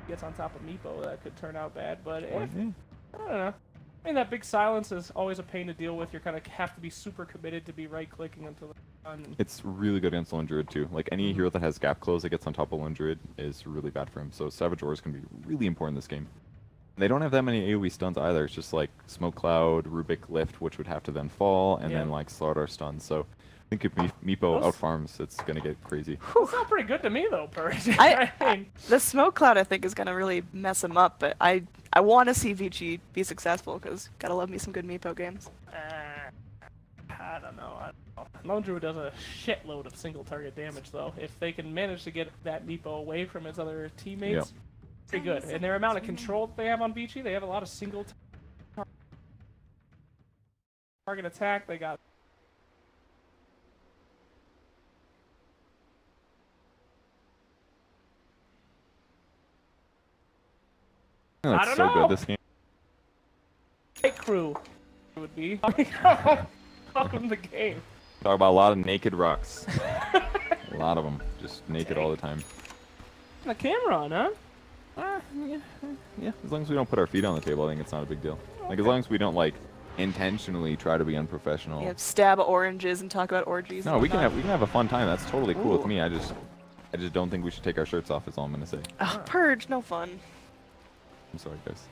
gets on top of Meepo, that could turn out bad. But if, I don't know. I mean, that big silence is always a pain to deal with. You kind of have to be super committed to be right-clicking until it's done. It's really good against Lone Druid, too. Like, any hero that has gap close that gets on top of Lone Druid is really bad for him. So Savage Auras can be really important in this game. They don't have that many AoE stuns either. It's just, like, Smoke Cloud, Rubik Lift, which would have to then fall, and then, like, StarLadder stuns. So I think if Meepo outfarms, it's going to get crazy. It sounds pretty good to me, though, Purge. The Smoke Cloud, I think, is going to really mess him up, but I want to see Vici be successful, because gotta love me some good Meepo games. I don't know. Lone Druid does a shitload of single target damage, though. If they can manage to get that Meepo away from his other teammates, pretty good. And their amount of control that they have on Vici, they have a lot of single target attack. They got... I don't know. Good this game. Hey, crew would be. Welcome to the game. Talk about a lot of naked rocks. A lot of them, just naked all the time. The camera on, huh? Yeah. As long as we don't put our feet on the table, I think it's not a big deal. Okay. Like as long as we don't like intentionally try to be unprofessional. Yeah, stab oranges and talk about orgies. No, we can have a fun time. That's totally cool with me. I just don't think we should take our shirts off. Is all I'm gonna say. Oh, Purge, no fun. I'm sorry, guys.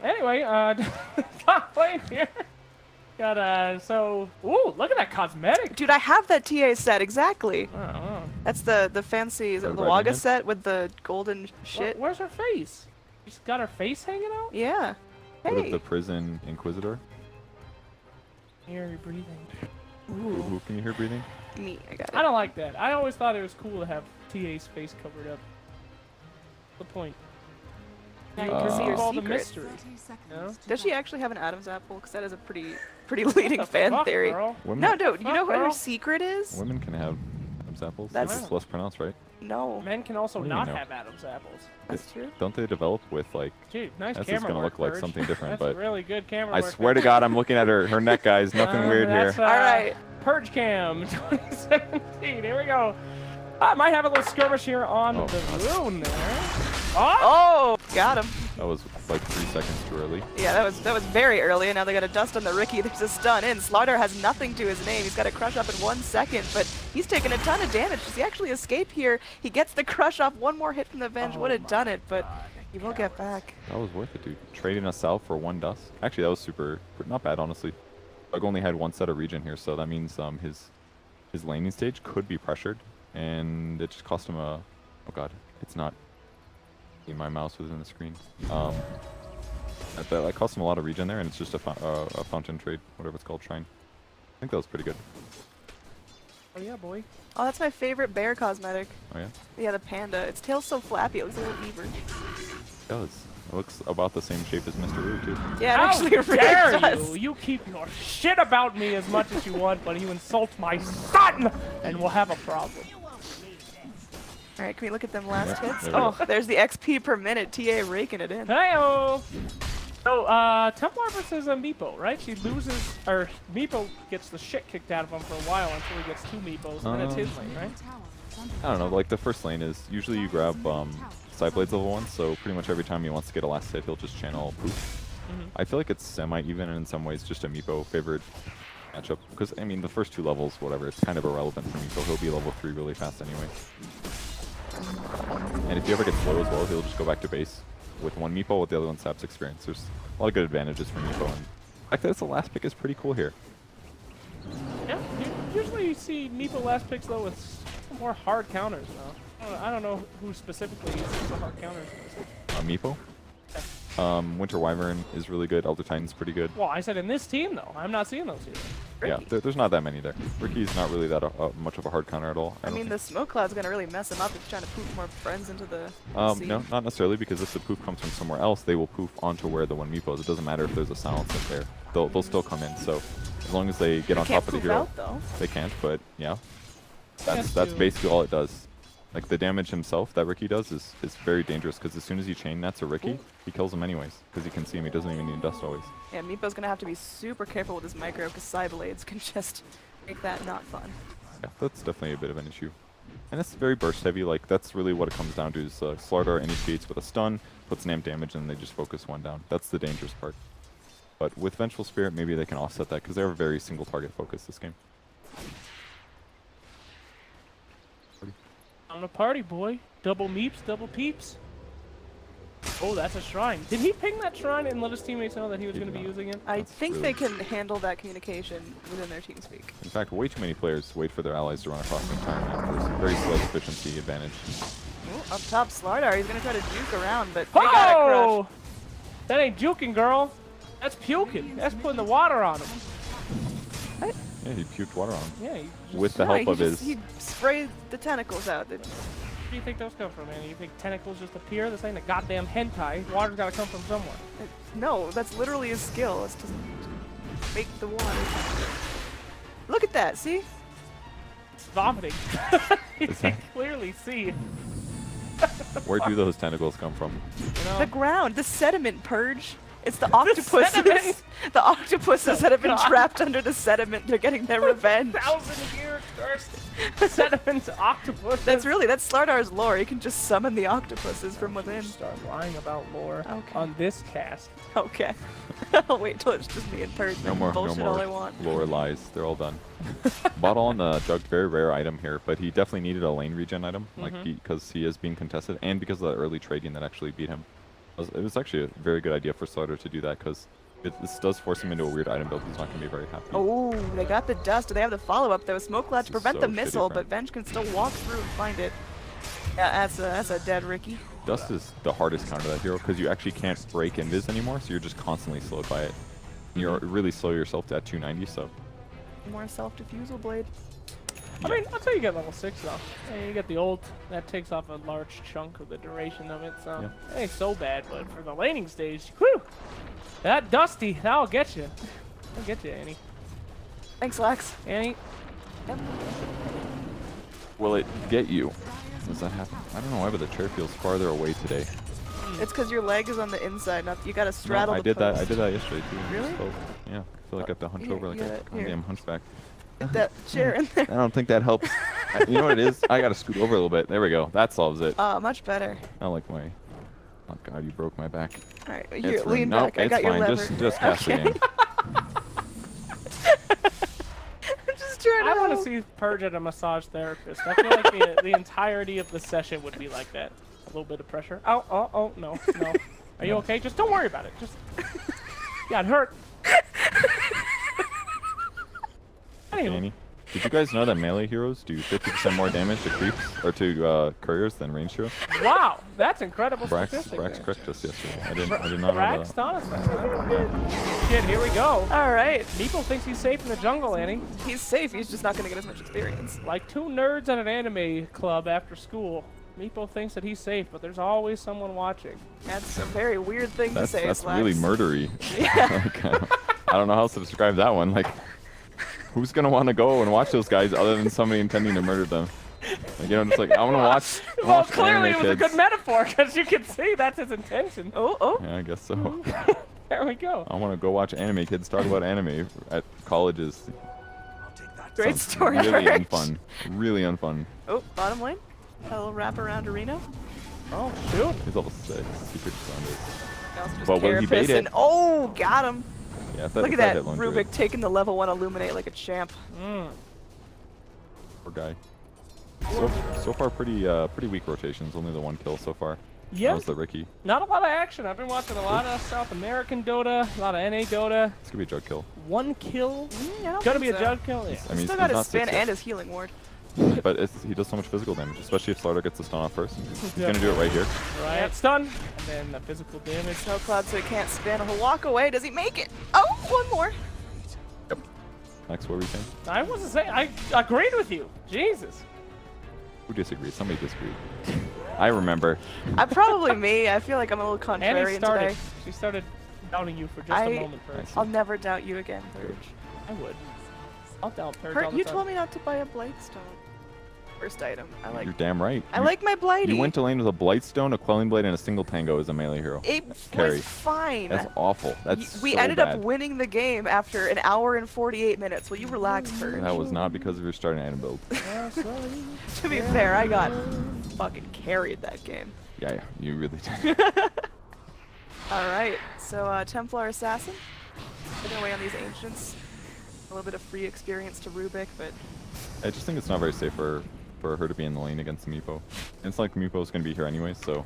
Anyway, top lane here. Got ooh, look at that cosmetic. Dude, I have that TA set exactly. Oh. That's the fancy the Waga set with the golden shit. Where's her face? She's got her face hanging out? Yeah. What Hey. of the prison inquisitor? Hear you breathing. Ooh, can you hear breathing? Me, I got it. I don't like that. I always thought it was cool to have TA's face covered up. What's the point? Now you can see her all the secret. mystery. You know? Does she actually have an Adam's apple? Because that is a pretty leading fan theory. No, dude, you know what her secret is? Women can have Adam's apples. That's It's less pronounced, right? No. Men can also What do you not know? have Adam's apples. That's true. Don't they develop with like? Gee, nice That's camera just gonna work, look like Purge. something different, That's but really good camera I work. swear to God, I'm looking at her neck, guys. Nothing weird here. All right. Purge Cam 2017. Here we go. I might have a little skirmish here on the rune there. Oh, got him. That was like 3 seconds too early. Yeah, that was very early, and now they got a dust on the Ricky. There's a stun in. StarLadder has nothing to his name. He's got a crush up in 1 second, but he's taking a ton of damage. Does he actually escape here? He gets the crush off. One more hit from the Venge would have done it, but he will get back. That was worth it, dude. Trading us out for 1 dust. Actually, that was not bad, honestly. Doug only had 1 set of regen here, so that means his laning stage could be pressured, and it just cost him a. Oh God, it's not. My mouse was in the screen. That cost him a lot of regen there, and it's just a fountain trade, whatever it's called, shrine. I think that was pretty good. Oh yeah, boy. Oh, that's my favorite bear cosmetic. Oh yeah? Yeah, the panda. Its tail's so flappy. It looks a little beaver. It does. It looks about the same shape as Mr. Roo, too. Yeah, it How actually really dare does. you keep your shit about me as much as you want, but you insult my son, and we'll have a problem. All right, can we look at them last hits? there we Oh, go. there's the XP per minute. TA raking it in. Hey-o! So, Templar versus Meepo, right? She loses, or Meepo gets the shit kicked out of him for a while until he gets 2 Meepos, and then it's his lane, right? I don't know, like the first lane is usually you grab Sideblades level 1, so pretty much every time he wants to get a last hit, he'll just channel Poof. I feel like it's semi-even and in some ways just a Meepo favored matchup, because I mean the first 2 levels, whatever, it's kind of irrelevant for Meepo. He'll be level 3 really fast anyway. And if you ever get slow as well, he'll just go back to base with 1 Meepo with the other one saps experience. There's a lot of good advantages for Meepo, and the fact that the last pick is pretty cool here. Yeah, usually you see Meepo last picks though with more hard counters now. I don't know who specifically uses the hard counters. Meepo? Winter Wyvern is really good. Elder Titan's pretty good. Well, I said in this team though. I'm not seeing those here. Yeah, there's not that many there. Ricky's not really that much of a hard counter at all. I mean, the smoke cloud's gonna really mess him up if he's trying to poof more friends into the scene. No, not necessarily, because if the poof comes from somewhere else, they will poof onto where the 1 Meepo is. It doesn't matter if there's a silence up there. They'll still come in. So as long as they get on top of the hero, out, though. they can't. But yeah, that's basically all it does. Like the damage himself that Ricky does is very dangerous, because as soon as you chain nets a Ricky, he kills him anyways, because he can see him. He doesn't even need dust always. Yeah, Meepo's gonna have to be super careful with his micro, because Sideblades can just make that not fun. Yeah, that's definitely a bit of an issue. And it's very burst heavy. Like that's really what it comes down to. Is StarLadder initiates with a stun, puts an amp damage, and they just focus one down. That's the dangerous part. But with Vengeful Spirit, maybe they can offset that because they're a very single target focus this game. On a party, boy. Double meeps, double peeps. Oh, that's a shrine. Did he ping that shrine and let his teammates know that he was going to be using it? I That's think really- they can handle that communication within their team speak. In fact, way too many players wait for their allies to run across the entire map for a very slow efficiency advantage. Ooh, up top, StarLadder. He's going to try to juke around, but they got a crush. Oh! That ain't juking, girl. That's puking. That's putting the water on him. Yeah, he puked water on him. Yeah, he just, With the help of his... He sprayed the tentacles out. Where do you think those come from, man? You think tentacles just appear? This ain't a goddamn hentai. Water's gotta come from somewhere. No, that's literally his skill. It's to make the water. Look at that, see? It's vomiting. You Is can that- clearly see. Where do those tentacles come from? You know? The ground, the sediment purge. It's the octopuses. sediment? The octopuses that have been God. trapped under the sediment. They're getting their revenge. 1,000-year cursed sediment octopus. That's StarLadder's lore. You can just summon the octopuses from within. Start lying about lore Okay. on this cast. Okay. I'll wait till it's just me in person. No more, Bullshit no all I more want. lore lies. They're all done. Bottle on the Jug, very rare item here, but he definitely needed a lane regen item, like because he is being contested, and because of the early trading that actually beat him. It was actually a very good idea for StarLadder to do that, because this does force him into a weird item build. He's not going to be very happy. Oh, they got the dust. Do they have the follow-up though? Smoke Cloud to This is prevent so the shitty missile, for but him. Venge can still walk through and find it. Yeah, that's a dead Ricky. Dust is the hardest counter to that hero, because you actually can't break invis anymore, so you're just constantly slowed by it. And you're really slow yourself to at 290, so... More self-diffusal blade. I mean, I'll tell you get level 6 though. And you get the ult, that takes off a large chunk of the duration of it, so it ain't so bad, but for the laning stage, whew! That Dusty, that'll get you. That'll get you, Annie. Thanks, Lax. Annie? Yep. Will it get you? Does that happen? I don't know why, but the chair feels farther away today. It's because your leg is on the inside. Not you gotta No, straddle I the did that. I post. did that yesterday too. Really? Just felt- yeah, I feel like I have to hunch Here, over like you a gotta- here. goddamn hunchback. Get that chair in there. I don't think that helps. You know what it is? I gotta scoot over a little bit. There we go. That solves it. Much better. I like my... Oh god, you broke my back. All right, It's here, ruined. lean Nope, back. I it's got fine. your lever. Just cast the Okay. game. I'm just trying to. I want to help. see Purge at a massage therapist. I feel like the entirety of the session would be like that. A little bit of pressure. Oh, no. Are you okay? Just don't worry about it. Just... Yeah, it hurt. Anyway. Annie, did you guys know that melee heroes do 50% more damage to creeps or to couriers than ranged heroes? Wow, that's incredible Brax statistic. corrected us yesterday. I did not know Brax that. taught us that. Huh? Shit, here we go. All right, Meeple thinks he's safe in the jungle, Annie. he's safe. He's just not gonna get as much experience. Like two nerds at an anime club after school. Meeple thinks that he's safe, but there's always someone watching. That's a very weird thing to say. That's Slax. really murdery. Yeah. Like, I don't know how else to describe that one. Like, who's gonna want to go and watch those guys other than somebody intending to murder them? Like, you know, just like I want to watch. Well, watch clearly it anime was a kids. good metaphor, because you can see that's his intention. Oh. Yeah, I guess so. There we go. I want to go watch anime kids talk about anime at colleges. Great Sounds story. Really Purge. unfun. Really unfun. Oh, bottom lane. A little wrap around Arena. Oh, shoot. He's level 6. Secret Thunder. Also just But will he bait Carapace it? and oh, got him. Yeah, if Look if at that, hit Lone Rubik Druid, taking the level 1 Illuminate like a champ. Poor guy. So far, pretty weak rotations. Only the one kill so far. Yeah. That was the Ricky. Not a lot of action. I've been watching a lot of South American Dota, a lot of NA Dota. It's gonna be a jug kill. One kill. I don't Gonna think be a so. jug kill? Yeah. I mean, Still he's got his not spin 6 yet. and his healing ward. But he does so much physical damage, especially if StarLadder gets the stun off first. He's Yeah. gonna do it right here. Right. Yep. Stun. And then the physical damage. Snow Cloud, so he can't spin. He'll walk away. Does he make it? Oh, one more. Yep. Max, what were you saying? I wasn't saying. I agreed with you. Jesus. Who disagreed? Somebody disagreed. I remember. Probably me. I feel like I'm a little Annie contrarian started. today. She started doubting you for just a moment first. I'll never doubt you again, Purge. I would. I'll doubt Purge all Hurt, the you time. told me not to buy a Blade Stone. first item. I like. You're damn right. I like my Blighty. You went to lane with a Blightstone, a Quelling Blade, and a single Tango as a melee hero. It Carry. was fine. That's awful. That's We so ended bad. up winning the game after an hour and 48 minutes. Will you relax, Purge? That was not because of your starting item build. To be fair, I got fucking carried that game. Yeah, you really did. Alright, so Templar Assassin. Getting away on these Ancients. A little bit of free experience to Rubik, but... I just think it's not very safe for her to be in the lane against Meepo. It's like Meepo's going to be here anyway, so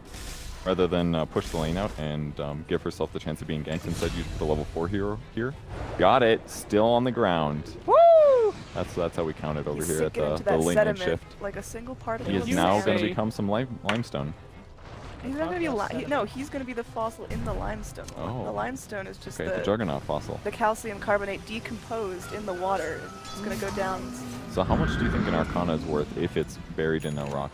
rather than push the lane out and give herself the chance of being ganked, instead use the level 4 hero here. Got it! Still on the ground. Woo! That's how we count it over He's here at sinking into the that lane sediment shift. like a single particle He is of now sand. going to become some limestone. He's not gonna be no, he's gonna be the fossil in the limestone. Oh. The limestone is just Okay, the Juggernaut fossil. the calcium carbonate decomposed in the water. It's just gonna go down. So how much do you think an Arcana is worth if it's buried in a rock?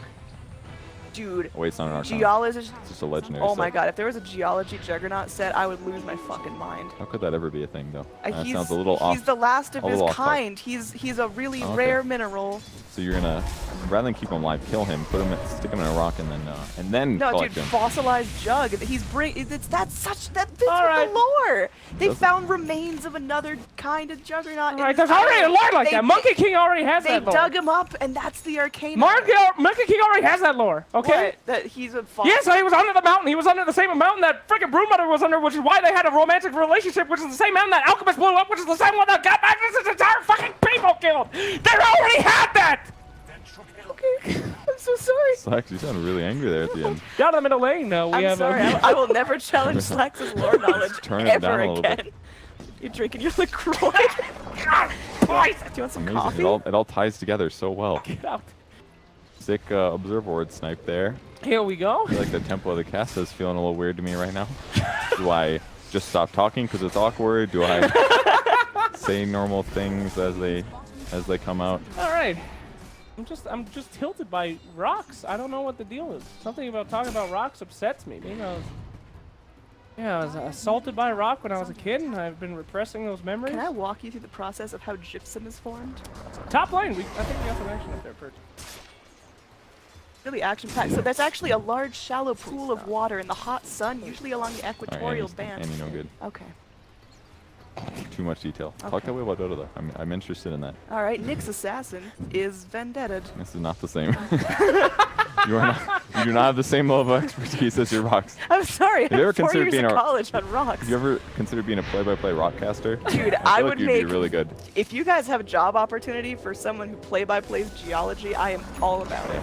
Dude, Oh wait, it's not an Arcana. geologist. It's just a legendary Oh my set. god, if there was a geology Juggernaut set, I would lose my fucking mind. How could that ever be a thing, though? That He's, sounds a little off. he's the last of a his little off target. kind. He's a really Okay. rare mineral. So you're gonna, rather than keep him alive, kill him, stick him in a rock, and then No, dude, collect him. fossilized jug. That fits All with right. the lore. They Does it? found remains of another kind of Juggernaut. in Alright, this there's already a island. lore like They- that. Monkey King already has They that lore. dug him up, and that's the Arcana. Monkey King already has that lore, okay? What? That he's a fossil. Yes, he was under the mountain. He was under the same mountain that freaking Broodmother was under, which is why they had a romantic relationship, which is the same mountain that Alchemist blew up, which is the same one that got back this entire fucking people killed. They already had that! Okay, I'm so sorry. Slacks, you sound really angry there at the end. Down in the middle lane, no, we I'm have sorry. I will never challenge Slex's lore knowledge turn it down ever a little bit. again. You're drinking your LaCroix. God, boys! Do you want some Amazing. coffee? It all ties together so well. Get out. Sick observer ward snipe there. Here we go. I feel like the tempo of the cast is feeling a little weird to me right now. Do I just stop talking because it's awkward? Do I say normal things as they come out? Alright. I'm just tilted by rocks. I don't know what the deal is. Something about talking about rocks upsets me. Maybe I was assaulted by a rock when I was a kid, and I've been repressing those memories. Can I walk you through the process of how gypsum is formed? Top lane, I think we got some action up there, Perch. Really action-packed. So there's actually a large, shallow pool of water in the hot sun, usually along the All right, equatorial band. Annie, no good. Okay. Too much detail. Talk Okay. that way about Dota, though. I'm interested in that. All right, Nyx Assassin is vendettaed. This is not the same. You do not have the same level of expertise as your rocks. I'm sorry. you ever I'm 4 considered years being of a- college on rocks. Have you ever considered being a play-by-play rockcaster? Dude, I I feel would like you'd make be really good. If you guys have a job opportunity for someone who play-by-plays geology, I am all about it.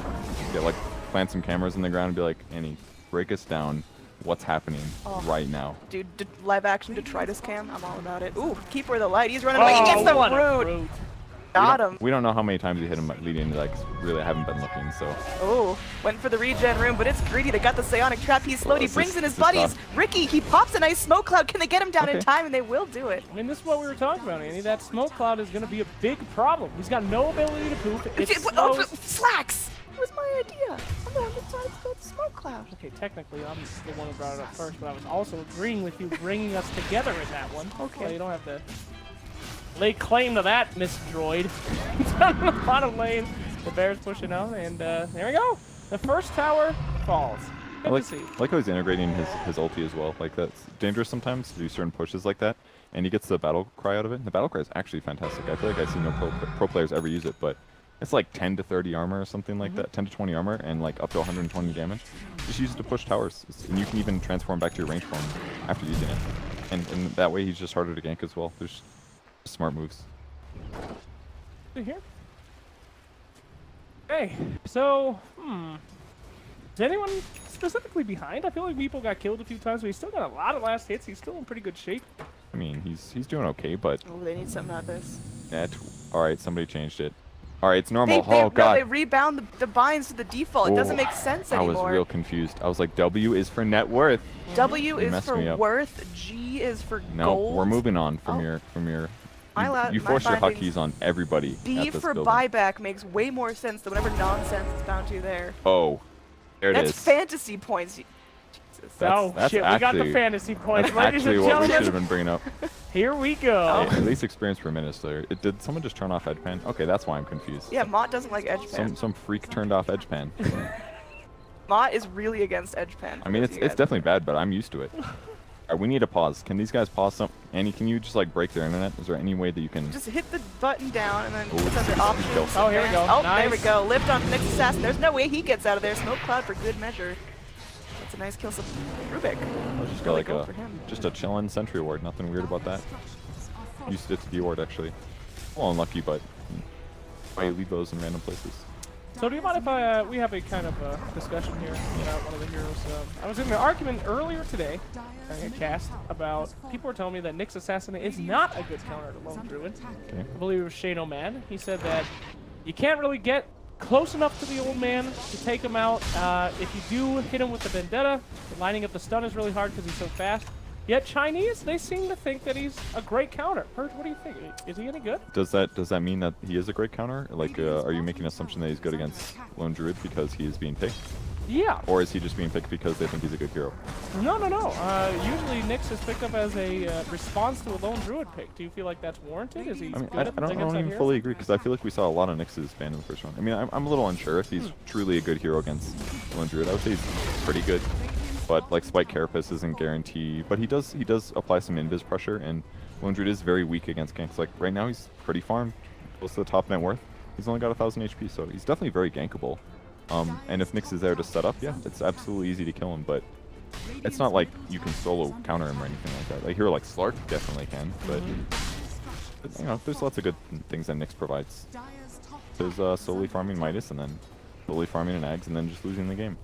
Get like plant some cameras in the ground and be like, Annie, break us down. What's happening right now? Dude, live action detritus cam, I'm all about it. Ooh, keep where the light. He's running away. He gets the what a root. brute. Got him. We don't know how many times we hit him leading into that 'cause really I haven't been looking, so. Oh, went for the regen room, but it's greedy. They got the psionic trap. He's slowed. He This brings is- in his this is buddies. tough. Ricky, he pops a nice smoke cloud. Can they get him down in Okay. time? And they will do it. I mean, this is what we were talking about, Andy. That smoke cloud is going to be a big problem. He's got no ability to poop. It Oh, slows. Slacks! It was my idea. I'm the one that decided to build the smoke cloud. Okay, technically, I'm the one who brought it up first, but I was also agreeing with you bringing us together in that one. Okay. So you don't have to lay claim to that, Miss Droid. Down in the bottom lane, the bear's pushing out, and there we go. The first tower falls. I Good like, to see. like how he's integrating his ulti as well. Like that's dangerous sometimes to do certain pushes like that, and he gets the battle cry out of it. The battle cry is actually fantastic. I feel like I see no pro players ever use it, but it's like 10 to 30 armor or something like that, 10 to 20 armor, and like up to 120 damage. Just use it to push towers, and you can even transform back to your range form after using it. And that way he's just harder to gank as well. There's smart moves. Good here. Okay, so, is anyone specifically behind? I feel like Meepo got killed a few times, but he's still got a lot of last hits. He's still in pretty good shape. I mean, he's doing okay, but Oh, they need something out of this. all right, somebody changed it. All right, it's normal. Oh No, god. they rebound the binds to the default. It doesn't Oh, make sense I anymore. was real confused. I was like, W is for net worth. W You is messed me for up. worth. G is for No, gold. we're moving on from Oh. your. My You my force your bindings- hotkeys on everybody. B at this for building. buyback makes way more sense than whatever nonsense is bound to there. Oh, there it That's is. fantasy points. Jesus. Oh That's shit, we got the fantasy points, That's ladies actually and what we should gentlemen. have been bringing up. Here we go. Hey, at least experience per minute there. Did someone just turn off edge pan? Okay, that's why I'm confused. Yeah, Mott doesn't like edge pan. Some freak turned off edge pan. Mott is really against edge pan. I mean, it's definitely bad, but I'm used to it. Alright, we need a pause. Can these guys pause some? Annie, can you just like break their internet? Is there any way that you can? Just hit the button down and then Oh, click this under is options. kill. Oh, here we go. Oh, Nice. there we go. Lift on Nick's assassin. There's no way he gets out of there. Smoke cloud for good measure. That's a nice kill. So Rubik. I just got Really like cool for him. just a chillin' sentry ward. Nothing weird about that. Used it to the ward actually. Well, unlucky, but why you leave those in random places? So do you mind if we have a kind of discussion here about one of the heroes? I was in an argument earlier today during a cast about people were telling me that Nyx Assassinate is not a good counter to Lone Druid. Okay. I believe it was Shane O'Man. He said that you can't really get close enough to the old man to take him out. If you do hit him with the Vendetta, lining up the stun is really hard because he's so fast. Yet Chinese, they seem to think that he's a great counter. Purge, what do you think? Is he any good? Does that mean that he is a great counter? Like, are you making an assumption that he's good against Lone Druid because he is being picked? Yeah. Or is he just being picked because they think he's a good hero? No. Usually Nyx is picked up as a response to a Lone Druid pick. Do you feel like that's warranted? Is he I mean, good I against don't that even hero? fully agree because I feel like we saw a lot of Nyx's banned in the first round. I mean, I'm a little unsure if he's truly a good hero against Lone Druid. I would say he's pretty good, but like Spike Carapace isn't guaranteed. But he does apply some invis pressure, and Lone Druid is very weak against ganks. Like right now, he's pretty farmed, close to the top net worth. He's only got 1,000 HP, so he's definitely very gankable. And if Nyx is there to set up, yeah, it's absolutely easy to kill him, but it's not like you can solo counter him or anything like that. Like a hero like Slark definitely can, but you know, there's lots of good things that Nyx provides. There's slowly farming Midas and then slowly farming an Ags and then just losing the game.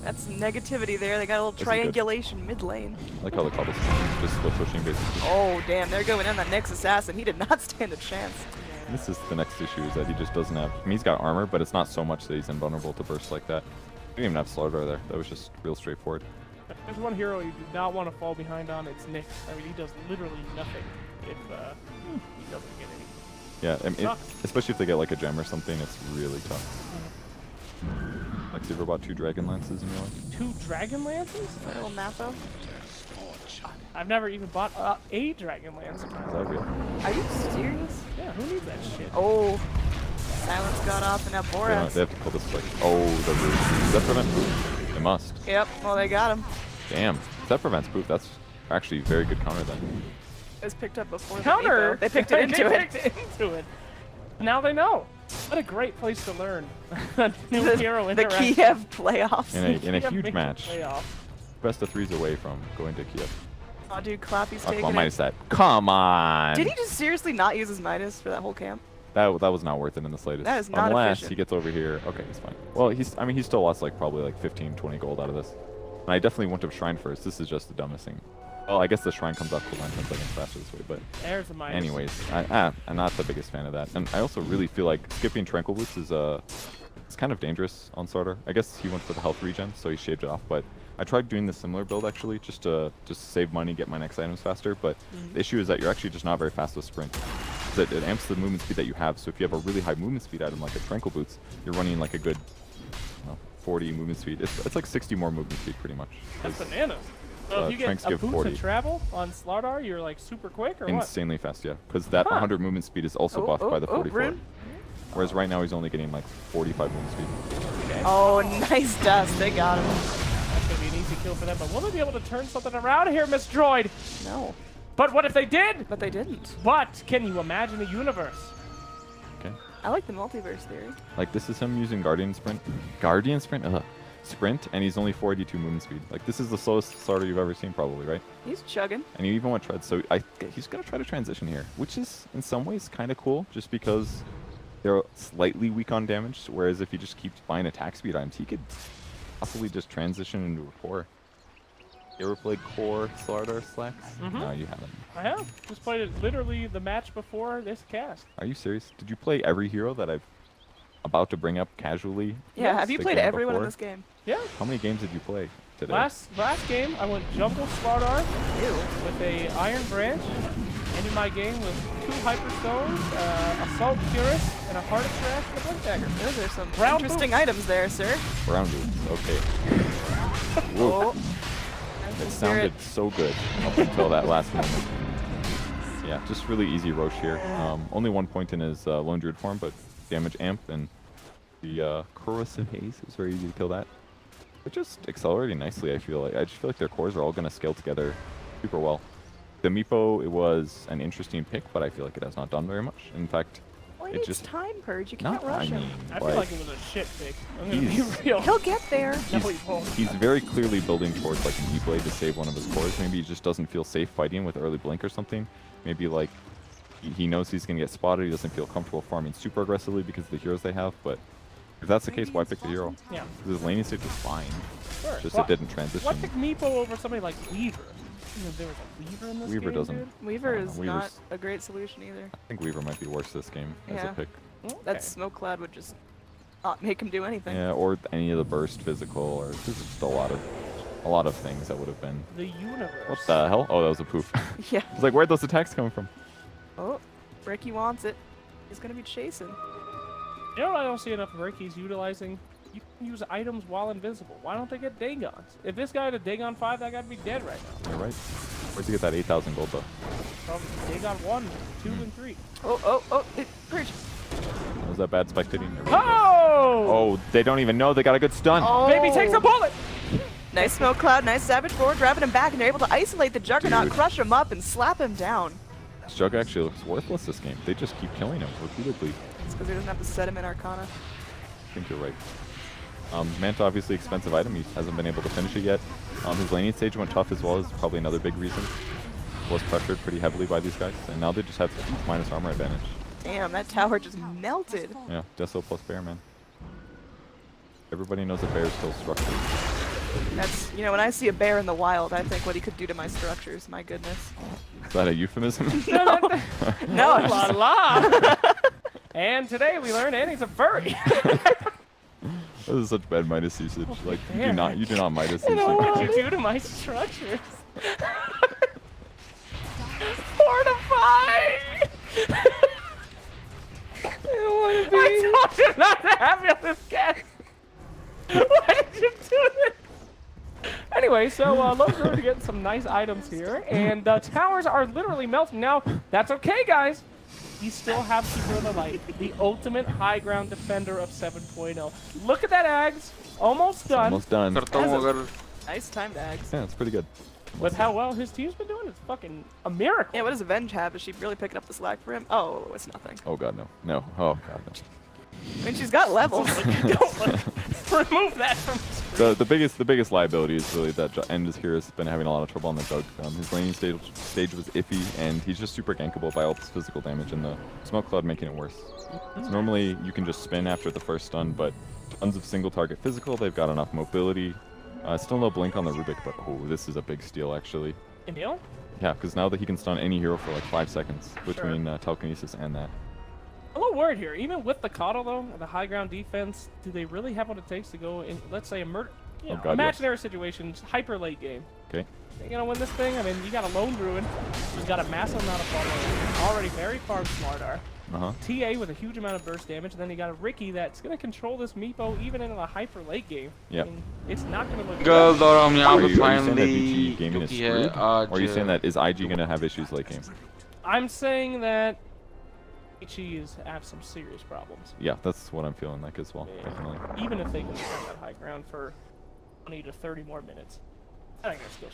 That's negativity there. They got a little triangulation mid lane. I like how the cobblestone just split pushing basically. Oh, damn. They're going in that Nyx assassin. He did not stand a chance. This is the next issue, is that he just doesn't have... I mean, he's got armor, but it's not so much that he's invulnerable to bursts like that. He didn't even have StarLadder there. That was just real straightforward. There's one hero you do not want to fall behind on. It's Nyx. I mean, he does literally nothing if he doesn't get any. Yeah, I mean, especially if they get like a gem or something, it's really tough. Like, have you ever bought 2 Dragon Lances in your life? 2 Dragon Lances? A little Napo. I've never even bought a Dragon Lance. Is that real? Are you serious? Yeah, who needs that shit? Oh. Silence got off and now Boras. They have to call this like, oh, the root. Does that prevent poof? They must. Yep, well, they got him. Damn. If that prevents poof, that's actually a very good counter then. It was picked up before Counter! the They picked it into They it. picked it into it. Now they know. What a great place to learn. A new hero The interaction. Kiev playoffs. In a Kiev huge makes match. the playoff. Best of 3's away from going to Kiev. Oh, dude, Clappy's Oh, come taking on, it. minus that. Come on! Did he just seriously not use his Midas for that whole camp? That was not worth it in the slightest. That is not Unless efficient. he gets over here. Okay, it's fine. Well, he still lost like probably like 15, 20 gold out of this. And I definitely wouldn't have Shrine first. This is just the dumbest thing. Well, I guess the Shrine comes off cooldown 10 seconds faster this way, but There's the minus. anyways, I'm not the biggest fan of that. And I also really feel like skipping Tranquil Boots is it's kind of dangerous on starter. I guess he went for the health regen, so he shaved it off, but I tried doing the similar build actually, just to save money, get my next items faster, but the issue is that you're actually just not very fast with sprint. It amps the movement speed that you have, so if you have a really high movement speed item like a Tranquil Boots, you're running like a good 40 movement speed. It's like 60 more movement speed pretty much. That's bananas. So if you get Tranks a give boost 40. to travel on StarLadder, you're like super quick or what? Insanely fast, yeah. Because that 100 movement speed is also buffed by the 44. Rune. Whereas right now he's only getting like 45 movement speed. Okay. Oh, nice dust. They got him. That's going to be an easy kill for them, but will they be able to turn something around here, Miss Droid? No, But what if they did? but they didn't. But can you imagine a universe? Okay. I like the multiverse theory. Like this is him using Guardian Sprint. Guardian Sprint? Ugh. Sprint, and he's only 482 movement speed. Like this is the slowest starter you've ever seen probably, right? He's chugging. And you even went tread, so he's gonna try to transition here, which is in some ways kind of cool, just because they're slightly weak on damage. Whereas if he just keeps buying attack speed items, he could possibly just transition into a core. You ever played core StarLadder Slacks? No, you haven't. I have. Just played it literally the match before this cast. Are you serious? Did you play every hero that I've about to bring up casually? Yeah, Yes. have you The played game everyone in before? this game? Yeah. How many games did you play today? Last game, I went Jungle StarLadder Ew. with a Iron Branch. Ended my game with 2 Hyperstones, Assault Cuirass, and a Heart of Trash and a Blink Dagger. Those are some Round interesting boots. items there, sir. Brown dudes. Okay. Oh. It sounded so good up until that last moment. Yeah, just really easy Roche here. Only 1 point in his Lone Druid form, but damage amp and the Corrosive Haze. It was very easy to kill that. They're just accelerating nicely, I feel like. I just feel like their cores are all going to scale together super well. The Meepo, it was an interesting pick, but I feel like it has not done very much. In fact, Well, it it's just... time purge. You can't rush him. I feel like it was a shit pick. I'm gonna be real. He'll get there. No, he won't. He's very clearly building towards like an E-Blade to save one of his cores. Maybe he just doesn't feel safe fighting with early blink or something. Maybe like he knows he's going to get spotted. He doesn't feel comfortable farming super aggressively because of the heroes they have. But if that's the case, why pick the hero? Yeah. His laning stage was fine. Sure. Just Well, it didn't transition. Why pick Meepo over somebody like Weaver? You know, there was a Weaver in this Weaver game, doesn't. dude? Weaver No, is Weaver's- not a great solution either. I think Weaver might be worse this game as Yeah. a pick. Okay. That Smoke Cloud would just not make him do anything. Yeah, or any of the burst physical, or there's just a lot of things that would have been. The universe. What the hell? Oh, that was a poof. Yeah. It's like, where'd those attacks come from? Oh, Ricky wants it. He's gonna be chasing. You know what I don't see enough of Ricky's utilizing? You can use items while invisible. Why don't they get Dagons? If this guy had a Dagon 5, that guy'd be dead right now. You're right. Where'd you get that 8,000 gold though? From Dagon 1, 2, and 3. Oh, purge. Was that bad spectating? Oh! Oh, they don't even know they got a good stun. Oh. Baby takes a bullet! Nice Smoke Cloud, nice Savage forward, driving him back, and they're able to isolate the Juggernaut, Dude. crush him up, and slap him down. This Jug actually looks worthless this game. They just keep killing him repeatedly. It's because he doesn't have the sediment Arcana. I think you're right. Manta, obviously expensive item. He hasn't been able to finish it yet. His laning stage went tough as well, is probably another big reason. Was pressured pretty heavily by these guys, and now they just have huge minus armor advantage. Damn, that tower just melted. Yeah, Deso plus Bear, man. Everybody knows that Bear is still structured. That's, you know, when I see a bear in the wild, I think what he could do to my structures. My goodness. Is that a euphemism? No, La it's just- la! And today we learned Annie's a furry. This is such bad Midas usage. Like, Damn. you do not Midas You know usage. what you do to my structures? Fortify! I don't want to be. I told you not to have me on this cast. Why did you do this? Anyway, so Lone Druid getting some nice items here, and the towers are literally melting now. That's okay, guys. You still have Keeper of the Light, the ultimate high ground defender of 7.0. Look at that, Ags. Almost done. Almost done. Nice time to Ags. Yeah, it's pretty good. With how well his team's been doing, it's fucking a miracle. Yeah, what does Avenge have? Is she really picking up the slack for him? Oh, it's nothing. Oh god, no. No. Oh god, no. I mean, she's got levels. Don't remove that from. The biggest liability is really that End here has been having a lot of trouble on the Jug. His laning stage was iffy, and he's just super gankable by all this physical damage, and the Smoke Cloud making it worse. So normally you can just spin after the first stun, but tons of single target physical. They've got enough mobility. Still no blink on the Rubik, but oh, this is a big steal actually. Emil? Yeah, because now that he can stun any hero for like 5 seconds between telekinesis and that. A little worried here. Even with the Coddle, though, the high ground defense, do they really have what it takes to go in, let's say, imaginary situations, hyper late game? Okay. They're going to win this thing? I mean, you got a Lone Druid who's got a massive amount of follow, already very farmed SmartR. TA with a huge amount of burst damage, and then you got a Ricky that's going to control this Meepo even in a hyper late game. Yep. I mean, it's not going to look Girls good. और हम यहाँ Are पे you saying that finally VG gaming is क्योंकि है screwed? Or are you आज saying that is IG going to have issues late game? I'm saying that HE is have some serious problems. Yeah, that's what I'm feeling like as well, Yeah. definitely. Even if they can defend that high ground for 20 to 30 more minutes. I think that's still.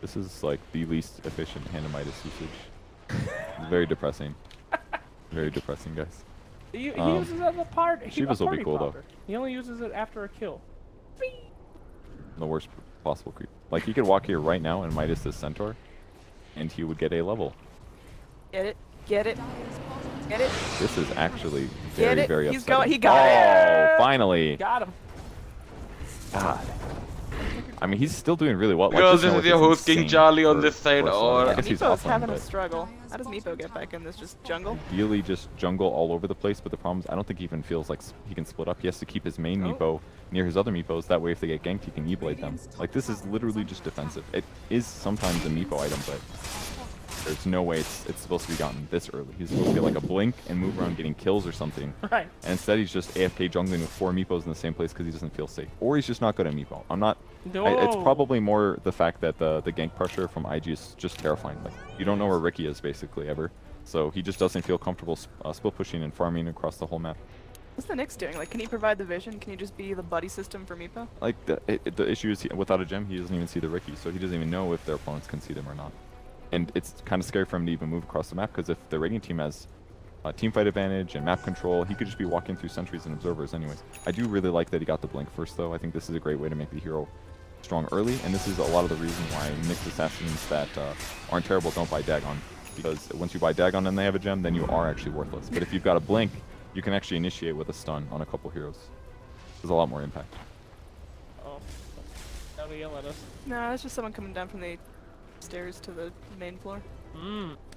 This is like the least efficient Hand-of-Midas usage. It's very depressing. Very depressing, guys. He uses it as a part. Shivas will be cool, though. He only uses it after a kill. The worst possible creep. Like, he could walk here right now and Midas this Centaur, and he would get a level. Get it? Get it? Get it? This is actually Get very, it? very He's upsetting. going. He got it. Oh, finally! Got him. God. I mean, he's still doing really well. Because Like, this is your host KingCharlie on this side, I or guess he's Meepo's offline, having a but struggle. How does Meepo get back in this? Just jungle? ideally just jungle all over the place, but the problem is I don't think he even feels like he can split up. He has to keep his main Oh. Meepo near his other Meepos, that way if they get ganked, he can E-Blade them. Like, this is literally just defensive. It is sometimes a Meepo item, but There's no way it's supposed to be gotten this early. He's supposed to get like a blink and move around getting kills or something. Right. And instead he's just AFK jungling with 4 meepos in the same place because he doesn't feel safe. Or he's just not good at meepo. I'm not... it's probably more the fact that the gank pressure from IG is just terrifying. Like, you don't know where Ricky is basically ever. So he just doesn't feel comfortable split pushing and farming across the whole map. What's the Nyx doing? Like, can he provide the vision? Can he just be the buddy system for Meepo? Like, the issue is without a gem, he doesn't even see the Ricky, so he doesn't even know if their opponents can see them or not. And it's kind of scary for him to even move across the map, because if the Radiant team has team fight advantage and map control, he could just be walking through sentries and observers anyways. I do really like that he got the blink first, though. I think this is a great way to make the hero strong early, and this is a lot of the reason why mixed assassins that aren't terrible don't buy Dagon. Because once you buy Dagon and they have a gem, then you are actually worthless. But if you've got a blink, you can actually initiate with a stun on a couple heroes. There's a lot more impact. Oh, that'll yell at us. No, it's just someone coming down from the stairs to the main floor.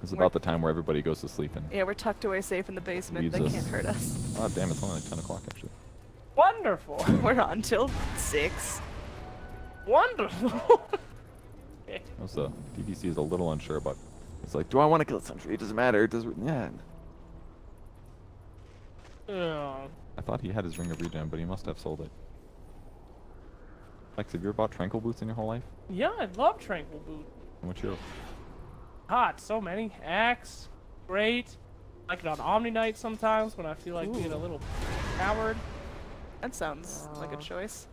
It's about the time where everybody goes to sleep and Yeah, we're tucked away safe in the basement. They can't hurt us. oh damn, it's only like 10 o'clock actually. Wonderful. We're on till 6. Wonderful. Also, DVC is a little unsure about. It's like, do I want to kill a sentry? It doesn't matter. It doesn't. Yeah. I thought he had his ring of regen, but he must have sold it. Lex, have you ever bought tranquil boots in your whole life? Yeah, I love Tranquil Boot. And what's yours? Hot, so many. Axe, great. I like it on Omni Knight sometimes when I feel like being a little coward. That sounds like a choice.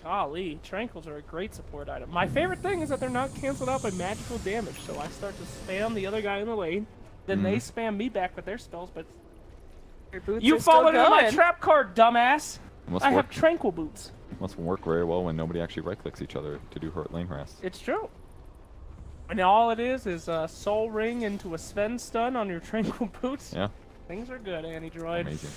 Golly, Tranquils are a great support item. My favorite thing is that they're not canceled out by magical damage, so I start to spam the other guy in the lane, then they spam me back with their spells, but Your boots you are still followed into my going. trap card, dumbass! Must I work. have Tranquil Boots. Must work very well when nobody actually right-clicks each other to do lane harass. It's true. And all it is a Soul Ring into a Sven stun on your Tranquil Boots. Yeah. Things are good, Anti-Droid. Amazing.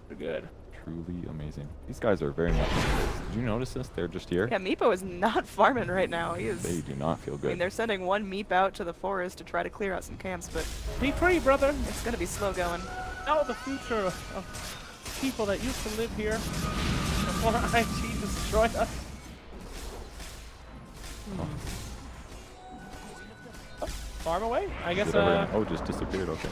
They're good. Truly amazing. These guys are very much. Did you notice this? They're just here. Yeah, Meepo is not farming right now. He is. They do not feel I good. mean, they're sending one Meep out to the forest to try to clear out some camps, but Be free, brother. it's gonna be slow going. Now the future of people that used to live here before IG destroyed us. Oh, farm away. I guess. Oh, just disappeared. Okay.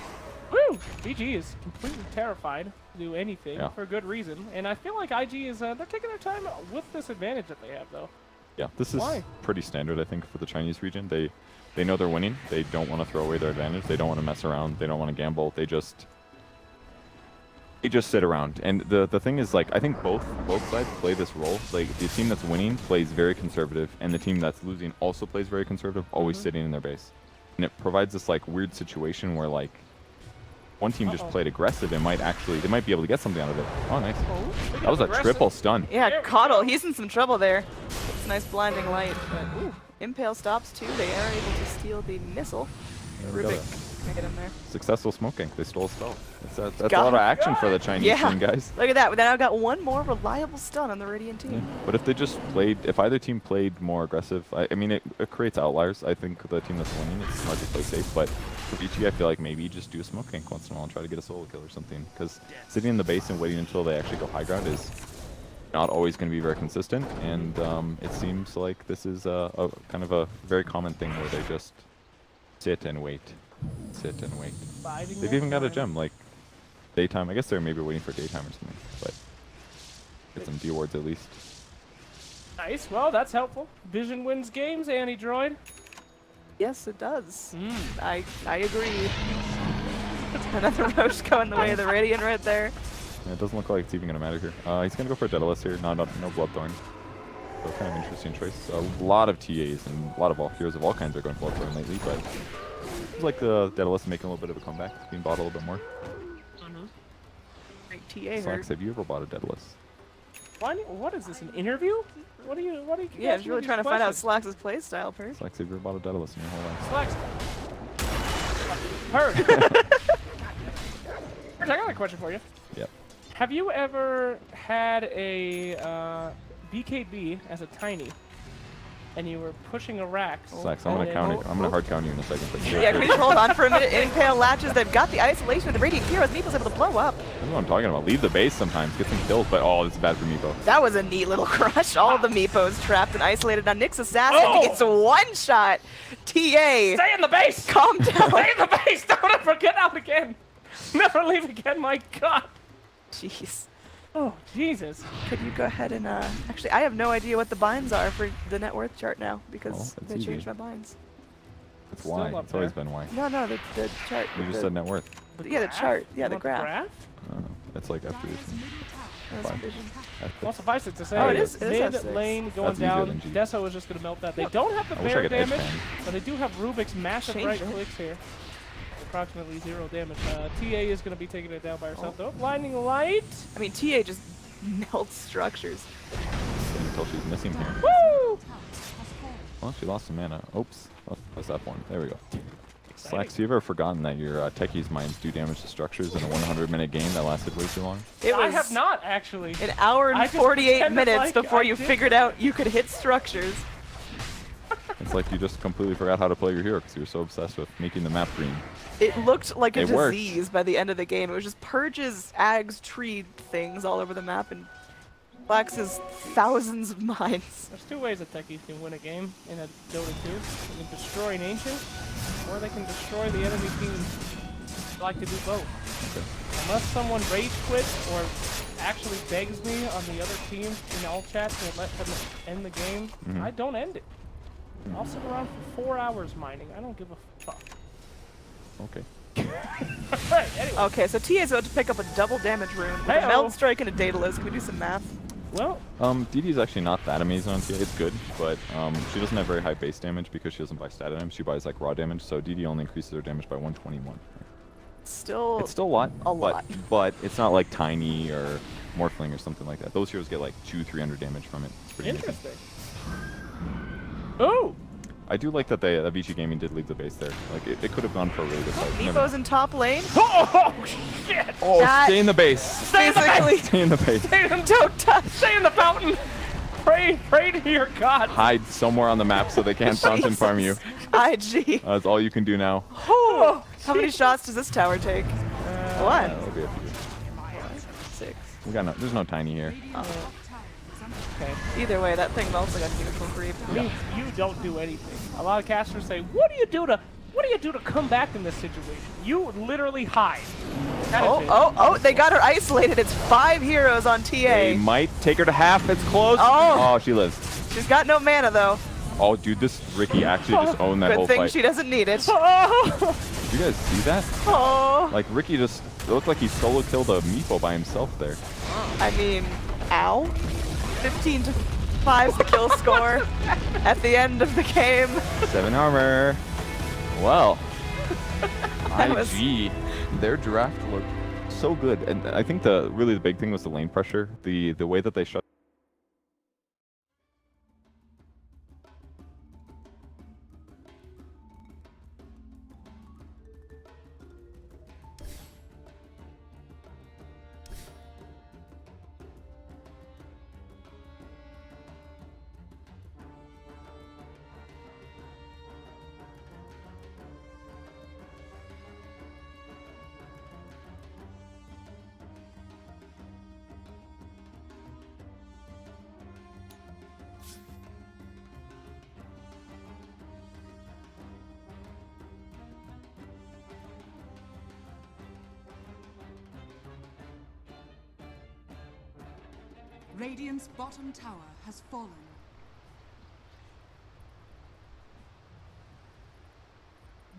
Woo! BG is completely terrified to do anything for good reason, and I feel like IG is they're taking their time with this advantage that they have, though. Yeah, this is pretty standard, I think, for the Chinese region. They know they're winning. They don't want to throw away their advantage. They don't want to mess around. They don't want to gamble. They just sit around. And the thing is, like, I think both sides play this role. Like, the team that's winning plays very conservative, and the team that's losing also plays very conservative, always sitting in their base. And it provides this like weird situation where like one team just played aggressive and they might be able to get something out of it. Oh, nice. That was a triple stun. Yeah, Coddle, he's in some trouble there. It's a nice blinding light, but ooh, Impale stops too. They are able to steal the missile. Rubik can get him there. Successful smoking. They stole a spell. That's a lot of action for the Chinese team, guys. Look at that. Then I've got one more reliable stun on the Radiant team. Yeah. But if they just played, if either team played more aggressive, I mean, it creates outliers. I think the team that's winning, it's hard to play safe. But for BT, I feel like maybe just do a smoke gank once in a while and try to get a solo kill or something. Because sitting in the base and waiting until they actually go high ground is not always going to be very consistent. And it seems like this is a kind of a very common thing where they just sit and wait. Sit and wait. They've even got a gem, like daytime. I guess they're maybe waiting for daytime or something, but get some D wards at least. Nice. Well, that's helpful. Vision wins games, Anti-Droid. Yes, it does. I agree. Another Roche going the way of the Radiant right there. Yeah, it doesn't look like it's even going to matter here. He's going to go for a Daedalus here, no Bloodthorn. So kind of interesting choice. A lot of TAs and a lot of heroes of all kinds are going Bloodthorn lately, but seems like the Daedalus making a little bit of a comeback. It's being bought a little bit more. Great TA Slacks, have you ever bought a Daedalus? What is this, an interview? What are you Yeah, I was really trying to find out Slacks' playstyle, Per. Slacks, have you ever bought a Daedalus in your whole life? Slacks. Heard. I got a question for you. Yep. Have you ever had a BKB as a tiny? and you were pushing a Rax. Sax, I'm gonna hard counter you in a second. But Yeah, can we just hold on for a minute? Impale latches. They've got the isolation of the Radiant Heroes. Meeple's able to blow up. That's what I'm talking about. Leave the base sometimes. Get some kills. But oh, it's bad for Meepo. That was a neat little crush. All of the Meepos trapped and isolated. Now Nyx Assassin gets one shot. TA. Stay in the base! Calm down. Stay in the base! Don't ever get out again! Never leave again, my god! Jeez. Oh, Jesus. Could you go ahead and, actually, I have no idea what the binds are for the net worth chart now because that's they easy. changed my binds. It's Still Y. up It's always there. been Y. No, the chart. You just said net worth. Yeah, the chart. Yeah, the Want graph. It's like after this. That's Fine. vision. Well, suffice it to say, Oh, it is mid S6. lane going That's easier down. than G. Deso is just going to melt that. They don't have the I wish I bear could edge damage, bang. but they do have Rubik's massive Change right it. clicks here. Approximately 0 damage. TA is going to be taking it down by herself, though. Blinding light. I mean, TA just melts structures. Until she's missing here. Woo! Well, she lost some mana. Oops. What's that one? There we go. Slacks, you ever forgotten that your Techie's mines do damage to structures in a 100-minute game that lasted way too long? It was I have not, actually. an hour I and just 48 pretended minutes like before I you did. figured out you could hit structures. It's like you just completely forgot how to play your hero because you were so obsessed with making the map green. It looked like a It worked. disease by the end of the game. It was just purges, ags, tree things all over the map, and Flax's thousands of mines. There's two ways that techies can win a game in a Dota 2. They can destroy an Ancient, or they can destroy the enemy team. I like to do both. Okay. Unless someone rage quits or actually begs me on the other team in all chat to let them end the game, I don't end it. I'll sit around for 4 hours mining. I don't give a fuck. Okay. Alright, anyway. Okay, so TA's about to pick up a double damage rune with a Hey-o. Meld Strike and a Daedalus. Can we do some math? Well, DD is actually not that amazing on TA. It's good, but she doesn't have very high base damage because she doesn't buy stat items. She buys like raw damage, so DD only increases her damage by 121. Still, It's still a lot, a lot. but it's not like Tiny or Morphling or something like that. Those heroes get like 200-300 damage from it. It's pretty amazing. interesting. Ooh! I do like that Avicii Gaming did leave the base there. Like it could have gone for a really good fight. Never- Meepo's in top lane. Oh, shit! Oh, That- stay in the base. Stay in the Basically, Stay in the base. Stay in the, don't touch. stay in the fountain! Pray to your god! Hide somewhere on the map so they can't fountain farm you. IG. That's all you can do now. Oh, how many shots does this tower take? One. That'll be a few. 6. We got no. There's no Tiny here. Okay. Either way, that thing melts like a neutral creep. Means you don't do anything. A lot of casters say, "What do you do to come back in this situation?" You literally hide. That is it. Oh, they got her isolated. It's 5 heroes on TA. They might take her to half. It's close. Oh. Oh, she lives. She's got no mana, though. Oh, dude, this Ricky actually just owned that Good whole thing fight. she doesn't need it. Oh! Did you guys see that? Oh, Like Ricky just it looked like he solo killed a Meepo by himself there. I mean, ow. 15 to 5's the kill score at the end of the game. 7 armor. Well, That was- IG, their draft looked so good, and I think the big thing was the lane pressure. The way that they shut. Radiant's bottom tower has fallen.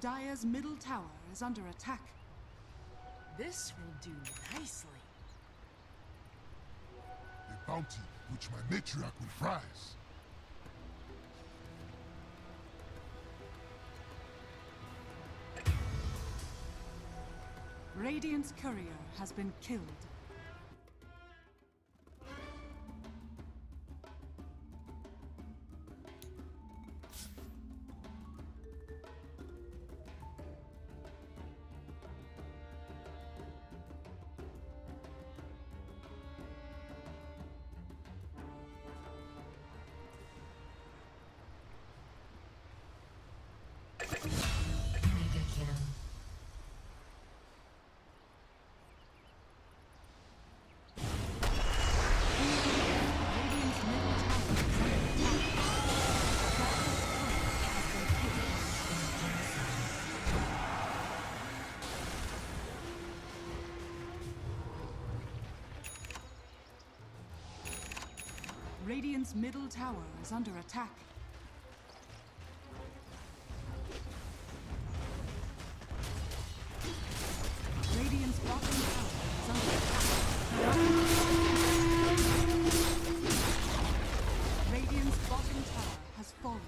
Dire's middle tower is under attack. This will do nicely. A bounty which my matriarch will prize. Radiant's courier has been killed. Radiant's middle tower is under attack. Radiant's bottom tower is under attack. Radiant's bottom tower has fallen.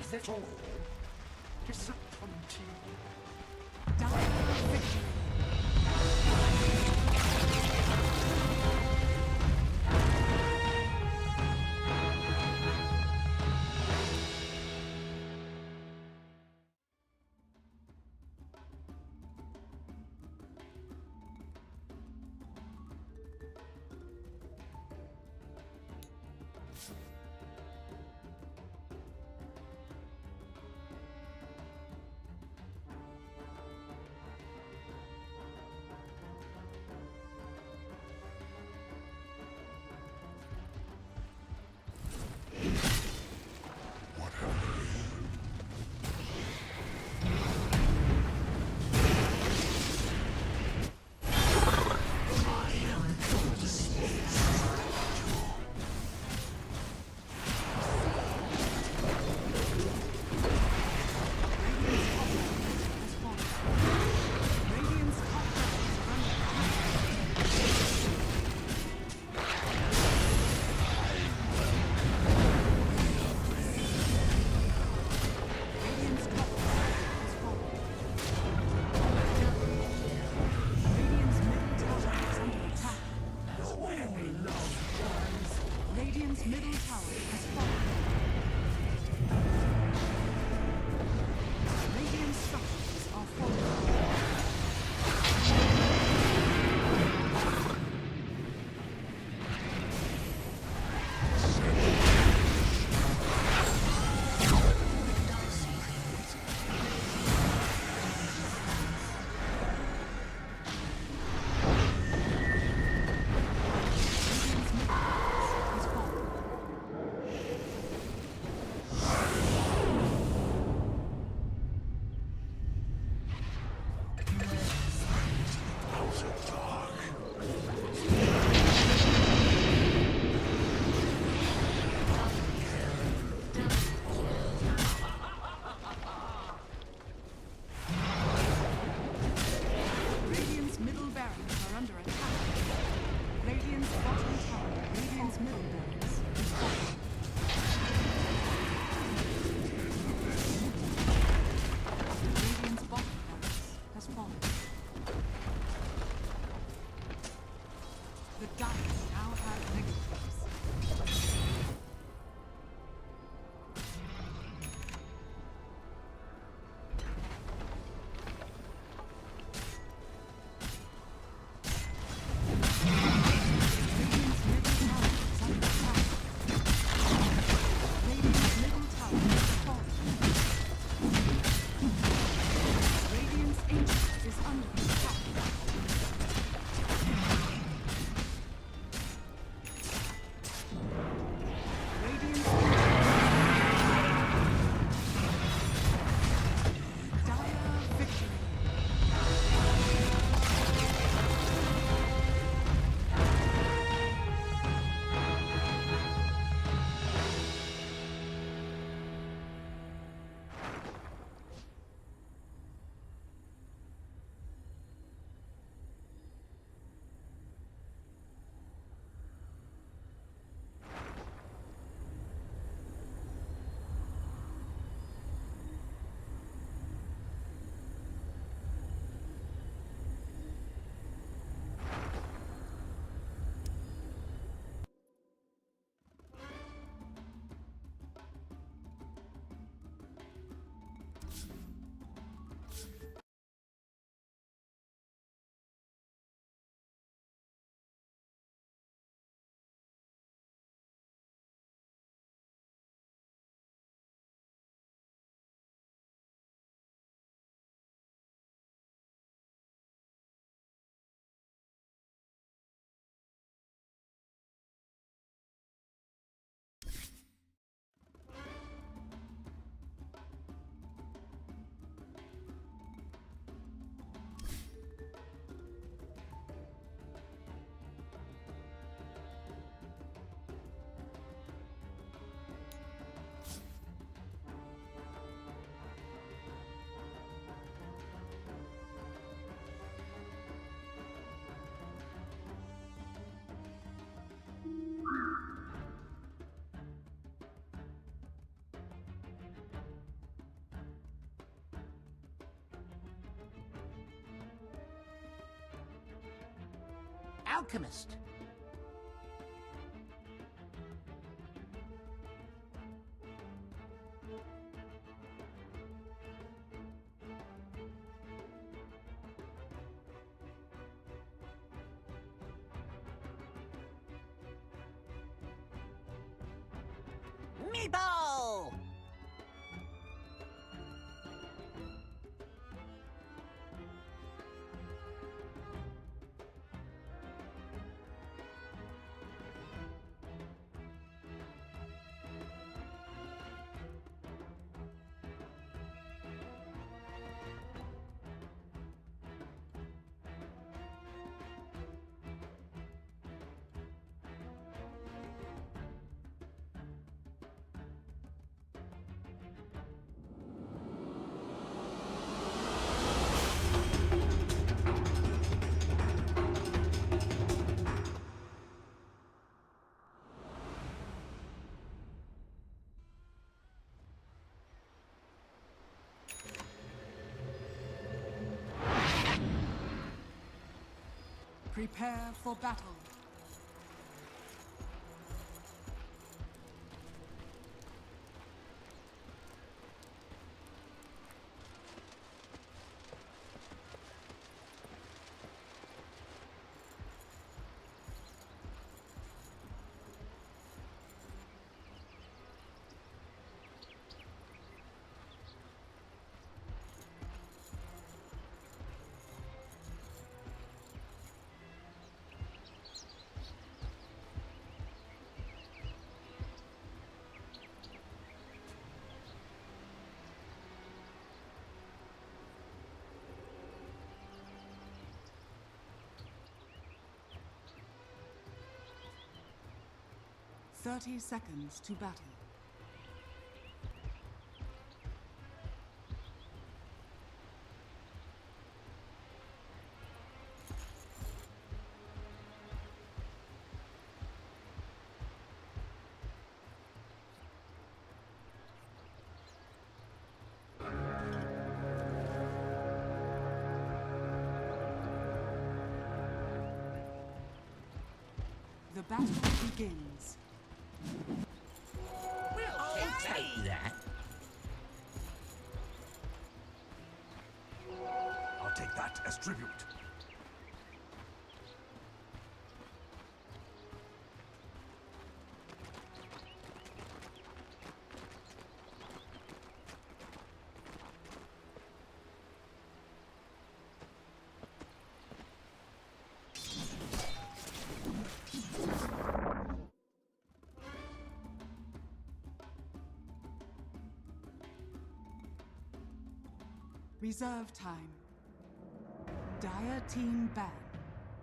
Is it all? Disappointing. Dire victory. alchemist. Meatball! Prepare for battle. Thirty seconds to battle. The battle begins. We'll take that. I'll take that as tribute. Reserve time. Dire team ban.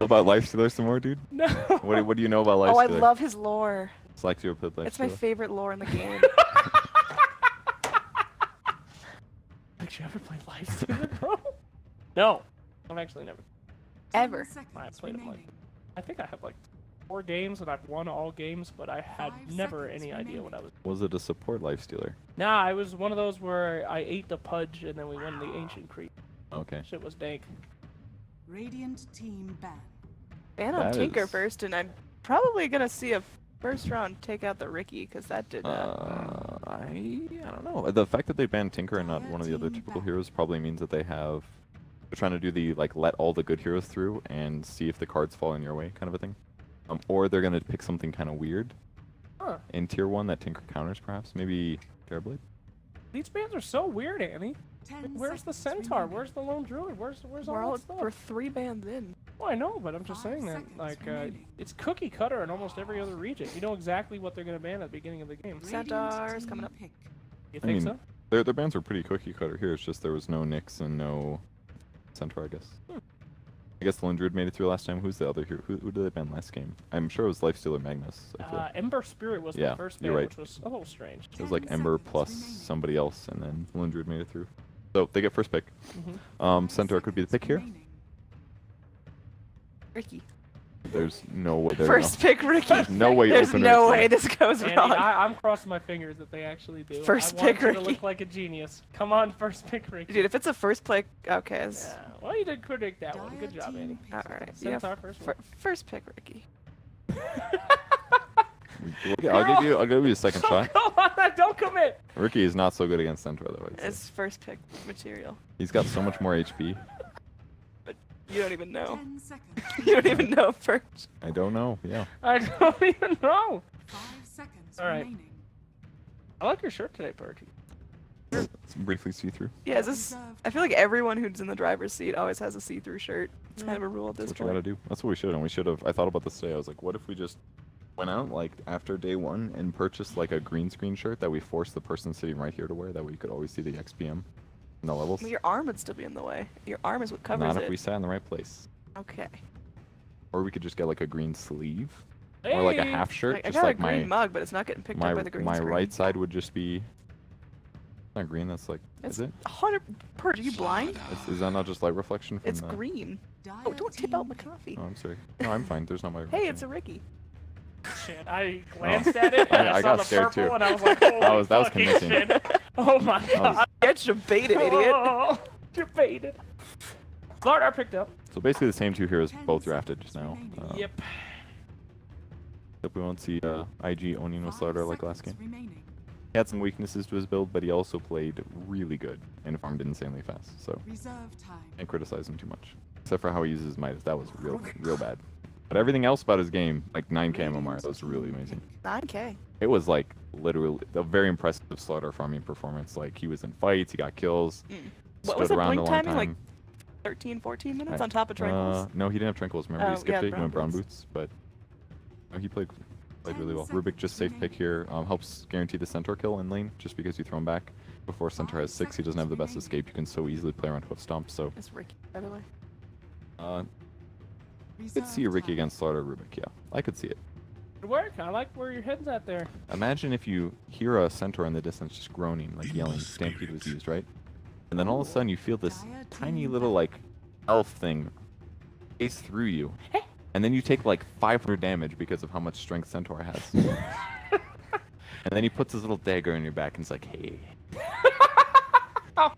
About Lifestealer some more, dude? No. What do you know about Lifestealer? Oh, I love his lore. Select your pit It's my Lifestealer. favorite lore in the game. Did you ever play Lifestealer, bro? No. I've actually never. Ever. 10 seconds I played it like. remaining. I think I have like 4 games and I've won all games, but I had 5 never seconds any idea remaining. what I was. Was it a support Lifestealer? Nah, I was one of those where I ate the pudge and then we won the ancient creep. Okay. Shit was dank. Radiant team ban. Ban on That Tinker is- first, and I'm probably gonna see a first round take out the Ricky, because that did I don't know. The fact that they banned Tinker and not one of the other typical heroes probably means that they're trying to do the like let all the good heroes through and see if the cards fall in your way kind of a thing. Or they're gonna pick something kind of weird Huh. in tier 1 that Tinker counters, perhaps. Maybe Terrorblade. These bands are so weird, Annie. 10 Where's the seconds Centaur? remaining. Where's the Lone Druid? Where's we're all that stuff? we're 3 bands in. Well, I know, but I'm just 5 saying that, seconds like, remaining. it's cookie cutter in almost every other region. You know exactly what they're gonna ban at the beginning of the game. Radiant Centaur's team coming up. pick. You I think mean, so? their bans were pretty cookie cutter here. It's just there was no Nyx and no Centaur, I guess. I guess the Lone Druid made it through last time. Who's the other hero? Who did they ban last game? I'm sure it was Lifestealer Magnus. I feel. Ember Spirit was Yeah, the first you're ban, right. which was a little strange. It was like 10 Ember seconds plus remaining. somebody else, and then the Lone Druid made it through. So they get first pick. Mhm. 5 Centaur could be the seconds pick here. remaining. Ricky. There's no way they're First pick Ricky. There's no way There's open no Ricky. way this goes Andy, wrong. I'm crossing my fingers that they actually do. First I want pick you to Ricky. look like a genius. Come on, first pick Ricky. Dude, if it's a first pick, okay. Yeah. Well, you did predict that one. Good job, Andy. Alright, yeah. Centaur first one. First pick Ricky. Okay, I'll give you a second shot. Come on, don't commit. Ricky is not so good against Centaur though. I'd say. It's first pick material. He's got so much more HP. You don't even know. 10 seconds. You don't even know first. I don't know. Yeah. I don't even know. 5 seconds All right. remaining. I like your shirt today, Bertie. It's briefly see through. Yeah, is this? I feel like everyone who's in the driver's seat always has a see-through shirt. It's kind of a rule at this That's what you gotta point. do. That's what we should have. We should have. I thought about this today. I was like, what if we just went out like after day one and purchased like a green screen shirt that we forced the person sitting right here to wear. That way you could always see the XPM and the levels. Well, your arm would still be in the way. Your arm is what covers Not it. if we sat in the right place. Okay. Or we could just get like a green sleeve or like a Hey! half shirt. I just got like a green my mug, but it's not getting picked up by the green my screen. right side would just be. Not green. That's like. It's Is it? 100. Are you blind? Is that not just light reflection from It's the? green. Dire Oh, don't tip out team my coffee. Oh, I'm sorry. No, I'm fine. There's not my. Hey, it's a Ricky. Shit, I glanced at it and I I, saw got the scared, purple too. and I was like, holy That was fucking convincing. shit. Oh my god. Get you baited, idiot. Oh, you're baited. StarLadder picked up. So basically the same two heroes 10 both drafted just seconds now. remaining. Yep. Hope we won't see IG owning with 5 StarLadder like last seconds game. remaining. He had some weaknesses to his build, but he also played really good and farmed insanely fast. So Reserve time. can't criticize him too much. Except for how he uses his Midas. That was real bad. But everything else about his game, like 9k MMR, that was really amazing. 9K. It was like literally a very impressive StarLadder farming performance. Like he was in fights, he got kills, What stood was it? around Blink a long timing? Like time. 13, 14 minutes on top of Tranquils? No, he didn't have Tranquils. Remember, Oh, he skipped yeah, it. He brown went brown boots. boots, but no, he played really well. Rubik just safe pick here. Helps guarantee the Centaur kill in lane, just because you throw him back. Before Centaur has 6, he doesn't have the best escape. You can so easily play around hoof stomp. So It's Ricky, by the way. I could see a Ricky against StarLadder Rubik. Yeah, I could see it. Good work. I like where your head's at there. Imagine if you hear a Centaur in the distance just groaning, like yelling. Stampede was used, right? And then all of a sudden you feel this tiny little like elf thing chase through you. And then you take like 500 damage because of how much strength Centaur has. And then he puts his little dagger in your back and it's like, hey. Oh,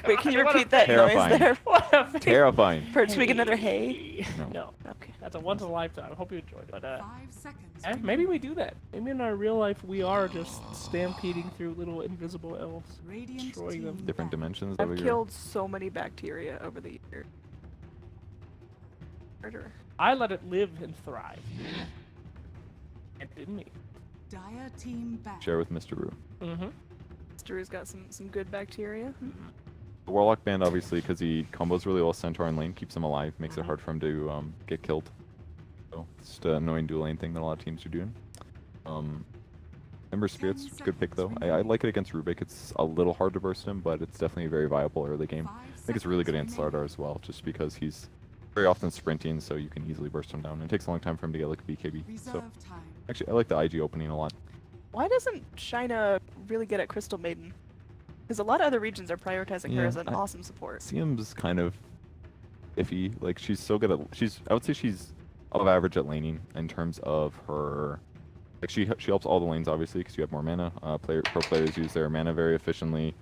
Wait, can you God, what a repeat that Terrifying. noise there? What a face. Terrifying. Perch, we get another hey? No. Okay. That's a once in a lifetime. I hope you enjoyed it. But 5 seconds. maybe we do that. Maybe in our real life we are just stampeding through little invisible elves, Radiant destroying them. team Different back. dimensions. I've over here. killed so many bacteria over the years. Murderer. I let it live and thrive. It didn't me. Dire team back. Share with Mr. Roo. Mm-hmm. Drew's got some good bacteria. The Warlock band, obviously, because he combos really well Centaur in lane, keeps him alive, makes it hard for him to get killed. So it's just an annoying dual lane thing that a lot of teams are doing. Ember Spirit's a good pick though. I like it against Rubik. It's a little hard to burst him, but it's definitely a very viable early game. I think it's really good against StarLadder as well, just because he's very often sprinting, so you can easily burst him down. It takes a long time for him to get like a BKB. So Reserve time. actually, I like the IG opening a lot. Why doesn't China really get at Crystal Maiden? Because a lot of other regions are prioritizing her Yeah, as an I- awesome support. CM's kind of iffy. Like she's so good at I would say she's above average at laning in terms of her. Like she helps all the lanes obviously because you have more mana. Pro players use their mana very efficiently,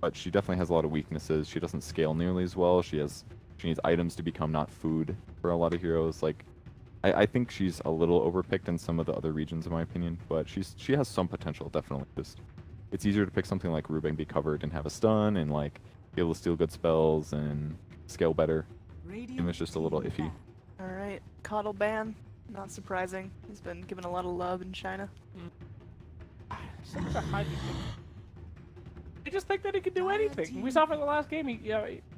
but she definitely has a lot of weaknesses. She doesn't scale nearly as well. She needs items to become not food for a lot of heroes. Like I think she's a little overpicked in some of the other regions in my opinion, but she has some potential definitely. Just it's easier to pick something like Rubik and be covered and have a stun and like be able to steal good spells and scale better. Radiant It's just a little team iffy. back. Alright, Coddle ban. Not surprising. He's been given a lot of love in China. Such a high pick. I just think that he can do anything. We saw for the last game,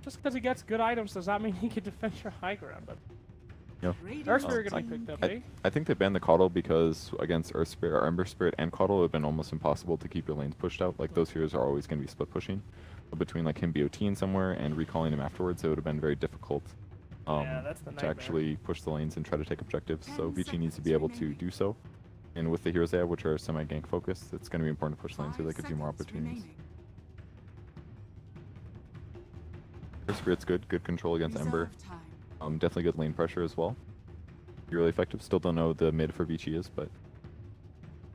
just because he gets good items does not mean he can defend your high ground. But Radiant Earth Spirit team gonna be picked up, back. eh? I think they banned the Coddle because against Earth Spirit or Ember Spirit and Coddle it would have been almost impossible to keep your lanes pushed out. Like those heroes are always going to be split pushing. But between like him BOTing somewhere and recalling him afterwards, it would have been very difficult Yeah, that's the to nightmare. actually push the lanes and try to take objectives. 10 So Vici needs to seconds be able to remaining. do so. And with the heroes they have, which are semi-gank focused, it's going to be important to push lanes so 5 that gives you more seconds opportunities. remaining. Earth Spirit's good control against Ember. Reserve time. Definitely good lane pressure as well. be really effective. Still don't know the mid for Vici is, but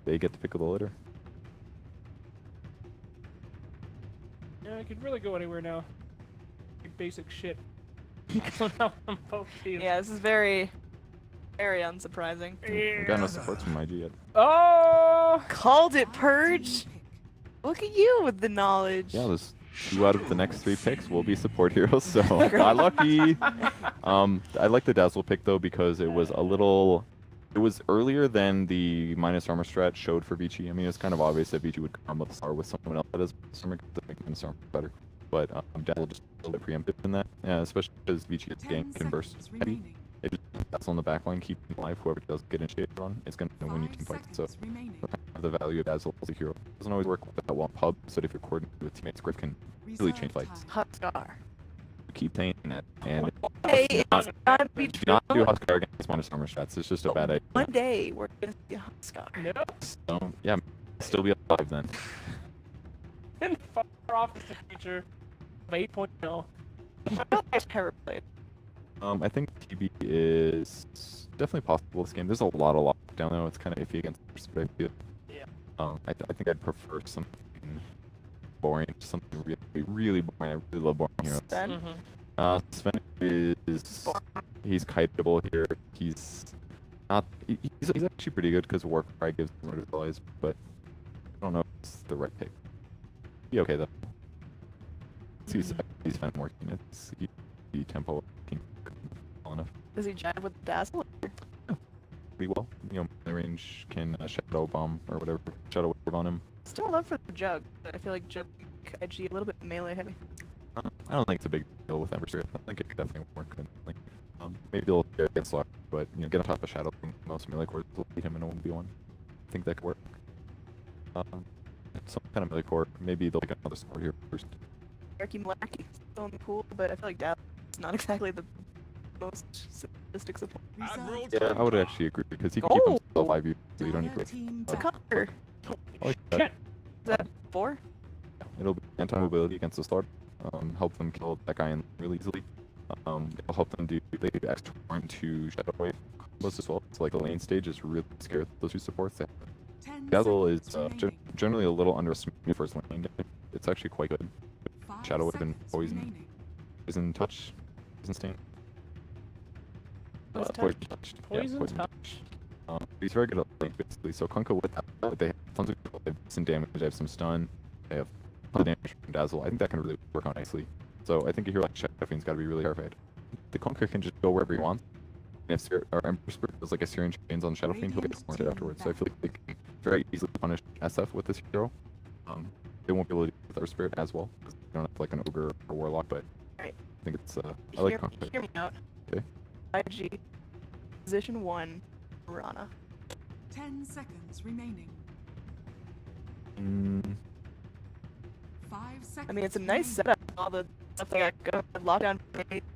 they get to pick the litter. Yeah, I could really go anywhere now. Basic shit. Going out on both teams. Yeah, this is very, very unsurprising. We got no supports from IG yet. Oh! Called it, Purge. Look at you with the knowledge. Yeah, there's 2 out of the next 3 picks will be support heroes, so got lucky. I like the Dazzle pick though because it was earlier than the minus armor strat showed for Vici. I mean, it's kind of obvious that Vici would combo the star with someone else that has armor to make minus armor better. But Dazzle just a little bit preemptive in that, yeah, especially because Vici's game can burst heavy. It just that's on the back line, keeping alive. Whoever does get initiated on, it's going to win you team fights. So the value of Dazzle as a hero doesn't always work with that one pub. So if you're coordinated with teammates, Griff can really change fights. Huskar. Keep saying that, and Hey, it's gotta be do not do Huskar against minus armor strats. It's just a bad idea. One day we're gonna see Huskar. Nope. So yeah, still be alive then. And far off is the future of 8.0. That's Terrorblade. I think TB is definitely possible this game. There's a lot of lockdown though. It's kind of iffy against first, but I feel. Yeah. I think I'd prefer something boring, something really boring. I really love boring heroes. Sven? Sven is he's kiteable here. He's not. He's actually pretty good because Warcry gives him Revitalize, but I don't know if it's the right pick. Be okay though. He's Sven working. It's the tempo well enough. Does he jive with Dazzle? Pretty well. You know, the range can shadow bomb or whatever, shadow wave on him. Still love for the Jug, but I feel like Jug IG a little bit melee heavy. I don't think it's a big deal with Ember Spirit. I think it could definitely work. Maybe they'll get slow, but you know, get on top of Shadow. Most melee cores will beat him in a 1v1. I think that could work. Some kind of melee core. Maybe they'll get another support here first. Erky Malacky still in the pool, but I feel like Dazzle is not exactly the most sadistic support. Yeah, I would actually agree because he can keep himself alive, so you don't need to. It's a counter. I like that. Is that 4? It'll be anti-mobility against the start. Help them kill that guy in really easily. It'll help them do the extra turn to Shadow Wave combos as well. So like the lane stage is really scared of those 2 supports. Dazzle is generally a little underestimated for his lane. It's actually quite good. Shadow Wave and Poison Touch, Poison Stain. Poison Touch. Poison Touch. He's very good at lane basically. So Kunkka with that, they have tons of control. They have some damage. They have some stun. They have tons of damage from Dazzle. I think that can really work out nicely. So I think a hero like Shadowfiend's got to be really terrified. The Kunkka can just go wherever he wants. And if Ember Spirit feels like a Syrian chains on Shadowfiend, he'll get cornered afterwards. So I feel like they can very easily punish SF with this hero. They won't be able to do it with Ember Spirit as well because they don't have like an Ogre or Warlock, but Right. I think it's I like Kunkka. Hear me out. Okay. IG. Position 1, Rana. 10 seconds remaining. 5 seconds. I mean, it's a nice setup. All the stuff they got going. Lockdown,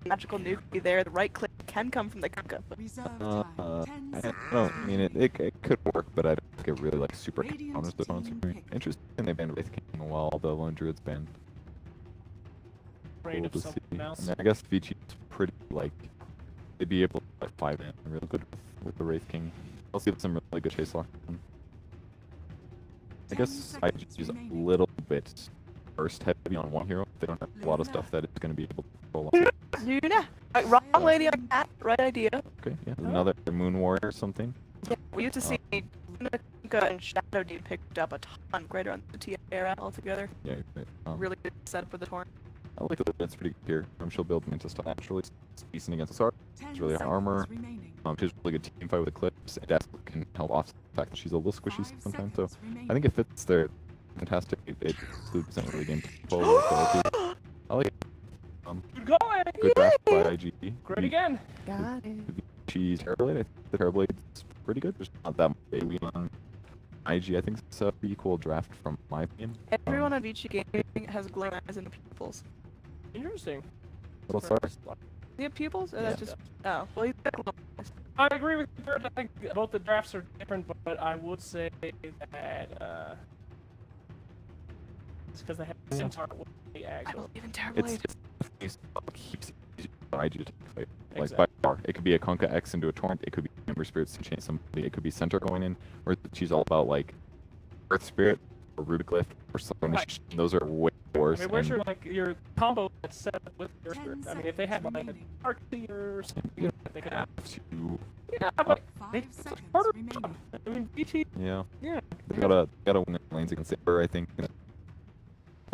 magical nuke be there. The right click can come from the Kunkka. Reserve time. 10 I seconds. don't know. I mean, it could work, but I don't think it really like super Radiant counters the opponents. team pick. Interesting. They banned Wraith King while the Lone Druid's banned. Afraid Cool of to something see. else. And I guess Vici is pretty like they'd be able to like 5 in really good with the Wraith King. I'll see some really good chase lock. I 10 guess I seconds use a remaining. little bit burst heavy on one hero. They don't have a lot of stuff that it's going to be able to pull off. Luna! Wrong lady on that. Right idea. Okay, yeah, another Moon Warrior or something. Yeah, we used to see Luna, Kunkka, and Shadow Dude picked up a ton greater on the TA era altogether. Yeah, right. Really good setup with the Torrent. I like the it's pretty good here. She'll build them into stuff naturally. It's decent against the start. 10 It's really high seconds armor. remaining. She's a really good team fight with Eclipse. And Dazzle can help offset the fact that she's a little squishy 5 sometimes. So seconds remaining. I think it fits their fantastic. It doesn't really game tempo. So I like it. Good going! Good draft by IG. Great again! Got it. She's Terrorblade. I think the Terrorblade's pretty good. There's not that much AoE on IG. I think it's a pretty equal draft from my opinion. Everyone on Vici Gaming has glowing eyes in the pupils. Interesting. Do Little star. you have pupils? Or Yeah. that's just... Oh, well, he's got glowing eyes. I agree with you, Bert. I think both the drafts are different, but I would say that it's because they have Centaur with the I actual. believe in It's Terrorblade. definitely keeps I do to fight. Like Exactly. by far, it could be a Kunkka X into a Torrent. It could be Ember Spirits to chain somebody. It could be Centaur going in, or she's all about like Earth Spirit or Rubik Lift or something. Right. Those are way worse. I mean, where's and- your like your combo that's set up with your? 10 I mean, if they had like seconds an remaining. Arcty or something, they could have. have to. Yeah, but 5 it's seconds harder. remaining. I mean, BT. Yeah. Yeah, They gotta win lanes against Ember, I think. The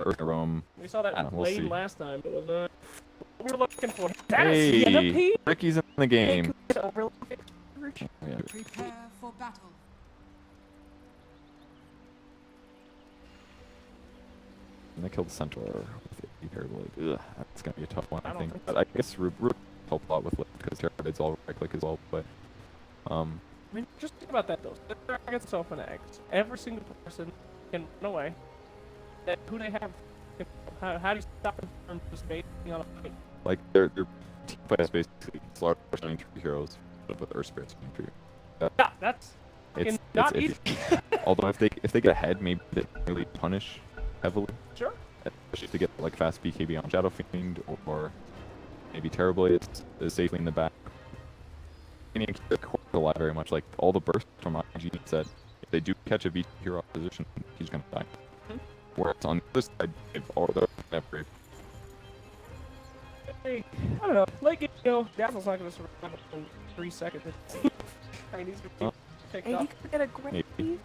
Earth Rome. we saw that I don't know, we'll lane see. last time, but was not what we were looking for. That's Hey, the NP. Ricky's in the game. It's overload. Yeah. Prepare for battle. And they killed the Centaur with a Parabolic. Ugh, that's gonna be a tough one, I I don't think. think But I guess Rook helped a lot with Lift because Terroride's all right click as well. But I mean, just think about that though. They're against self and X. Every single person can run away. That who they have. How do you stop them from just basing on a fight? like their team fight is basically StarLadder sending 3 heroes with Earth Spirits coming through. Yeah, that's fucking not it's easy. iffy. Although if they get ahead, maybe they can really punish heavily. Sure. Especially if they get like fast BKB on Shadow Fiend or maybe Terrorblade is safely in the back. And you keep the alive very much. Like all the bursts from IG said, if they do catch a VT hero off position, he's gonna die. Whereas on the other side, if all they're brave. Hey, I don't know. Like, you know, Dazzle's not going to survive in 3 seconds. I mean, he's going to be picked And up. you could get a grave. Maybe.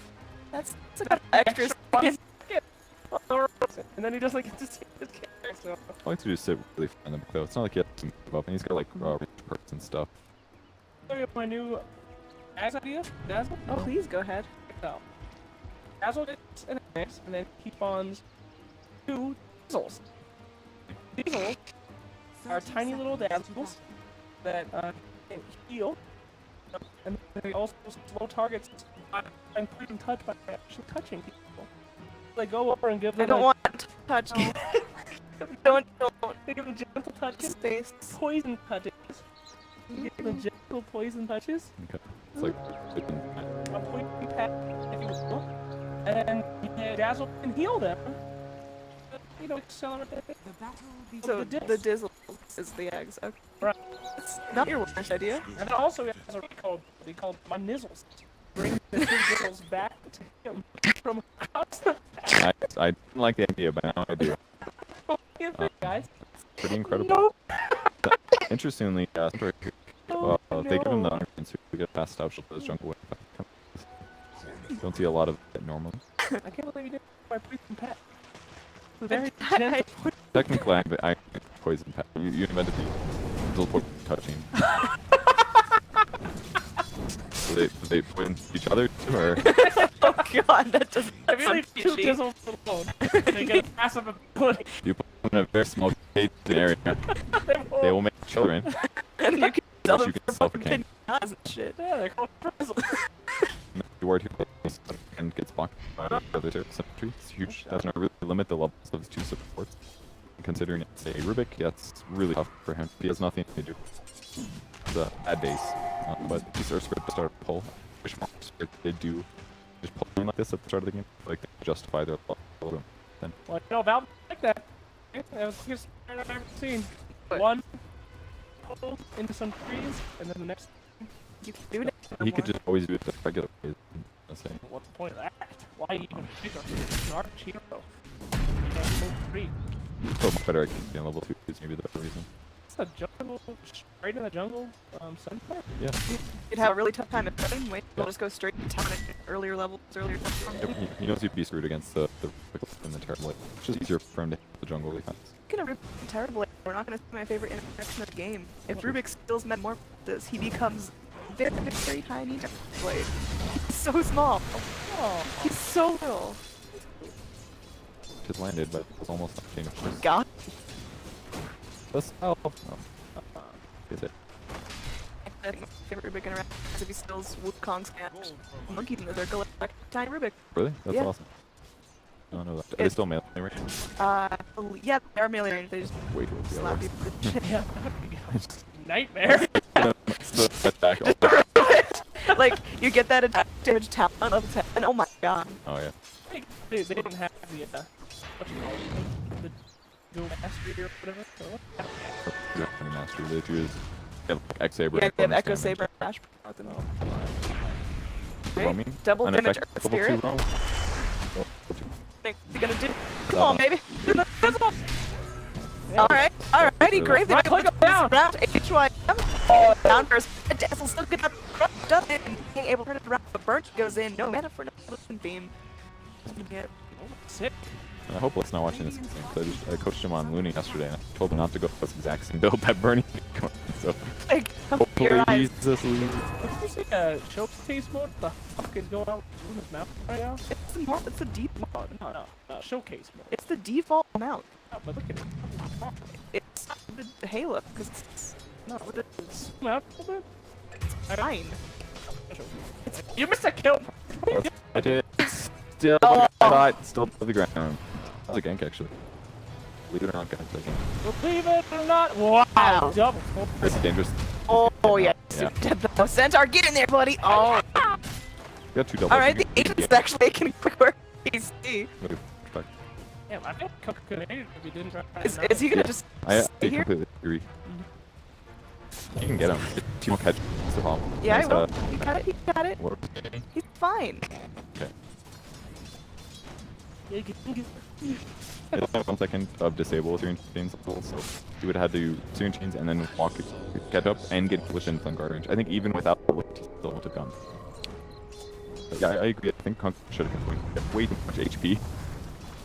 That's a good extra second. And then he just like just his character. So. All I have to do is sit really far in the back though. It's not like he has to give up, and he's got like rich perks and stuff. Look at my new Dazzle idea. Dazzle. Oh, please go ahead. Check it out. Dazzle gets an X, and then he spawns 2 Diesels. Diesels are 30 tiny little seconds to dazzles that can heal, and they also slow targets and poison touch by actually touching people. They go over and give them I don't want to touch. don't. they give them gentle touches, Space. poison touches. You give them gentle poison touches, Okay. It's like a poison pat if you will, and Dazzle can heal them. You know, accelerate that. The battle begins. So the the Dizzle is the eggs. Okay. Right. It's not your worst idea. And then also he has a recall they call my nizzles. Bring the 2 nizzles back to him from across the I didn't like the idea, but now I do. guys. Pretty incredible. Nope. Interestingly, they give him the Iron Suit to get fast out for his jungle wave. Don't see a lot of it normally. I can't believe you did my poison pet. Very gentle. Technically, I poison pet. You invented the poison touching. Do they poison each other too, or Oh god, that doesn't If you leave 2 fishy. nizzles alone, they get a massive ability. do you put them in a very small area? They will make children. And you can sell Which them you can for fucking self-contain. $10 and shit. Yeah, they're called frizzles. The word who plays and gets blocked by the other symmetry. It's huge. Doesn't really limit the levels of his 2 supports. Considering it's a Rubik, yeah, it's really tough for him. He has nothing to do. It's a bad base. But these Earth Spirit start to pull. I wish more Spirit did do just pulling like this at the start of the game. Like they justify their level. Then Well, you know, Valve like that. That was the biggest thing I've ever seen. One pull into some trees, and then the next. You can do it. he could just always do it the regular way. Let's say. What's the point of that? Why even pick an arch hero? You can't move free. So much better at getting level 2 is maybe the reason. It's a jungle, straight in the jungle, centaur. Yeah. You'd have a really tough time at starting. Wait, we'll just go straight to town at earlier levels, earlier Yep, he knows he'd be screwed against the Quick and the Terrible. It's just easier for him to hit the jungle really fast. Gonna rip terrible. We're not gonna see my favorite interaction of the game. If Rubik skills metamorphosis, he becomes very, very tiny. Blade. He's so small. Oh, He's so little. Just landed, but it was almost not changed. God. That's oh. Is it? I think my favorite Rubik interaction is if he steals Wukong's cat. Monkeys in the circle like tiny Rubik. Really? That's Yeah. awesome. I don't know that. Are they still melee range? Yeah, they are melee range. They just Way too slap OP. you with the shit. yeah. Nightmare. Attack. Like, you get that attack damage tap on level 10, and oh my god. Oh yeah. They didn't have the what you call it, dual mastery or whatever. So what? Mastery. They choose like X Saber. Yeah, they have bonus Echo damage. Saber and Dash. Roaming, Double an damage effect, Earth level 2 Spirit. roam. What's he gonna do? Come on, baby. Invisible. Yeah. Alright, he graved Right it. click him down. Round HYM. Down first. Dazzle still good up. Up and being able to turn it around. But Burnt goes in. No mana for another beam. Get Sick. I hope Let's not watching this game because I coached him on Looney yesterday and I told him not to go with this exact same build that Bernie going. So like hopefully your eyes. he's this Looney. Did you see showcase mode? What the fuck is going on with Luna's mouth right now? It's the default. No. Showcase mode. It's the default mount. No, but look at it. It's the Halo because it's No, it's mouth a little bit. fine. You missed a kill. I did. Still shot, still to the ground. That was a gank actually. Believe it or not, guys, I think. Believe it or not. Wow. Double. This is dangerous. Oh yeah. Yeah. The Centaur, get in there, buddy. Oh. We got 2 doubles. All right, the agent's actually making quick work. PC. Yeah, I think Cook could have made it if he didn't try. Is he gonna just I stay here? completely agree. You can get him. Team will catch the bomb. Yeah, Nice, I will. He got it. He got it. work. He's fine. Okay. Yeah, It's like 1 second of disable Searing Chains, so you would have had to Searing Chains and then walk, catch up, and get within flank guard range. I think even without the lift, he still would have gone. But yeah, I agree. I think Kunk should have been way too much HP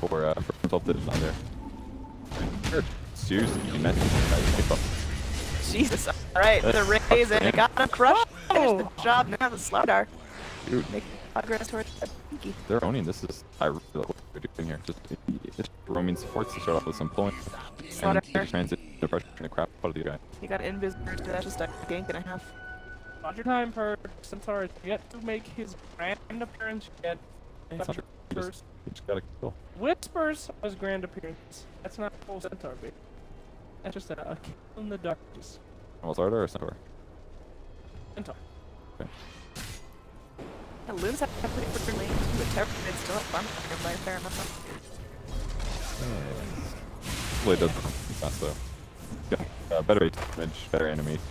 for himself to not there. Seriously, you meant to Jesus. All right, the raise and it got him crushed. Finish the job now. The StarLadder Dude, making progress towards the pinky. they're owning this. Is I really like what they're doing here. Just roaming supports to start off with some pulling, and StarLadder. transit the pressure and the crap out of the guy. He got invisible. That's just a gank and a half. Roger time per Centaur is yet to make his grand appearance yet. It's not true. You just gotta kill. Whispers was grand appearance. That's not full Centaur, baby. That's just a kill in the darkness. Almost Ardor or Centaur? Centaur. Okay. The Loons have a pretty good lane too, but Terrapin's still up front by a fair amount. Blade does fast though. Yeah, better damage, better animation,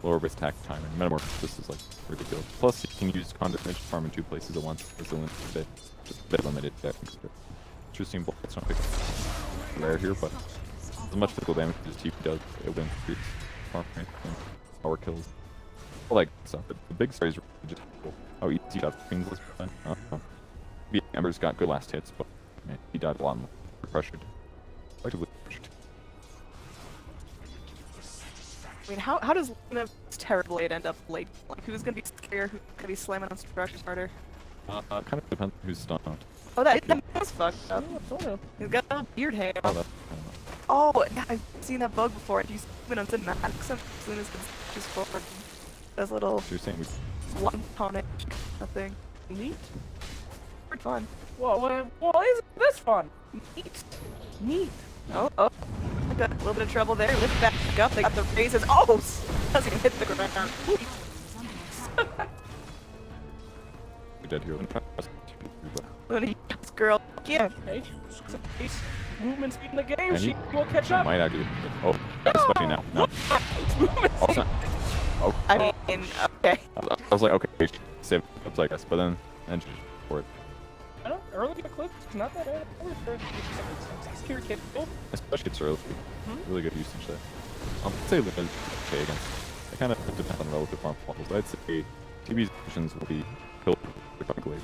lower base attack time, and Metamorphosis is like ridiculous. Plus, you can use Conduit Damage to farm in 2 places at once. Resilient a bit, just a bit limited. Interesting bull. It's not big. Rare here, but as much physical damage as TP does, it will increase farm rate and power kills. All like stuff. But the big story is just how easy he got things this time. Ember's got good last hits, but man, he died a lot more pressured. Effectively pressured. I mean, how does Luna's Terrorblade end up late? Like, who's gonna be scarier? Who's gonna be slamming on structures harder? Kind of depends who's stunned. Oh, that was fucked up. Oh, He's got a weird hair. Oh, that's Oh, yeah, I've seen that bug before. If you spin on Max, as soon as it's just forward, does a little so you're saying we one tonic thing. neat. Pretty fun. Well, isn't this fun? Neat. Neat. Oh, got a little bit of trouble there. Lift back up. They got the raises. Oh, doesn't even hit the ground. we dead here. Luna, girl. Yeah. Hey, Ace movement speed in the game. And She he- will catch up. Might actually. Oh, especially now. No. Movement Oh, speed. not. Oh, I mean, okay. I was like, okay, save ups, I guess, but then just for it. I don't early clip. Not that bad. Secure kick. Oh, Especially it's early. Really good usage there. I'd say Luna's okay against. It kind of depends on relative farm levels. I'd say TB's positions will be killed quickly.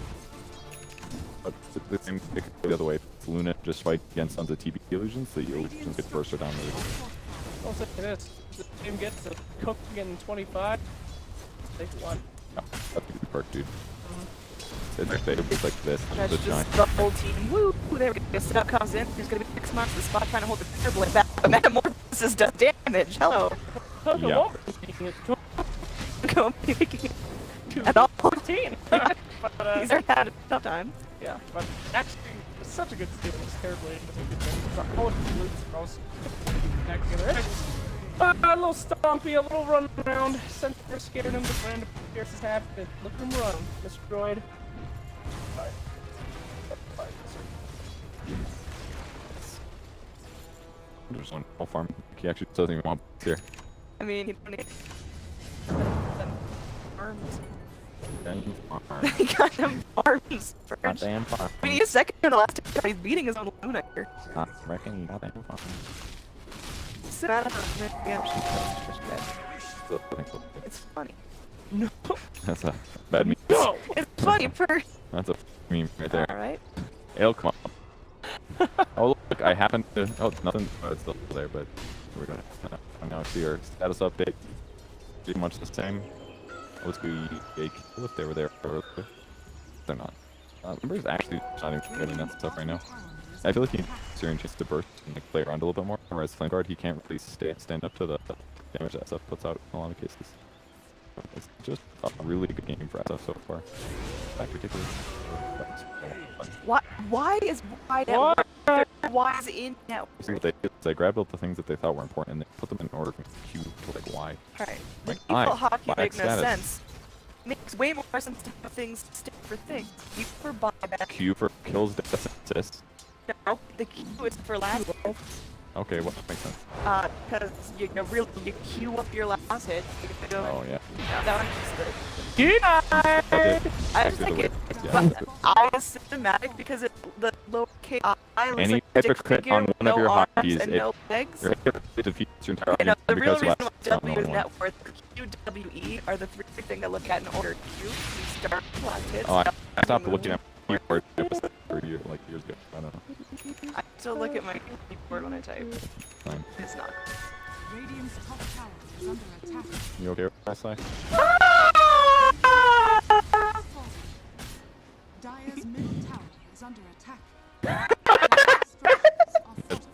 But the same it could go the other way. If Luna just fight against tons of TB illusions, the illusions get burst or down the I'll say this. The team gets to Cook in 25. Take one. no, that's a good perk, dude. It's like this. That's This just giant. the whole team. Woo! There we go. Setup comes in. There's gonna be 6 months. The spot trying to hold the Terrorblade back. The Metamorphosis does damage. Hello. Cook Yeah. won't be making it to Go making at all. 14. But, These are had a tough time. yeah, but actually, it's such a good steal. It's terribly a good thing. All of the loots are also back together. A little stompy, a little run around. Centaur scared him, but random Pierce is happening. Look at him run. Destroyed. Just one full farm. He actually doesn't even want here. I mean, he don't need farms. He got them farms first. Goddamn farm. We need a second in the last time. He's beating his own Luna here. I reckon you goddamn farm. Sit out of her. It's funny. No. That's a bad meme. No! It's funny first. That's a meme right there. Alright. It'll come up. Oh look, I happen to. Oh, nothing. Oh, it's still there, but we're gonna. I now see our status update. Pretty much the same. Let's do a kill if they were there earlier. They're not. Ember's actually not even getting that stuff right now. I feel like he needs Syrian chance to burst and like play around a little bit more. Whereas Flame Guard, he can't really stand up to the damage that stuff puts out in a lot of cases. It's just a really good game for SF so far. That particular. Why is wide at What? work? Why is in now? See what they did? They grabbed all the things that they thought were important and they put them in order from Q to like Y. Alright. The Like, default hockey black makes no status. sense. Makes way more sense to have things stick for things. Q for buyback. Q for kills, deaths, and assists. No, the Q is for last hit. Okay, what makes sense? Because you queue up your last hit. You can go Oh yeah. that one is good. Good night! I was thinking, but I is systematic because it's the lowercase I looks Any like type a of stick crit figure on with one of no your arms hotkeys, and it- no legs. It defeats your entire You know, argument the real because reason last why is W not is one. net worth, Q, W, E are the three things I look at in order. Q, you start last hits. Oh, I W, stopped move. looking at my keyboard for years ago. I don't know. I still look at my keyboard when I type. Fine. It's not. Radiant's top tower is under attack. You okay with that, Sly? Dire's middle tower is under attack.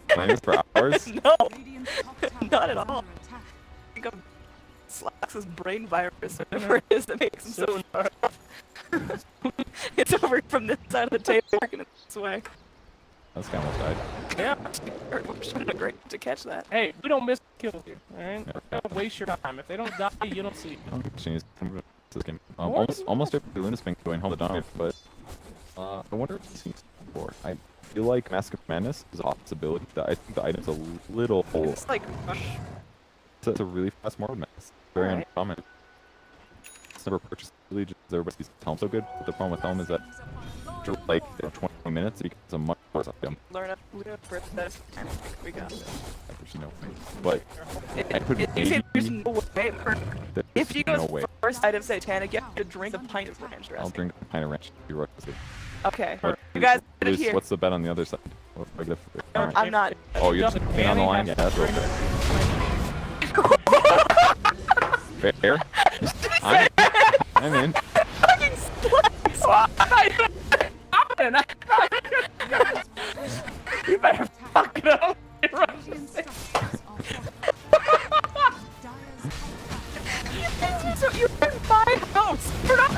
Playing for hours? No, Radiant's top tower not at is all. under attack. I think I'm Slax's brain virus, whatever it is that makes him so nervous. It's over from this side of the table, working it this way. This guy almost died. Yeah. We're shooting a great to catch that. Hey, we don't miss kills here, alright? Don't waste your time. If they don't die, you don't see. Oh, jeez. This game. Almost every Luna's been going home the dominant, but I wonder if he's seen before. I feel like Mask of Madness is a possibility. I think the item's a little. It's like rush. It's a really fast mode mask. Very Alright. uncommon. It's never purchased really just everybody sees Helm so good. But the problem with Helm is that after like 20 minutes it becomes a much worse item. Learn up for this time. We got it. There's no way. But I could There's maybe. no way. There's If you go no way. first item Satanic, you have to drink a pint of ranch I'll dressing. drink a pint of ranch. Be right with it. Okay. But You guys get it Luce, here. what's the bet on the other side? What if I get a- alright. I'm not. Oh, you're just being on the line? Yeah, that's real fair. Fair? I'm in. Fucking sluts! You better fuck it up. Radiant structures are Dire's So you in my house! We're not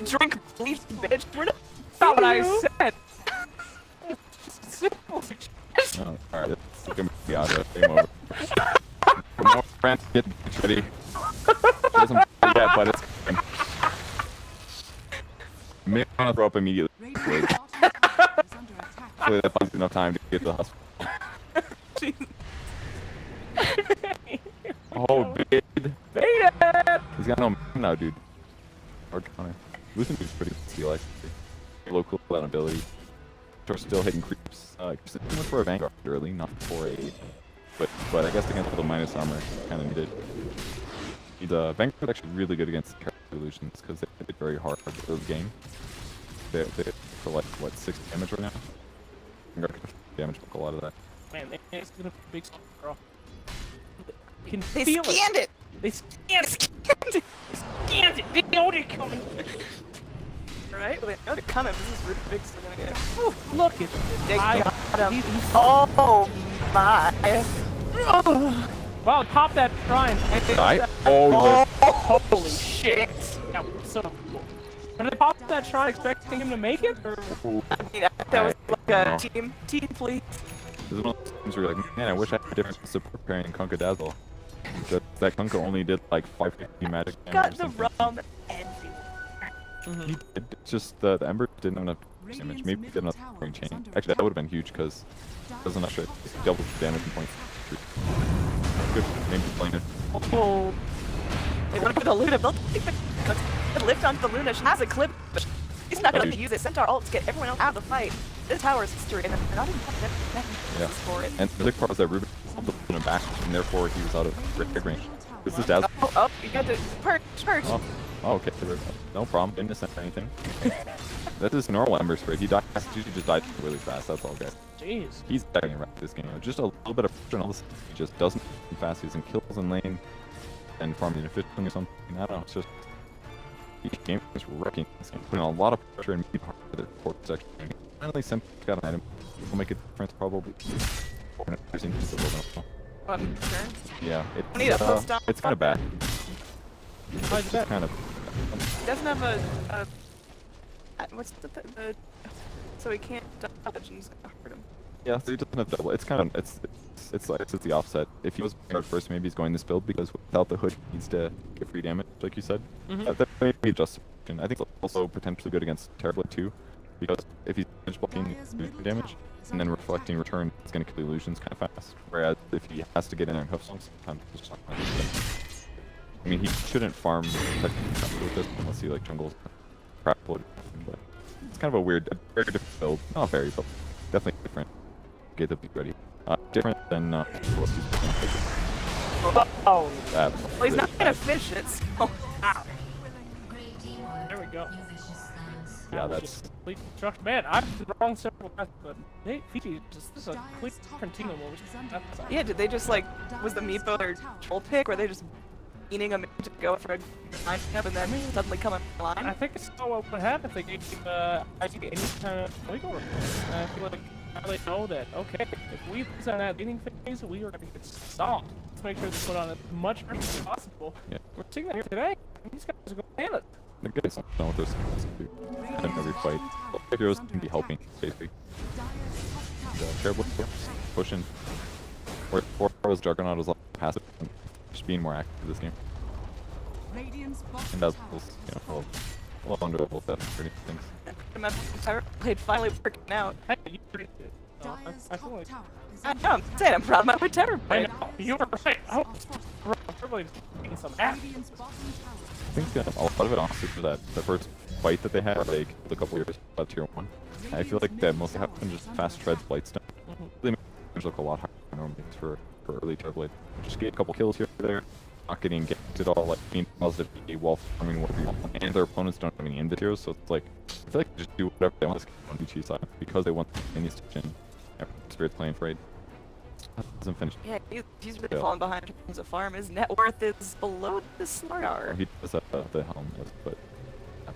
drink bleach, bitch. We're not. That's not what I said. Simple. Oh, alright, it's gonna be out of game over. No, friends, get ready. She doesn't play yet, but it's coming. May want to throw up immediately. Radiant's bottom tower is under attack. Hopefully that buys enough time to get to the hospital. Oh, big. He's got no mana now, dude. Hard counter. Losing is pretty steal, actually. Low cooldown ability. We're still hitting creeps. Just too much for a Vanguard early, not for a. But I guess against the minus armor, kind of needed. Vanguard's actually really good against illusions because they hit it very hard early game. They for like what 6 damage right now. Vanguard can damage a lot of that. Man, it's gonna be a big girl. You can They feel scanned it. They scanned it. They scanned it. They know they're coming. Right? Well, they know they're coming. This is really big, so they're gonna get it. Ooh, look at They I- got him. Oh my. Wow, pop that shrine. Oh, Holy shit. That was so cool. Did they pop that shrine expecting him to make it? Or? That was like a No. team plea. This is one of those things where you're like, man, I wish I had a different support pairing in Kunkka Dazzle. That Kunkka only did like 550 magic damage. Got or the something. rum everywhere. He did, it's just the Ember didn't have enough damage. Maybe he did enough ring chain. Actually, that would have been huge because doesn't actually double damage and points. Good, maybe playing it. Oh. They want to put the Luna. They'll take the lift onto the Luna. She has a clip, but he's not going to use it. Centaur ult to get everyone else out of the fight. This tower is history, and they're not even having for it. And the other part was that Ruben pulled the Luna back, and therefore he was out of red range. This is Daz. Oh, you got to perch. Oh, okay. No problem. Didn't miss anything. That is normal Ember Spray. He died. He just died really fast. That's all, guys. Jeez. He's dying around this game. Just a little bit of pressure and all this. He just doesn't fast. He's in kills in lane and farming efficiently or something. I don't know. It's just each game is wrecking this game, putting a lot of pressure in mid part of the core section. Finally, Simp got an item. Will make a difference probably. Yeah, it's kind of bad. Why's that? Kind of. He doesn't have a what's the so he can't dodge and he's gonna hurt him. Yeah, so he doesn't have double. It's kind of it's like it's the offset. If he was going first, maybe he's going this build because without the hood, he needs to get free damage, like you said. That may be a justification. I think it's also potentially good against Terrorblade too, because if he's damage blocking damage and then reflecting return, it's going to kill illusions kind of fast. Whereas if he has to get in there and hoof stomps, sometimes it's just not gonna do that. I mean, he shouldn't farm with this unless he like jungles crap load, but it's kind of a very different build. Not very, but definitely different. Get the beat ready. Different than Oh, well, he's not gonna finish it. So. There we go. Yeah, that's. Man, I've been wrong several times, but Fiji just this is a quick continuum. Yeah, did they just like was the Meepo their troll pick, or they just beating him to go for a line up and then suddenly come online? I think it's what happened. They gave I think any kind of legal request. I feel like now they know that okay, if we lose on that beating phase, we are going to get stomped. Let's make sure to put on as much pressure as possible. Yeah. We're seeing that here today. These guys are going to handle it. The guys don't know what they're supposed to do in every fight. The heroes can be helping, basically. The Terrible pushing. Where before was Juggernaut was like passive, and just being more active this game. And that was, you know, a little underable that pretty things. Played finally working out. Hey, you did it. I feel like I know, I'm saying I'm proud of my Terror I play. know, you were right. I was probably getting some action. I think a lot of it honestly for that the first fight that they had, they killed a couple years about tier 1. I feel like that mostly happened just fast treads, blight stuff. They make things look a lot higher than normal for early Terrorblade. Just get a couple kills here or there, not getting ganked at all, like being positive, wall farming, whatever you want. And their opponents don't have any invis, so it's like I feel like they just do whatever they want on BG side because they want any stitch in. Spirit's playing for 8. Doesn't finish. Yeah, he's really falling behind in terms of farm. His net worth is below the StarLadder. He does have the helm, but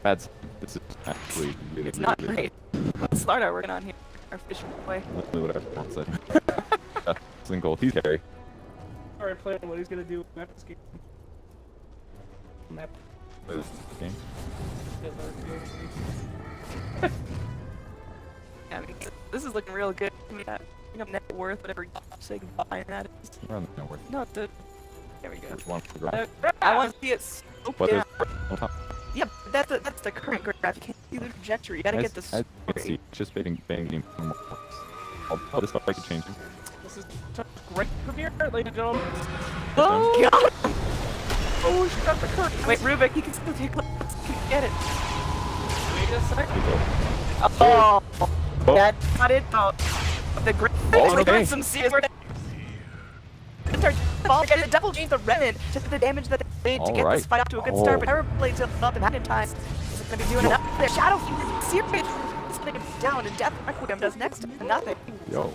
bad. This is actually really, It's not really great. What's StarLadder working on here? Our fisher boy. literally what everyone said. Single, he's carry. Alright, playing what he's gonna do after this game. Map. This game. Yeah, I mean, this is looking real good. I mean, I think I'm net worth, whatever you say goodbye that is. We're on the network. No, there we go. There's one for the ground. I want to see it slope But down. there's on top. Yeah, but that's the current graph. You can't see the trajectory. You gotta get the As you can see, story. just banging more. Oh, this stuff I could change. This is such a great premiere, ladies and gentlemen. Oh god! Oh, she got the curtain. Wait, Rubik, he can still take looks. Get it. Wait a second. Oh, that's not it though. The great Oh, okay. some serious work. Get a double change the remnant to the damage that they made to get this fight off to a good start. But Terrorblade till up and in time. Is it gonna be doing enough there? Shadow serious. It's gonna get down and Death Requiem does next to nothing. Yo.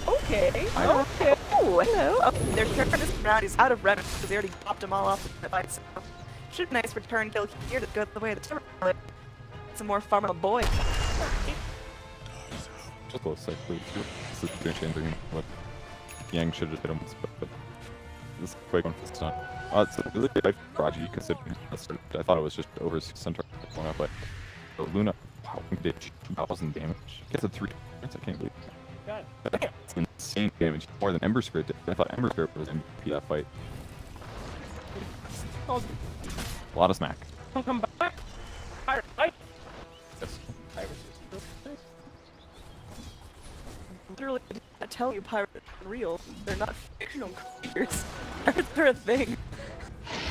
Okay. Okay. Oh, hello. Oh, they're turning this round. He's out of remnant because they already popped him all off the fight. So should be nice return kill here to go the way of the Terrorblade. Some more farmable boy. Just go say, please. This is doing changing. But Yang should have hit him, but this is a quick one for the stun. It's a really good fight for Raji considering I thought it was just over center going up, but Luna, wow, did 2,000 damage. Gets a 3 points, I can't believe God. That's insane damage. More than Ember Spirit did. I thought Ember Spirit was MVP that fight. Oh, A lot of smack. don't come back. Fire, fight. Yes. Literally, tell you pirates are real. They're not fictional creatures. Pirates are a thing.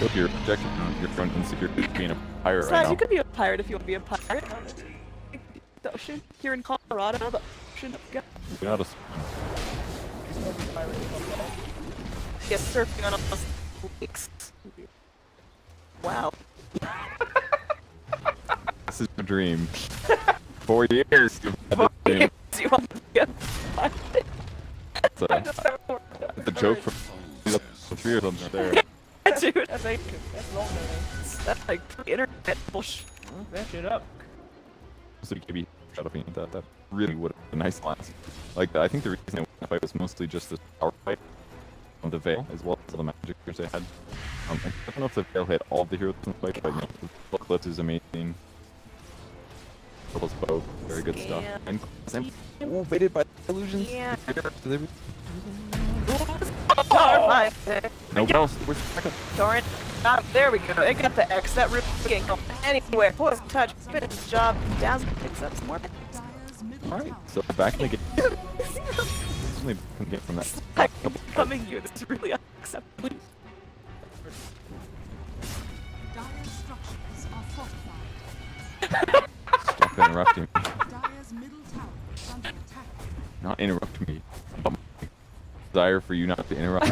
Look, you're projecting your own insecurity being a pirate Besides, right now. you could be a pirate if you want to be a pirate. The ocean here in Colorado, the ocean. You're not a Yes, surfing on all those lakes. Wow. This is a dream. 4 years you've had this dream. Do you want to be a pirate? So, the joke from the 3 of them right there. Dude, That's ancient. That's long ago. that's like internet bullshit. That shit up. So KB shut up and that really would have been a nice last. Like I think the reason they won the fight was mostly just the power fight on the Veil as well as all the magic gears they had. I don't know if the Veil hit all of the heroes in the fight, but you know, the Eclipse is amazing. Purple's bow, very good stuff. And baited by illusions. Yeah. Oh! No else. Where's the second? Torrent. There we go. It got the X. That root can't go anywhere. Poison touch. Finish the job. Dazzle picks up some more. Dire's middle Alright, tower so back in the game. Certainly can get from that. Like, coming here. This is really unacceptable. Dire's structures are fortified. Stop interrupting me. Dire's middle tower is under attack. Not interrupt me. But my desire for you not to interrupt.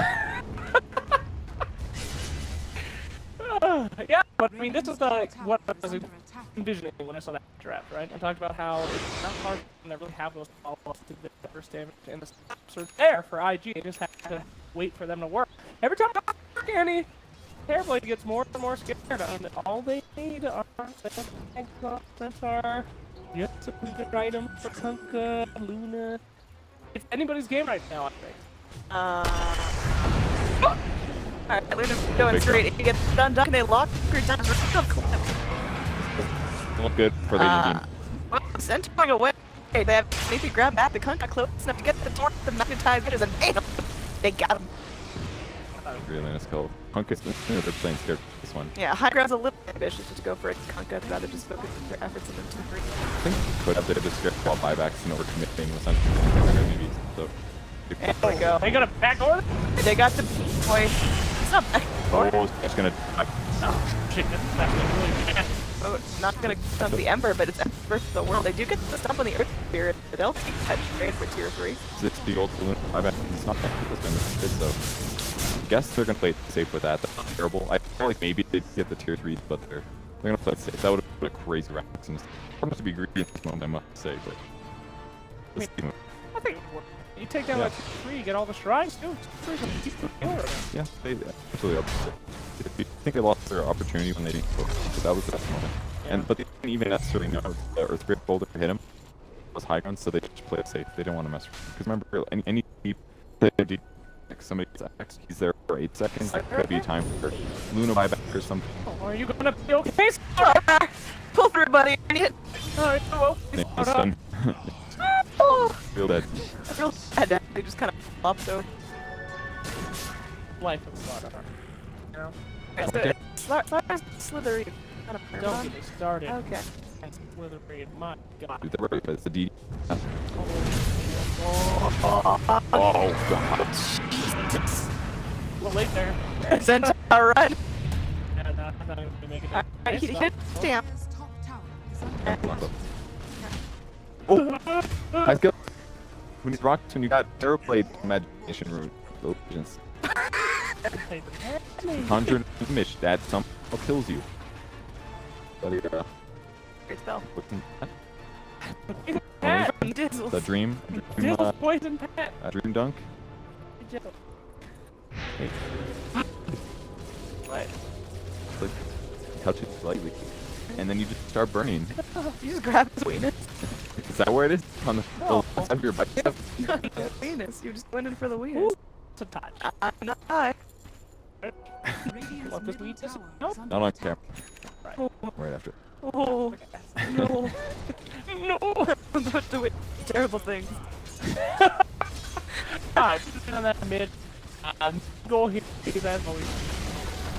Yeah, but I mean, this is like what I was Under attack. envisioning when I saw that draft, right? I talked about how it's not hard to really have those follow-ups to the first damage, and the stomps are there for IG. You just have to wait for them to work. Every time Annie Hairblade gets more and more scared, and all they need are Centaur, just a good item for Kunkka, Luna. It's anybody's game right now, I think. Alright, Luna's going straight. He gets done, and they lock her down. Look good for the team. Well, Centering away. They have maybe grab back the Kunkka close enough to get the torch, the magnetized edges, and bam! They got him. Really nice call. Punk is they're playing scared for this one. Yeah, high ground's a little ambitious to go for a Kunkka rather just focus their efforts on the 2-3. I think could have the scared while buybacks and overcommitting with something maybe. So There we go. They got a back order? They got the boy. It's not back. oh, it's gonna Oh, shit, that's really bad. Oh, it's not gonna stump the Ember, but it's Ember versus the world. They do get the stump on the Earth Spirit. They'll take touch trade for tier 3. 60 gold balloon buyback. It's not that good. It's good, so I guess they're gonna play it safe with that. That's terrible. I feel like maybe they'd get the tier 3, but they're gonna play it safe. That would have been a crazy Rax, and it's to be greedy in this moment, I must say, but let's see. I think you take down that 3, you get all the shrines too. Yeah, they absolutely opposite. If you think they lost their opportunity when they didn't focus, but that was the best moment. And but they didn't even necessarily know the Earthquake boulder hit him. It was high ground, so they just play it safe. They didn't want to mess with him. Because remember, any somebody gets X, he's there for 8 seconds. That could be time for Luna buyback or something. Oh, are you gonna be okay? Pull through, buddy. Idiot. Alright, well, They just done. Oh, Feel dead. I feel bad. They just kind of flopped over. life of Slaughter. You know? Okay. Slaughter's slithery. Kind of Don't get me started. Okay. And Slytherin, my god. Dude, they're right, but it's the D. Oh, Oh, God. A little late there. Centaur run. Yeah, no, I'm not gonna make it. Alright, he hit stamp. Dire's top tower is under Oh, let's go. When these rocks, when you got Terrorblade Imagination Rune, illusions. Conjured image that somehow kills you. But Great spell. Pat! He dizzles. the dream, Dizzle poison Pat! dream dunk. Right. Like, touch it slightly, and then you just start burning. You just grab his weenus. Is that where it is? On the No. side of your bicep? Weenus. You just went in for the Ooh, weenus. it's a touch. I'm not high. Radiant's Want this middle weakness? tower Nope. is under Not on attack. camera. Right after. Oh, no. No. I'm about to do terrible things. Ah, just on that mid. Go here, as always.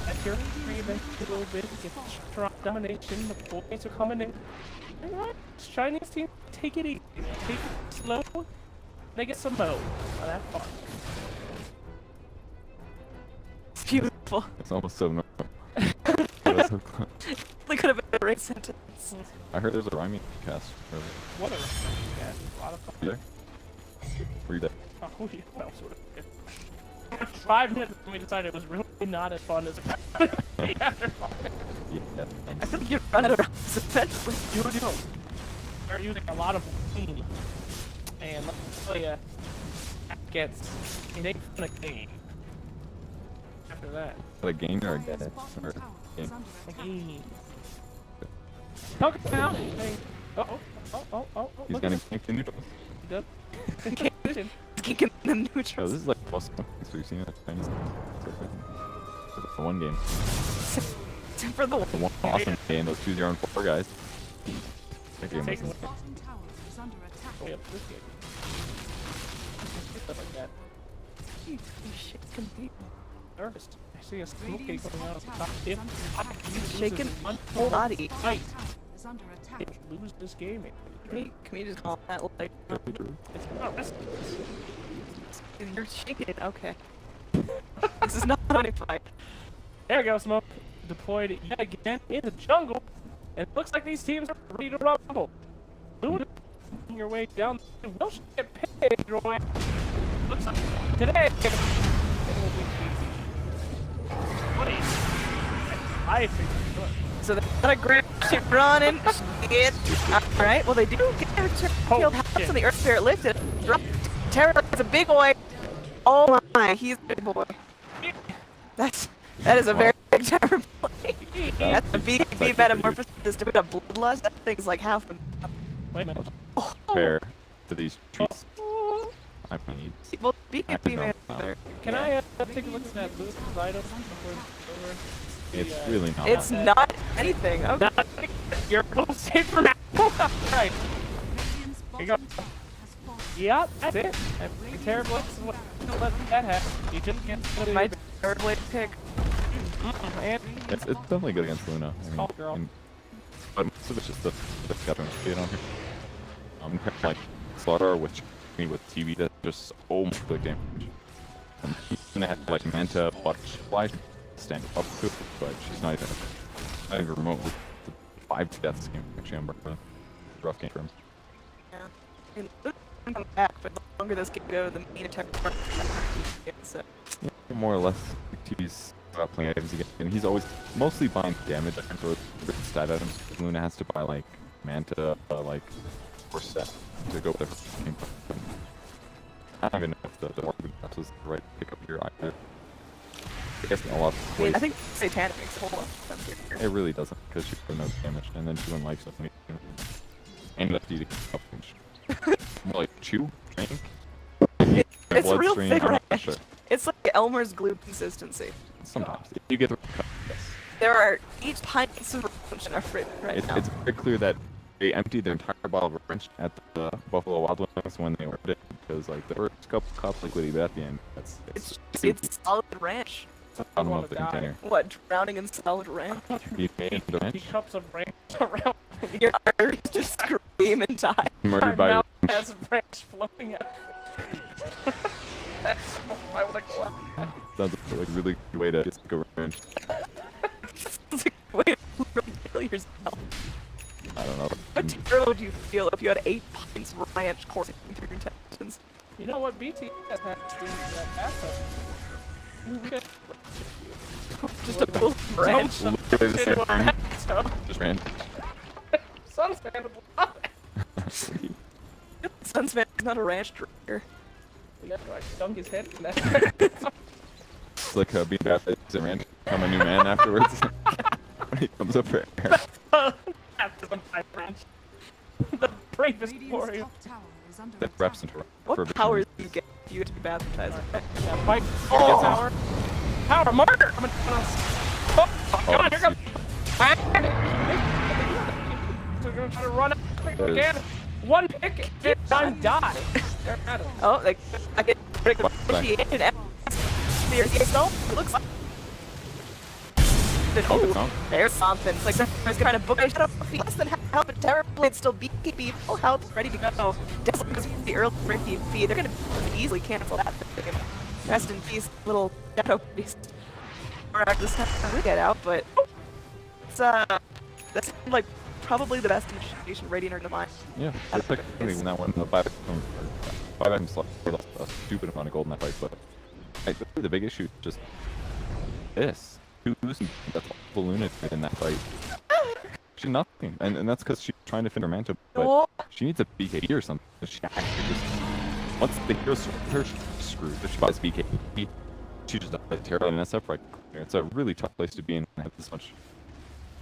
That's your breathing a little bit. Get strong domination. The points are coming in. Alright, Chinese team, take it easy. Take it slow. They get some Mo. Oh, that's fun. It's beautiful. It's almost so normal. That was so close. They could have been a great sentence. I heard there's a rhyming cast. Whatever. Yeah, a lot of fun. You there? Were you there? Oh, yeah, well, sort of. 5 minutes when we decided it was really not as fun as it Yeah. I feel like you're running around this eventually. you know. They're using a lot of lean. And let me tell you, that gets an 8 a game. After that. A game or a Dire's get? bottom Or tower game? is under A attack. game. Okay, now. Oh. He's Look gonna at gank the neutrals. this. Okay, vision. Kicking the Oh, neutrals. this is like most things we've seen at Chinese. For one game. Except for the one. The one awesome game, those 2-0-4 guys. That game Take was it. Bottom tower is under attack. Way up this game. Stuff like that. Shit, complete. Nervous. I see a smoke Radiant's coming out of the top top. tower If is under attack. Shaking one whole body. fight, Is under attack. lose this game. Can we just call that like It's not risky. you're shaking it? Okay. This is not a fight. There we go, smoke. Deployed yet again in the jungle. And it looks like these teams are ready to rumble. Luna, your way down. Will she get paid, Roy? Looks like today. It will be easy. What do you think? I think it's good. So they got a great ship running. Shit. Alright, well they do get their killed house shit. and the Earth Spirit lifted. Drop. Terror is a big boy. Oh my, he's a big boy. That is a very big terror boy. That's a big metamorphosis to a bloodlust. That thing's like half the Wait a minute. fair to these trees. I mean, well, be I be don't man. know. Can I take a look at that Luna's item before it's over? It's really not. It's not anything. Okay. You're safe for now. Right. Radiant's Here you go. bottom tower has fallen. Yeah, that's it. And terrible is what don't let that happen. You just can't put My it third blade pick. and It's definitely good against Luna. I mean, Oh, girl. but most of it's just the got to initiate on here. Like StarLadder with TV, that's just so much good game. She's gonna have like Manta butterfly stand up to it, but she's not even remotely. 5 deaths game actually on Bertha. Rough game for him. Yeah. And come back, but the longer this can go, the main attack. So. More or less, TV's playing items again, and he's always mostly buying damage items or stat items. Luna has to buy like Manta, like or set to go with her game. I don't even know if the Morbid Gaps was the right pickup here either. I guess in a lot of ways, I think Satanic makes a whole lot of sense here. it really doesn't, because she put no damage, and then she wouldn't like something. And left you to up range. More like chew, drink. It's a real bloodstream, thick I'm not range. sure. It's like Elmer's glue consistency. Sometimes if you get the cut, yes. There are each pints of range in our fridge right now. It's very clear that they emptied their entire bottle of ranch at the Buffalo Wild Wings when they ordered it, because like the first couple cups liquidy, but at the end, It's solid ranch. I don't know if the container. What, drowning in solid ranch? You made the 50 ranch cups of ranch around. Your arteries just scream and die. murdered My by mouth has ranch flowing out. That's why would I go out? sounds like a really good way to get sick of ranch. It's like, wait, really kill yourself. I don't know. How terrible would you feel if you had 8 pints of ranch coursing through your intestines? You know what BT has had to do that asset. Okay. Just a pool of ranch. Literally the same thing. So, Just ranch. Sunspan would Sunsman is not a ranch drinker. We got to like dunk his head in that. It's like being baptized in ranch. Become a new man afterwards. When he comes up here. Baptism by ranch. The bravest Radiant's warrior. top tower is under That attack. reps into What powers do you get if you get to be baptized? Yeah, fight. Oh. Power. Power. Martyr. Coming on us. Oh, come on, here comes. We're gonna try to run out quick we can. One pick and I'm die. They're at it. Oh, like I get initiated. It looks like Oh, there's something. It's like there's kind of book shadow less than help it terribly. It's still BKB, full health, ready to go. Just because the early Ricky feed, they're gonna easily cancel that thing. Rest in peace, little shadow beast. Or this time we get out, but it's that's like probably the best initiation Radiant are gonna find. Yeah, it's like when that one, the 5 items slot, they lost a stupid amount of gold in that fight, but the big issue is just this. Who's that's the lunatic in that fight? She's nothing, and that's because she's trying to fit her mantle, but she needs a BKB or something. She actually just, once the heroes her, she's screwed. If she buys BKB, she just does terrible in SF right there. It's a really tough place to be in and have this much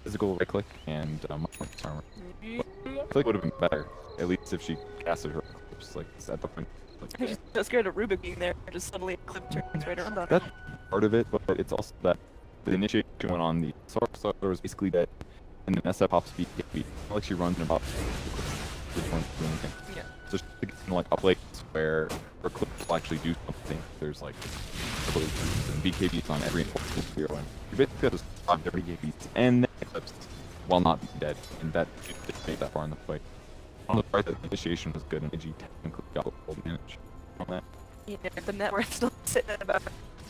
physical right click and much armor. I feel like it would have been better, at least if she casted her clips like at the point. Like, She's so scared of Rubik being there, just suddenly a clip turns right around on her. that's part of it, but it's also that the initiation went on the Sorcerer was basically dead, and then SF pops BKB. Like she runs in about Yeah. so she's like up lanes where her clips will actually do something. There's like abilities and BKBs on every important hero, and you basically have to stop their BKBs and then clips while not being dead, and that didn't make that far in the fight. On the part that the initiation was good, and AG technically got gold manage on that. Yeah, the net worth still sitting at about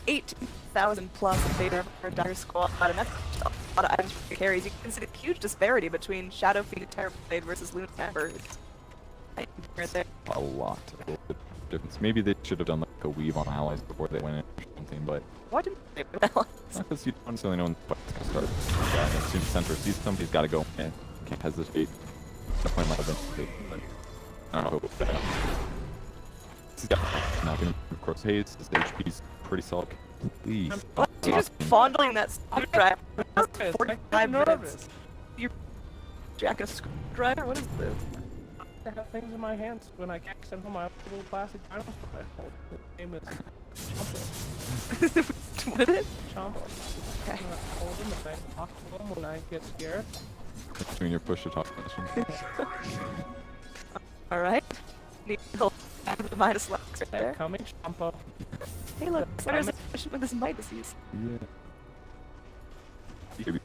18,000 plus in favor of our dire squad, and that's just a lot of items for carries. You can see the huge disparity between Shadowfiend and Terrorblade versus Luna Ember. Right there. A lot of difference. Maybe they should have done like a weave on allies before they went in or something, but Why didn't they do that? not because you don't necessarily know when the fight's gonna start. Yeah, as soon as center sees somebody's gotta go in. Can't hesitate. The point might have been, but I don't know. Yeah, not gonna of course Hayes. His HP's pretty solid. Please. What? You're just fondling that screwdriver. Nervous. 45 minutes. Nervous. You're jacking a screwdriver? What is this? I have things in my hands when I cast them from my little plastic dinosaur I hold. The name is Chomper. What is it? Chomper. Okay. I hold them and I talk to them when I get scared. Between your push to talk mission. Alright. Need to go back to the Midas Lux right They're there. coming, Chomper. Hey look, there's a mission with this Midas use. Yeah.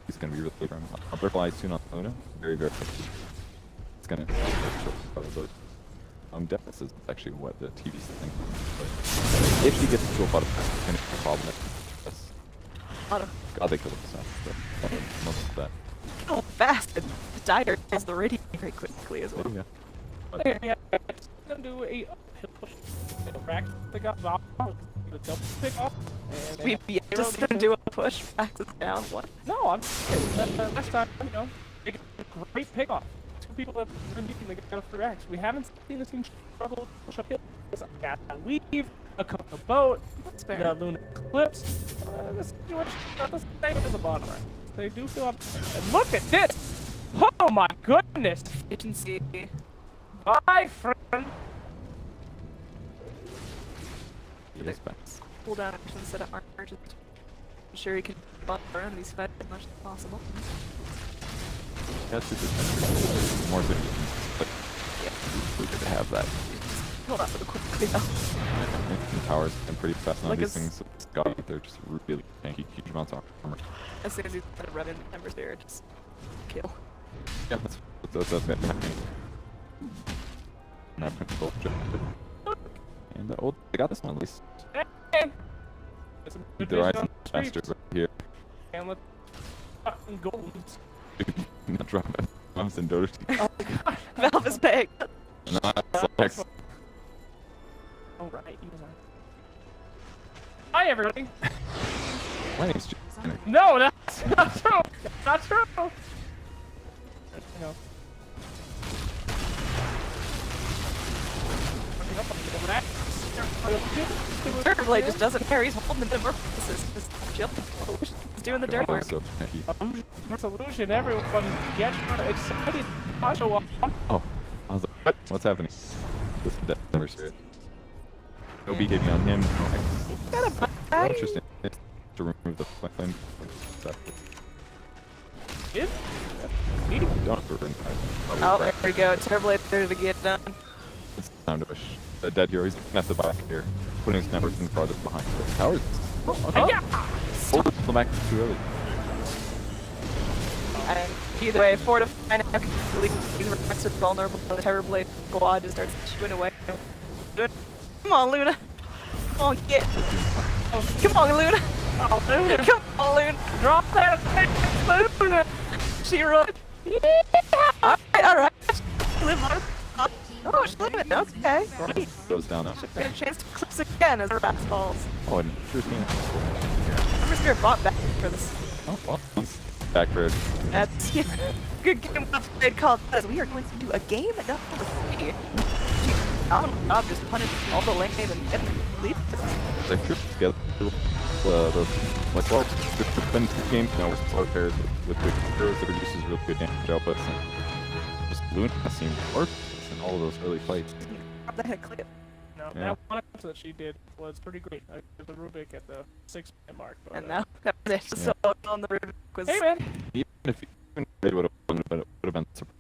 He's gonna be really good from butterfly soon on Luna. Very, very quickly. It's gonna probably. Death is actually what the TV's thinking. But if she gets to a butterfly, it's gonna be a problem. God, they killed us. But most of that. Oh, fast! The Dire has the Radiant very quickly as well. Yeah. Yeah, it's gonna do a uphill push. It'll crack the guys off, the double pick off, and We just gonna do a push, backs us down. What? no, I'm last time, you know, they got a great pick off. Two people have been beating, they got a 3x. We haven't seen this team struggle to push uphill. It's a cat weave, a Coco boat, the Luna Eclipse. The situation is not the same as the bottom right. They do feel up. And look at this! Oh my goodness! Agency. Bye, friend! Yes, Bats. Pull down action instead of armor. Just I'm sure he can bump around these fights as much as possible. That's just more than but we could have that. Hold on for the quick though. The towers and pretty fast on Like these a things. God, they're just really tanky, huge amounts of armor. As soon as he's gonna run in numbers there, just kill. Yeah, that's happening. Now control objective. And oh, I got this one at least. It's a good The vision rise on and the streets. faster right here. And let's fucking gold. Not drop it. I'm in Dota. Oh my god. Valve is big. No, that's Lex. Alright, you guys are. Hi everybody! My name's Jason. No, that's not true! That's not true! No. Terrorblade just doesn't care. He's holding the metamorphosis. Just chill. He's doing the dirt work. So tanky. Solution, everyone get excited. Show up. Oh, I was like, what? What's happening? This is the never serious. No BKB on him. Bye. Interesting. To remove the flame. It? Don't have to ring. Oh, there we go. Terrorblade there to get done. It's time to push. The dead hero, he's gonna have to back here. Putting his networks in farthest behind. The towers. Yeah! Hold the back too early. And either way, fortifying Rex is vulnerable. The Terrorblade squad just starts chewing away. Come on, Luna. Come on, get. Oh, come on, Luna. Oh, Luna. Come on, Luna. Drop that, Luna. She run. Yeah. Alright. Live on. Oh, she's living. Okay. Goes down now. Get a chance to clips again as her back falls. Oh, and sure thing. Summer Spirit bought back for this. Oh, well, he's back for it. That's good game well played, called us. We are going to do a game at number 3. I'm just punishing all the lane and getting lead. They trip together. Like, well, there's been 2 games now with slow pairs with good heroes that reduces really good damage outputs. And just Luna seemed worthless in all of those early fights. That had clip. No, Yeah. that one that she did was pretty great. I did the Rubik at the 6-minute mark. But, And now that was it. So on the river was. hey man, Even if they would have won, but it would have been surprising.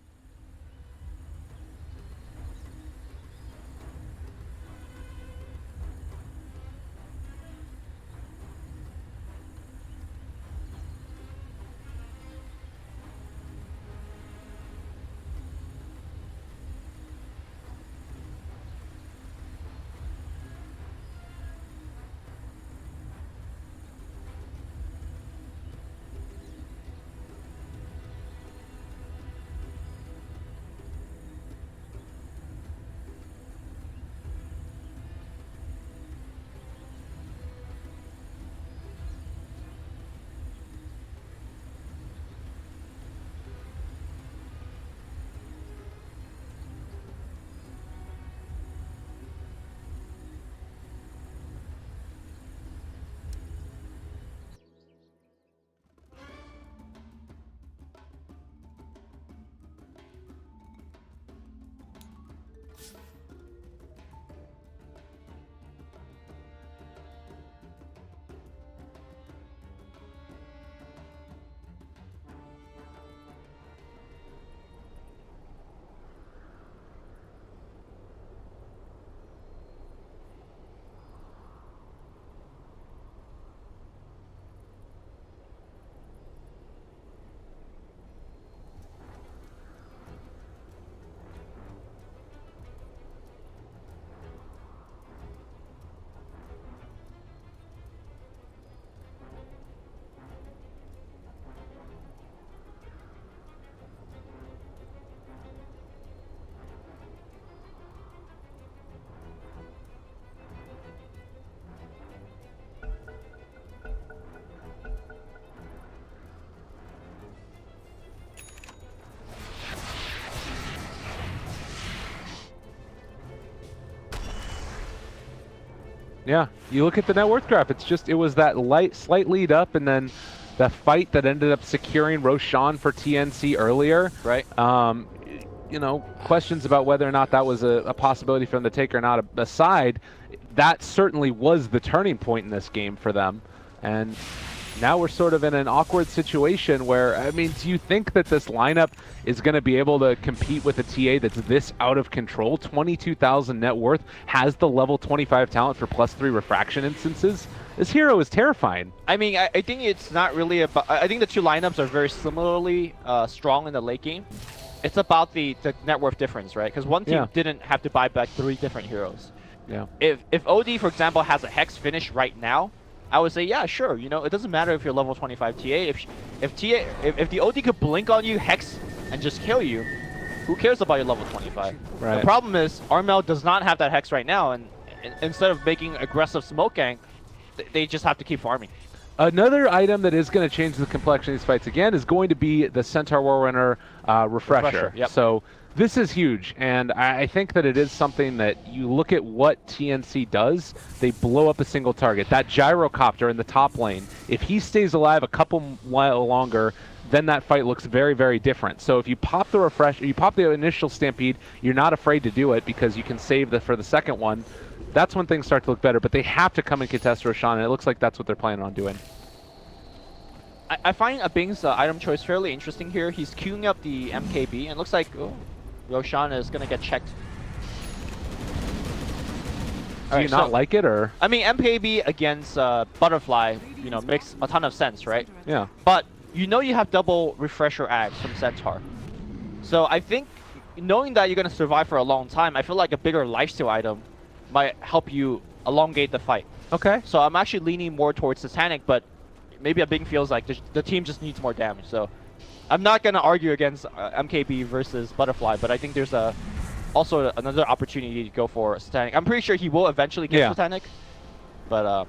Yeah, you look at the net worth graph, it was that slight lead up, and then the fight that ended up securing Roshan for TNC earlier. Right. You know, questions about whether or not that was a possibility for them to take or not aside, that certainly was the turning point in this game for them. And now we're sort of in an awkward situation where, I mean, do you think that this lineup is going to be able to compete with a TA that's this out of control? 22,000 net worth, has the level 25 talent for +3 refraction instances. This hero is terrifying. I mean, I think it's not really about... I think the two lineups are very similarly strong in the late game. It's about the net worth difference, right? Because one team didn't have to buy back 3 different heroes. Yeah. If OD, for example, has a Hex finish right now, I would say, yeah, sure. You know, it doesn't matter if you're level 25 TA. If the OD could blink on you, Hex, and just kill you, who cares about your level 25? Right. The problem is, Armel does not have that Hex right now, and instead of making aggressive smoke gank, they just have to keep farming. Another item that is going to change the complexion of these fights again is going to be the Centaur Warrunner refresher. Yep. So this is huge, and I think that it is something that you look at what TNC does, they blow up a single target. That gyrocopter in the top lane, if he stays alive a couple while longer, then that fight looks very, very different. So if you pop the you pop the initial Stampede, you're not afraid to do it because you can save for the second one. That's when things start to look better, but they have to come and contest Roshan, and it looks like that's what they're planning on doing. I find Bing's item choice fairly interesting here. He's queuing up the MKB, and it looks like Roshan is going to get checked. Do you not like it, or? I mean, MKB against Butterfly, you know, makes a ton of sense, right? Yeah. But you know you have double refresher ags from Centaur. So I think knowing that you're going to survive for a long time, I feel like a bigger lifesteal item might help you elongate the fight. Okay. So I'm actually leaning more towards Titanic, but maybe a Bing feels like the team just needs more damage. So I'm not going to argue against MKB versus Butterfly, but I think there's also another opportunity to go for Titanic. I'm pretty sure he will eventually get Titanic, but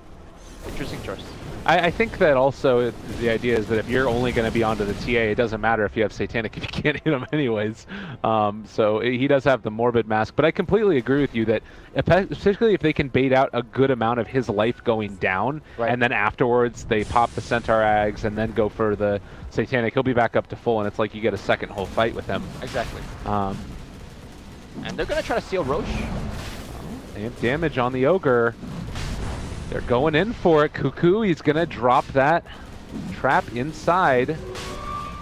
interesting choice. I think that also the idea is that if you're only going to be onto the TA, it doesn't matter if you have Satanic if you can't hit him anyways. So he does have the Morbid Mask, but I completely agree with you that particularly if they can bait out a good amount of his life going down, and then afterwards they pop the Centaur Ags and then go for the Satanic, he'll be back up to full, and it's like you get a second whole fight with him. Exactly. And they're going to try to steal Roche. And damage on the Ogre. They're going in for it. Cuckoo, he's going to drop that trap inside.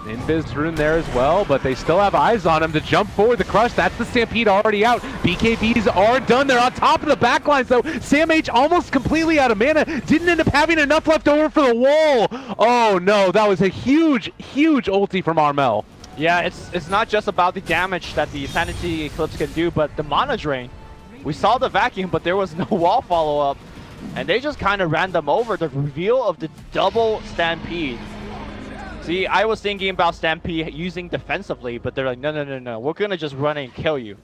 Invis rune there as well, but they still have eyes on him to jump forward. The crush, that's the Stampede already out. BKBs are done. They're on top of the backline, so Sam H almost completely out of mana. Didn't end up having enough left over for the wall. Oh no, that was a huge, huge ulti from Armel. Yeah, it's not just about the damage that the Sanity Eclipse can do, but the mana drain. We saw the vacuum, but there was no wall follow-up. And they just kind of ran them over. The reveal of the double Stampede. See, I was thinking about Stampede using defensively, but they're like, no. We're going to just run in and kill you.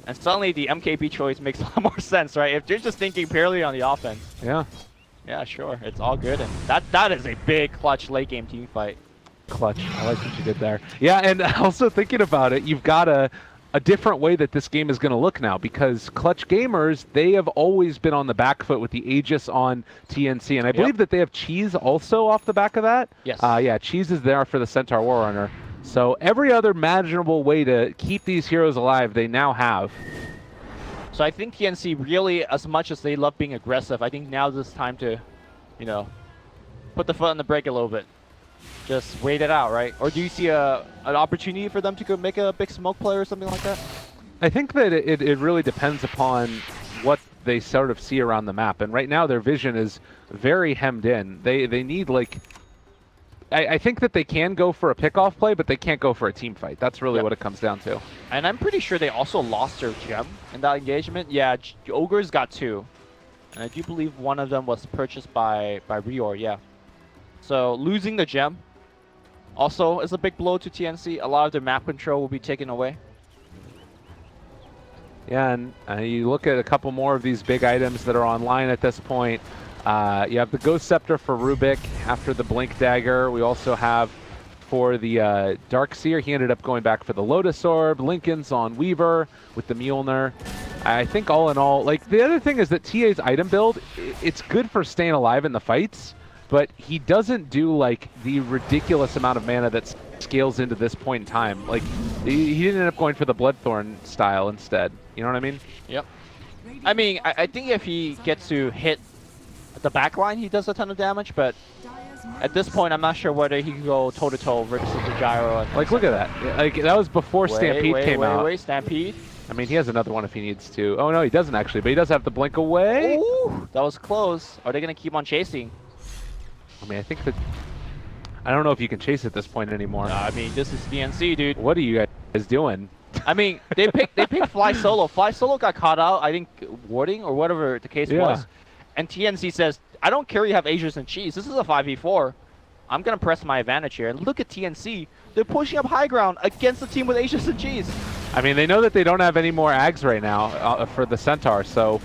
And suddenly the MKB choice makes a lot more sense, right? If they're just thinking purely on the offense. Yeah. Yeah, sure. It's all good. And that is a big clutch late game team fight. Clutch. I like what you did there. Yeah, and also thinking about it, you've got a different way that this game is going to look now, because Clutch Gamers, they have always been on the back foot with the Aegis on TNC, and I believe that they have Cheese also off the back of that. Yes. Yeah, Cheese is there for the Centaur Warrunner. So every other imaginable way to keep these heroes alive, they now have. So I think TNC really, as much as they love being aggressive, I think now is time to, you know, put the foot on the brake a little bit. Just wait it out, right? Or do you see an opportunity for them to go make a big smoke play or something like that? I think that it really depends upon what they sort of see around the map. And right now their vision is very hemmed in. They need, like... I think that they can go for a pickoff play, but they can't go for a team fight. That's really what it comes down to. And I'm pretty sure they also lost their gem in that engagement. Yeah, Ogre's got 2. And I do believe one of them was purchased by Rior, yeah. So losing the gem also is a big blow to TNC. A lot of their map control will be taken away. Yeah, and you look at a couple more of these big items that are online at this point. You have the Ghost Scepter for Rubik after the Blink Dagger. We also have for the Dark Seer, he ended up going back for the Lotus Orb. Lincoln's on Weaver with the Mjolnir. I think all in all, like, the other thing is that TA's item build, it's good for staying alive in the fights, but he doesn't do, like, the ridiculous amount of mana that scales into this point in time. Like, he didn't end up going for the Bloodthorn style instead. You know what I mean? Yep. I mean, I think if he gets to hit the backline, he does a ton of damage, but at this point, I'm not sure whether he can go toe-to-toe versus the Gyro. And like, look at that. Like, that was before Stampede came out. Wait, Stampede. I mean, he has another one if he needs to. Oh, no, he doesn't actually, but he does have the blink away. Ooh, that was close. Are they going to keep on chasing? I mean, I think that... I don't know if you can chase at this point anymore. I mean, this is DNC, dude. What are you guys doing? I mean, they picked Fly Solo. Fly Solo got caught out, I think, warding or whatever the case was. And TNC says, I don't care you have Aegis and Cheese. This is a 5v4. I'm going to press my advantage here. And look at TNC. They're pushing up high ground against the team with Aegis and Cheese. I mean, they know that they don't have any more Ags right now for the Centaur, so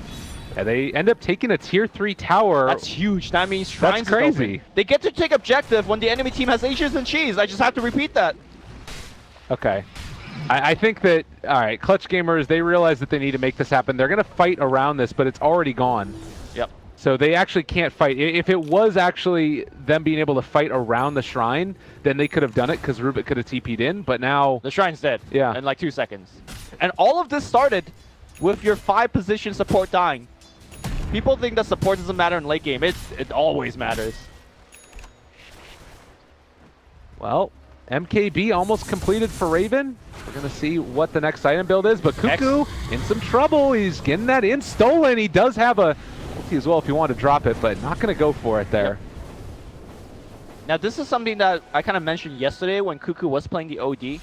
they end up taking a tier 3 tower. That's huge. That means Shrines That's crazy. Is open. They get to take objective when the enemy team has Aegis and Cheese. I just have to repeat that. Okay. I think that, all right, Clutch Gamers, they realize that they need to make this happen. They're going to fight around this, but it's already gone. Yep. So they actually can't fight. If it was actually them being able to fight around the shrine, then they could have done it because Rubik could have TP'd in, but now... The shrine's dead. Yeah. In like 2 seconds. And all of this started with your 5-position support dying. People think that support doesn't matter in late game. It always matters. Well, MKB almost completed for Raven. We're going to see what the next item build is, but Cuckoo in some trouble. He's getting that in. Stolen. He does have a ulti as well if you want to drop it, but not going to go for it there. Now this is something that I kind of mentioned yesterday when Cuckoo was playing the OD.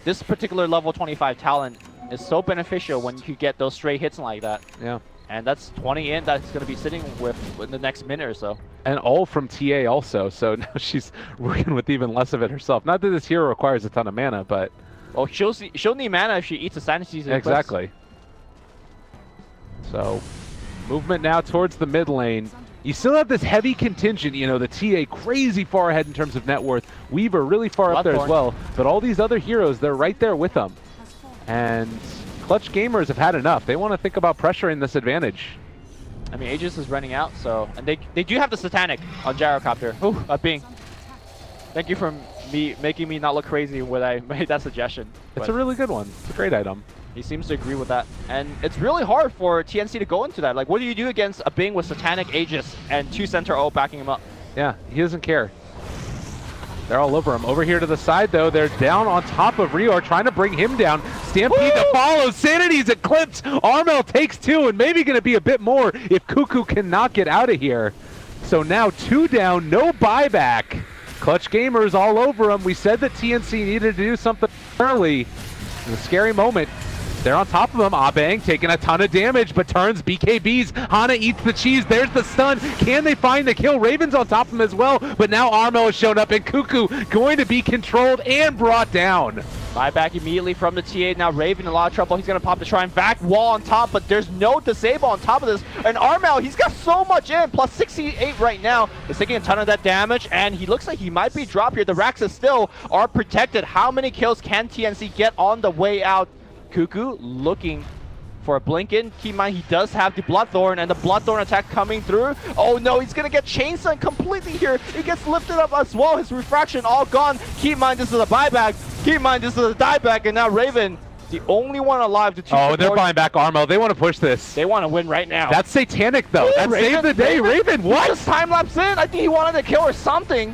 This particular level 25 talent is so beneficial when you get those stray hits like that. Yeah. And that's 20 in that's going to be sitting with in the next minute or so. And all from TA also, so now she's working with even less of it herself. Not that this hero requires a ton of mana, but... Well, she'll need mana if she eats a Sanity Eclipse. Exactly. So, movement now towards the mid lane. You still have this heavy contingent, you know, the TA crazy far ahead in terms of net worth. Weaver really far up there as well. But all these other heroes, they're right there with them. And Clutch Gamers have had enough. They want to think about pressuring this advantage. I mean, Aegis is running out, so... And they do have the Satanic on Gyrocopter. Ooh, Bing. Thank you for making me not look crazy when I made that suggestion. It's a really good one. It's a great item. He seems to agree with that. And it's really hard for TNC to go into that. Like, what do you do against a Bing with Satanic, Aegis, and 2 center ult backing him up? Yeah, he doesn't care. They're all over him. Over here to the side, though, they're down on top of Rior, trying to bring him down. Stampede to follow. Sanity's eclipsed. Armel takes 2, and maybe going to be a bit more if Cuckoo cannot get out of here. So now 2 down, no buyback. Clutch Gamers all over him. We said that TNC needed to do something early. It's a scary moment. They're on top of him. Abang taking a ton of damage, but turns BKBs. Hana eats the cheese. There's the stun. Can they find the kill? Raven's on top of him as well, but now Armo has shown up, and Cuckoo going to be controlled and brought down. Buyback immediately from the TA. Now Raven in a lot of trouble. He's going to pop the Shrine back. Wall on top, but there's no disable on top of this. And Armel, he's got so much in. Plus 68 right now. He's taking a ton of that damage, and he looks like he might be dropped here. The Raxas still are protected. How many kills can TNC get on the way out? Cuckoo looking for a blink in. Keep in mind, he does have the Bloodthorn, and the Bloodthorn attack coming through. Oh no, he's gonna get chainsawn completely here. He gets lifted up as well. His refraction all gone. Keep in mind, this is a buyback. Keep in mind, this is a dieback, and now Raven, the only one alive to they're buying back Armo. They want to push this. They want to win right now. That's Satanic, though. That saved the day. Raven, what? He just time-lapse in. I think he wanted to kill or something.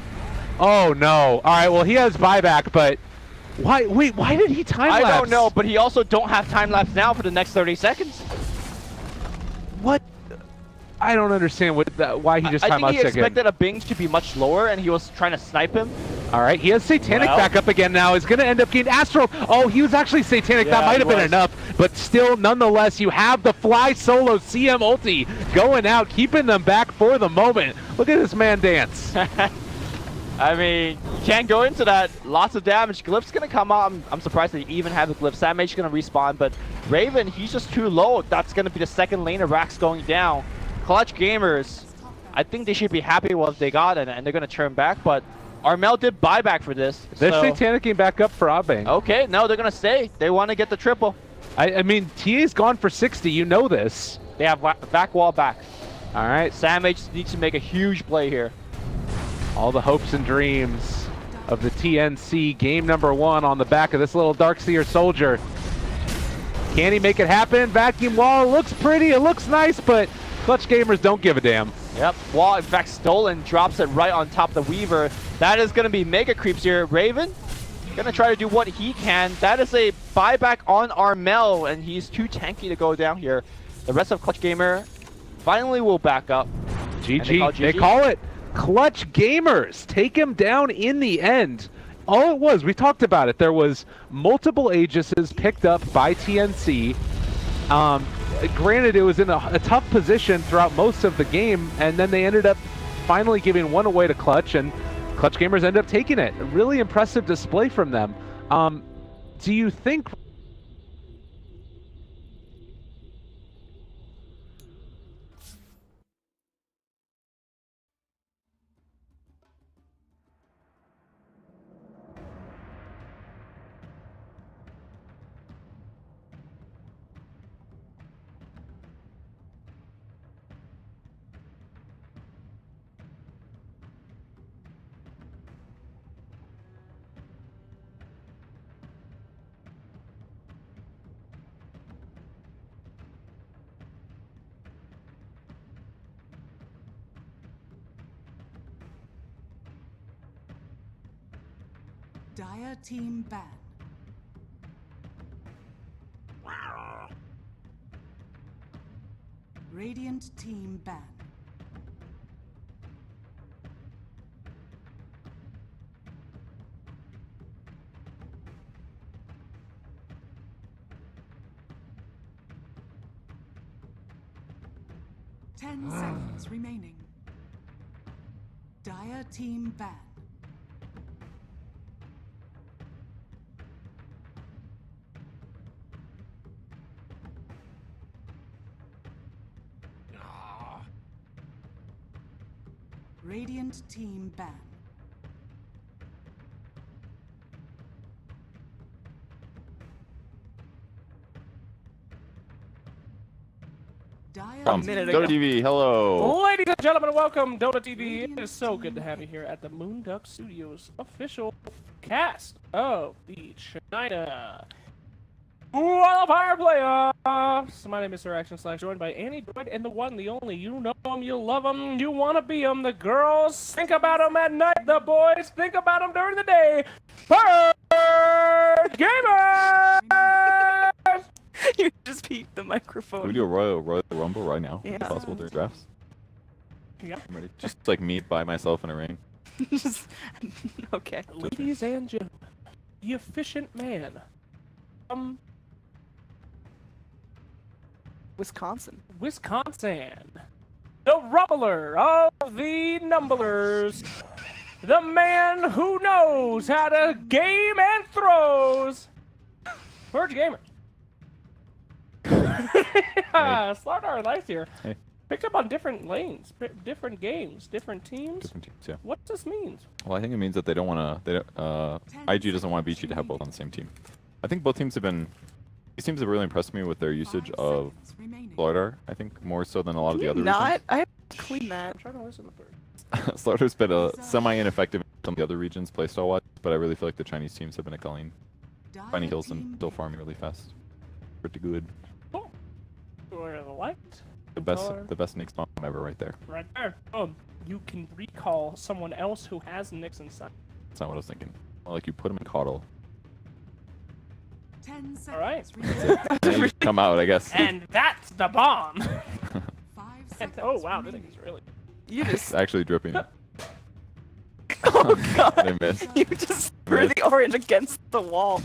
Oh no. All right, well, he has buyback, but why? Wait, why did he time-lapse? I don't know, but he also don't have time-lapse now for the next 30 seconds. What? I don't understand why he just time-lapsed again. I think he expected a Bing to be much lower, and he was trying to snipe him. All right, he has Satanic back up again now. He's going to end up getting Astral. Oh, he was actually Satanic. That might have been enough, but still, nonetheless, you have the Fly Solo CM ulti going out, keeping them back for the moment. Look at this man dance. I mean, you can't go into that. Lots of damage. Glyph's going to come out. I'm surprised they even have the Glyph. Sandmage's going to respawn, but Raven, he's just too low. That's going to be the second lane of Rax going down. Clutch Gamers, I think they should be happy with what they got, and they're going to turn back, but Armel did buyback for this. They're Satanicing back up for Abang. Okay, no, they're going to stay. They want to get the triple. I mean, TA's gone for 60. You know this. They have back wall back. All right. Sandmage needs to make a huge play here. All the hopes and dreams of the TNC game number 1 on the back of this little Darkseer soldier. Can he make it happen? Vacuum wall looks pretty, it looks nice, but Clutch Gamers don't give a damn. Yep, wall in fact stolen, drops it right on top of the Weaver. That is going to be mega creeps here. Raven going to try to do what he can. That is a buyback on Armel, and he's too tanky to go down here. The rest of Clutch Gamer finally will back up. GG, they call it. Clutch Gamers take him down in the end. All it was, we talked about it, there was multiple Aegises picked up by TNC. Granted, it was in a tough position throughout most of the game, and then they ended up finally giving one away to Clutch, and Clutch Gamers ended up taking it. A really impressive display from them. Do you think... Dire team ban. Radiant team ban. 10 seconds remaining. Dire team ban. Radiant team ban. Dire A minute ago. Dota TV, hello. Ladies and gentlemen, welcome Dota TV. It is so good to have you here at the Moonduck Studios official cast of the China Qualifier Playoffs. My name is Sir Action Slash, joined by Annie Droid and the one, the only. You know them, you love them, you want to be them. The girls think about them at night. The boys think about them during the day. Bird Gamers! You just peeked the microphone. Can we do a Royal Rumble right now? Yeah. If possible during drafts. Yeah. I'm ready. Just like me by myself in a ring. Just- okay. Ladies and gentlemen, the efficient man. Wisconsin. Wisconsin. The rumbler of the numblers. The man who knows how to game and throws. Bird Gamer. StarLadder Life here. Hey. Picked up on different lanes, different games, different teams. Different teams, yeah. What does this mean? Well, I think it means that they don't want to. IG doesn't want BG to have both on the same team. I think both teams have been. These teams have really impressed me with their usage 5 of seconds remaining. StarLadder. I think more so than a lot of the other Not. I have to clean that. I'm trying to listen to Bird. regions. StarLadder's been semi-ineffective in some of the other regions playstyle-wise, but I really feel like the Chinese teams have been excelling, Dire finding kills team and still farming really fast. Pretty good. Cool. Or the light. The Color. best Nix bomb ever right there. Right there. Boom. You can recall someone else who has Nix inside. That's not what I was thinking. More like you put him in coddle. 10 seconds Alright. remaining. And then you come out, I guess. And that's the bomb. 5 And, seconds oh wow, this remaining. thing is really. You It's just. actually dripping. Oh They god. missed. You just threw the orange against the wall.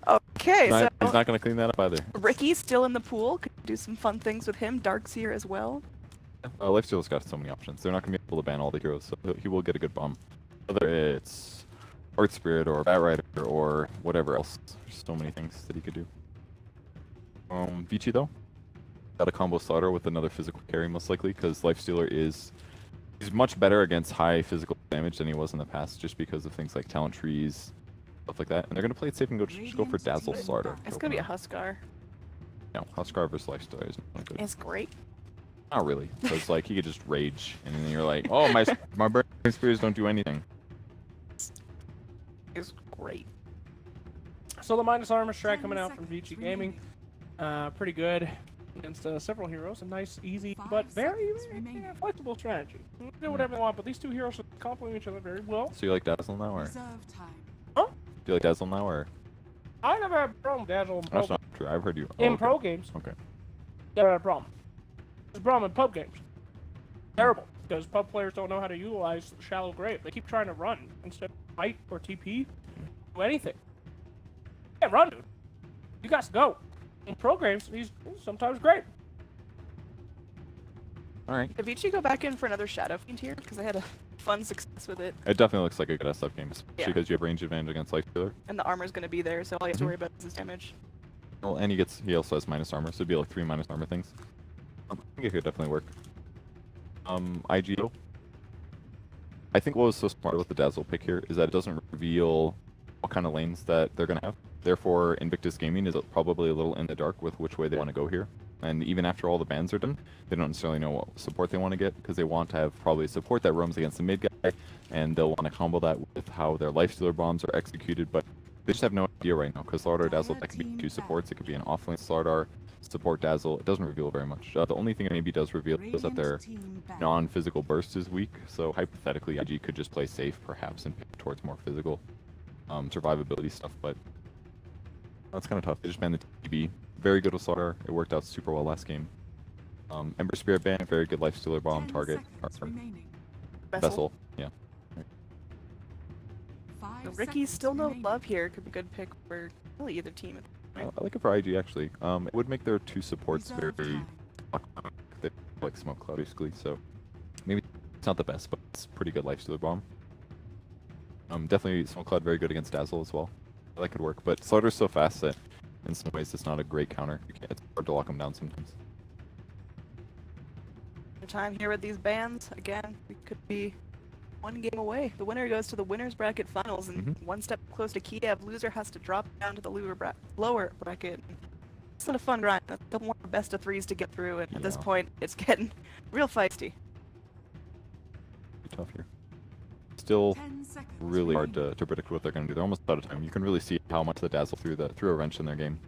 Okay, He's so not going to clean that up either. Ricky's still in the pool. Could do some fun things with him. Dark's here as well. Lifesteal's got so many options. They're not going to be able to ban all the heroes, so he will get a good bomb. Whether it's Earth Spirit or Bat Rider or whatever else. There's so many things that he could do. Vici though, got a combo StarLadder with another physical carry most likely, because Lifestealer he's much better against high physical damage than he was in the past, just because of things like talent trees, stuff like that. And they're going to play it safe and just go for Dazzle StarLadder. It's gonna be a Huskar. No, Huskar versus Lifestealer is not good. It's great. Not really, because like he could just rage, and then you're like, oh my burning spears don't do anything. It's great. So the minus armor strike coming out from VG Gaming, pretty good against several heroes. A nice, easy, but very flexible strategy. You can do whatever they want, but these two heroes complement each other very well. So you like Dazzle now, or Reserve time. do you like Dazzle now, or? I never had a problem with Dazzle in pro, That's not true. I've heard you. in okay. pro games. Okay. Never had a problem. There's a problem in pub games. Terrible, because pub players don't know how to utilize shallow grave. They keep trying to run instead of fight or TP, do anything. You can't run, dude. You got to go. In pro games, he's sometimes great. All right. Did Vici go back in for another Shadow Fiend here? Because I had a fun success with it. It definitely looks like a good SF game, especially Yeah. because you have range advantage against Lifestealer. And the armor's gonna be there, so all you have to worry about is his damage. Well, and he also has minus armor, so it'd be like 3 minus armor things. I think it could definitely work. IG. I think what was so smart with the Dazzle pick here is that it doesn't reveal what kind of lanes that they're gonna have. Therefore, Invictus Gaming is probably a little in the dark with which way they want to go here. And even after all the bans are done, they don't necessarily know what support they want to get, because they want to have probably support that roams against the mid guy, and they'll want to combo that with how their Lifestealer bombs are executed, but they just have no idea right now, because StarLadder Dazzle, that could be 2 supports, it could be an offlane StarLadder, support Dazzle, it doesn't reveal very much. The only thing it maybe does reveal is that their non-physical burst is weak, so hypothetically IG could just play safe perhaps and pick towards more physical survivability stuff, but that's kind of tough. They just banned the TB. Very good with StarLadder. It worked out super well last game. Ember Spirit ban, very good Lifestealer bomb target. Vessel. Yeah. Ricky's still no love here. Could be a good pick for really either team. I like it for IG actually. It would make their 2 supports very. like smoke cloud basically. So maybe it's not the best, but it's pretty good lifestealer bomb. Definitely smoke cloud very good against Dazzle as well. That could work, but StarLadder's so fast that in some ways it's not a great counter. It's hard to lock him down sometimes. Time here with these bans. Again, we could be one game away. The winner goes to the winner's bracket finals, and one step close to Kiev. Loser has to drop down to the lower bracket. It's not a fun grind. That's the one best of threes to get through, and at this point, it's getting real feisty. Tough here. Still really hard to predict what they're going to do. They're almost out of time. You can really see how much the Dazzle threw a wrench in their game.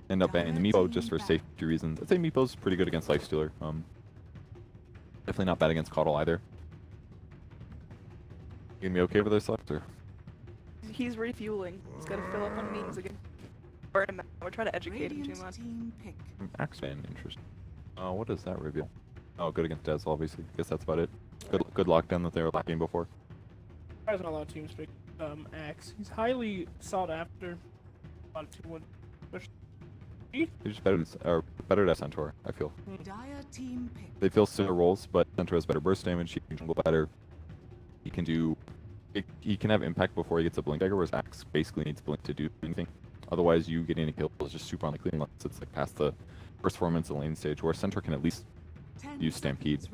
End up banning the Meepo just for safety reasons. I'd say Meepo's pretty good against Lifestealer. Definitely not bad against Caudle either. You gonna be okay with this selector? He's refueling. He's got to fill up on memes again. Burn him out. We're trying to educate him too much. Axe fan, interesting. What does that reveal? Oh, good against Dazzle, obviously. Guess that's about it. Good lockdown that they were lacking before. There's not a lot of teams pick Axe. He's highly sought after. A lot of 2-1 push. He's just better at Centaur, I feel. Dire team pick. They feel similar roles, but Centaur has better burst damage, he can jungle better. He can have impact before he gets a blink dagger, whereas Axe basically needs blink to do anything. Otherwise, you getting a kill is just super unlikely unless it's like past the first 4 minutes of lane stage, where Centaur can at least use Stampede.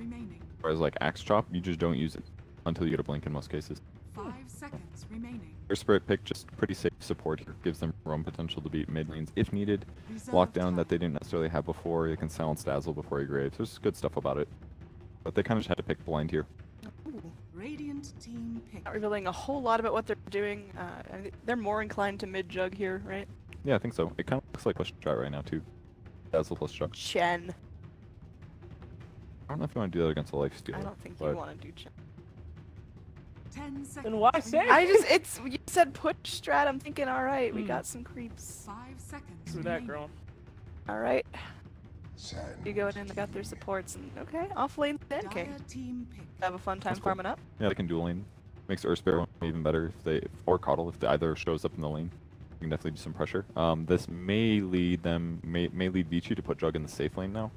Whereas like Axe Chop, you just don't use it until you get a blink in most cases. 5 seconds remaining. Your Spirit pick, just pretty safe support here. Gives them roam potential to beat mid lanes if needed. Lockdown that they didn't necessarily have before. They can silence Dazzle before he graves. There's good stuff about it. But they kind of just had to pick blind here. Radiant team pick. Not revealing a whole lot about what they're doing. They're more inclined to mid jug here, right? Yeah, I think so. It kind of looks like push strat right now too. Dazzle plus Chuck. Chen. I don't know if you want to do that against a Lifestealer. I don't think you want to do Chen. 10 seconds. Then why say? You said push strat. I'm thinking, all right, we got some creeps. 5 seconds. Through that, girl. All right. You going in, they got their supports, and okay, off lane Sand King. Have a fun time farming up. Yeah, they can dual lane. Makes Earth Spirit even better or Caudle if either shows up in the lane. You can definitely do some pressure. This may lead Vici to put Jug in the safe lane now.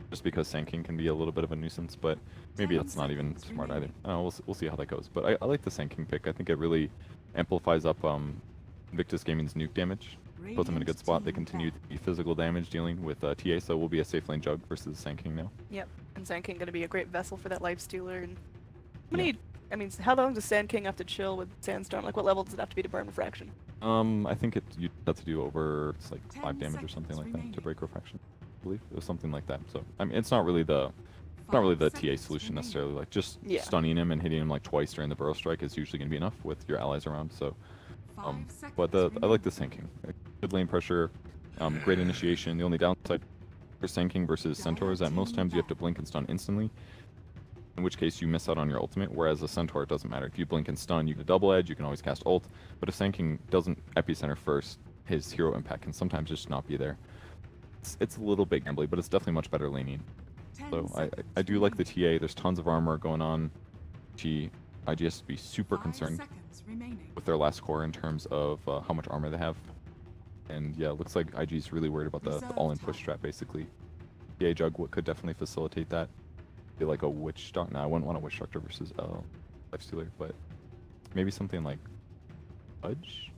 Just because Sand King can be a little bit of a nuisance, but maybe that's not even smart either. We'll see how that goes. But I like the Sand King pick. I think it really amplifies up Invictus Gaming's nuke damage. Puts them in a good spot. They continue the physical damage dealing with TA, so will be a safe lane Jug versus Sand King now. Yep, and Sand King going to be a great vessel for that Lifestealer. And how long does Sand King have to chill with Sandstorm? Like, what level does it have to be to burn Refraction? I think you have to do over 5 damage or something like that to break Refraction. I believe it was something like that. So I mean, it's not really the TA solution necessarily. Like just stunning him and hitting him like twice during the burrow strike is usually going to be enough with your allies around. So, but I like the Sand King. Good lane pressure, great initiation. The only downside for Sand King versus Centaur is that most times you have to blink and stun instantly. In which case you miss out on your ultimate, whereas a Centaur, it doesn't matter. If you blink and stun, you can double edge, you can always cast ult. But if Sand King doesn't epicenter first, his hero impact can sometimes just not be there. It's a little bit gambly, but it's definitely much better laning. So I do like the TA. There's tons of armor going on. IG has to be super concerned with their last core in terms of how much armor they have. And yeah, it looks like IG's really worried about the all-in push strat, basically. TA Jug could definitely facilitate that. Be like a Witch Doctor. No, I wouldn't want a Witch Doctor versus Lifestealer, but maybe something like Fudge?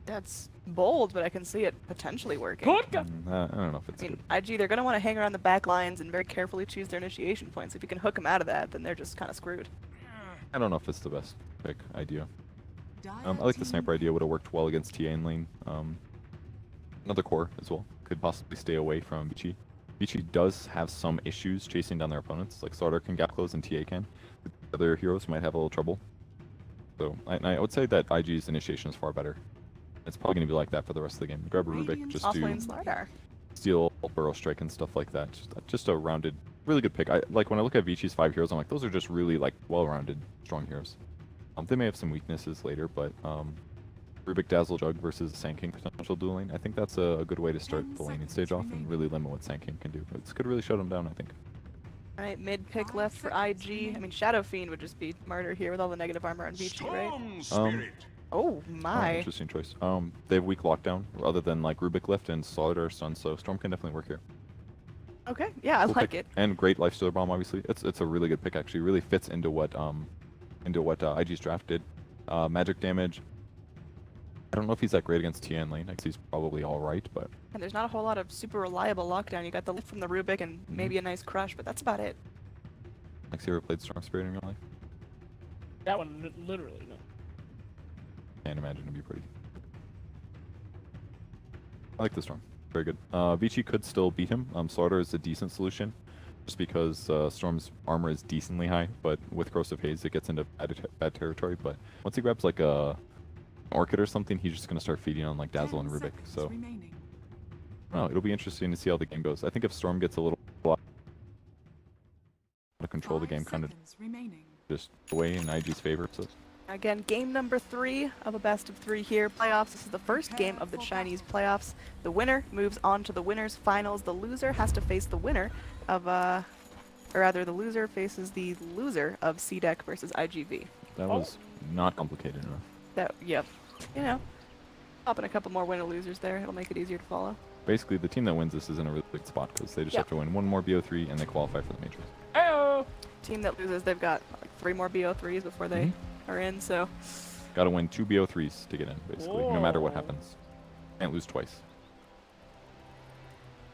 That's bold, but I can see it potentially working. I don't know if it's good. IG, they're going to want to hang around the back lines and very carefully choose their initiation points. If you can hook them out of that, then they're just kind of screwed. I don't know if it's the best pick idea. I like the sniper idea. Would have worked well against TA in lane. Another core as well. Could possibly stay away from Vici. Vici does have some issues chasing down their opponents. Like StarLadder can gap close and TA can. Other heroes might have a little trouble. So I would say that IG's initiation is far better. It's probably going to be like that for the rest of the game. Grab a Rubik, just do steal, burrow strike, and stuff like that. Just a rounded, really good pick. Like when I look at Vici's 5 heroes, I'm like, those are just really like well-rounded, strong heroes. They may have some weaknesses later, but Rubik Dazzle Jug versus Sand King potential dueling. I think that's a good way to start the laning stage off and really limit what Sand King can do. This could really shut him down, I think. Alright, mid pick left for IG. I mean, Shadow Fiend would just be murder here with all the negative armor on Vici, right? Oh my. Interesting choice. They have weak lockdown, other than like Rubik lift and StarLadder stun, so Storm can definitely work here. Okay, yeah, I Cool like pick. it. And great Lifestealer Bomb, obviously. It's a really good pick, actually. Really fits into what IG's draft did. Magic damage. I don't know if he's that great against TN lane. I guess he's probably all right, but... And there's not a whole lot of super reliable lockdown. You got the lift from the Rubik and maybe a nice crush, but that's about it. Like, you ever played Storm Spirit in your life? That one, literally, no. Can't imagine it'd be pretty. I like the Storm. Very good. Vici could still beat him. StarLadder is a decent solution, just because Storm's armor is decently high, but with Corrosive Haze it gets into bad territory. But once he grabs like a Orchid or something, he's just going to start feeding on like Dazzle and Rubik. So it'll be interesting to see how the game goes. I think if Storm gets a little to control the game kind of just away in IG's favor. So. Again, game number 3 of a best of 3 here. Playoffs. This is the first game of the Chinese playoffs. The winner moves on to the winners finals. The loser has to face the winner of, or rather, the loser faces the loser of C-Deck versus IGV. That was not complicated enough. That, yep. You know, pop in a couple more winner-losers there. It'll make it easier to follow. Basically, the team that wins this is in a really good spot because they just have to win one more BO3 and they qualify for the majors. Heyo! Team that loses, they've got like 3 more BO3s before they are in, so... Got to win 2 BO3s to get in, basically, no matter what happens. Can't lose twice.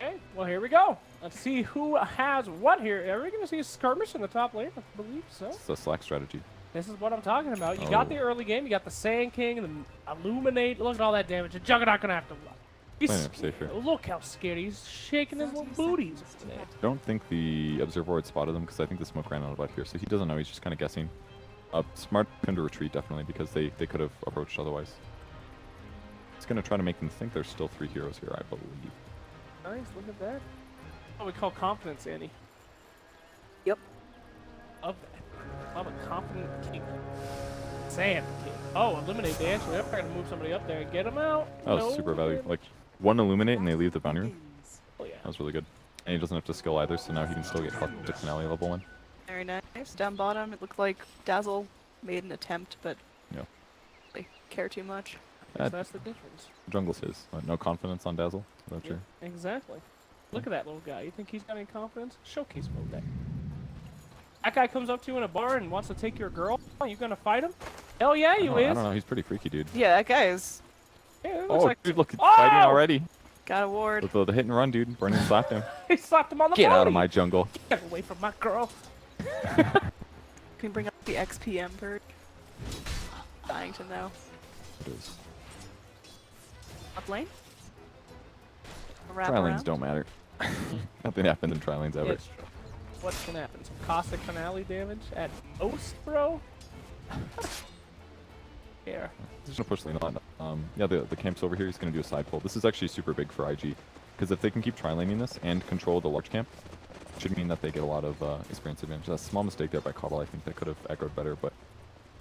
Okay, well, here we go. Let's see who has what here. Are we going to see a skirmish in the top lane? I believe so. It's a Slack strategy. This is what I'm talking about. You got the early game. You got the Sand King, the Illuminate. Look at all that damage. The Juggernaut going to have to... Look how scared he's shaking his little booties. I don't think the Observer had spotted them because I think the smoke ran out about here, so he doesn't know. He's just kind of guessing. Smart him to retreat, definitely, because they could have approached otherwise. It's going to try to make them think there's still 3 heroes here, I believe. Nice, look at that. What we call confidence, Annie. Yep. Love that. I'm a confident king. Sand King. Oh, Illuminate the answer. They're going to move somebody up there and get him out. That was super value. Like, 1 Illuminate and they leave the bounty room. Oh, yeah. That was really good. And he doesn't have to skill either, so now he can still get to finale level 1. Very nice. Down bottom, it looked like Dazzle made an attempt, but they care too much. That's the difference. Jungle's his. No confidence on Dazzle. That's true. Exactly. Look at that little guy. You think he's got any confidence? Showcase mode that. That guy comes up to you in a bar and wants to take your girl. Are you gonna fight him? Hell yeah, you is. I don't know. He's pretty freaky, dude. Yeah, that guy is. Yeah, Dude, look, he's fighting already. Got a ward. The hit and run, dude. Brandon slapped him. He slapped him on the Get body. out of my jungle. Get away from my girl. Can we bring up the XPM bird? Dying to know. It is. Up lane? Tri-lanes don't matter. Nothing happens in tri-lanes ever. It's true. What can happen? Some caustic finale damage at most, bro? Here. There's no push lane on. Yeah, the camp's over here. He's going to do a side pull. This is actually super big for IG. Because if they can keep tri-laning this and control the large camp, it should mean that they get a lot of experience advantage. That's a small mistake there by Coddle. I think that could have echoed better, but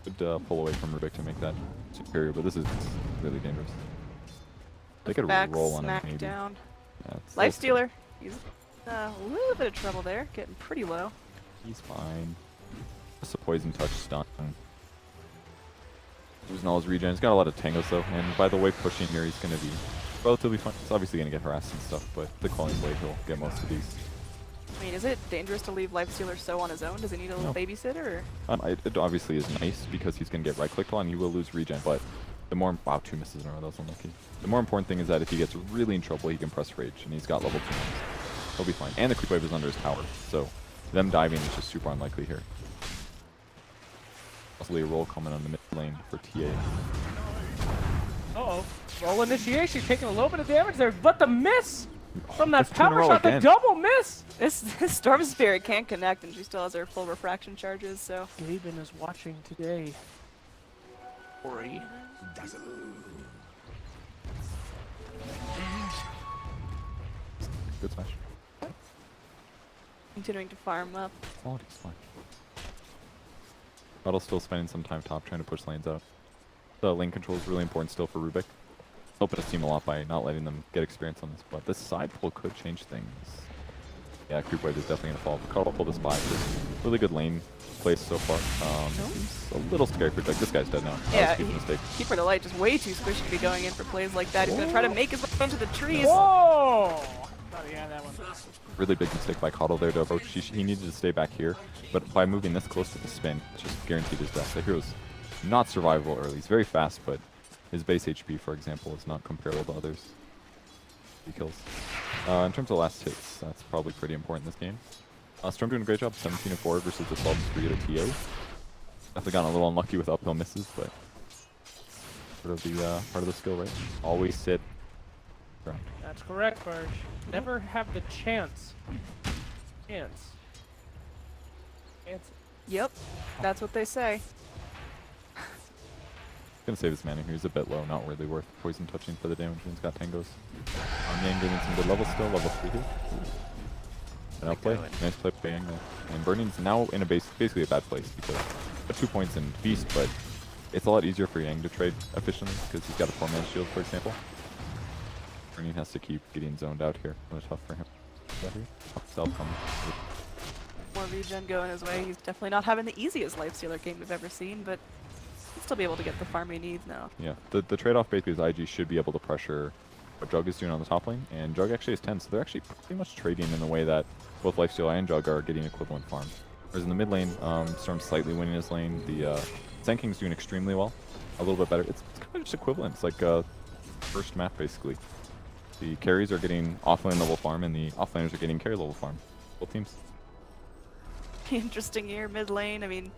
good pull away from Rubik to make that superior. But this is really dangerous. They could roll on him, maybe. Down. Yeah, Lifestealer. He's a little bit of trouble there. Getting pretty low. He's fine. Just a poison touch stun. Losing all his regen. He's got a lot of tangos though, and by the way, pushing here, he's going to be relatively fine. He's obviously going to get harassed and stuff, but the quality way he'll get most of these. I mean, is it dangerous to leave Lifestealer so on his own? Does he need a little babysitter? Or? It obviously is nice because he's going to get right-clicked on. You will lose regen, but the more... Wow, 2 misses in a row. That was unlucky. The more important thing is that if he gets really in trouble, he can press Rage, and he's got level 2 moves. He'll be fine. And the quick wave is under his tower, so them diving is just super unlikely here. Possibly a roll coming on the mid lane for TA. Uh-oh. Roll initiation, taking a little bit of damage there, but the miss from that That's power shot, the double miss! This Storm Spirit can't connect, and she still has her full refraction charges, so... Gaben is watching today. Ori. Good smash. Continuing to farm up. Quality's fine. Muddle's still spending some time top trying to push lanes out. The lane control is really important still for Rubik. Helping his team a lot by not letting them get experience on this, but this side pull could change things. Yeah, creep wave is definitely going to fall. The Cuddle pulled this by. Really good lane plays so far. He's a little scary for Like, this guy's dead now. Yeah, mistake. Keeper of the Light just way too squishy to be going in for plays like that. He's going to try to make his way into the trees. Whoa! yeah, that one. Really big mistake by Coddle there to approach. He needed to stay back here, but by moving this close to the spin, it's just guaranteed his death. The hero's not survivable early. He's very fast, but his base HP, for example, is not comparable to others. He kills. In terms of last hits, that's probably pretty important in this game. Storm doing a great job, 17-4 versus the 12-3 at a TA. Definitely gotten a little unlucky with uphill misses, but part of the skill, right? Always sit. Ground. That's correct, Barge. Never have the chance. Chance. Yep, that's what they say. Gonna save his mana here. He's a bit low, not really worth poison touching for the damage. He's got tangos. Yang getting some good level still, level 3 here. And outplay. Nice play by Yang there. And Burning's now in a basically a bad place because got 2 points in Feast, but it's a lot easier for Yang to trade efficiently because he's got a 4-man shield, for example. Burning has to keep getting zoned out here. Really tough for him. Self coming. More regen going his way. He's definitely not having the easiest lifestealer game we've ever seen, but he'll still be able to get the farm he needs now. Yeah, the trade-off basically is IG should be able to pressure what Jug is doing on the top lane, and Jug actually has 10, so they're actually pretty much trading in the way that both Lifesteal and Jug are getting equivalent farms. Whereas in the mid lane, Storm's slightly winning his lane. The Sand King's doing extremely well, a little bit better. It's kind of just equivalent. It's like a first map basically. The carries are getting offlane level farm, and the offlaners are getting carry level farm. Both teams. Interesting here, mid lane. I mean,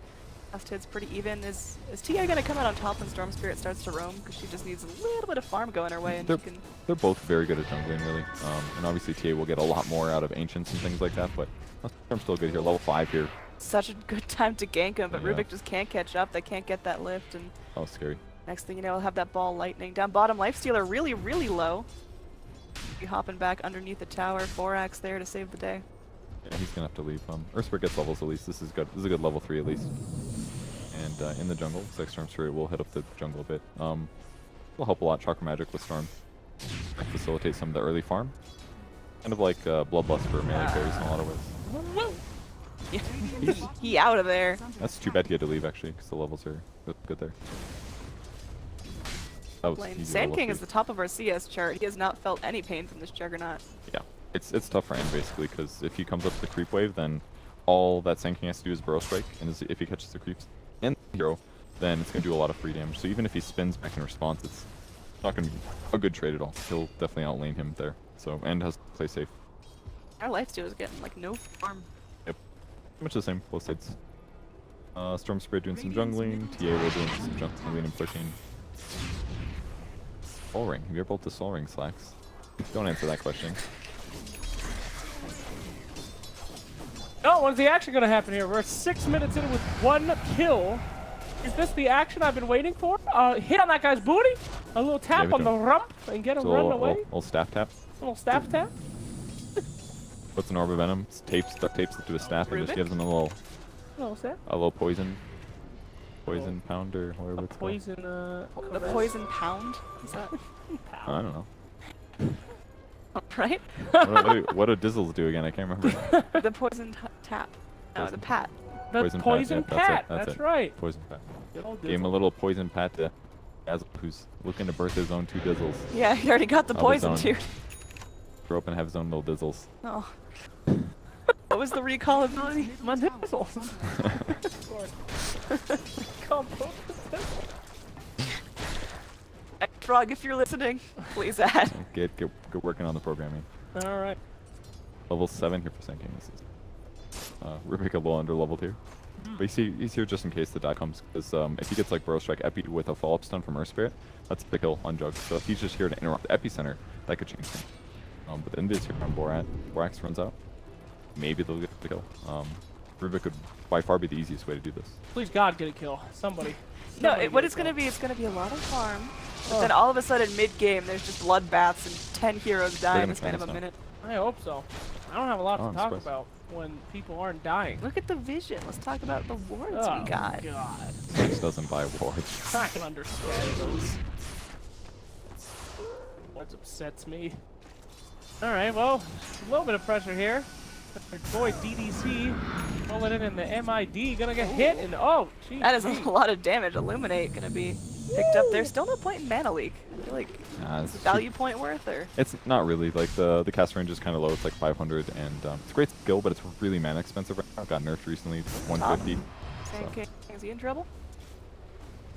last hit's pretty even. Is TA gonna come out on top when Storm Spirit starts to roam? Because she just needs a little bit of farm going her way, and she can. They're both very good at jungling, really. And obviously TA will get a lot more out of Ancients and things like that, but Storm's still good here. Level 5 here. Such a good time to gank him, but Rubik just can't catch up. They can't get that lift, and Oh, scary. next thing you know, he'll have that ball lightning. Down bottom, Lifestealer really, really low. Be hopping back underneath the tower. 4-axe there to save the day. Yeah, he's gonna have to leave. Earthspirit gets levels at least. This is good. This is a good level 3 at least. And in the jungle, looks like Storm Spirit will hit up the jungle a bit. Will help a lot. Chakra Magic with Storm. Facilitate some of the early farm. Kind of like Bloodlust for melee carries in a lot of ways. He out of there. That's too bad he had to leave actually, because the levels are good there. That was easy Sand level King 3. is the top of our CS chart. He has not felt any pain from this Juggernaut. Yeah, it's tough for him basically, because if he comes up to the creep wave, then all that Sand King has to do is Burrow Strike, and if he catches the creeps and the hero, then it's going to do a lot of free damage. So even if he spins back in response, it's not going to be a good trade at all. He'll definitely outlane him there. So, and has to play safe. Our Lifesteal is getting like no farm. Yep, pretty much the same, both sides. Storm Spirit doing some jungling, TA will doing some jungling and pushing. Soul Ring, have you ever built the Soul Ring, Slacks? Don't answer that question. Oh, when's the action gonna happen here? We're 6 minutes in with 1 kill. Is this the action I've been waiting for? Hit on that guy's booty, a little tap on the rump, and get him running away. Little staff tap. A little staff tap. Puts an Orb of Venom, duct tapes it to his staff, and just gives him a little poison pound or whatever it's poison, called. The poison pound? Is that? I don't know. Right? what do Dizzles do again? I can't remember. The poison tap. No, the pat. The poison pat. Yeah, that's right. Poison pat. Good old Gave him a little poison pat to Dazzle, who's looking to birth his own 2 Dizzles. Yeah, he already got the poison too. Grow up and have his own little Dizzles. Oh. What was the recall ability? My Dizzles. Frog, if you're listening, please add. Get working on the programming. All right. Level 7 here for Sand King. This is Rubik a little under leveled here. But he's here just in case the die comes, because if he gets like Burrow Strike Epi with a follow-up stun from Earth Spirit, that's a big kill on Jug. So if he's just here to interrupt the Epicenter, that could change things. But the Invis here on Borax runs out. Maybe they'll get the kill. Rubik could by far be the easiest way to do this. Please God get a kill. Somebody. No, what it's gonna be, it's gonna be a lot of farm. But then all of a sudden, mid-game, there's just bloodbaths and 10 heroes die in the span of a minute. I hope so. I don't have a lot to talk about when people aren't dying. Look at the vision. Let's talk about the wards we got. God. Six doesn't buy wards. I can understand those. Wards upsets me. Alright, well, a little bit of pressure here. Our boy DDC rolling in the MID, gonna get hit, and oh, geez. That is a lot of damage. Illuminate gonna be picked up there. Still no point in mana leak. I feel like Nah, it's a value point worth, or It's not really. Like the cast range is kind of low. It's like 500, and it's a great skill, but it's really mana expensive right now. It got nerfed recently. It's 150. Sand King, is he in trouble?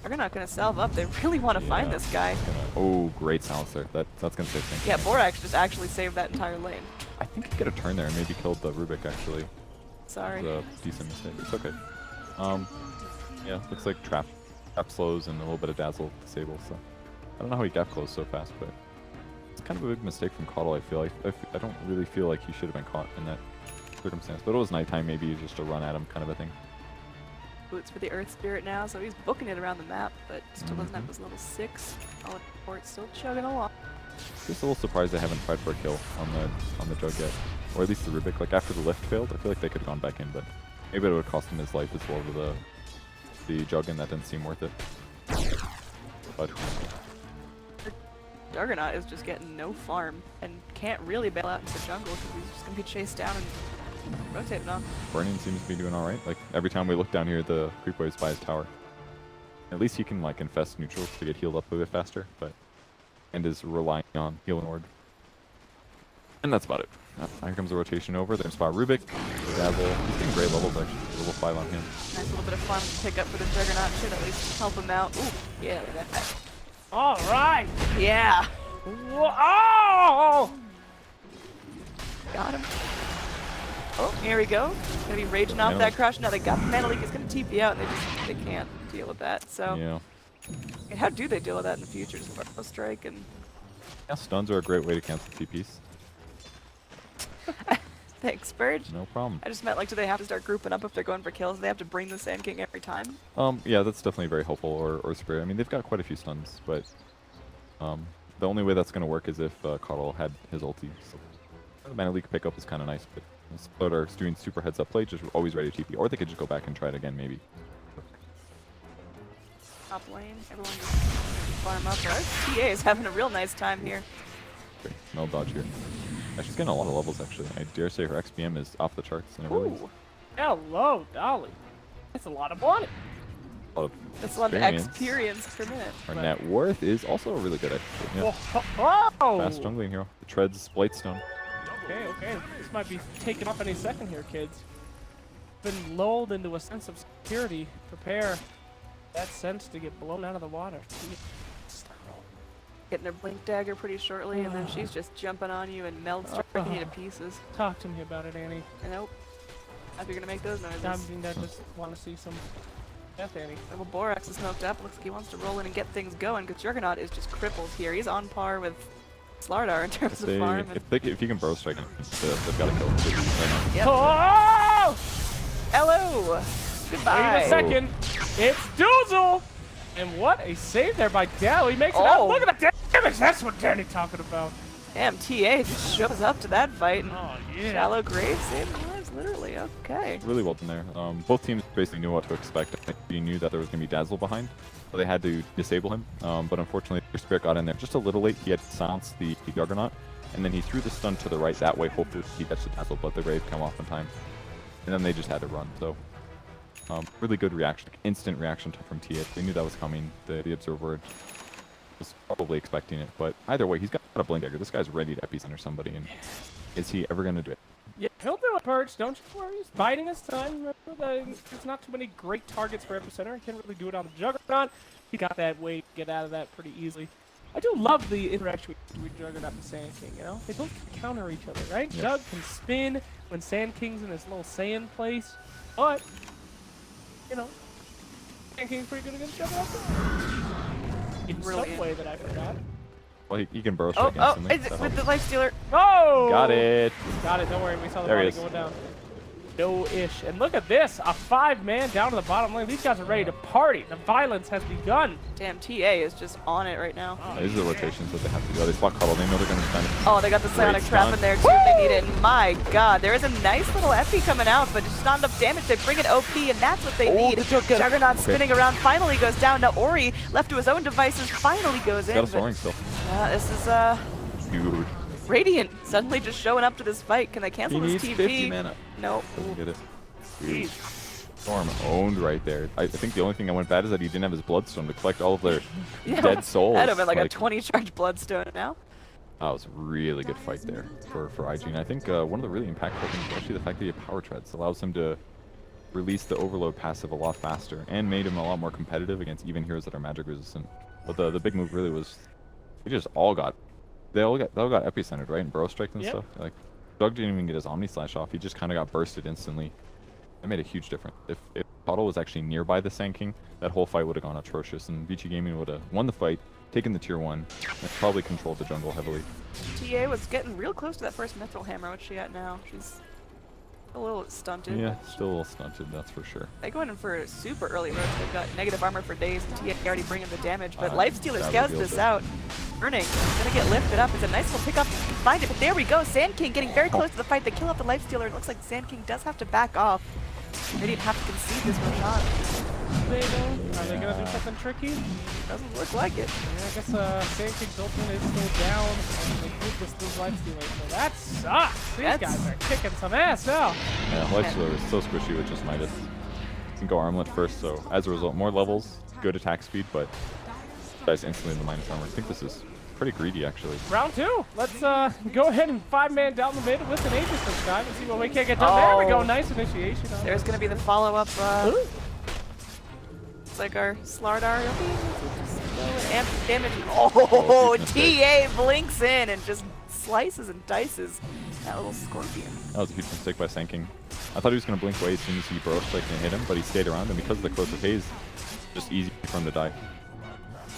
They're not gonna salve up. They really want to find this guy. Oh, great silencer. That's gonna save things. Yeah, Borax just actually saved that entire lane. I think he got a turn there and maybe killed the Rubik actually. Sorry. It was a decent mistake. It's okay. Yeah, looks like trap slows and a little bit of dazzle disable. So I don't know how he gap closed so fast, but it's kind of a big mistake from Coddle. I feel like I don't really feel like he should have been caught in that circumstance. But it was nighttime, maybe just a run at him kind of a thing. Boots for the Earth Spirit now, so he's booking it around the map, but still doesn't have his level 6. Oh, Port's still chugging along. Just a little surprised they haven't tried for a kill on the Jug yet, or at least the Rubik. Like after the lift failed, I feel like they could have gone back in, but maybe it would have cost him his life as well with the Jug, and that didn't seem worth it. But Juggernaut is just getting no farm and can't really bail out into the jungle because he's just gonna be chased down and rotated on. Burning seems to be doing alright. Like every time we look down here, the creep wave's by his tower. At least he can like infest neutrals to get healed up a bit faster, but and is relying on healing ward. And that's about it. Here comes the rotation over. There's spot Rubik, Dazzle. He's getting great levels actually. Level 5 on him. Nice little bit of farm to pick up for the Juggernaut. Should at least help him out. Ooh, yeah, look at that. All right. Yeah. Whoa! Got him. Oh, here we go. Gonna be raging off that crush. Now they got the mana leak. It's gonna TP out, and they can't deal with that. So Yeah. and how do they deal with that in the future? Just Barlow strike and Yeah, stuns are a great way to cancel TPs. thanks, Burge. No problem. I just meant like, do they have to start grouping up if they're going for kills? Do they have to bring the Sand King every time? Yeah, that's definitely very helpful. Or spray. I mean, they've got quite a few stuns, but the only way that's gonna work is if Coddle had his ulti. So the mana leak pickup is kind of nice, but StarLadder is doing super heads up play, just always ready to TP, or they could just go back and try it again, maybe. Top lane, everyone just farm up. TA is having a real nice time here. Okay, no dodge here. Yeah, she's getting a lot of levels actually. I dare say her XPM is off the charts, and it really is. Ooh. Hello, Dolly. That's a lot of money. A lot of That's a lot of experience per minute. Her net worth is also really good actually. Yeah. Whoa! Fast jungling hero. The treads Blightstone. Okay. This might be taking off any second here, kids. Been lulled into a sense of security. Prepare that sense to get blown out of the water. Getting her blink dagger pretty shortly, and then she's just jumping on you and striking you to pieces. Talk to me about it, Annie. And nope. How's you gonna make those noises? I mean, I just want to see some death, Annie. Well, Borax is smoked up. Looks like he wants to roll in and get things going, because Juggernaut is just crippled here. He's on par with StarLadder in terms of farm. If you can burrow strike him, they've got to kill him right now. Yep. Oh! Hello! Goodbye! Wait a second. It's Doozle! And what a save there by Dell. He makes it out. Look at the damage. That's what Danny's talking about. Damn, TA just shows up to that fight. And yeah. Shallow grave saving lives, literally. Okay. Really well done there. Both teams basically knew what to expect. I think they knew that there was going to be Dazzle behind, so they had to disable him. But unfortunately, their Spirit got in there just a little late. He had silenced the Juggernaut, and then he threw the stun to the right that way. Hopefully, he gets the Dazzle, but the Grave come off in time. And then they just had to run. So, really good reaction, instant reaction from TA. They knew that was coming. The Observer was probably expecting it. But either way, he's got a blink dagger. This guy's ready to epicenter somebody. And is he ever going to do it? Yeah, he'll do it, Perch. Don't you worry. He's biding his time. Remember, there's not too many great targets for epicenter. He can't really do it on the Juggernaut. He got that way to get out of that pretty easily. I do love the interaction between Juggernaut and Sand King, you know? They both counter each other, right? Yeah. Jug can spin when Sand King's in his little sand place, but, you know, Sand King's pretty good against Juggernaut. In some way that I forgot. Well, he can burrow strike instantly. Is it with the Lifestealer? Oh! Got it. Got it, don't worry, we saw the There he body is. going down. No-ish. And look at this, a 5-man down to the bottom lane. These guys are ready to party. The violence has begun. Damn, TA is just on it right now. These are the rotations that they have to do. They spot Cuddle. They know they're going to spend it. Oh, they got the Psionic Great Trap stun. in there too. They need it. And my god, there is a nice little epi coming out, but just not enough damage. They bring it OP, and that's what they need. Juggernaut spinning around finally goes down. Now Ori, left to his own devices, finally goes in. Got a soaring still. This is Dude. Radiant suddenly just showing up to this fight. Can they cancel He this needs TP? 50 mana. Nope. Doesn't get it. Dude. Storm owned right there. I think the only thing that went bad is that he didn't have his Bloodstone to collect all of their Yeah, dead souls. that'd have been like a 20 charge Bloodstone now. That was a really good fight there for IG. And I think one of the really impactful things is actually the fact that he had Power Treads. Allows him to release the Overload passive a lot faster and made him a lot more competitive against even heroes that are magic resistant. But the big move really was they all got epicentered, right? And Burrow Strike and stuff. Like Doug didn't even get his Omni Slash off. He just kind of got bursted instantly. That made a huge difference. If Puddle was actually nearby the Sand King, that whole fight would have gone atrocious, and VG Gaming would have won the fight, taken the tier 1, and probably controlled the jungle heavily. TA was getting real close to that first Mithril Hammer. What's she at now? She's a little stunted. Yeah, still a little stunted, that's for sure. They go in for a super early road. They've got negative armor for days, and TA already bringing the damage. But Lifestealer scouts this out. Burning, gonna get lifted up. It's a nice little pick up. Find it, but there we go. Sand King getting very close to the fight. They kill off the Lifestealer. It looks like Sand King does have to back off. They didn't have to concede this Roshan. Are they gonna do something tricky? Doesn't look like it. Yeah, I guess Sand King's ultimate is still down, and they did this Lifestealer, so that sucks. These guys are kicking some ass now. Yeah, Lifestealer is so squishy with just Midas. You can go Armlet first, so as a result, more levels, good attack speed, but dies instantly in the minus armor. I think this is pretty greedy, actually. Round 2. Let's go ahead and 5-man down the mid with an Aegis this time and see what we can get done. There we go. Nice initiation. There's going to be the follow-up. It's like our StarLadder. Amp damage. Oh, TA blinks in and just slices and dices that little Scorpion. That was a huge mistake by Sand King. I thought he was going to blink away as soon as he Burrow Strike and hit him, but he stayed around, and because of the Cloak of Haze, just easy for him to die.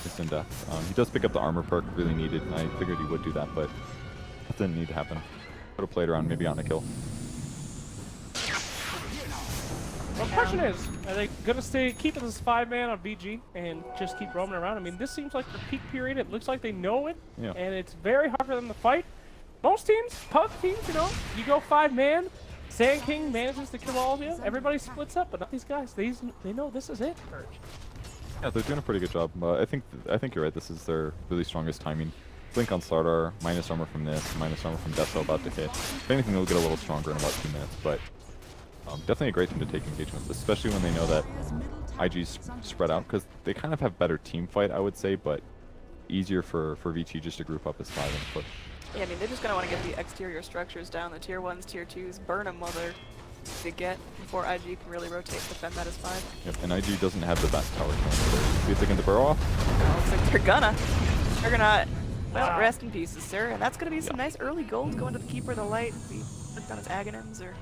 Instant death. He does pick up the armor perk, really needed, and I figured he would do that, but that didn't need to happen. Could have played around, maybe gotten a kill. Well, the question is, are they going to keep this 5-man on VG and just keep roaming around? I mean, this seems like the peak period. It looks like they know it, and it's very hard for them to fight. Most teams, pub teams, you know, you go 5-man, Sand King manages to kill all of you, everybody splits up, but not these guys. They know this is it. Yeah, they're doing a pretty good job. I think you're right. This is their really strongest timing. Blink on StarLadder, minus armor from this, minus armor from Death about to hit. If anything, they'll get a little stronger in about 2 minutes, but definitely a great thing to take engagements, especially when they know that IG's spread out, because they kind of have better team fight, I would say, but easier for VT just to group up as 5 and push. Yeah, I mean, they're just going to want to get the exterior structures down, the tier 1s, tier 2s, burn them while they're to get before IG can really rotate, defend that as 5. Yep, and IG doesn't have the best tower killing. See if they can get the Burrow off? Looks like they're gonna. They're gonna, well, rest in pieces, sir. And that's gonna be some nice early gold going to the Keeper of the Light. He clicked on his Aghanims, or where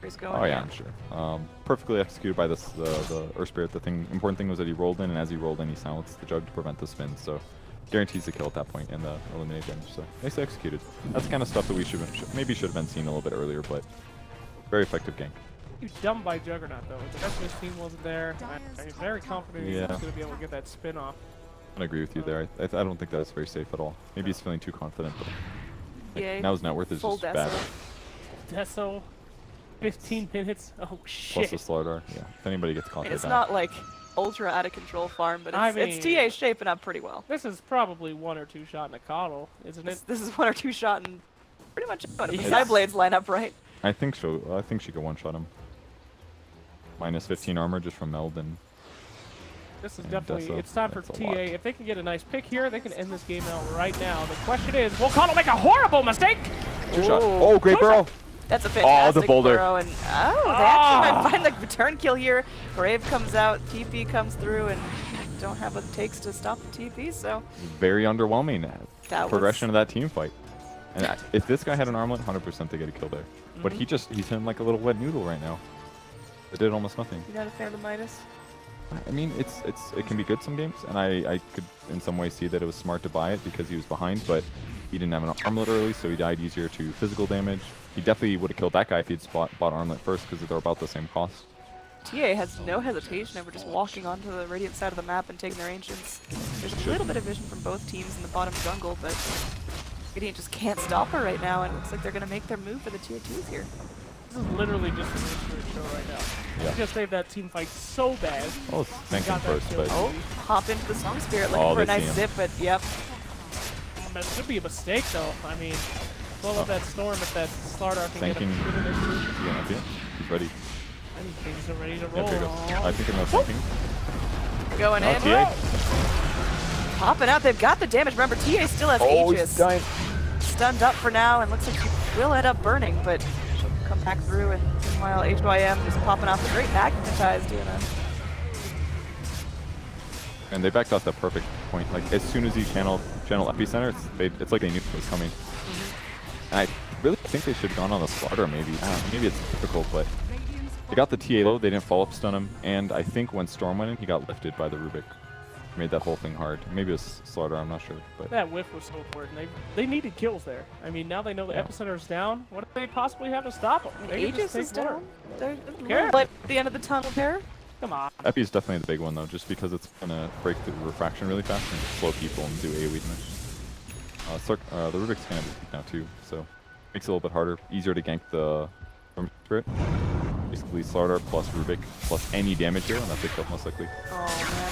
he's going. Oh yeah, I'm sure. Perfectly executed by the Earth Spirit. The important thing was that he rolled in, and as he rolled in, he silenced the Jug to prevent the spin. So guarantees the kill at that point and the eliminate damage. So nicely executed. That's the kind of stuff that we maybe should have been seen a little bit earlier, but very effective gank. You're dumb by Juggernaut, though. The rest of his team wasn't there. I'm very confident he's going to be able to get that spin off. I agree with you there. I don't think that's very safe at all. Maybe he's feeling too confident, but now his net worth is just bad. Deso, 15 minutes. Oh shit. Plus the StarLadder. Yeah. If anybody gets caught, it's not like ultra out of control farm, but it's TA shaping up pretty well. This is probably 1 or 2 shot in a coddle, isn't it? This is 1 or 2 shot in pretty much if the side blades line up right. I think so. I think she could one-shot him. Minus 15 armor just from Meld and this is definitely, it's time for TA. If they can get a nice pick here, they can end this game out right now. The question is, will Coddle make a horrible mistake? 2-shot. Oh, great Burrow. That's a fantastic the boulder. Burrow, and they actually might find the return kill here. Brave comes out, TP comes through, and don't have what it takes to stop the TP, so. Very underwhelming progression of that team fight. And if this guy had an armlet, 100% they get a kill there. But he's hitting like a little wet noodle right now. It did almost nothing. You're not a fan of the Midas? I mean, it can be good some games, and I could in some ways see that it was smart to buy it because he was behind, but he didn't have an armlet early, so he died easier to physical damage. He definitely would have killed that guy if he'd bought armlet first because they're about the same cost. TA has no hesitation over just walking onto the Radiant side of the map and taking their Ancients. There's a little bit of vision from both teams in the bottom jungle, but Radiant just can't stop her right now, and it looks like they're going to make their move for the tier 2s here. This is literally just a mystery show right now. They just made that team fight so bad. Oh, thank him first, but hop into the Song Spirit looking for a nice zip, but yep. That should be a mistake, though. I mean, blow up that storm if that StarLadder can get him. He's ready. Things are ready to Yeah, roll. there goes. I think enough thinking. Going in. TA. Popping out. They've got the damage. Remember, TA still has Aegis. Dying. Stunned up for now, and looks like she will end up burning, but she'll come back through. And meanwhile, HYM just popping off a great magnetize, doing a. And they backed off the perfect point. Like as soon as you channel epicenter, it's like they knew it was coming. And I really think they should have gone on the slaughter. Maybe maybe it's difficult, but they got the TA low. They didn't follow up stun him, and I think when Storm went in, he got lifted by the Rubik. Made that whole thing hard. Maybe it was slaughter. I'm not sure, but That whiff was so important. They needed kills there. I mean, now they know the epicenter is down. What do they possibly have to stop them? They can just Aegis is take more. down. There's a little light at the end of the tunnel there. Come on. Epi is definitely the big one though, just because it's gonna break the refraction really fast and slow people and do AoE damage. The Rubik's kind of weak now too, so makes it a little bit harder, easier to gank the Spirit. Basically Slaughter plus Rubik plus any damage here, and that's a kill most likely. Oh man.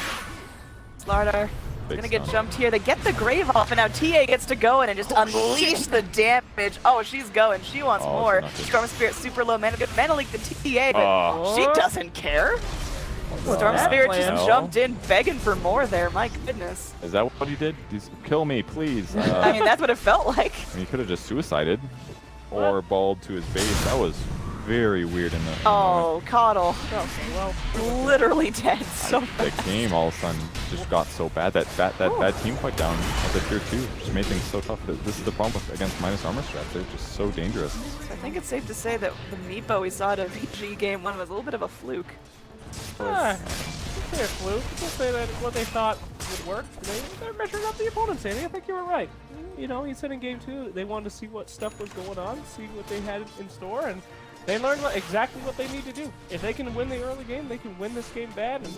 StarLadder gonna get stun. jumped here. They get the grave off, and now TA gets to go in and just unleash the damage. Oh, she's going. She wants Oh, more. she's not good. Storm Spirit super low mana. Good mana leak the TA, but she doesn't care. Storm that Spirit plan? just jumped in, begging for more there. My goodness. Is that what he did? Kill me, please. I mean, that's what it felt like. I mean, he could have just suicided or balled to his base. That was very weird in the Oh, Coddle. Well, Literally dead. So the game all of a sudden just got so bad. That bad team fight down at the tier 2 just made things so tough. This is the problem against minus armor strats. They're just so dangerous. I think it's safe to say that the Meepo we saw at a VG game 1 was a little bit of a fluke. you can say a fluke. You can say that what they thought would work. They're measuring up the opponents, Andy. I think you were right. You know, he said in game 2 they wanted to see what stuff was going on, see what they had in store, and they learned exactly what they need to do. If they can win the early game, they can win this game bad, and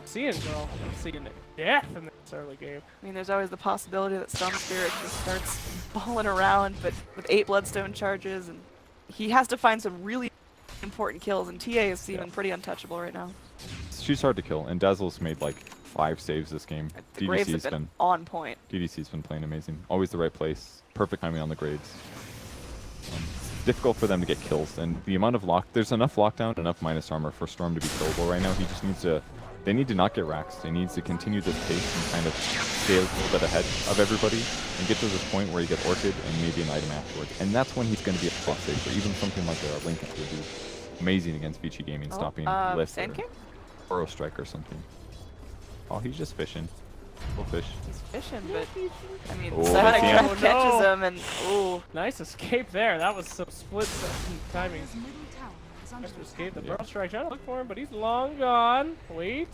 seeing death in this early game. I mean, there's always the possibility that Storm Spirit just starts balling around, but with 8 Bloodstone charges, and he has to find some really important kills, and TA is seeming pretty untouchable right now. She's hard to kill, and Dazzle's made like 5 saves this game. The Graves have been on point. DDC's been playing amazing. Always the right place. Perfect timing on the Graves. It's difficult for them to get kills, and the amount of there's enough lockdown, enough minus armor for Storm to be killable right now. He just needs to, they need to not get raxed. He needs to continue this pace and kind of stay a little bit ahead of everybody and get to this point where you get Orchid and maybe an item afterwards. And that's when he's going to be a plus safer. Even something like a Lincoln would be amazing against Vici Gaming, stopping Lift Sand King? or Burrow Strike or something. Oh, he's just fishing. Little fish. He's fishing, but I mean, Oh, Sonic damn. Trap catches him, and ooh. Nice escape there. That was some split timing. Dire's middle tower is under Nice to escape the Yeah. Burrow Strike. Trying to look for him, but he's long gone. Wait.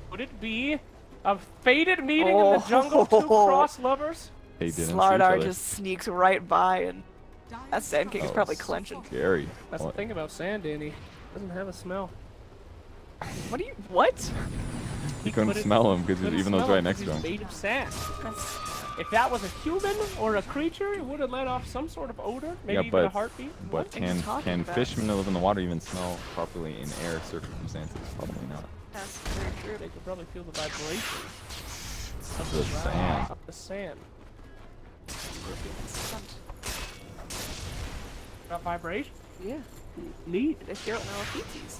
Would it be a fated meeting in the jungle? Two cross lovers? They didn't see each StarLadder other. just sneaks right by, and that Sand King is Oh, probably clenching. Scary. That's the thing about sand, Danny. Doesn't have a smell. What do you, what? He couldn't smell him because even though he's right next to He's him. made of sand. That's, If that was a human or a creature, it would have let off some sort of odor, maybe Yeah, even a but- heartbeat. But What are you talking can about? fishmen that live in the water even smell properly in air circumstances? Probably not. that's very true. They could probably feel the vibration of The sand. Of the sand. Got vibration? Yeah, Neat. they feel it in their own feetsies.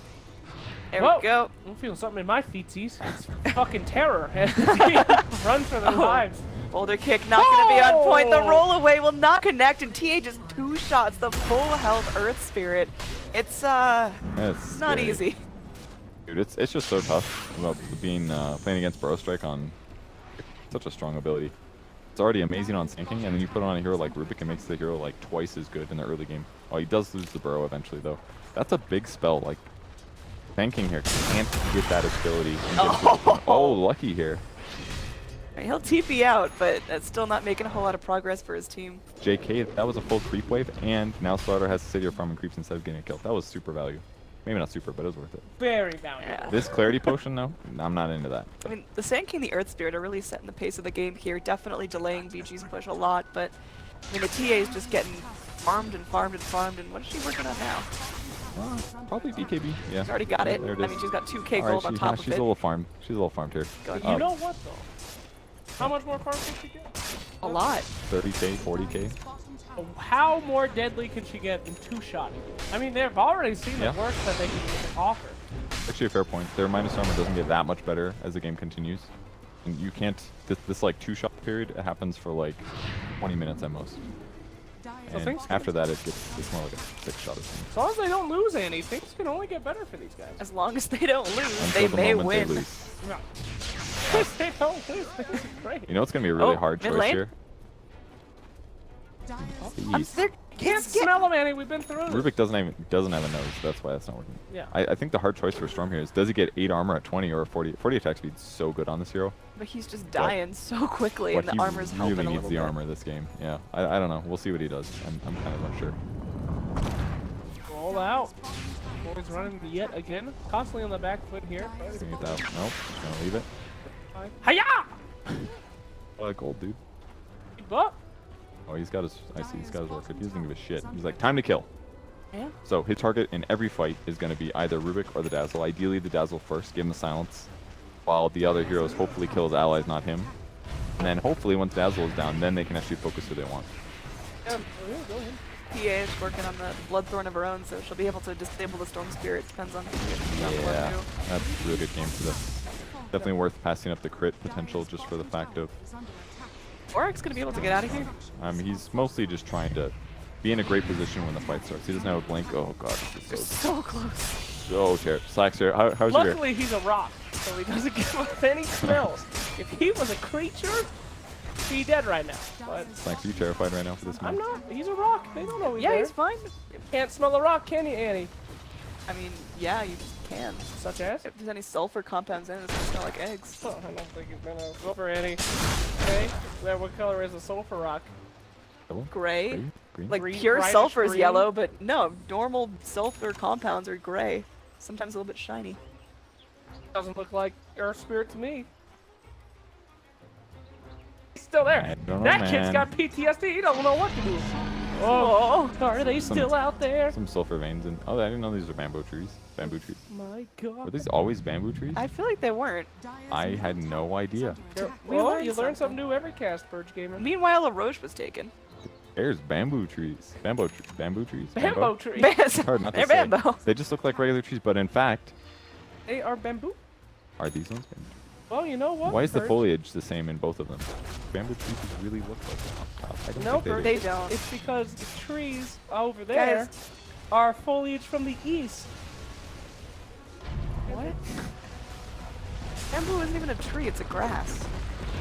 There Whoa. we go. I'm feeling something in my feetsies. It's fucking terror. Run for their Oh. lives. Boulder kick not going to be on point. The Oh! roll away will not connect, and TA just 2 shots. The full health Earth Spirit. It's not scary. easy. Dude, it's just so tough about being playing against Burrow Strike on such a strong ability. It's already amazing on sinking, and then you put on a hero like Rubik, it makes the hero like twice as good in the early game. Oh, he does lose the Burrow eventually though. That's a big spell. Like tanking here can't get that ability. And get to the point. Oh, lucky here. He'll TP out, but that's still not making a whole lot of progress for his team. JK, that was a full creep wave, and now StarLadder has to sit here farming creeps instead of getting a kill. That was super value. Maybe not super, but it was worth it. Very valuable. Yeah. This clarity potion, though, I'm not into that. I mean, the Sand King, the Earth Spirit are really setting the pace of the game here, definitely delaying VG's push a lot, but I mean, the TA is just getting farmed and farmed and farmed, and what is she working on now? Probably BKB. Yeah. She's already got it. There it I is. mean, she's got 2k All gold right, on she's top of a it. little farmed. She's a little farmed here. But You know what though? How much more farm can she get? A lot. 30k, 40k. How more deadly can she get in 2-shot? I mean, they've already seen the worst that they can offer. Actually, a fair point. Their minus armor doesn't get that much better as the game continues. And you can't, this like 2-shot period, it happens for like 20 minutes at most. And after that, it's more like a 6-shot or something. As long as they don't lose any, things can only get better for these guys. As long as they don't lose, Until they the may moment win. they lose. No. If they don't lose, things are great. You know it's going to be a really hard mid choice lane? here? Jeez. Can't smell them, Annie. We've been through this. Rubik doesn't have a nose. That's why that's not working. Yeah. I think the hard choice for Storm here is, does he get 8 armor at 20 or 40? 40 attack speed's so good on this hero. But he's just dying so quickly, and the armor's helping really a needs little the bit. armor this game. Yeah. I don't know. We'll see what he does. I'm kind of unsure. Roll out. Boys running yet again. Constantly on the back foot here. Bring it out. Nope. Just gonna leave it. Hiya! What a gold, dude. But Oh, he's got his. I see. He's got his orchid. He doesn't give a shit. He's like, time to kill. Yeah. So his target in every fight is going to be either Rubik or the Dazzle. Ideally, the Dazzle first, give him the silence, while the other heroes hopefully kill his allies, not him. And then hopefully, once Dazzle is down, then they can actually focus who they want. yeah, go ahead. PA is working on the Bloodthorn of her own, so she'll be able to disable the Storm Spirit. Depends on Yeah, that's a really good game for this. Definitely worth passing up the crit potential just for the fact of. Oryx gonna be able to get out of here. He's mostly just trying to be in a great position when the fight starts. He doesn't have a blink. Oh god, this is So close. so terrible. Slacks here. How's your hair? Luckily, he's a rock, so he doesn't give up any smells. If he was a creature, he'd be dead right now. But Slacks, are you terrified right now for this I'm match? not. He's a rock. They don't know he's Yeah, there. he's fine. Can't smell a rock, can you, Annie? I mean, yeah, you just can. Such as? If there's any sulfur compounds in it, it's gonna smell like eggs. Oh, I don't think he's gonna go for Annie. Okay, what color is a sulfur rock? Yellow? Gray. Green? Like Green, pure brightish sulfur is green? yellow, but no, normal sulfur compounds are gray. Sometimes a little bit shiny. Doesn't look like Earth Spirit to me. He's still there. I don't know, That kid's man. got PTSD. He doesn't know what to do. Oh, are they still out there? Some sulfur veins and I didn't know these are bamboo trees. Bamboo trees. My God. Were these always bamboo trees? I feel like they weren't. I had no idea. Well, you learn something new every cast, Purge Gamer. Meanwhile, a roach was taken. There's bamboo trees. Bamboo trees. Bamboo tree. It's hard not to They're say. bamboo. They just look like regular trees, but in fact, They are bamboo. are these ones bamboo? Well, you know what? Why is the Purge? foliage the same in both of them? Bamboo trees really look like that. I don't No, think They do. don't. It's because the trees over there are foliage from the east. What? Bamboo isn't even a tree, it's a grass.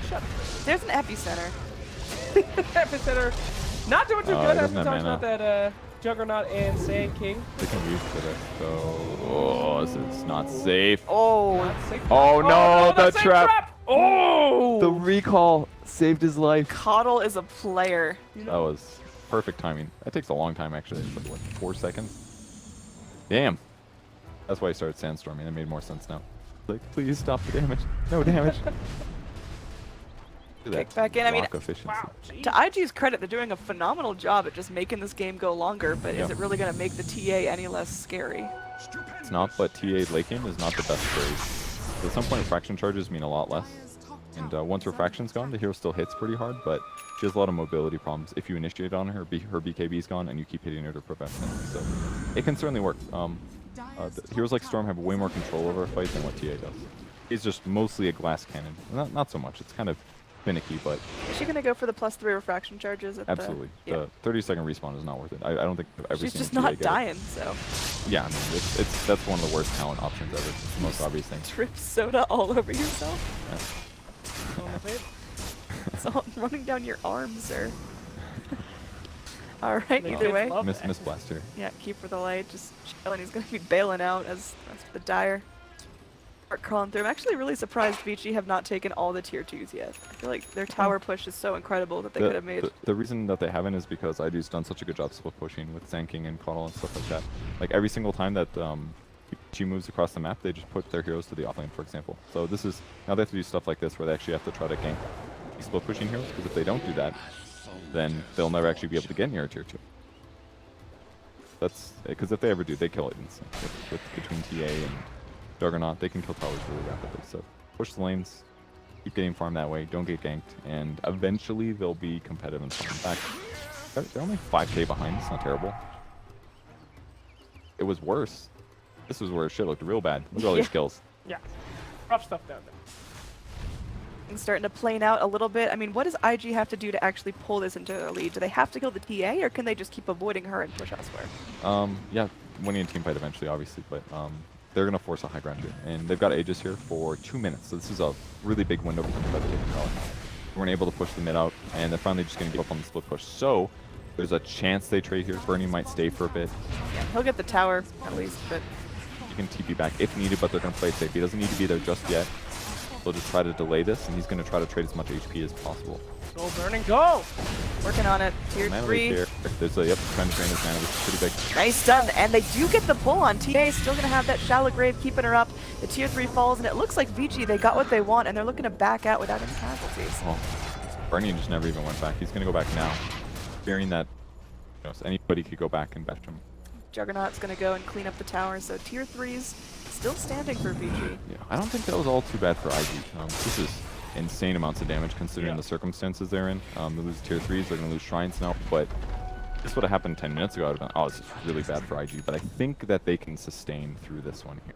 Shut up. There's an epicenter. Epicenter. Not doing too Oh, good he after doesn't have talking mana. about that Juggernaut and Sand King. They can use it. So, oh, this is not safe. Oh, Not safe. Oh no, the the same trap! Oh! The recall saved his life. Coddle is a player. That was perfect timing. That takes a long time, actually. It's like, what, 4 seconds? Damn. That's why I started sandstorming. It made more sense now. Like, please stop the damage. No damage. Look at Kick that back in. I mean, block efficiency. Wow. Geez. to IG's credit, they're doing a phenomenal job at just making this game go longer, but is Yeah. it really going to make the TA any less scary? It's not, but TA late game is not the best trade. At some point, refraction charges mean a lot less. And once refraction's gone, the hero still hits pretty hard, but she has a lot of mobility problems. If you initiate on her, her BKB's gone, and you keep hitting her to prevent it. So it can certainly work. Heroes like Storm have way more control over a fight than what TA does. He's just mostly a glass cannon. Not so much. It's kind of finicky, but Is she going to go for the +3 refraction charges? At absolutely. The, The 30-second respawn is not worth it. I don't think I've ever She's seen just a TA not get it. dying, so. Yeah, I mean, that's one of the worst talent options ever. It's the most obvious thing. Drip soda all over yourself. Yeah. On the page. It's all running down your arms, sir. Alright, The either kids way. love Miss that. Blaster. Yeah, keep for the light. Just chilling. He's going to be bailing out as the Dire start crawling through. I'm actually really surprised Vici have not taken all the tier 2s yet. I feel like their tower push is so incredible that they could have made. The reason that they haven't is because IG's done such a good job split pushing with Sand King and Coddle and stuff like that. Like every single time that she moves across the map, they just put their heroes to the offlane, for example. So this is, now they have to do stuff like this where they actually have to try to gank split pushing heroes, because if they don't do that, then they'll never actually be able to get near a tier 2. That's, because if they ever do, they kill it instantly. Between TA and Juggernaut, they can kill towers really rapidly. So push the lanes, keep getting farmed that way, don't get ganked, and eventually they'll be competitive and fun. In fact, They're only 5k behind. It's not terrible. It was worse. This was where shit looked real bad. Look at all these kills. Yeah. Rough stuff down there. Things starting to plane out a little bit. I mean, what does IG have to do to actually pull this into a lead? Do they have to kill the TA, or can they just keep avoiding her and push elsewhere? Yeah, winning a team fight eventually, obviously, but they're gonna force a high ground here, and they've got Aegis here for 2 minutes. So this is a really big window for them to try to take the tower. They weren't able to push the mid out, and they're finally just gonna give up on the split push. So there's a chance they trade here. Bernie might stay for a bit. Yeah, he'll get the tower at least, but You can TP back if needed, but they're gonna play safe. He doesn't need to be there just yet. They'll just try to delay this, and he's going to try to trade as much HP as possible. Go, Burning, go! working on it. Tier Mana 3. here. There's a trying to drain his mana, which is pretty big. Nice stun, and they do get the pull on. TA still going to have that shallow grave keeping her up. The tier 3 falls, and it looks like VG, they got what they want, and they're looking to back out without any casualties. Oh, Bernie just never even went back. He's going to go back now, fearing that anybody could go back and bash him. Juggernaut's going to go and clean up the tower, so tier 3's still standing for VG. Yeah, I don't think that was all too bad for IG. This is insane amounts of damage considering the circumstances they're in. They lose tier 3s, they're going to lose shrines now, but this would have happened 10 minutes ago. I would have been, oh, this is really bad for IG, but I think that they can sustain through this one here.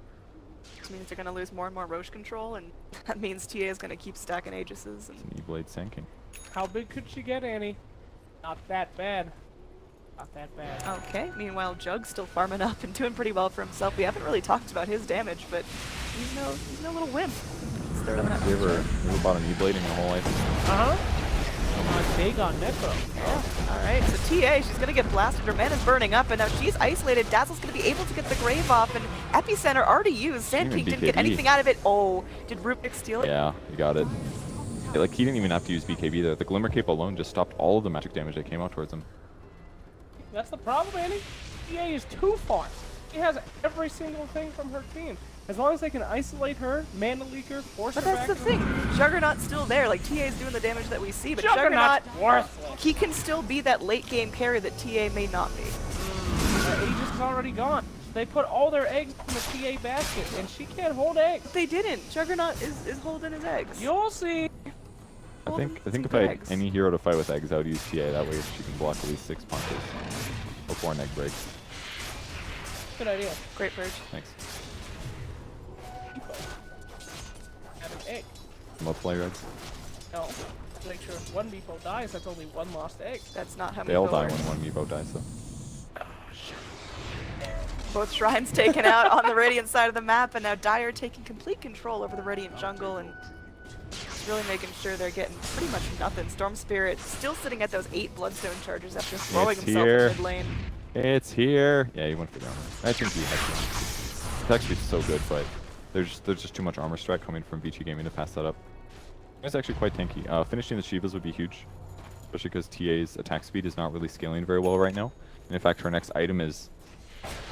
Which means they're going to lose more and more Roche control, and that means TA is going to keep stacking Aegises. And E-Blade Sand How big could she get, Annie? Not that bad. Not that bad. Okay, meanwhile, Jug's still farming up and doing pretty well for himself. We haven't really talked about his damage, but he's no little wimp. He's third on that. Have you ever bought an E-Blade in your whole life? Uh-huh. Big on Necro. Yeah. Alright, so TA, she's going to get blasted. Her mana's burning up, and now she's isolated. Dazzle's going to be able to get the grave off, and Epicenter already used. Sand King didn't get anything out of it. Oh, did Rubik steal it? Yeah, he got it. Yeah, like, he didn't even have to use BKB there. The Glimmer Cape alone just stopped all of the magic damage that came out towards him. That's the problem, Annie. TA is too far. She has every single thing from her team. As long as they can isolate her, mana leak her, force But her that's back the thing. Juggernaut's still there. Like, TA's doing the damage that we see, but Juggernaut's Juggernaut, worthless. he can still be that late game carry that TA may not be. Aegis is already gone. They put all their eggs in the TA basket, and she can't hold eggs. They didn't. Juggernaut is holding his eggs. You'll see. I think if I had any hero to fight with eggs, I would use TA. That way she can block at least 6 punches before an egg breaks. Good idea. Great purge. Thanks. Have an egg. Multiply your eggs. No. To make sure if one Meepo dies, that's only one lost egg. That's not how They all die work. when one Meepo dies, though. Both shrines taken out on the Radiant side of the map, and now Dire taking complete control over the Radiant jungle, and just really making sure they're getting pretty much nothing. Storm Spirit still sitting at those 8 Bloodstone charges after throwing himself in mid lane. It's here. Yeah, he went for the armor. I think he had to. It's actually so good, but there's just too much armor strike coming from VG Gaming to pass that up. It's actually quite tanky. Finishing the Shivas would be huge, especially because TA's attack speed is not really scaling very well right now. And in fact, her next item is,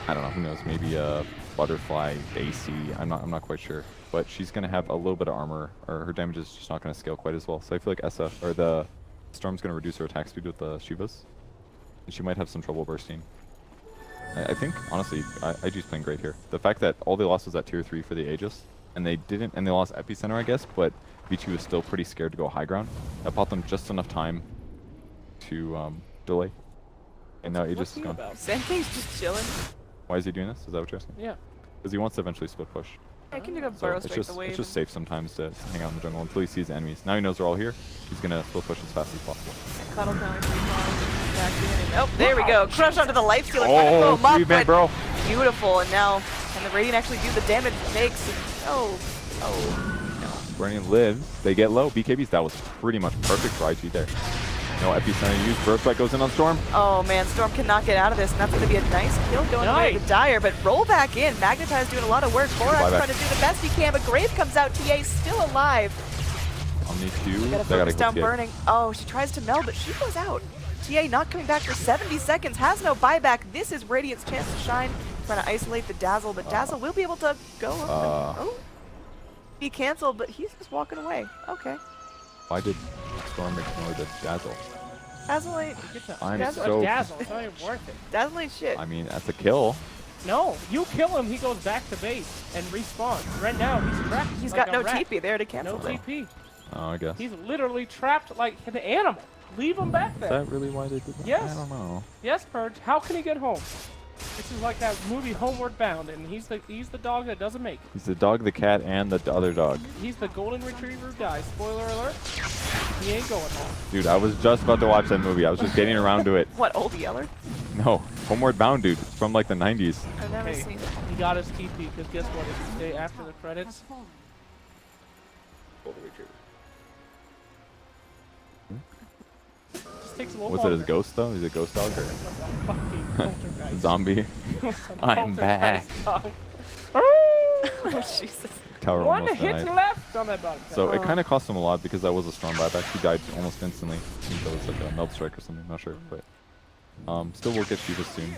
I don't know, who knows, maybe a Butterfly AC. I'm not quite sure. But she's gonna have a little bit of armor, or her damage is just not gonna scale quite as well. So I feel like Essa or the Storm's gonna reduce her attack speed with the Shivas, and she might have some trouble bursting. I think honestly, IG's playing great here. The fact that all they lost was at tier 3 for the Aegis, and they lost Epicenter, I guess, but V2 was still pretty scared to go high ground. That bought them just enough time to delay. And now Aegis is gone. Sand King's just chilling. Why is he doing this? Is that what you're asking? Yeah. Because he wants to eventually split push. I can do a So burrow it's strike the wave. it's just safe sometimes to hang out in the jungle until he sees the enemies. Now he knows they're all here. He's gonna split push as fast as possible. Cuddle Tower back in. And, oh, there we go. Crush onto the life stealer. Oh, Muff, man, bro. Beautiful. And now, can the Radiant actually do the damage it takes? And, oh. Burning lives. They get low. BKBs. That was pretty much perfect for IG there. No Epicenter used. Burst Strike goes in on Storm. Oh man, Storm cannot get out of this, and that's going to be a nice kill going away to Dire, but roll back in. Magnetize doing a lot of work. Borax trying to do the best he can, but Grave comes out. TA still alive. Omni Q. Gotta focus down Burning. Oh, she tries to meld, but she goes out. TA not coming back for 70 seconds, has no buyback. This is Radiant's chance to shine. Trying to isolate the Dazzle, but Dazzle will be able to go up. Oh. He canceled, but he's just walking away. Okay. Why did Storm ignore the Dazzle? Dazzle ain't. Dazzle. It's not even worth it. Dazzle ain't shit. I mean, that's a kill. No, you kill him, he goes back to base and respawns. Right now, he's trapped. He's like got no rat. TP there to cancel. No TP. Oh, I guess. He's literally trapped like an animal. Leave him back Is there. that really why they did that? Yes. I don't know. Yes, Purge. How can he get home? This is like that movie Homeward Bound, and he's the dog that doesn't make it. He's the dog, the cat, and the other dog. He's the golden retriever who dies. Spoiler alert. He ain't going home. Dude, I was just about to watch that movie. I was just getting around to it. What, Old Yeller? No, Homeward Bound, dude. It's from like the 90s. I've never Hey, seen it. he got his TP, because guess what? If you stay after the Has credits, fallen. golden retriever. Just takes a little Was it his longer. ghost though? Is it a ghost dog or Fucking poltergeist. zombie? I'm back. Dog. Oh, Jesus. Tower One almost hit died. left on that bottom. So it kind of cost him a lot because that was a strong buyback. He died almost instantly. I think that was like a melt strike or something. Not sure, but still will get Shiva soon.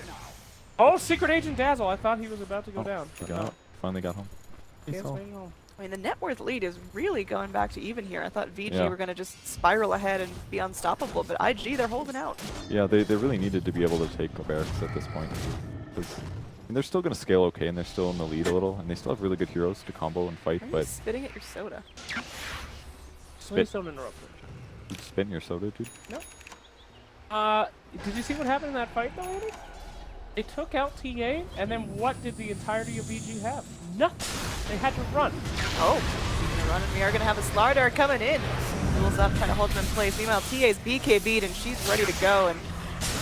Oh, Secret Agent Dazzle! I thought he was about to go down. He got out. Finally got home. Can't So- stay home. I mean, the net worth lead is really going back to even here. I thought VG Yeah. were going to just spiral ahead and be unstoppable, but IG, they're holding out. Yeah, they really needed to be able to take barracks at this point. Because they're still going to scale okay, and they're still in the lead a little, and they still have really good heroes to combo and fight, Are you but spitting at your soda? Please don't interrupt me. you spit in your soda, dude. Did you see what happened in that fight, though, Andy? They took out TA, and then what did the entirety of VG have? Nothing. They had to run. Oh, speaking of running, we are going to have a StarLadder coming in. Duels up, trying to hold them in place. Meanwhile, TA's BKB'd, and she's ready to go. And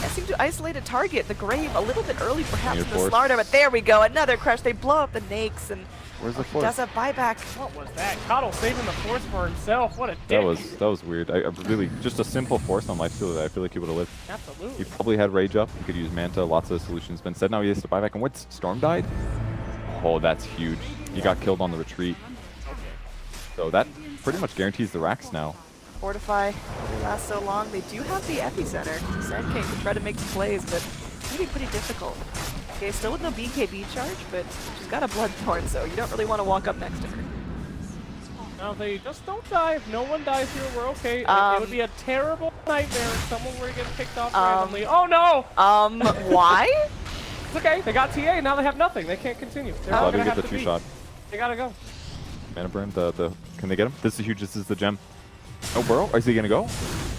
I seem to isolate a target, the Grave, a little bit early perhaps Your in the force. StarLadder, but there we go. Another crush. They blow up the Nakes, and Where's the he force? does a buyback. What was that? Coddle saving the force for himself. What a dick. That was weird. I really just a simple force on life steal that I feel like he would have lived. He Absolutely. probably had rage up. He could use Manta. Lots of solutions. But instead now he has to buy back. And what's Storm died? Oh, that's huge. He got killed on the retreat. So that pretty much guarantees the racks now. Fortify only lasts so long. They do have the epicenter. Sand King can try to make some plays, but it's going to be pretty difficult. Okay, still with no BKB charge, but she's got a Bloodthorn, so you don't really want to walk up next to her. Now they just don't die. If no one dies here, we're okay. It would be a terrible nightmare if someone were to get picked off randomly. Oh no! Why? It's okay. They got TA. Now they have nothing. They can't continue. They're How all do we gonna get have the to beat. two-shot? They gotta go. Mana burn, can they get him? This is huge. This is the gem. Oh, Burrow? Is he gonna go?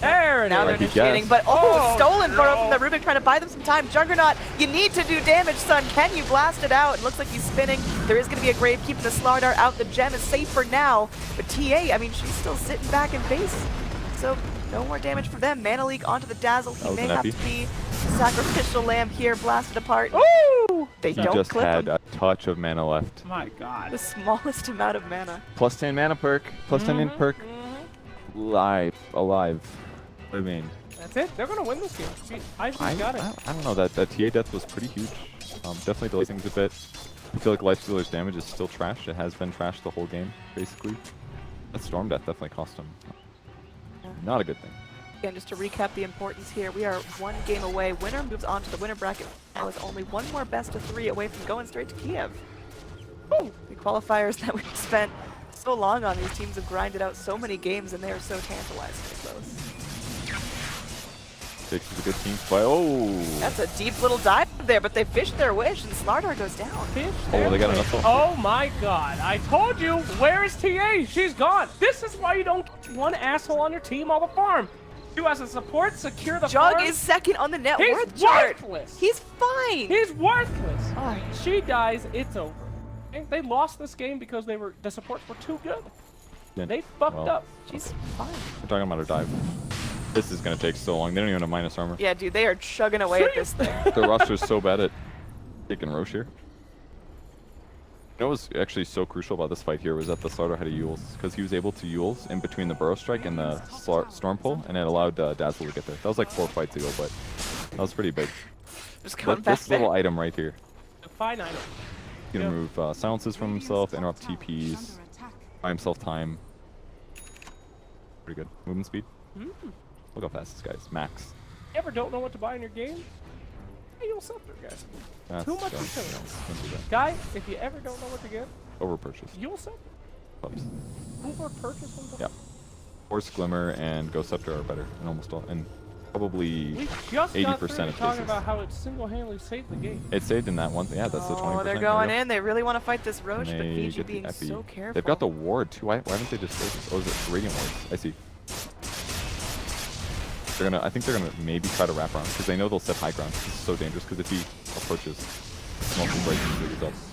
There it Now is. they're Like he initiating, guessed. but oh, stolen no. Burrow from the Rubik, trying to buy them some time. Juggernaut, you need to do damage, son. Can you blast it out? It looks like he's spinning. There is going to be a Grave keeping the StarLadder out. The gem is safe for now, but TA, I mean, she's still sitting back in base. So no more damage for them. Mana Leak onto the Dazzle. He That was may an have epi. to be sacrificial lamb here, blasted apart. Ooh! They He don't just clip had him. a touch of mana left. My God. The smallest amount of mana. Plus 10 mana perk. Plus 10 in perk. Alive. Living. That's it. They're gonna win this game. I just got it. I don't know. That TA death was pretty huge. Definitely delays things a bit. I feel like Lifestealer's damage is still trash. It has been trash the whole game, basically. That Storm death definitely cost him. Not a good thing. Again, just to recap the importance here, we are one game away. Winner moves on to the winner bracket. Now is only one more best of 3 away from going straight to Kiev. Woo! The qualifiers that we've spent so long on, these teams have grinded out so many games, and they are so tantalizingly close. Six is a good team play. Oh! That's a deep little dive there, but they fished their wish, and StarLadder goes down. Oh, they got enough. Oh my God! I told you. Where is TA? She's gone. This is why you don't get one asshole on your team all the farm. You as a support secure the Jug farm. is second on the net He's worth chart. worthless. He's fine. He's worthless. Oh, She dies. It's over. Okay? They lost this game because the supports were too good. Yeah. They fucked Well, up. she's fine. We're talking about her dive. This is gonna take so long. They don't even have minus armor. Yeah, dude, they are chugging away at this thing. The roster's so bad at taking Roche here. You know what was actually so crucial about this fight here was that the StarLadder had a Yules, because he was able to Yules in between the Burrow Strike and the Storm Pull, and it allowed Dazzle to get there. That was like 4 fights ago, but that was pretty big. Just going back This there. little item right here. A fine item. He can remove silences from himself, interrupt TPs, Under attack. buy himself time. Pretty good. Movement speed. Look how fast this guy is. Max. You ever don't know what to buy in your game? Hey, you'll suffer, guys. That's, Too much don't intelligence. do that. Guy, if you ever don't know what to get, Over purchase. you'll suffer. Pups. Over purchase something. Yeah. Force Glimmer and Ghost Scepter are better in almost all, and probably We just 80% got through of talking cases. about how it single-handedly saved the game. It saved in that one. Yeah, that's the 20%. Oh, they're there going you go. in. They really want to fight this And Roche, but they Fiji get the being epi. so careful. They've got the ward too. Why haven't they disposed? Oh, is it Radiant Wards? I see. I think they're gonna maybe try to wrap around because they know they'll set high ground. This is so dangerous because if he approaches, smoke will break the results.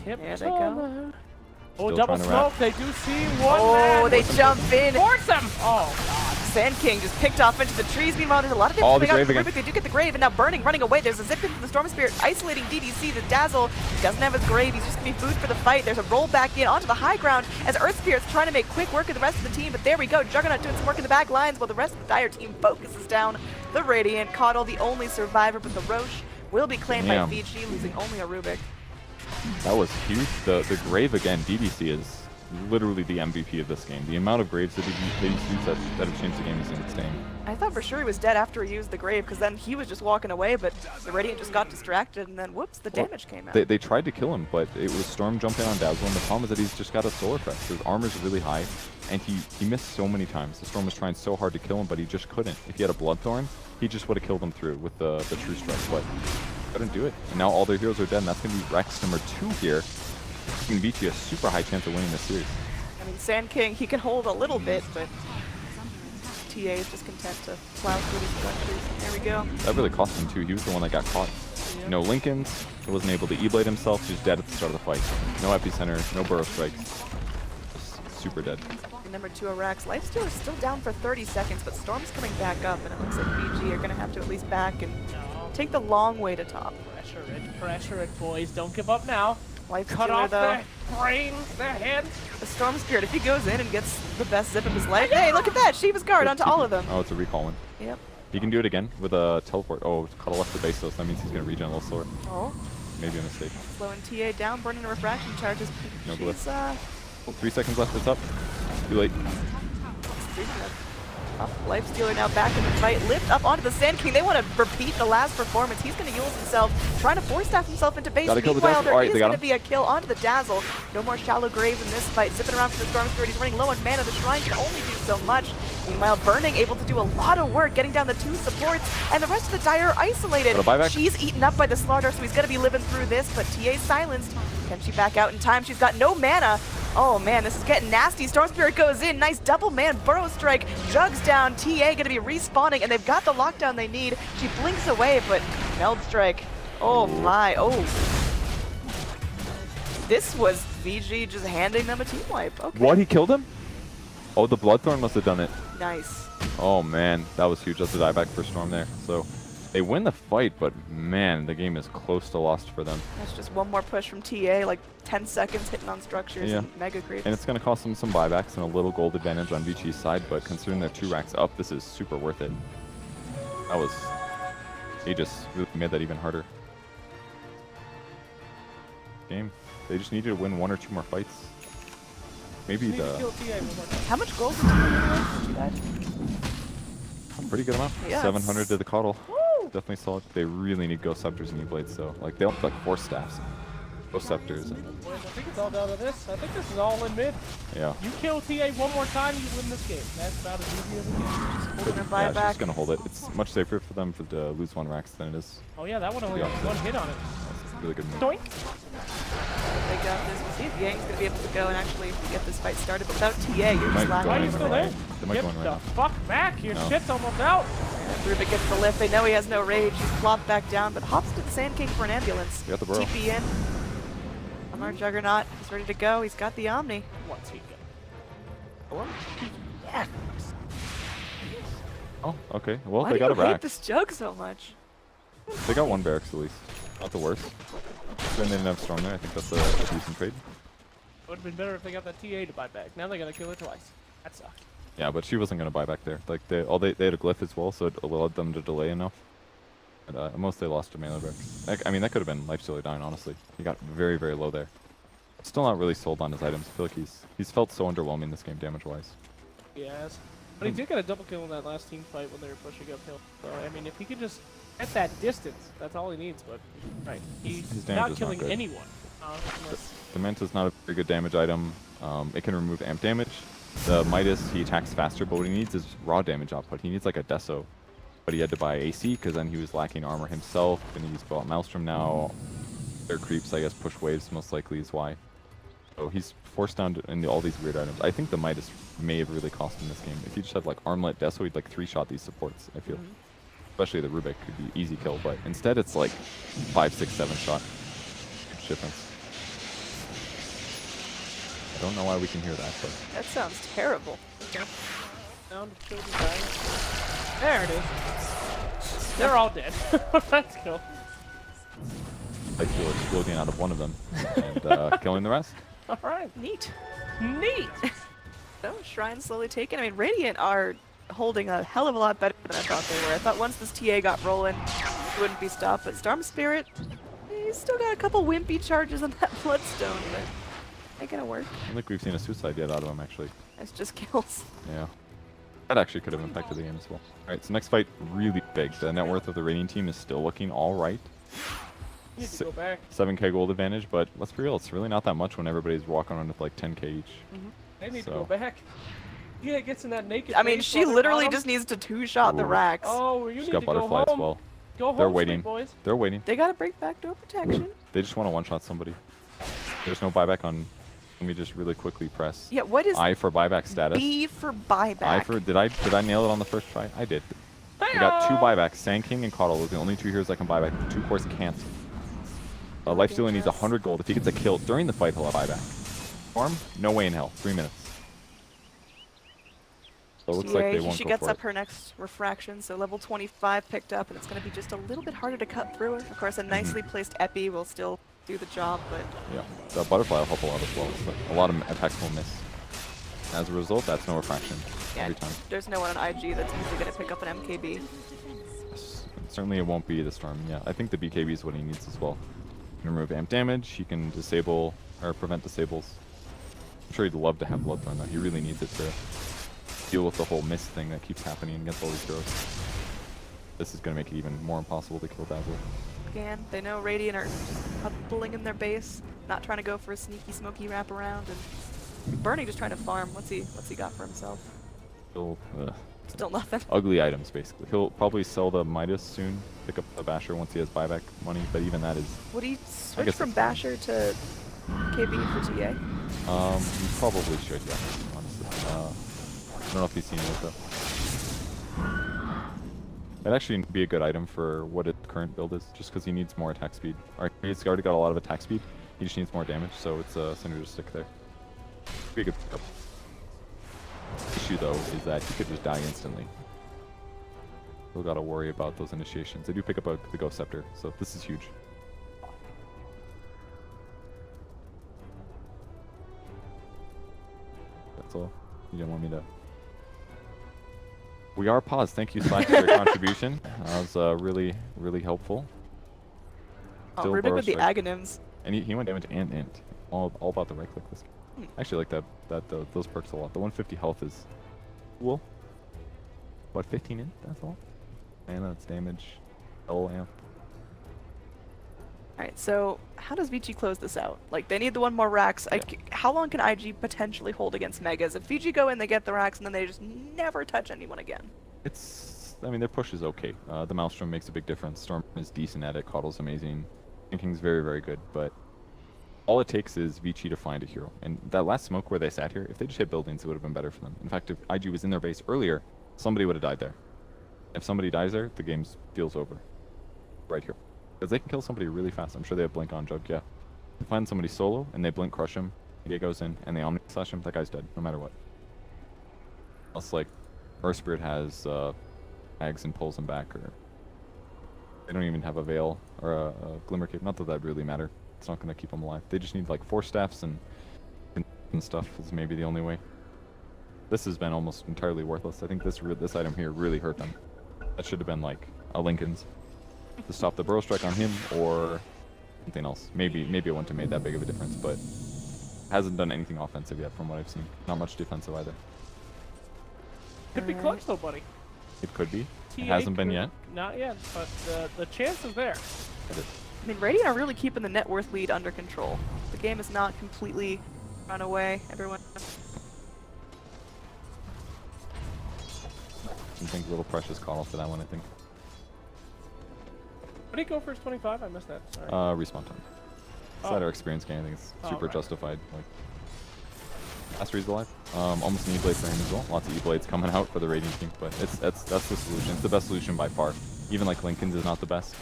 Tip There they go. Oh, Still double trying to smoke. wrap. They do see one Oh, man. they jump in. Force them. Oh, God. Sand King just picked off into the trees. Meanwhile, there's a lot of Oh, damage the coming out grave from again. Rubik. They do get the grave, and now Burning, running away. There's a zip into the Storm Spirit, isolating DDC. The Dazzle, he doesn't have his grave. He's just going to be food for the fight. There's a roll back in onto the high ground as Earth Spirit's trying to make quick work of the rest of the team. But there we go. Juggernaut doing some work in the back lines while the rest of the Dire team focuses down the Radiant. Caudle, the only survivor, but the Roche will be claimed by VG, losing only a Rubik. That was huge. The grave again. DDC is literally the MVP of this game. The amount of graves that he's used that have changed the game is insane. I thought for sure he was dead after he used the grave, because then he was just walking away, but the Radiant just got distracted, and then whoops, the damage came out. They tried to kill him, but it was Storm jumping on Dazzle, and the problem is that he's just got a solar crest. His armor's really high, and he missed so many times. The Storm was trying so hard to kill him, but he just couldn't. If he had a Bloodthorn, he just would have killed him through with the True Strike, but couldn't do it. And now all their heroes are dead, and that's going to be Rex number 2 here. It's going to beat you a super high chance of winning this series. I mean, Sand King, he can hold a little bit, but TA is just content to plow through these countries. There we go. That really cost him too. He was the one that got caught. Yep. No Lincolns. He wasn't able to E-blade himself. He was dead at the start of the fight. No epicenter. No burrow strikes. Just super dead. And number 2, Arax. Lifesteal is still down for 30 seconds, but Storm's coming back up, and it looks like VG are going to have to at least back and take the long way to top. Pressure it, boys. Don't give up now. Cut Lifestealer, off though. their brains, their heads. The Storm Spirit, if he goes in and gets the best zip of his life, hey, look at that! Shiva's Guard onto all of them. Oh, it's a recall one. Yep. He can do it again with a teleport. Oh, Cuddle left the base though, so that means he's going to regen a little slower. Oh, Maybe a mistake. slowing TA down, burning the refraction charges. No She's, glyph. 3 seconds left. It's up. Too late. Lifestealer now back in the fight. Lift up onto the Sand King. They want to repeat the last performance. He's going to use himself, trying to force staff himself into base. Gotta kill the Meanwhile, Dazzle. there Alright, is they got going to him. be a kill onto the Dazzle. No more shallow graves in this fight. Zipping around for the Storm Spirit. He's running low on mana. The Shrine can only do so much. Meanwhile, Burning able to do a lot of work, getting down the 2 supports, and the rest of the Dire are isolated. Got a buyback. She's eaten up by the StarLadder, so he's going to be living through this, but TA's silenced. Can she back out in time? She's got no mana. Oh man, this is getting nasty. Storm Spirit goes in. Nice double man burrow strike. Jugs down. TA gonna be respawning, and they've got the lockdown they need. She blinks away, but meld strike. Oh my. Oh. This was VG just handing them a team wipe. Okay. What? He killed him? Oh, the Bloodthorn must have done it. Nice. Oh man, that was huge. That's a dieback for Storm there. So they win the fight, but man, the game is close to lost for them. That's just one more push from TA, like 10 seconds hitting on structures and mega creeps. And it's going to cost them some buybacks and a little gold advantage on VG's side, but considering they're 2 racks up, this is super worth it. That was... He just really made that even harder. Game. They just needed to win 1 or 2 more fights. Maybe Need to kill the... TA one more time. How much gold did TA win? Pretty good amount. Yeah, 700 to the Caudle. Woo! Definitely solid. They really need Ghost Scepters and E-Blades, so like they'll have like 4 staffs. Ghost Scepters. And, Boys, I think it's all down to this. I think this is all in mid. yeah. You kill TA one more time, you win this game. That's about as easy as it gets. Holding her Yeah, she's buyback. just gonna hold it. It's much safer for them to lose 1 racks than it is. Oh yeah, that one only got opposite. 1 hit on it. That's a really good move. Doink. They got this. We'll see if Yang's going to be able to go and actually get this fight started. But without TA, you're Might just go Are lacking. you still there? They might Get go in right the now. fuck back. Your No. shit's almost out. Rubik gets the lift. They know he has no rage. He's plopped back down, but hops to the Sand King for an ambulance. You got the burrow. TP in. Our Juggernaut is ready to go. He's got the Omni. Once he go. Yeah. Oh, okay. Well, Why they do got you a hate rack. this Jug so much? They got 1 barracks at least. Not the worst. Then they didn't have Storm there. I think that's a decent trade. Would have been better if they got that TA to buy back. Now they gotta kill it twice. That sucks. Yeah, but she wasn't gonna buy back there. Like they had a glyph as well, so it allowed them to delay enough. And at most they lost to melee barracks. I mean, that could have been Lifestealer dying. Honestly, he got very, very low there. Still not really sold on his items. I feel like he's felt so underwhelming this game damage-wise. Yes. But he did get a double kill in that last team fight when they were pushing uphill. So, I mean, if he could just get that distance, that's all he needs. But, right, he's His damage is not not killing good. anyone. Unless The Manta's not a very good damage item. It can remove amp damage. The Midas, he attacks faster, but what he needs is raw damage output. He needs like a Deso. But he had to buy AC because then he was lacking armor himself, and he's bought Maelstrom now. Their creeps, I guess, push waves most likely is why. So he's forced down into all these weird items. I think the Midas may have really cost him this game. If he just had like Armlet Deso, he'd like 3-shot these supports, I feel. Especially the Rubik could be easy kill, but instead it's like 5, 6, 7 shot. Huge difference. I don't know why we can hear that, but... That sounds terrible. Sound of children dying. There it is. They're all dead. Let's go. I feel exploding out of one of them and killing the rest. All right. Neat. Neat. So, Shrine slowly taken. I mean, Radiant are holding a hell of a lot better than I thought they were. I thought once this TA got rolling, it wouldn't be stopped. But Storm Spirit, he's still got a couple wimpy charges on that Bloodstone, but ain't gonna work. I don't think we've seen a suicide yet out of him, actually. It's just kills. Yeah. That actually could have impacted the game as well. Alright, so next fight, really big. The net worth of the Radiant team is still looking alright. You need to go back. 7k gold advantage, but let's be real, it's really not that much when everybody's walking around with like 10k each. They need to go back. Yeah, gets in that naked. I mean, face she while they're literally bottom. just needs to 2-shot the racks. Oh, you She's need got to butterfly go as home. well. Go home, They're sweet waiting. boys. They're waiting. They gotta break backdoor protection. They just want to one-shot somebody. There's no buyback on. Let me just really quickly press. Yeah, what is I for buyback status? B for buyback? I for did I nail it on the first try? I did. We got 2 buybacks. Sand King and Coddle are the only 2 heroes that can buy back. The 2 cores can't. Lifestealer needs 100 gold. If he gets a kill during the fight, he'll have buyback. Farm? No way in hell. 3 minutes. So it looks like they won't she go gets for up it. her next refraction, so level 25 picked up, and it's going to be just a little bit harder to cut through her. Of course, a nicely placed Epi will still do the job, but... Yeah, the butterfly will help a lot as well. But a lot of attacks will miss. As a result, that's no refraction every time. There's no one on IG that's usually going to pick up an MKB. Certainly it won't be the Storm. Yeah, I think the BKB is what he needs as well. He can remove amp damage, he can disable, or prevent disables. I'm sure he'd love to have Bloodthorn though. He really needs it to deal with the whole miss thing that keeps happening against all these heroes. This is going to make it even more impossible to kill Dazzle. Again, they know Radiant are huddling in their base, not trying to go for a sneaky, smoky wraparound, and Burning just trying to farm. What's he got for himself? Still nothing. Ugly items, basically. He'll probably sell the Midas soon, pick up the Basher once he has buyback money, but even that is... Would he switch from Basher to KB for TA? He probably should, yeah, honestly. I don't know if he's seen it, though. That'd actually be a good item for what its current build is, just because he needs more attack speed. Alright, he's already got a lot of attack speed. He just needs more damage, so it's synergistic there. Be a good pickup. The issue, though, is that he could just die instantly. Still gotta worry about those initiations. They do pick up the Ghost Scepter, so this is huge. That's all. You didn't want me to... We are paused. Thank you, Slack, for your contribution. That was really, really helpful. Oh, Rubik with the Aghanims. And he went damage and int. All about the right click this game. I actually like those perks a lot. The 150 health is cool. What, 15 int? That's all. Mana, that's damage. L amp. Alright, so how does VG close this out? Like, they need the one more racks. Yeah. How long can IG potentially hold against Megas? If VG go in, they get the racks, and then they just never touch anyone again. I mean, their push is okay. The Maelstrom makes a big difference. Storm is decent at it. Coddle's amazing. King's very, very good. But all it takes is VG to find a hero. And that last smoke where they sat here, if they just hit buildings, it would have been better for them. In fact, if IG was in their base earlier, somebody would have died there. If somebody dies there, the game's feels over. Right here. Because they can kill somebody really fast. I'm sure they have Blink on Jug, yeah. They find somebody solo, and they Blink crush him, he goes in, and they Onyx slash him, that guy's dead, no matter what. Unless, like, Earth Spirit has Ags and pulls him back, or they don't even have a Veil or a Glimmer Cape. Not that that'd really matter. It's not going to keep them alive. They just need, like, 4 staffs and stuff is maybe the only way. This has been almost entirely worthless. I think this item here really hurt them. That should have been, like, a Lincoln's to stop the Burrow Strike on him, or something else. Maybe it wouldn't have made that big of a difference, but hasn't done anything offensive yet from what I've seen. Not much defensive either. Could be clutch though, buddy. It could be. TA It hasn't been could- yet. Not yet, but the chance is there. It is. I mean, Radiant are really keeping the net worth lead under control. The game is not completely run away. Everyone... I think Little Precious caught off for that one, I think. What did he go for his 25? I missed that. Sorry. Respawn time. It's that our experience game. I think it's super right. justified. Like, Mastery's alive. Almost an E-Blade for him as well. Lots of E-Blades coming out for the Radiant team, but that's the solution. It's the best solution by far. Even like Linken's is not the best,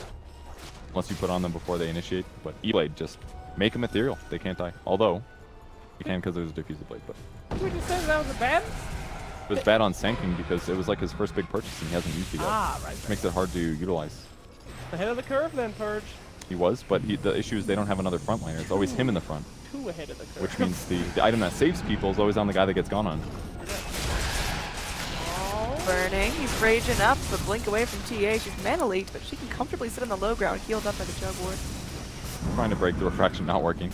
unless you put on them before they initiate. But E-Blade, just make them ethereal. They can't die. Although, you can because there's a Diffuser Blade. But Did you say that was a bad? it was bad on Sanking because it was like his first big purchase and he hasn't used it yet. Right. Makes it hard to utilize. Ahead of the curve then, Purge. He was, but the issue is they don't have another frontliner. It's always him in the front. Too ahead of the curve. Which means the item that saves people is always on the guy that gets gone on. Burning. He's raging up, but blink away from TA. She's mana leaked, but she can comfortably sit on the low ground, healed up by the Jug Ward. Trying to break the refraction, not working.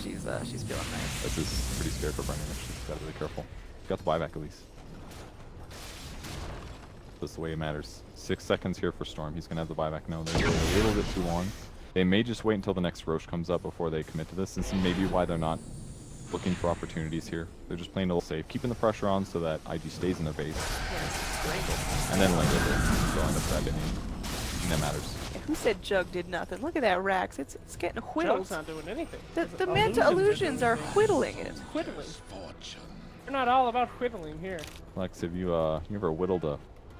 She's feeling nice. This is pretty scared for Brennan, actually. She's got to be careful. Got the buyback at least. That's the way it matters. 6 seconds here for Storm. He's going to have the buyback. No, they're a little bit too long. They may just wait until the next Roche comes up before they commit to this, and see maybe why they're not looking for opportunities here. They're just playing a little safe, keeping the pressure on so that IG stays in their base. And then Link with it. So end up grabbing anything that matters. Yeah, who said Jug did nothing? Look at that Rax. It's getting whittled. Jug's not doing anything. The Manta Illusions are whittling it. Whittling. We're not all about whittling here. Lex, have you ever whittled a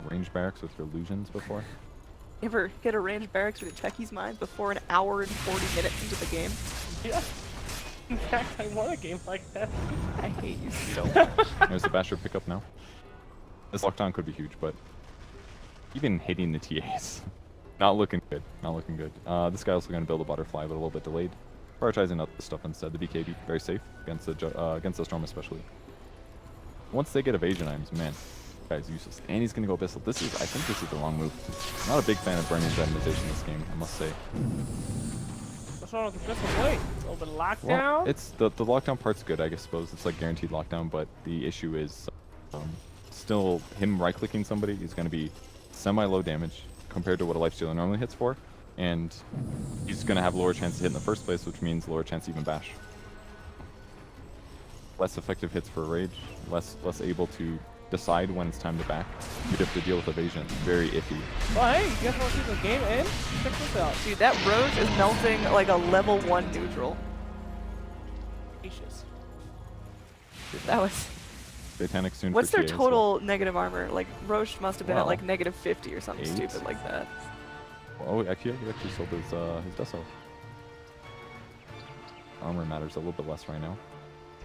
range barracks with your illusions before? You ever hit a range barracks with a Techie's Mines before an hour and 40 minutes into the game? Yeah. In fact, I won a game like that. I hate you so much. There's the Basher pickup now. This lockdown could be huge, but even hitting the TAs, not looking good. Not looking good. This guy also going to build a butterfly, but a little bit delayed. Prioritizing other stuff instead. The BKB, very safe against the Storm especially. Once they get evasion items, man, guy's useless. And he's going to go Abyssal. I think this is the wrong move. I'm not a big fan of Brendan's itemization this game, I must say. What's wrong with the Abyssal Blade? A little bit of lockdown? Well, it's the lockdown part's good, I suppose. It's like guaranteed lockdown, but the issue is still him right-clicking somebody is going to be semi-low damage compared to what a Lifestealer normally hits for, and he's going to have lower chance to hit in the first place, which means lower chance to even bash. Less effective hits for Rage, less able to decide when it's time to back. You'd have to deal with evasion. It's very iffy. Well, hey, you guys want to see the game end? Check this out. Dude, that Roche is melting like a level 1 neutral. That was... Satanic soon. What's for their TA total negative armor? Like, Roche must have been at Wow. like -50 or something 8? stupid like that. Oh, actually, he actually sold his Deso. Armor matters a little bit less right now.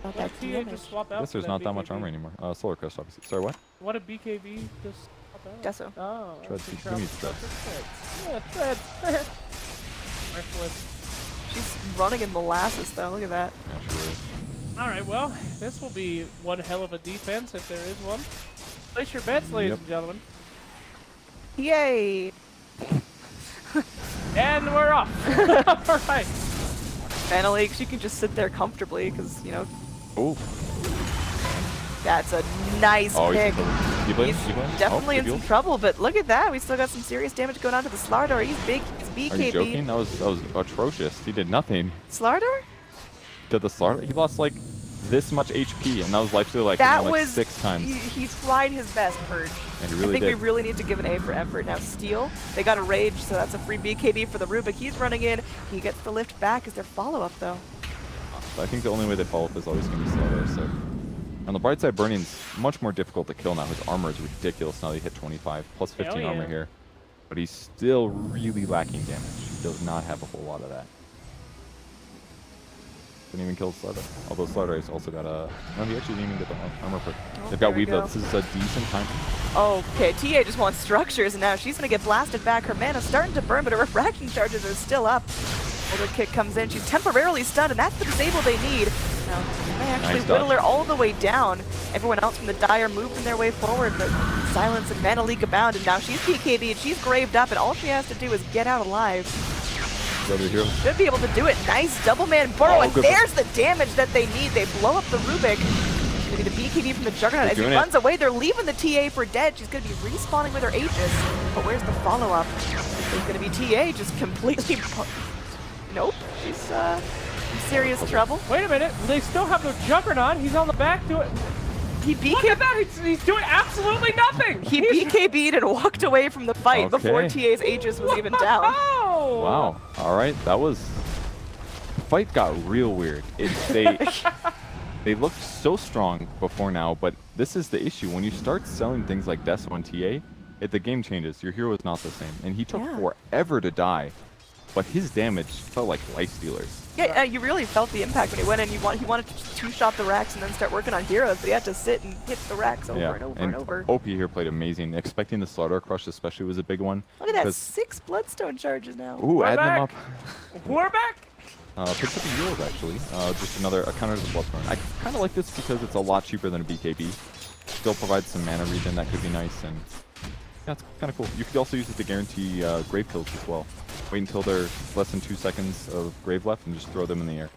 Not What that did TA damage. just swap I out guess there's for not that much BKB? armor anymore. Solar Crest, obviously. Sorry, what? What did BKB just swap out? Deso. Oh. Treads. that's Who needs Treads? Treads? Yeah, Treads. Reckless. She's running in molasses though, look at that. Yeah, sure is. Alright, well, this will be one hell of a defense if there is one. Place your bets, ladies and gentlemen. Yay! And we're off. Alright. Mana Leak, she can just sit there comfortably because, you know, Oh. that's a nice pick. He's definitely in some trouble, but look at that. We still got some serious damage going on to the StarLadder. He's big. He's BKB. Are you joking? That was atrocious. He did nothing StarLadder? to the StarLadder. He lost like this much HP, and that was literally like, That like was 6 times. He's tried his best, Purge. And he I really think did. we really need to give an A for effort. Now Steel, they got a Rage, so that's a free BKB for the Rubik. He's running in. He gets the lift back as their follow-up, though. I think the only way they follow up is always going to be StarLadder. So on the bright side, Burning's much more difficult to kill now. His armor is ridiculous now that he hit 25 plus 15 armor here, but he's still really lacking damage. He does not have a whole lot of that. Didn't even kill StarLadder. Although StarLadder has also got a... No, he actually didn't even get the armor perk. Oh, They've got there we Weave though. go. This is a decent time. Okay, TA just wants structures, and now she's going to get blasted back. Her mana's starting to burn, but her refraction charges are still up. Older kick comes in. She's temporarily stunned, and that's the disable they need. Now, they actually Nice whittle dodge. her all the way down. Everyone else from the Dire moving their way forward, but Silence and Mana Leak abound, and now she's PKB, and she's graved up, and all she has to do is get out alive. Over here. Should be able to do it. Nice double man burrow, Oh, and good. there's the damage that they need. They blow up the Rubik. It's gonna be the BKB from the Juggernaut. They're As he doing it. runs away, they're leaving the TA for dead. She's gonna be respawning with her Aegis. But where's the follow-up? It's gonna be TA just completely... Nope. She's in serious trouble. Wait a minute. They still have their Juggernaut. He's on the back to it. He Look at that. He's doing absolutely nothing. He BKB'd and walked away from the fight before Okay. TA's Aegis was even down. Oh! Wow. All right. That was... The fight got real weird. They looked so strong before now, but this is the issue. When you start selling things like Deso and TA, the game changes. Your hero is not the same. And he took forever to die, but his damage felt like life stealers. Yeah, you really felt the impact when he went in. He wanted to two-shot the racks and then start working on heroes, but he had to sit and hit the racks over and over and over. OP here played amazing. Expecting the StarLadder crush especially was a big one. Look at that, 6 Bloodstone charges now. Ooh, add them up. We're back! Picks up the Euros actually. Just another counter to the Bloodthorn. I kind of like this because it's a lot cheaper than a BKB. Still provides some mana regen that could be nice, and yeah, it's kind of cool. You could also use it to guarantee grave kills as well. Wait until there's less than 2 seconds of grave left and just throw them in the air.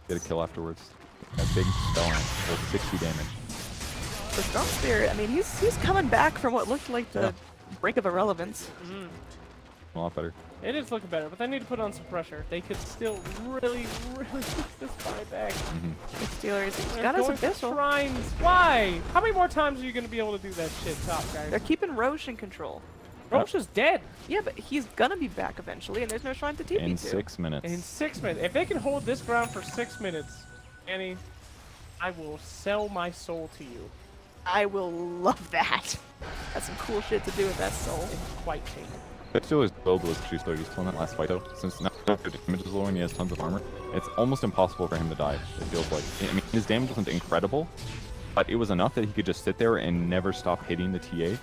Get a kill afterwards. That big spell on it, 60 damage. The Storm Spirit, I mean, he's coming back from what looked like the brink of irrelevance. A lot better. It is looking better, but they need to put on some pressure. They could still really push this fight back. Steelers, he's got his Abyssal. Shrines. Why? How many more times are you going to be able to do that shit, top guys? They're keeping Roche in control. Roche is dead. Yeah, but he's gonna be back eventually, and there's no shrine to TP in to. 6 minutes. In 6 minutes. If they can hold this ground for 6 minutes, Annie, I will sell my soul to you. I will love that. That's some cool shit to do with that soul. It's quite cheap. But Steeler's build was actually so useful in that last fight though. Since now the damage is low and he has tons of armor, it's almost impossible for him to die, it feels like. I mean, his damage wasn't incredible, but it was enough that he could just sit there and never stop hitting the TA.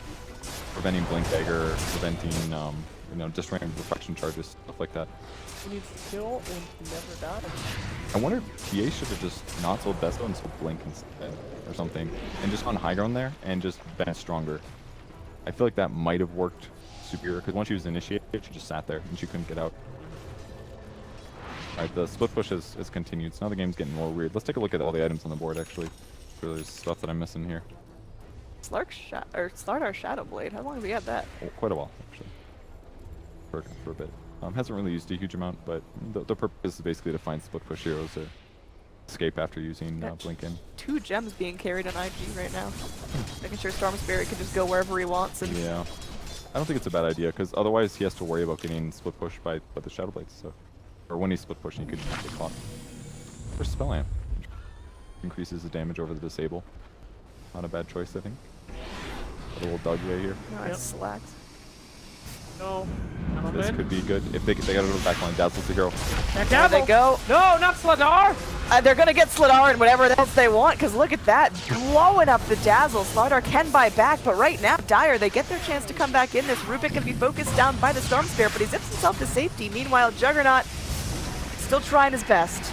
Preventing Blink Dagger, preventing, you know, just random reflection charges, stuff like that. He needs to kill and never die. I wonder if TA should have just not sold Deso and sold Blink instead, or something, and just gone high ground there and just been stronger. I feel like that might have worked superior, because once she was initiated, she just sat there and she couldn't get out. Alright, the split push is continued, so now the game's getting more weird. Let's take a look at all the items on the board, actually. There's stuff that I'm missing here. StarLadder Shadow Blade. How long have we had that? Oh, quite a while, actually. For a bit. Hasn't really used a huge amount, but the purpose is basically to find split push heroes to escape after using Blink in. 2 gems being carried on IG right now. Making sure Storm Spirit can just go wherever he wants. And yeah. I don't think it's a bad idea, because otherwise he has to worry about getting split pushed by the Shadow Blades. So, or when he's split pushing, he could just get caught. First Spell Amp. Increases the damage over the disable. Not a bad choice, I think. A little doggy here. No, it slacks. No. This could be good. If they got a little back line, Dazzle's the hero. There they go. No, not StarLadder! They're gonna get StarLadder and whatever else they want, because look at that. Blowing up the Dazzle. StarLadder can buy back, but right now, Dire, they get their chance to come back in this. Rubik can be focused down by the Storm Spirit, but he zips himself to safety. Meanwhile, Juggernaut still trying his best.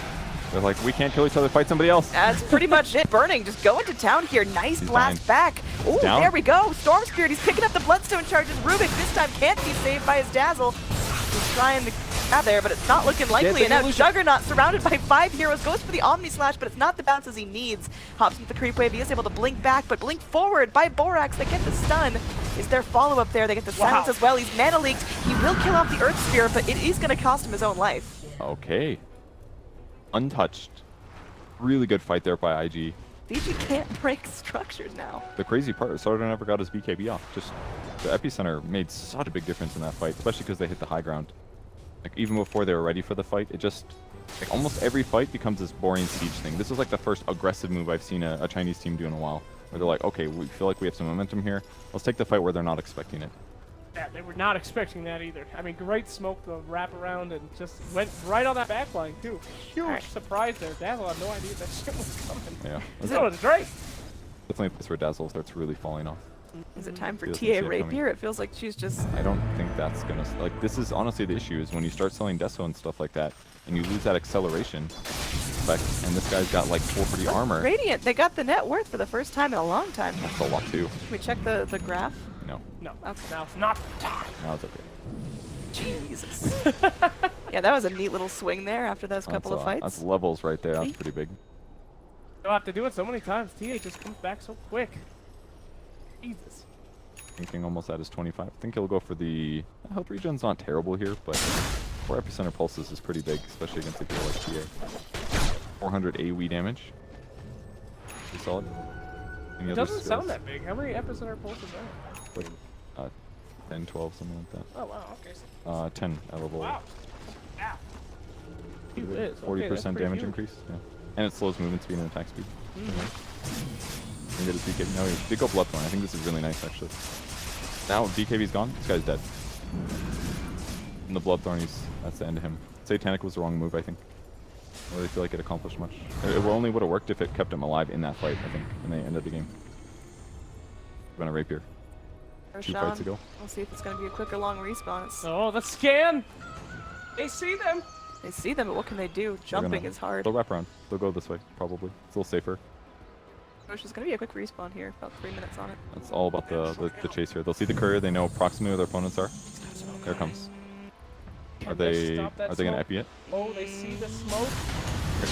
They're like, we can't kill each other, fight somebody else. That's pretty much it. Burning, just going to town here. Nice blast back. Ooh, there we go. Storm Spirit, he's picking up the Bloodstone charges. Rubik this time can't be saved by his Dazzle. He's trying to grab there, but it's not looking likely. And now Juggernaut, surrounded by 5 heroes, goes for the Omni Slash, but it's not the bounces he needs. Hops into the creep wave. He is able to blink back, but blink forward by Borax. They get the stun. Is there follow-up there? They get the silence as well. He's mana leaked. He will kill off the Earth Sphere, but it is going to cost him his own life. Okay. Untouched. Really good fight there by IG. DG can't break structures now. The crazy part is StarLadder never got his BKB off. Just the epicenter made such a big difference in that fight, especially because they hit the high ground. Like even before they were ready for the fight, it just like almost every fight becomes this boring siege thing. This is like the first aggressive move I've seen a Chinese team do in a while, where they're like, okay, we feel like we have some momentum here. Let's take the fight where they're not expecting it. Yeah, they were not expecting that either. I mean, great smoke the wrap around and just went right on that backline too. Huge surprise there. Dazzle had no idea that shit was coming. Yeah. That was great. Definitely a place where Dazzle starts really falling off. Is it time for TA Rapier? It feels like she's just... I don't think that's gonna... Like, this is honestly the issue, is when you start selling Deso and stuff like that, and you lose that acceleration effect, and this guy's got like 40 armor. Radiant, they got the net worth for the first time in a long time. That's a lot too. Can we check the graph? No. No. Okay. Now it's not. Now it's okay. Jesus. Yeah, that was a neat little swing there after those couple of fights. That's levels right there. That's pretty big. You'll have to do it so many times. TA just comes back so quick. Jesus. Thinking almost at his 25. I think he'll go for the health regen's not terrible here, but 4 epicenter pulses is pretty big, especially against a hero like TA. 400 AoE damage. Pretty solid. It doesn't sound that big. How many epicenter pulses are there? Like 10, 12, something like that. Oh wow, okay. 10 at level. Wow. Yeah. 40% damage increase. Yeah. And it slows movement speed and attack speed. And get his BKB. No, he did go Bloodthorn. I think this is really nice, actually. Now BKB's gone. This guy's dead. And the Bloodthorn, that's the end of him. Satanic was the wrong move, I think. I don't really feel like it accomplished much. It only would have worked if it kept him alive in that fight, I think, and they ended the game. Been a rapier. 2 fights ago. We'll see if it's going to be a quick or long respawn. Oh, the scan! They see them! They see them, but what can they do? Jumping is hard. They'll wrap around. They'll go this way, probably. It's a little safer. Which is going to be a quick respawn here, about 3 minutes on it. That's all about the chase here. They'll see the courier. They know approximately where their opponents are. There it comes. Are they gonna epi it? Oh, they see the smoke.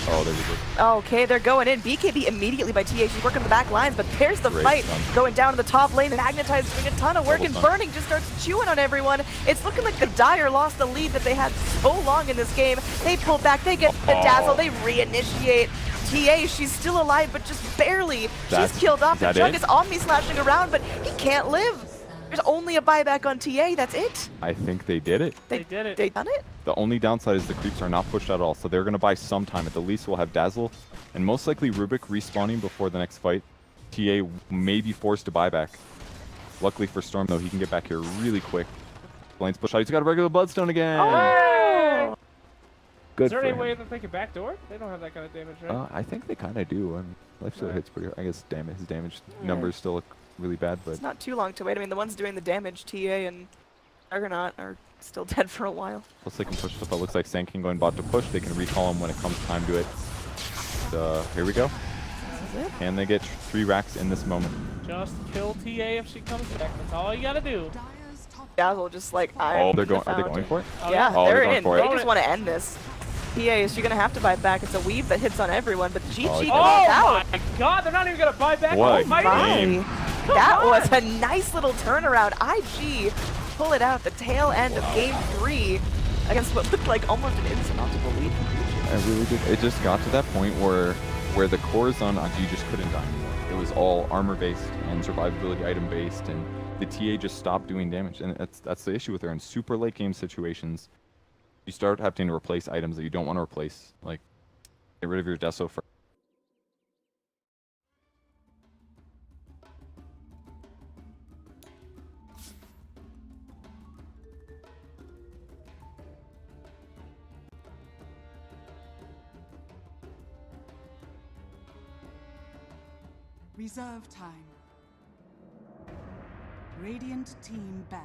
Oh, there we go. Okay, they're going in. BKB immediately by TA. She's working the back lines, but there's the Great fight stun. going down to the top lane. Magnetize doing a ton of work, and Burning just starts chewing on everyone. It's looking like the Dire lost the lead that they had so long in this game. They pull back, they get the dazzle, they reinitiate. TA, she's still alive, but just barely. She's killed off. The Jug is Omni slashing around, but he can't live. There's only a buyback on TA, that's it. I think they did it. They did it. They done it? The only downside is the creeps are not pushed at all, so they're going to buy some time. At the least, we'll have Dazzle, and most likely Rubik respawning before the next fight. TA may be forced to buy back. Luckily for Storm, though, he can get back here really quick. Blaine's push out. He's got a regular Bloodstone again. Oh! Good. Is there for any him. way that they can backdoor? They don't have that kind of damage, right? I think they kind of do. I mean, Lifesteal hits pretty hard. I guess his damage numbers still look really bad, but It's not too long to wait. I mean, the ones doing the damage, TA and Argonaut, are still dead for a while. plus they can push stuff. It looks like Sand King going bot to push. They can recall him when it comes time to it. Here we go. Can they get 3 racks in this moment? Just kill TA if she comes back. That's all you gotta do. Dyer's top Dazzle just like, Oh, they're going. Are they going for it? Yeah, Oh, they're they're going in. for They it. just want to end this. TA, is she going to have to buy back? It's a weave that hits on everyone, but GG Oh, can Oh walk out. my god, they're not even gonna buy back. What a Almighty. game. That was a nice little turnaround. IG pull it out at the tail end of game 3 against what looked like almost an insurmountable lead. I really did. It just got to that point where the cores on IG just couldn't die anymore. It was all armor based and survivability item based, and the TA just stopped doing damage. And that's the issue with her in super late game situations. You start having to replace items that you don't want to replace. Like, get rid of your Deso first. reserve time. Radiant team ban.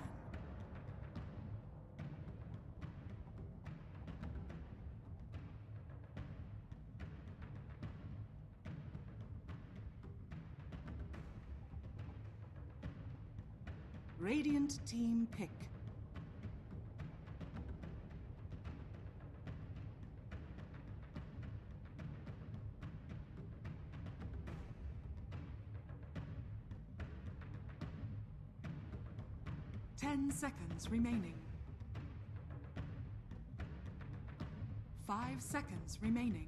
Radiant team pick. Ten seconds remaining. 5 seconds remaining.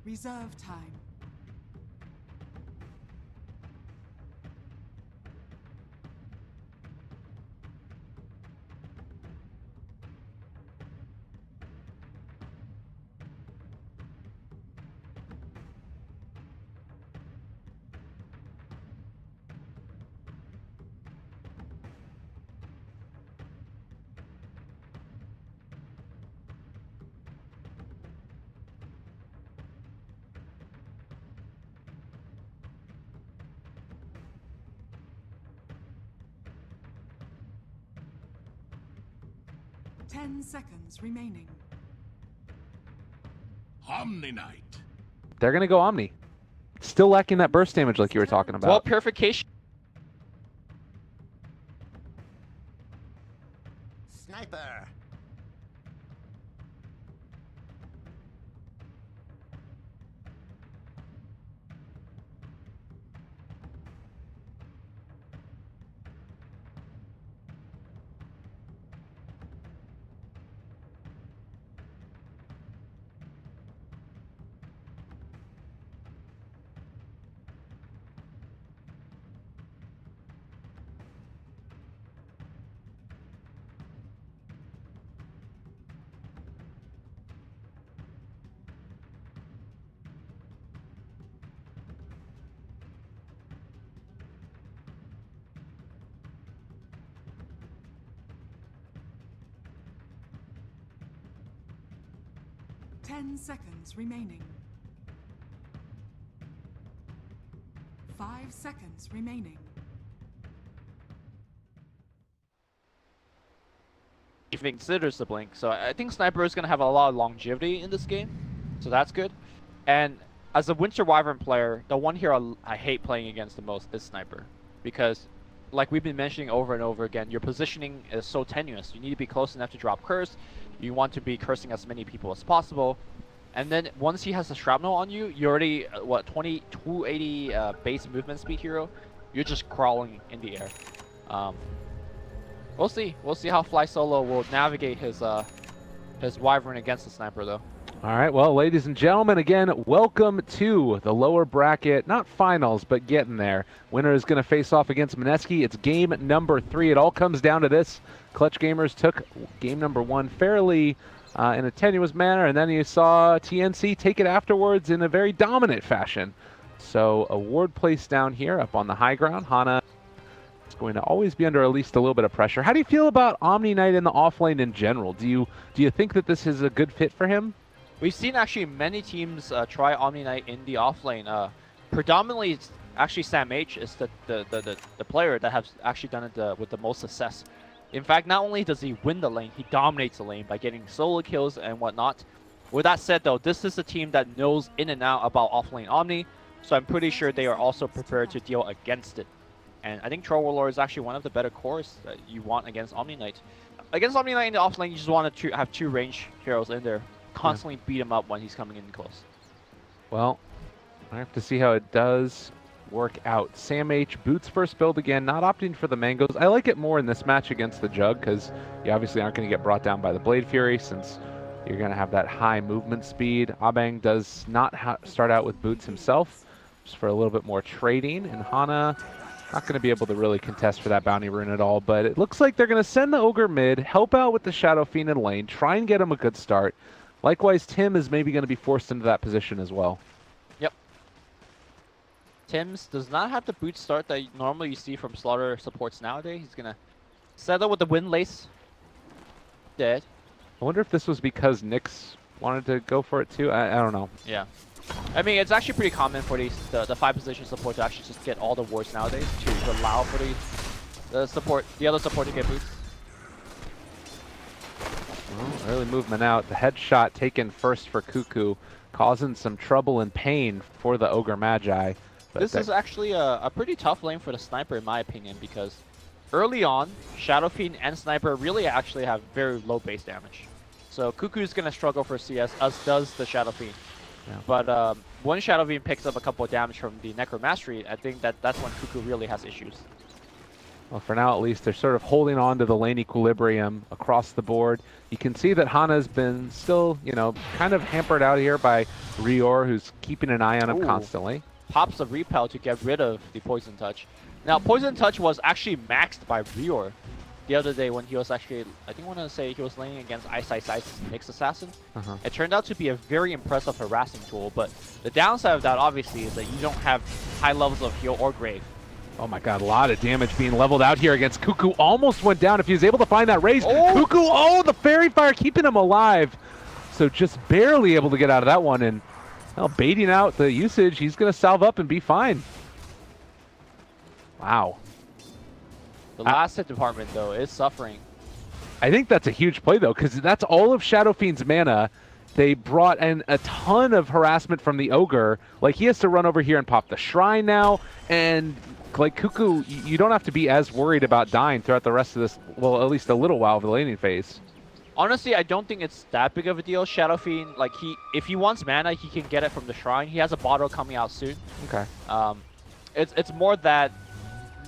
Reserve time. Ten seconds remaining. Omni Knight. They're going to go Omni. Still lacking that burst damage like you were talking about. Well, purification. Sniper. 10 seconds remaining. 5 seconds remaining. If he considers the blink. So I think Sniper is going to have a lot of longevity in this game. So that's good. And as a Winter Wyvern player, the one hero I hate playing against the most is Sniper. Because, like we've been mentioning over and over again, your positioning is so tenuous. You need to be close enough to drop curse. You want to be cursing as many people as possible. And then once he has a shrapnel on you, you're already, what, 280 base movement speed hero? You're just crawling in the air. We'll see. We'll see how Fly Solo will navigate his Wyvern against the Sniper, though. All right, well, ladies and gentlemen, again, welcome to the lower bracket, not finals, but getting there. Winner is going to face off against Mineski. It's game number 3. It all comes down to this. Clutch Gamers took game number 1 fairly in a tenuous manner, and then you saw TNC take it afterwards in a very dominant fashion. So a ward placed down here up on the high ground. Hana is going to always be under at least a little bit of pressure. How do you feel about Omni Knight in the offlane in general? Do you think that this is a good fit for him? We've seen actually many teams try Omni Knight in the offlane. Predominantly, it's actually Sam H is the player that has actually done it with the most success. In fact, not only does he win the lane, he dominates the lane by getting solo kills and whatnot. With that said, though, this is a team that knows in and out about offlane Omni, so I'm pretty sure they are also prepared to deal against it. And I think Troll Warlord is actually one of the better cores that you want against Omni Knight. Against Omni Knight in the offlane, you just want to have 2 range heroes in there. Constantly beat him up when he's coming in close. Well, I have to see how it does work out. Sam H, Boots first build again, not opting for the mangoes. I like it more in this match against the Jug because you obviously aren't going to get brought down by the Blade Fury since you're going to have that high movement speed. Abang does not start out with Boots himself, just for a little bit more trading, and Hana not going to be able to really contest for that bounty rune at all, but it looks like they're going to send the Ogre mid, help out with the Shadow Fiend in lane, try and get him a good start. Likewise, Tim is maybe going to be forced into that position as well. Yep. Tim's does not have the boot start that normally you see from StarLadder supports nowadays. He's going to settle with the Wind Lace. Dead. I wonder if this was because Nyx wanted to go for it too. I don't know. Yeah. I mean, it's actually pretty common for the 5-position support to actually just get all the wards nowadays to allow for the other support to get boots. Well, early movement out. The headshot taken first for Cuckoo, causing some trouble and pain for the Ogre Magi. But this is actually a pretty tough lane for the Sniper, in my opinion, because early on, Shadow Fiend and Sniper really actually have very low base damage. So Cuckoo's going to struggle for CS, as does the Shadow Fiend. Yeah. But when Shadow Fiend picks up a couple of damage from the Necromastery, I think that's when Cuckoo really has issues. Well, for now at least, they're sort of holding on to the lane equilibrium across the board. You can see that Hana's been still, you know, kind of hampered out here by Rior, who's keeping an eye on him constantly. Pops a repel to get rid of the Poison Touch. Now, Poison Touch was actually maxed by Rior the other day when he was actually, I think I want to say he was laning against Ice Nyx Assassin. It turned out to be a very impressive harassing tool, but the downside of that obviously is that you don't have high levels of heal or grave. Oh my god, a lot of damage being leveled out here against Cuckoo. Almost went down if he was able to find that raise. Cuckoo, the Fairy Fire keeping him alive. So just barely able to get out of that one, and well, baiting out the usage, he's going to salve up and be fine. Wow. The last hit department, though, is suffering. I think that's a huge play, though, because that's all of Shadow Fiend's mana. They brought in a ton of harassment from the Ogre. Like, he has to run over here and pop the Shrine now, and like Cuckoo, you don't have to be as worried about dying throughout the rest of this, well, at least a little while of the laning phase. Honestly, I don't think it's that big of a deal. Shadow Fiend, like, if he wants mana, he can get it from the Shrine. He has a bottle coming out soon. Okay. It's more that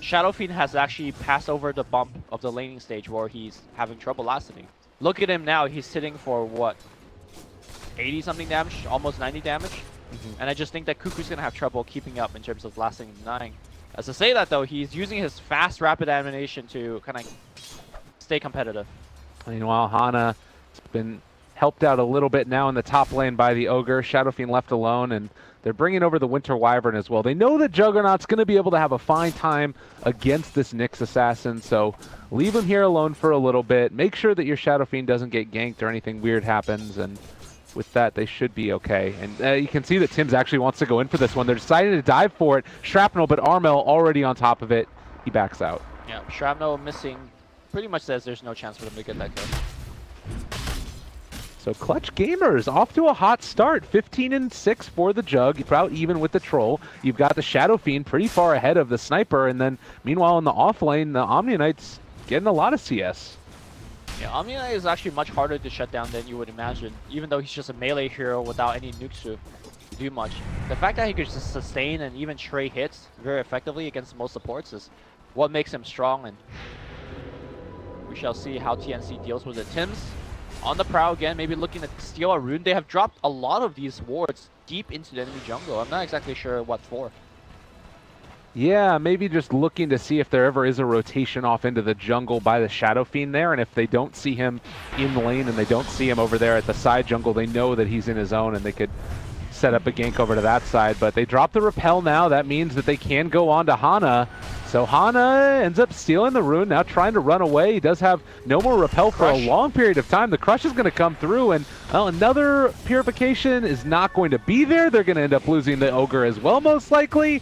Shadow Fiend has actually passed over the bump of the laning stage where he's having trouble lasting. Look at him now. He's sitting for, what, 80-something damage? Almost 90 damage? And I just think that Cuckoo's going to have trouble keeping up in terms of lasting and denying. As to say that, though, he's using his fast, rapid animation to kind of stay competitive. Meanwhile, Hana has been helped out a little bit now in the top lane by the Ogre. Shadow Fiend left alone, and they're bringing over the Winter Wyvern as well. They know that Juggernaut's going to be able to have a fine time against this Nyx Assassin, so leave him here alone for a little bit. Make sure that your Shadow Fiend doesn't get ganked or anything weird happens, and with that, they should be okay. And you can see that Tim's actually wants to go in for this one. They're deciding to dive for it. Shrapnel, but Armel already on top of it. He backs out. Yeah, Shrapnel missing pretty much says there's no chance for them to get that kill. So Clutch Gamers off to a hot start. 15-6 for the Jug. About even with the Troll. You've got the Shadow Fiend pretty far ahead of the Sniper. And then meanwhile in the off lane, the Omni Knight's getting a lot of CS. Yeah, Omni Knight is actually much harder to shut down than you would imagine. Even though he's just a melee hero without any nukes to do much. The fact that he could just sustain and even trade hits very effectively against most supports is what makes him strong. And we shall see how TNC deals with it. Tim's on the prowl again, maybe looking to steal a rune. They have dropped a lot of these wards deep into the enemy jungle. I'm not exactly sure what for. Yeah, maybe just looking to see if there ever is a rotation off into the jungle by the Shadow Fiend there, and if they don't see him in lane and they don't see him over there at the side jungle, they know that he's in his own and they could set up a gank over to that side. But they drop the repel now. That means that they can go on to Hana. So Hana ends up stealing the rune, now trying to run away. He does have no more repel for a long period of time. The crush is going to come through, and well, another purification is not going to be there. They're going to end up losing the Ogre as well, most likely.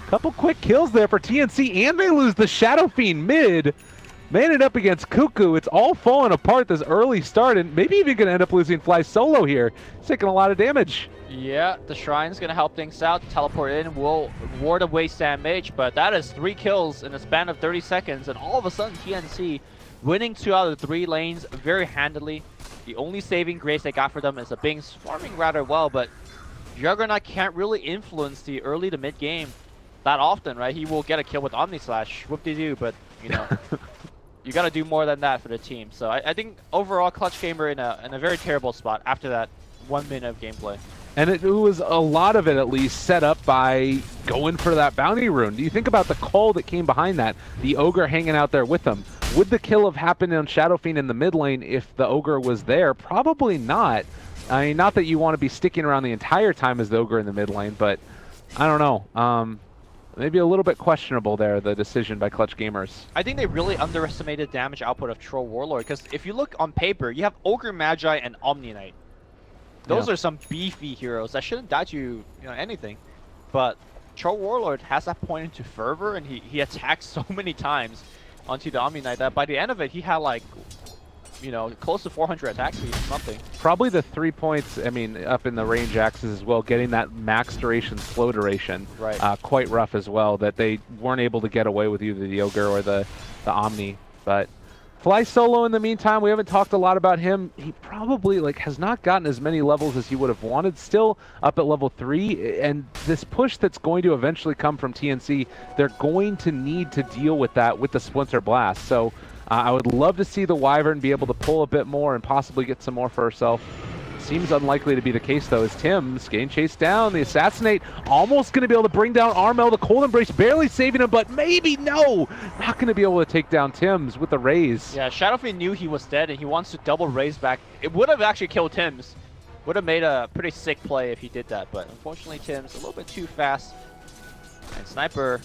Couple quick kills there for TNC, and they lose the Shadow Fiend mid. Man it up against Cuckoo. It's all falling apart this early start, and maybe even going to end up losing Fly solo here. He's taking a lot of damage. Yeah, the Shrine's going to help things out. Teleport in will ward away Sam Mage, but that is 3 kills in a span of 30 seconds, and all of a sudden TNC winning 2 out of the 3 lanes very handily. The only saving grace they got for them is the Bings farming rather well, but Juggernaut can't really influence the early to mid game that often, right? He will get a kill with Omni Slash, whoop-de-doo, but, you know, you got to do more than that for the team. So I think overall Clutch Gamer in a very terrible spot after that 1 minute of gameplay. And it was a lot of it, at least, set up by going for that bounty rune. Do you think about the call that came behind that? The Ogre hanging out there with them. Would the kill have happened on Shadow Fiend in the mid lane if the Ogre was there? Probably not. I mean, not that you want to be sticking around the entire time as the Ogre in the mid lane, but I don't know. Maybe a little bit questionable there, the decision by Clutch Gamers. I think they really underestimated damage output of Troll Warlord, because if you look on paper, you have Ogre Magi and Omni Knight. Those are some beefy heroes that shouldn't die to you know, anything. But Troll Warlord has that point into fervor, and he attacks so many times onto the Omni Knight that by the end of it, he had like, you know, close to 400 attack speed or something. Probably the 3 points, I mean, up in the range axis as well, getting that max duration, slow duration, right. Quite rough as well, that they weren't able to get away with either the Ogre or the Omni. But Fly solo in the meantime, we haven't talked a lot about him. He probably has not gotten as many levels as he would have wanted. Still up at level 3, and this push that's going to eventually come from TNC, they're going to need to deal with that with the Splinter Blast. So I would love to see the Wyvern be able to pull a bit more and possibly get some more for herself. Seems unlikely to be the case, though, as Tim's getting chased down. The Assassinate almost going to be able to bring down Armel. The Cold Embrace barely saving him, but maybe no! Not going to be able to take down Tim's with the raise. Yeah, Shadowfiend knew he was dead, and he wants to double raise back. It would have actually killed Tim's. Would have made a pretty sick play if he did that, but unfortunately Tim's a little bit too fast. And Sniper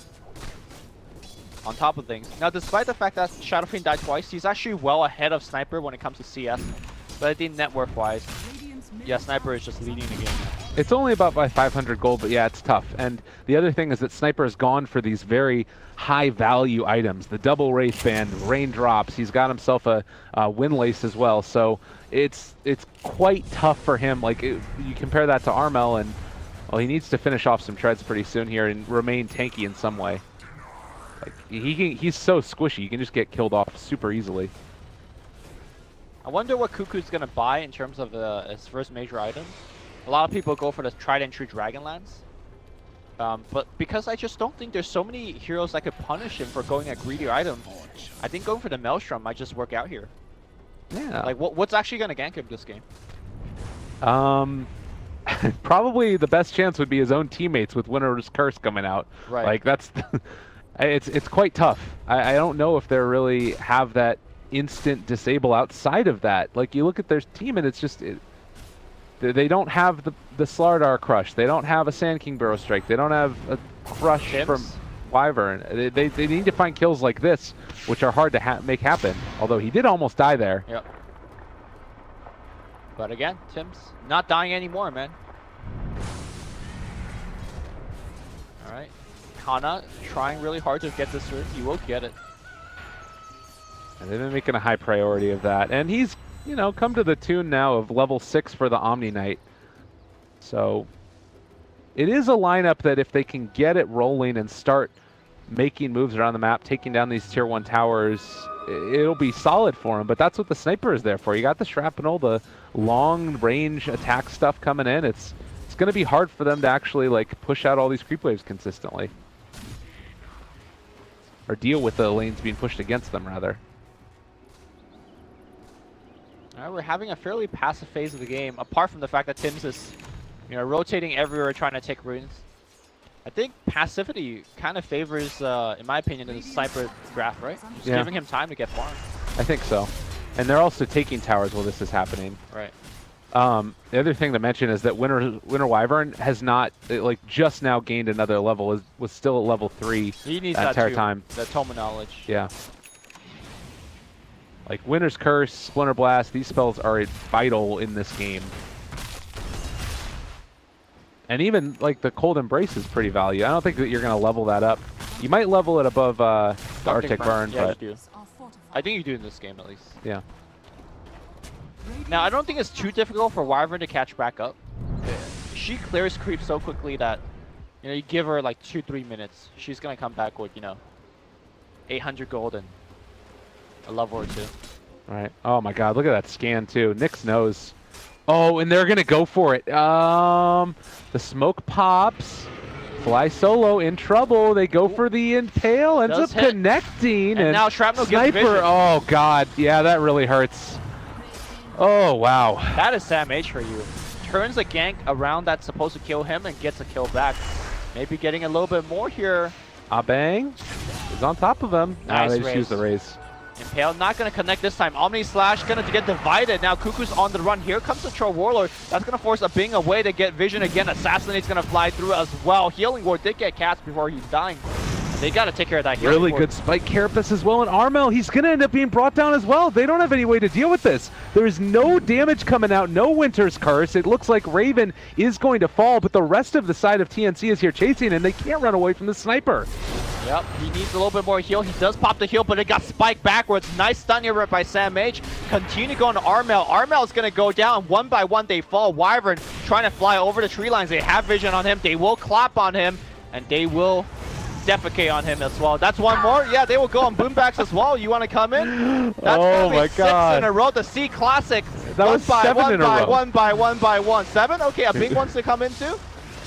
on top of things. Now, despite the fact that Shadowfiend died twice, he's actually well ahead of Sniper when it comes to CS. But I think net worth-wise, yeah, Sniper is just leading the game now. It's only about by 500 gold, but yeah, it's tough. And the other thing is that Sniper has gone for these very high-value items. The double wraithband, raindrops. He's got himself a windlace as well. So it's quite tough for him. You compare that to Armel, and well, he needs to finish off some treads pretty soon here and remain tanky in some way. He's so squishy. You can just get killed off super easily. I wonder what Cuckoo's going to buy in terms of his first major item. A lot of people go for the tried and true Dragonlance. But because I just don't think there's so many heroes that could punish him for going a greedier item, I think going for the Maelstrom might just work out here. Yeah. What's actually going to gank him this game? Probably the best chance would be his own teammates with Winter's Curse coming out. Right. That's... it's quite tough. I don't know if they really have that instant disable outside of that. You look at their team and it's just they don't have the StarLadder crush. They don't have a Sand King Burrow Strike. They don't have a crush from Wyvern. They need to find kills like this, which are hard to make happen. Although he did almost die there. Yep. But again, Tim's not dying anymore, man. All right. Kana trying really hard to get this through. He will get it. And they've been making a high priority of that. And he's, you know, come to the tune now of level 6 for the Omni Knight. So it is a lineup that if they can get it rolling and start making moves around the map, taking down these tier 1 towers, it'll be solid for him. But that's what the sniper is there for. You got the shrapnel, the long range attack stuff coming in. It's going to be hard for them to actually like push out all these creep waves consistently. Or deal with the lanes being pushed against them, rather. All right, we're having a fairly passive phase of the game, apart from the fact that Tim's is, you know, rotating everywhere trying to take runes. I think passivity kind of favors, in my opinion, the sniper graph, right? Just giving him time to get farm. I think so. And they're also taking towers while this is happening. Right. The other thing to mention is that Winter Wyvern has not, like, just now gained another level. Was still at level 3 He needs that that entire too, time. that Toma knowledge. Yeah. Like Winter's Curse, Splinter Blast, these spells are vital in this game. And even like the Cold Embrace is pretty valuable. I don't think that you're going to level that up. You might level it above the Arctic Burn, yeah, but you do. I think you do in this game at least. Yeah. Now I don't think it's too difficult for Wyvern to catch back up. She clears creep so quickly that, you know, you give her like 2-3 minutes, she's gonna come back with, you know, 800 gold and a level or 2. Right. Oh my God, look at that scan too. Nyx knows. Oh, and they're gonna go for it. The smoke pops. Fly Solo in trouble. They go for the impale. Ends up connecting. And now Shrapnel gives Sniper. vision. Oh God. Yeah, that really hurts. Oh wow. That is Sam H for you. Turns the gank around that's supposed to kill him and gets a kill back. Maybe getting a little bit more here. Abang is on top of him. Nice they just use the raise. Impale not going to connect this time. Omni Slash going to get divided. Now Cuckoo's on the run. Here comes the Troll Warlord. That's going to force a Bing away to get vision again. Assassinate's going to fly through as well. Healing Ward did get cast before he's dying. They got to take care of that healing Really ward. good spike carapace as well. And Armel, he's going to end up being brought down as well. They don't have any way to deal with this. There is no damage coming out, no Winter's Curse. It looks like Raven is going to fall, but the rest of the side of TNC is here chasing, and they can't run away from the sniper. Yep, he needs a little bit more heal. He does pop the heal, but it got spiked backwards. Nice stun here by Sam H. Continue going to Armel. Armel's going to go down. One by one, they fall. Wyvern trying to fly over the tree lines. They have vision on him. They will clap on him, and they will defecate on him as well. That's one more. Yeah, they will go on boombacks as well. You want to come in? That's oh my God. 6 in a row. The C Classic. That was 7 in a row. One by one. 7? Okay, a Bing wants to come in too.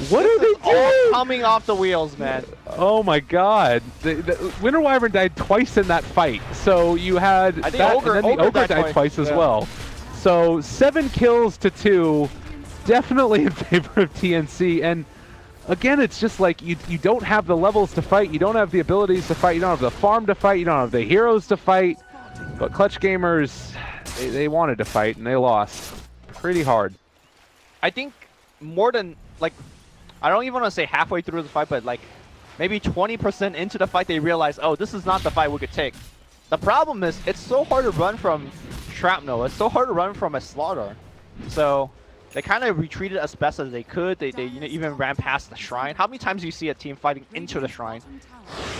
What are they doing? Coming off the wheels, man. Oh my God. The Winter Wyvern died twice in that fight. So you had I think that, Ogre, and then the Ogre died twice as well. So 7 kills to 2. Definitely in favor of TNC. And again, it's just like you don't have the levels to fight. You don't have the abilities to fight. You don't have the farm to fight. You don't have the heroes to fight. But Clutch Gamers, they wanted to fight and they lost pretty hard. I think more than, like, I don't even want to say halfway through the fight, but like maybe 20% into the fight, they realize, oh, this is not the fight we could take. The problem is it's so hard to run from Shrapnel. It's so hard to run from a StarLadder. So they kind of retreated as best as they could. They you know, even ran past the shrine. How many times do you see a team fighting into the shrine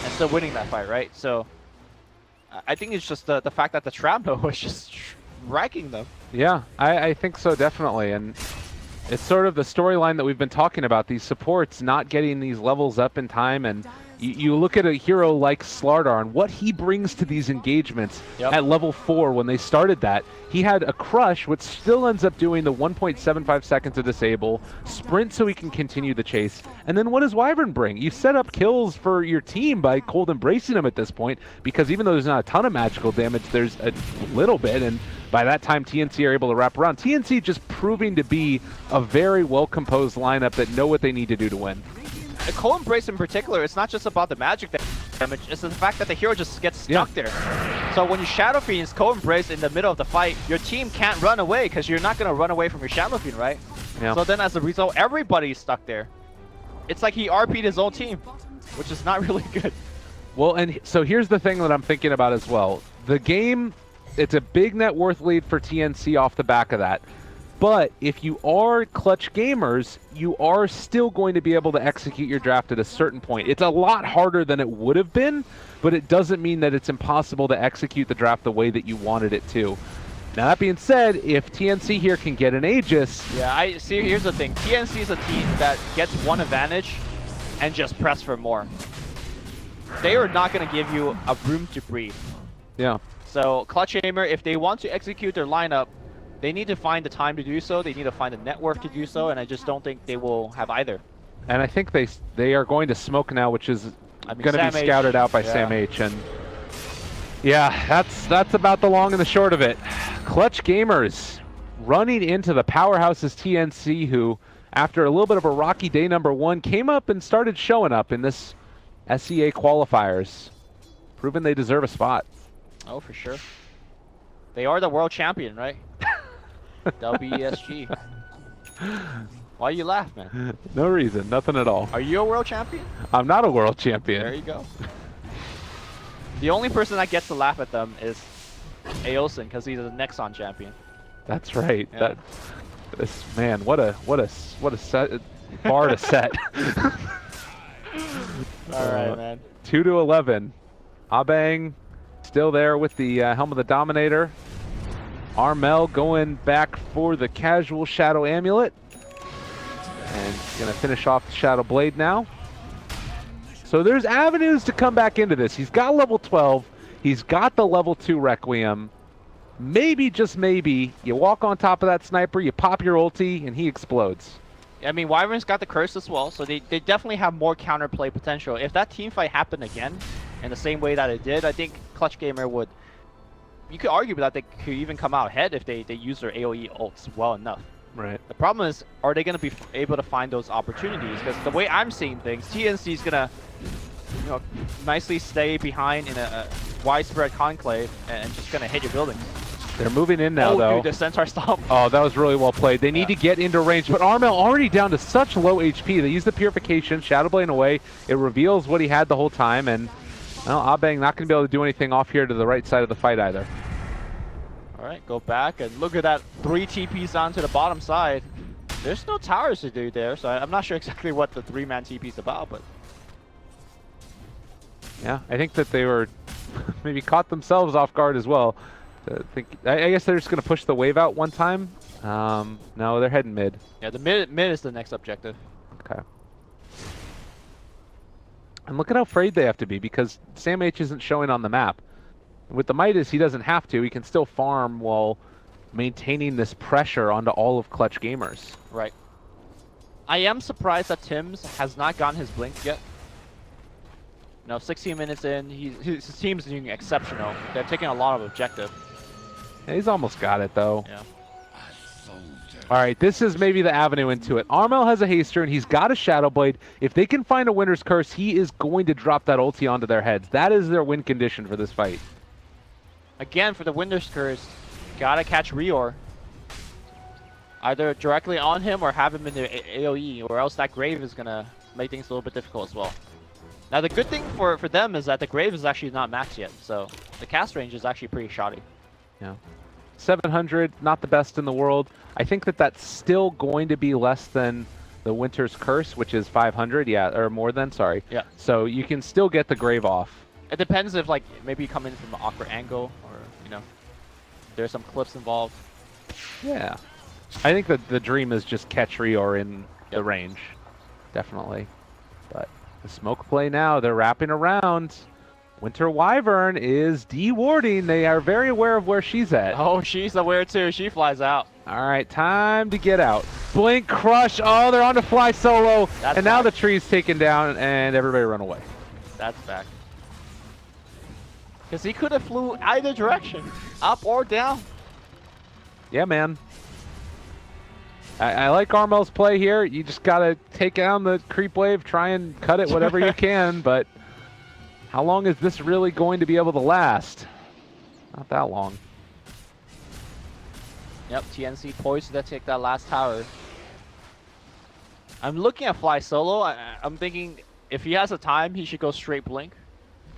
and still winning that fight, right? So I think it's just the fact that the Shrapnel was just wrecking them. Yeah, I think so, definitely. And it's sort of the storyline that we've been talking about, these supports not getting these levels up in time. And you look at a hero like StarLadder and what he brings to these engagements at level 4 when they started that. He had a crush, which still ends up doing the 1.75 seconds to disable, sprint so he can continue the chase. And then what does Wyvern bring? You set up kills for your team by cold embracing him at this point, because even though there's not a ton of magical damage, there's a little bit. And by that time, TNC are able to wrap around. TNC just proving to be a very well-composed lineup that know what they need to do to win. The Cold Embrace in particular, it's not just about the magic damage, it's the fact that the hero just gets stuck there. So when you Shadow Fiend's Cold Embrace in the middle of the fight, your team can't run away because you're not going to run away from your Shadow Fiend, right? Yeah. So then as a result, everybody's stuck there. It's like he RP'd his own team, which is not really good. Well, and so here's the thing that I'm thinking about as well. The game, it's a big net worth lead for TNC off the back of that. But if you are clutch gamers, you are still going to be able to execute your draft at a certain point. It's a lot harder than it would have been, but it doesn't mean that it's impossible to execute the draft the way that you wanted it to. Now that being said, if TNC here can get an Aegis... Yeah, I see. Here's the thing. TNC is a team that gets one advantage and just press for more. They are not going to give you a room to breathe. Yeah. So Clutch Gamer, if they want to execute their lineup, they need to find the time to do so. They need to find the network to do so, and I just don't think they will have either. And I think they are going to smoke now, which is going to be scouted out by Sam H. And yeah, that's about the long and the short of it. Clutch Gamers running into the powerhouses TNC, who, after a little bit of a rocky day number 1, came up and started showing up in this SEA qualifiers, proving they deserve a spot. Oh, for sure. They are the world champion, right? WESG. Why you laugh, man? No reason, nothing at all. Are you a world champion? I'm not a world champion. There you go. The only person that gets to laugh at them is Aosin, because he's a Nexon champion. That's right. Yeah. Man, what a set bar to set. All right, man. 2-11. Abang still there with the helm of the Dominator. Armel going back for the casual Shadow Amulet. And gonna finish off the Shadow Blade now. So there's avenues to come back into this. He's got level 12. He's got the level 2 Requiem. Maybe, just maybe, you walk on top of that sniper, you pop your ulti, and he explodes. I mean, Wyvern's got the curse as well, so they definitely have more counterplay potential. If that team fight happened again, in the same way that it did, I think Clutch Gamer would... You could argue that they could even come out ahead if they use their AoE ults well enough. Right. The problem is, are they going to be able to find those opportunities? Because the way I'm seeing things, TNC is going to, you know, nicely stay behind in a widespread conclave and just going to hit your buildings. They're moving in now, though. Dude, the Centaur Stomp. Oh, that was really well played. They need to get into range, but Armel already down to such low HP. They use the Purification, Shadow Blade away. It reveals what he had the whole time, and well, Abang not going to be able to do anything off here to the right side of the fight either. All right, go back, and look at that 3 TPs down to the bottom side. There's no towers to do there, so I'm not sure exactly what the 3-man TP is about, but... Yeah, I think that they were maybe caught themselves off guard as well. I guess they're just going to push the wave out one time. No, they're heading mid. Yeah, the mid is the next objective. Okay. And look at how afraid they have to be, because Sam H isn't showing on the map. With the Midas, he doesn't have to. He can still farm while maintaining this pressure onto all of Clutch Gamers. Right. I am surprised that Tim's has not gotten his blink yet. You know, 16 minutes in, his team's doing exceptional. They're taking a lot of objective. Yeah, he's almost got it, though. Yeah. All right, this is maybe the avenue into it. Armel has a haster, and he's got a Shadow Blade. If they can find a Winter's Curse, he is going to drop that ulti onto their heads. That is their win condition for this fight. Again, for the Winter's Curse, gotta catch Rior. Either directly on him or have him in the AoE, or else that Grave is gonna make things a little bit difficult as well. Now, the good thing for them is that the Grave is actually not maxed yet, so the cast range is actually pretty shoddy. Yeah. 700, not the best in the world. I think that that's still going to be less than the Winter's Curse, which is 500, yeah, or more than, sorry. Yeah. So you can still get the Grave off. It depends if, like, maybe you come in from an awkward angle, or, you know, there's some clips involved. Yeah. I think that the dream is just catch Rior in the range. Definitely. But the smoke play now, they're wrapping around. Winter Wyvern is de-warding. They are very aware of where she's at. Oh, she's aware too. She flies out. All right, time to get out. Blink, crush. Oh, they're on to fly solo. That's and now the tree's taken down and everybody run away. That's back. Because he could have flew either direction, up or down. Yeah, man. I like Armel's play here. You just got to take down the creep wave, try and cut it whatever you can, but how long is this really going to be able to last? Not that long. Yep, TNC poised to take that last tower. I'm looking at Fly Solo. I'm thinking if he has the time, he should go straight Blink.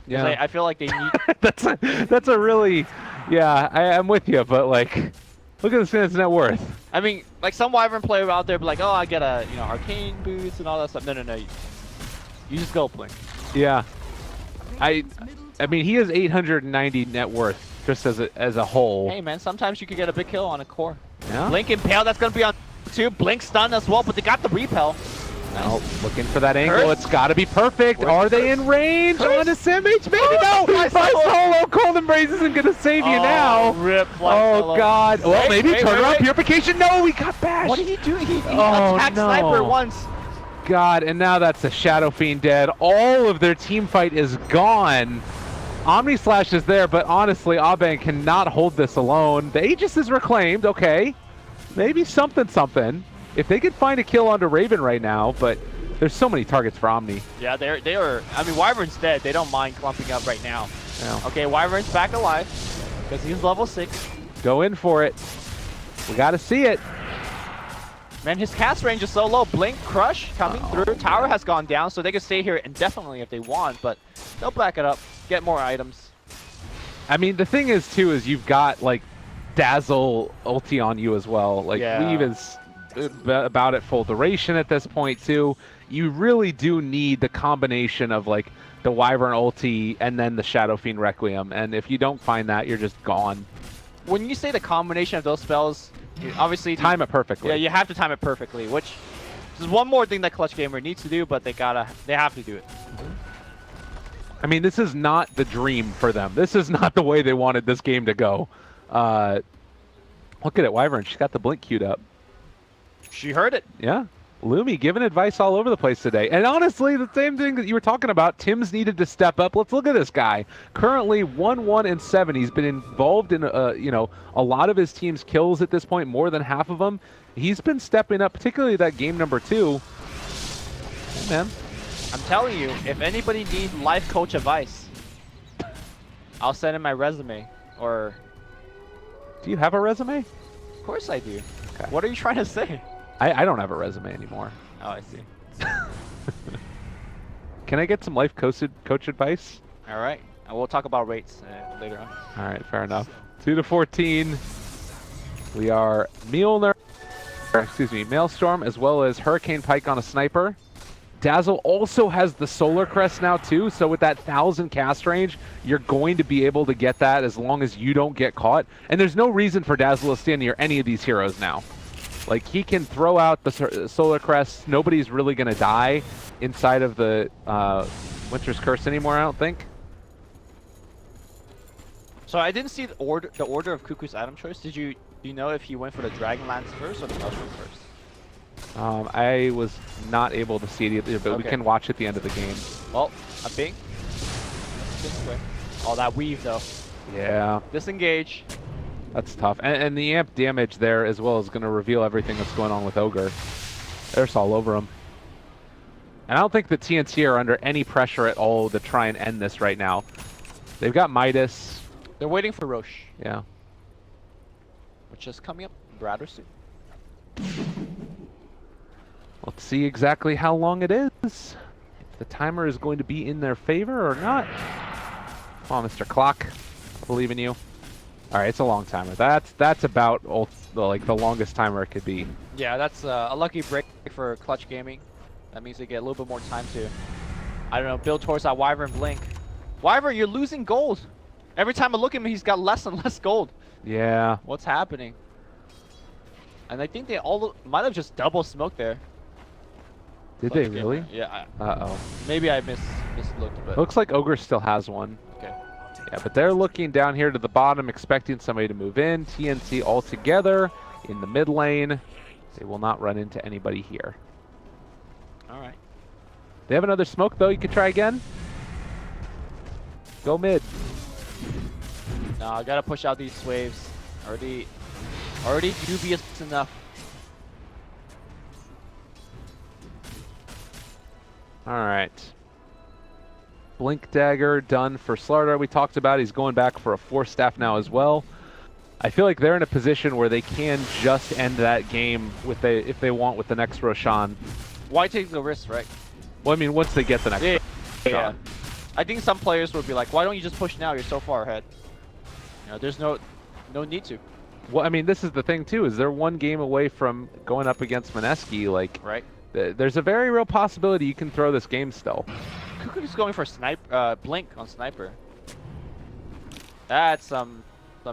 Yeah. I feel like they need... that's a really... Yeah, I'm with you, but like, look at this man's net worth. I mean, like some Wyvern player out there be like, oh, I get a, you know, arcane boots and all that stuff. No, no, no. You just go Blink. Yeah. I mean, he has 890 net worth just as a whole. Hey, man, sometimes you could get a big kill on a core. Yeah. Blink Impale, that's going to be on 2. Blink stun as well, but they got the repel. Well, looking for that angle. Curse? It's got to be perfect. Where's Are the they curse? in range on a Simage? Maybe Oh, no. my My solo. solo Cold Embrace isn't going to save you now. Rip Oh, God. Well, Wait, maybe wait, turn wait, around wait. Purification. No, he got bashed. What did he do? He Oh, attacked no. Sniper once. God, and now that's a Shadow Fiend dead. All of their team fight is gone. Omni Slash is there, but honestly, Aubin cannot hold this alone. The Aegis is reclaimed. Okay. Maybe something. If they could find a kill onto Raven right now, but there's so many targets for Omni. Yeah, they are. I mean, Wyvern's dead. They don't mind clumping up right now. Yeah. Okay, Wyvern's back alive because he's level 6. Go in for it. We got to see it. Man, his cast range is so low. Blink, Crush coming through. Tower has gone down, so they can stay here indefinitely if they want, but they'll back it up, get more items. I mean, the thing is, too, is you've got, like, Dazzle ulti on you as well. Like, Yeah. Weave is about at full duration at this point, too. You really do need the combination of, like, the Wyvern ulti and then the Shadow Fiend Requiem, and if you don't find that, you're just gone. When you say the combination of those spells, obviously Time it perfectly. Yeah, you have to time it perfectly, which is one more thing that Clutch Gamer needs to do, but they have to do it. I mean, this is not the dream for them. This is not the way they wanted this game to go. Look at it, Wyvern. She's got the blink queued up. She heard it. Yeah. Lumi giving advice all over the place today. And honestly, the same thing that you were talking about, Tim's needed to step up. Let's look at this guy. Currently 1-1-7. He's been involved in a lot of his team's kills at this point, more than half of them. He's been stepping up, particularly that game number 2. Hey, man. I'm telling you, if anybody needs life coach advice, I'll send in my resume. Or, Do you have a resume? of course I do. Okay. What are you trying to say? I don't have a resume anymore. Oh, I see. Can I get some life coach advice? All right, and we'll talk about rates later on. All right, fair enough. 2-14. We are Maelstrom as well as Hurricane Pike on a sniper. Dazzle also has the Solar Crest now too, so with that 1,000 cast range, you're going to be able to get that as long as you don't get caught. And there's no reason for Dazzle to stand near any of these heroes now. Like, he can throw out the Solar Crest. Nobody's really going to die inside of the Winter's Curse anymore, I don't think. So I didn't see the order of Cuckoo's item choice. Do you know if he went for the Dragon Lance first or the Mushroom first? I was not able to see it either, but we Okay. can watch at the end of the game. Well, a ping. Oh, that weave though. Yeah. Disengage. That's tough. And the amp damage there as well is going to reveal everything that's going on with Ogre. They're just all over him. And I don't think the TNT are under any pressure at all to try and end this right now. They've got Midas. They're waiting for Roche, Yeah. which is coming up rather soon. Let's see exactly how long it is. If the timer is going to be in their favor or not. Come on, Mr. Clock. I believe in you. All right, it's a long timer. That's about the longest timer it could be. Yeah, that's a lucky break for Clutch Gaming. That means they get a little bit more time to, I don't know, build towards that Wyvern Blink. Wyvern, you're losing gold. Every time I look at him, he's got less and less gold. Yeah. What's happening? And I think they all might have just double smoked there. Did Clutch they Gamer. really? Yeah. Uh-oh. Maybe I mislooked, but Looks like Ogre still has one. okay. Yeah, but they're looking down here to the bottom, expecting somebody to move in. TNT all together in the mid lane. They will not run into anybody here. All right. They have another smoke, though. You could try again. Go mid. No, I gotta push out these waves. Already dubious enough. All right. Blink Dagger done for StarLadder. We talked about he's going back for a 4-staff now as well. I feel like they're in a position where they can just end that game if they want with the next Roshan. Why take the risk, right? Well, I mean, once they get the next Yeah. Roshan. I think some players would be like, why don't you just push now? You're so far ahead. You know, there's no need to. Well, I mean, this is the thing too. Is they're one game away from going up against Mineski? Like, Right. There's a very real possibility you can throw this game still. Cuckoo's going for blink on sniper. That's some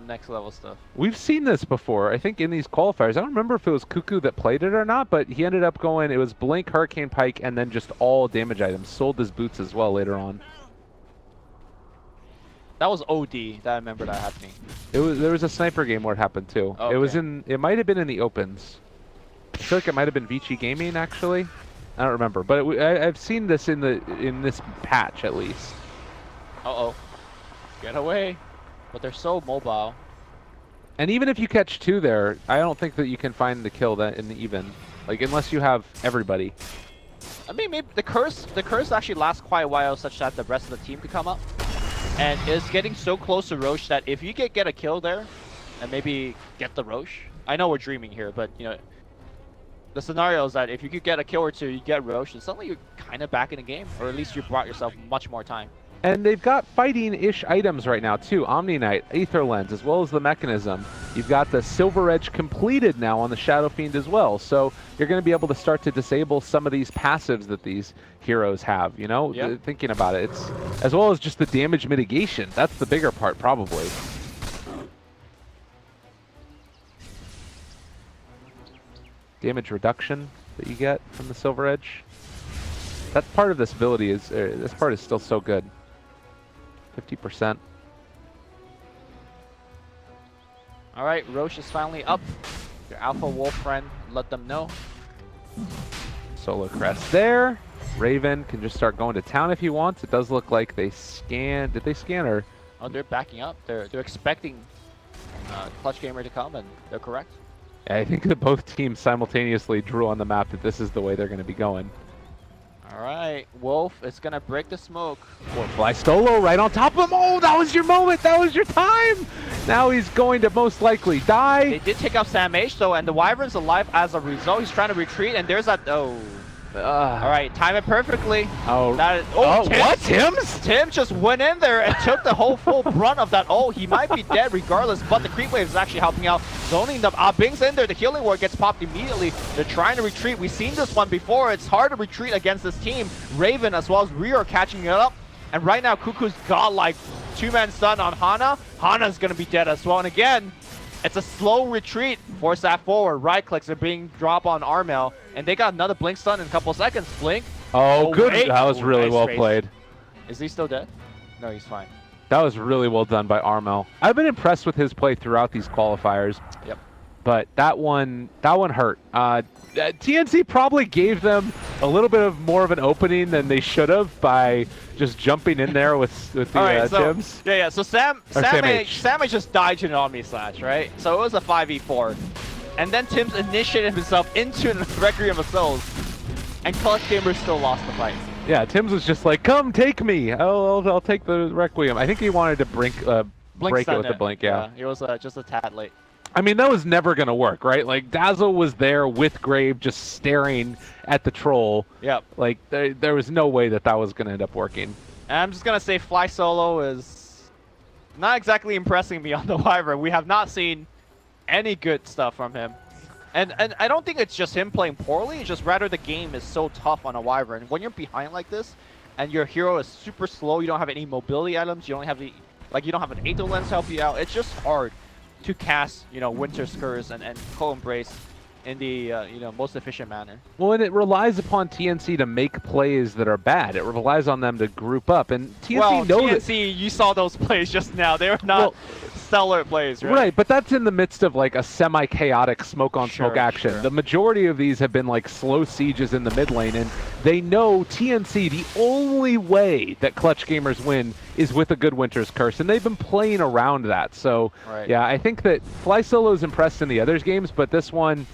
next level stuff. We've seen this before. I think in these qualifiers. I don't remember if it was Cuckoo that played it or not, but he ended up going. It was blink, hurricane pike, and then just all damage items. Sold his boots as well later on. That was OD. That I remember that happening. There was a sniper game where it happened too. Okay. It was in. It might have been in the opens. I feel like it might have been Vici Gaming actually. I don't remember, but I've seen this in this patch at least. Uh-oh. Get away. But they're so mobile. And even if you catch 2 there, I don't think that you can find the kill that in the even. Like unless you have everybody. I mean, maybe the curse actually lasts quite a while, such that the rest of the team could come up. And it's getting so close to Roche that if you get a kill there, and maybe get the Roche. I know we're dreaming here, but you know, the scenario is that if you could get a kill or 2, you get Roche, and suddenly you're kind of back in the game, or at least you brought yourself much more time. And they've got fighting-ish items right now too. Omni Knight, Aether Lens, as well as the Mechanism. You've got the Silver Edge completed now on the Shadow Fiend as well. So you're going to be able to start to disable some of these passives that these heroes have, you know? Yep. Thinking about it. It's as well as just the damage mitigation. That's the bigger part probably. Damage reduction that you get from the Silver Edge. That part of this ability is, this part is still so good. 50%. All right, Roche is finally up. Your Alpha Wolf friend, let them know. Solo crest there. Raven can just start going to town if he wants. It does look like they scan. Did they scan her? Oh, they're backing up. They're expecting Clutch Gamer to come, and they're correct. I think that both teams simultaneously drew on the map that this is the way they're going to be going. All right, Wolf is going to break the smoke. Fly Stolo right on top of him. Oh, that was your moment. That was your time. Now he's going to most likely die. They did take out Sam H, though, and the Wyvern's alive as a result. He's trying to retreat, and there's that. Oh. All right, time it perfectly. Oh, that is, what? Tim's? Tim just went in there and took the whole full brunt of that. Oh, he might be dead regardless, but the creep wave is actually helping out, zoning them. Bing's in there. The healing ward gets popped immediately. They're trying to retreat. We've seen this one before. It's hard to retreat against this team. Raven as well as Rhea are catching it up. And right now, Cuckoo's got like 2-man stun on Hana. Hana's going to be dead as well. And again, it's a slow retreat. Force that forward. Right clicks are being dropped on Armel. And they got another blink stun in a couple seconds. Blink. Oh, good. Wait. That was really Nice well race. played. Is he still dead? No, he's fine. That was really well done by Armel. I've been impressed with his play throughout these qualifiers. Yep. But that one hurt. TNC probably gave them a little bit of more of an opening than they should have by just jumping in there with the Tims. Yeah. So Sam H just died to an Omni Slash, right? So it was a 5v4. And then Tim's initiated himself into the Requiem of Souls. And Clutch Gamer still lost the fight. Yeah, Tim's was just like, come take me. I'll take the Requiem. I think he wanted to break it with the blink, yeah. It was just a tad late. I mean, that was never going to work, right? Like, Dazzle was there with Grave just staring at the troll. Yep. Like, there was no way that was going to end up working. And I'm just going to say Fly Solo is not exactly impressing me on the Wyvern. We have not seen any good stuff from him. And I don't think it's just him playing poorly. It's just rather the game is so tough on a Wyvern. When you're behind like this and your hero is super slow, you don't have any mobility items, you don't have you don't have an Aether Lens to help you out. It's just hard to cast, Winter's Curse and Co-Embrace in the, most efficient manner. Well, and it relies upon TNC to make plays that are bad. It relies on them to group up, and TNC TNC, you saw those plays just now. They were not stellar plays, right? Right, but that's in the midst of like a semi-chaotic smoke-on-smoke action. Sure. The majority of these have been like slow sieges in the mid lane, and they know TNC, the only way that Clutch Gamers win is with a good Winter's Curse, and they've been playing around that. So, yeah, I think that Fly Solo is impressed in the others games, but this one,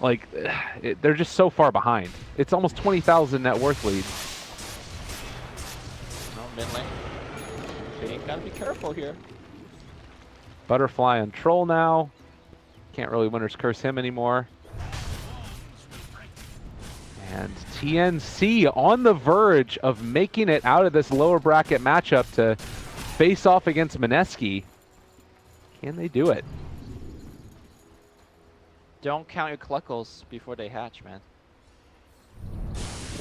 like, they're just so far behind. It's almost 20,000 net worth lead. Oh, mid lane. They gotta be careful here. Butterfly on Troll now. Can't really Winter's Curse him anymore. And TNC on the verge of making it out of this lower bracket matchup to face off against Mineski. Can they do it? Don't count your cluckles before they hatch, man.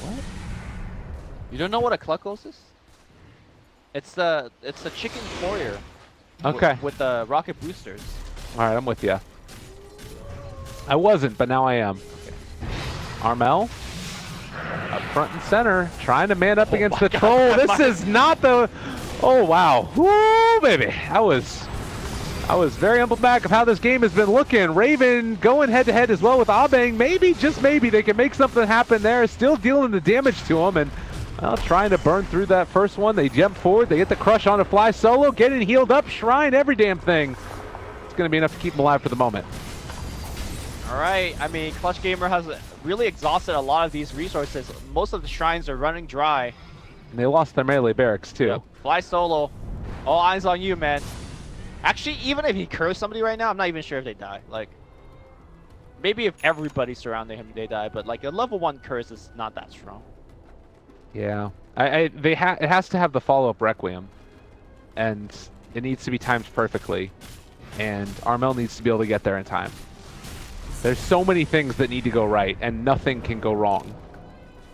What? You don't know what a cluckles is? It's the chicken warrior. Okay. With the rocket boosters. All right, I'm with you. I wasn't, but now I am. Okay. Armel, up front and center, trying to man up against the God, troll. This is not the... Oh, wow. Woo, baby. I was very emblematic of how this game has been looking. Raven going head-to-head as well with Abeng. Maybe, just maybe, they can make something happen there. Still dealing the damage to him, and well, trying to burn through that first one. They jump forward. They get the crush on a fly solo, getting healed up. Shrine, every damn thing. It's going to be enough to keep him alive for the moment. All right. I mean, Clutch Gamer has really exhausted a lot of these resources. Most of the shrines are running dry. And they lost their melee barracks, too. Yep. Fly solo. All eyes on you, man. Actually, even if he cursed somebody right now, I'm not even sure if they die. Like, maybe if everybody surrounding him, they die. But like a level 1 curse is not that strong. Yeah. It has to have the follow-up Requiem. And it needs to be timed perfectly. And Armel needs to be able to get there in time. There's so many things that need to go right, and nothing can go wrong.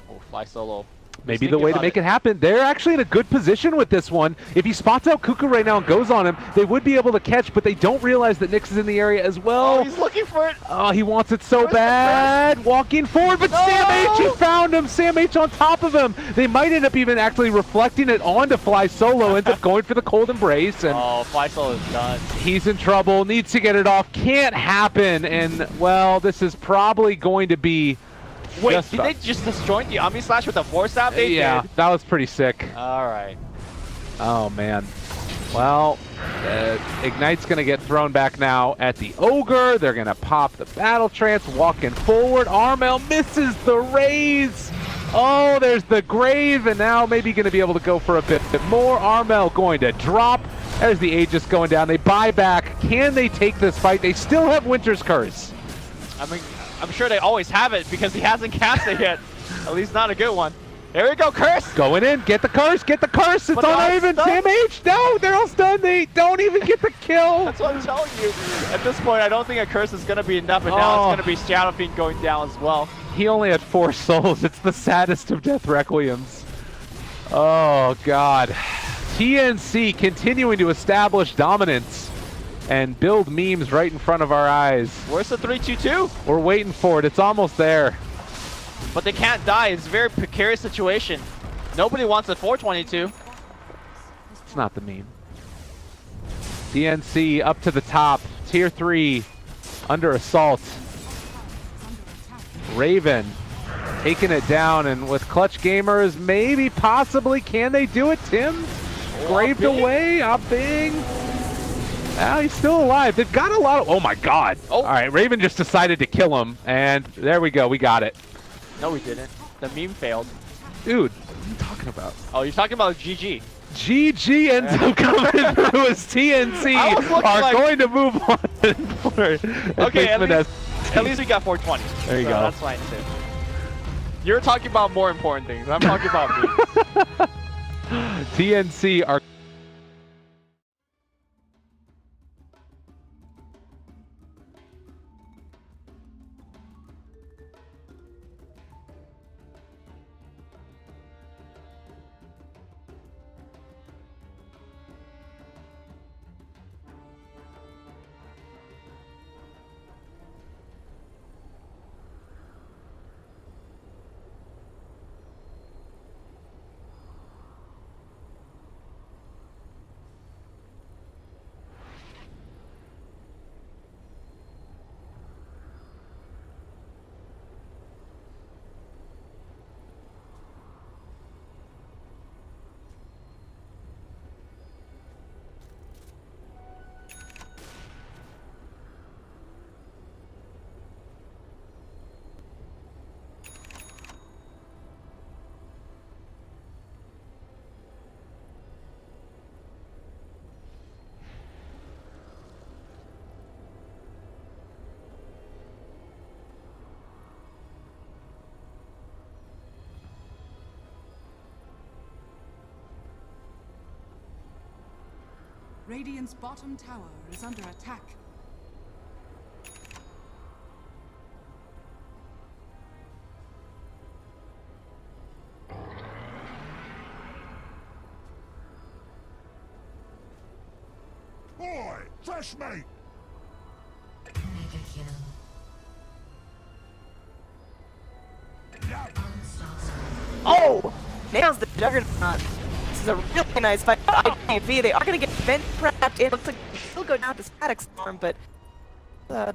Oh, fly solo. Maybe the way to make it happen. They're actually in a good position with this one. If he spots out Kuku right now and goes on him, they would be able to catch, but they don't realize that Nyx is in the area as well. Oh, he's looking for it. Oh, he wants it so bad. Walking forward, but Sam H, he found him. Sam H on top of him. They might end up even actually reflecting it onto Fly Solo, ends up going for the cold embrace. And oh, Fly Solo is done. He's in trouble, needs to get it off. Can't happen. And, well, this is probably going to be... Wait, did they just disjoint the Omni Slash with the Force Staff? They did. That was pretty sick. All right. Oh, man. Well, Ignite's going to get thrown back now at the Ogre. They're going to pop the Battle Trance, walking forward. Armel misses the raise. Oh, there's the Grave, and now maybe going to be able to go for a bit more. Armel going to drop. There's the Aegis going down. They buy back. Can they take this fight? They still have Winter's Curse. I mean, I'm sure they always have it because he hasn't cast it yet. At least not a good one. Here we go, Curse! Going in, get the Curse, get the Curse! It's on Raven, Sam H! No, they're all stunned, they don't even get the kill! That's what I'm telling you. At this point, I don't think a Curse is going to be enough, and now it's going to be Shadow Fiend going down as well. He only had 4 souls. It's the saddest of Death Requiems. Oh, God. TNC continuing to establish dominance and build memes right in front of our eyes. Where's the 3-2-2? We're waiting for it. It's almost there. But they can't die. It's a very precarious situation. Nobody wants a 422. It's not the meme. DNC up to the top. Tier 3 under assault. Raven taking it down, and with Clutch Gamers, maybe, possibly, can they do it? Tim graved away. Abing. Now he's still alive. They've got a lot of... Oh, my God. Oh. All right, Raven just decided to kill him, and there we go. We got it. No, we didn't. The meme failed. Dude, what are you talking about? Oh, you're talking about GG. GG ends up coming through as TNC are going to move on. Okay, at least we got 420. There you go. That's fine, too. You're talking about more important things. I'm talking about me. TNC are... Radiant's bottom tower is under attack. Boy, fresh mate. Mega kill. Oh! Nails the Juggernaut. This is a really nice fight for ITV. They are going to get vent prepped. It looks like they'll go down to Static Storm, but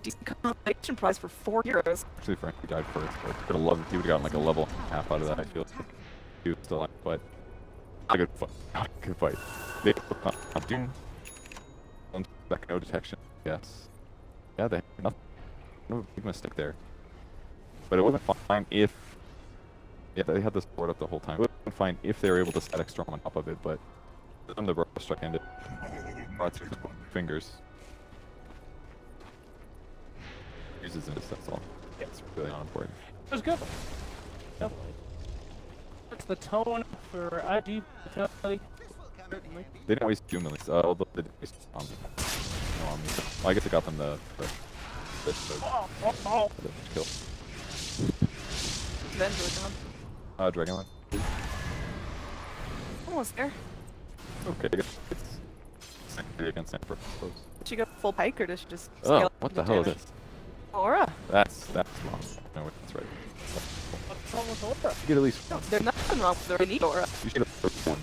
decent compilation prize for 4 heroes. Actually, Frankie died first, but I could have loved if he would have gotten like a level and a half out of that. I feel like he was still alive, but not a good fight. Not a good fight. They Doom. Back no detection. Yes. Yeah, they had nothing. No big mistake there. But it would have been fine if. Yeah, they had this board up the whole time. It would have been fine if they were able to Static Storm on top of it, but some of the struck handed. Brought through fingers. Uses this, that's all. Yeah, it's really not important. It was good. Definitely. What's the tone for ID? Certainly. They didn't waste Doom at least, although they did waste Omni. No Omni. Well, I guess they got them the kill. Then go down. Dragonline. Almost there. Okay, I guess it's against Sanford, I suppose. Did she go full pike or does she just Oh, scale what up the hell is damage? this? Aura. That's wrong. No, that's right. What's wrong with Aura? You get at least No, one. there's nothing wrong with her. They need Aura. You should get a third one.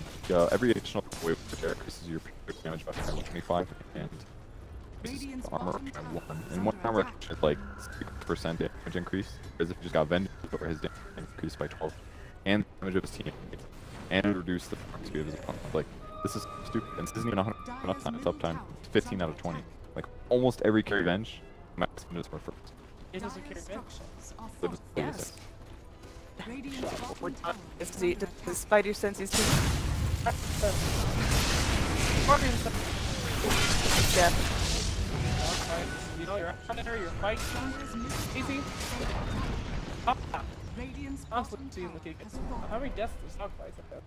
Every additional wave increases your damage by 25 and Radiant's armor bottom by tower 1. is And one under armor attack. is like 6% damage increase, whereas if you just got Vended over his damage increased by 12. And damage of his team. And reduce the speed of his opponent. Like, this is stupid. And this isn't even 100 uptime, it's uptime. It's 15 out of 20. Like, almost every carry bench, max is for first. It doesn't care. Dire's structures are Live fortified. with Yes. Radiant's bottom tower is Is he, under does Spider sense he's too? Yeah. You're under, you're fighting. Easy. Radiant's I'm bottom seeing the tower kick. has fallen. How many deaths does Dog Fight have?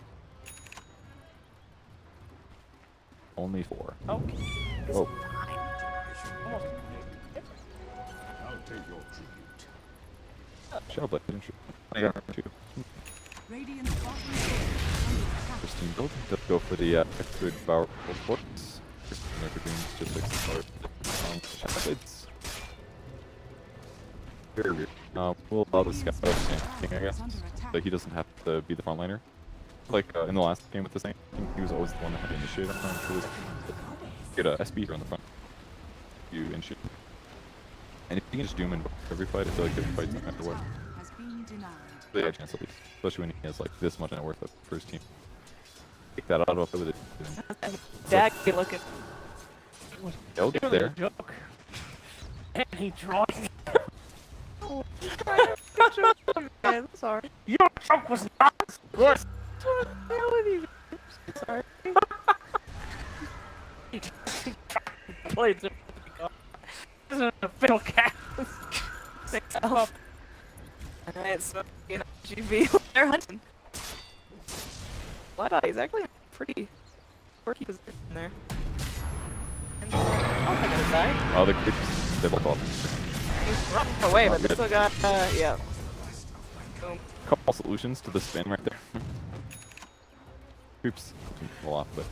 Only 4. Oh. Oh. Almost. I'll take your tribute. Shadowblade, didn't you? I got her too. Radiant's bottom tower is under attack. First team build. Let's go for the good powerful sports. First team never dreams, just like start. Shadowblades. Very weird. We'll allow this guy to King, I guess. So he doesn't have to be the frontliner. Like in the last game with the same team, he was always the one that had to initiate. I'm not sure. Get a SB here on the front. You initiate. And if you can just doom in every fight, I feel like every fight's not matter what. Has been denied. They have a chance at least. Especially when he has like this much net worth at first team. Take that out of it. Daggy looking. They'll get there. Joke. And he draws. I'm sorry. Your joke was not good. Sorry. Played this is an official cast. Oh. Alright, so, you know, GB, they're hunting. Blood Eye is actually a pretty quirky position there. And, oh, I gotta die. Oh, the creeps. They both off. He's running away, but they still got, yeah. Boom. Couple solutions to the spin right there. Creeps a lot, but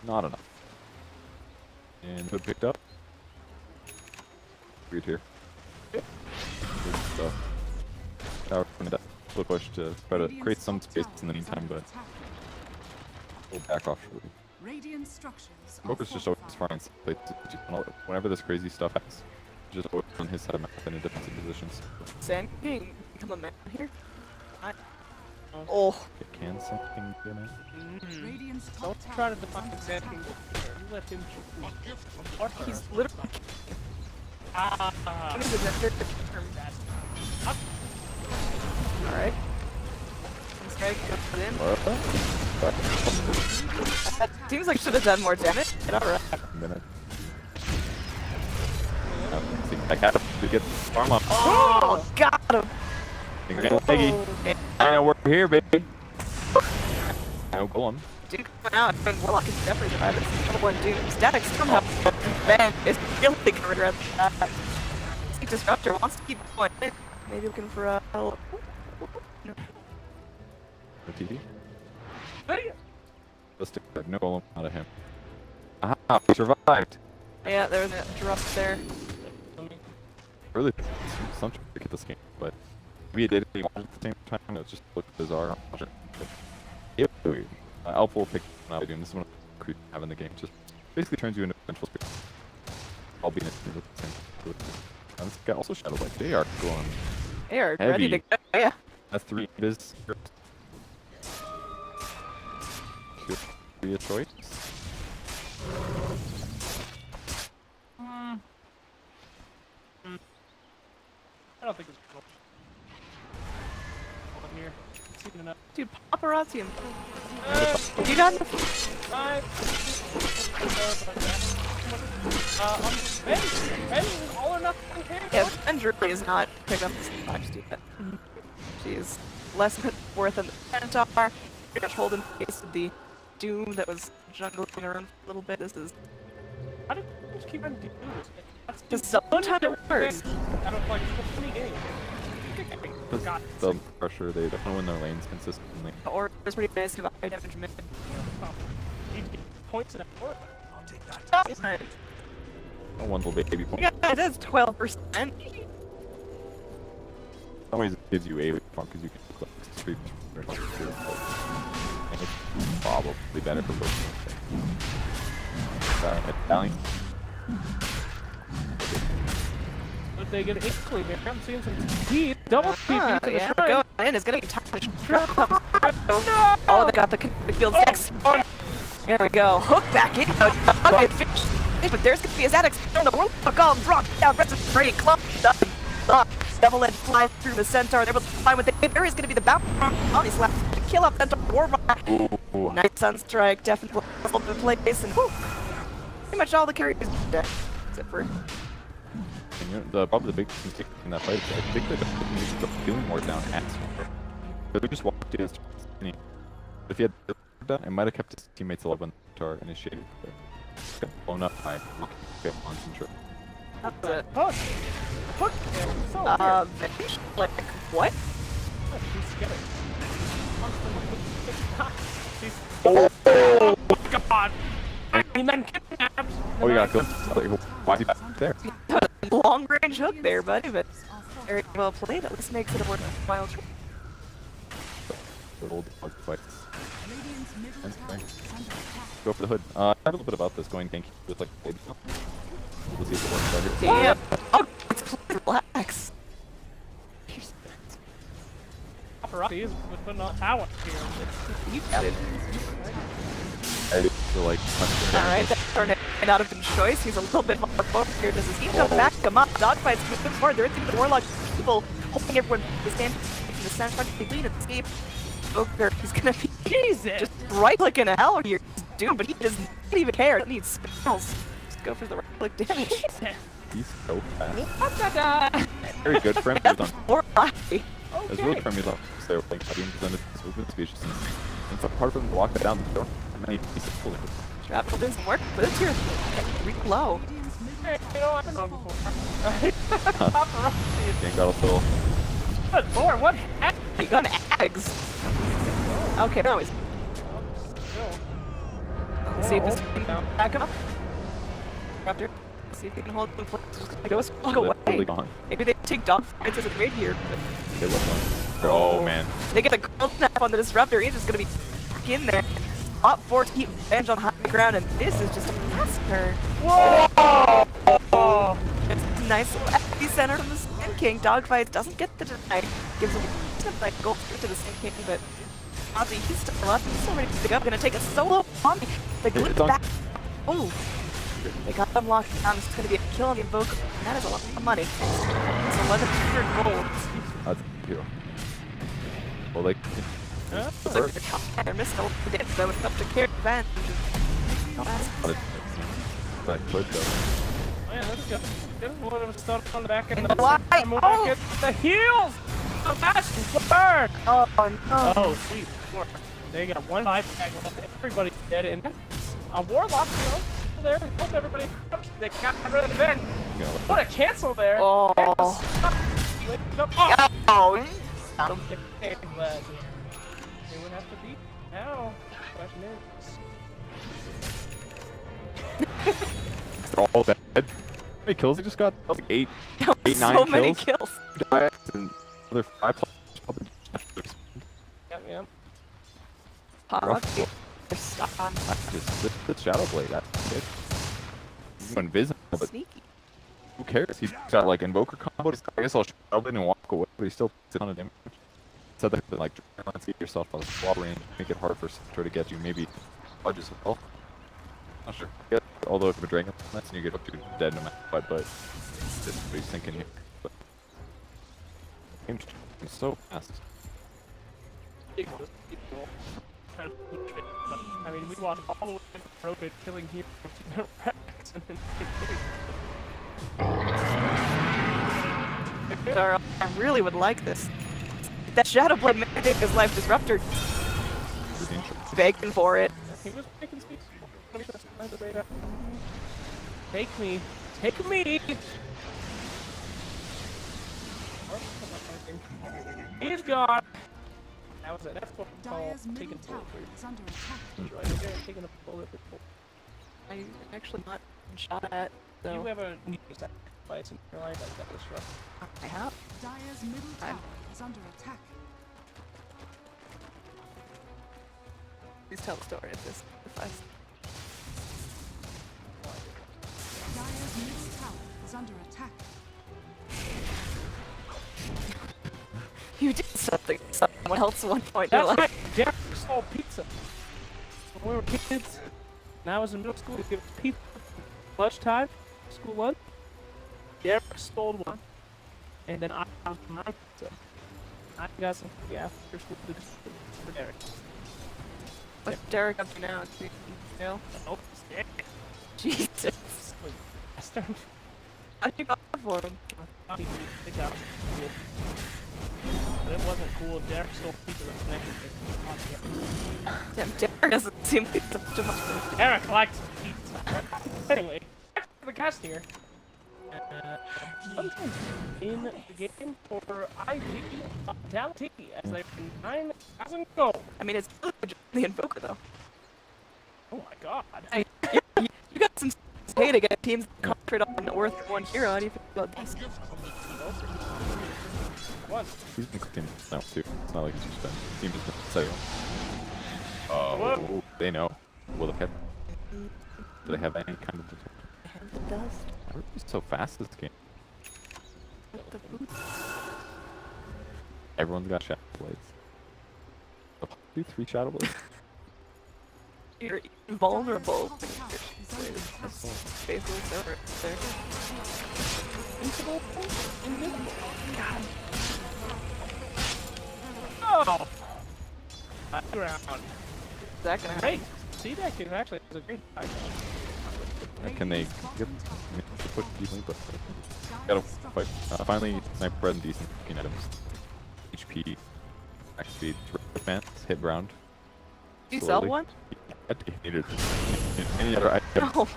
not enough. And hood picked up. Weird here. Good stuff. Tower from that little push to try to create some space in the meantime, but we'll back off shortly. Radiant structures are Smoker's just always fine. Whenever this crazy stuff happens, just always on his side of the map and in defensive positions. Sand King, become a man here. Oh. It can something be a man. Radiant's top Don't tower try to is define under Sand attack. King. You let him shoot. He's literally. Ah. What is it? That's term. Alright. This guy goes in. That seems like should have done more damage. Alright. Minute. I got to get the farm up. Oh, got him! Peggy. I know we're here, baby. No, go on. Duke went out. I think Warlock is definitely surviving this double one Duke. Static somehow. Man, it's really gonna regret that. Seek Disruptor wants to keep going. Maybe looking for a. No. The TV. Hey. Let's take no golem out of him. Ah, we survived. Yeah, there was a drop there. Really, some to get this game, but we did it at the same time. It just looked bizarre. Alpha will pick up. This is one of the creep have in the game. Just basically turns you into a vengeful spirit. I'll be in the same. And this guy also Shadow Blade. They are going. They are heavy. ready to go. Yeah. That's 3 is be a choice. I don't think it's cool. Hold on here. Seen enough. Dude, paparazzi him. You got the Ben, all or nothing here. Yeah, Ben really is not picking up this much, stupid. She's less worth than the Centaur. Pretty much holding face with the Doom that was jungling around a little bit. This is. How did you just keep on doing this? Because sometimes it works. I don't like it's a funny game. God. The pressure, they definitely win their lanes consistently. Or it's pretty nice to have high damage mid. You get points in that war. Right. A one little baby point. Yeah, it is 12%. Always gives you a fun because you can click street. And it's probably better for both. Italian. But they get equally there. I'm seeing some speed. Double speed. Yeah, go in. It's gonna be time to drop. Oh, they got the field 6. There we go. Hook back in. But there's gonna be a Zadix on the world. Golem drop down. Rest of pretty close. Double edge fly through the Centaur. They're able to find with it. There is gonna be the bounce on these laps. Kill up Centaur. Warlock. Nice Sunstrike. Definitely hold the place. And whew, pretty much all the carriers dead. Except for. Probably the big mistake in that fight is I think they're feeling more down at but they just walked in. If he had done, it might have kept his teammates alive when the Tar initiated. Got blown up by concentrate. That's it. Hook! Hook! So Like, what? Oh, God! And then kidnapped! Oh, you gotta go. Why is he back there? Long range hook there, buddy, but very well played. At least makes it a worthwhile trip. The old dog fights. Go for the hood. I have a little bit about this going ganky with like baby stuff. We'll see if it works out here. Damn! Oh, it's relax. Paparazzi is putting on power here. You got it. I feel like Alright, that turned out of choice. He's a little bit more focused here. Does his team come back? Come on, dogfights moving forward. There is the Warlock people holding everyone to stand in the center front. They lead and escape. Ogre, he's gonna be just right click in hell here. He's doomed, but he doesn't even care. He needs spells. Just go for the right click damage. he's so fast. Very good for him. That's more likely. It's really for me though. They were playing being presented his movement speed. And so part of him blocked it down the door. And then he's pulling it. Trap will do some work, but it's here really low. Hey, you know, I've been on before. Gang battle still. Good lord, what? He got eggs. Okay, no, he's. Let's see if this can back him up. Raptor. See if he can hold the flip. He goes away. Maybe they take dog fights as a trade here. They look one. Oh man. They get the girl snap on the disruptor. He's just gonna be back in there. Up 4 to keep revenge on high ground, and this is just a massacre. Whoa! It's a nice little epicenter from the Sand King. Dogfights doesn't get the deny. Gives him like go to the Sand King, but Ozzy, he's still up. He's still ready to go. Gonna take a solo on me. They glue back. Oh! They got them locked down. It's gonna be a kill on the Invoker. And that is a lot of money. It's 1,100 gold. That's a hero. Well, like. They're missing a little bit, so it's up to care advantage. But though. Man, let's go. This one was started on the back end. The heels! The massive burn! Oh no. Oh, sweet. They got 1 5 tag left. Everybody's dead, and a Warlock, you know, there. Hope everybody. They got rid of the event. What a cancel there! Oh. Oh! They would have to beat now. Question is. They're all dead. How many kills he just got? That was like 8, 9 so kills. many kills. And another 5 plus. Yep. Pog. Just the Shadow Blade. That's it. He's invisible, but Sneaky. who cares? He's got like Invoker combo. I guess I'll Shadow Blade and walk away, but he still puts a ton of damage. So that like get yourself on the swap range, make it hard for Centaur to get you. Maybe fudge as well. Not sure. Yeah, although if a Dragon Lance and you get up to dead no matter what, but this is what he's thinking here. But game's so fast. I mean, we watched all the way to Robit killing here. I really would like this. That Shadow Blade may take his Life Disruptor. Begging for it. He was making speech. Take me. Take me! He's gone! That was it. That's what we call Dire's taking middle tower bullet. is under attack. Taking a bullet. I'm actually not shot at, Do you so ever need to sacrifice in your life like that was rough? I have. Dire's middle tower is under attack. Please tell the story of this sacrifice. Dire's middle tower is under attack. You did something to someone else at one point in your That's life. right! Derek stole pizza. When we were kids, and I was in middle school, we give pizza lunchtime, school lunch. Derek stole one, and then I was my pizza. I got some after school for Derek. What's Derek up to now? Is he in jail? Oh, it's Derek. Jesus. Bastard. How'd you go for him? But it wasn't cool. Derek stole pizza the next day. Damn, Derek doesn't seem like such a much. Derek likes pizza. Anyway, back to the cast here. Sometimes in the game for IG Hospitality as they're 9,000 gold. I mean, it's the Invoker though. Oh my god. You got some pay to get teams that concentrate on net worth one hero. How do you feel about this? One. He's been cooking now too. It's not like he's just been. Team just been setting up. Whoa. They know. Will they have? Do they have any kind of detector? The dust. Everybody's so fast this game. The boots. Everyone's got shadow blades. Do 3 shadow blades? You're invulnerable. Dire's top tower is under attack. Basically, so there. Invisible. God. Oh! Background. Is that gonna Hey, see that kid actually is a great icon. Can they get to put decently? But gotta fight. Finally, sniper present decent looking items. HP, attack speed, advance, hit ground. Do you sell Slowly. one? Needed any other item. No.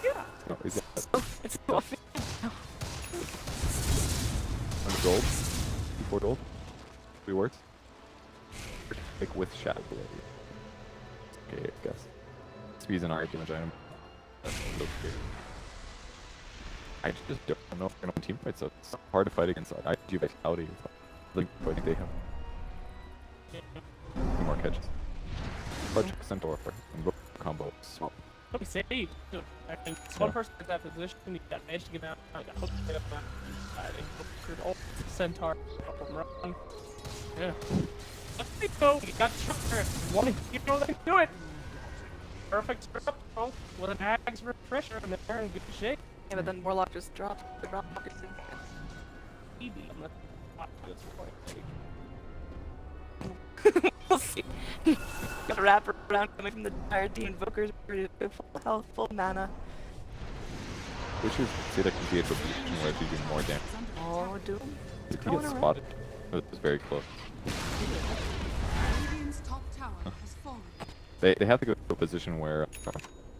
Yeah. No, is that It's so 100 gold? 4 gold? 3 words? Like with shadow blade. Okay, I guess. Speed's an art damage item. That's okay. I just don't know if they're gonna team fight, so it's hard to fight against IG Vitality. Like, I think they have 2 more catches. Fudge Centaur and both combo swap. Don't be saved. Dude, I think one person in that position, you got managed to get out. I got hooked up. I think hooked all Centaur. Run. Yeah. Let's go. You got Trucker. One hero that can do it. Perfect strip. With an Ag's refresher, and they're in good shape. Yeah, but then Warlock just dropped the rocket. Easy. I'm not at this point. We'll see. Got a wrap around coming from the entire team. Invokers ready to full health, full mana. We should see that can be a position where if you do more damage. Oh, Doom. If he gets spotted, it was very close. Radiant's top tower has fallen. They have to go to a position where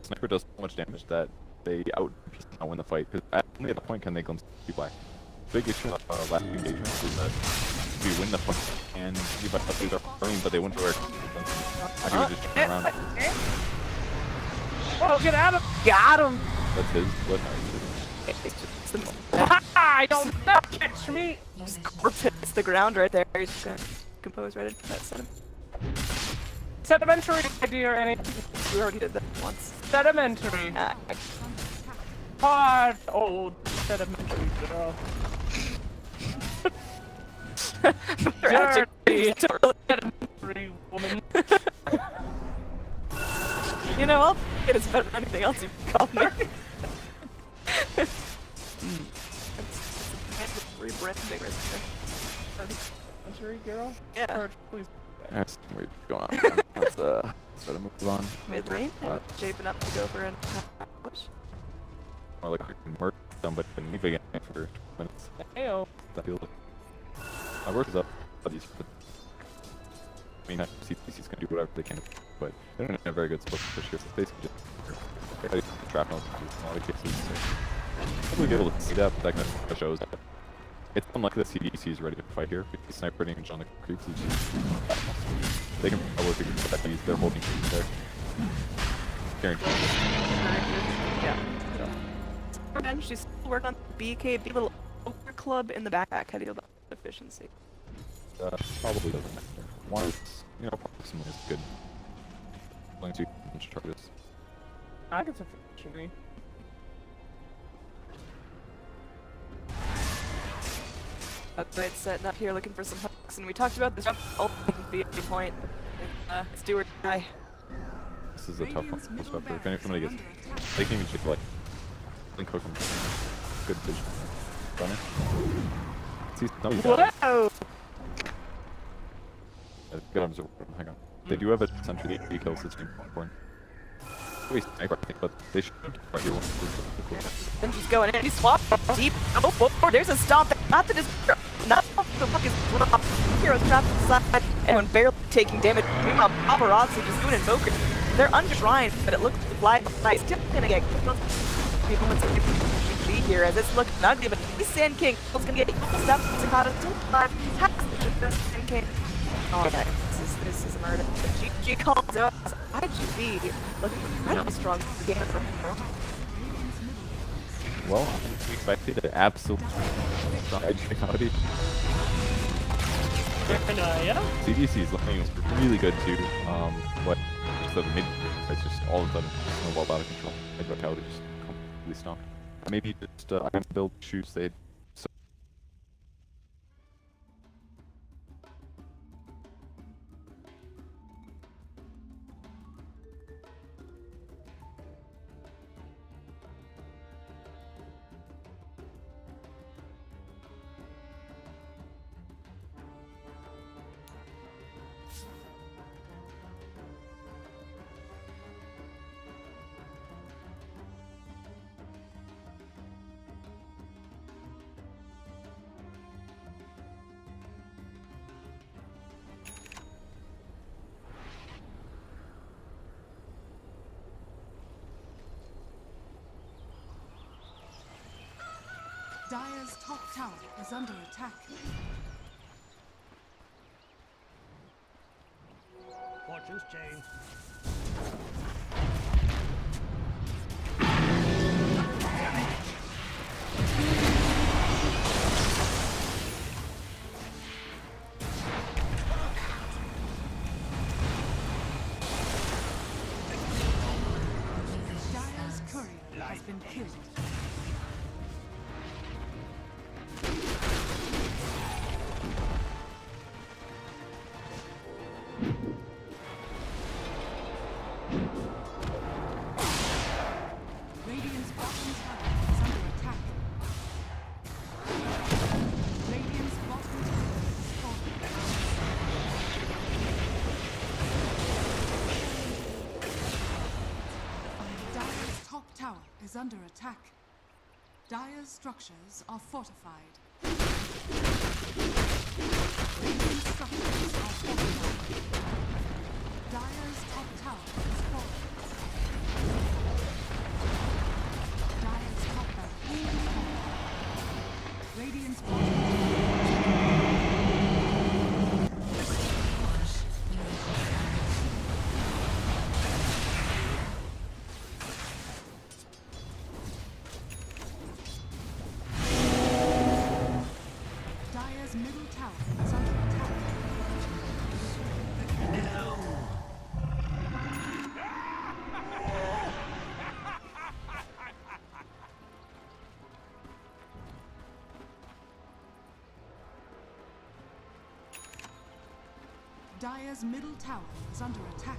sniper does so much damage that they out win the fight. Because only at that point can they glimpse the black. Big issue of last engagement is that we win the fight and you but are burning, but they wouldn't work. How do you just turn around? Oh, get out of Got him! That's his. What? It's the I don't know. Catch me. corpse hits the ground right there. He's just gonna compose right into that sediment. Sedimentary, my dear Annie. We already did that once. Sedimentary. Hard old sedimentary girl. Dirty sedimentary woman. You know, I'll get as better than anything else you called me. Rebranding right there. Sedimentary girl? Yeah. Or, please. That's what's going on. Let's try to move on. Mid-lane, shaping up to go for an push. More like we can work somebody and move again for 2 minutes. Ayo. That feels like my work is up, but I mean, CTC's gonna do whatever they can, but they're in a very good spot to push here. So it's basically just trap mode in a lot of cases. So hopefully we'll be able to see that, but that kind of shows that it's unlikely that CDC is ready to fight here. Because sniping and on the creeps is just they can probably figure that they're holding creeps there. Guaranteed. Yeah. And she's still working on the BKB little poker club in the backpack. How do you feel about efficiency? Probably doesn't matter. One is, you know, approximately is good. Going to charges. I guess efficiently. Right, setting up here looking for some hooks, and we talked about this ultimate point. It's do or die. This is a tough one. If somebody gets, they can even just like link hook them. Good vision. Runner. See, somebody's got it. Whoa! Good observer. Hang on. They do have a century 8 kills. It's important. Sniper, I think, but they should right here. Then she's going in. He swapped deep. Oh, there's a stomp. Not the not the fuck is drop. Heroes trapped inside. Everyone barely taking damage. Meanwhile, paparazzi just doing invoker. They're underdrined, but it looks like nice. Still gonna get people with some GG here as it's looking ugly, but the Sand King is gonna get steps. Sakata still alive. Sand King. Okay, this is a murder. GG calls out IGB looking incredibly strong for the game from well, we expected an absolute edge. Yeah. CDC is looking really good too. But just the mid, it's just all of a sudden snowballed out of control. Mid vitality just completely stopped. Maybe just iron build shoots they. Dire's top tower is under attack. Fortune's change. Dire's courier has been killed. Radiant's bottom tower is under attack. Radiant's bottom tower is falling. Dire's top tower is under attack. Dire's structures are fortified. Radiant structures are fortified. Dire's top tower is falling. Dire's top barracks is falling. Radiant's bottom Dire's middle tower is under attack.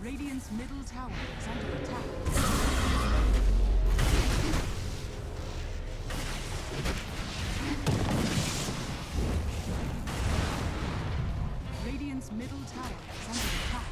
Radiant's middle tower is under attack. Radiant's middle tower is under attack.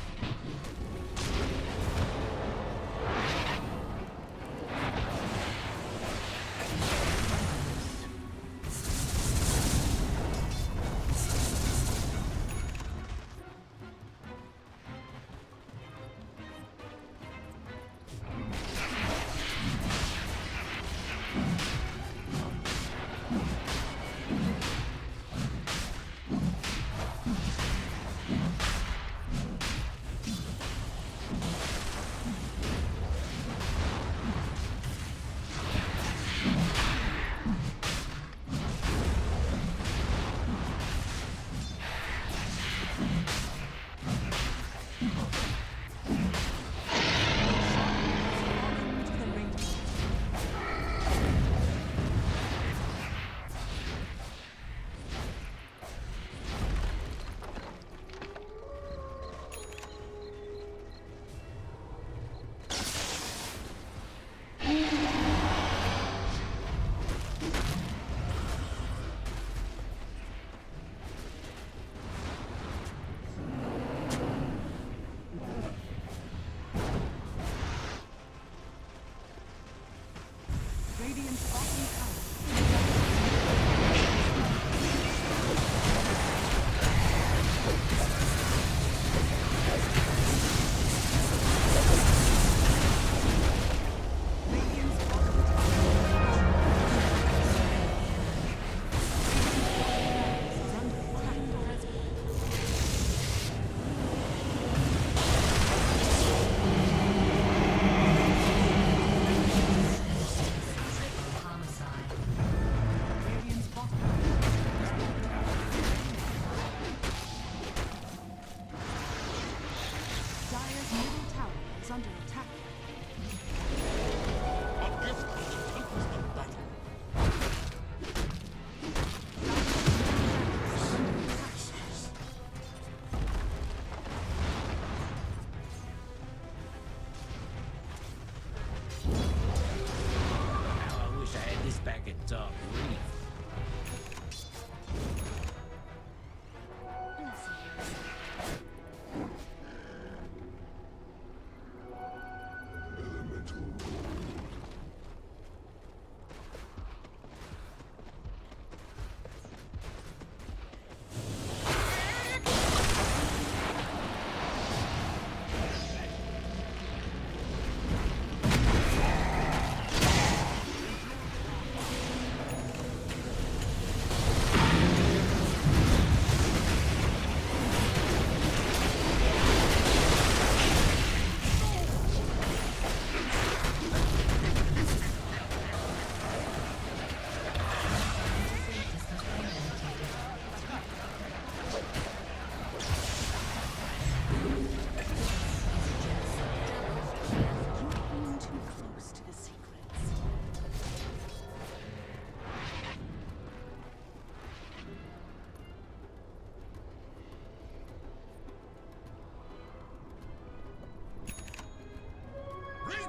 Radiant's bottom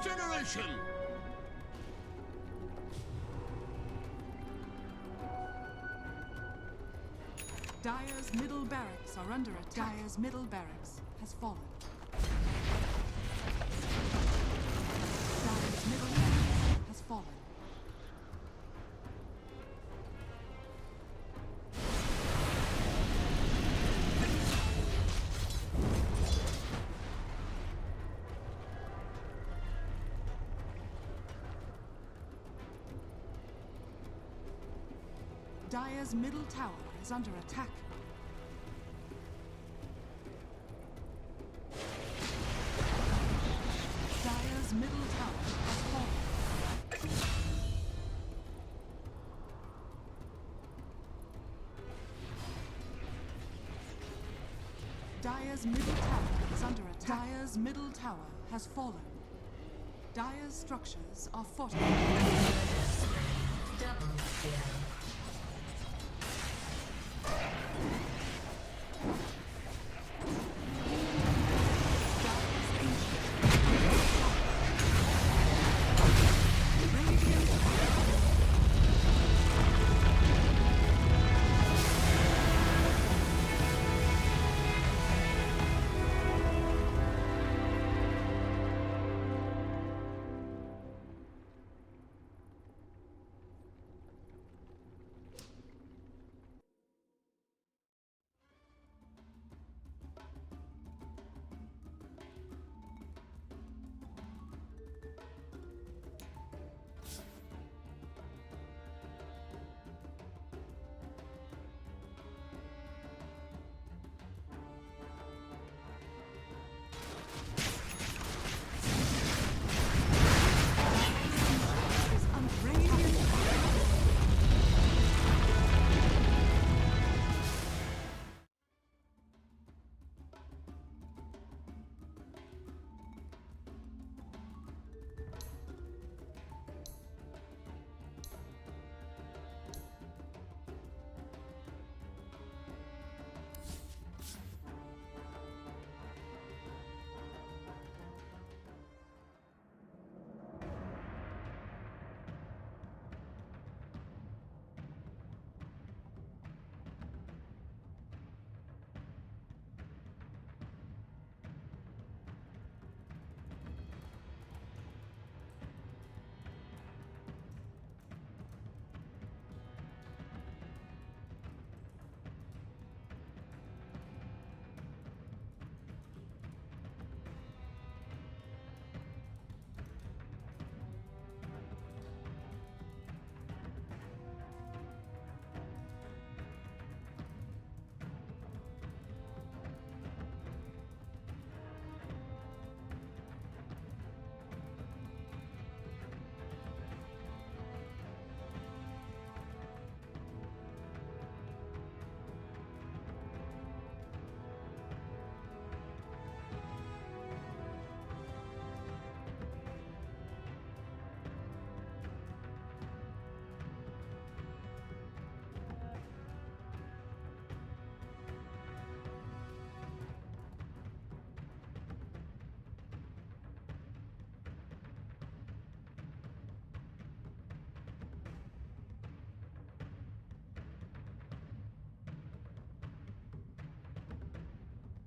Regeneration! Dire's middle barracks are under attack. Dire's middle barracks has fallen. fallen. Dire's middle tower is under attack. Dire's middle tower has fallen. Dire's middle tower is under attack. Dire's middle tower has fallen. Dire's structures are fortified. Double kill.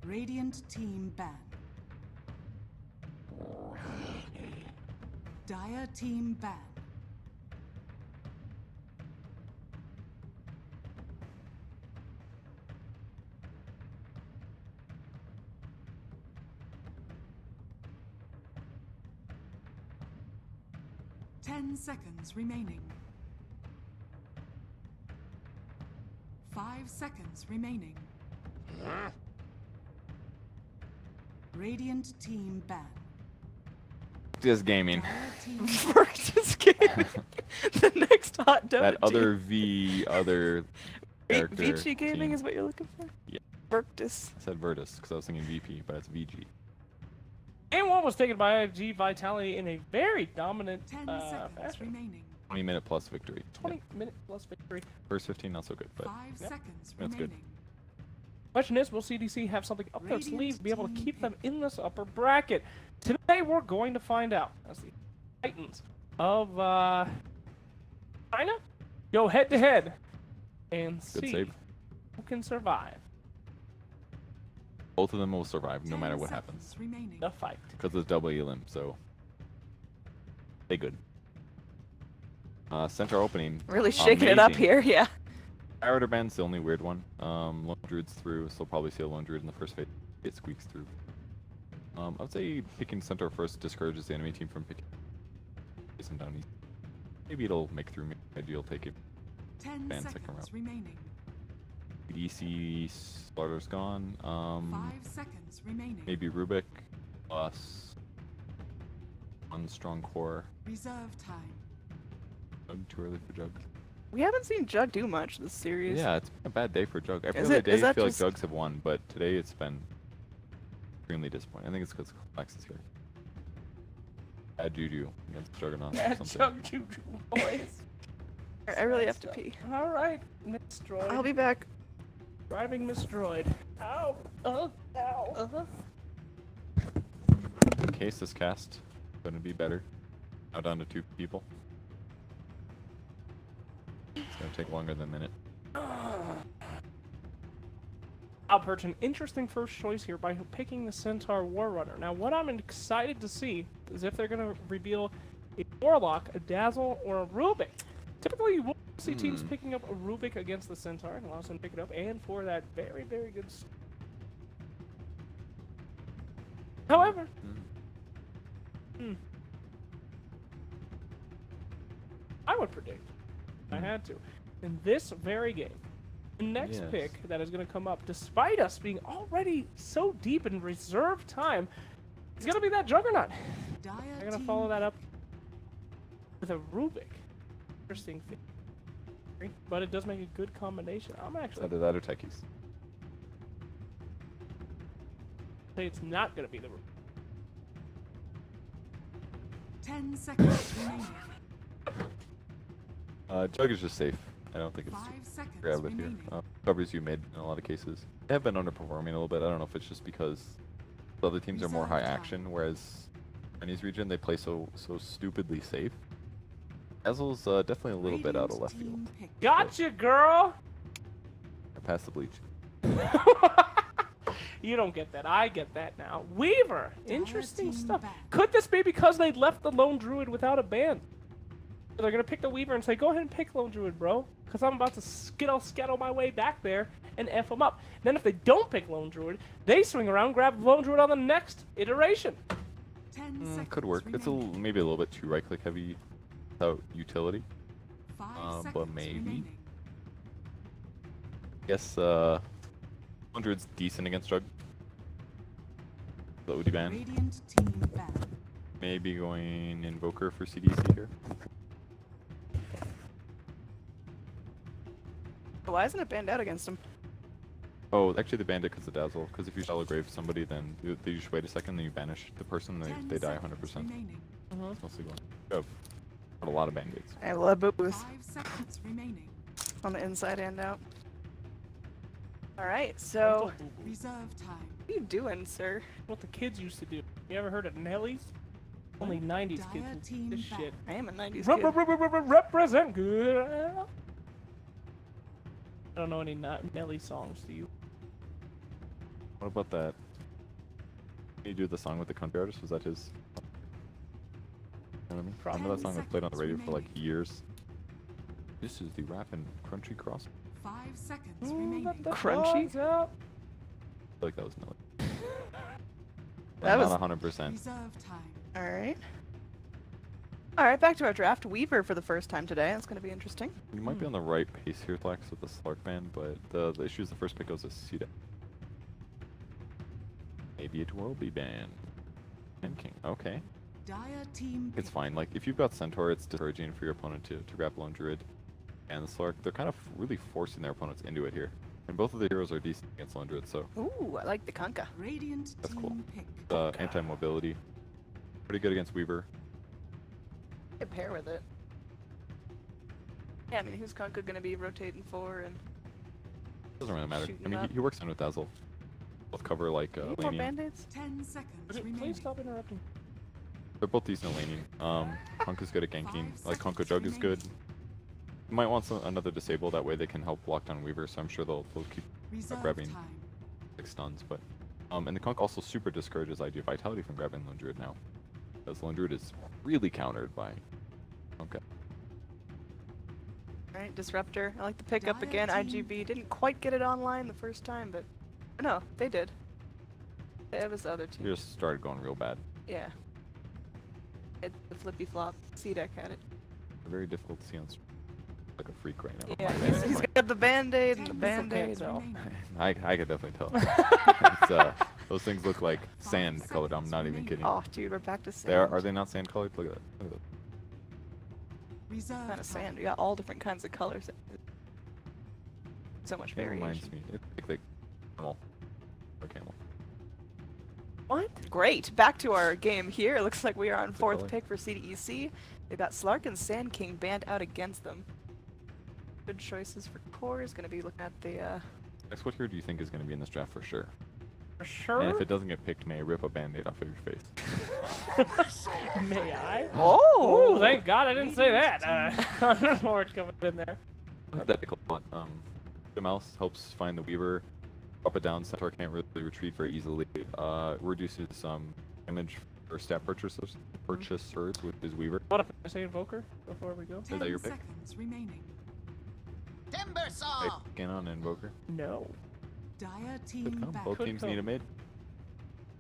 Radiant team ban. Dire team ban. Ten seconds remaining. 5 seconds remaining. Radiant team ban. Just gaming. Versus Gaming. The next hot Dota That other team. other character. VG Gaming team. is what you're looking for? Yeah. Virtus. I said Virtus because I was thinking VP, but it's VG. And one was taken by IG Vitality in a very dominant 10 fashion. seconds remaining. 20-minute plus victory. 20-minute plus victory. First 15 not so good, but 5 seconds that's good. remaining. Question is, will CDC have something up their Radiant sleeve to be able to team keep them pick. in this upper bracket? Today we're going to find out as the Titans of China go head to head and Good see save. who can survive Both of them will survive no 10 matter what seconds happens. remaining. the fight. Because it's double elim, so they good. Centaur opening. Really shaking it up Amazing. here, yeah. Marauder Band's the only weird one. Lone Druid's through, so we'll probably see a Lone Druid in the first phase. It squeaks through. I would say picking Centaur first discourages the enemy team from picking him down easy. Maybe it'll make through. Maybe it'll take it. 10 Band second seconds round. remaining. DC Slaughter's gone. 5 seconds remaining. Maybe Rubik plus one strong core. Reserve time. Too early for Jug. We haven't seen Jug do much this series. Yeah, it's been a bad day for Jug. Every Is other it- day is I that feel like just- Jugs have won, but today it's been extremely disappointing. I think it's because Flex is here. Bad juju against Juggernaut or Bad something. Jug Juju boys. I really have to pee. All right, Miss Droid. I'll be back. Driving Miss Droid. Ow. Ow. In case this cast gonna be better. Now down to 2 people. It's gonna take longer than a minute. Alperch, an interesting first choice here by picking the Centaur Warrunner. Now, what I'm excited to see is if they're going to reveal a Warlock, a Dazzle, or a Rubik. Typically, you will see teams picking up a Rubik against the Centaur and allows them to pick it up, and for that very, very good. However, I would predict, if I had to, in this very game, the next pick that is going to come up, despite us being already so deep in reserve time, is going to be that Juggernaut. Dire I'm going to team follow that up with a Rubik. Interesting thing. But it does make a good combination. I'm actually Either that or Techies. say it's not going to be the Rubik. 10 seconds remaining. Jug is just safe. I don't think it's 5 seconds grab it here. remaining. Covers you mid in a lot of cases. They have been underperforming a little bit. I don't know if it's just because the other teams are more high action, whereas Chinese region they play so stupidly safe. Dazzle's definitely a little bit out of left field. Team pick. Gotcha, girl! I passed the bleach. You don't get that. I get that now. Weaver! Interesting team stuff. back. Could this be because they left the Lone Druid without a band? They're going to pick the Weaver and say, go ahead and pick Lone Druid, bro. Because I'm about to skittle my way back there and F them up. Then if they don't pick Lone Druid, they swing around, grab Lone Druid on the next iteration. 10 seconds Could work. It's remaining. maybe a little bit too right-click heavy without utility. 5 but seconds maybe. remaining. Guess 100's decent against Jug. The OD ban. Radiant team back. Maybe going Invoker for CDC here. Why isn't it banned out against him? Oh, actually they banned it because of Dazzle. Because if you shallow grave somebody, then they just wait a second, then you banish the person, 10 they die seconds 100%. remaining. It's mostly going. You have a lot of band-aids. I have a lot of boo-boos 5 seconds remaining. on the inside and out. Alright, so Reserve time. what are you doing, sir? What the kids used to do. You ever heard of Nellies? Only 90s Dire kids would do team this back. shit. I am a 90s kid. Represent good. I don't know any Nelly songs, do you? What about that? Did he do the song with the country artist? Was that his? You know what I mean? Remember that song that played on the radio for like years? This is the rap and crunchy cross. 5 seconds Ooh, remaining. let the Crunchy? dogs out. I feel like that was Nelly. That was- not 100%. Reserve time. Alright. Alright, back to our draft. Weaver for the first time today. That's going to be interesting. You might be on the right pace here, Flex, with the Slark ban, but the issue is the first pick goes to Cedar. Maybe it will be banned. And King. Okay. Dire team It's pick. fine. Like, if you've got Centaur, it's discouraging for your opponent to grab Lone Druid and the Slark. They're kind of really forcing their opponents into it here. And both of the heroes are decent against Lone Druid, so Ooh, I like the Kanka. Radiant That's team cool. pick. anti-mobility. Pretty good against Weaver. Could pair with it. Yeah, I mean, who's Kanka going to be rotating for? And Doesn't really matter. Shooting I mean, up. he works in with Dazzle. Both cover like Need more laning. band-aids? 10 seconds Would you remaining. please stop interrupting? They're both decent at laning. Konka's good at ganking. 5 Like Konka seconds Jug is good. remaining. You might want another disable, that way they can help block down Weaver, so I'm sure they'll keep Reserve grabbing time. like stuns, but and the Konk also super discourages ID Vitality from grabbing Lone Druid now. Because Lone Druid is really countered by Konka. Alright, Disruptor. I like the pickup again. IGB didn't quite get it online the first time, but... No, they did. It was the other team. It just started going real bad. Yeah. It's the flippy flop. C-Deck had it. Very difficult to see on like a freak right now. Yeah, he's got the band-aid and the band-aid. I could definitely tell. It's, those things look like sand colored. I'm not even kidding. Oh, dude, we're back to sand. Are they not sand colored? Look at that. Look at that. Kind of sand. We got all different kinds of colors. So much It variation. reminds me. It's like camel. Or camel. What? Great. Back to our game here. It looks like we are on color. 4th pick for CDEC. They've got Slark and Sand King banned out against them. Good choices for core. Is going to be looking at the... Next, what hero do you think is going to be in this draft for sure? For sure? And if it doesn't get picked, may I rip a band-aid off of your face? May I? Oh! Ooh, thank God I didn't say that. Lord coming in there. That'd be cool. The mouse helps find the Weaver. Drop it down, Centaur can't really retreat very easily. Reduces some damage for stat purchasers with his Weaver. What if I say Invoker before we go? Is that your pick? Seconds remaining. Hey, scan on Invoker. No. Dire Could team come. back. Both Could teams come. need a mid.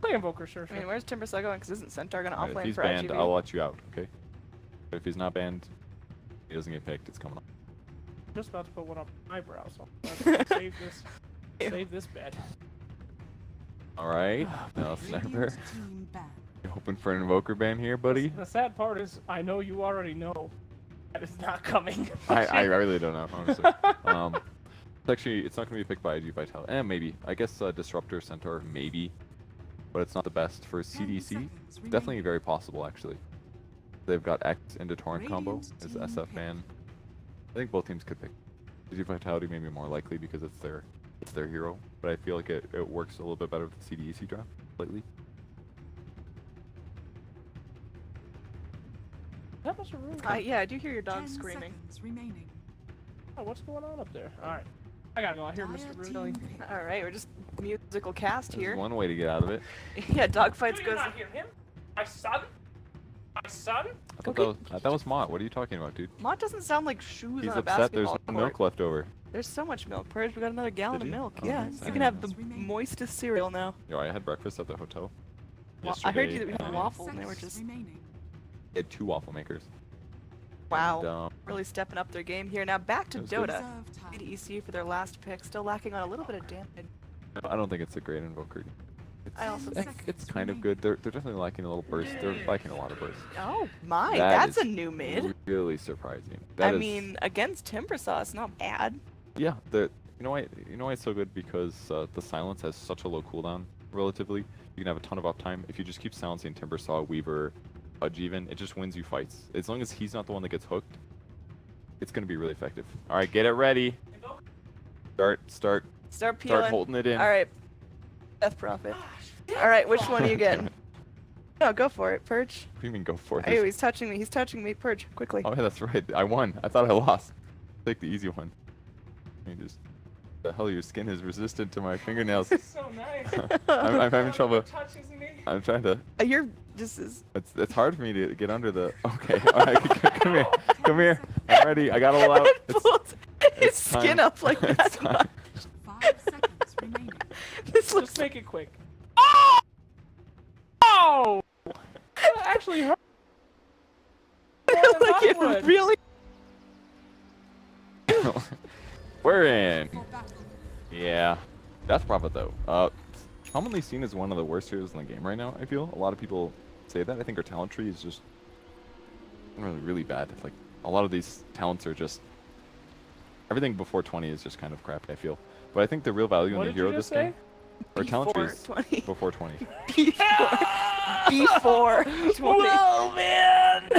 Play Invoker, sure. I mean, where's Timbersaw going? Because isn't Centaur going to Alright, offlane if he's for banned, IGB? I'll let you out, okay? But if he's not banned, he doesn't get picked, it's coming on. Just about to put one up my brow, so let's save this. Save this bed. Alright, now Sniper. Radiant team back. You hoping for an Invoker ban here, buddy? The sad part is, I know you already know that is not coming. I really don't know, honestly. It's not going to be picked by IG Vitality. Maybe. I guess Disruptor, Centaur, maybe. But it's not the best. For CDC, definitely very possible, actually. They've got X into Torrent combo as SF ban. I think both teams could pick. IG Vitality may be more likely because it's their hero. But I feel like it works a little bit better with the CDEC draft, slightly. That was a room. Yeah, I do hear your dog 10 screaming. seconds remaining. Oh, what's going on up there? Alright. I gotta go. I hear Mr. Rude. Alright, we're just musical cast There's here. one way to get out of it. Yeah, dogfights Do you goes... not hear him? My son? My son? I thought that was Mott. What are you talking about, dude? Mott doesn't sound like shoes He's on a upset there's basketball no court. milk left over. There's so much milk, Purge. We got another gallon Did of you? milk. Oh, Yeah, nice. you can have the moistest cereal now. Yo, I had breakfast at the hotel. Well, I heard you yesterday, that we had and waffles and they were Seconds just... remaining. I had 2 waffle makers. Wow. And, Really stepping up their game here. Now back to That was good. Dota. Reserve time. EC for their last pick. Still lacking on a little bit of damage. I don't think it's a great Invoker. I also It's, think... it's kind of good. They're definitely lacking a little burst. They're lacking a lot of burst. Oh my, That that's a is new mid. Really surprising. I That is- mean, against Timbersaw, it's not bad. yeah. You know why it's so good? Because the silence has such a low cooldown. Relatively, you can have a ton of uptime if you just keep silencing Timbersaw, Weaver, Pudge even. It just wins you fights. As long as he's not the one that gets hooked, it's gonna be really effective. All right, get it ready. Start peeling. holding it in. All right, Death Prophet. All right, which one are you getting? No, go for it, Purge. What do you mean go for it? Oh, he's touching me. He's touching me. Purge, quickly. Oh yeah, that's right. I won. I thought I lost. Take the easy one. You just. The hell, your skin is resistant to my fingernails. So nice. I'm having trouble. Touches me. I'm trying to. You're just as... It's hard for me to get under the. Okay. All right. Come here. Come here. I'm ready. I got all out. Pulled his it's skin time. up like It's that. time. 5 seconds remaining. This looks Just make it quick. Oh! Oh! That actually hurt. like it would. really... We're in. For battle. Yeah. Death Prophet though. Commonly seen as one of the worst heroes in the game right now. I feel a lot of people say that. I think our talent tree is just really bad. Like a lot of these talents are just everything before 20 is just kind of crap. I feel, but I think the real value What in the did hero you this just say? game, our talent tree is 20. before 20. Before 20. Whoa, man!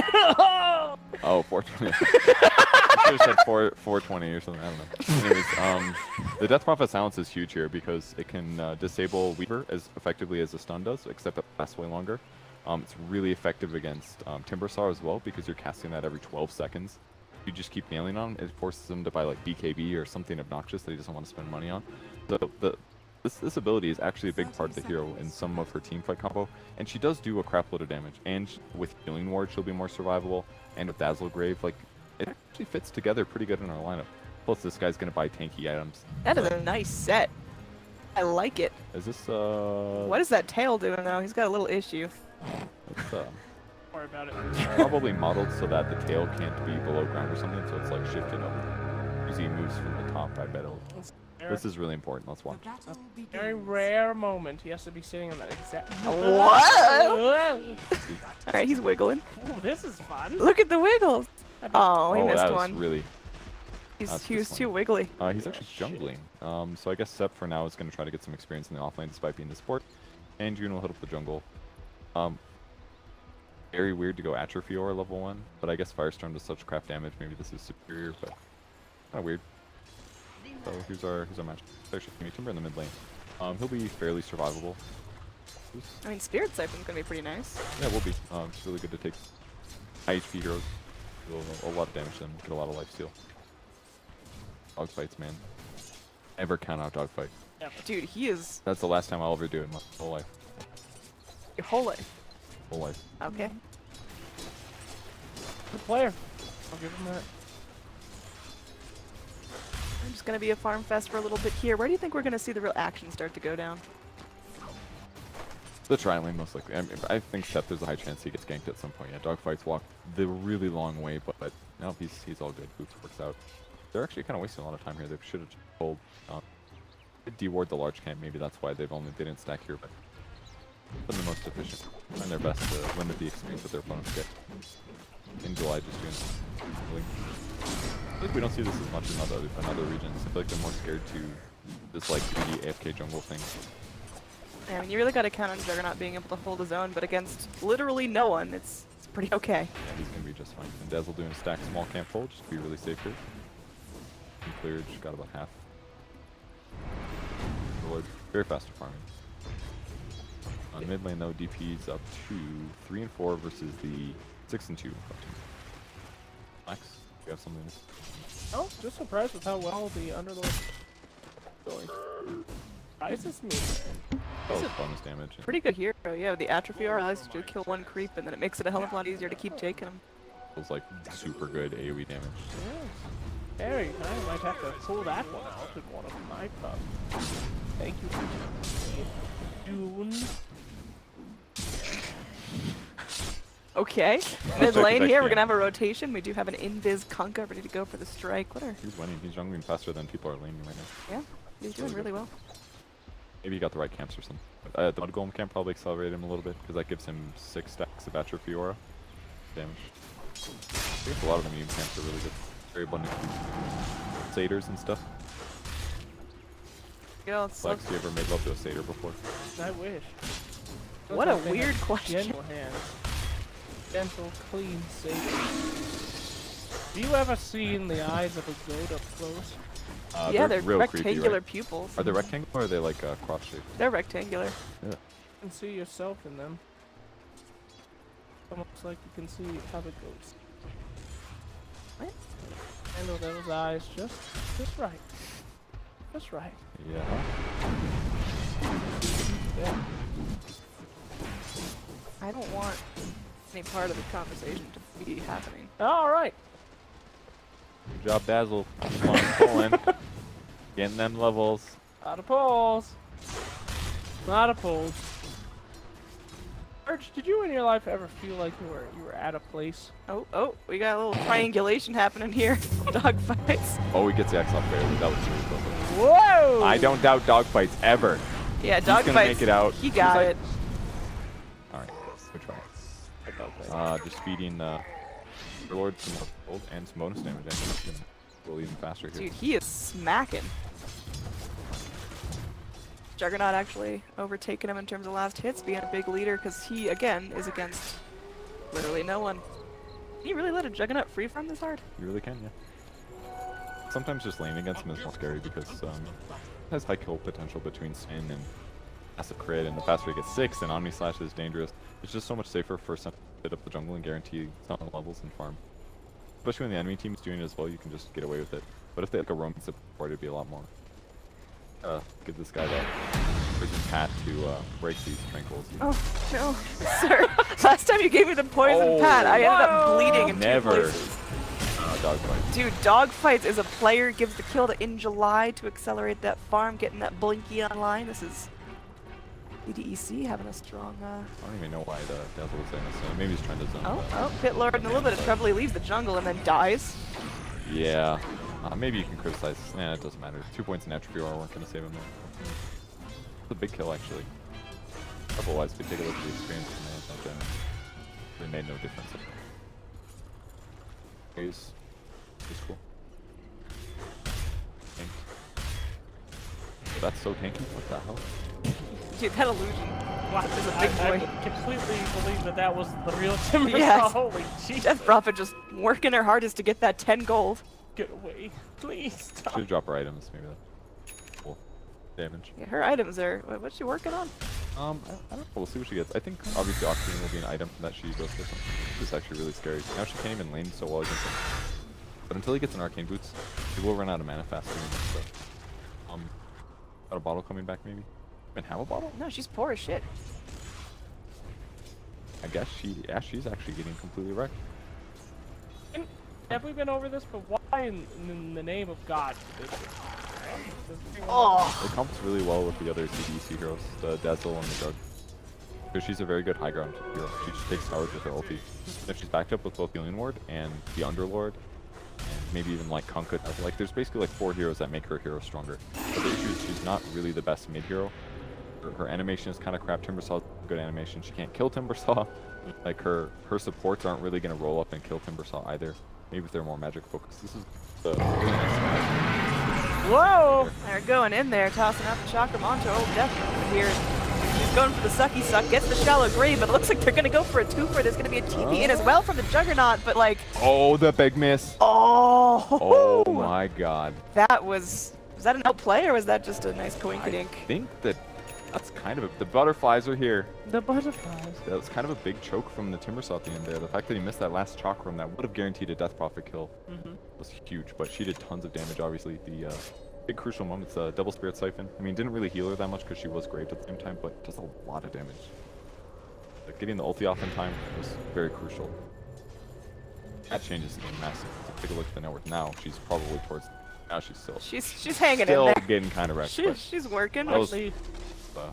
Oh, 420. I should have said 420 or something. I don't know. Anyways, the Death Prophet silence is huge here because it can disable Weaver as effectively as the stun does, except it lasts way longer. It's really effective against Timbersaw as well because you're casting that every 12 seconds. You just keep nailing on it forces him to buy like BKB or something obnoxious that he doesn't want to spend money on. So this ability is actually a big part of the hero in some of her team fight combo, and she does do a crap load of damage. And with Healing Ward, she'll be more survivable. And with Dazzle Grave, like it actually fits together pretty good in our lineup. Plus, this guy's gonna buy tanky items. That is a nice set. I like it. Is this What is that tail doing now? He's got a little issue. It's Don't worry about it. probably modeled so that the tail can't be below ground or something, so it's like shifted up. Usually he moves from the top, I bet it'll. This is really important. Let's watch. Very rare moment. He has to be sitting on that exact. What? Alright, he's wiggling. Ooh, this is fun. Look at the wiggles. Oh, he missed that one. was really. He was too wiggly. He's actually jungling. So I guess Sep for now is going to try to get some experience in the offlane despite being the support. And June will hit up the jungle. Very weird to go Atrophiora level 1, but I guess Firestorm does such crap damage. Maybe this is superior, but kind of weird. So here's our match. There's Shifty Timber in the mid lane. He'll be fairly survivable. I mean, Spirit Siphon's gonna be pretty nice. Yeah, we'll be. It's really good to take high HP heroes. Do a lot of damage to them, get a lot of life steal. Dogfights, man. Never count out dogfight. Yeah. Dude, he is. That's the last time I'll ever do it in my whole life. Your whole life. Whole life. Okay. Good player. I'll give him that. I'm just gonna be a farm fest for a little bit here. Where do you think we're gonna see the real action start to go down? The tri lane, most likely. I think Seth, there's a high chance he gets ganked at some point. Yeah, dogfights walk the really long way, but no, he's all good. Boots works out. They're actually kind of wasting a lot of time here. They should have pulled deward the large camp. Maybe that's why they didn't stack here, but been the most efficient and their best to limit the experience that their opponents get. In July, just doing. I think we don't see this as much in other regions. I feel like they're more scared to this like 3D AFK jungle thing. Yeah, I mean, you really got to count on Juggernaut being able to hold his own, but against literally no one, it's pretty okay. Yeah, he's gonna be just fine. And Dazzle doing a stack small camp hold, just to be really safe here. And cleared, just got about half. Lord, very fast to farming. On mid lane though, DP's up to 3 and 4 versus the 6 and 2. Max, you have something? Oh, just surprised with how well the Underlord is going. Surprises me. Oh, bonus damage. Pretty good hero, yeah. The Atrophiora allows you to kill one creep, and then it makes it a hell of a lot easier to keep taking them. Feels like super good AoE damage. Yes. Very nice. I might have to pull that one out in one of my pubs. Thank you, June. Okay. Mid lane here, we're gonna have a rotation. We do have an Invis Kunkka ready to go for the strike. What are... He's winning. He's jungling faster than people are laning right now. Yeah, he's doing really well. Maybe he got the right camps or something. But, the Mud Golem camp probably accelerated him a little bit because that gives him 6 stacks of Atrophiora damage. I think a lot of the medium camps are really good. Very abundant satyrs and stuff. Yeah, let's Flex, you ever made love to a satyr before? I wish. What a weird question. Gentle hands. Gentle, clean satyr. Have you ever seen the eyes of a goat up close? Yeah, they're real rectangular creepy, right? pupils. Are they rectangular or are they like cross-shaped? They're rectangular. Yeah. You can see yourself in them. Almost like you can see other goats. What? Handle those eyes just right. Just right. Yeah. Yeah. I don't want any part of the conversation to be happening. All right. Good job, Dazzle. Come on, pulling. Getting them levels. Lot of pulls. Lot of pulls. Urge, did you in your life ever feel like you were at a place? Oh, we got a little triangulation happening here. Dogfights. Oh, he gets the X off barely. That was really close. Whoa! I don't doubt dogfights ever. Yeah, He's gonna dogfights. make it out. He got it. Alright, good try. Just feeding Lord some gold and some bonus damage. And we'll even faster here. Dude, he is smacking. Juggernaut actually overtaking him in terms of last hits, being a big leader, because he, again, is against literally no one. Can you really let a Juggernaut free farm this hard? You really can, yeah. Sometimes just laning against him is more scary because it has high kill potential between Sin and massive crit, and the faster he gets 6, and Omni Slash is dangerous. It's just so much safer for some to hit up the jungle and guarantee some levels and farm. Especially when the enemy team is doing it as well, you can just get away with it. But if they had like a roaming support, it'd be a lot more. Give this guy that prison pat to break these tranquils. Oh, no. Sir, last time you gave me the poison pat, I ended up bleeding in 2 places. dogfight. Dude, Dogfights is a player, gives the kill to In July to accelerate that farm, getting that Blinky online. This is EDEC having a strong... I don't even know why the Dazzle was saying this. So maybe he's trying to zone. Oh, Pit Lord in a little bit of trouble. He leaves the jungle and then dies. Yeah. Maybe you can criticize. Nah, it doesn't matter. 2 points in atrophy weren't going to save him there. It's a big kill, actually. Otherwise, if you take a look at the experience from that, it made no difference. He's cool. Tanked. Oh, that's so tanky. What the hell? Dude, that illusion is a big boy. I completely believe that was the real Timbersaw. Yes. Holy Jesus. Death Prophet just working her hardest to get that 10 gold. Get away. Please stop. Should drop her items, maybe that's cool. Damage. Yeah, her items are... What's she working on? I don't know. We'll see what she gets. I think obviously Octane will be an item that she goes with. This is actually really scary. Now she can't even lane so well against him. But until he gets an Arcane Boots, he will run out of mana faster. So, got a bottle coming back maybe? Even have a bottle? No, she's poor as shit. I guess she's actually getting completely wrecked. Have we been over this? But why in the name of God? Oh. It comps really well with the other CDC heroes, the Dazzle and the Jug. Because she's a very good high ground hero. She just takes towers with her ulti. If she's backed up with both the Healing Ward and the Underlord, and maybe even like Kunkut, like there's basically like 4 heroes that make her hero stronger. But the issue is she's not really the best mid hero. Her animation is kind of crap. Timbersaw's good animation. She can't kill Timbersaw. Like her supports aren't really going to roll up and kill Timbersaw either. Maybe if they're more magic focused. This is the really nice. Whoa! They're going in there, tossing out the Chakramanto. Oh, definitely here. He's going for the sucky suck, gets the shallow grave, but it looks like they're going to go for a twofer. There's going to be a TP in as well from the Juggernaut, but like... Oh, the big miss. Oh! Oh my god. That was that an outplay or was that just a nice coinkydink? I think that's kind of the butterflies are here. The butterflies. That was kind of a big choke from the Timbersaw at the end there. The fact that he missed that last chakram that would have guaranteed a Death Prophet kill was huge, but she did tons of damage, obviously. The big crucial moments, double Spirit Siphon. I mean, didn't really heal her that much because she was graved at the same time, but does a lot of damage. Like, getting the ulti off in time was very crucial. That changes the game massive. Take a look at the network now. She's probably towards... Now she's still... She's hanging still in there. getting kind of wrecked. She's working. That was,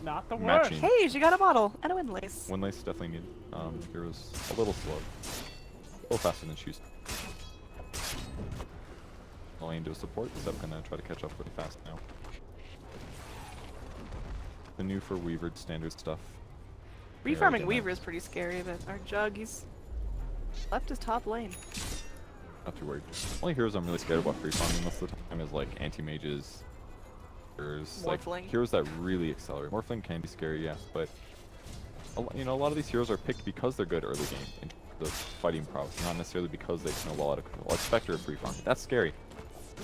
not the worst. matching. Hey, she got a bottle and a windlace. Windlace definitely needed. Here was a little slow. A little faster than she used to. Lane to a support, so I'm gonna try to catch up really fast now. The new for Weaver standard stuff. Refarming Weaver is pretty scary, but our Jug, he's left his top lane. Not too worried. Only heroes I'm really scared about free farming most of the time is like anti-mages. There's like heroes that really accelerate. Morphling can be scary, yeah, but you know, a lot of these heroes are picked because they're good early game in the fighting prowess, not necessarily because they snowball out of control. Like Spectre free farming, that's scary.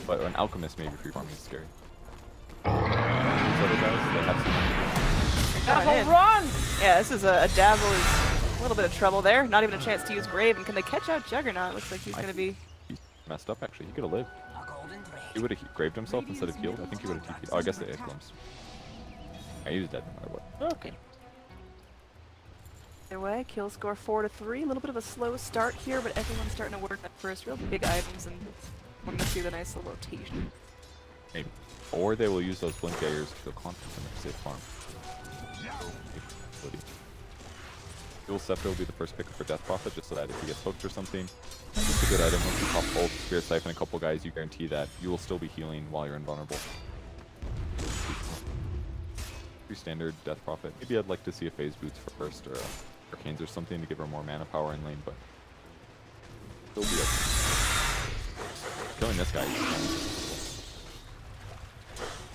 But an Alchemist maybe free farming is scary. These other guys, they have some... Dazzle, run! Yeah, this is a Dazzle is a little bit of trouble there. Not even a chance to use Brave, and can they catch out Juggernaut? Looks like he's gonna be... He's messed up actually, he could have lived. He would have graved himself instead of healed. I think he would have TP'd. Oh, I guess they had glimpse. Yeah, he was dead no matter what. Okay. Either way, kill score 4-3. A little bit of a slow start here, but everyone's starting to work at first. Real big items, and we're gonna see the nice little rotation. Maybe. Or they will use those blink barriers to feel confident in their safe farm. Dual Scepter will be the first pick for Death Prophet, just so that if he gets hooked or something, it's a good item. Once you pop ult, Spirit Siphon, a couple guys, you guarantee that you will still be healing while you're invulnerable. Pretty standard Death Prophet. Maybe I'd like to see a Phase Boots first, or Arcanes or something to give her more mana power in lane, but still be up. Killing this guy is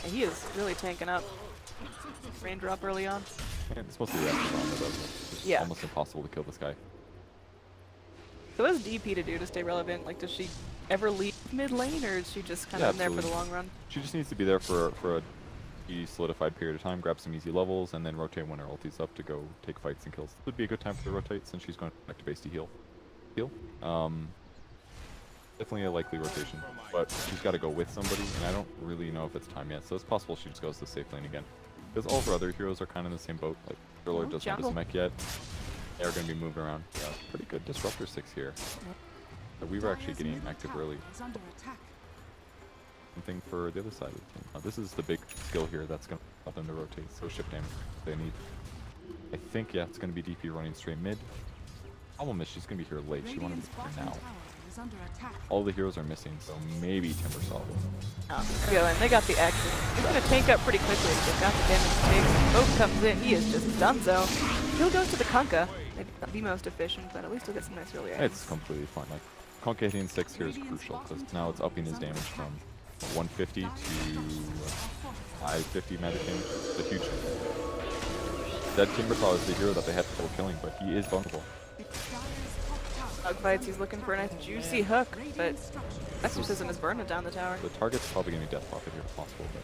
Yeah, he is really tanking up. Raindrop early on. it's mostly reactive on it, it's almost impossible to kill this guy. So what does DP to do to stay relevant? Like, does she ever leave mid lane, or is she just kind of in there for the long run? She just needs to be there for a solidified period of time, grab some easy levels, and then rotate when her ulti's up to go take fights and kills. This would be a good time for her to rotate since she's going back to base to heal. Definitely a likely rotation, but she's got to go with somebody, and I don't really know if it's time yet, so it's possible she just goes to safe lane again. Because all of her other heroes are kind of in the same boat. Like, Lord doesn't have his mech yet. They're going to be moving around. Yeah, pretty good Disruptor 6 here. The Weaver actually Dire's getting middle active tower early. is under attack. Something for the other side of the team. This is the big skill here that's going to help them to rotate, so shift damage they need. I think, yeah, it's going to be DP running straight mid. Problem is she's going to be here late. She wanted to be here now. Is under attack. All the heroes are missing, so maybe Timber Saw will. Oh, go in. They got the exit. He's going to tank up pretty quickly. They've got the damage to take. Boat comes in. He is just donezo. He'll goes to the Kunkka. Maybe not the most efficient, but at least he'll get some nice early items. It's completely fine. Like, Kunkka hitting 6 here is crucial, because now it's upping his damage from 150 to 550 magic damage. It's a huge. That Timber Saw is the hero that they had trouble killing, but he is vulnerable. Dogfights, he's looking for a nice juicy hook, but Exorcism is burning down the tower. The target's probably going to be Death Prophet here if possible, but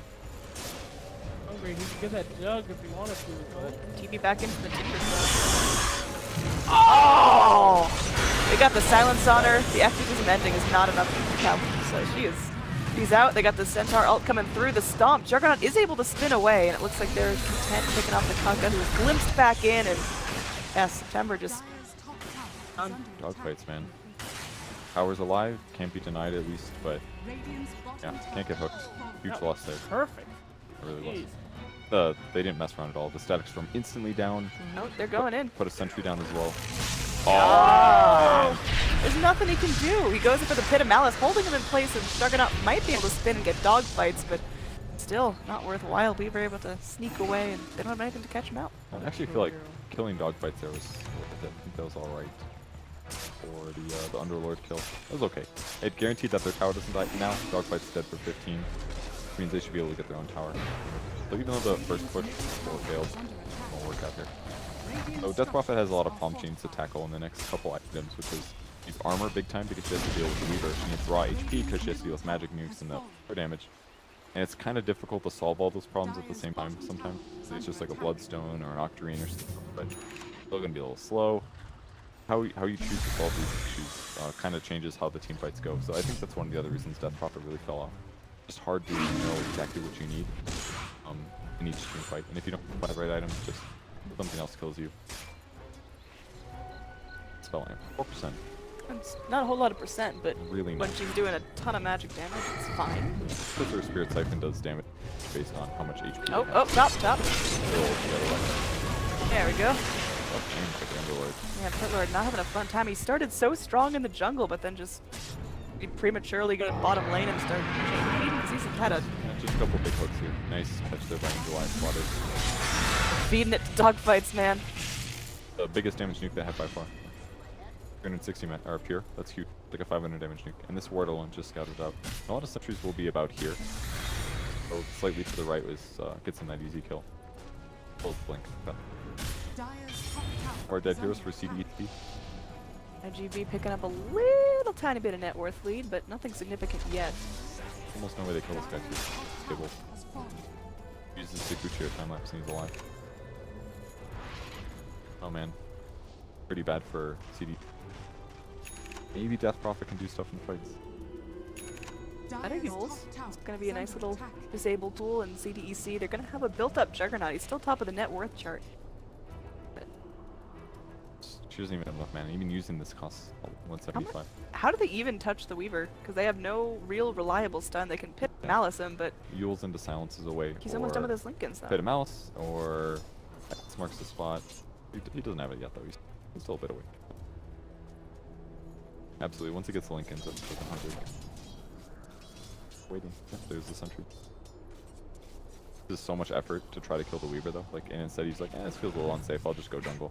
Hungry, he could get that jug if he wanted to, but TP back into the Timber Saw. Oh! They got the silence on her. The Exorcism ending is not enough to count, so she's out. They got the Centaur ult coming through. The Stomp. Juggernaut is able to spin away, and it looks like they're content picking off the Kunkka, who was glimpsed back in, and yeah, September just dogfights, man. Power's alive, can't be denied at least, but yeah, can't get hooked. Huge loss there. perfect. It really was. They didn't mess around at all. The static storm instantly down. Oh, they're going in. Put a sentry down as well. Oh! There's nothing he can do. He goes in for the Pit of Malice, holding him in place, and Juggernaut might be able to spin and get dogfights, but still not worthwhile. Weaver able to sneak away, and they don't have anything to catch him out. I actually feel like killing dogfights there was worth it. I think that was alright. For the Underlord kill. That was okay. It guaranteed that their tower doesn't die. Now, dogfight's dead for 15. Which means they should be able to get their own tower. So even though the first push failed, it won't work out here. So Death Prophet has a lot of palm chains to tackle in the next couple items, which is needs armor big time because she has to deal with the Weaver. She needs raw HP because she has to deal with magic nukes and the other damage. And it's kind of difficult to solve all those problems at the same time sometimes. So it's just like a Bloodstone or an Octarine or something, but still going to be a little slow. How you choose to solve these issues kind of changes how the team fights go. So I think that's one of the other reasons Death Prophet really fell off. Just hard to know exactly what you need in each team fight. And if you don't find the right item, just something else kills you. Spell Amp, 4%. It's not a whole lot of percent, but Really when nice. she's doing a ton of magic damage, it's fine. Because her Spirit Siphon does damage based on how much HP. Oh, oh, top. There we go. Yeah, Pitlord not having a fun time. He started so strong in the jungle, but then just he prematurely got bottom lane and started changing because he's had a Just a couple big hooks here. Nice catch there by July Slaughter. feeding it to dogfights, man. The biggest damage nuke they have by far. 360 or pure. That's huge. Like a 500 damage nuke. And this ward alone just scouted out. A lot of sentries will be about here. So slightly to the right was gets him that easy kill. Close blink. Or dead heroes for CDE. IGB picking up a little tiny bit of net worth lead, but nothing significant yet. Almost no way they kill this guy too. Stable. Uses the Gucci time lapse and he's alive. Oh man. Pretty bad for CD. Maybe Death Prophet can do stuff in fights. Better Yules. It's going to be a nice little disabled tool in CDEC. They're going to have a built-up Juggernaut. He's still top of the net worth chart. But she doesn't even have enough mana. Even using this costs 175. how do they even touch the Weaver? Because they have no real reliable stun. They can pit Malice him, but Yules into silence is away. he's almost done with his Lincolns, though. Pit a Malice, or X marks the spot. He doesn't have it yet, though. He's still a bit away. Absolutely. Once he gets the Lincolns, it's like 100. Waiting. Yeah, there's the sentry. There's so much effort to try to kill the Weaver, though. Like, and instead he's like, this feels a little unsafe. I'll just go jungle.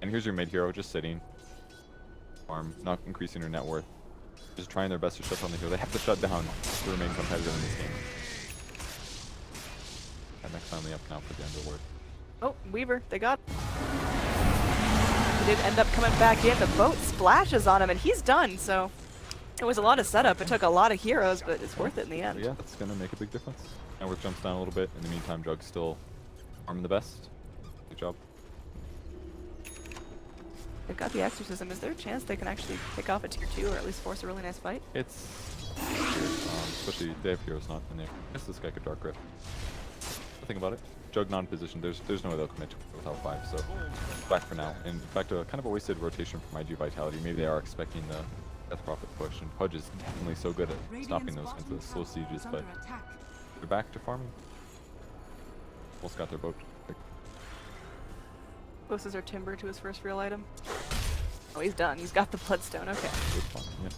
And here's your mid hero just sitting. Farm, not increasing her net worth. Just trying their best to shut down the hero. They have to shut down to remain competitive in this game. And next time they up now for the Underlord. Oh, Weaver, they got him. He did end up coming back in. The boat splashes on him, and he's done, so it was a lot of setup. It took a lot of heroes, but it's worth it in the end. Yeah, that's going to make a big difference. Network jumps down a little bit. In the meantime, Jug's still farming the best. Good job. They've got the Exorcism. Is there a chance they can actually pick off a tier 2 or at least force a really nice fight? It's especially they have heroes not in there. I guess this guy could Dark Grip. Think about it. Jug not in position. There's no way they'll commit to it without 5, so back for now. And in fact, kind of a wasted rotation from IG Vitality. Maybe they are expecting the Death Prophet push, and Pudge is definitely so good at stopping those kinds of slow sieges, but they're back to farming. Almost got their boat. Closes our timber to his first real item. Oh, he's done. He's got the bloodstone. Okay. Good fun, yeah.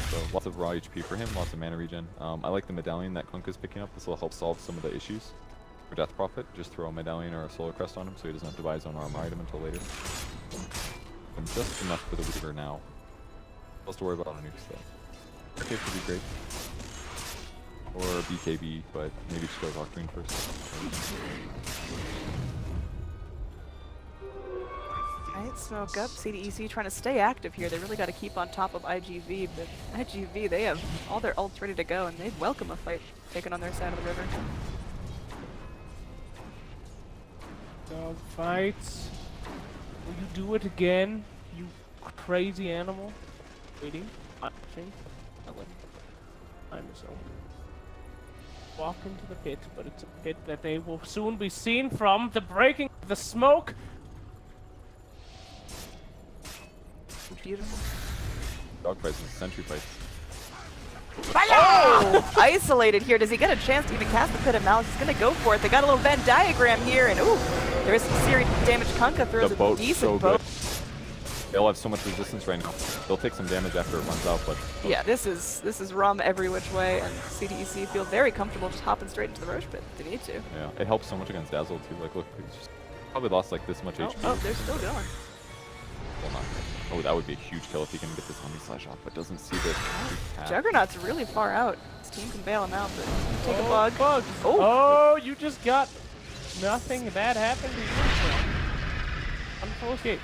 So lots of raw HP for him, lots of mana regen. I like the medallion that Kunkka's picking up. This will help solve some of the issues. For Death Prophet, just throw a medallion or a solar crest on him so he doesn't have to buy his own armor item until later. And just enough for the Weaver now. Plus to worry about Onyx though. Okay, could be great. Or BKB, but maybe just go Octarine first. Alright, smoke up. CDEC trying to stay active here. They really got to keep on top of IGV, but IGV, they have all their ults ready to go, and they'd welcome a fight taken on their side of the river. Dog fights. Will you do it again, you crazy animal? Waiting, watching, I'm so. Walk into the pit, but it's a pit that they will soon be seen from. The breaking of the smoke. Beautiful. Dog fights and sentry fights. Oh! Isolated here. Does he get a chance to even cast the Pit of Malice? He's going to go for it. They got a little Venn diagram here, and ooh, there is some serious damage. Kunkka throws a decent boat. They'll have so much resistance right now. They'll take some damage after it runs out, but yeah, this is rum every which way, and CDEC feel very comfortable just hopping straight into the Roche Pit. They need to. Yeah, it helps so much against Dazzle too. Like, look, he's just probably lost like this much HP. Oh, they're still going. Well, not. Oh, that would be a huge kill if he can get this Omni Slash off, but doesn't see this. Juggernaut's really far out. His team can bail him out, but take a bug. Oh, you just got nothing bad happened to you. I'm full escape.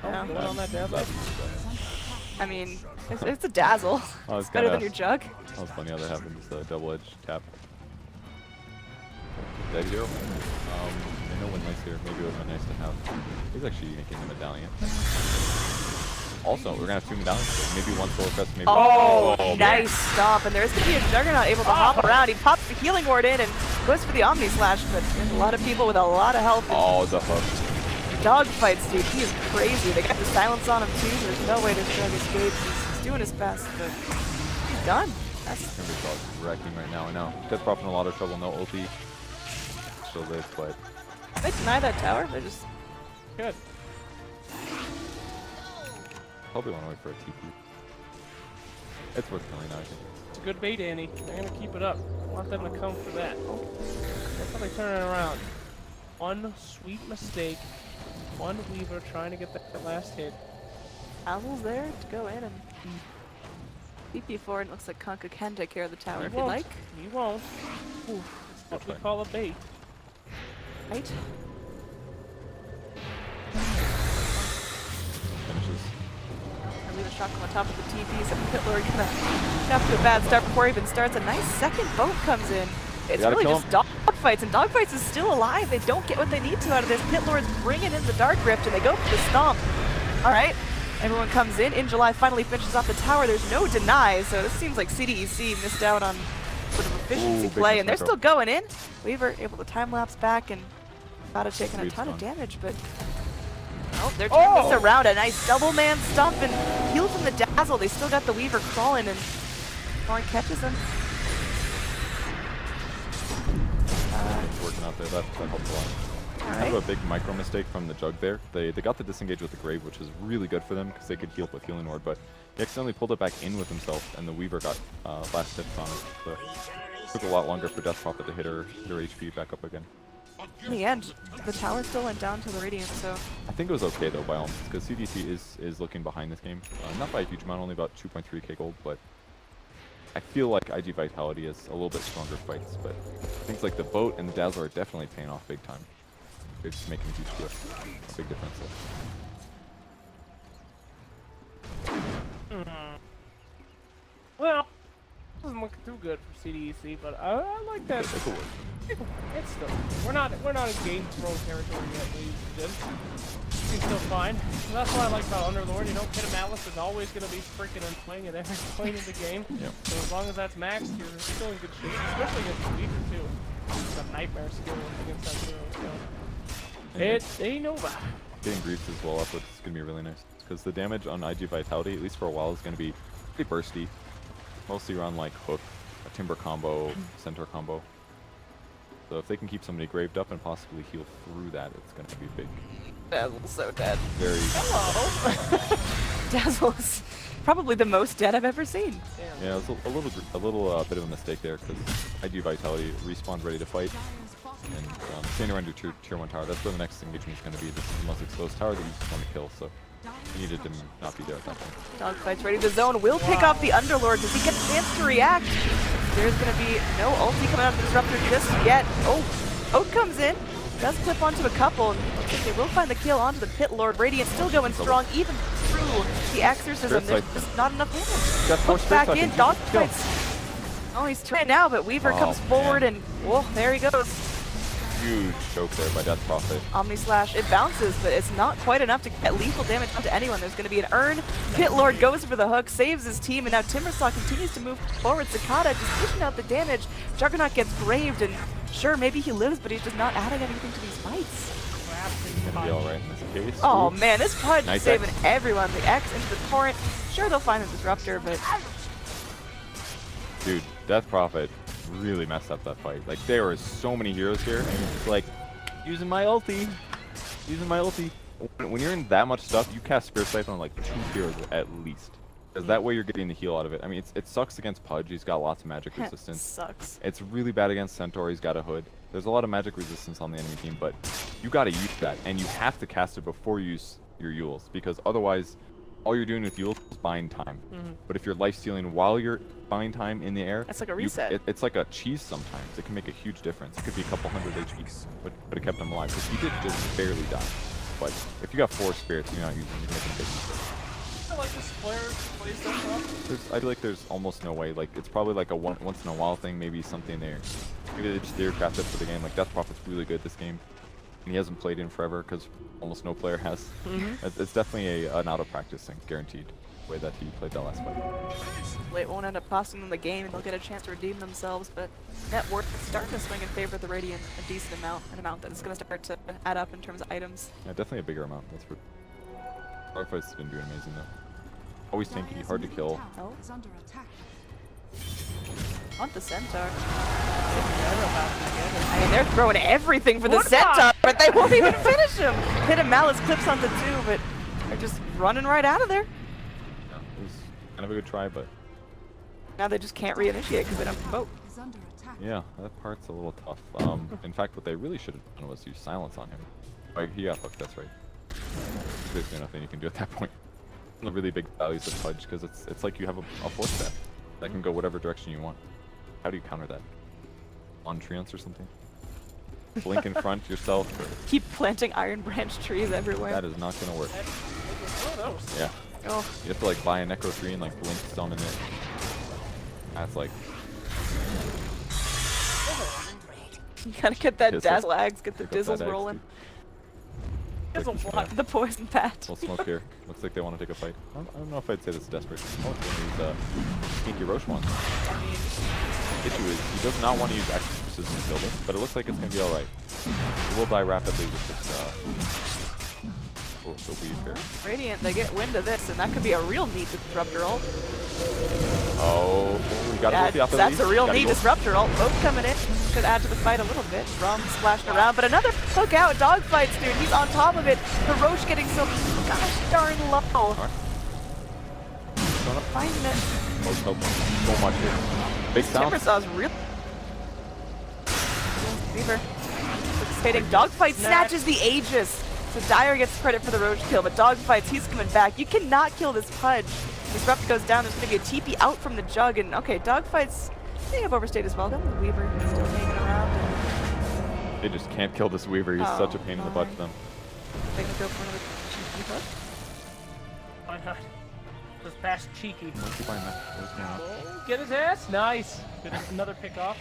Yeah. Going on that dazzle. I mean, it's a dazzle. Oh, it's better than your jug. That was funny how that happened. Just a double-edged tap. Dead hero. No one nice here. Maybe it would have been nice to have. He's actually making the medallion. Also, we're gonna have two medallions. So maybe one solar crest, maybe. Oh, nice stomp! And there's gonna be a Juggernaut able to hop around. He pops the healing ward in and goes for the Omni Slash, but there's a lot of people with a lot of health. Oh, the hook. Dog fights, dude. He is crazy. They got the silence on him too. There's no way this Jug escapes. He's doing his best, but he's done. That's gonna be wrecking right now. I know. Death Prophet in a lot of trouble. No ulti. Still live, but. They deny that tower. They're just good. Probably want to wait for a TP. It's worth killing now, I think. It's a good bait, Annie. They're gonna keep it up. I want them to come for that. Oh, that's how they turn it around. One sweet mistake. One Weaver trying to get that last hit. Owl's there to go in and TP forward. It looks like Kunkka can take care of the tower if you you'd like. He won't. Ooh, that's what we call a bait. Right? Finishes. I leave a shot on top of the TP, so Pit Lord gonna have to a bad start before he even starts. A nice second boat comes in. It's really just dogfights, and dogfights is still alive. They don't get what they need to out of this. Pit Lord's bringing in the Dark Rift, and they go for the stomp. All right, everyone comes in. In July finally finishes off the tower. There's no deny, so this seems like CDEC missed out on sort of efficiency play, and they're still going in. Weaver able to time lapse back and about to take a ton of damage, but oh, they're turning this around. A nice double man stomp and heal from the dazzle. They still got the Weaver crawling, and Crawling catches him. Working out there, that helped a lot. Kind of a big micro mistake from the Jug there. They got the disengage with the Grave, which was really good for them because they could heal with Healing Ward, but he accidentally pulled it back in with himself, and the Weaver got last hits on it. So it took a lot longer for Death Prophet to hit her HP back up again. In the end, the tower still went down to the Radiant, so... I think it was okay though by all means, because CDC is looking behind this game. Not by a huge amount, only about 2.3k gold, but I feel like IG Vitality is a little bit stronger fights, but things like the boat and the Dazzler are definitely paying off big time. It's making a huge deal. A big difference though. Well, doesn't look too good for CDEC, but I like that. It's still, we're not in game pro territory yet, ladies and gentlemen. It's still fine. So that's what I like about Underlord. You know, Pit of Malice is always going to be freaking and playing at every point in the game. Yep. So as long as that's maxed, you're still in good shape, especially against the Weaver too. It's a nightmare skill against that hero. So it's ain't over. Getting Griefs as well up, it's going to be really nice. Because the damage on IG Vitality, at least for a while, is going to be pretty bursty. Mostly run like hook, a timber combo, centaur combo. So if they can keep somebody graved up and possibly heal through that, it's going to be big. Dazzle's so dead. Very. Hello. Dazzle's probably the most dead I've ever seen. Yeah, it was a little bit of a mistake there because I do Vitality, respawned ready to fight, and standing around your tier 1 tower, that's where the next engagement is going to be. This is the most exposed tower that you just want to kill, so you needed to not be there at that point. Dogfight's ready to zone, will pick off the Underlord. Does he get a chance to react? There's going to be no ulti coming out of the Disruptor just yet. Oh, Oak comes in, does clip onto a couple, and they will find the kill onto the Pit Lord. Radiant still going strong, even through the Exorcism. There's just not enough damage. Push back in, Dogfight's. Oh, he's trying now, but Weaver comes forward, and whoa, there he goes. Huge choke there by Death Prophet. Omni Slash, it bounces, but it's not quite enough to get lethal damage onto anyone. There's going to be an urn. Pit Lord goes for the hook, saves his team, and now Timbersaw continues to move forward. Sakata just pushing out the damage. Juggernaut gets graved, and sure, maybe he lives, but he's just not adding anything to these fights. It's gonna be alright in this case. Oh Oops. man, this Pudge Nice is saving X. everyone. The X into the Torrent. Sure, they'll find the Disruptor, but... Dude, Death Prophet really messed up that fight. Like, there were so many heroes here, and it's like, using my ulti. When you're in that much stuff, you cast Spirit Scythe on like 2 heroes at least. Because that way you're getting the heal out of it. I mean, it sucks against Pudge. He's got lots of magic resistance. Sucks. It's really bad against Centaur. He's got a hood. There's a lot of magic resistance on the enemy team, but you gotta use that. And you have to cast it before you use your Euls. Because otherwise, all you're doing with Euls is buying time. But if you're life stealing while you're buying time in the air, That's like a reset. It's like a cheese sometimes. It can make a huge difference. It could be a couple hundred HP, but it kept him alive. Because he did just barely die. But if you got 4 spirits, you're not using them, you're making a big mistake. I like this player plays stuff up. I feel like there's almost no way. Like, it's probably like a once in a while thing, maybe something there. Maybe they just craft it for the game. Like, Death Prophet's really good this game. And he hasn't played in forever because almost no player has. It's definitely an out of practice thing, guaranteed. The way that he played that last fight. It won't end up costing them the game, and they'll get a chance to redeem themselves, but net worth is starting to swing in favor of the Radiant a decent amount, an amount that's going to start to add up in terms of items. Yeah, definitely a bigger amount. That's for Starfight's been doing amazing though. Always tanky, hard to kill. Oh. Want the Centaur. I mean, they're throwing everything for the Centaur, but they won't even finish him! Hit a Malice clips onto 2, but they're just running right out of there. Yeah, it was kind of a good try, but Now they just can't reinitiate because they don't promote. yeah, that part's a little tough. In fact, what they really should have done was use silence on him. Oh, he got hooked, that's right. There's basically nothing you can do at that point. The really big values of Pudge, because it's like you have a force step that can go whatever direction you want. How do you counter that? On treants or something? Blink in front yourself? Or... Keep planting Iron Branch trees everywhere. That is not gonna work. Yeah. Oh. You have to like buy a necro tree and like blink stone in it. That's like... You gotta get that Dizzle. dazzle ags, get the Pick up that dizzles axe, rolling. dude. The poison pat. Little smoke here. Looks like they want to take a fight. I don't know if I'd say this is desperate. Oh, it's gonna use Stinky Roche one. The issue is he does not want to use Exorcism to kill this, but it looks like it's gonna be alright. He will die rapidly with this the weave here. Radiant, they get wind of this, and that could be a real neat disruptor ult. Oh, we got to the That's a real neat disruptor ult. Both coming in could add to the fight a little bit. Rum splashing around, but another hook out. Dogfights, dude. He's on top of it. The Roche getting so gosh darn low. Finding it. Most helpful so much here. Big sound. Timbersaw's real. Weaver. Participating. Dogfight snatches the Aegis. So Dire gets credit for the Roche kill, but Dogfights, he's coming back. You cannot kill this Pudge. Disrupt goes down. There's going to be a TP out from the Jug, and okay, Dogfights, they have overstayed his welcome. The Weaver is still hanging around. And they just can't kill this Weaver. He's such a pain in the butt to them. They can go for another cheeky hook. Why not? Just past cheeky. Keep buying that. What's going on? Oh, get his ass. Nice. Good, another pick off.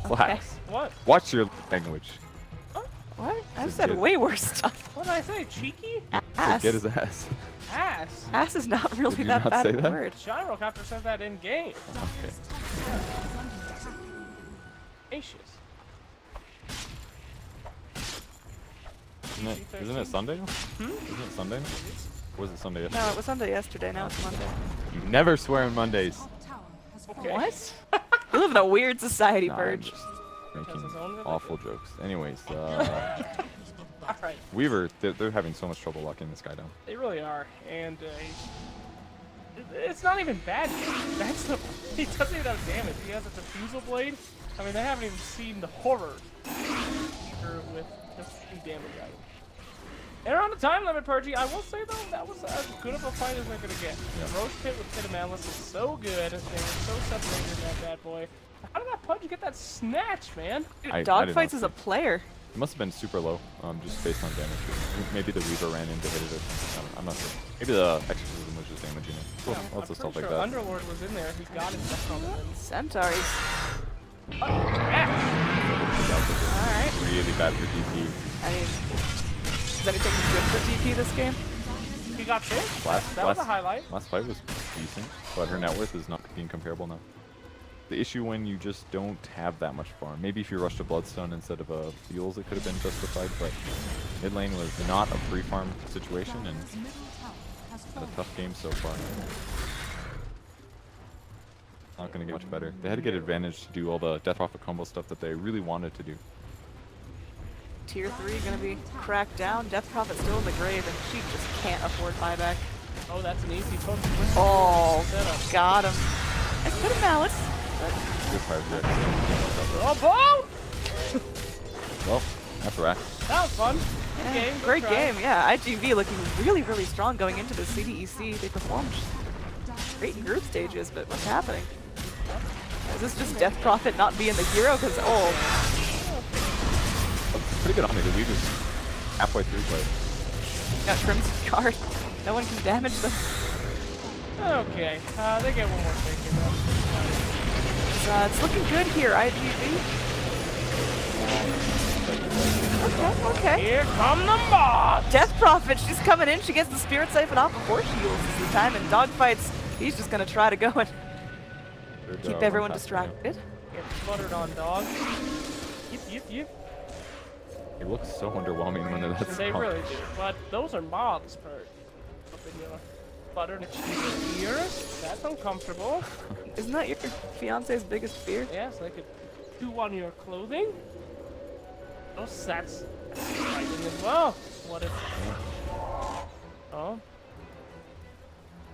Flax. What? Watch your language. What? I've said way worse stuff. What did I say? Cheeky? Ass. Get his ass. Ass. Ass is not really Did you that not bad say of a that? word. Gyrocopter said that in game. Okay. Gracious. Isn't it Sunday? Isn't it Sunday? Or was it Sunday yesterday? No, it was Sunday yesterday. Now it's Monday. You never swear on Mondays. Top tower has fallen. Okay. What? We live in a weird society, Nah, I'm Purge. just making Has his own religion. awful jokes. Anyways, Alright, Weaver, they're having so much trouble locking this guy down. they really are. And it's not even bad. That's the. He doesn't even have damage. He has a defusal blade. I mean, they haven't even seen the horror with just 2 damage out of it. And around the time limit, Purgy, I will say though, that was as good of a fight as they're gonna get. The Roach Pit with Pit of Malice is so good. They were so separated in that bad boy. How did that Pudge get that snatch, man? Dude, I did Dogfights not is a see. player. It must have been super low, just based on damage. Maybe the Weaver ran in to hit it or something. I'm not sure. Maybe the Exorcism was just damaging it. Cool. I'm Lots of stuff pretty like sure that. Underlord was in there. He got it from him. Centaurs. Yeah. Alright. Really bad for DP. I mean, is anything good for DP this game? He got hit. That was a highlight. Last fight was decent, but her net worth is not being comparable now. The issue when you just don't have that much farm. Maybe if you rushed a Bloodstone instead of a Fuels, it could have been justified, but mid lane was not a free farm situation and Dire's middle tower has had fallen. a tough game so far. Not going to get much better. They had to get advantage to do all the Death Prophet combo stuff that they really wanted to do. Tier 3 gonna be cracked down. Death Prophet still in the grave, and she just can't afford buyback. Oh, that's an easy poke. Oh, Setup. got him. It's Pit of Malice. Good fire there. Oh, boom! Well, that's a rack. That was fun. Good Yeah, game. Good great try. game, yeah. IGV looking really, really strong going into the CDEC. They performed great in group stages, but what's happening? Is this just Death Prophet not being the hero? Because, oh, Pretty good on me. The lead was halfway through, but got Crimson Guard. No one can damage them. Okay, they get one more taken It's looking good here, IGV. Okay. Here come the mods! Death Prophet, she's coming in. She gets the Spirit Siphon off before she uses the time. And Dogfights, he's just going to try to go and keep everyone distracted. Get fluttered on, dog. Yip. It looks so underwhelming when that's They wrong. really do. But those are mobs, Purge. Up in your butter to your ears. That's uncomfortable. Isn't that your fiance's biggest fear? Yes, they could chew on your clothing. Those that's frightening as well. What if? Oh,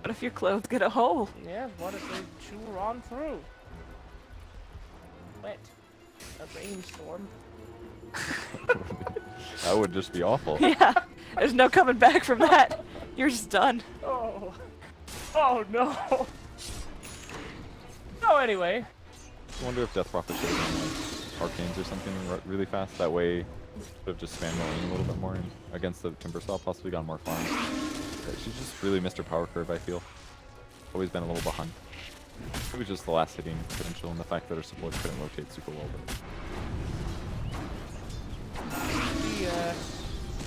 What if your clothes get a hole? yeah. What if they chew on through? Wet. A rainstorm. That would just be awful. Yeah, there's no coming back from that. You're just done. Oh. Oh no. So anyway, I wonder if Death Prophet should have done like Arcanes or something really fast. That way, could have just spammed the lane a little bit more and against the Timber Saw, possibly gotten more farms. She's just really missed her power curve, I feel. Always been a little behind. It was just the last hitting potential and the fact that her support couldn't rotate super well. But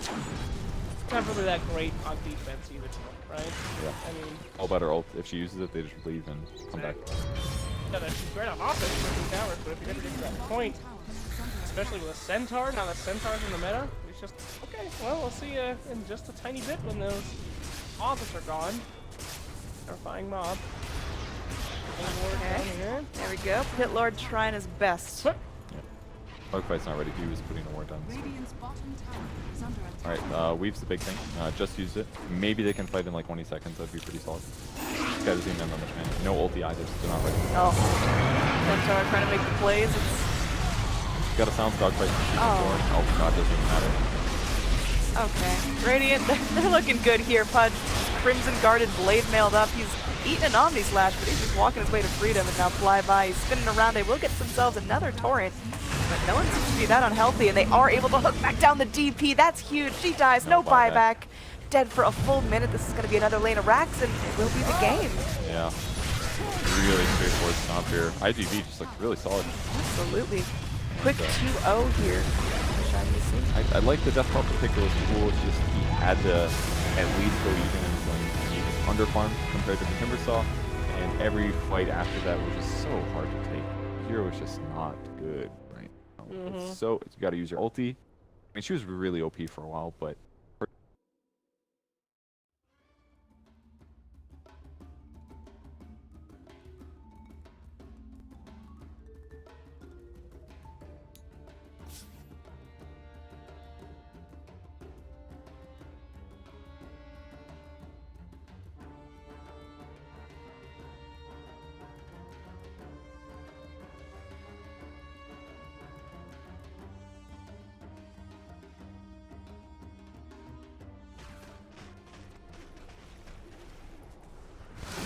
it's not really that great on defense either, right? yeah, I mean, all about her ult. If she uses it, they just leave and come back. yeah, she's great on offense with towers, but if you're gonna get to that point, especially with a Centaur, now that Centaur's in the meta, it's just okay. Well, we'll see you in just a tiny bit when those mobs are gone. Terrifying mob. Okay. Here. There we go. Pit Lord trying his best. Dogfight's not ready. He was putting a ward down. So. Radiant's bottom tower is under attack. Alright, Weave's the big thing. Just used it. Maybe they can fight in like 20 seconds. That'd be pretty solid. This guy doesn't even have that much mana. No ulti either, so they're not ready. Oh, Centaur trying to make the plays. It's Got a silence Dogfight. Oh. Oh god, doesn't even matter. okay. Radiant, they're looking good here. Pudge, Crimson Guarded Blade mailed up. He's eating an Omni Slash, but he's just walking his way to freedom and now Flyby. He's spinning around. They will get themselves another torrent, but no one seems to be that unhealthy, and they are able to hook back down the DP. That's huge. She dies. No buyback. Dead for a full minute. This is going to be another lane of racks, and it will be the game. Yeah. Really straightforward stomp here. IGV just looked really solid. Absolutely. Quick 2-0 here. I like the Death Prophet pick. It was cool. It's just he had to at least go even in his lane. He was underfarmed compared to the Timber Saw, and every fight after that was just so hard to take. Hero was just not good right now. It's so you got to use your ulti. I mean, she was really OP for a while, but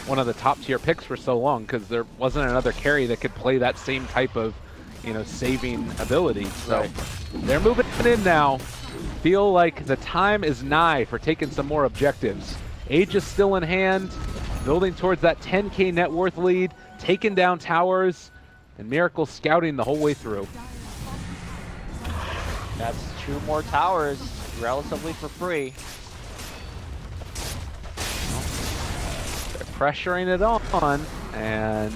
one of the top tier picks for so long because there wasn't another carry that could play that same type of, you know, saving ability. So they're moving in now. Feel like the time is nigh for taking some more objectives. Age is still in hand, building towards that 10K net worth lead, taking down towers, and Miracle scouting the whole way through. That's 2 more towers, relatively for free. They're pressuring it on, and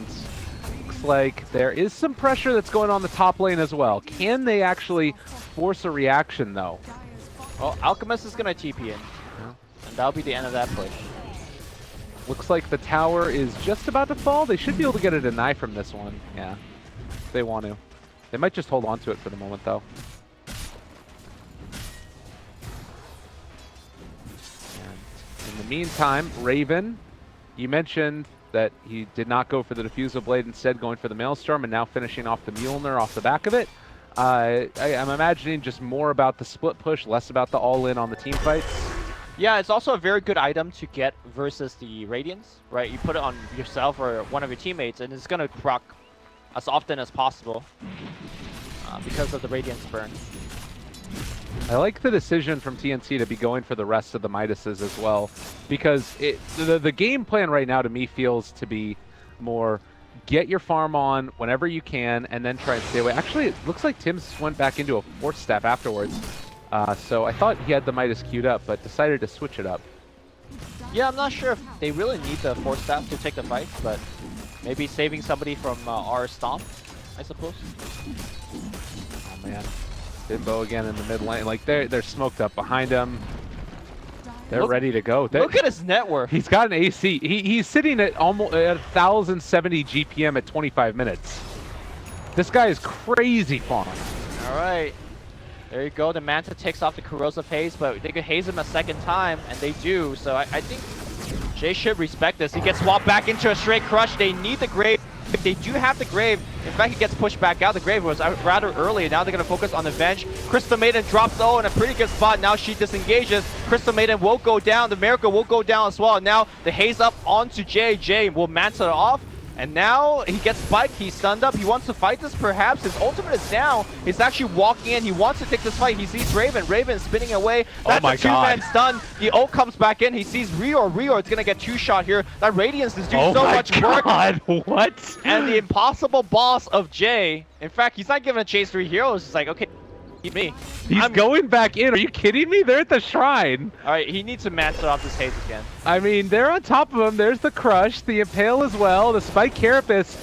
looks like there is some pressure that's going on the top lane as well. Can they actually force a reaction, though? Well, Alchemist is going to TP in, and that'll be the end of that push. Looks like the tower is just about to fall. They should be able to get a deny from this one. Yeah, if they want to. They might just hold on to it for the moment, though. And in the meantime, Raven, you mentioned that he did not go for the Diffusal Blade, instead going for the Maelstrom, and now finishing off the Mjolnir off the back of it. I'm imagining just more about the split push, less about the all-in on the team fights. Yeah, it's also a very good item to get versus the Radiance, right? You put it on yourself or one of your teammates, and it's going to proc as often as possible because of the Radiance burn. I like the decision from TNC to be going for the rest of the Midases as well, because the game plan right now to me feels to be more get your farm on whenever you can and then try and stay away. Actually, it looks like Tim's went back into a Force Staff afterwards. So I thought he had the Midas queued up, but decided to switch it up. Yeah, I'm not sure if they really need the Force Staff to take the fight, but maybe saving somebody from our Stomp, I suppose. Oh man, Bimbo again in the mid lane. Like they're smoked up behind him. They're ready to go. Look at his net worth. He's got an AC. He's sitting at almost at 1,070 GPM at 25 minutes. This guy is crazy farm. All right. There you go. The Manta takes off the Corrosive Haze, but they could haze him a second time, and they do. So I think Jay should respect this. He gets swapped back into a straight crush. They need the Grave. They do have the Grave. In fact, he gets pushed back out. The Grave was out rather early. Now they're going to focus on the Venge. Crystal Maiden drops O in a pretty good spot. Now she disengages. Crystal Maiden will go down. The Miracle will go down as well. Now the haze up onto Jay. Jay will Manta off. And now he gets spiked. He's stunned up. He wants to fight this perhaps. His ultimate is down. He's actually walking in. He wants to take this fight. He sees Raven. Raven spinning away. That's a two-man stun. The ult comes back in. He sees Rior. Rior is going to get 2-shot here. That Radiance is doing so much work. What? And the impossible boss of Jay. In fact, he's not giving a chase 3 heroes. He's like, okay, keep me. He's going back in. Are you kidding me? They're at the shrine. All right, he needs to master off this haze again. I mean, they're on top of him. There's the Crush, the Impale as well, the Spike Carapace.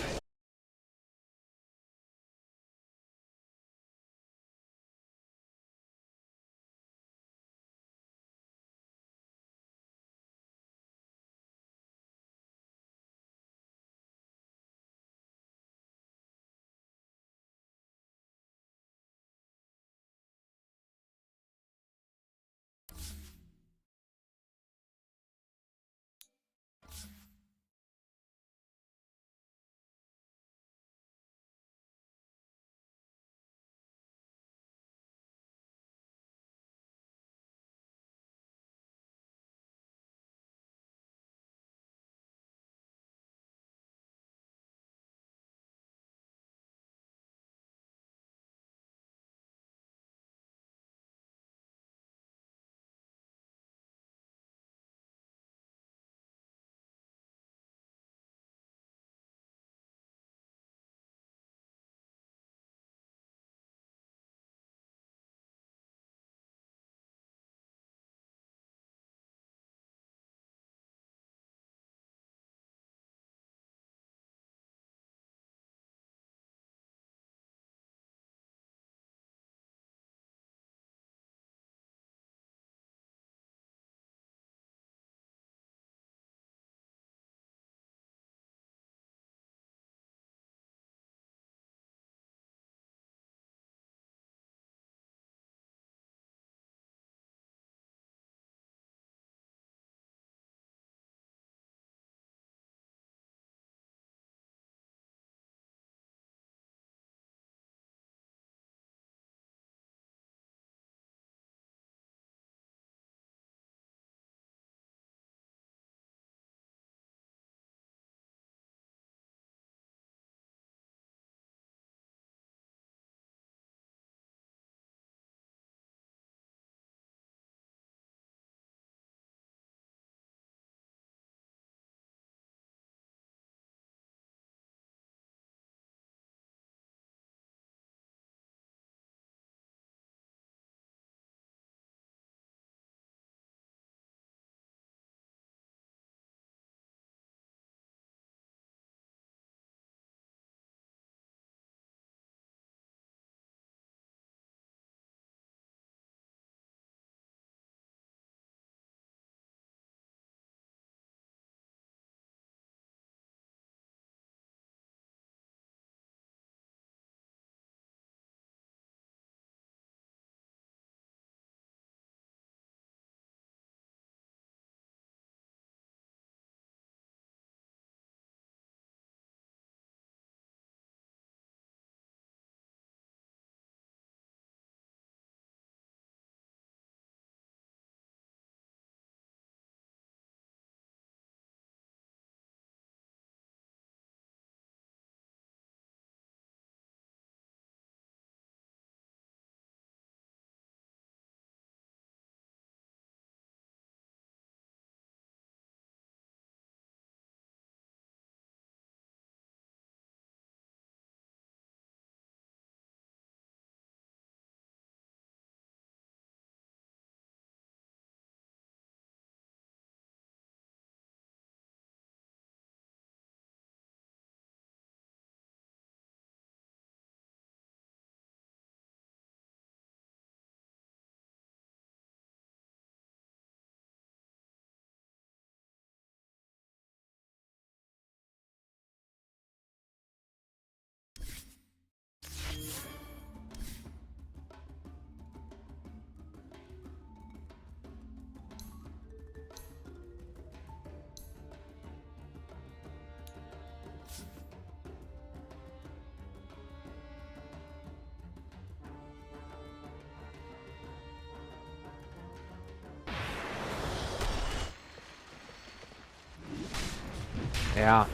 Yeah,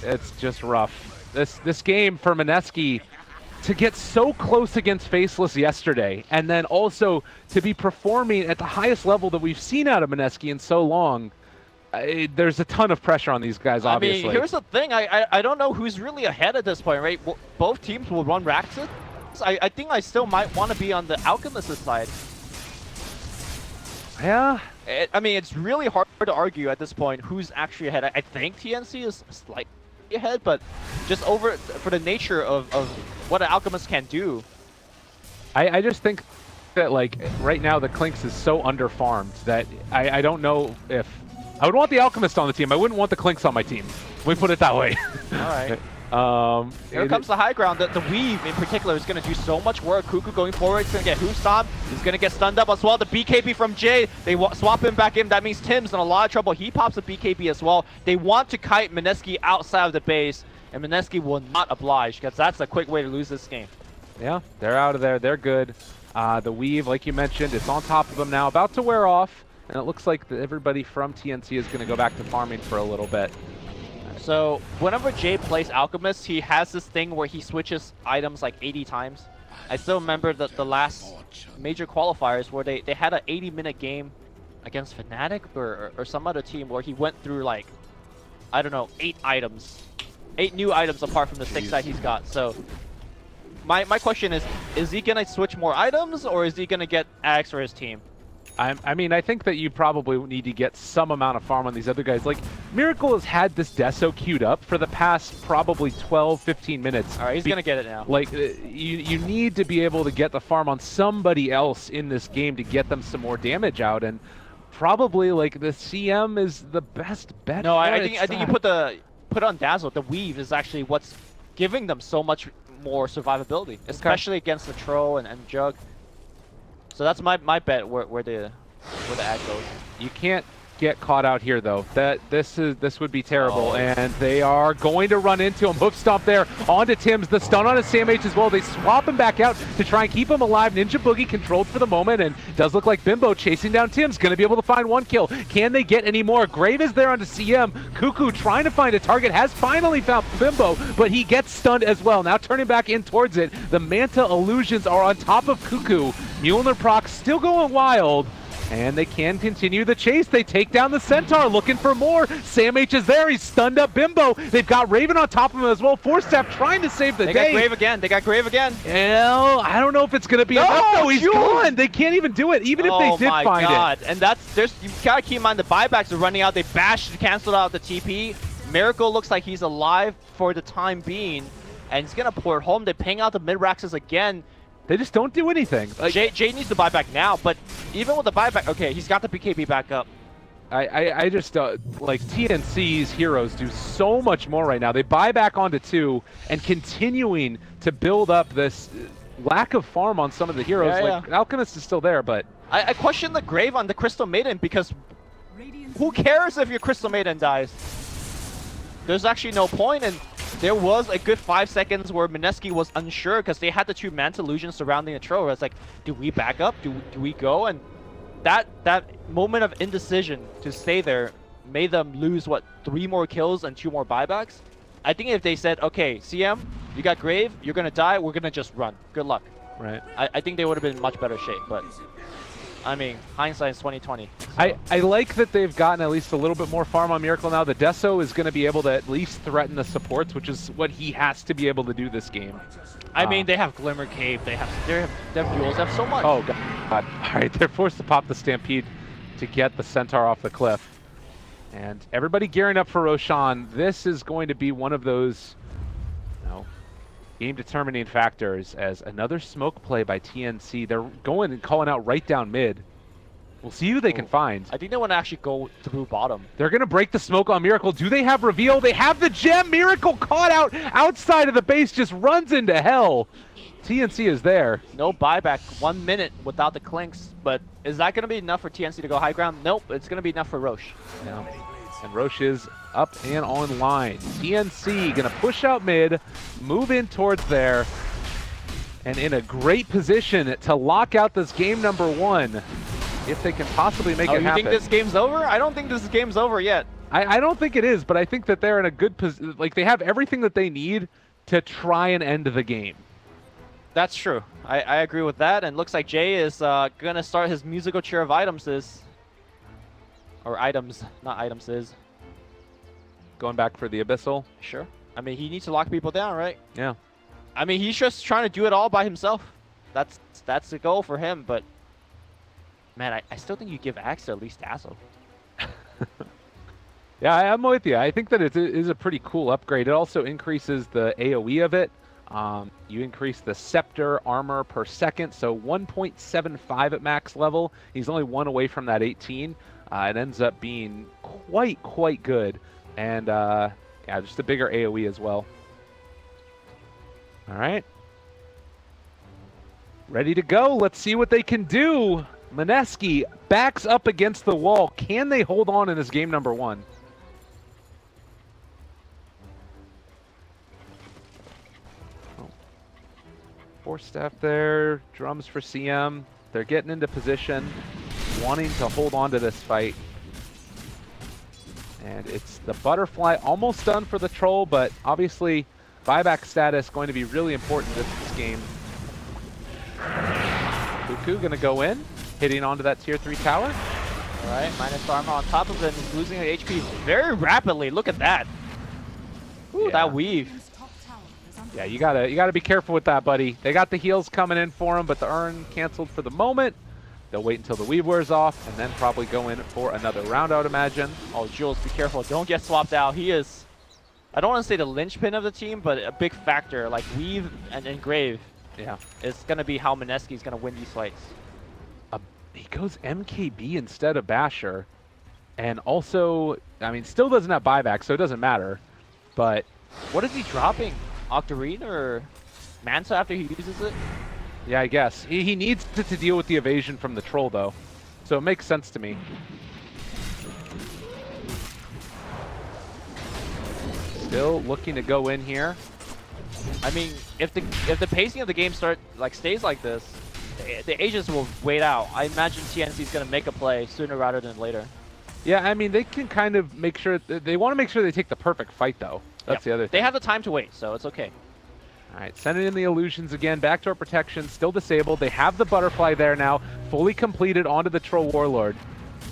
it's just rough. This game for Mineski to get so close against Faceless yesterday, and then also to be performing at the highest level that we've seen out of Mineski in so long. There's a ton of pressure on these guys, obviously. I mean, here's the thing. I don't know who's really ahead at this point, right? Both teams will run Raxit. I think I still might want to be on the Alchemist's side. Yeah. I mean, it's really hard to argue at this point who's actually ahead. I think TNC is slightly ahead, but just for the nature of what an Alchemist can do. I just think that, like, right now the Clinks is so underfarmed that I don't know if... I would want the Alchemist on the team. I wouldn't want the Clinks on my team. We put it that way. All right. Here comes the high ground. The Weave, in particular, is going to do so much work. Kuku going forward. He's going to get Hoof Stomp. He's going to get stunned up as well. The BKB from Jay. They swap him back in. That means Tim's in a lot of trouble. He pops a BKB as well. They want to kite Mineski outside of the base, and Mineski will not oblige, because that's a quick way to lose this game. Yeah, they're out of there. They're good. The Weave, like you mentioned, it's on top of them now. About to wear off. And it looks like everybody from TNC is going to go back to farming for a little bit. So whenever Jay plays Alchemist, he has this thing where he switches items like 80 times. I still remember the last major qualifiers where they had an 80-minute game against Fnatic or some other team where he went through, like, I don't know, 8 items. 8 new items apart from the 6 that he's got. So my question is he going to switch more items, or is he going to get Axe for his team? I mean, I think that you probably need to get some amount of farm on these other guys. Like, Miracle has had this Deso queued up for the past probably 12, 15 minutes. All right, he's going to get it now. Like, you need to be able to get the farm on somebody else in this game to get them some more damage out. And probably, like, the CM is the best bet. No, I think you put on Dazzle. The Weave is actually what's giving them so much more survivability, especially against the Troll and Jug. So that's my bet where the ad goes. You can't get caught out here, though. This would be terrible, and they are going to run into him. Hoof Stomp there onto Tim's. The stun on his Sam H as well. They swap him back out to try and keep him alive. Ninja Boogie controlled for the moment, and does look like Bimbo chasing down Tim's. Going to be able to find 1 kill. Can they get any more? Grave is there onto CM. Kuku trying to find a target. Has finally found Bimbo, but he gets stunned as well. Now turning back in towards it. The Manta illusions are on top of Kuku. Mjolnir proc still going wild. And they can continue the chase. They take down the Centaur, looking for more. Sam H is there. He's stunned up Bimbo. They've got Raven on top of him as well. Forstaff trying to save the day. They got Grave again. They got Grave again. Well, I don't know if it's going to be enough. No, he's gone. They can't even do it, even if they did find it. Oh my God. And you gotta keep in mind the buybacks are running out. They bashed, canceled out the TP. Miracle looks like he's alive for the time being, and he's gonna port home. They ping out the mid-raxes again. They just don't do anything. Like, Jay needs to buy back now, but even with the buyback, okay, he's got the BKB back up. I just, like, TNC's heroes do so much more right now. They buy back onto 2 and continuing to build up this lack of farm on some of the heroes. Alchemist is still there, but... I question the Grave on the Crystal Maiden, because who cares if your Crystal Maiden dies? There's actually no point, and there was a good 5 seconds where Mineski was unsure because they had the 2 Manta illusions surrounding the Troll. It's like, do we back up? Do we go? And that moment of indecision to stay there made them lose, what, 3 more kills and 2 more buybacks? I think if they said, okay, CM, you got Grave, you're going to die, we're going to just run. Good luck. Right. I think they would have been in much better shape, but... I mean, hindsight's 2020. So. I like that they've gotten at least a little bit more farm on Miracle now. The Deso is going to be able to at least threaten the supports, which is what he has to be able to do this game. I mean, they have Glimmer Cave, they have duels, they have so much. Oh, God. All right, they're forced to pop the Stampede to get the Centaur off the cliff. And everybody gearing up for Roshan. This is going to be one of those, game-determining factors as another smoke play by TNC. They're going and calling out right down mid. We'll see who they can find. I think they want to actually go through bottom. They're going to break the smoke on Miracle. Do they have reveal? They have the gem. Miracle caught out outside of the base, just runs into hell. TNC is there. No buyback, 1 minute without the Clinks. But is that going to be enough for TNC to go high ground? Nope, it's going to be enough for Roche. Yeah. And Roche is up and online. TNC going to push out mid, move in towards there, and in a great position to lock out this game number 1 if they can possibly make it happen. You think this game's over? I don't think this game's over yet. I don't think it is, but I think that they're in a good position. Like, they have everything that they need to try and end the game. That's true. I agree with that, and looks like Jay is gonna start his musical chair of items or items, not items is. Going back for the Abyssal? Sure. I mean, he needs to lock people down, right? Yeah. I mean, he's just trying to do it all by himself. That's the goal for him, but man, I still think you give Axe to at least Dazzle. Yeah, I'm with you. I think that it is a pretty cool upgrade. It also increases the AoE of it. You increase the Scepter armor per second, so 1.75 at max level. He's only 1 away from that 18. It ends up being quite good. And yeah, just a bigger AoE as well. All right. Ready to go. Let's see what they can do. Mineski backs up against the wall. Can they hold on in this game number 1? Force staff there, drums for CM. They're getting into position, wanting to hold on to this fight. And it's the butterfly almost done for the troll, but obviously buyback status going to be really important in this game. Cuckoo gonna go in, hitting onto that tier 3 tower. All right, minus armor on top of it, he's losing the HP very rapidly. Look at that. Ooh, Yeah. that weave. Yeah, you gotta be careful with that, buddy. They got the heals coming in for him, but the urn canceled for the moment. They'll wait until the weave wears off and then probably go in for another round, I would imagine. Oh, Jules, be careful. Don't get swapped out. He is, I don't want to say the linchpin of the team, but a big factor. Like weave and engrave. Yeah. It's going to be how Mineski's going to win these fights. He goes MKB instead of Basher. And also, I mean, still doesn't have buyback, so it doesn't matter. But what is he dropping? Octarine or Manta after he uses it? yeah, I guess. He needs to deal with the evasion from the troll, though. So it makes sense to me. Still looking to go in here. I mean, if the pacing of the game stays like this, the Aegis will wait out. I imagine TNC is going to make a play sooner rather than later. Yeah, I mean, they can kind of make sure... They want to make sure they take the perfect fight, though. That's the other thing. They have the time to wait, so it's okay. All right, sending in the illusions again. Backdoor protection, still disabled. They have the butterfly there now, fully completed onto the Troll Warlord.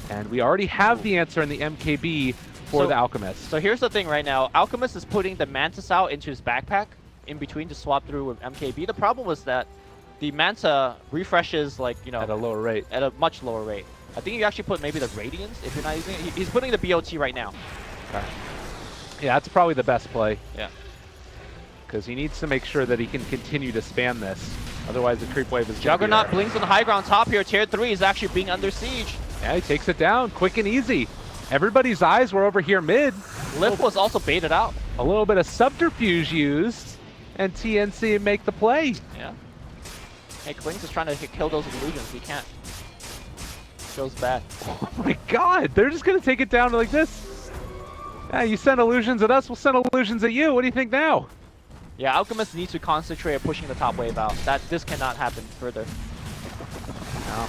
And we already have the answer in the MKB for the Alchemist. So here's the thing right now. Alchemist is putting the Mantis out into his backpack in between to swap through with MKB. The problem was that the Manta refreshes, like, you know... At a lower rate. At a much lower rate. I think you actually put maybe the Radiance if you're not using it. He's putting the BOT right now. Okay. Yeah, that's probably the best play. Yeah. Because he needs to make sure that he can continue to spam this. Otherwise, the creep wave is Juggernaut blinks on the high ground top here. Tier 3 is actually being under siege. Yeah, he takes it down quick and easy. Everybody's eyes were over here mid. Lift was also baited out. A little bit of subterfuge used, and TNC make the play. Yeah. Hey, Klings is trying to kill those illusions. He can't. Feels bad. Oh my god, they're just going to take it down like this. Yeah, you send illusions at us, we'll send illusions at you. What do you think now? Yeah, Alchemist needs to concentrate on pushing the top wave out. This cannot happen further. No.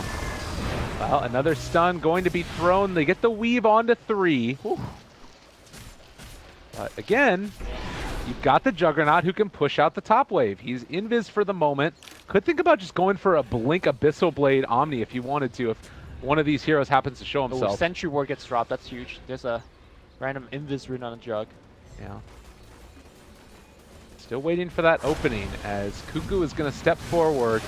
Well, another stun going to be thrown. They get the weave onto 3. Whew. But again, you've got the Juggernaut who can push out the top wave. He's invis for the moment. Could think about just going for a Blink Abyssal Blade Omni if you wanted to, if one of these heroes happens to show himself. Ooh, Sentry Ward gets dropped. That's huge. There's a random invis rune on a Jug. Yeah. Still waiting for that opening as Cuckoo is going to step forward.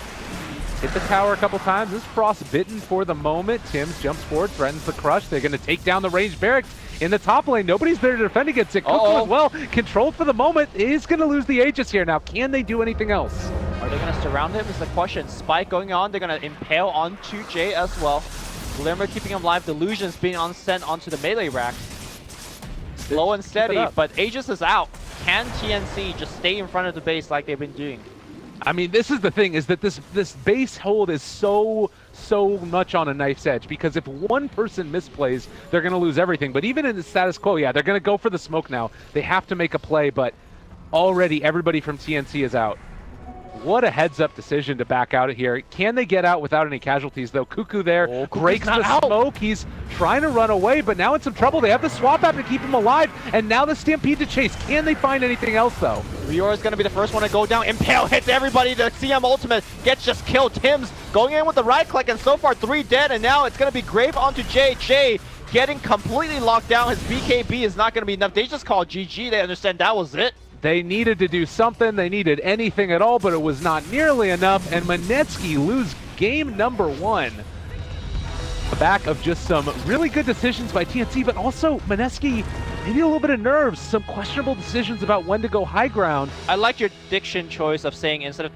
Hit the tower a couple times. This frostbitten for the moment. Tim's jumps forward, threatens the crush. They're going to take down the ranged barracks in the top lane. Nobody's there to defend against it. Cuckoo as well. Controlled for the moment. Is going to lose the Aegis here. Now, can they do anything else? Are they going to surround him is the question. Spike going on. They're going to impale onto Jay as well. Glimmer keeping him alive. Delusions being sent onto the melee rack. Slow and steady, but Aegis is out. Can TNC just stay in front of the base like they've been doing? I mean, this is the thing, is that this base hold is so much on a knife's edge, because if one person misplays, they're going to lose everything. But even in the status quo, yeah, they're going to go for the smoke now. They have to make a play, but already everybody from TNC is out. What a heads-up decision to back out of here. Can they get out without any casualties, though? Cuckoo there breaks the smoke. He's trying to run away, but now in some trouble. They have the swap app to keep him alive, and now the Stampede to chase. Can they find anything else, though? Rior is going to be the first one to go down. Impale hits everybody. The CM ultimate gets just killed. Tim's going in with the right click, and so far 3 dead, and now it's going to be Grave onto Jay. Jay getting completely locked down. His BKB is not going to be enough. They just called GG. They understand that was it. They needed to do something. They needed anything at all, but it was not nearly enough, and Manetsky lose game number 1. The back of just some really good decisions by TNC, but also Manetsky, maybe a little bit of nerves, some questionable decisions about when to go high ground. I like your diction choice of saying instead of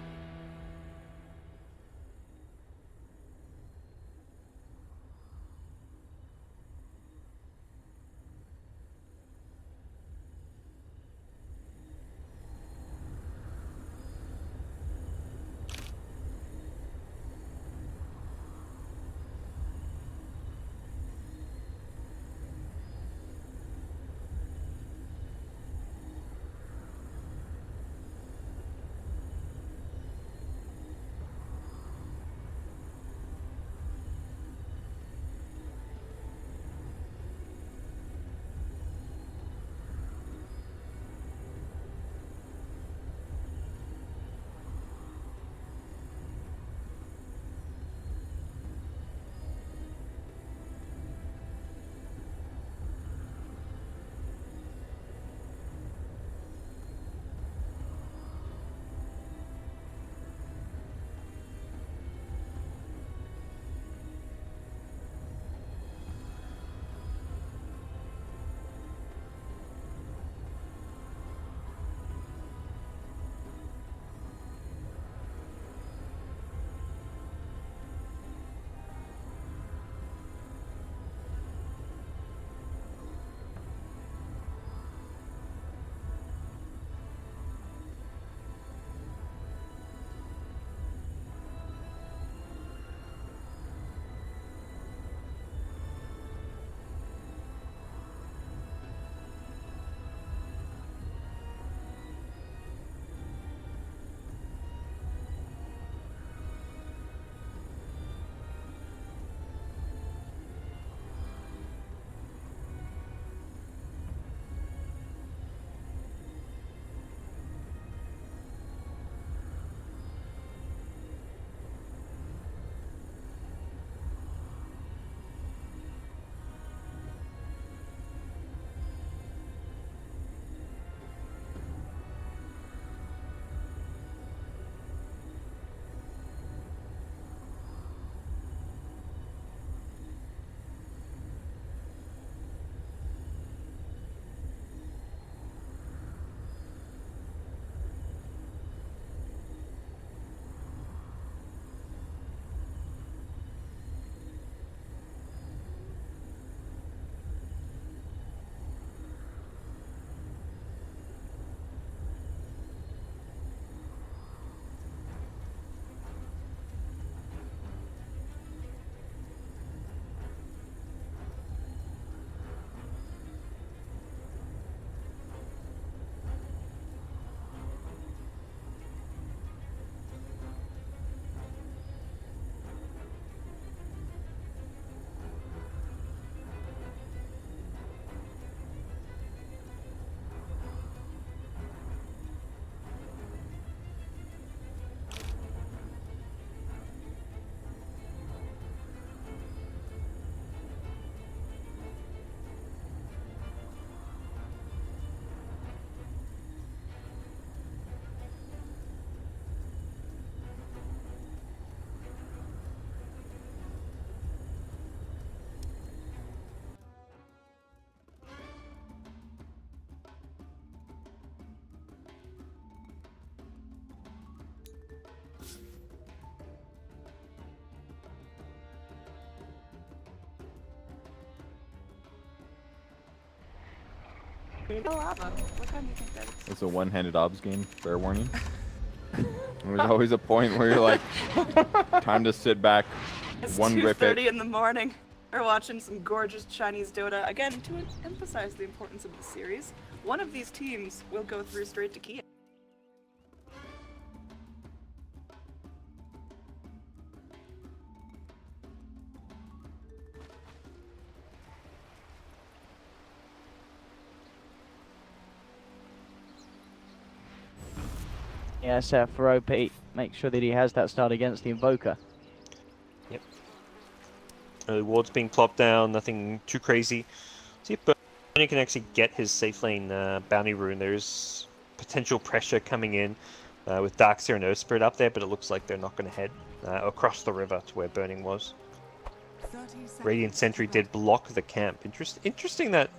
What kind do you think that is? It's a one-handed obs game, fair warning. There's always a point where you're like, time to sit back, It's one rip it. 2:30 in the morning. We're watching some gorgeous Chinese Dota. Again, to emphasize the importance of the series, one of these teams will go through straight to Kiev. SF for OP. Make sure that he has that start against the Invoker. Yep. Early ward's being plopped down, nothing too crazy. See if Bernie can actually get his safe lane bounty rune. There's potential pressure coming in with Darkseer and Earth Spirit up there, but it looks like they're not going to head across the river to where Burning was. Radiant Sentry did block the camp. Interesting that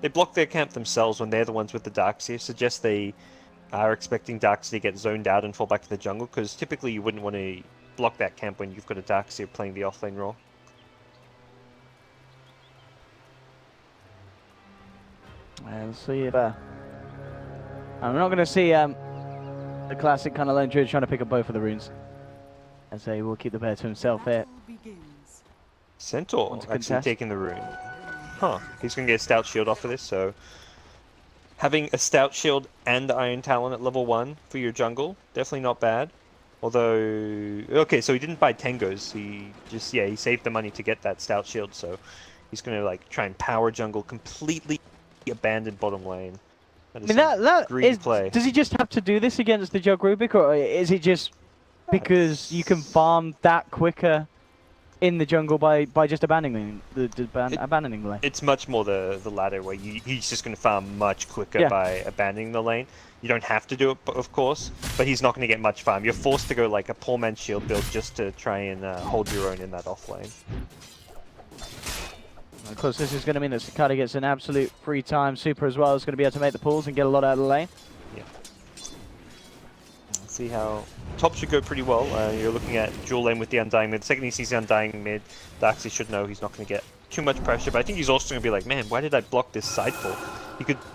they blocked their camp themselves when they're the ones with the Darkseer. Suggests they are expecting Darkseer to get zoned out and fall back to the jungle, because typically you wouldn't want to block that camp when you've got a Darkseer playing the offlane role. And see if I'm not going to see the classic kind of lone druid trying to pick up both of the runes. As they will keep the bear to himself here. Centaur actually taking the rune. Huh, he's going to get a Stout Shield off of this, so having a Stout Shield and Iron Talon at level 1 for your jungle, definitely not bad. Although, okay, so he didn't buy Tengos, he just, yeah, he saved the money to get that Stout Shield, so he's going to like try and power jungle, completely abandon bottom lane. That is that greedy play. Does he just have to do this against the Jug Rubik, or is it just because you can farm that quicker in the jungle by just abandoning the lane? It's much more the latter, where he's just going to farm much quicker by abandoning the lane. You don't have to do it, of course, but he's not going to get much farm. You're forced to go like a poor man's shield build just to try and hold your own in that off lane. Of course, this is going to mean that Cicada gets an absolute free time. Super as well is going to be able to make the pulls and get a lot out of the lane. Yeah. See how top should go pretty well. You're looking at dual lane with the Undying mid. The second he sees the Undying mid, Darkseer should know he's not going to get too much pressure. But I think he's also going to be like, man, why did I block this side pull?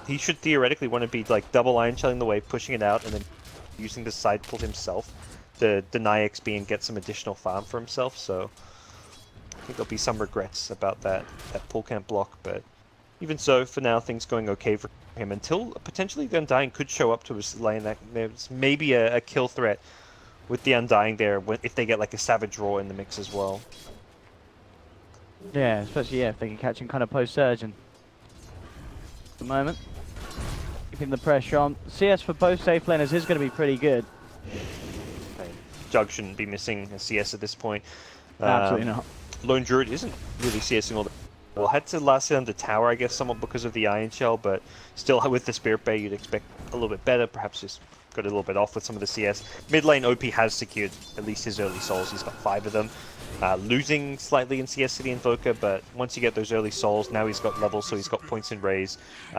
He should theoretically want to be like double Iron Shelling the wave, pushing it out, and then using the side pull himself to deny XP and get some additional farm for himself. So I think there'll be some regrets about that pull camp block. But even so, for now, things going okay for him until potentially the Undying could show up to his lane. That there's maybe a kill threat with the Undying there if they get like a Savage Roar in the mix as well. Yeah, especially if they can catch him kind of post-surge. And at the moment, keeping the pressure on. CS for both safe laners is going to be pretty good. Jug shouldn't be missing a CS at this point. Absolutely not. Lone Druid isn't really CSing all the well. Had to last it under tower, I guess, somewhat because of the Iron Shell, but still with the Spirit Bay, you'd expect a little bit better. Perhaps just got a little bit off with some of the CS. Mid lane, OP has secured at least his early souls. He's got 5 of them. Losing slightly in CS to the Invoker, but once you get those early souls, now he's got levels, so he's got points in Raise.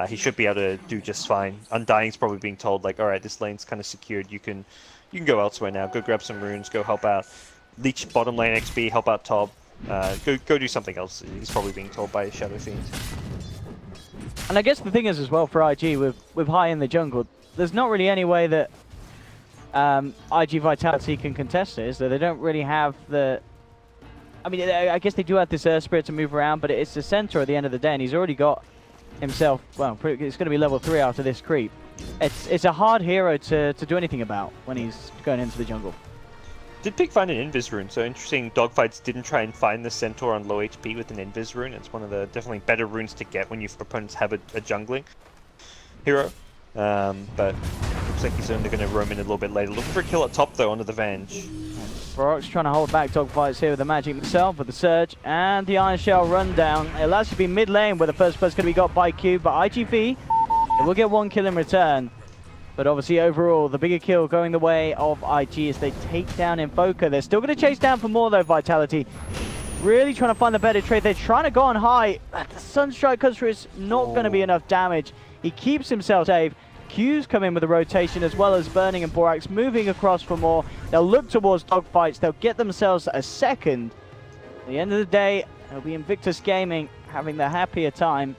He should be able to do just fine. Undying's probably being told, like, alright, this lane's kind of secured. You can go elsewhere now. Go grab some runes, go help out. Leech bottom lane XP, help out top. Go do something else. He's probably being told by his Shadow Fiend. And I guess the thing is as well for IG with high in the jungle, there's not really any way that IG Vitality can contest it, so they don't really have the... I mean, I guess they do have this Earth Spirit to move around, but it's the center at the end of the day, and he's already got himself, well, it's going to be level 3 after this creep. It's a hard hero to do anything about when he's going into the jungle. Did Pig find an Invis rune, so interesting dogfights didn't try and find the Centaur on low HP with an Invis rune. It's one of the definitely better runes to get when your opponents have a jungling hero. But looks like he's only going to roam in a little bit later. Looking for a kill at top though, onto the Venge. Baroque's trying to hold back dogfights here with the Magic himself, with the Surge and the Iron Shell rundown. It'll actually be mid lane where the first person's going to be got by Cube, but IGV will get 1 kill in return. But obviously overall, the bigger kill going the way of IG as they take down Invoker. They're still going to chase down for more though, Vitality. Really trying to find the better trade. They're trying to go on high. The Sunstrike comes through. It's not going to be enough damage. He keeps himself safe. Q's come in with a rotation as well as Burning and Borax moving across for more. They'll look towards dogfights. They'll get themselves a second. At the end of the day, it'll be Invictus Gaming having the happier time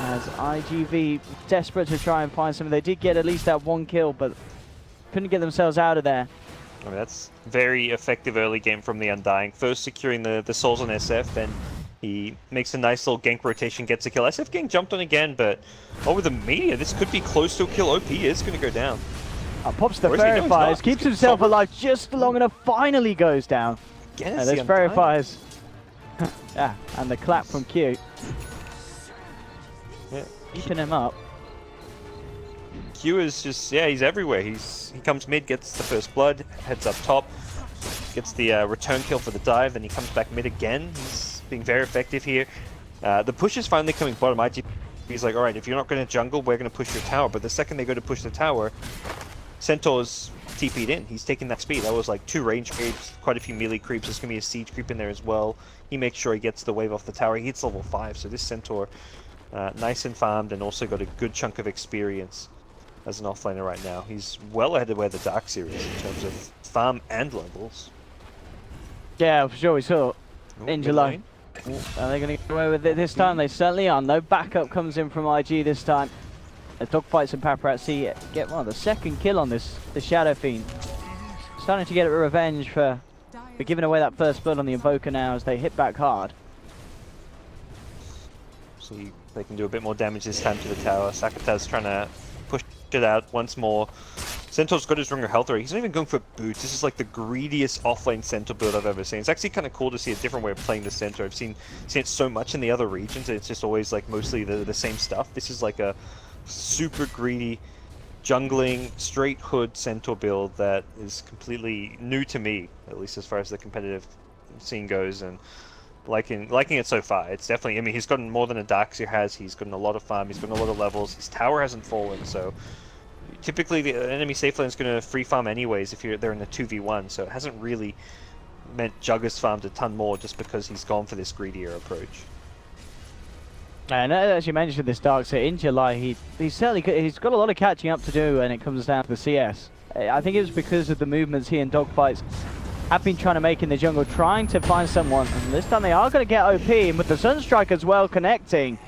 as IGV desperate to try and find something. They did get at least that 1 kill, but couldn't get themselves out of there. I mean, that's very effective early game from the Undying. First securing the souls on SF, then he makes a nice little gank rotation, gets a kill. SF getting jumped on again, but with the media, this could be close to a kill. OP is going to go down. Pops the Verifiers, keeps himself alive just long enough, finally goes down. Yes, there's Verifiers. Yeah, and the clap from Q. Yeah. Keeping him up. Q is just, yeah, he's everywhere. He comes mid, gets the first blood, heads up top, gets the return kill for the dive, then he comes back mid again. He's being very effective here. The push is finally coming bottom. He's like, alright, if you're not going to jungle, we're going to push your tower. But the second they go to push the tower, Centaur's TP'd in. He's taking that speed. That was like 2 range creeps, quite a few melee creeps. There's going to be a siege creep in there as well. He makes sure he gets the wave off the tower. He hits level 5, so this Centaur, nice and farmed, and also got a good chunk of experience as an offlaner right now. He's well ahead of where the Darkseer is in terms of farm and levels. Yeah, for sure. We saw in July. Are they going to get away with it this time? They certainly are. No backup comes in from IG this time. The dogfights and paparazzi get the second kill on this, the Shadow Fiend. Starting to get a revenge for giving away that first blood on the Invoker now as they hit back hard. See, they can do a bit more damage this time to the tower. Sakata's trying to push it out once more. Centaur's got his Ringer health rate. He's not even going for boots. This is like the greediest offlane Centaur build I've ever seen. It's actually kind of cool to see a different way of playing the Centaur. I've seen it so much in the other regions, and it's just always like mostly the same stuff. This is like a super greedy, jungling, straight hood Centaur build that is completely new to me, at least as far as the competitive scene goes, and liking it so far. It's definitely, I mean, he's gotten more than a Darkseer has. He's gotten a lot of farm. He's gotten a lot of levels. His tower hasn't fallen, so typically the enemy safe lane is going to free farm anyways if they're in a 2v1, so it hasn't really meant Jug has farmed a ton more just because he's gone for this greedier approach. And as you mentioned, this Darkseer in July, he's got a lot of catching up to do when it comes down to the CS. I think it was because of the movements he and Dogfights have been trying to make in the jungle, trying to find someone, and this time they are going to get OP, and with the Sunstrike as well connecting,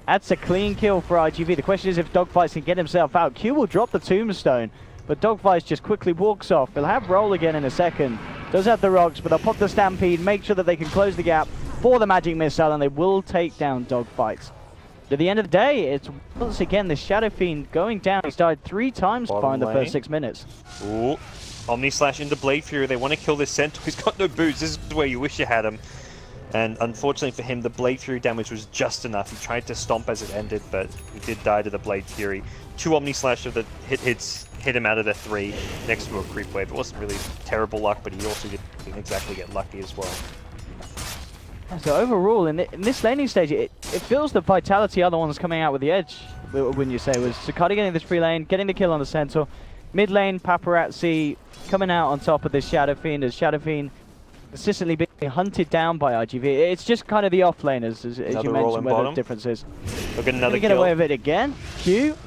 that's a clean kill for IGV. The question is if Dogfights can get himself out. Q will drop the tombstone, but Dogfights just quickly walks off. He'll have roll again in a second. Does have the rocks, but they'll pop the Stampede, make sure that they can close the gap for the Magic Missile, and they will take down Dogfights. At the end of the day, it's once again the Shadow Fiend going down. He's died 3 times in the first 6 minutes. Ooh, Omni Slash into Blade Fury. They want to kill this Centaur. He's got no boots. This is where you wish you had him. And unfortunately for him, the Blade Fury damage was just enough. He tried to stomp as it ended, but he did die to the Blade Fury. 2 Omni Slash of the hits hit him out of the 3 next to a creep wave. It wasn't really terrible luck, but he also didn't exactly get lucky as well. So overall, in this laning stage, it feels the vitality other ones coming out with the edge, wouldn't you say? Was Sakata getting this free lane, getting the kill on the Centaur. Mid lane, Paparazzi coming out on top of this Shadow Fiend, as Shadow Fiend consistently being hunted down by IGV. It's just kind of the off laners, as you mentioned, where the difference is. Look at another get away with it again. Q,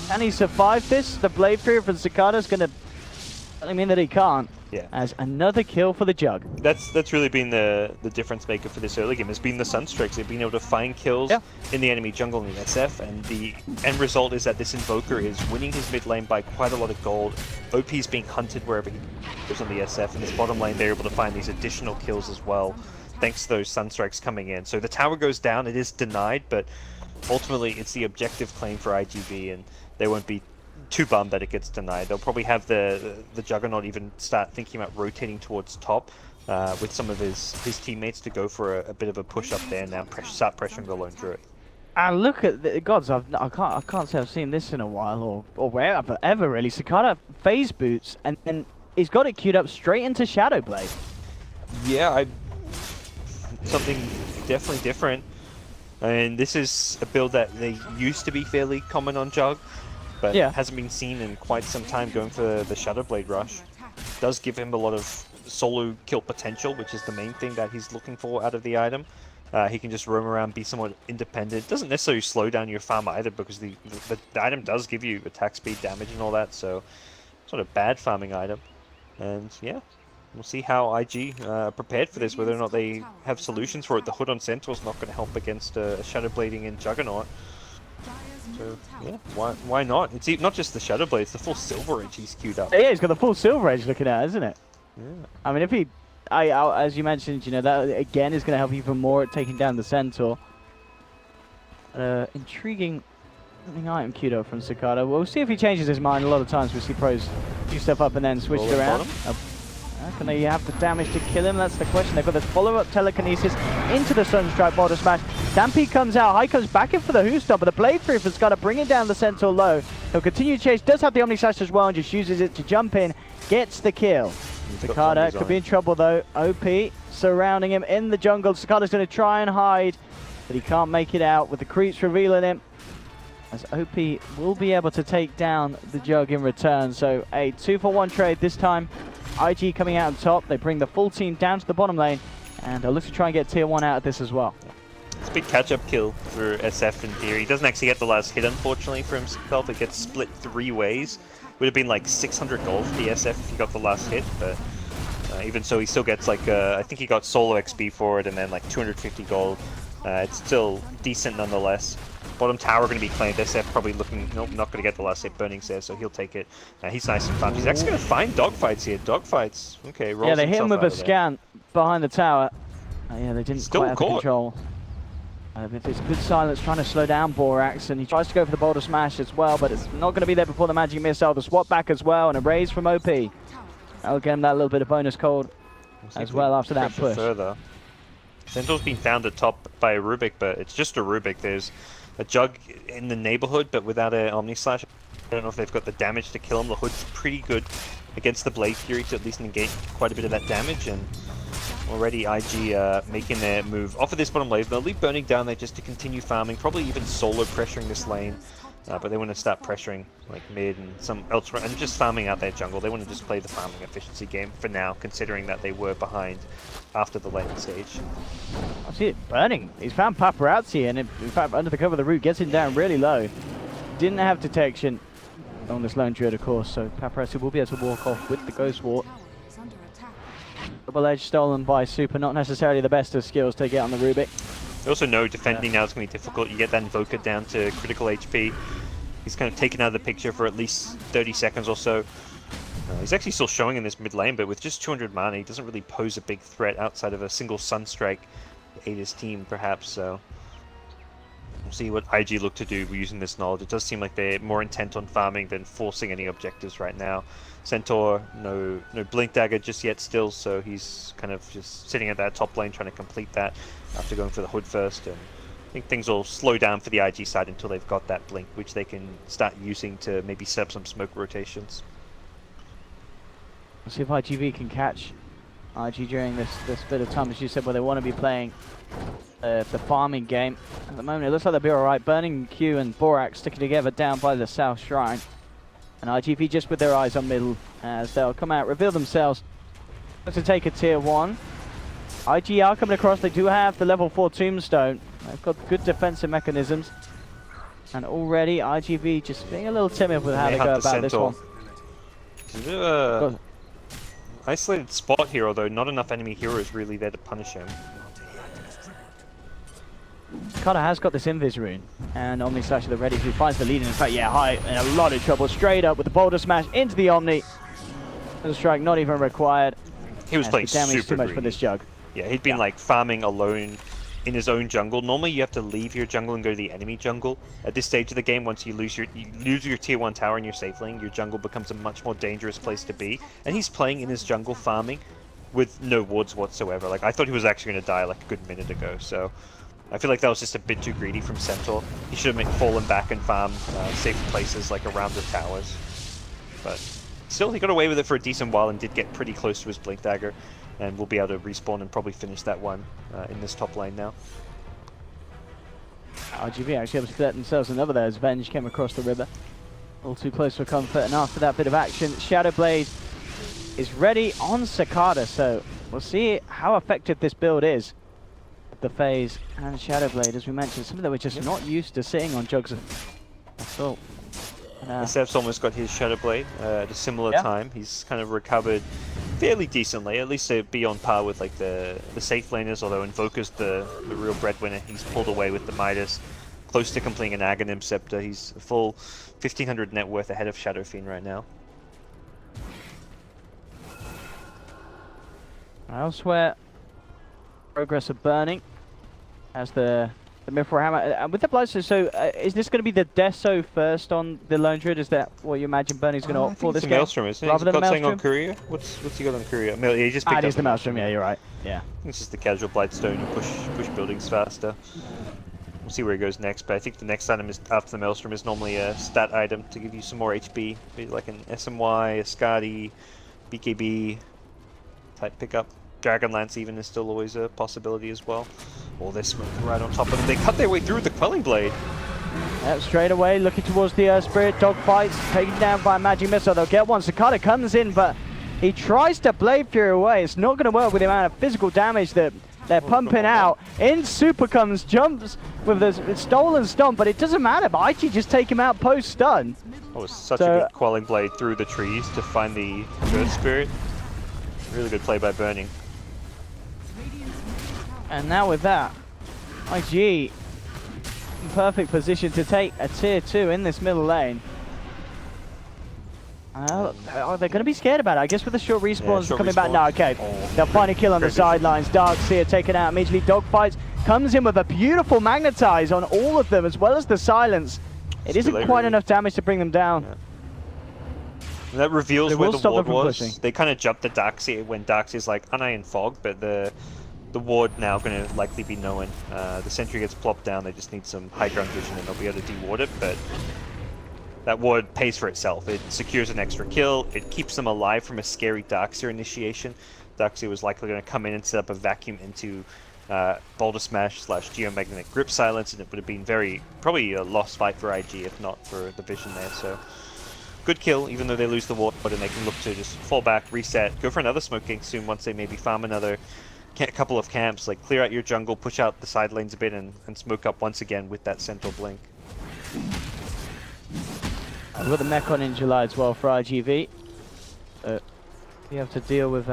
can he survive this? The Blade Fury from Sakata is going to mean that he can't. Yeah. As another kill for the Jug. That's really been the difference maker for this early game, has been the Sunstrikes. They've been able to find kills in the enemy jungle in the SF, and the end result is that this Invoker is winning his mid lane by quite a lot of gold. OP is being hunted wherever he goes on the SF, and this bottom lane they're able to find these additional kills as well, thanks to those Sunstrikes coming in. So the tower goes down, it is denied, but ultimately it's the objective claim for IGV, and they won't be too bummed that it gets denied. They'll probably have the Juggernaut even start thinking about rotating towards top with some of his teammates to go for a bit of a push up there now, start pressuring the lone druid. And look at the gods! I can't say I've seen this in a while, or wherever ever really. Sakata phase boots, and then he's got it queued up straight into Shadowblade. Yeah, something definitely different. And this is a build that they used to be fairly common on Jug, but hasn't been seen in quite some time, going for the Shadowblade Rush. Does give him a lot of solo kill potential, which is the main thing that he's looking for out of the item. He can just roam around, be somewhat independent. Doesn't necessarily slow down your farm either, because the item does give you attack speed, damage, and all that, so it's not a bad farming item. And yeah, we'll see how IG prepared for this, whether or not they have solutions for it. The hood on Centaur's not going to help against a Shadowblading in Juggernaut. So, yeah, why not? It's not just the Shadowblade, it's the full Silver Edge he's queued up. Yeah, he's got the full Silver Edge looking at, isn't it? Yeah. I mean, if he, as you mentioned, you know, that again is going to help even more at taking down the Centaur. Intriguing item queued up from Sakata. We'll see if he changes his mind. A lot of times we see pros do stuff up and then switch it around. Can they have the damage to kill him? That's the question. They've got this follow-up telekinesis into the Sunstrike Boulder Smash. Stampede comes out. High comes back in for the Who Stomp, but the Blade Proof has got to bring it down the Centaur low. He'll continue to chase. Does have the Omni Slash as well and just uses it to jump in. Gets the kill. Cicada could be in trouble though. OP surrounding him in the jungle. Cicada's going to try and hide, but he can't make it out with the creeps revealing him. As OP will be able to take down the Jug in return. So a 2-for-1 trade this time. IG coming out on top. They bring the full team down to the bottom lane, and they'll look to try and get tier 1 out of this as well. It's a big catch-up kill for SF in theory. He doesn't actually get the last hit, unfortunately, for himself. It gets split 3 ways. Would have been like 600 gold for the SF if he got the last hit, but even so, he still gets like, I think he got solo XP for it, and then like 250 gold. It's still decent nonetheless. Bottom tower going to be claimed. SF probably looking, nope, not going to get the last hit. Burning's there, so he'll take it. He's nice and farmed. He's actually going to find dogfights here. Dogfights. Okay, rolls. Yeah, they hit him with a scan behind the tower. Yeah, they didn't quite have the control. It's good silence trying to slow down Borax, and he tries to go for the Boulder Smash as well, but it's not going to be there before the Magic Missile. The swap back as well, and a raise from OP. That'll get him that little bit of bonus cold as well after that push. Further. Centaur's been found at top by a Rubik, but it's just a Rubik. There's a Jug in the neighborhood, but without an Omni Slash. I don't know if they've got the damage to kill him. The Hood's pretty good against the Blade Fury to at least negate quite a bit of that damage, and already IG making their move off of this bottom lane. They'll leave Burning down there just to continue farming, probably even solo pressuring this lane. But they want to start pressuring like mid and some elsewhere, and just farming out their jungle. They want to just play the farming efficiency game for now, considering that they were behind after the laning stage. I see it burning. He's found Paparazzi, and in fact, under the cover of the root, gets him down really low. Didn't have detection on this lone druid, of course, so Paparazzi will be able to walk off with the Ghost Wart. Double edge stolen by Super, not necessarily the best of skills to get on the Rubik. You also know defending now is going to be difficult. You get that Invoker down to critical HP. He's kind of taken out of the picture for at least 30 seconds or so. He's actually still showing in this mid lane, but with just 200 mana, he doesn't really pose a big threat outside of a single Sunstrike to aid his team, perhaps. So we'll see what IG look to do using this knowledge. It does seem like they're more intent on farming than forcing any objectives right now. Centaur, no Blink Dagger just yet still, so he's kind of just sitting at that top lane trying to complete that after going for the Hood first. And I think things will slow down for the IG side until they've got that Blink, which they can start using to maybe set up some smoke rotations. We'll see if IGV can catch IG during this bit of time, as you said, where they want to be playing the farming game. At the moment, it looks like they'll be alright. Burning Q and Borax sticking together down by the South Shrine. And IGV just with their eyes on middle as they'll come out, reveal themselves to take a tier 1. IG are coming across. They do have the level 4 Tombstone. They've got good defensive mechanisms. And already IGV just being a little timid with how they go about this one. Isolated spot here, although not enough enemy heroes really there to punish him. Carter has got this Invis rune, and Omni Slash at the ready. He finds the lead, and in fact, yeah, High in a lot of trouble. Straight up with the Boulder Smash into the Omni. The strike not even required. He was playing super too much greedy for this Jug. Yeah, he'd been like farming alone in his own jungle. Normally, you have to leave your jungle and go to the enemy jungle. At this stage of the game, once you lose your tier 1 tower in your safe lane, your jungle becomes a much more dangerous place to be. And he's playing in his jungle farming with no wards whatsoever. Like, I thought he was actually going to die like a good minute ago, so I feel like that was just a bit too greedy from Centaur. He should have fallen back and farmed safe places like around the towers. But still, he got away with it for a decent while and did get pretty close to his Blink Dagger. And we'll be able to respawn and probably finish that one in this top lane now. RGB actually able to get themselves another there as Venge came across the river. All too close for comfort, and after that bit of action, Shadowblade is ready on Cicada, so we'll see how effective this build is. The phase and Shadowblade, as we mentioned, something that we're just not used to seeing on Jugs at all. SF's almost got his Shadowblade at a similar time. He's kind of recovered fairly decently, at least to be on par with like the safe laners, although Invoker's the real breadwinner. He's pulled away with the Midas, close to completing an Aghanim Scepter. He's a full 1,500 net worth ahead of Shadow Fiend right now. Elsewhere, progress of burning as the the Mithril Hammer. With the Blister, so is this going to be the Deso first on the Lone Druid? Is that what you imagine Bernie's going to opt for this game? Maelstrom, isn't it? Rather than He's got something Maelstrom? on Courier? What's he got on Courier? Yeah, he just picked up it is the Maelstrom, yeah, you're right. Yeah. It's just the casual Blightstone and push buildings faster. We'll see where he goes next, but I think the next item is after the Maelstrom is normally a stat item to give you some more HP. Maybe like an SMY, a Skadi, BKB type pickup. Dragonlance even is still always a possibility as well. Oh, they're smoking right on top of them. They cut their way through with the Quelling Blade. Yep, straight away looking towards the Spirit Dogfights, taken down by a Magic Missile. They'll get one. Cicada comes in, but he tries to Blade Fury away. It's not going to work with the amount of physical damage that they're pumping out. In Super comes, jumps with the stolen stomp, but it doesn't matter. But IG just take him out post-stun. Oh, it's such a good Quelling Blade through the trees to find the Earth Spirit. Really good play by Burning. And now with that, IG in perfect position to take a tier 2 in this middle lane. They're going to be scared about it. I guess with the short respawns coming back now. Okay, they'll find a kill on the sidelines. Darkseer taken out immediately. Dogfights comes in with a beautiful magnetize on all of them, as well as the silence. It isn't quite enough damage to bring them down. Yeah. And that reveals where the ward was. They kind of jumped the Darkseer when Darkseer's like Uniron Fog, but the ward now going to likely be known. The sentry gets plopped down. They just need some high ground vision and they'll be able to de-ward it. But that ward pays for itself. It secures an extra kill. It keeps them alive from a scary Darkseer initiation. Darkseer was likely going to come in and set up a vacuum into Boulder Smash / Geomagnetic Grip Silence, and it would have been probably a lost fight for IG if not for the vision there. So good kill, even though they lose the ward, and they can look to just fall back, reset, go for another Smoke King soon once they maybe farm another couple of camps, like clear out your jungle, push out the side lanes a bit, and smoke up once again with that central blink. I've got the mech on in July as well for IGV. You have to deal with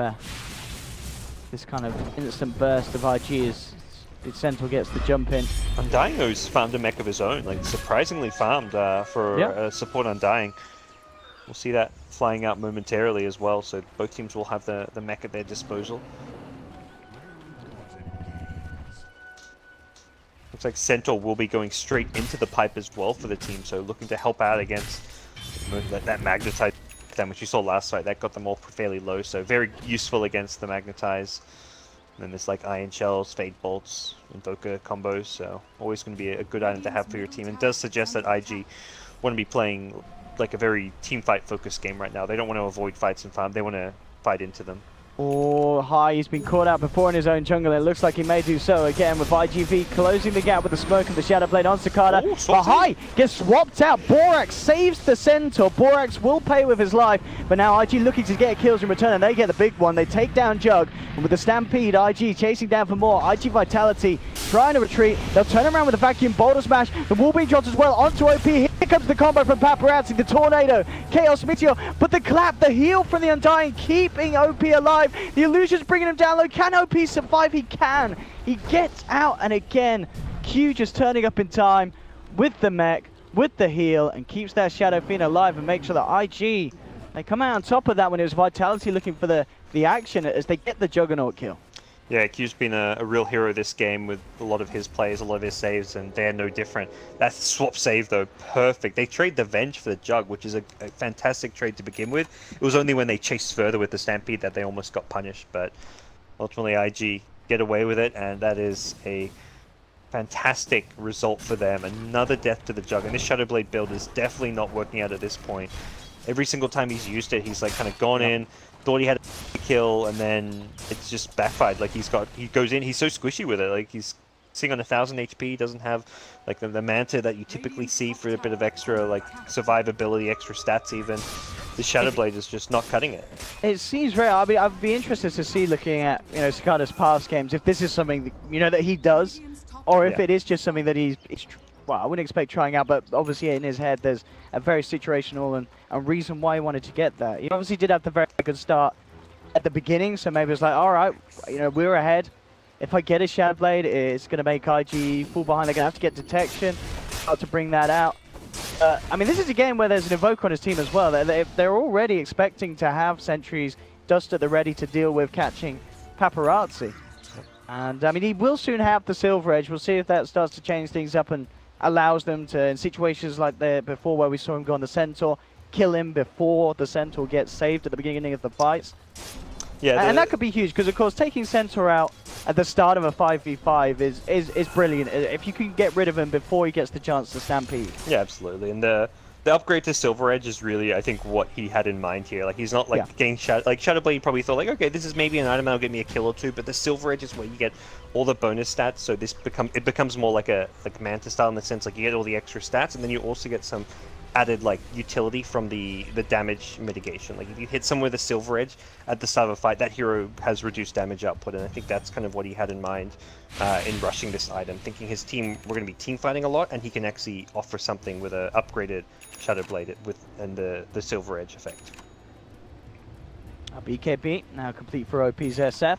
this kind of instant burst of IG as the Central gets the jump in. Undying's farmed a mech of his own, like surprisingly farmed for support Undying. We'll see that flying out momentarily as well, so both teams will have the mech at their disposal. Looks like Centaur will be going straight into the pipe as well for the team, so looking to help out against that Magnetize damage you saw last fight. That got them all fairly low, so very useful against the Magnetize. And then there's like Iron Shells, Fade Bolts, Invoker combos, so always going to be a good item to have for your team. And does suggest that IG want to be playing like a very team fight focused game right now. They don't want to avoid fights and farm, they want to fight into them. Oh, High, he's been caught out before in his own jungle. It looks like he may do so again with IGV closing the gap with the smoke of the Shadow Blade on Cicada. But High gets swapped out. Borax saves the Centaur. Borax will pay with his life, but now IG looking to get kills in return, and they get the big one. They take down Jug, and with the Stampede, IG chasing down for more. IG Vitality trying to retreat. They'll turn around with a Vacuum Boulder Smash. The Wolverine drops as well onto OP. Here comes the combo from Paparazzi, the Tornado, Chaos Meteor, but the clap, the heal from the Undying, keeping OP alive. The illusion's bringing him down low. Can OP survive? He can. He gets out, and again, Q just turning up in time with the mech, with the heal, and keeps that Shadow Fiend alive and makes sure that IG, they come out on top of that when it was Vitality looking for the action as they get the Juggernaut kill. Yeah, Q's been a real hero this game with a lot of his plays, a lot of his saves, and they're no different. That swap save, though, perfect. They trade the Venge for the Jug, which is a fantastic trade to begin with. It was only when they chased further with the Stampede that they almost got punished, but ultimately IG get away with it, and that is a fantastic result for them. Another death to the Jug, and this Shadow Blade build is definitely not working out at this point. Every single time he's used it, he's like kind of gone in, thought he had a kill, and then it's just backfired. Like he goes in, he's so squishy with it. Like he's sitting on 1,000 HP, doesn't have like the Manta that you typically see for a bit of extra like survivability, extra stats even. The Shadow Blade is just not cutting it. It seems rare. I'd be interested to see, looking at Cicada's past games, if this is something that, that he does, or if it is just something that he's well, I wouldn't expect trying out, but obviously in his head there's a very situational and a reason why he wanted to get that. He obviously did have the very good start at the beginning, so maybe it's like, all right, we're ahead. If I get a Shadow Blade, it's going to make IG fall behind. They're going to have to get detection to bring that out. I mean, this is a game where there's an Invoker on his team as well. They're already expecting to have sentries just at the ready to deal with catching Paparazzi. And I mean, he will soon have the Silver Edge. We'll see if that starts to change things up and allows them to, in situations like there before where we saw him go on the Centaur, kill him before the Centaur gets saved at the beginning of the fights. Yeah, and that could be huge, because of course taking Centaur out at the start of a 5v5 is brilliant. If you can get rid of him before he gets the chance to stampede. Yeah, absolutely. And the upgrade to Silver Edge is really, I think, what he had in mind here. Like, he's not like getting Shadowblade probably thought like, okay, this is maybe an item that'll get me a kill or two, but the Silver Edge is where you get all the bonus stats. So it becomes more like a Manta style in the sense like you get all the extra stats, and then you also get some added like utility from the damage mitigation. Like if you hit someone with a Silver Edge at the start of a fight, that hero has reduced damage output, and I think that's kind of what he had in mind in rushing this item, thinking his team were going to be team fighting a lot, and he can actually offer something with a upgraded Shadowblade and the Silver Edge effect. BKB now complete for OP's SF.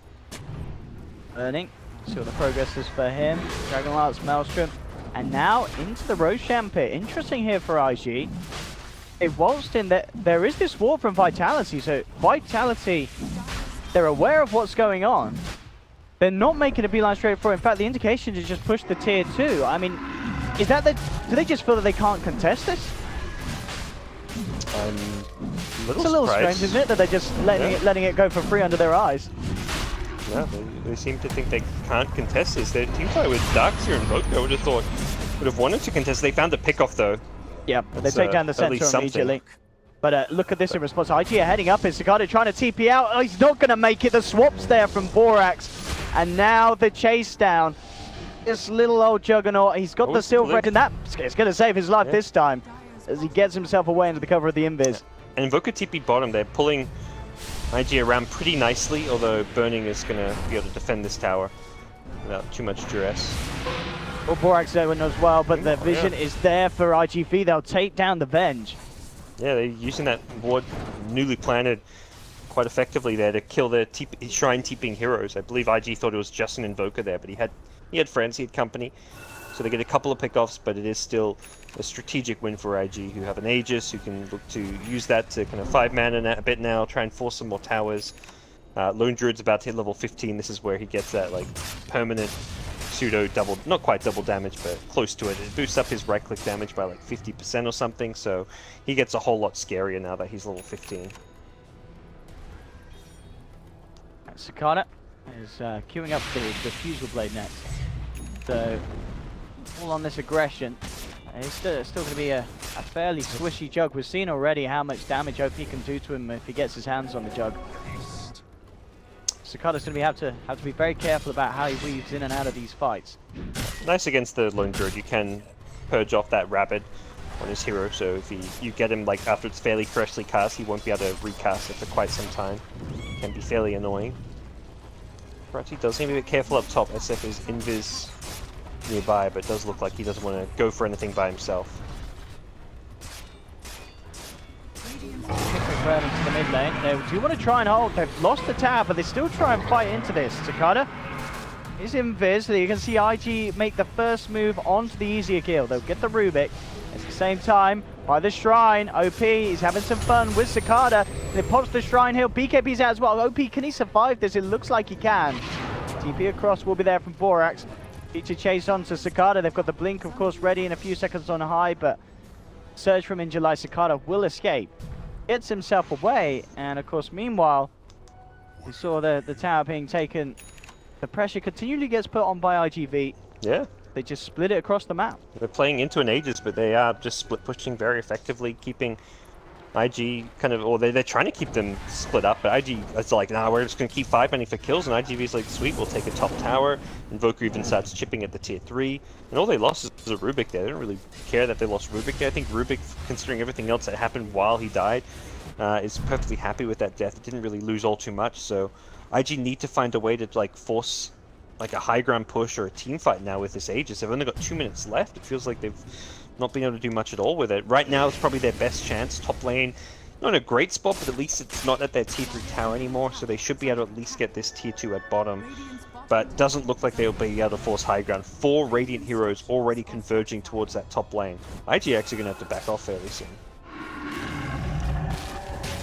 Learning, see what the progress is for him. Dragon Lance, Maelstrom. And now into the Roshan pit. Interesting here for IG. Whilst in there is this wall from Vitality, so Vitality, they're aware of what's going on. They're not making a beeline straight for it. In fact, the indication is just push the tier 2. I mean, is that do they just feel that they can't contest this? It's a little strange, isn't it, that they're just letting it go for free under their eyes. Yeah, they seem to think they can't contest this. Their team fight with Darkseer and Vodka, I would have thought would have wanted to contest. They found the pick-off though. Yeah, but they take down the Centaur immediately. But look at this in response. IG are heading up. It's Cicada trying to TP out. Oh, he's not going to make it. The swap's there from Borax. And now the chase down. This little old Juggernaut. He's got the Silver Edge, and it's going to save his life this time as he gets himself away into the cover of the Invis. And Invoker TP bottom. They're pulling IG around pretty nicely, although Burning is going to be able to defend this tower without too much duress. Well, Borax there as well, but the vision is there for IGV. They'll take down the Venge. Yeah, they're using that ward newly planted quite effectively there to kill the shrine TPing heroes. I believe IG thought it was just an Invoker there, but he had friends, he had company. So they get a couple of pickoffs, but it is still a strategic win for IG, who have an Aegis, who can look to use that to kind of 5-mana a bit now, try and force some more towers. Lone Druid's about to hit level 15. This is where he gets that like permanent pseudo double, not quite double damage, but close to it. It boosts up his right-click damage by like 50% or something, so he gets a whole lot scarier now that he's level 15. Cicada is queuing up the Fusel Blade next. So, all on this aggression. It's still going to be a fairly squishy Jug. We've seen already how much damage OP can do to him if he gets his hands on the Jug. Cicada's going to have to be very careful about how he weaves in and out of these fights. Nice against the Lone Druid. You can purge off that Rabid on his hero, so if you get him like after it's fairly freshly cast, he won't be able to recast it for quite some time. It can be fairly annoying. He does need to be a bit careful up top. SF is Invis nearby, but it does look like he doesn't want to go for anything by himself. Burn into the mid lane. They do want to try and hold. They've lost the tower, but they still try and fight into this. Cicada is Invis. You can see IG make the first move onto the easier kill. They'll get the Rubik. At the same time, by the Shrine, OP is having some fun with Cicada. They pops the Shrine Hill. BKB's out as well. OP, can he survive this? It looks like he can. TP across will be there from Borax. Feature chase on to Cicada. They've got the Blink, of course, ready in a few seconds on high, but Surge from in July. Cicada will escape. Gets himself away, and of course, meanwhile, we saw the tower being taken. The pressure continually gets put on by IGV. Yeah. They just split it across the map. They're playing into an Aegis, but they are just split pushing very effectively, keeping IG kind of, or they're trying to keep them split up, but IG is like, nah, we're just going to keep 5-manning for kills, and IGV's like, sweet, we'll take a top tower. Invoker even starts chipping at the tier 3, and all they lost is a Rubik there. They don't really care that they lost Rubik there. I think Rubik, considering everything else that happened while he died, is perfectly happy with that death. It didn't really lose all too much, so IG need to find a way to like force like a high ground push or a team fight now with this Aegis. They've only got 2 minutes left. It feels like they've not been able to do much at all with it. Right now, it's probably their best chance. Top lane, not in a great spot, but at least it's not at their tier 3 tower anymore, so they should be able to at least get this tier 2 at bottom. But doesn't look like they'll be able to force high ground. 4 Radiant heroes already converging towards that top lane. IG actually going to have to back off fairly soon.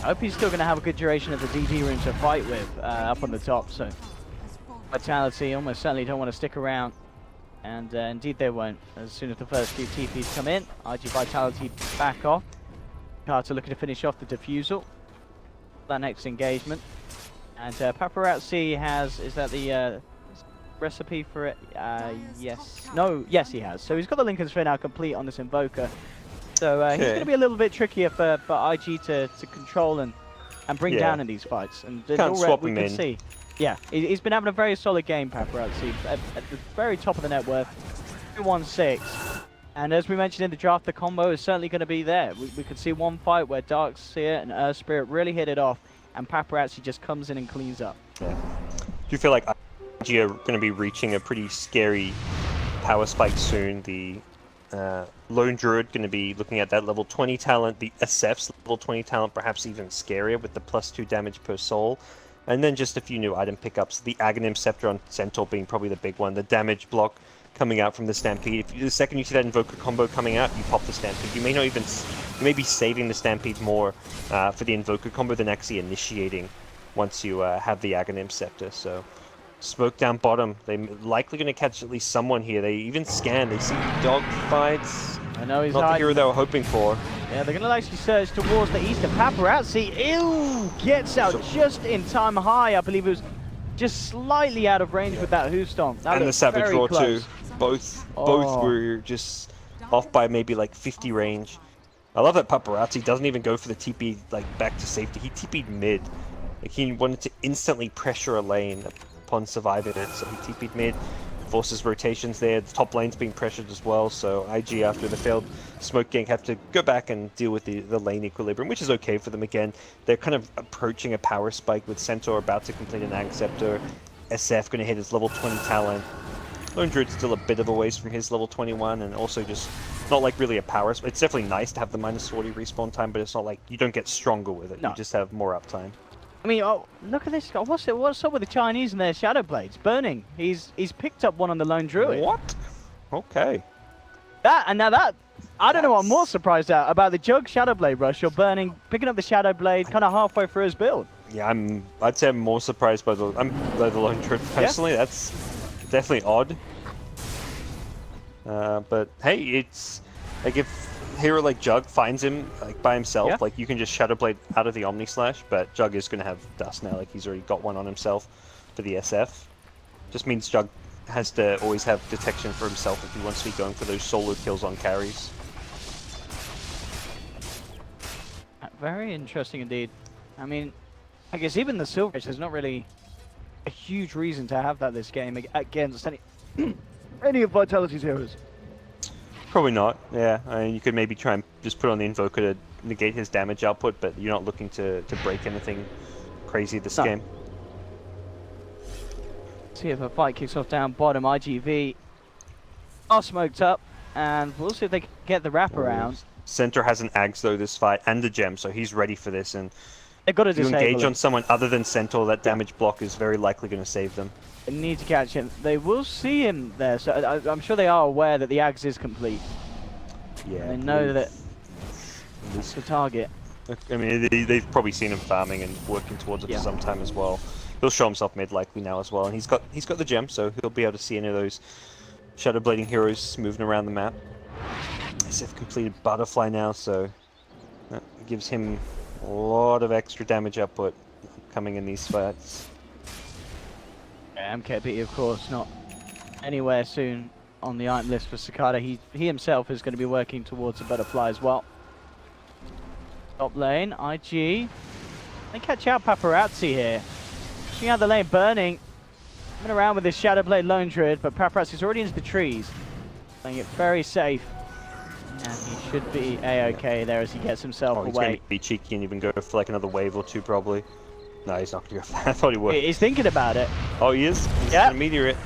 I hope he's still going to have a good duration of the DD room to fight with up on the top, so Vitality almost certainly don't want to stick around. And indeed they won't. As soon as the first few TPs come in, IG Vitality back off. Carter looking to finish off the defusal. That next engagement. And Paparazzi has, is that the recipe for it? Yes. No, yes he has. So he's got the Lincoln Sphere now complete on this Invoker. So he's going to be a little bit trickier for IG to control and bring down in these fights. And Can't swap we him can in. see. Yeah, he's been having a very solid game, Paparazzi, at the very top of the net worth, 2-1-6. And as we mentioned in the draft, the combo is certainly going to be there. We could see one fight where Darkseer and Earth Spirit really hit it off, and Paparazzi just comes in and cleans up. Yeah. Do you feel like IG are going to be reaching a pretty scary power spike soon? The Lone Druid going to be looking at that level 20 talent, the SF's level 20 talent, perhaps even scarier with the +2 damage per soul. And then just a few new item pickups. The Aghanim Scepter on Centaur being probably the big one. The damage block coming out from the Stampede. The second you see that Invoker combo coming out, you pop the Stampede. You may not even... You may be saving the Stampede more for the Invoker combo than actually initiating once you have the Aghanim Scepter. So, smoke down bottom. They're likely going to catch at least someone here. They even scan. They see dog fights. I know he's not the hero they were hoping for. Yeah, they're going to actually surge towards the east of Paparazzi. Ew! Gets out just in time high. I believe it was just slightly out of range with that Hoof Stomp. That And the Savage very Roar close. too. Both were just off by maybe like 50 range. I love that Paparazzi doesn't even go for the TP like back to safety. He TP'd mid. Like he wanted to instantly pressure a lane upon surviving it, so he TP'd mid. Forces rotations there. The top lane's being pressured as well, so IG after the failed smoke gank have to go back and deal with the lane equilibrium, which is okay for them again. They're kind of approaching a power spike with Centaur about to complete an Ag Scepter. SF going to hit his level 20 talent. Lone Druid's still a bit of a ways from his level 21, and also just not like really a power spike. It's definitely nice to have the -40 respawn time, but it's not like you don't get stronger with it. No. You just have more uptime. I mean, oh, look at this. What's up with the Chinese and their Shadow Blades? Burning. He's picked up one on the Lone Druid. What? Okay. I don't know what I'm more surprised at about the Jug Shadow Blade rush. You're burning, picking up the Shadow Blade kind of halfway through his build. Yeah, I'd say I'm more surprised by the Lone Druid personally. Yeah. That's definitely odd. But hey, it's like if a hero like Jug finds him like by himself, like you can just Shadow Blade out of the Omni Slash, but Jug is going to have Dust now. Like he's already got one on himself for the SF. Just means Jug has to always have detection for himself if he wants to be going for those solo kills on carries. Very interesting indeed. I mean, I guess even the Silver Edge, there's not really a huge reason to have that this game against any of Vitality's heroes. Probably not, yeah. I mean, you could maybe try and just put on the Invoker to negate his damage output, but you're not looking to break anything crazy this game. See if a fight kicks off down bottom. IGV are smoked up, and we'll see if they can get the wraparound. Centaur has an Ags though this fight, and a gem, so he's ready for this, and they've got to if you engage on someone other than Centaur, that damage block is very likely going to save them. They need to catch him. They will see him there, so I'm sure they are aware that the Ags is complete. Yeah. And they know that it's the target. I mean, they've probably seen him farming and working towards it for some time as well. He'll show himself mid likely now as well, and he's got the gem, so he'll be able to see any of those Shadow Blading heroes moving around the map. SF completed Butterfly now, so that gives him a lot of extra damage output coming in these fights. MKB, of course, not anywhere soon on the item list for Cicada. He himself is going to be working towards a Butterfly as well. Top lane, IG. They catch out Paparazzi here. Catching out the lane, burning. Coming around with this Shadow Blade Lone Druid, but Paparazzi's already into the trees. Playing it very safe. And he should be A-okay there as he gets himself He's away. going to be cheeky and even go for like another wave or two probably. No, he's not going to go for that. I thought he would. He's thinking about it. Oh, he is? He's a meteorite.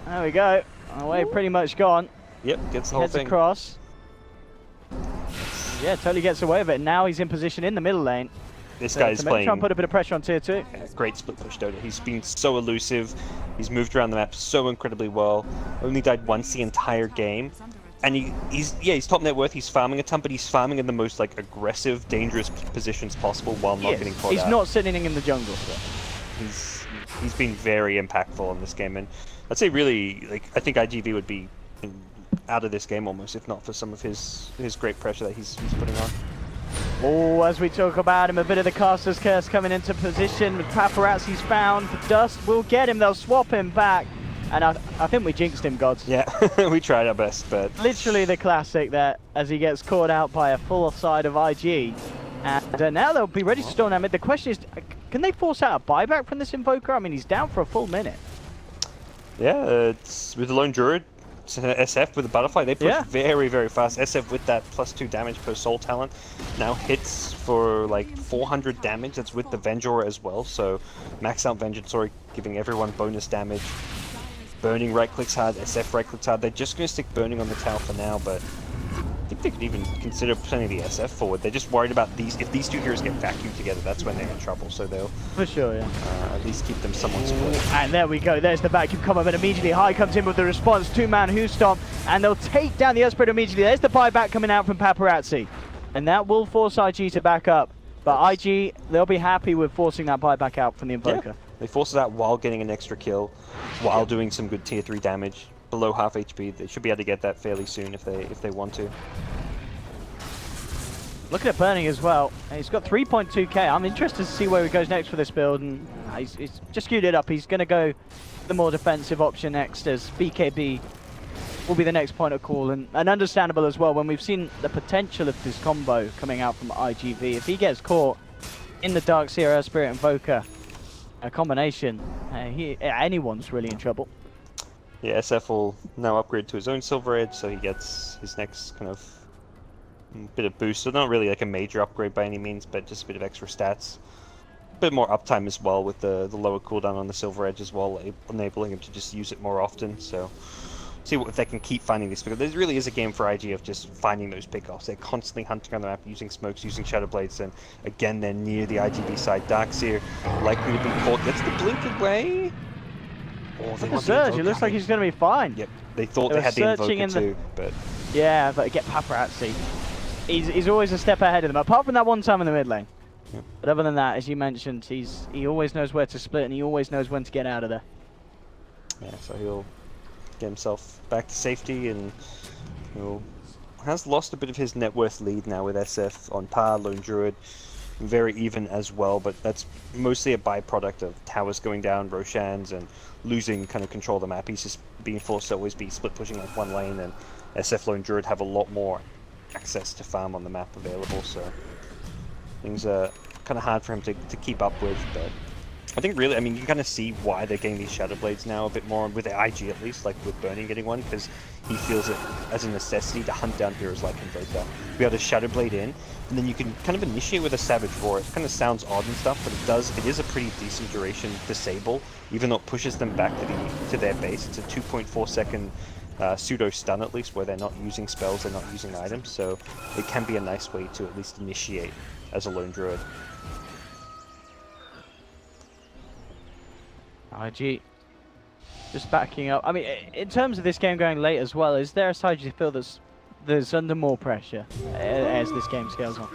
There we go. Away pretty much gone. Yep, gets the whole Heads thing. Across. Yeah, totally gets away with it. Now he's in position in the middle lane. This guy's playing... Try and put a bit of pressure on tier 2. Yeah, great split push Dota. He's been so elusive. He's moved around the map so incredibly well. Only died once the entire game. And he's top net worth, he's farming a ton, but he's farming in the most like aggressive, dangerous positions possible while not getting caught out. He's not sitting in the jungle. He's he's been very impactful in this game, and I'd say really, like, I think IGV would be out of this game almost, if not for some of his great pressure that he's putting on. Oh, as we talk about him, a bit of the caster's curse coming into position. Paparazzi's found. The dust will get him. They'll swap him back. And I think we jinxed him, Gods. Yeah, we tried our best, but... Literally the classic there, as he gets caught out by a full side of IG. And now they'll be ready to storm that mid. The question is, can they force out a buyback from this Invoker? I mean, he's down for a full minute. Yeah, it's with the Lone Druid, SF with the Butterfly, they push very, very fast. SF with that +2 damage per soul talent now hits for like 400 damage. That's with the Vengeance as well, so max out Vengeance, giving everyone bonus damage. Burning right clicks hard, SF right clicks hard. They're just going to stick Burning on the tower for now, but I think they could even consider putting the SF forward. They're just worried about these. If these two heroes get vacuumed together, that's when they're in trouble. So they'll for sure, at least keep them somewhat split. And there we go. There's the vacuum combo, but immediately High comes in with the response. Two-man Who Stomp, and they'll take down the Earthspreader immediately. There's the buyback coming out from Paparazzi, and that will force IG to back up. But IG, they'll be happy with forcing that buyback out from the Invoker. Yeah. They force it out while getting an extra kill, while doing some good tier 3 damage. Below half HP, they should be able to get that fairly soon if they want to. Looking at Burning as well. He's got 3.2k. I'm interested to see where he goes next for this build, and he's just queued it up. He's going to go the more defensive option next, as BKB will be the next point of call, and understandable as well when we've seen the potential of this combo coming out from IGV. If he gets caught in the Darkseer Earth Spirit Invoker, a combination, anyone's really in trouble. Yeah, SF will now upgrade to his own Silver Edge, so he gets his next kind of bit of boost. So not really like a major upgrade by any means, but just a bit of extra stats. A bit more uptime as well with the lower cooldown on the Silver Edge as well, enabling him to just use it more often. So see if they can keep finding this, because there really is a game for IG of just finding those pickoffs. They're constantly hunting on the map, using smokes, using shadow blades, and again they're near the IGV side. Darkseer likely to be caught. Gets the blink away. Oh, they want Surge. It looks like he's going to be fine. Yep, they thought they had the Invoker too, but yeah, but get Paparazzi. He's always a step ahead of them, apart from that one time in the mid lane. Yep. But other than that, as you mentioned, he always knows where to split, and he always knows when to get out of there. Yeah, so he'll get himself back to safety, and has lost a bit of his net worth lead now with SF on par. Lone Druid very even as well, but that's mostly a byproduct of towers going down, Roshans, and losing kind of control of the map. He's just being forced to always be split pushing like one lane, and SF Lone Druid have a lot more access to farm on the map available, so things are kind of hard for him to keep up with. But I think really, I mean, you can kind of see why they're getting these Shadow Blades now a bit more, with the IG at least, like with Burning getting one, because he feels it as a necessity to hunt down heroes like Invoker. Be able to Shadow Blade in, and then you can kind of initiate with a Savage Roar. It kind of sounds odd and stuff, but it is a pretty decent duration disable, even though it pushes them back to their base. It's a 2.4 second pseudo stun at least, where they're not using spells, they're not using items, so it can be a nice way to at least initiate as a Lone Druid. IG just backing up. I mean, in terms of this game going late as well, is there a side you feel there's under more pressure as this game scales on?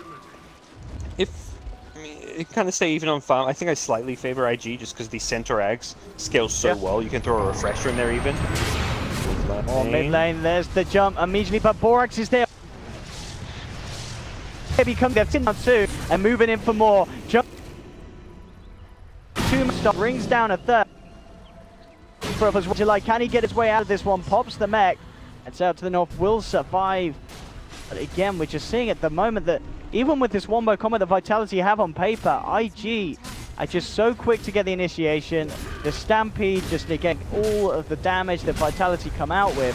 I kind of say even on farm, I think I slightly favor IG just because the center ags scale so well. You can throw a refresher in there even. Mid lane, there's the jump immediately, but Borax is there. Maybe come there, in on two, and moving in for more. Jump. Stop, brings down a third. Can he get his way out of this one? Pops the mech. It's out to the north, will survive. But again, we're just seeing at the moment that even with this wombo combo that Vitality have on paper, IG are just so quick to get the initiation. The Stampede just negate all of the damage that Vitality come out with.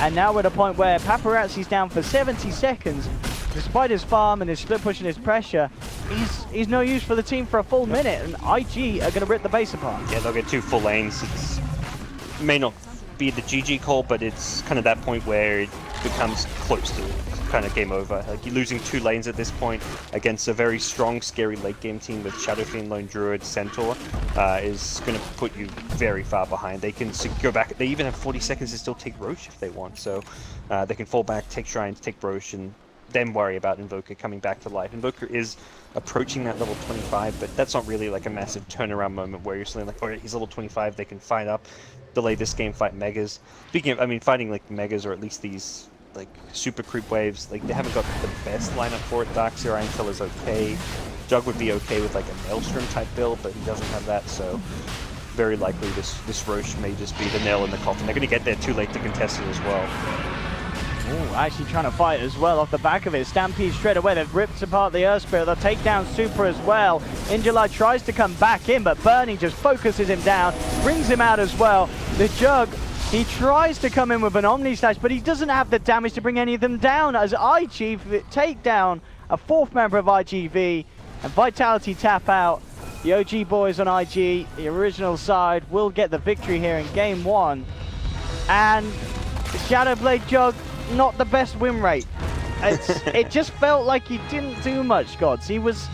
And now we're at a point where Paparazzi's down for 70 seconds. Despite his farm and his split push and his pressure, he's no use for the team for a full minute, and IG are going to rip the base apart. Yeah, they'll get 2 full lanes. It may not be the GG call, but it's kind of that point where it becomes close to kind of game over. Like, you're losing 2 lanes at this point against a very strong, scary late game team with Shadow Fiend, Lone Druid, Centaur, is going to put you very far behind. They can go back. They even have 40 seconds to still take Roche if they want, so they can fall back, take Shrines, take Roche, and then worry about Invoker coming back to life. Invoker is approaching that level 25, but that's not really like a massive turnaround moment where you're suddenly like, alright, he's level 25, they can fight up, delay this game, fight Megas. Speaking of, I mean, fighting like Megas, or at least these like super creep waves, like they haven't got the best lineup for it. Darkseer Iron Kill is okay. Jug would be okay with like a Maelstrom type build, but he doesn't have that, so very likely this Roche may just be the nail in the coffin. They're going to get there too late to contest it as well. Ooh, actually trying to fight as well off the back of it. Stampede straight away. They've ripped apart the Earth Spirit. They'll take down Super as well. Injuly tries to come back in, but Burning just focuses him down, brings him out as well. The Jug, he tries to come in with an Omni Slash, but he doesn't have the damage to bring any of them down as IG take down a fourth member of IGV and Vitality tap out. The OG boys on IG, the original side, will get the victory here in game 1. And the Shadowblade Jug, not the best win rate. It just felt like he didn't do much, Gods. He was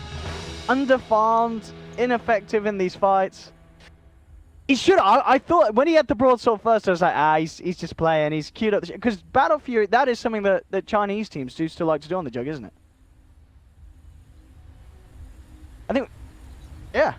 underfarmed, ineffective in these fights. He should. I thought when he had the broadsword first, I was like, he's just playing. He's queued up because Battle Fury. That is something that Chinese teams do still like to do on the Jug, isn't it? I think. Yeah.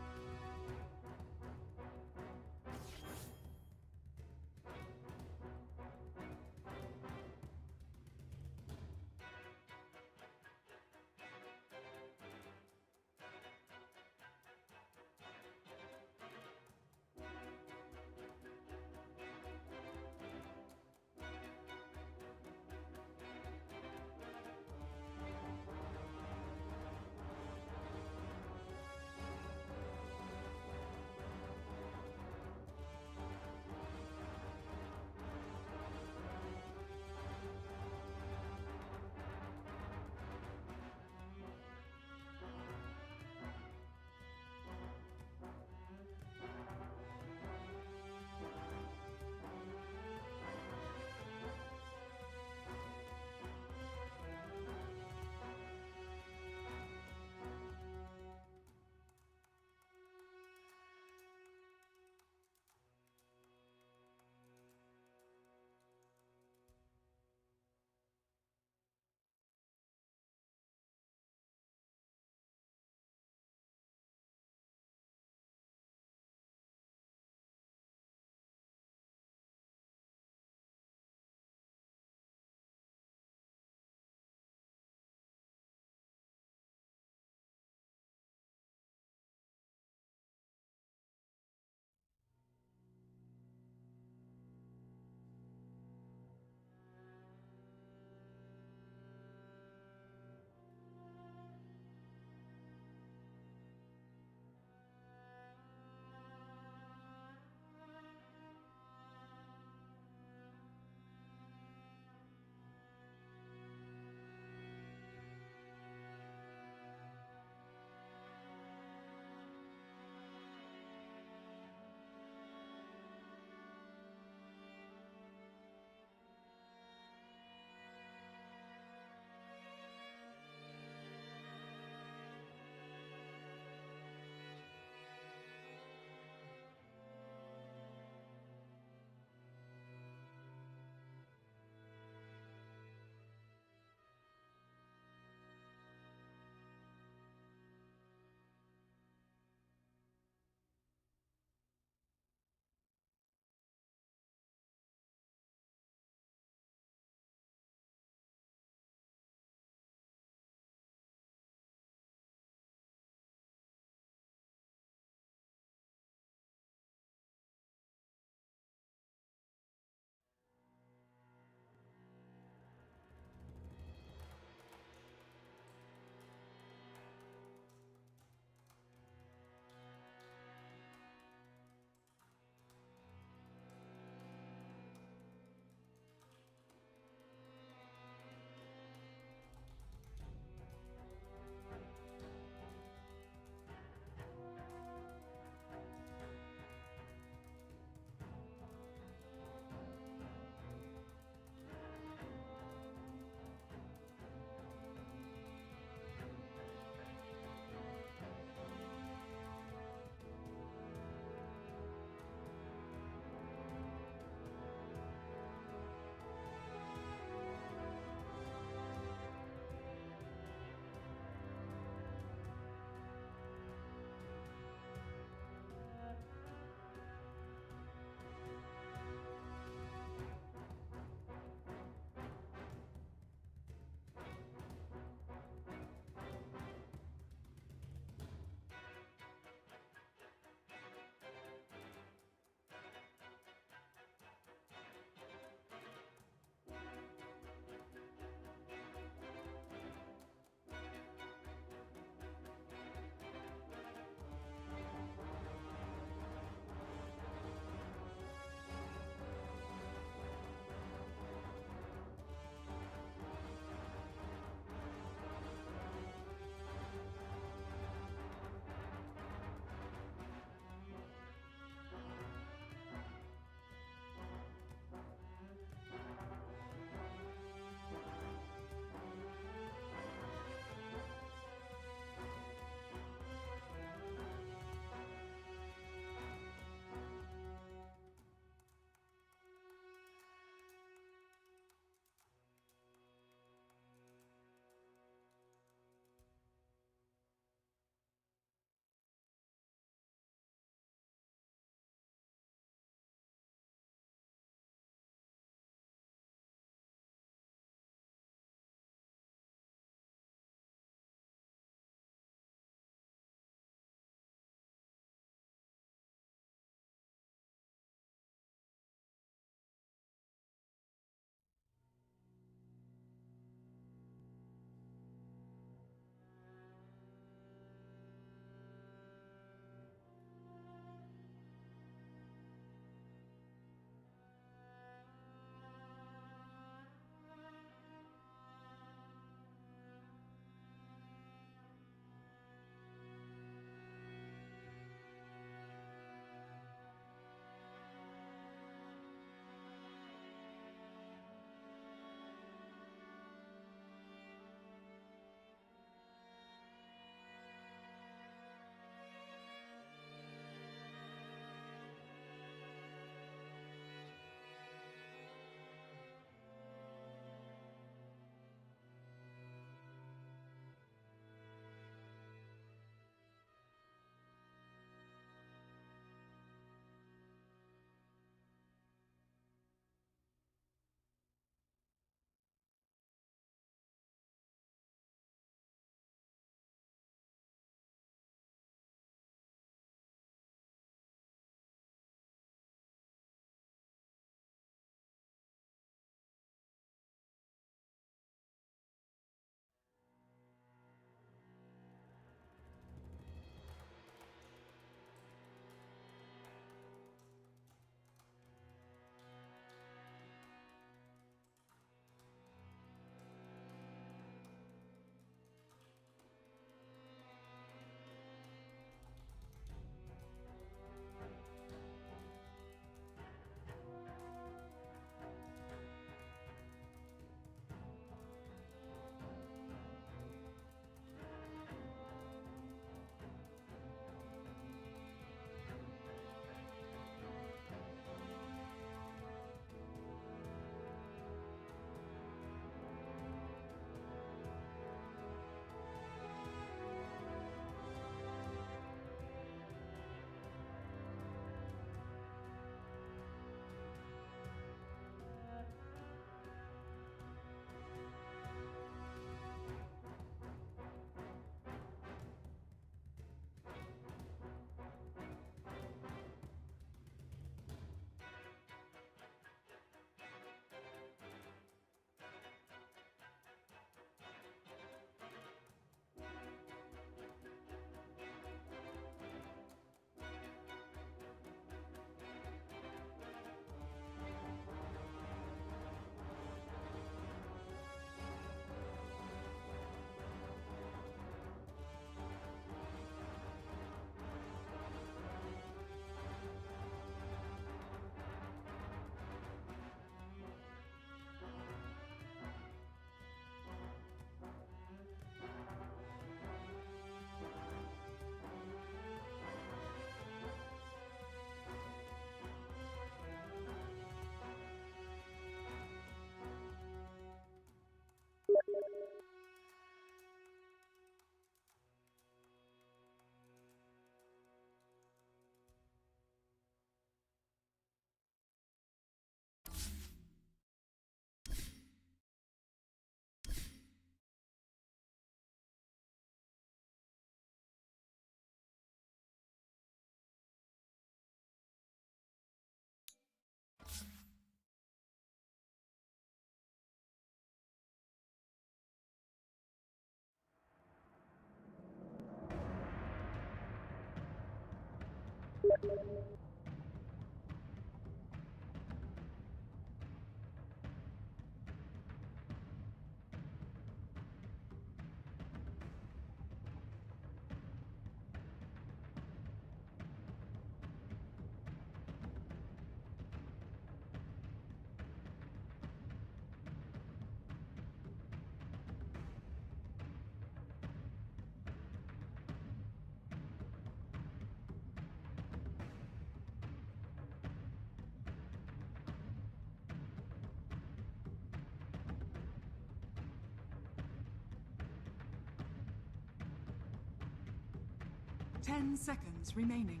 10 seconds remaining.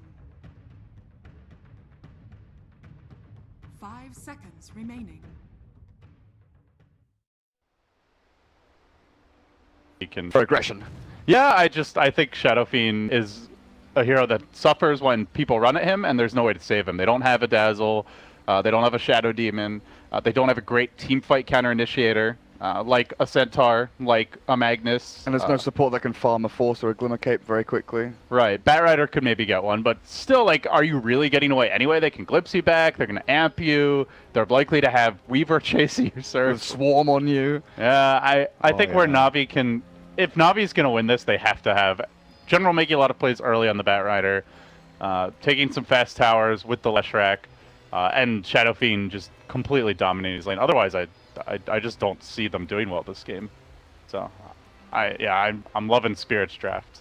5 seconds remaining. He can for aggression. Yeah, I think Shadow Fiend is a hero that suffers when people run at him and there's no way to save him. They don't have a Dazzle, they don't have a Shadow Demon, they don't have a great team fight counter initiator. Like a Centaur, like a Magnus. And there's no support that can farm a Force or a Glimmer Cape very quickly. Right. Batrider could maybe get one, but still, like, are you really getting away anyway? They can glimpse you back, they're going to amp you, they're likely to have Weaver chasing your surge. Swarm on you. Yeah, I think where Na'Vi can... If Na'Vi's going to win this, they have to have... General making a lot of plays early on the Batrider, taking some fast towers with the Leshrac, and Shadow Fiend just completely dominating his lane. Otherwise, I just don't see them doing well this game. So, I'm loving Spirit's draft.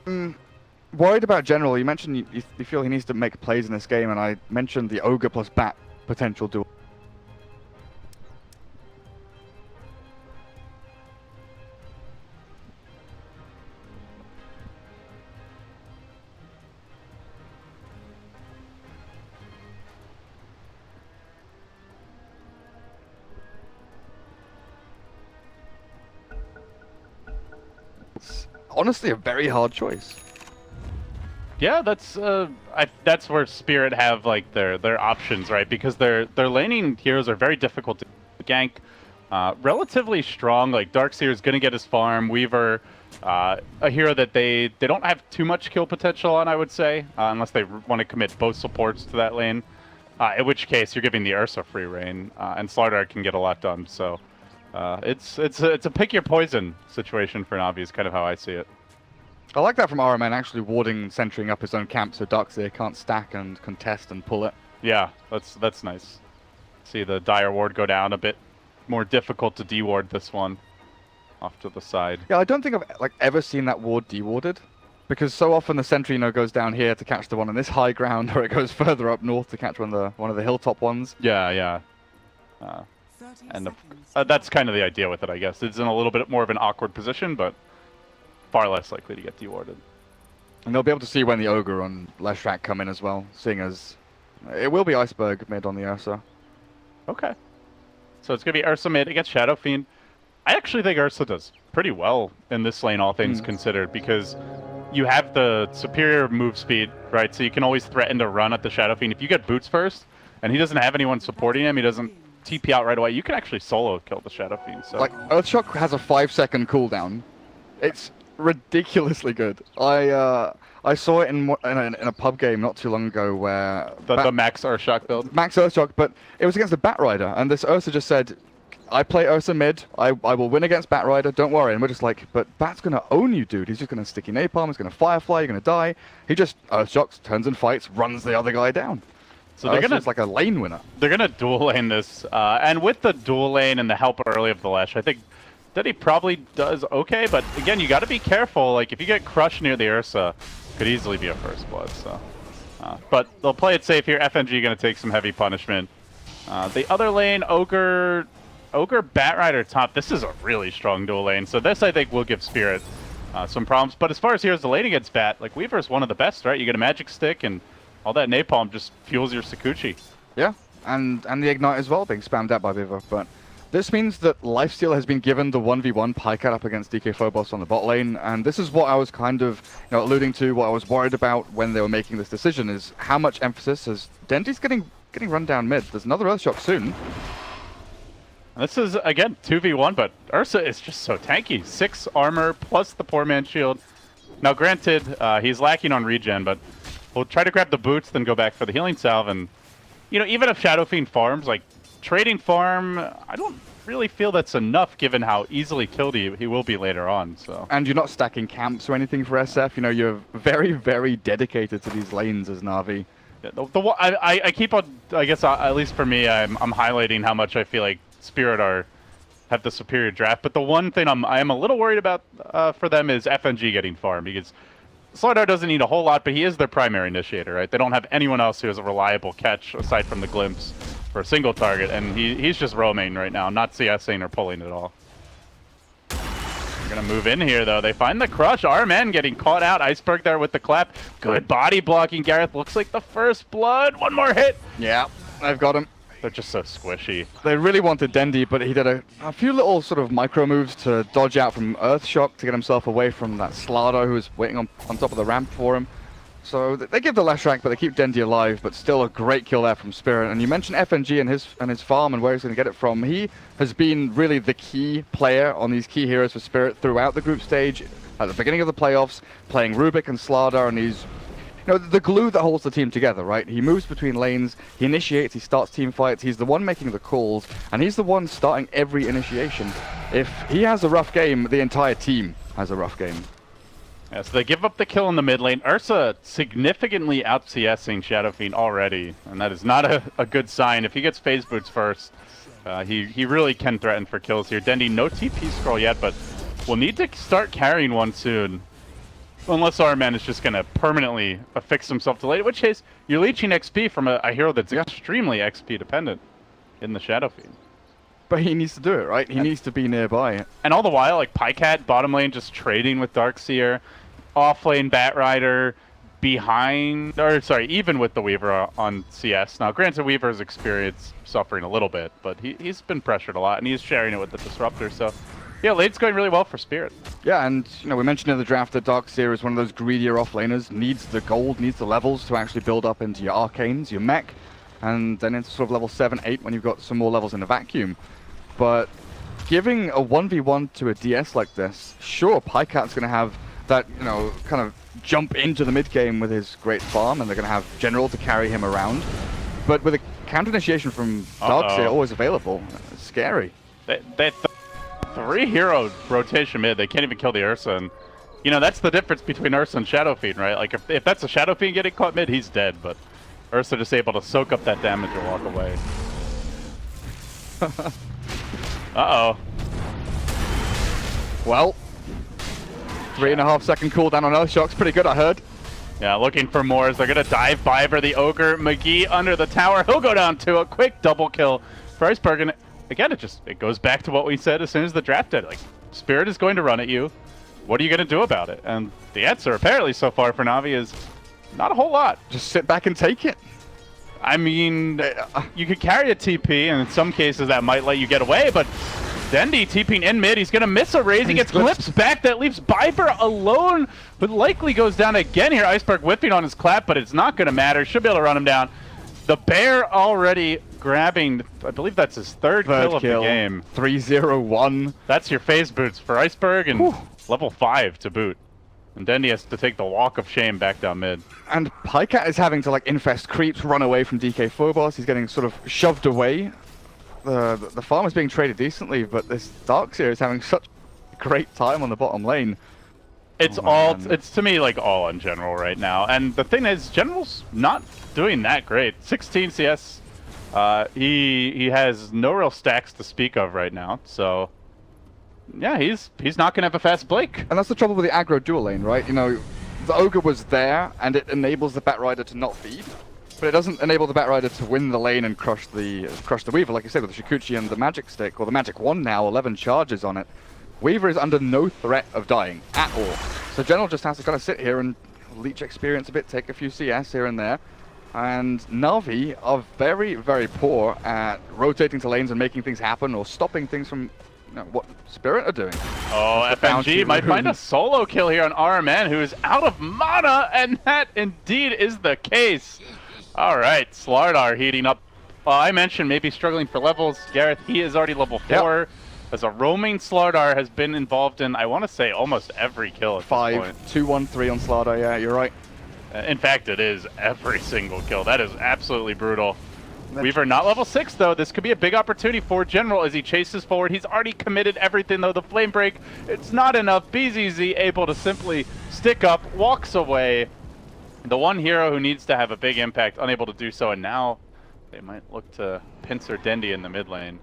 Worried about General. You mentioned you feel he needs to make plays in this game, and I mentioned the Ogre plus Bat potential duel. Honestly, a very hard choice. Yeah, that's where Spirit have like their options, right? Because their laning heroes are very difficult to gank. Relatively strong, like Darkseer is going to get his farm. Weaver, a hero that they don't have too much kill potential on, I would say, unless they want to commit both supports to that lane. In which case, you're giving the Ursa free reign, and StarLadder can get a lot done. So. It's a pick your poison situation for Na'Vi is kind of how I see it. I like that from RMN actually warding, centering up his own camp so Darkseer can't stack and contest and pull it. Yeah, that's nice. See the Dire Ward go down a bit more difficult to deward this one off to the side. Yeah, I don't think I've ever seen that ward dewarded, because so often the sentry goes down here to catch the one on this high ground, or it goes further up north to catch one of the hilltop ones. Yeah. And that's kind of the idea with it, I guess. It's in a little bit more of an awkward position, but far less likely to get dewarded. And they'll be able to see when the Ogre and Leshrac come in as well, seeing as it will be Iceberg mid on the Ursa. Okay. So it's going to be Ursa mid against Shadow Fiend. I actually think Ursa does pretty well in this lane, all things considered, because you have the superior move speed, right? So you can always threaten to run at the Shadow Fiend. If you get boots first, and he doesn't have anyone supporting him, he doesn't TP out right away, you can actually solo kill the Shadow Fiend. So. Like, Earthshock has a 5-second cooldown. It's ridiculously good. I saw it in a pub game not too long ago where... The Max Earthshock build? Max Earthshock, but it was against the Batrider, and this Ursa just said, I play Ursa mid, I will win against Batrider, don't worry. And we're just like, but Bat's going to own you, dude. He's just going to sticky napalm, he's going to Firefly, you're going to die. He just Earthshocks, turns and fights, runs the other guy down. So they're gonna, it's like a lane winner. They're going to dual lane this, and with the dual lane and the help early of the Lesh, I think that he probably does okay, but again, you got to be careful. Like, if you get crushed near the Ursa, could easily be a first blood, so. But they'll play it safe here. FNG going to take some heavy punishment. The other lane, Ogre Batrider top. This is a really strong dual lane, so this I think will give Spirit some problems. But as far as heroes to lane against Bat, like Weaver is one of the best, right? You get a magic stick and all that napalm just fuels your Sakuchi. Yeah, and the Ignite as well being spammed out by Weaver, but this means that Lifesteal has been given the 1v1 Pycat up against DK Phobos on the bot lane, and this is what I was kind of alluding to, what I was worried about when they were making this decision, is how much emphasis is Dendi's getting run down mid. There's another Earthshock soon. This is, again, 2v1, but Ursa is just so tanky. 6 armor plus the poor man shield. Now, granted, he's lacking on regen, but we'll try to grab the boots, then go back for the healing salve. And, you know, even if Shadow Fiend farms, like, trading farm, I don't really feel that's enough given how easily killed he will be later on. So. And you're not stacking camps or anything for SF. You know, you're very, very dedicated to these lanes as Na'Vi. Yeah, I keep on, I guess, at least for me, I'm highlighting how much I feel like Spirit have the superior draft. But the one thing I am a little worried about for them is FNG getting farmed, because StarLadder doesn't need a whole lot, but he is their primary initiator, right? They don't have anyone else who has a reliable catch aside from the glimpse for a single target, and he's just roaming right now, not CSing or pulling at all. They're gonna move in here though. They find the crush. RMN getting caught out. Iceberg there with the clap. Good body blocking. Gareth looks like the first blood. One more hit. Yeah, I've got him. They're just so squishy. They really wanted Dendi, but he did a few little sort of micro moves to dodge out from Earthshock to get himself away from that StarLadder who was waiting on top of the ramp for him. So they give the Leshrac, but they keep Dendi alive, but still a great kill there from Spirit. And you mentioned FNG and his farm and where he's going to get it from. He has been really the key player on these key heroes for Spirit throughout the group stage, at the beginning of the playoffs, playing Rubik and StarLadder, and he's, you know, the glue that holds the team together, right? He moves between lanes, he initiates, he starts team fights, he's the one making the calls, and he's the one starting every initiation. If he has a rough game, the entire team has a rough game. Yeah, so they give up the kill in the mid lane. Ursa significantly out CSing Shadow Fiend already, and that is not a good sign. If he gets phase boots first, he really can threaten for kills here. Dendi, no TP scroll yet, but we'll need to start carrying one soon. Unless our man is just going to permanently affix himself to late, in which case you're leeching XP from a hero that's extremely XP dependent in the Shadow Fiend. But he needs to do it, right? He needs to be nearby. And all the while, like, Pycat, bottom lane, just trading with Darkseer. Off lane, Batrider, behind, or sorry, even with the Weaver on CS. Now, granted, Weaver's experience suffering a little bit, but he's been pressured a lot, and he's sharing it with the Disruptor, so yeah, late's going really well for Spirit. Yeah, and you know, we mentioned in the draft that Darkseer is one of those greedier offlaners, needs the gold, needs the levels to actually build up into your Arcanes, your mech, and then into sort of level 7, 8 when you've got some more levels in a vacuum. But giving a 1v1 to a DS like this, sure, Pycat's going to have that, you know, kind of jump into the mid game with his great farm, and they're going to have General to carry him around. But with a counter initiation from Darkseer always available, it's scary. They 3-hero rotation mid, they can't even kill the Ursa, and you know, that's the difference between Ursa and Shadow Fiend, right? Like, if that's a Shadow Fiend getting caught mid, he's dead, but Ursa just able to soak up that damage and walk away. Uh-oh. Well, 3.5 second cooldown on Earthshock's pretty good, I heard. Yeah, looking for more as they're going to dive by for the Ogre. McGee under the tower. He'll go down to a quick double kill for Iceberg. And again, it goes back to what we said as soon as the draft did. Like, Spirit is going to run at you. What are you going to do about it? And the answer, apparently, so far for Na'Vi is not a whole lot. Just sit back and take it. I mean, you could carry a TP, and in some cases that might let you get away, but Dendi TPing in mid, he's going to miss a raise, he gets glimpsed back, that leaves Viper alone, but likely goes down again here. Iceberg whipping on his clap, but it's not going to matter, should be able to run him down. The Bear already grabbing, I believe that's his third kill of the game. 3-0-1. That's your phase boots for Iceberg, and level 5 to boot. And Dendi has to take the walk of shame back down mid. And Pycat is having to, like, infest creeps, run away from DK Phobos. He's getting sort of shoved away. The farm is being traded decently, but this Darkseer is having such a great time on the bottom lane. It's it's to me like all in General right now. And the thing is, General's not doing that great. 16 CS. He has no real stacks to speak of right now, so yeah, he's not gonna have a fast Blake. And that's the trouble with the aggro dual lane, right? You know, the Ogre was there, and it enables the Batrider to not feed, but it doesn't enable the Batrider to win the lane and crush the Weaver, like you said, with the Shikuchi and the Magic Stick, or the Magic Wand now, 11 charges on it. Weaver is under no threat of dying at all. So General just has to kind of sit here and leech experience a bit, take a few CS here and there. And Na'Vi are very, very poor at rotating to lanes and making things happen, or stopping things from, you know, what Spirit are doing. Oh, FNG might find a solo kill here on RMN, who is out of mana, and that indeed is the case. All right, StarLadder heating up. I mentioned maybe struggling for levels. Gareth, he is already level 4. as a roaming StarLadder has been involved in, I want to say, almost every kill at this point. 2-1-3 on StarLadder, yeah, you're right. In fact, it is every single kill. That is absolutely brutal. Weaver not level 6, though. This could be a big opportunity for General as he chases forward. He's already committed everything, though. The Flame Break, it's not enough. BZZ able to simply stick up, walks away. The one hero who needs to have a big impact, unable to do so, and now they might look to pincer Dendi in the mid lane.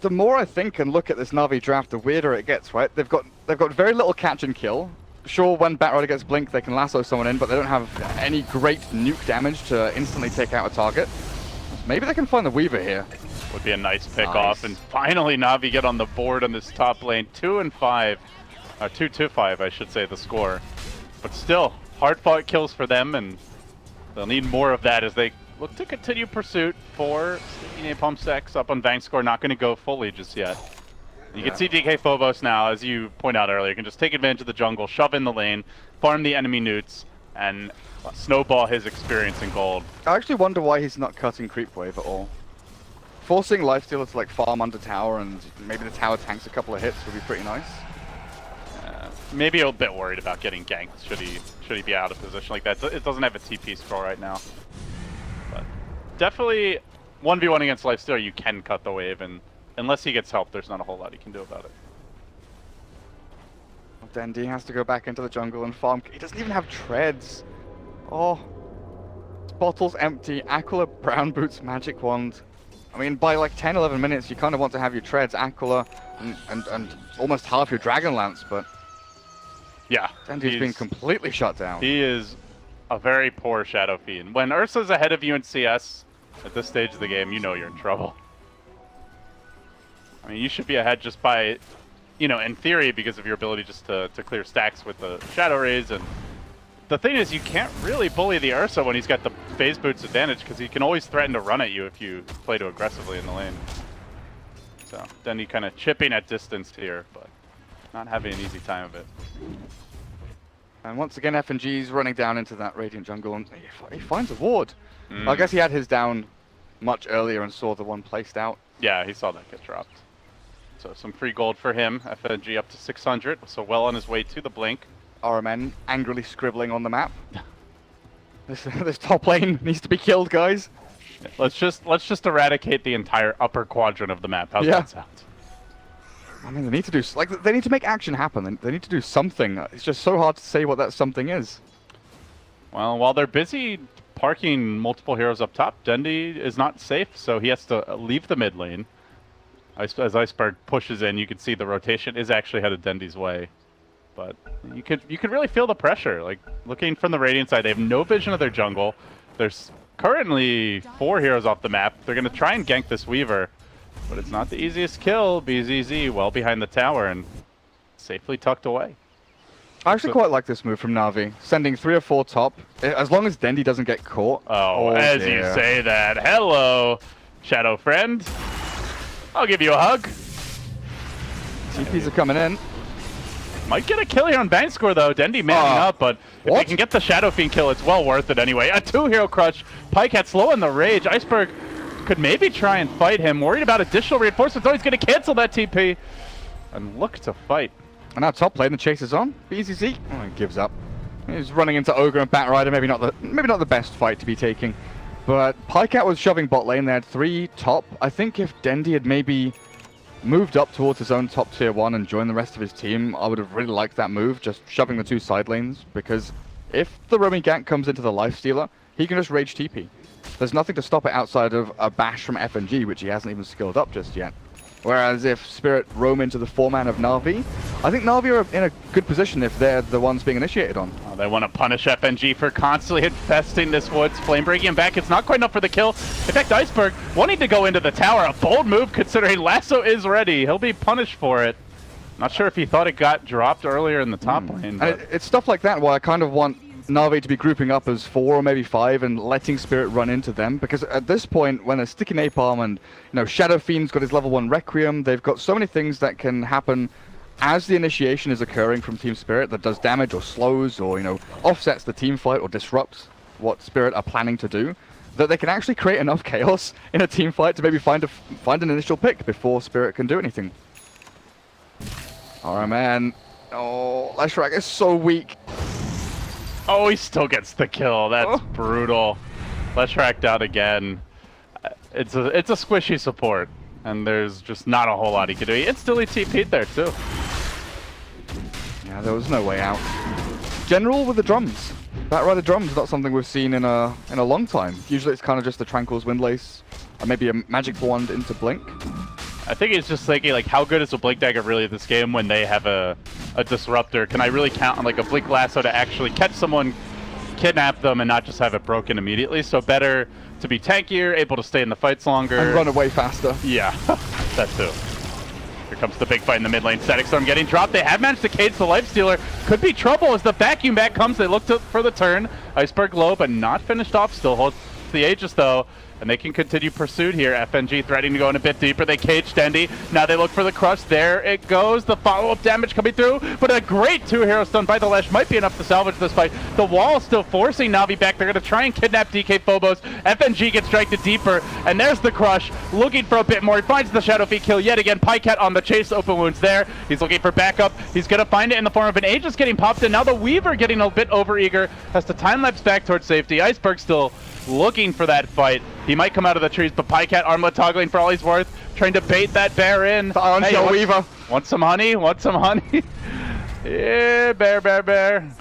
The more I think and look at this Na'Vi draft, the weirder it gets, right? They've got very little catch and kill. Sure, when Batrider gets blinked, they can lasso someone in, but they don't have any great nuke damage to instantly take out a target. Maybe they can find the Weaver here. Would be a nice pick off, and finally Na'Vi get on the board on this top lane. 2-5, or 2-5, I should say, the score. But still, hard-fought kills for them, and they'll need more of that as they look to continue pursuit for Sticky Napalm Sex up on Vangscore. Not going to go fully just yet. You can see DK Phobos now, as you point out earlier, can just take advantage of the jungle, shove in the lane, farm the enemy newts, and snowball his experience in gold. I actually wonder why he's not cutting creep wave at all. Forcing Lifestealer to like farm under tower and maybe the tower tanks a couple of hits would be pretty nice. Maybe a bit worried about getting ganked should he be out of position like that. It doesn't have a TP scroll right now. But definitely 1v1 against Lifestealer, you can cut the wave, and unless he gets help, there's not a whole lot he can do about it. Dendi has to go back into the jungle and farm. He doesn't even have treads. Oh. Bottle's empty. Aquila, Brown Boots, Magic Wand. I mean, by like 10-11 minutes, you kind of want to have your treads, Aquila, and almost half your Dragon Lance, but... Yeah. Dendi's been completely shut down. He is a very poor Shadow Fiend. When Ursa's ahead of you in CS, at this stage of the game, you know you're in trouble. I mean, you should be ahead just by, you know, in theory, because of your ability just to clear stacks with the Shadow Rays. And the thing is, you can't really bully the Ursa when he's got the phase boots advantage, because he can always threaten to run at you if you play too aggressively in the lane. So, Dendi kind of chipping at distance here, but not having an easy time of it. And once again, FNG's running down into that Radiant jungle, and he finds a ward. I guess he had his down much earlier and saw the one placed out. Yeah, he saw that get dropped. So some free gold for him. FNG up to 600, so well on his way to the blink. RMN angrily scribbling on the map. This top lane needs to be killed, guys. Let's just eradicate the entire upper quadrant of the map. How's that sound? I mean, they need to do they need to make action happen. They need to do something. It's just so hard to say what that something is. Well, while they're busy parking multiple heroes up top, Dendi is not safe, so he has to leave the mid lane. As Iceberg pushes in, you can see the rotation is actually headed Dendi's way. But you could really feel the pressure. Like, looking from the Radiant side, they have no vision of their jungle. There's currently 4 heroes off the map. They're going to try and gank this Weaver, but it's not the easiest kill. BZZ well behind the tower and safely tucked away. I actually quite like this move from Na'Vi, sending 3 or 4 top, as long as Dendi doesn't get caught. Oh, as you say that. Hello, Shadow Friend. I'll give you a hug. TPs are coming in. Might get a kill here on Vangscore, though. Dendi manning up, but if they can get the Shadow Fiend kill, it's well worth it anyway. A 2-hero crush. Pikehat's low in the rage. Iceberg could maybe try and fight him. Worried about additional reinforcements. Oh, he's going to cancel that TP and look to fight. And now top lane, the chase is on. BZZ he gives up. He's running into Ogre and Batrider. Maybe not the best fight to be taking. But Pikehat was shoving bot lane. They had 3 top. I think if Dendi had maybe moved up towards his own top tier 1 and joined the rest of his team, I would have really liked that move, just shoving the 2 side lanes, because if the roaming gank comes into the Lifestealer, he can just rage TP. There's nothing to stop it outside of a bash from FNG, which he hasn't even skilled up just yet. Whereas if Spirit roam into the 4-man of Na'Vi, I think Na'Vi are in a good position if they're the ones being initiated on. Oh, they want to punish FNG for constantly infesting this woods, flame breaking him back. It's not quite enough for the kill. In fact, Iceberg wanting to go into the tower, a bold move considering Lasso is ready. He'll be punished for it. Not sure if he thought it got dropped earlier in the top lane. And it's stuff like that where I kind of want Na'Vi to be grouping up as 4 or maybe 5 and letting Spirit run into them, because at this point, when they're sticking Napalm and Shadow Fiend's got his level 1 Requiem, they've got so many things that can happen as the initiation is occurring from Team Spirit that does damage or slows or offsets the team fight or disrupts what Spirit are planning to do. that they can actually create enough chaos in a team fight to maybe find an initial pick before Spirit can do anything. Alright, man. Oh, Leshrac is so weak. Oh, he still gets the kill. That's brutal. Leshrac down again. It's a squishy support, and there's just not a whole lot he can do. He instantly TP'd there too. Yeah, there was no way out. General with the drums. Batrider drums is not something we've seen in a long time. Usually it's kind of just the Tranquil's Windlace, or maybe a Magic Wand into Blink. I think he's just thinking, like, how good is a Blink Dagger really this game when they have a Disruptor? Can I really count on, like, a Blink Lasso to actually catch someone, kidnap them, and not just have it broken immediately? So better to be tankier, able to stay in the fights longer. And run away faster. Yeah, that too. Here comes the big fight in the mid lane. Static Storm getting dropped. They have managed to cage the Lifestealer. Could be trouble as the vacuum back comes. They look for the turn. Iceberg low, but not finished off. Still holds the Aegis though. And they can continue pursuit here. FNG threatening to go in a bit deeper. They cage Dendy. Now they look for the crush. There it goes. The follow-up damage coming through. But a great 2-hero stun by the Lesh might be enough to salvage this fight. The wall is still forcing Na'Vi back. They're going to try and kidnap DK Phobos. FNG gets dragged to deeper. And there's the crush. Looking for a bit more. He finds the Shadow Feet kill yet again. Pycat on the chase. Open wounds there. He's looking for backup. He's going to find it in the form of an Aegis getting popped in. Now the Weaver getting a bit overeager. Has to time-lapse back towards safety. Iceberg still looking for that fight. He might come out of the trees, but Pycat armlet toggling for all he's worth, trying to bait that bear in. Hey, Weaver. Want some honey? Want some honey? Yeah, bear.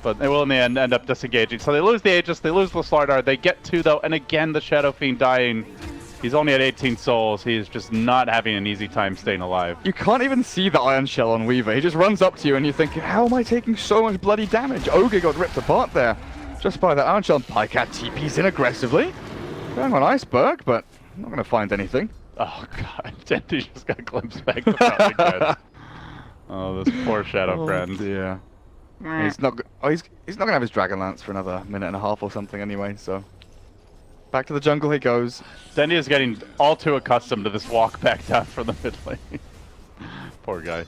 But they will in the end up disengaging. So they lose the Aegis, they lose the StarLadder. They get 2 though, and again the Shadow Fiend dying. He's only at 18 souls. He's just not having an easy time staying alive. You can't even see the Iron Shell on Weaver. He just runs up to you and you're thinking, how am I taking so much bloody damage? Ogre got ripped apart there. Just by that Iron Shell. Pycat TP's in aggressively. Going on Iceberg, but I'm not going to find anything. Oh god, Dendy just got glimpsed back to probably good. Oh, this poor Shadow friend. Yeah. He's not not going to have his Dragonlance for another minute and a half or something anyway, so... Back to the jungle he goes. Dendy is getting all too accustomed to this walk back down from the mid lane. Poor guy.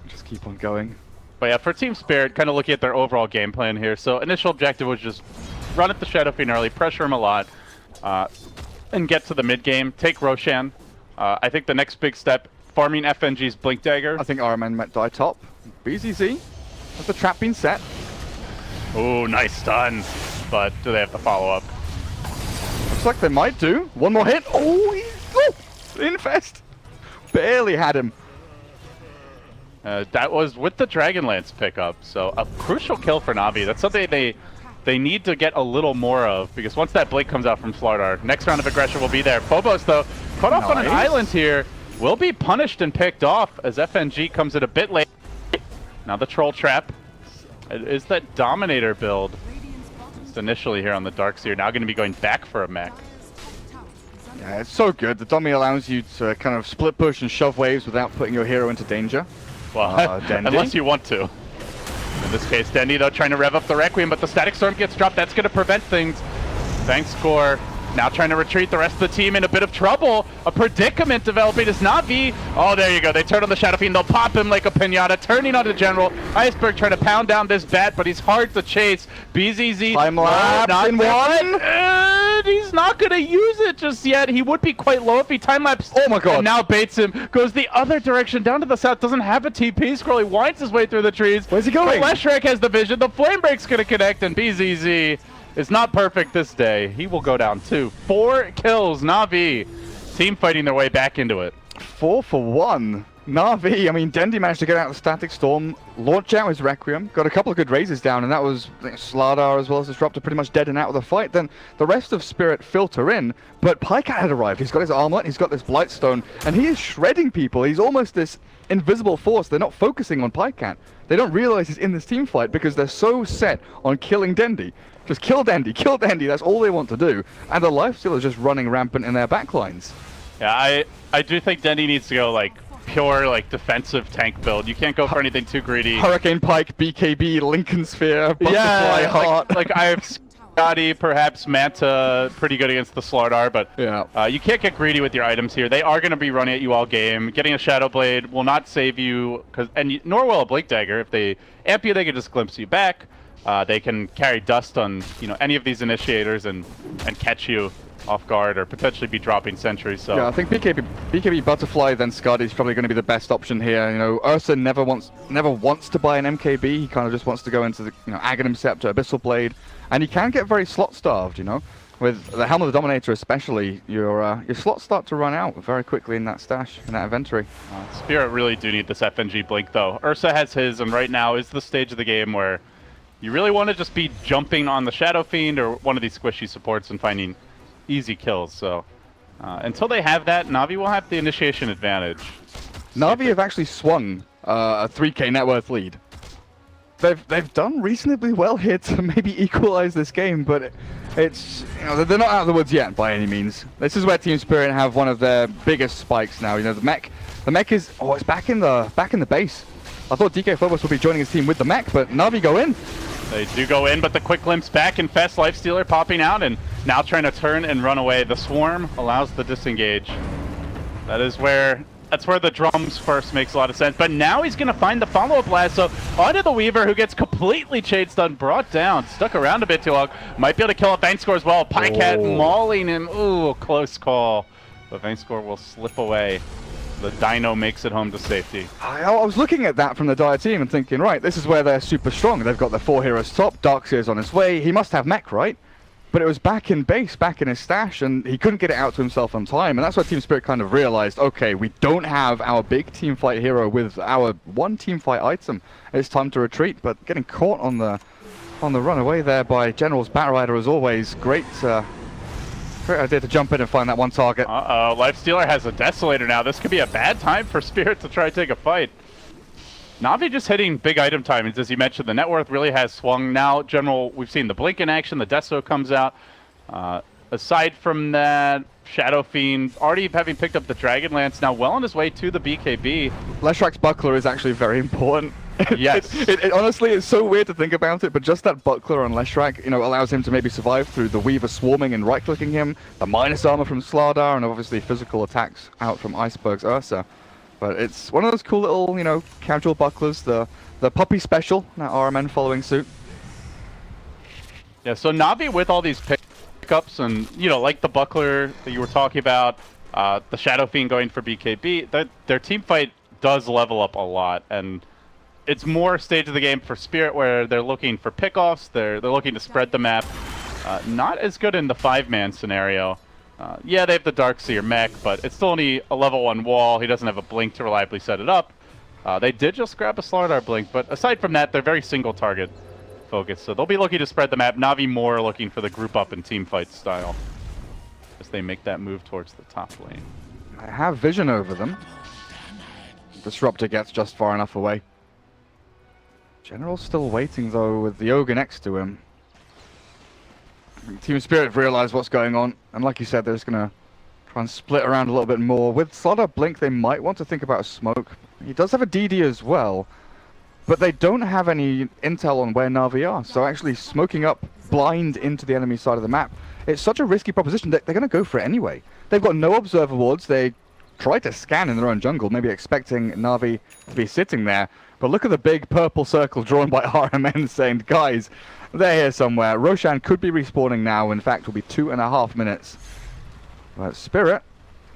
Just keep on going. But yeah, for Team Spirit, kind of looking at their overall game plan here. So initial objective was just run at the Shadow Fiend early, pressure him a lot, and get to the mid game. Take Roshan. I think the next big step, farming FNG's Blink Dagger. I think Ironman might die top. BZZ. Has the trap been set? Oh, nice stun. But do they have to follow up? Looks like they might do. One more hit. Oh, Infest. Barely had him. That was with the Dragonlance pickup, so a crucial kill for Na'Vi. That's something they need to get a little more of, because once that Blink comes out from StarLadder, next round of aggression will be there. Phobos, though, caught off on an island here, will be punished and picked off as FNG comes in a bit late. Now the Troll Trap. It is that Dominator build. Just initially here on the Darkseer, now going to be going back for a mech. Yeah, it's so good. The dummy allows you to kind of split push and shove waves without putting your hero into danger. Well, unless you want to. In this case, Dendy, though, trying to rev up the Requiem, but the Static Storm gets dropped. That's going to prevent things. Thanks, Score. Now trying to retreat, the rest of the team in a bit of trouble. A predicament developing as Na'Vi. Oh, there you go. They turn on the Shadow Fiend. They'll pop him like a pinata. Turning on the General. Iceberg trying to pound down this bat, but he's hard to chase. BZZ. Time lapse in one. And he's not going to use it just yet. He would be quite low if he time-lapsed. Oh my god. And now baits him. Goes the other direction down to the south. Doesn't have a TP. Squirrely winds his way through the trees. Where's he going? But Leshrac has the vision. The Flame Break's going to connect, and BZZ is not perfect this day. He will go down too. 4 kills, Na'Vi. Team fighting their way back into it. 4 for 1. Na'Vi, I mean, Dendy managed to get out of the Static Storm, launch out his Requiem, got a couple of good raises down, and that was StarLadder as well as Disruptor pretty much dead and out of the fight. Then the rest of Spirit filter in, but Pycat had arrived. He's got his armlet, he's got this Blightstone, and he is shredding people. He's almost this invisible force. They're not focusing on Pycat. They don't realize he's in this team fight because they're so set on killing Dendy. Just kill Dendy, that's all they want to do. And the Lifesteal is just running rampant in their backlines. Yeah, I do think Dendy needs to go like pure like defensive tank build. You can't go for anything too greedy. Hurricane Pike, BKB, Lincoln Sphere, Butterfly Heart. Like I have Scotty, perhaps Manta, pretty good against the StarLadder, but yeah. You can't get greedy with your items here. They are going to be running at you all game. Getting a Shadow Blade will not save you, nor will a Blink Dagger. If they amp you, they can just glimpse you back. they can carry dust on any of these initiators and catch you off guard or potentially be dropping sentries. So yeah, I think BKB Butterfly then Scud is probably going to be the best option here. Ursa never wants to buy an MKB. He kind of just wants to go into the Aghanim Scepter, Abyssal Blade, and he can get very slot starved. With the Helm of the Dominator especially, your slots start to run out very quickly in that stash, in that inventory. Spirit really do need this FNG blink though. Ursa has his, and right now is the stage of the game where you really want to just be jumping on the Shadow Fiend or one of these squishy supports and finding easy kills. So until they have that, Na'Vi will have the initiation advantage. Na'Vi have actually swung a 3k net worth lead. They've done reasonably well here to maybe equalize this game, but it's they're not out of the woods yet by any means. This is where Team Spirit have one of their biggest spikes now. The mech is it's back in the base. I thought DK Phobos would be joining his team with the mech, but Na'Vi go in. They do go in, but the quick glimpse back, Infest Lifestealer popping out and now trying to turn and run away. The swarm allows the disengage. That's where the drums first makes a lot of sense. But now he's going to find the follow-up blast. So onto the Weaver, who gets completely chain stunned, brought down, stuck around a bit too long. Might be able to kill a Vangscore as well. Pycat mauling him. Ooh, close call. But Vangscore will slip away. The Dino makes it home to safety. I was looking at that from the Dire team and thinking, right, this is where they're super strong. They've got their 4 heroes top. Darkseer's on his way. He must have mech, right? But it was back in base, back in his stash, and he couldn't get it out to himself on time. And that's where Team Spirit kind of realized, okay, we don't have our big team fight hero with our one team fight item. It's time to retreat. But getting caught on the run away there by General's Batrider as always. Great idea to jump in and find that one target. Uh-oh, Lifestealer has a Desolator now. This could be a bad time for Spirit to try to take a fight. Na'Vi just hitting big item timings, as you mentioned. The net worth really has swung now. General, we've seen the Blink in action. The Deso comes out. Aside from that, Shadow Fiend already having picked up the Dragon Lance, now well on his way to the BKB. Leshrak's Buckler is actually very important. Yes. It honestly, it's so weird to think about it, but just that Buckler on Leshrak, allows him to maybe survive through the Weaver swarming and right-clicking him, the minus armor from StarLadder, and obviously physical attacks out from Iceberg's Ursa. But it's one of those cool little, casual bucklers, the puppy special, that RMN following suit. Yeah, so Na'Vi with all these pickups and, like the buckler that you were talking about, the Shadow Fiend going for BKB, their team fight does level up a lot, and it's more stage of the game for Spirit where they're looking for pickoffs, they're looking to spread the map. Not as good in the 5-man scenario. Yeah, they have the Darkseer mech, but it's still only a level 1 wall. He doesn't have a blink to reliably set it up. They did just grab a StarLadder blink, but aside from that, they're very single target focused. So they'll be looking to spread the map. Na'Vi more looking for the group up and team fight style as they make that move towards the top lane. I have vision over them. Disruptor gets just far enough away. General's still waiting though with the Ogre next to him. Team Spirit have realized what's going on, and like you said, they're just going to try and split around a little bit more. With StarLadder Blink, they might want to think about a smoke. He does have a DD as well, but they don't have any intel on where Na'Vi are, so actually smoking up blind into the enemy side of the map, it's such a risky proposition that they're going to go for it anyway. They've got no observer wards. They try to scan in their own jungle, maybe expecting Na'Vi to be sitting there, but look at the big purple circle drawn by RMN saying, guys, they're here somewhere. Roshan could be respawning now. In fact, will be 2.5 minutes. But Spirit,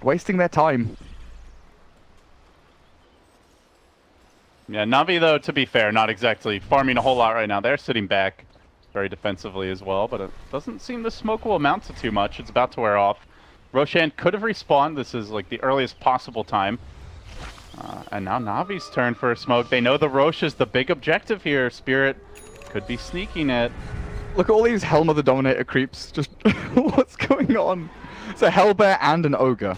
wasting their time. Yeah, Na'Vi, though, to be fair, not exactly farming a whole lot right now. They're sitting back very defensively as well, but it doesn't seem the smoke will amount to too much. It's about to wear off. Roshan could have respawned. This is like the earliest possible time. And now Na'Vi's turn for a smoke. They know the Rosh is the big objective here. Spirit could be sneaking it. Look at all these Helm of the Dominator creeps. Just what's going on? It's a Hellbear and an Ogre.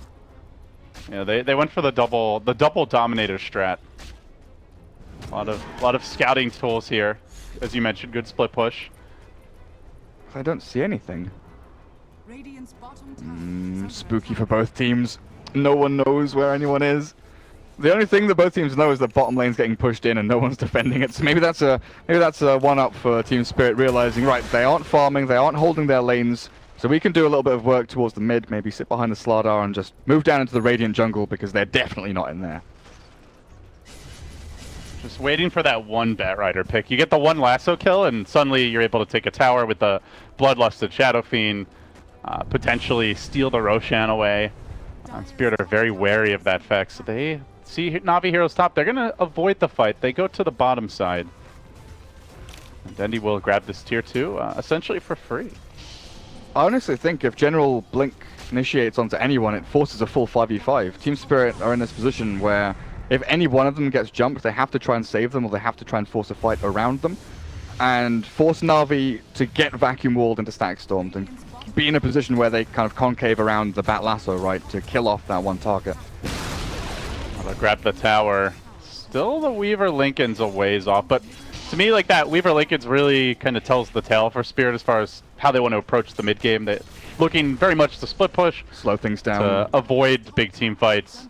Yeah, they went for the double Dominator strat. A lot of scouting tools here, as you mentioned. Good split push. I don't see anything. Radiant's bottom tower Spooky for both teams. No one knows where anyone is. The only thing that both teams know is that bottom lane's getting pushed in and no one's defending it. So maybe that's a one-up for Team Spirit, realizing, right, they aren't farming, they aren't holding their lanes, so we can do a little bit of work towards the mid, maybe sit behind the StarLadder and just move down into the Radiant jungle because they're definitely not in there. Just waiting for that one Batrider pick. You get the one lasso kill, and suddenly you're able to take a tower with the Bloodlusted Shadow Fiend, potentially steal the Roshan away. Spirit are very wary of that fact, so they see Na'Vi Heroes top. They're going to avoid the fight. They go to the bottom side. And Dendi will grab this tier 2, essentially for free. I honestly think if General Blink initiates onto anyone, it forces a full 5v5. Team Spirit are in this position where if any one of them gets jumped, they have to try and save them, or they have to try and force a fight around them, and force Na'Vi to get vacuum walled into Static Stormed and be in a position where they kind of concave around the Bat Lasso, right, to kill off that one target. They'll grab the tower. Still the Weaver Lincoln's a ways off, but to me, like, that Weaver Lincoln's really kind of tells the tale for Spirit as far as how they want to approach the mid game. They're looking very much to split push, slow things down, to avoid big team fights.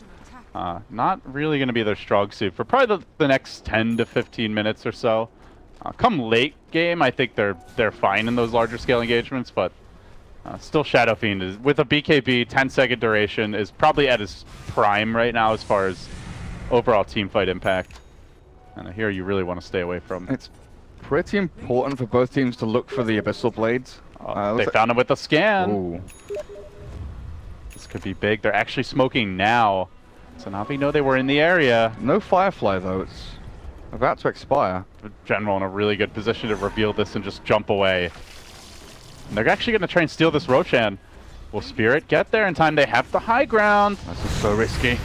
Not really going to be their strong suit for probably the next 10 to 15 minutes or so. Come late game, I think they're fine in those larger scale engagements, but still Shadow Fiend is, with a BKB 10-second duration, is probably at his prime right now as far as overall team fight impact. And here you really want to stay away from. It's pretty important for both teams to look for the Abyssal Blades. They found him with a scan. Ooh. This could be big. They're actually smoking now. So Na'Vi know they were in the area. No Firefly though, it's about to expire. The General in a really good position to reveal this and just jump away. And they're actually going to try and steal this Roshan. Will Spirit get there in time? They have the high ground. This is so risky.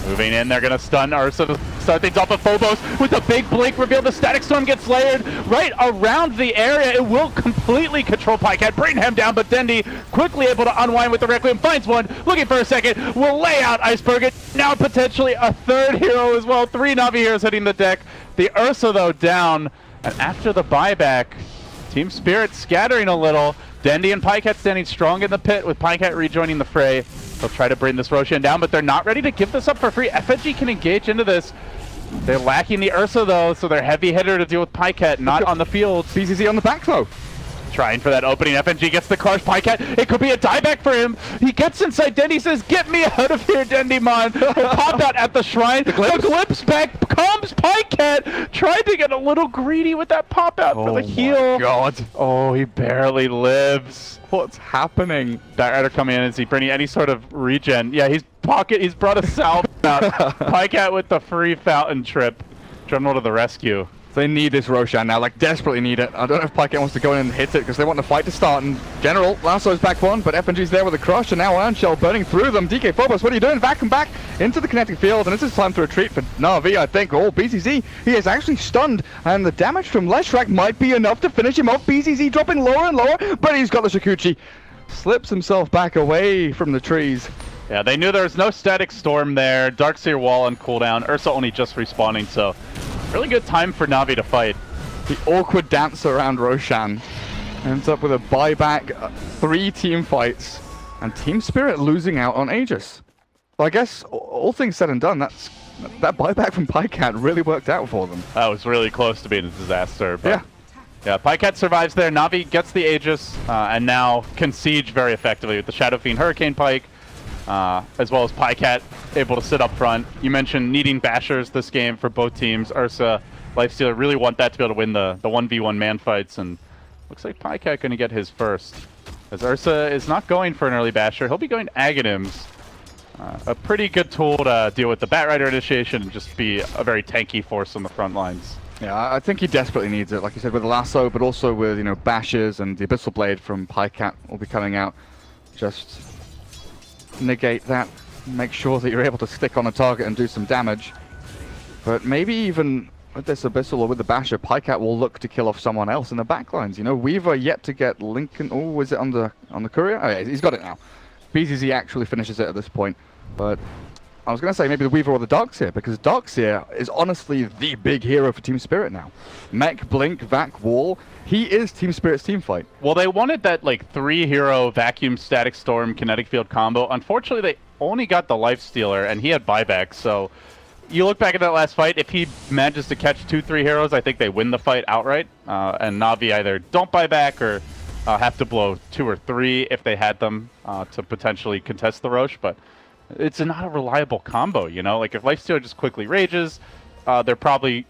Moving in, they're going to stun Ursa to start things off of Phobos with a big blink reveal. The Static Storm gets layered right around the area. It will completely control Pycat, bring him down, but Dendi quickly able to unwind with the Requiem, finds one, looking for a second, will lay out Iceberg. Now potentially a third hero as well. 3 Na'Vi heroes hitting the deck. The Ursa, though, down. And after the buyback, Team Spirit scattering a little. Dendi and Pycat standing strong in the pit with Pycat rejoining the fray. They'll try to bring this Roshan down, but they're not ready to give this up for free. FNG can engage into this. They're lacking the Ursa, though, so they're heavy hitter to deal with Pycat, not on the field. BZZ on the back, though. Trying for that opening. FNG gets the crush. Pycat, it could be a dieback for him. He gets inside. Dendi says, get me out of here, Dendimon. He'll pop out at the shrine. The glimpse back comes Pycat. Tried to get a little greedy with that pop out for the heal. Oh, my God. Oh, he barely lives. What's happening? Batrider coming in. Is he bringing any sort of regen? Yeah, he's brought a salve out. Pycat with the free fountain trip. General to the rescue. They need this Roshan now, like desperately need it. I don't know if Pycat wants to go in and hit it because they want the fight to start. And General, Lasso's back one, but FNG's there with a crush, and now Iron Shell burning through them. DK Phobos, what are you doing? Back and back into the kinetic field, and this is time to retreat for Na'Vi, I think. Oh, BZZ, he is actually stunned, and the damage from Leshrac might be enough to finish him off. BZZ dropping lower and lower, but he's got the Shikuchi. Slips himself back away from the trees. Yeah, they knew there was no Static Storm there. Darkseer wall on cooldown. Ursa only just respawning, so really good time for Na'Vi to fight. The awkward dance around Roshan ends up with a buyback, 3 team fights, and Team Spirit losing out on Aegis. Well, I guess all things said and done, that buyback from Pycat really worked out for them. That was really close to being a disaster. But yeah. Yeah, Pycat survives there. Na'Vi gets the Aegis, and now can siege very effectively with the Shadow Fiend Hurricane Pike, as well as Pycat able to sit up front. You mentioned needing bashers this game for both teams. Ursa, Lifestealer really want that to be able to win the 1v1 man fights, and looks like Pycat going to get his first. As Ursa is not going for an early basher, he'll be going Aghanims. A pretty good tool to deal with the Batrider initiation and just be a very tanky force on the front lines. Yeah, I think he desperately needs it, like you said, with the lasso, but also with, you know, bashes, and the Abyssal Blade from Pycat will be coming out. Just negate that, make sure that you're able to stick on a target and do some damage. But maybe even with this Abyssal or with the basher, Pycat will look to kill off someone else in the backlines. You know, Weaver yet to get Lincoln. Oh, is it on the courier? Oh, yeah, he's got it now. BZZ actually finishes it at this point, but I was going to say maybe the Weaver or the Darkseer, because Darkseer is honestly the big hero for Team Spirit now. Mech, Blink, Vac, Wall, he is Team Spirit's team fight. Well, they wanted that like 3-hero Vacuum, Static Storm, Kinetic Field combo. Unfortunately, they only got the Lifestealer, and he had buyback, so you look back at that last fight, if he manages to catch 2-3 heroes, I think they win the fight outright, and Na'Vi either don't buy back or have to blow 2 or 3 if they had them to potentially contest the Roche, but it's not a reliable combo, you know? Like, if Lifestealer just quickly rages,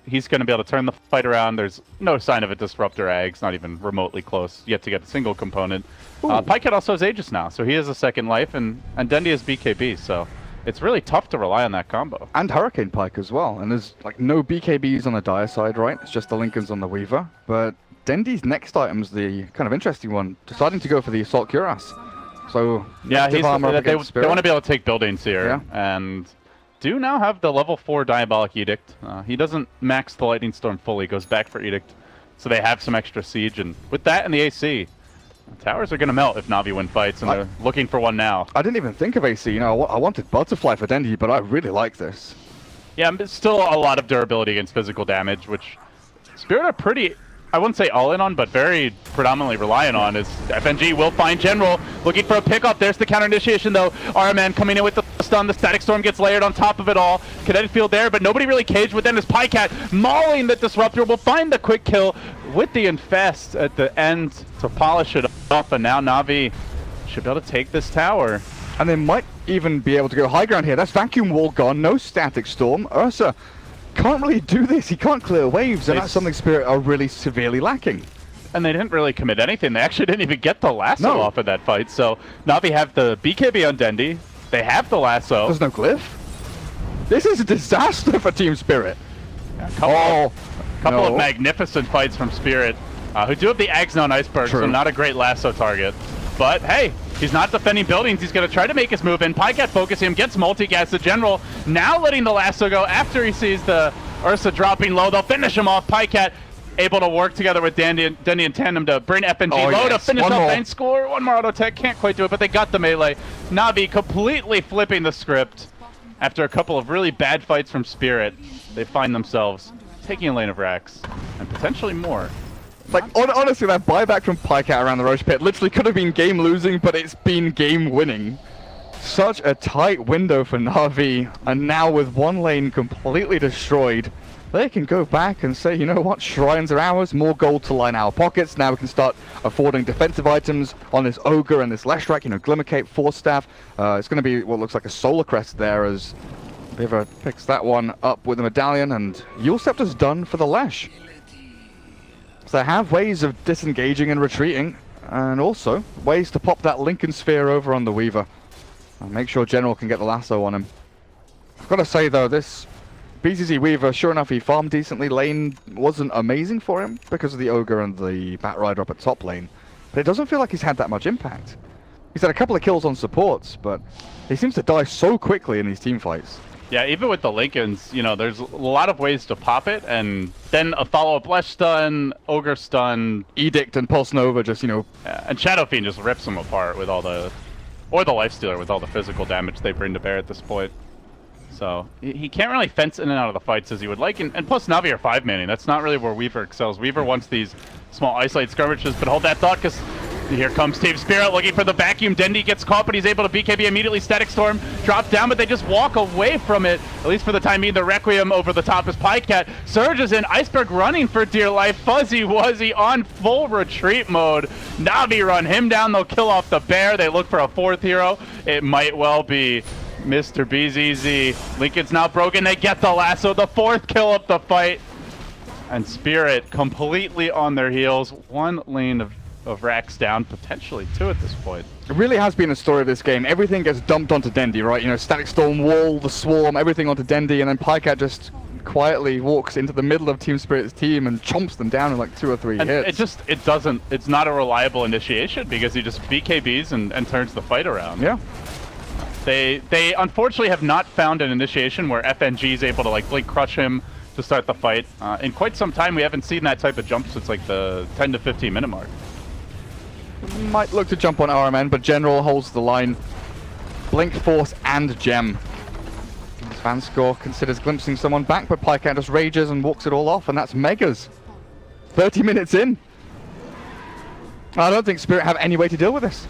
he's going to be able to turn the fight around. There's no sign of a Disruptor Eggs, not even remotely close yet to get a single component. Pycat also has Aegis now, so he has a second life, and Dendi has BKB, so it's really tough to rely on that combo. And Hurricane Pike as well, and there's like no BKBs on the Dire side, right? It's just the Lincolns on the Weaver, but Dendi's next item's the kind of interesting one, deciding to go for the Assault Cuirass. So yeah, they want to be able to take buildings here, yeah. And do now have the level 4 Diabolic Edict. He doesn't max the Lightning Storm fully, goes back for Edict, so they have some extra siege, and with that and the AC, towers are going to melt if Na'Vi win fights, and they're looking for one now. I didn't even think of AC, you know, I wanted Butterfly for Dendi, but I really like this. Yeah, but still a lot of durability against physical damage, which Spirit are pretty, I wouldn't say all in on, but very predominantly reliant on. Is FNG will find General, looking for a pickup. There's the counter initiation though. RMN coming in with the stun. The Static Storm gets layered on top of it all. Kinetic Field there, but nobody really caged within. As Pycat mauling the Disruptor will find the quick kill with the Infest at the end to polish it up. And now Na'Vi should be able to take this tower. And they might even be able to go high ground here. That's Vacuum Wall gone, no Static Storm. Ursa can't really do this. He can't clear waves, and that's something Spirit are really severely lacking. And they didn't really commit anything. They actually didn't even get the lasso off of that fight. So Na'Vi have the BKB on Dendi. They have the lasso. There's no glyph. This is a disaster for Team Spirit. Yeah, a couple of magnificent fights from Spirit, who do have the Ags on Iceberg, so not a great lasso target. But hey, he's not defending buildings. He's going to try to make his move in. Pycat focusing him, gets multi-gas. The General now letting the lasso go after he sees the Ursa dropping low. They'll finish him off. Pycat able to work together with Dendi in tandem to bring FNG low to finish up and score. One more auto tech, can't quite do it, but they got the melee. Na'Vi completely flipping the script. After a couple of really bad fights from Spirit, they find themselves taking a lane of Rax, and potentially more. Like, honestly, that buyback from Pycat around the Roche Pit literally could have been game losing, but it's been game winning. Such a tight window for Na'Vi, and now with one lane completely destroyed, they can go back and say, you know what, shrines are ours, more gold to line our pockets. Now we can start affording defensive items on this Ogre and this Leshrac, you know, Glimmercape, Force Staff. It's going to be what looks like a Solar Crest there as Viva picks that one up with the Medallion, and Yule Scepter's done for the Lesh. So they have ways of disengaging and retreating, and also ways to pop that Lincoln Sphere over on the Weaver. And make sure General can get the lasso on him. I've got to say though, this BZZ Weaver, sure enough, he farmed decently. Lane wasn't amazing for him because of the Ogre and the Bat Rider up at top lane, but it doesn't feel like he's had that much impact. He's had a couple of kills on supports, but he seems to die so quickly in these team fights. Yeah, even with the Lincolns, you know, there's a lot of ways to pop it, and then a follow-up Lesh stun, Ogre stun, Edict and Pulse Nova just, you know... and Shadow Fiend just rips them apart with all the... or the Lifestealer with all the physical damage they bring to bear at this point. So, he can't really fence in and out of the fights as he would like, and plus Na'Vi are 5-manning. That's not really where Weaver excels. Weaver wants these small isolated skirmishes, but hold that thought, because here comes Team Spirit looking for the vacuum. Dendi gets caught, but he's able to BKB immediately. Static Storm drops down, but they just walk away from it, at least for the time being. The Requiem over the top is Pycat. Surges in, Iceberg running for dear life. Fuzzy Wuzzy on full retreat mode. Na'Vi run him down, they'll kill off the bear. They look for a fourth hero. It might well be Mr. BZZ. Lincoln's now broken, they get the lasso, the fourth kill of the fight. And Spirit completely on their heels. One lane of racks down, potentially two at this point. It really has been a story of this game. Everything gets dumped onto Dendi, right? You know, Static Storm, Wall, the Swarm, everything onto Dendi, and then Pycat just quietly walks into the middle of Team Spirit's team and chomps them down in like 2 or 3 hits. It's not a reliable initiation because he just BKBs and turns the fight around. Yeah. They unfortunately have not found an initiation where FNG is able to like blink crush him to start the fight. In quite some time, we haven't seen that type of jump since like the 10 to 15 minute mark. Might look to jump on RMN, but General holds the line. Blink, Force, and Gem. Vanscore considers glimpsing someone back, but Pycat just rages and walks it all off, and that's Megas. 30 minutes in. I don't think Spirit have any way to deal with this.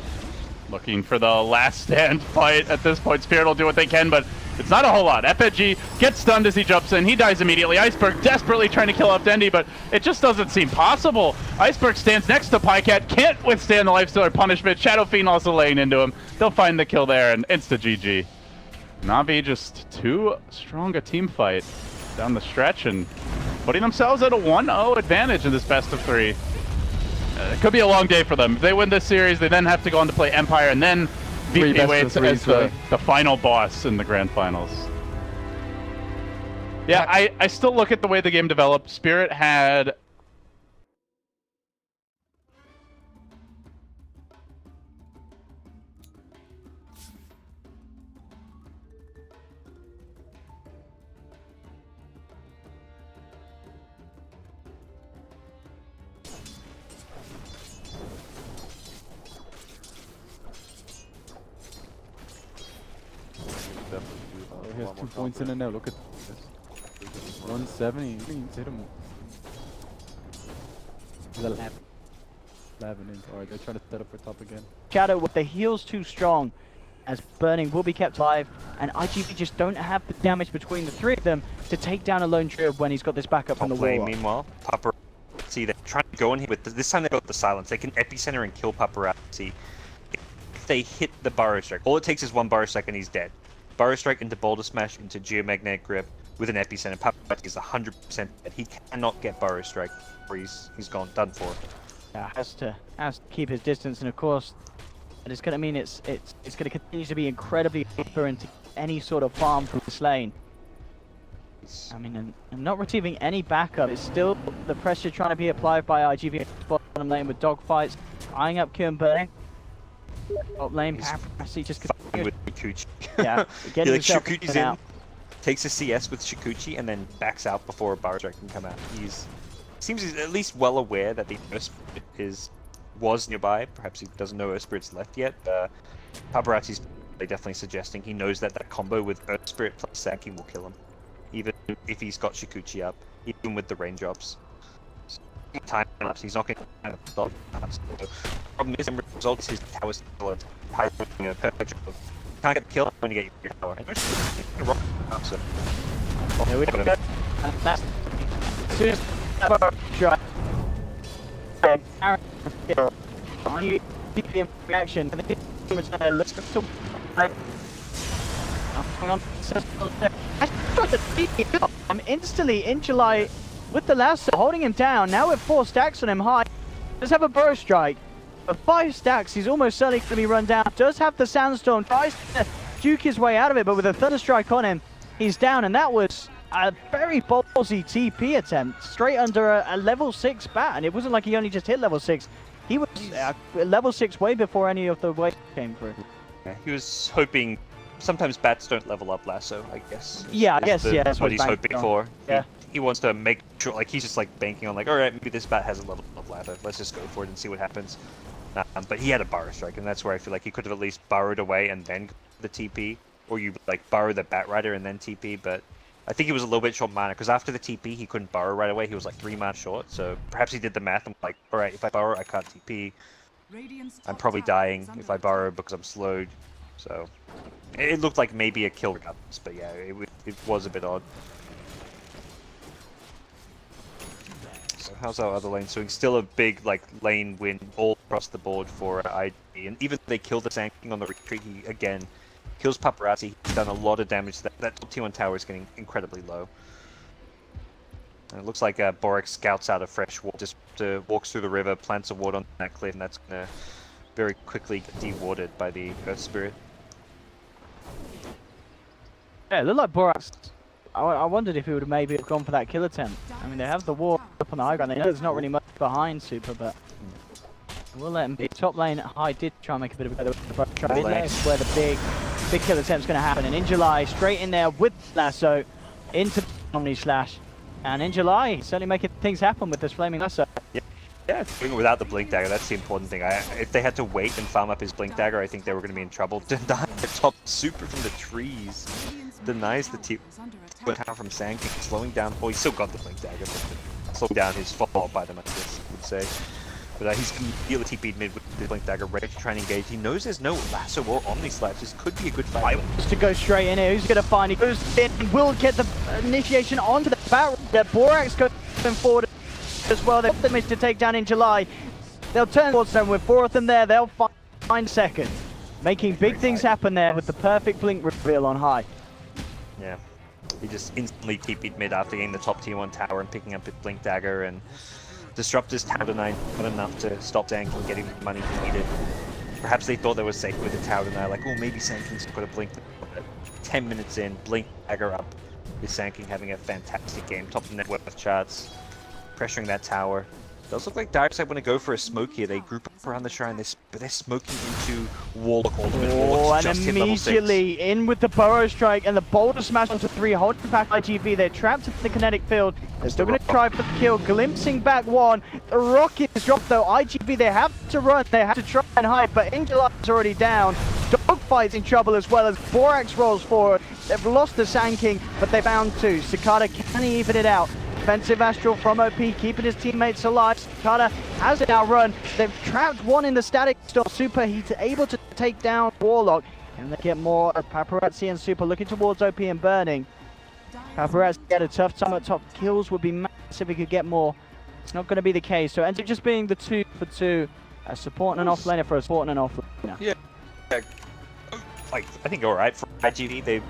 Looking for the last stand fight at this point. Spirit will do what they can, but it's not a whole lot. FNG gets stunned as he jumps in. He dies immediately. Iceberg desperately trying to kill off Dendi, but it just doesn't seem possible. Iceberg stands next to Pycat, can't withstand the Lifestealer punishment. Shadow Fiend also laying into him. They'll find the kill there, and insta-GG. Na'Vi just too strong a team fight. down the stretch and putting themselves at a 1-0 advantage in this best of 3. It could be a long day for them. If they win this series, they then have to go on to play Empire and then beat Waits as the final boss in the grand finals. Yeah, I still look at the way the game developed. Spirit had... Oh, he has 2 points in it now. Look at this. 170. You can hit him. He's 11 in. Alright, they're trying to set up for top again. Shadow with the heals too strong, as Burning will be kept alive, and IGV just don't have the damage between the 3 of them to take down a lone trio when he's got this backup on the wall. Meanwhile, Paparazzi, they're trying to go in here with this time they got the silence. They can epicenter and kill Paparazzi. If they hit the Burrow Strike, all it takes is 1 Burrow Strike and he's dead. Burrow Strike into Boulder Smash into Geomagnetic Grip with an epicenter. Paparazzi is 100% dead. He cannot get Burrow Strike, or he's gone, done for. Yeah, has to keep his distance, and of course, and it's going to mean it's going to continue to be incredibly deeper into any sort of farm from this lane. I mean, and not receiving any backup. It's still the pressure trying to be applied by IGV bottom lane with dogfights, eyeing up Q and Burning. Top lane, Paparazzi just with Shikuchi. Yeah, he like Shikuchi's in, takes a CS with Shikuchi, and then backs out before a Burrow Strike can come out. Seems he's at least well aware that the Earth Spirit was nearby. Perhaps he doesn't know Earth Spirit's left yet. Paparazzi's definitely suggesting he knows that combo with Earth Spirit plus Sanking will kill him, even if he's got Shikuchi up, even with the raindrops. Time lapse, he's not going to stop. The problem is, the result is his tower still doing a perfect job. Can't get the kill when you get your tower. There we go. That's as soon as reaction. Let's go I'm instantly in July with the lasso, holding him down. Now with 4 stacks on him high. Does have a Burrow Strike. But 5 stacks, he's almost certainly going to be run down. Does have the Sandstorm, tries to juke his way out of it, but with a Thunder Strike on him, he's down, and that was a very ballsy TP attempt, straight under a level 6 bat, and it wasn't like he only just hit level 6. He was level 6 way before any of the waves came through. Yeah, he was hoping. Sometimes bats don't level up lasso, I guess. Yeah, I guess, yeah. That's what he's hoping for. Yeah. He wants to make sure, like, he's just like banking on, like, alright, maybe this bat has a level up ladder. Let's just go for it and see what happens. But he had a Burrow Strike, and that's where I feel like he could have at least burrowed away and then the TP. Or you, like, burrow the Bat Rider and then TP, but I think he was a little bit short mana, because after the TP, he couldn't burrow right away. He was, like, 3 mana short, so perhaps he did the math and, like, alright, if I burrow, I can't TP. I'm probably dying if I burrow because I'm slowed. So it looked like maybe a kill regardless, but yeah, it was a bit odd. So how's our other lane swing? Still a big like lane win all across the board for ID, and even if they kill the Sanking on the retreat, he again kills Paparazzi. He's done a lot of damage. That top T1 tower is getting incredibly low. And it looks like Borax scouts out a fresh ward, just walks through the river, plants a ward on that cliff, and that's gonna very quickly get de-warded by the Earth Spirit. Yeah, it looked like Borax. I wondered if he would have maybe gone for that kill attempt. I mean, they have the ward up on the high ground. They know there's not really much behind Super, but we'll let him be. Top lane high did try and make a bit of a that's where the big kill attempt's going to happen. And in July, straight in there with Lasso into Omni Slash. And in July, he's certainly making things happen with this Flaming Lasso. Yeah, doing it without the Blink Dagger, that's the important thing. If they had to wait and farm up his Blink Dagger, I think they were going to be in trouble. Deny the top Super from the trees. Denies the tip from Sanking, slowing down. Well, he still got the Blink Dagger, but slowing down his follow-up by them, I guess you would say. But he's going to deal with TP'd mid with the Blink Dagger, ready to try and engage. He knows there's no Lasso or Omni Slash. This could be a good fight. Just to go straight in here, who's going to find? He goes in, will get the initiation onto the barrel. Borax going forward as well. They've managed to take down in July. They'll turn towards them with 4 of them there. They'll find second. Making big things happen there with the perfect blink reveal on high. Yeah. He just instantly TP'd mid after getting the top tier 1 tower and picking up his Blink Dagger, and disrupt his tower deny not enough to stop Zank from getting the money he needed. Perhaps they thought they were safe with the tower deny, like, oh, maybe Sanking's got a Blink. But 10 minutes in, Blink Dagger up, with Sanking having a fantastic game, top of the net worth charts, pressuring that tower. Does look like Direside want to go for a smoke here. They group up around the shrine, but they're smoking into Warlock ultimate. Oh, and immediately in with the Burrow Strike and the Boulder Smash onto 3, holding back IGV. They're trapped in the kinetic field. They're still going to try for the kill, glimpsing back one. The rocket is dropped though. IGV, they have to run, they have to try and hide, but Injuly is already down. Dogfight's in trouble as well as Borax rolls forward. They've lost the Sanking, but they're bound to. Cicada can even it out. Defensive Astral from OP, keeping his teammates alive. Cicada has it now run. They've trapped one in the static storm. Super, he's able to take down Warlock. And they get more of Paparazzi and Super looking towards OP and Burning. Paparazzi had a tough time at top. Kills would be massive if he could get more. It's not going to be the case. So it ends up just being the 2 for 2. A support and an offlaner for a support and an offlaner. Yeah. Like, I think alright for IGV. They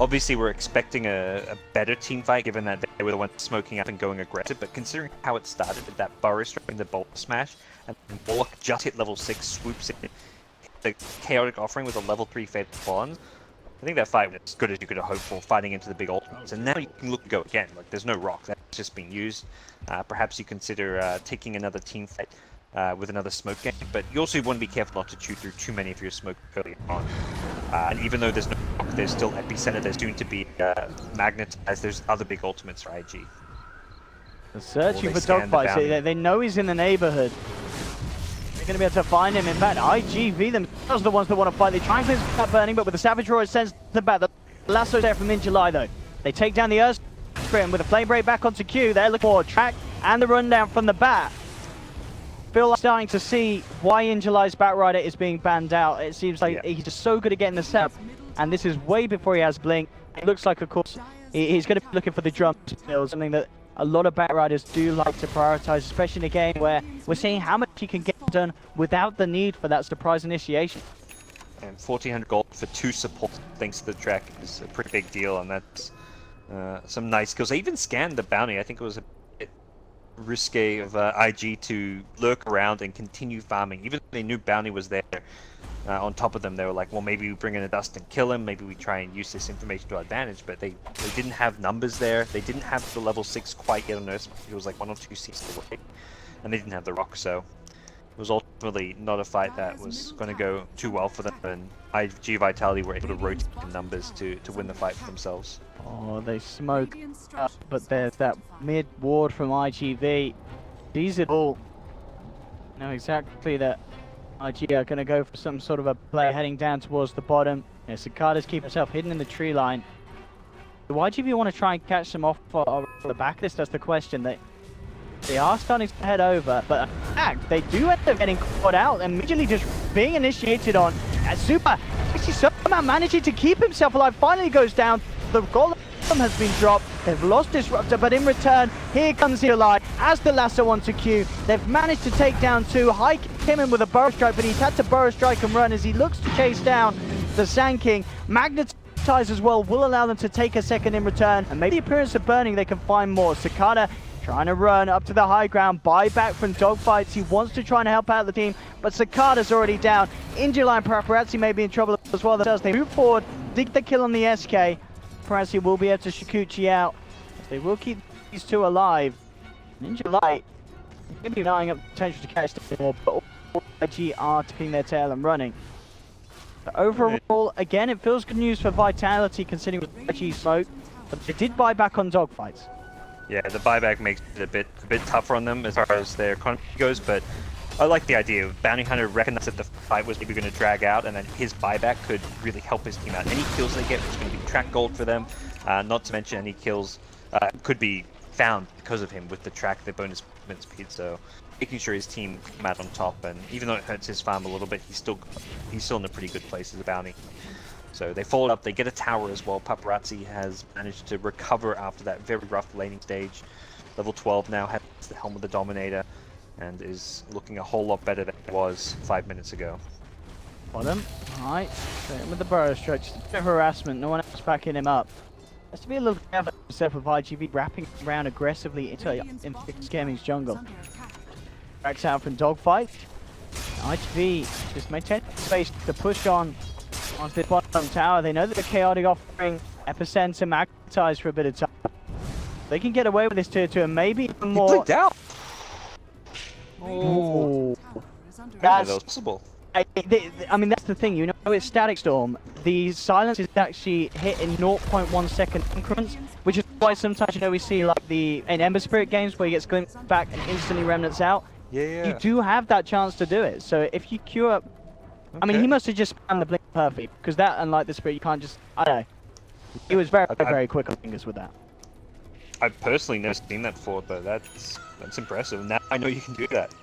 obviously were expecting a better team fight, given that they were the ones smoking up and going aggressive, but considering how it started with that Burrow Strike and the Bolt Smash, and Warlock just hit level 6, swoops in, the Chaotic Offering with a level 3 Fatal Bonds, I think that fight was as good as you could have hoped for, fighting into the big ultimates. And now you can look to go again. Like, there's no rock, that's just been used. Perhaps you consider taking another team fight with another smoke game, but you also want to be careful not to chew through too many of your smoke early on. And even though there's no rock, there's still Epicenter, there's soon to be magnetized, there's other big ultimates for IG. They're searching for dogfights. They know he's in the neighborhood. They're going to be able to find him. In fact, IGV themselves are the ones that want to fight. They try and clear that Burning, but with the Savage Roar, it sends them back. The lasso's there from in July, though. They take down the Earth Sprint with a Flame Break back onto Q. They're looking for track and the rundown from the bat. Feel like starting to see why in July's Batrider is being banned out. It seems like he's just so good at getting the setup, and this is way before he has Blink. It looks like, of course, he's going to be looking for the jump build, something that a lot of Batriders do like to prioritize, especially in a game where we're seeing how much he can get done without the need for that surprise initiation. And 1400 gold for 2 supports thanks to the track is a pretty big deal, and that's some nice kills. I even scanned the bounty. I think it was a bit risque of IG to lurk around and continue farming. Even though they knew bounty was there on top of them, they were like, well, maybe we bring in a dust and kill him, maybe we try and use this information to our advantage, but they didn't have numbers there. They didn't have the level 6 quite yet on Earth. It was like 1 or 2 seasons away, and they didn't have the rock, so it was ultimately not a fight that was going to go too well for them, and IG Vitality were able to rotate in numbers to win the fight for themselves. Oh, they smoke up, but there's that mid ward from IGV. Sees it all. Know exactly that IG are going to go for some sort of a play heading down towards the bottom. Yeah, Cicada's keep himself hidden in the tree line. Do IGV want to try and catch them off for the back of this? That's the question. They are starting to head over, but in fact, they do end up getting caught out, immediately just being initiated on. Super actually somehow managing to keep himself alive, finally goes down. The golem has been dropped. They've lost Disruptor, but in return, here comes Eli as the lasso onto Q. They've managed to take down 2. High came in with a Burrow Strike, but he's had to Burrow Strike and run as he looks to chase down the Sand King. Magnetize as well will allow them to take a second in return, and maybe the appearance of Burning, they can find more. Cicada trying to run up to the high ground, buy back from dogfights. He wants to try and help out the team, but Cicada's already down. Injuly and Paparazzi may be in trouble as well. They move forward, dig the kill on the SK. Paparazzi will be able to Shikuchi out. They will keep these 2 alive. Ninja Light going to be eyeing up the potential to catch them more, but all IG are taking their tail and running. But overall, again, it feels good news for Vitality considering IG smoke, but they did buy back on dogfights. Yeah, the buyback makes it a bit tougher on them as far as their economy goes, but I like the idea of Bounty Hunter recognized that the fight was maybe going to drag out, and then his buyback could really help his team out. Any kills they get is going to be track gold for them, not to mention any kills could be found because of him with the track, the bonus movement speed, so making sure his team come out on top, and even though it hurts his farm a little bit, he's still in a pretty good place as a bounty. So they fold up, they get a tower as well. Paparazzi has managed to recover after that very rough laning stage. Level 12 now has the Helm of the Dominator and is looking a whole lot better than it was 5 minutes ago. Bottom, alright, straight in with the Burrow Strike, just a bit of harassment, no one else backing him up. has to be a little careful himself with IGV wrapping around aggressively into Gaming's jungle. Backs out from Dogfight. IGV just maintain space to push on onto the bottom tower. They know that the chaotic offering Epicenter magnetized for a bit of time. They can get away with this tier 2 and maybe even more. He down. Oh, That was possible. I mean, that's the thing, you know, it's Static Storm. The silence is actually hit in 0.1 second increments, which is why sometimes, you know, we see like in Ember Spirit games where he gets glimpsed back and instantly remnants out. Yeah. You do have that chance to do it. So if you queue up, I mean, he must have just spammed the blink perfect, because that, unlike the Spirit, you can't just, I don't know. He was very quick on fingers with that. I've personally never seen that before, but that's impressive. Now I know you can do that.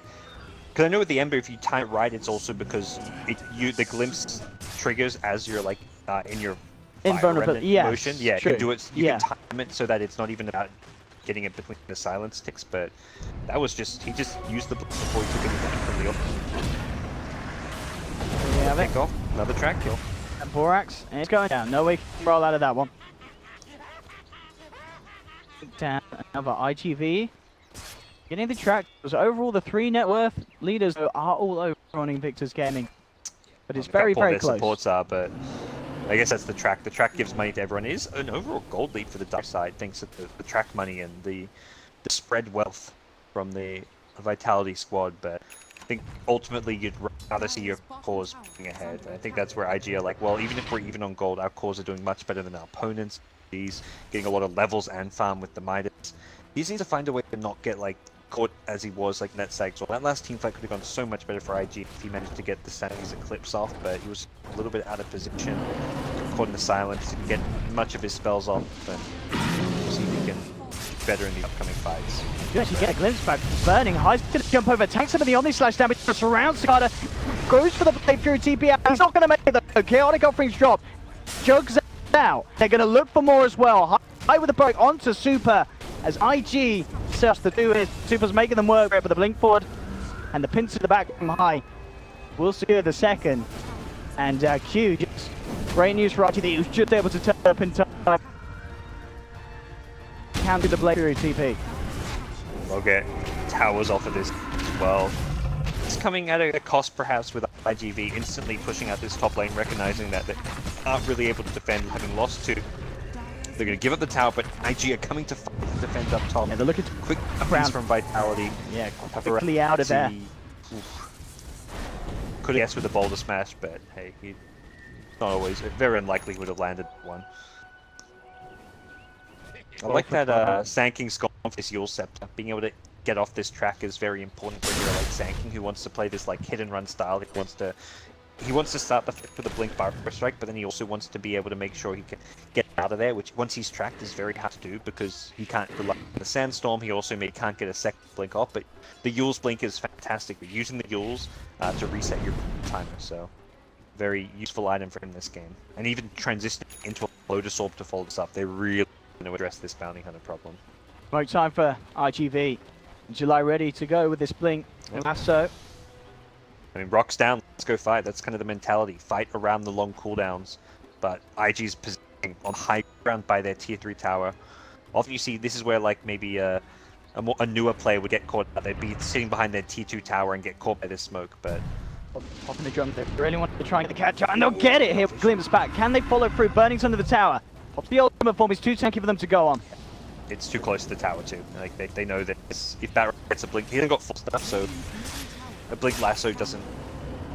Because I know with the Ember, if you time it right, it's also because the glimpse triggers as you're like in your invulnerability motion. Yeah, you true. can do it. You can time it so that it's not even about getting it between the silence ticks. But that was he just used the blink before he took it back from the off. We have it. Off. Another track kill. And Borax, and it's going down. No way can roll out of that one. Down another IGV. Getting the track. Overall, the 3 net worth leaders are all over on Invictus Gaming. But it's very close. Supports are, but I guess that's the track. The track gives money to everyone. It is an overall gold lead for the dark side, thanks to the track money and the spread wealth from the Vitality squad. But I think ultimately you'd rather see your cores moving ahead. I think that's where IG are like, well, even if we're even on gold, our cores are doing much better than our opponents. He's getting a lot of levels and farm with the Midas. He just needs to find a way to not get like caught as he was like NetSag. So that last team fight could have gone so much better for IG if he managed to get the Sammy's Eclipse off, but he was a little bit out of position, caught in the silence, didn't get much of his spells off, and we'll see if he can do better in the upcoming fights. You actually get a glimpse back. Burning High's going to jump over, tanks him in the Omni Slash damage, surrounds Cicada, goes for the Blade Fury TP out. He's not going to make it though. Chaotic offerings drop. Jugs out. They're going to look for more as well. High with the break onto Super as IG starts to do his. Super's making them work, but the blink forward and the pin to the back from High will secure the second. And Q, just great news for IG that he was just able to turn up in time. Counter the Blade Fury TP. We'll get towers off of this as well. It's coming at a cost perhaps with IGV instantly pushing out this top lane, recognizing that they aren't really able to defend, having lost 2. They're going to give up the tower, but IG are coming to defend up top. Yeah, they're looking to quick upgrades from Vitality. Yeah, quickly out of there. Could have guessed with the Boulder Smash, but hey, he's not always, very unlikely he would have landed one. I like that Sand King's gone for this Yule Scepter. Being able to get off this track is very important for a hero like Sand King, who wants to play this like hit and run style. He wants to start the fight with a Blink Bar Strike, but then he also wants to be able to make sure he can get out of there, which once he's tracked is very hard to do because he can't rely on the Sandstorm. He also can't get a second Blink off, but the Yule's Blink is fantastic. We're using the Yules to reset your timer, so very useful item for him in this game. And even transitioning into a Lotus Orb to follow this up, they're really going to address this Bounty Hunter problem. Smoke time for IGV. July ready to go with this Blink. Yep. Lasso. I mean, rocks down, let's go fight. That's kind of the mentality. Fight around the long cooldowns. But IG's positioning on high ground by their tier 3 tower. Often you see this is where like maybe a newer player would get caught. They'd be sitting behind their tier 2 tower and get caught by this smoke, but... Popping the drum, they really want to try and get the catch, and they'll get it here with Glimpse back. Can they follow through? Burning's under the tower. Pops the ultimate form, is too tanky for them to go on. It's too close to the tower too. Like they know that if Barrett gets a blink, he hasn't got full stuff, so a blink lasso doesn't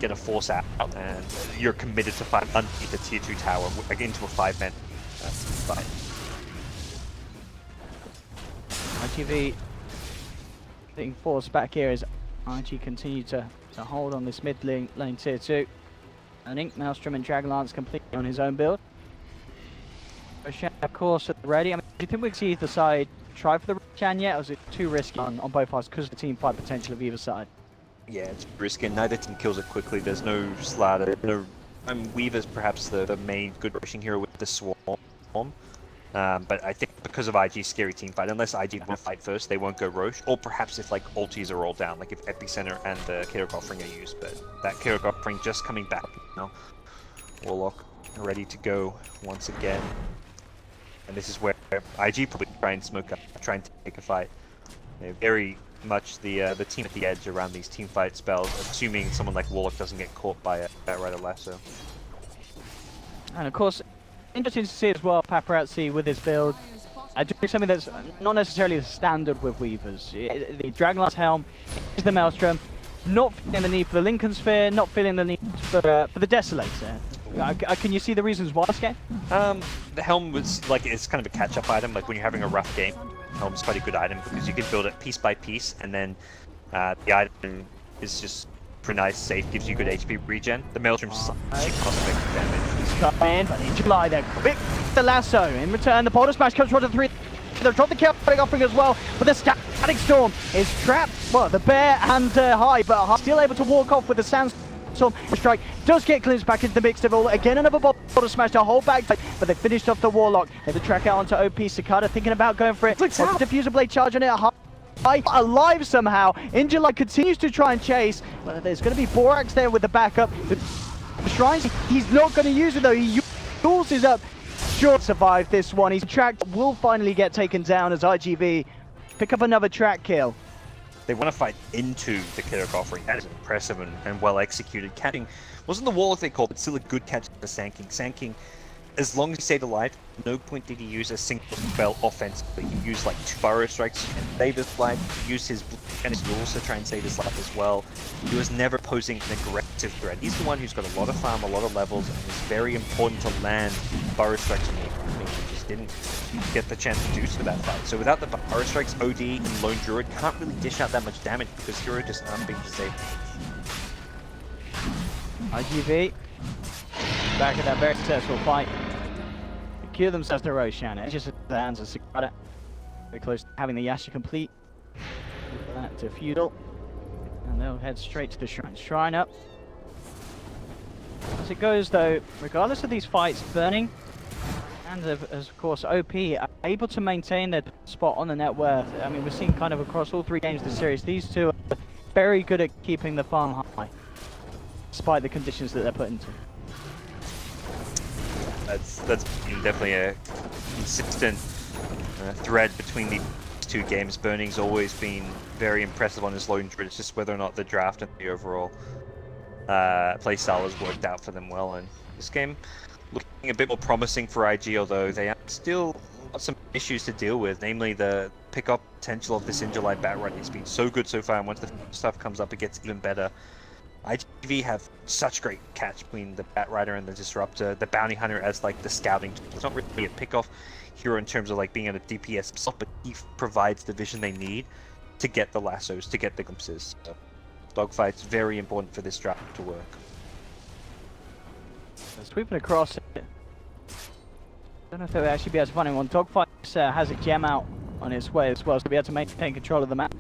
get a force out, and you're committed to fight underneath the tier 2 tower into a 5-man fight. IGV getting forced back here as IG continue to hold on this mid lane tier 2. And Ink, Maelstrom and Dragonlance completely on his own build. Roshan, of course, at the ready. I mean, do you think we can see either side try for the Roshan yet, or is it too risky on both sides because of the team fight potential of either side? Yeah, it's risky. Neither team kills it quickly. There's no StarLadder. No, Weaver's perhaps the main good rushing hero with the Swarm. But I think because of IG's scary team fight, unless IG want to fight first, they won't go Roche. Or perhaps if like ultis are all down, like if Epicenter and the Chaotic Offering are used. But that Chaotic Offering just coming back now. Warlock ready to go once again. And this is where IG probably try and smoke up, try and take a fight. They're very much the team at the edge around these team fight spells, assuming someone like Warlock doesn't get caught by a Batrider lasso. And of course, interesting to see as well Paparazzi with his build. Doing something that's not necessarily the standard with Weavers. The Dragonlance Helm is the Maelstrom, not feeling the need for the Lincoln Sphere, not feeling the need for the Desolator. Can you see the reasons why this game? The Helm was like, it's kind of a catch-up item, like when you're having a rough game. Helm's quite a good item because you can build it piece by piece, and then the item is just pretty nice, safe, gives you good HP regen. The Maelstrom's such cost-effective damage. He's come in, but in July there, quick the lasso. In return, the Boulder Smash comes towards the 3. They'll drop the chaotic offering as well, but the Static Storm is trapped. Well, the Bear and High, but High still able to walk off with the Sandstorm. Strike does get glimpsed back into the mix. Again, another Boulder Smash to hold back, but they finished off the Warlock. They have to track out onto OP. Cicada thinking about going for it. Diffuser Blade charging it. High alive somehow. Injulight continues to try and chase. Well, there's going to be Borax there with the backup. The Shrines, he's not going to use it though. He uses up. Sure, survive this one. His track will finally get taken down as IGV pick up another track kill. They want to fight into the Chaotic Offering. That is impressive and well executed. Catching wasn't the Warlock they called, but still a good catch for Sand King. As long as he stayed alive, no point did he use a single spell offensively. He used like 2 Burrow Strikes and save his life. He used his and his rules to try and save his life as well. He was never posing an aggressive threat. He's the one who's got a lot of farm, a lot of levels, and it's very important to land Burrow Strikes on the enemy. He just didn't get the chance to do so that fight. So without the Burrow Strikes, OD and Lone Druid can't really dish out that much damage because Hero just aren't being safe. IGV back at that very successful fight. Secure themselves to Roshan. It's just the hands of Cicada. Very close to having the Yasha complete. That to Feudal. And they'll head straight to the Shrine. Shrine up. As it goes though, regardless of these fights, Burning and of course OP are able to maintain their spot on the net worth. I mean, we're seeing kind of across all 3 games of the series, these two are very good at keeping the farm high, despite the conditions that they're put into. That's definitely a consistent thread between these 2 games. Burning's always been very impressive on his Lone Druid. It's just whether or not the draft and the overall play style has worked out for them well. And this game looking a bit more promising for IG, although they have still got some issues to deal with, namely the pick-up potential of this Injulight Batrider. It's been so good so far, and once the stuff comes up, it gets even better. IGV have such great catch between the Batrider and the Disruptor. The Bounty Hunter as like the scouting tool. It's not really a pick-off hero in terms of like being at a DPS himself, but he provides the vision they need to get the lassos, to get the glimpses. So, dogfight's very important for this draft to work. Sweeping across it. Don't know if they'll actually be able to find anyone. Dogfight has a gem out on its way as well, so be able to maintain control of the map.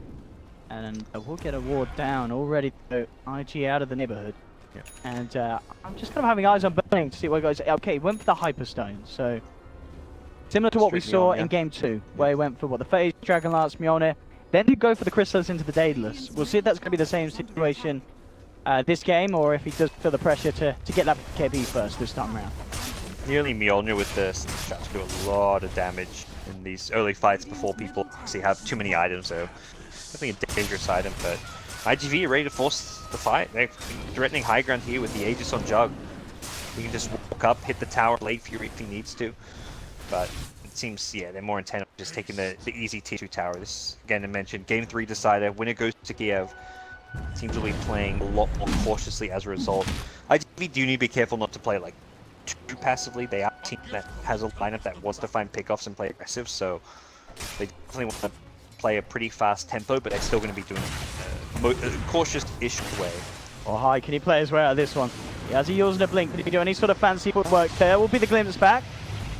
And we'll get a ward down, all ready to go. IG out of the neighborhood. Yeah. And I'm just kind of having eyes on Burning to see what goes. Okay, went for the Hyperstone, so similar to what we saw in Game 2, where he went for what, the Phase, Dragonlance, Mjolnir. Then you go for the Chrysalis into the Daedalus. We'll see if that's going to be the same situation this game, or if he does feel the pressure to get that KB first this time around. Nearly Mjolnir with the shot to do a lot of damage in these early fights before people actually have too many items, so definitely a dangerous item, but IGV are ready to force the fight. They're threatening high ground here with the Aegis on Jug. He can just walk up, hit the tower, Blade Fury if he needs to, but it seems, yeah, they're more intent on just taking the easy T2 tower. This, again, I mentioned, Game 3 decider, winner goes to Kiev. Seems to be playing a lot more cautiously as a result. IGV do need to be careful not to play like too passively. They are a team that has a lineup that wants to find pickoffs and play aggressive, so they definitely want to play a pretty fast tempo, but they're still going to be doing a cautious-ish way. Oh, High, can he play his way out of this one? He has a Yules and a Blink. Can he do any sort of fancy footwork? There will be the glimpse back.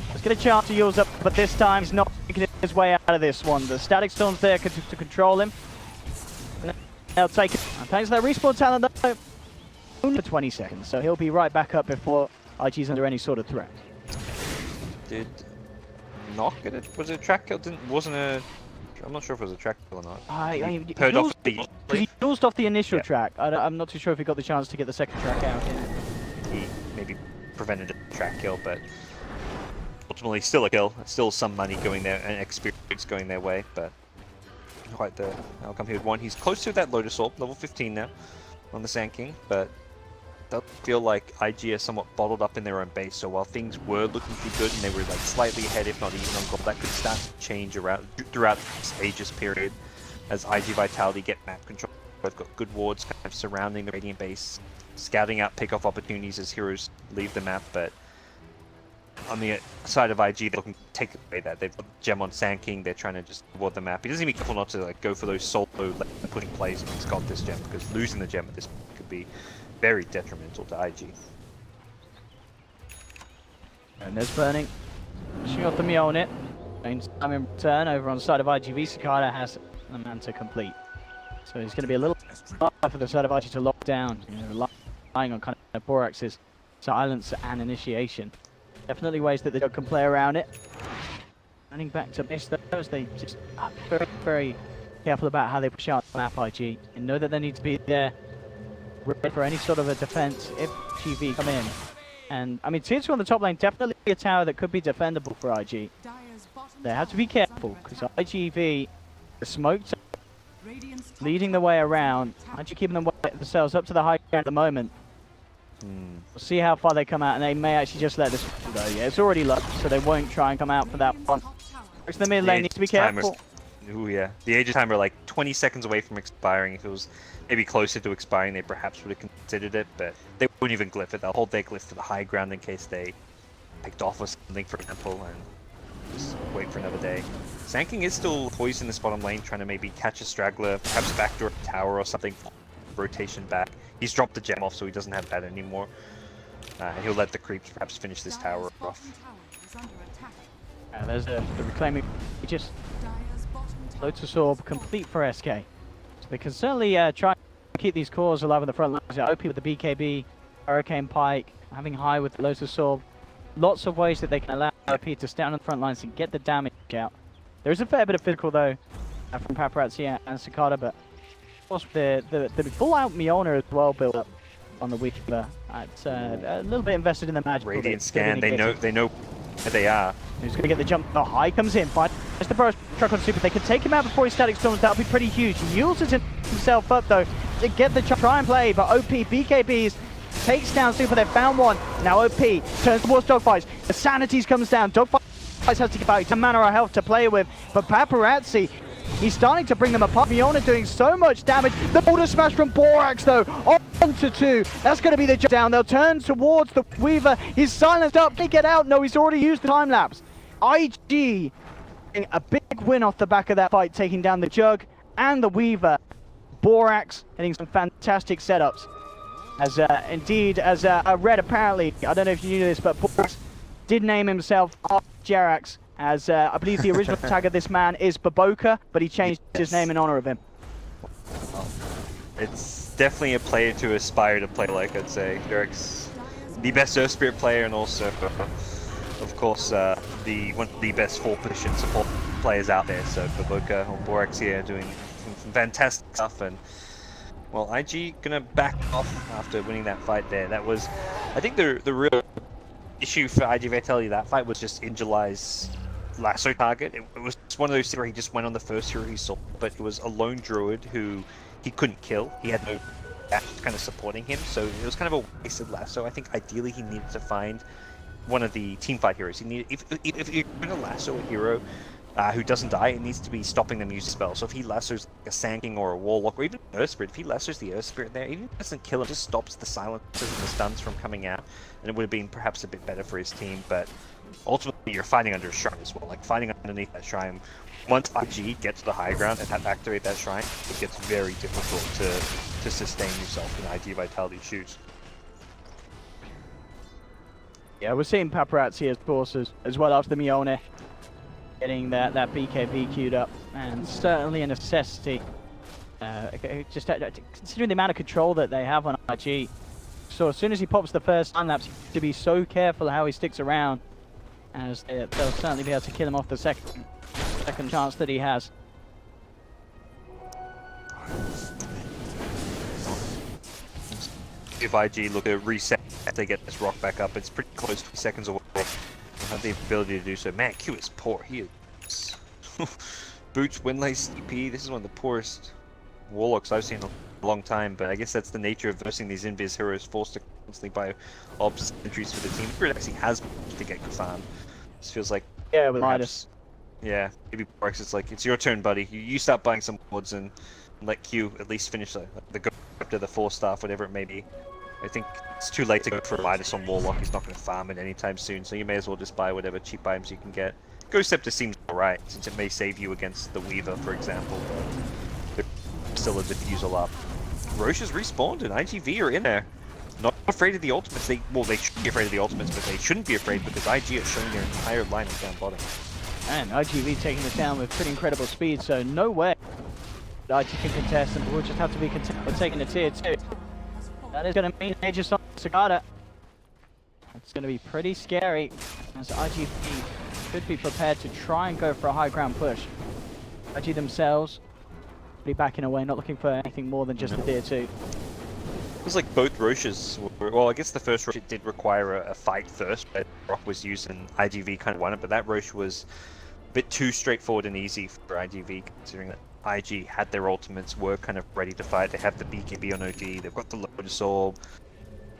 Let's get a chance to Yules up, but this time he's not making his way out of this one. The Static Storm's there to control him. They'll take it. And thanks to that respawn talent, though, only for 20 seconds, so he'll be right back up before IG's under any sort of threat. Did not get it? Was it a track kill? Wasn't a... I'm not sure if it was a track kill or not. He He used off the initial track. I'm not too sure if he got the chance to get the second track out. He maybe prevented a track kill, but ultimately still a kill, still some money going there and experience going their way, but not quite the outcome he would want. He's close to that Lotus Orb, level 15 now on the Sand King, but does feel like IG are somewhat bottled up in their own base. So while things were looking pretty good and they were like slightly ahead, if not even on gold, that could start to change around throughout this Aegis period as IG Vitality get map control. They've got good wards kind of surrounding the Radiant base, scouting out pick-off opportunities as heroes leave the map, but on the side of IG, they're looking to take away that. They've got Gem on Sand King, they're trying to just ward the map. He doesn't even be careful not to like go for those solo putting plays if he's got this gem, because losing the gem at this point could be very detrimental to IG. And there's Burning. She got the Mjolnir. Time in return over on the side of IGV. Cicada has the man to complete. So it's going to be a little hard for the side of IG to lock down, you know, relying on kind of Borax's silence and initiation. Definitely ways that they can play around it. Running back to miss those, they just are very, very careful about how they push out the map IG and know that they need to be there ready for any sort of a defense if GV come in. And I mean, Tier 2 on the top lane, definitely a tower that could be defendable for IG. They have to be careful because IGV, the smoke leading the way around, IG keeping themselves up to the high ground at the moment. We'll see how far they come out, and they may actually just let this go. Yeah, it's already low, so they won't try and come out for that one. Because the mid lane needs to be careful. Ooh, yeah. The Aegis timer like 20 seconds away from expiring. If it was maybe closer to expiring, they perhaps would have considered it, but they wouldn't even glyph it. They'll hold their glyph to the high ground in case they picked off or something, for example, and just wait for another day. Sand King is still poised in this bottom lane, trying to maybe catch a straggler, perhaps backdoor a tower or something, rotation back. He's dropped the gem off, so he doesn't have that anymore. And he'll let the creeps perhaps finish this tower off. There's the reclaiming Aegis. Lotus Orb complete for SK. So they can certainly try and keep these cores alive in the front lines. OP with the BKB, Hurricane Pike, having high with the Lotus Orb. Lots of ways that they can allow OP to stay on the front lines and get the damage out. There is a fair bit of physical though from Paparazzi and Cicada, but of course the full-out Mjolnir as well built up on the Weaver. It's a little bit invested in the magic. Radiant scan, they know where they are. He's going to get the jump. The high comes in. Finds the burst truck on super. They can take him out before he static storms. That would be pretty huge. He uses himself up though to get the try and play, but OP BKBs takes down super. They've found one. Now OP turns towards Dogfights. The sanities comes down. Dogfights has to give out 10 mana of health to play with, but Paparazzi, he's starting to bring them apart. Fiona doing so much damage. The border smash from Borax though, onto 2. That's going to be the jump down. They'll turn towards the Weaver. He's silenced up. Can he get out? No, he's already used the time lapse. IG getting a big win off the back of that fight, taking down the Jug and the Weaver. Borax hitting some fantastic setups. As indeed, as I read apparently, I don't know if you knew this, but Borax did name himself after Jerax. As I believe the original tag of this man is Baboka, but he changed his name in honor of him. It's definitely a player to aspire to play like, I'd say. Derek's the best Earth Spirit player, and also, of course, one of the best 4-position support players out there. So Baboka or Borax here doing some fantastic stuff, and well, IG gonna back off after winning that fight there. That was, I think, the real issue for IG Vitality. That fight was just Injuly's lasso target. It was one of those things where he just went on the first hero he saw, but it was a lone druid who he couldn't kill. He had no kind of supporting him, so it was kind of a wasted lasso. I think ideally he needed to find one of the teamfight heroes. He needed, if you're going to lasso a hero who doesn't die, it needs to be stopping them use spells. So if he lassos like a Sand King or a Warlock or even an Earth Spirit, if he lassos the Earth Spirit there, even if it doesn't kill him, just stops the silencers and the stuns from coming out, and it would have been perhaps a bit better for his team. But ultimately, you're fighting under a shrine as well. Like fighting underneath that shrine, once IG gets to the high ground and have to activate that shrine, it gets very difficult to sustain yourself in IG Vitality shoots. Yeah, we're seeing Paparazzi as forces as well after the Mjolnir, getting that BKB queued up, and certainly a necessity. Just considering the amount of control that they have on IG. So as soon as he pops the first time lapse, to be so careful how he sticks around, as they'll certainly be able to kill him off the second chance that he has. If IG look to reset to get this rock back up, it's pretty close, 2 seconds away. have the ability to do so. Man, Q is poor. He is... Boots, Windlace, CP, this is one of the poorest Warlocks I've seen in a long time, but I guess that's the nature of versing these Invis heroes, forced to constantly buy obs entries for the team. It actually has to get farm. This feels like... Yeah, with perhaps, yeah, maybe Borax, it's like, it's your turn, buddy. You start buying some wards and let Q at least finish the go up to the 4-star, whatever it may be. I think it's too late to go for a Midas on Warlock. He's not going to farm it anytime soon, so you may as well just buy whatever cheap items you can get. Ghost Scepter seems alright, since it may save you against the Weaver, for example, but there's still a Diffusal up. Roche has respawned and IGV are in there. Not afraid of the ultimates. They should be afraid of the ultimates, but they shouldn't be afraid because IG is showing their entire lineup down bottom. And IGV taking it down with pretty incredible speed, so no way IG can contest, and we'll just have to be content with taking the tier 2. That is going to mean Aegis on Sagada. It's going to be pretty scary, as IGV could be prepared to try and go for a high ground push. IG themselves be backing away, not looking for anything more than just the tier 2. It was like both Roches were, well, I guess the first Roche did require a fight first, but Rock was used and IGV kind of won it, but that Roche was a bit too straightforward and easy for IGV, considering that IG had their ultimates, were kind of ready to fight. They have the BKB on OD, they've got the Lotus Orb,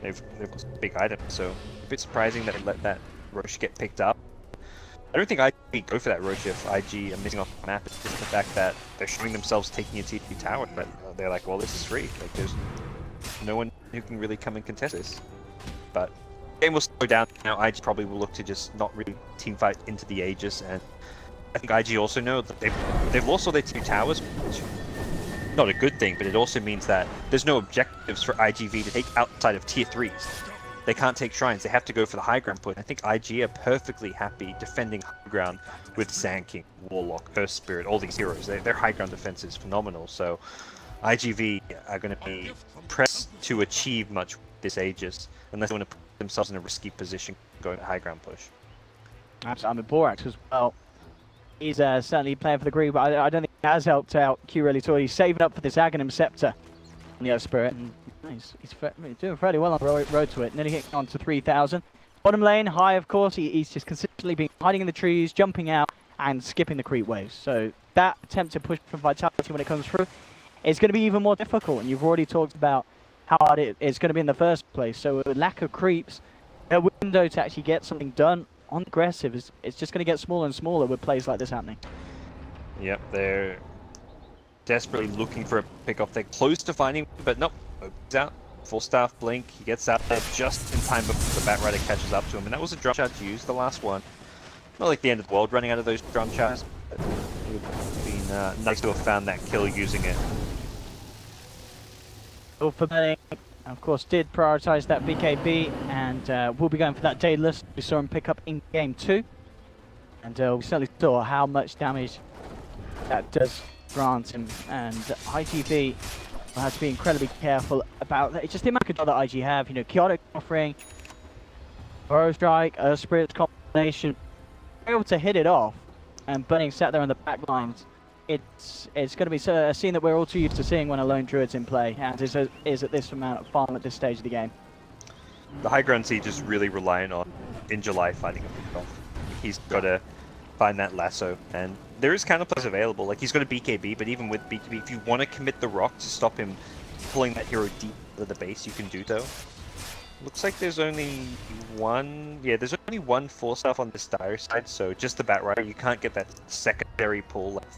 they've got some big items, so a bit surprising that they let that Roche get picked up. I don't think IG go for that Roche if IG are missing off the map. It's just the fact that they're showing themselves taking a TP tower, but they're like, well, this is free. Like, there's no one who can really come and contest this. But game will slow down now. IG probably will look to just not really teamfight into the Aegis, and I think IG also know that they've lost all their 2 towers, which not a good thing, but it also means that there's no objectives for IGV to take outside of tier 3s. They can't take shrines, they have to go for the high ground push. I think IG are perfectly happy defending high ground with Sand King, Warlock, Earth Spirit, all these heroes. Their high ground defense is phenomenal, so IGV are going to be pressed to achieve much with this Aegis, unless they want to put themselves in a risky position going to high ground push. Absolutely, Borax as well. He's certainly playing for the group, but I don't think he has helped out Q really at all. He's saving up for this Aghanim Scepter on the Earth Spirit, and he's doing fairly well on the road to it. Nearly getting on to 3,000. Bottom lane, high of course, he's just consistently been hiding in the trees, jumping out, and skipping the creep waves. So that attempt to push for Vitality when it comes through is going to be even more difficult, and you've already talked about how hard it's going to be in the first place. So with lack of creeps, a window to actually get something done on aggressive it's just going to get smaller and smaller with plays like this happening. Yep, they're desperately looking for a pick-off. They're close to finding, but nope. Opens out, full staff blink. He gets out there just in time before the Bat Rider catches up to him, and that was a drum charge used, the last one. Not like the end of the world running out of those drum charges, but it would have been nice to have found that kill using it. Well, for betting, of course, did prioritize that BKB, and we'll be going for that Daedalus. We saw him pick up in game 2, and we certainly saw how much damage that does grant him, and IGV will have to be incredibly careful about that. It's just the amount of control that IG have, you know, Chaotic offering, Burrow Strike, Earth Spirit's combination, able to hit it off, and Burning sat there on the back lines. It's going to be a scene that we're all too used to seeing when a lone druid's in play, and is at this amount of farm at this stage of the game. The high ground siege is really reliant on in July finding a pick off. He's got to find that lasso, and there is counterplays available. Like, he's got a BKB, but even with BKB, if you want to commit the rock to stop him pulling that hero deep into the base, you can do so. Looks like there's only one... Yeah, there's only one 4-star on this dire side, so just the Bat Rider. You can't get that secondary pull, like,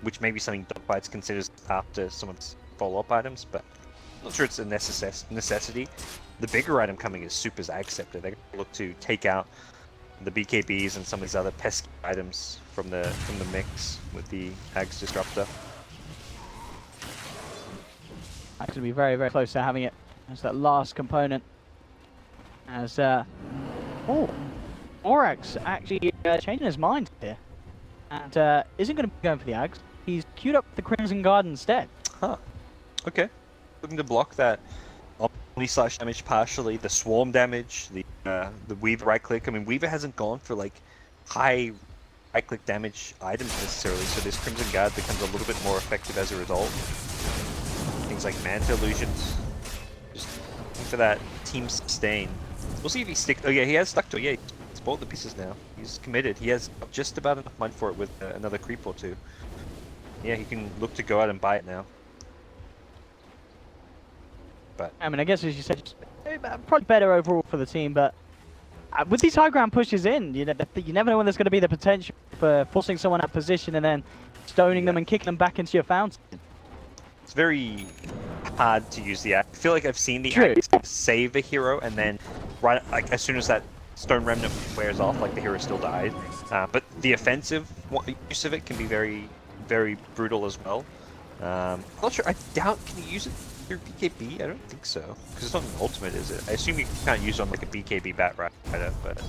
which may be something Dogbites considers after some of its follow-up items, but I'm not sure it's a necessity. The bigger item coming is Super Zag Scepter. They're going to look to take out the BKBs and some of these other pesky items from the mix with the Ag's Disruptor. That's going to be very, very close to having it as that last component. As Borax actually changing his mind here, and isn't going to be going for the Ags. He's queued up the Crimson Guard instead. Huh. Okay. Looking to block that Omni-slash damage partially, the swarm damage, the Weaver right click. I mean, Weaver hasn't gone for like high right click damage items necessarily, so this Crimson Guard becomes a little bit more effective as a result. Things like Manta Illusions. Just looking for that team sustain. We'll see if he sticks. Oh yeah, he has stuck to it. Yeah, he's bought the pieces now. He's committed. He has just about enough money for it with another creep or two. Yeah, he can look to go out and buy it now. But I mean, I guess as you said, probably better overall for the team, but with these high ground pushes in, you never know when there's going to be the potential for forcing someone out of position and then stoning them and kicking them back into your fountain. it's very hard to use the axe. I feel like I've seen the axe save a hero and then right like as soon as that stone remnant wears off, like the hero still died. But the offensive use of it can be very, very brutal as well. I'm not sure. I doubt can you use it through BKB? I don't think so because it's not an ultimate, is it? I assume you can't use it on like a BKB bat rider, but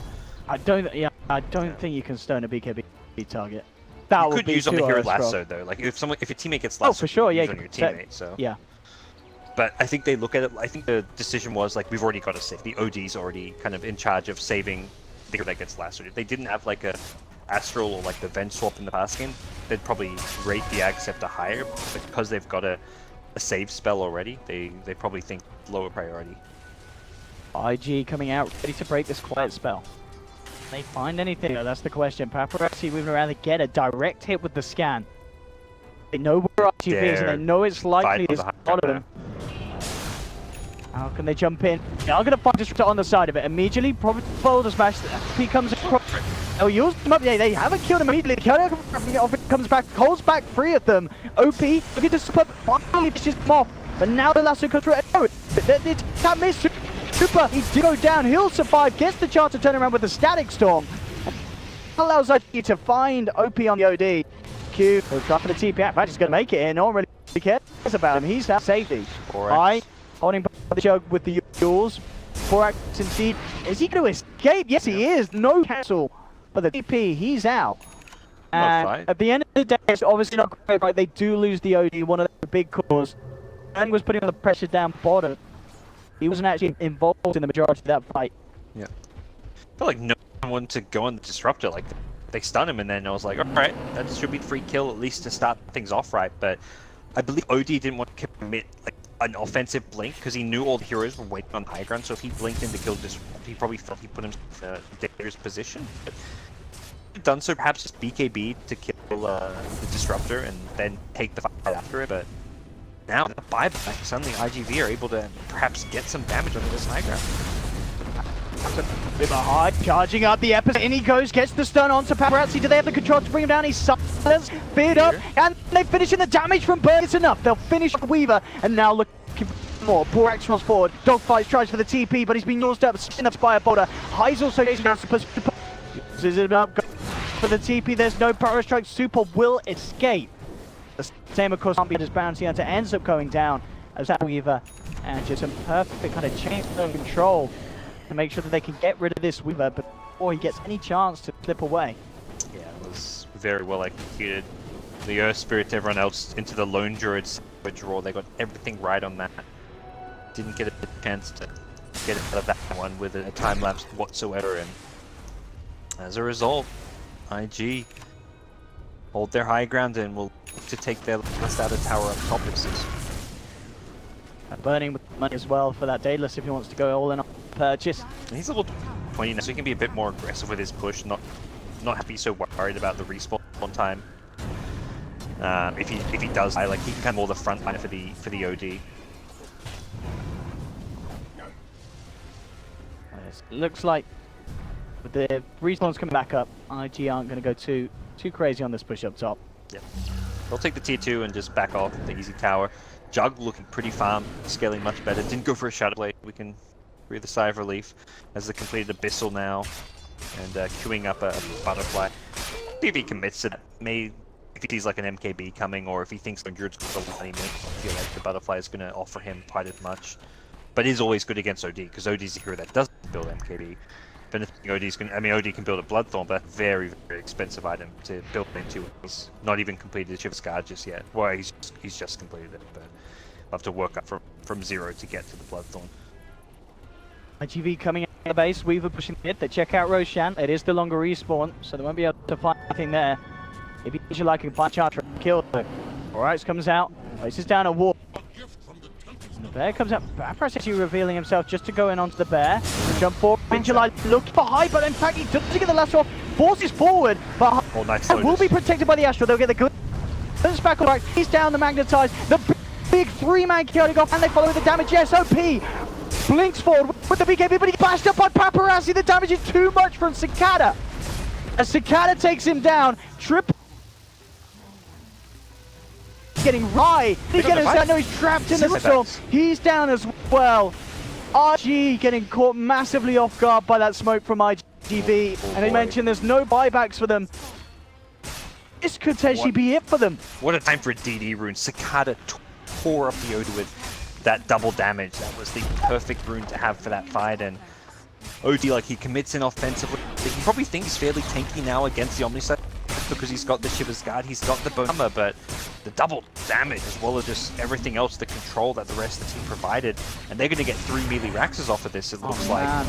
I don't. Yeah, I don't think you can stone a BKB target. That you would could be use on the too hero strong. lasso though. Like if your teammate gets lasso, for sure, you yeah, can use on your teammate. So yeah. But I think they look at it. I think the decision was like we've already got to save. The OD's already kind of in charge of saving the hero that gets lassoed. If they didn't have like a Astral or like the Venge swap in the past game, they'd probably rate the Ag Scepter higher. But because they've got a save spell already, they probably think lower priority. IG coming out ready to break this quiet spell. Can they find anything? Oh, that's the question. Paparazzi moving around to get a direct hit with the scan. They know where IG is and they know it's likely it's a lot of them. How can they jump in? They are going to find Disruptor on the side of it. Immediately, probably Boulder Smash. He comes across. Oh, use them up. Yeah, they haven't killed him immediately. Comes back, holds back 3 of them. OP, look at this. Finally, fishes them off. But now the lasso comes through. Oh, that missed. Super, he did go down. He'll survive. Gets the chance to turn around with the Static Storm. Allows IG to find OP on the OD. Q, will try for the TP. Act just going to make it in. No one really cares about him. He's at safety. I holding back the jug with the Yules. Borax indeed. Is he going to escape? Yes, he is. No cancel. But the TP, he's out. And at the end of the day, it's obviously not great, right? They do lose the OD, one of the big cores. And was putting the pressure down bottom. He wasn't actually involved in the majority of that fight. Yeah. I feel like no one wanted to go on the Disruptor. Like, they stun him, and then I was like, alright, that should be the free kill, at least to start things off right. But I believe OD didn't want to commit like an offensive blink, because he knew all the heroes were waiting on the high ground, so if he blinked in to kill Disrupt, he probably felt he put himself in a dangerous position. But he'd done so, perhaps just BKB to kill the Disruptor, and then take the fight after it, but now, with the buyback, suddenly IGV are able to perhaps get some damage onto this high ground. High, charging up the epicenter, in he goes, gets the stun onto Paparazzi. Do they have the control to bring him down? He's silence, feared up, and they finish in the damage from Bird. It's enough. They'll finish off Weaver, and now looking for more. Borax runs forward. Dogfight tries for the TP, but he's been nosed up, spin up by a boulder. High's also getting down to is it about for the TP? There's no power strike. Super will escape. The same, of course, as Bounty Hunter ends up going down as that Weaver, and just a perfect kind of change of control to make sure that they can get rid of this Weaver before he gets any chance to slip away. Yeah, it was very well executed. The Earth Spirit, everyone else into the Lone Druid draw. They got everything right on that. Didn't get a chance to get out of that one with a time lapse whatsoever, and as a result, IG hold their high ground and will look to take their last outer tower up top. Burning with money as well for that Daedalus if he wants to go all in on purchase. And he's level 20 now, so he can be a bit more aggressive with his push, not have to be so worried about the respawn time. If he does, like he can come more the front line for the OD. Yes, looks like with the respawns coming back up, IG aren't going to go too crazy on this push up top. Yep. They'll take the tier 2 and just back off the easy tower. Jug looking pretty farm, scaling much better. Didn't go for a Shadow Blade. We can breathe a sigh of relief as they completed Abyssal now and queuing up a Butterfly. If he commits to that, if he sees like an MKB coming, or if he thinks the Druid's got a money, I feel like the Butterfly is going to offer him quite as much. But is always good against OD, because OD is a hero that doesn't build MKB. But OD can build a Bloodthorn, but that's a very, very expensive item to build into. He's not even completed Shiver Scar just yet. Well, he's just completed it, but we'll have to work up from 0 to get to the Bloodthorn. IGV coming out of the base, Weaver pushing it. They check out Roshan. It is the longer respawn, so they won't be able to find anything there. If you like, a punch out to kill them. Alright, comes out, places down a wall. The bear comes up, Paparazzi actually revealing himself just to go in onto the bear. Jump forward, KingCharlie looks for high, but in fact he doesn't get the last off. forces forward, but Oh, nice will be protected by the Astral. They'll get the good back on right. He's down the Magnetized. The big three-man chaotic off, and they follow the damage. Yes, OP blinks forward with the BKB, but he's bashed up by Paparazzi. The damage is too much from Cicada. As Cicada takes him down, getting high. He's getting down. No, he's trapped in the storm. He's down as well. RG getting caught massively off guard by that smoke from IGV. And they mentioned there's no buybacks for them. This could potentially be it for them. What a time for a DD rune. Cicada tore up the Oda with that double damage. That was the perfect rune to have for that fight. And OD, like, he commits in offensively. He probably thinks he's fairly tanky now against the Omniside because he's got the Shiver's Guard, he's got the Bone Hammer, but the double damage as well as just everything else, the control that the rest of the team provided. And they're going to get 3 melee Raxes off of this, it looks like.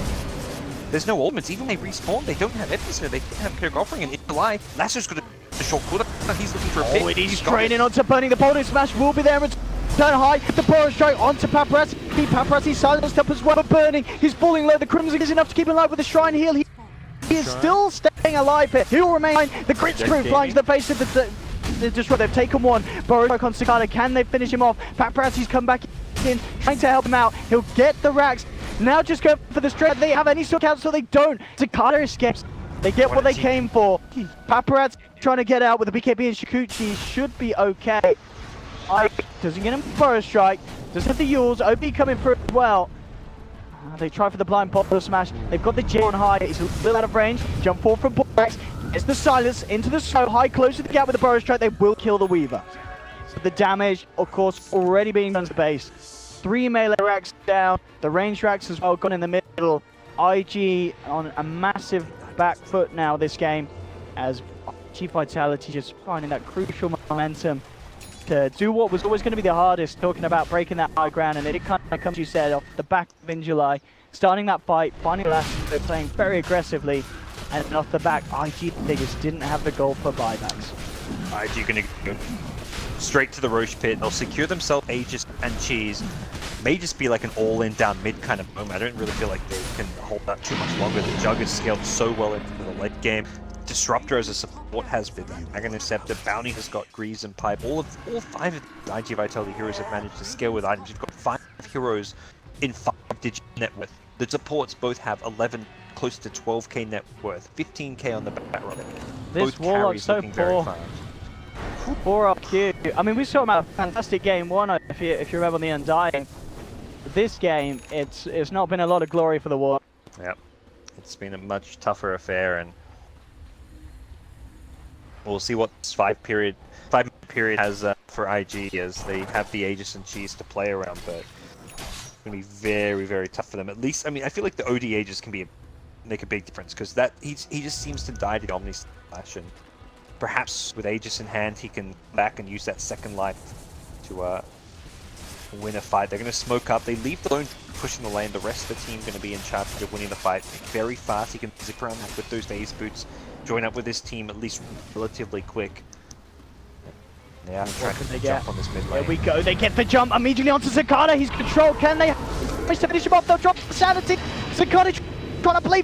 There's no ultimates. Even when they respawn, they don't have Episode, they don't have Kirk offering. And in July, Lasso's got a short cooldown. He's looking for a pick. He's training onto burning. The Boulder Smash will be there. Turn high, the Burrow Strike onto Paparazzi. Paparazzi silenced up as well, but burning. He's falling low. The Crimson is enough to keep him alive with the Shrine Heal. He is still staying alive here. He'll remain. The Grit Screw flying to the face of the Disrupt. They've taken one. Burrow Strike on Cicada. Can they finish him off? Paparazzi's come back in, trying to help him out. He'll get the racks. Now just go for the straight. They have any sort of count, so they don't. Cicada escapes. They get what they came for. Paparazzi trying to get out with the BKB and Shikuchi. Should be okay. Doesn't get him Burrow Strike. Doesn't have the Yules. OB coming through as well. They try for the blind Boulder Smash. They've got the J on high. He's a little out of range. Jump forward from Borax. It's the silence into the snow. High close to the gap with the Burrow Strike. They will kill the Weaver. So the damage, of course, already being done to the base. 3 melee racks down. The range racks as well gone in the middle. IG on a massive back foot now this game, as Chief Vitality just finding that crucial momentum to do what was always going to be the hardest, talking about breaking that high ground, and it kind of comes, you said, off the back of in July, starting that fight, finding last, they're playing very aggressively, and off the back, IG Figures didn't have the goal for buybacks. IG gonna go straight to the Roche pit. They'll secure themselves Aegis and Cheese. May just be like an all-in down mid kind of moment. I don't really feel like they can hold that too much longer. The Jug is scaled so well into the late game. Disruptor as a support has been Dragon Scepter. Bounty has got Grease and Pipe. All 5 of the IG Vitality heroes have managed to scale with items. You've got 5 heroes in 5-digit net worth. The supports both have 11, close to 12k net worth, 15k on the back row. This Warlock's so poor. Poor up Q. I mean, we saw him have a fantastic game 1, if you remember, on the Undying. This game, it's not been a lot of glory for the Warlock. Yep, it's been a much tougher affair, and we'll see what this 5 period has for IG, as they have the Aegis and Cheese to play around, but it's going to be very, very tough for them. At least, I mean, I feel like the OD Aegis can make a big difference, because he just seems to die to the Omni Slash, and perhaps with Aegis in hand, he can back and use that second life to win a fight. They're going to smoke up. They leave the lone pushing the lane. The rest of the team going to be in charge of winning the fight very fast. He can zip around with those Daze Boots, join up with his team at least relatively quick. Yeah, I'm trying to jump on this mid lane. There we go. They get the jump immediately onto Cicada. He's controlled. Can they manage to finish him off? They'll drop the sanity. Cicada trying to play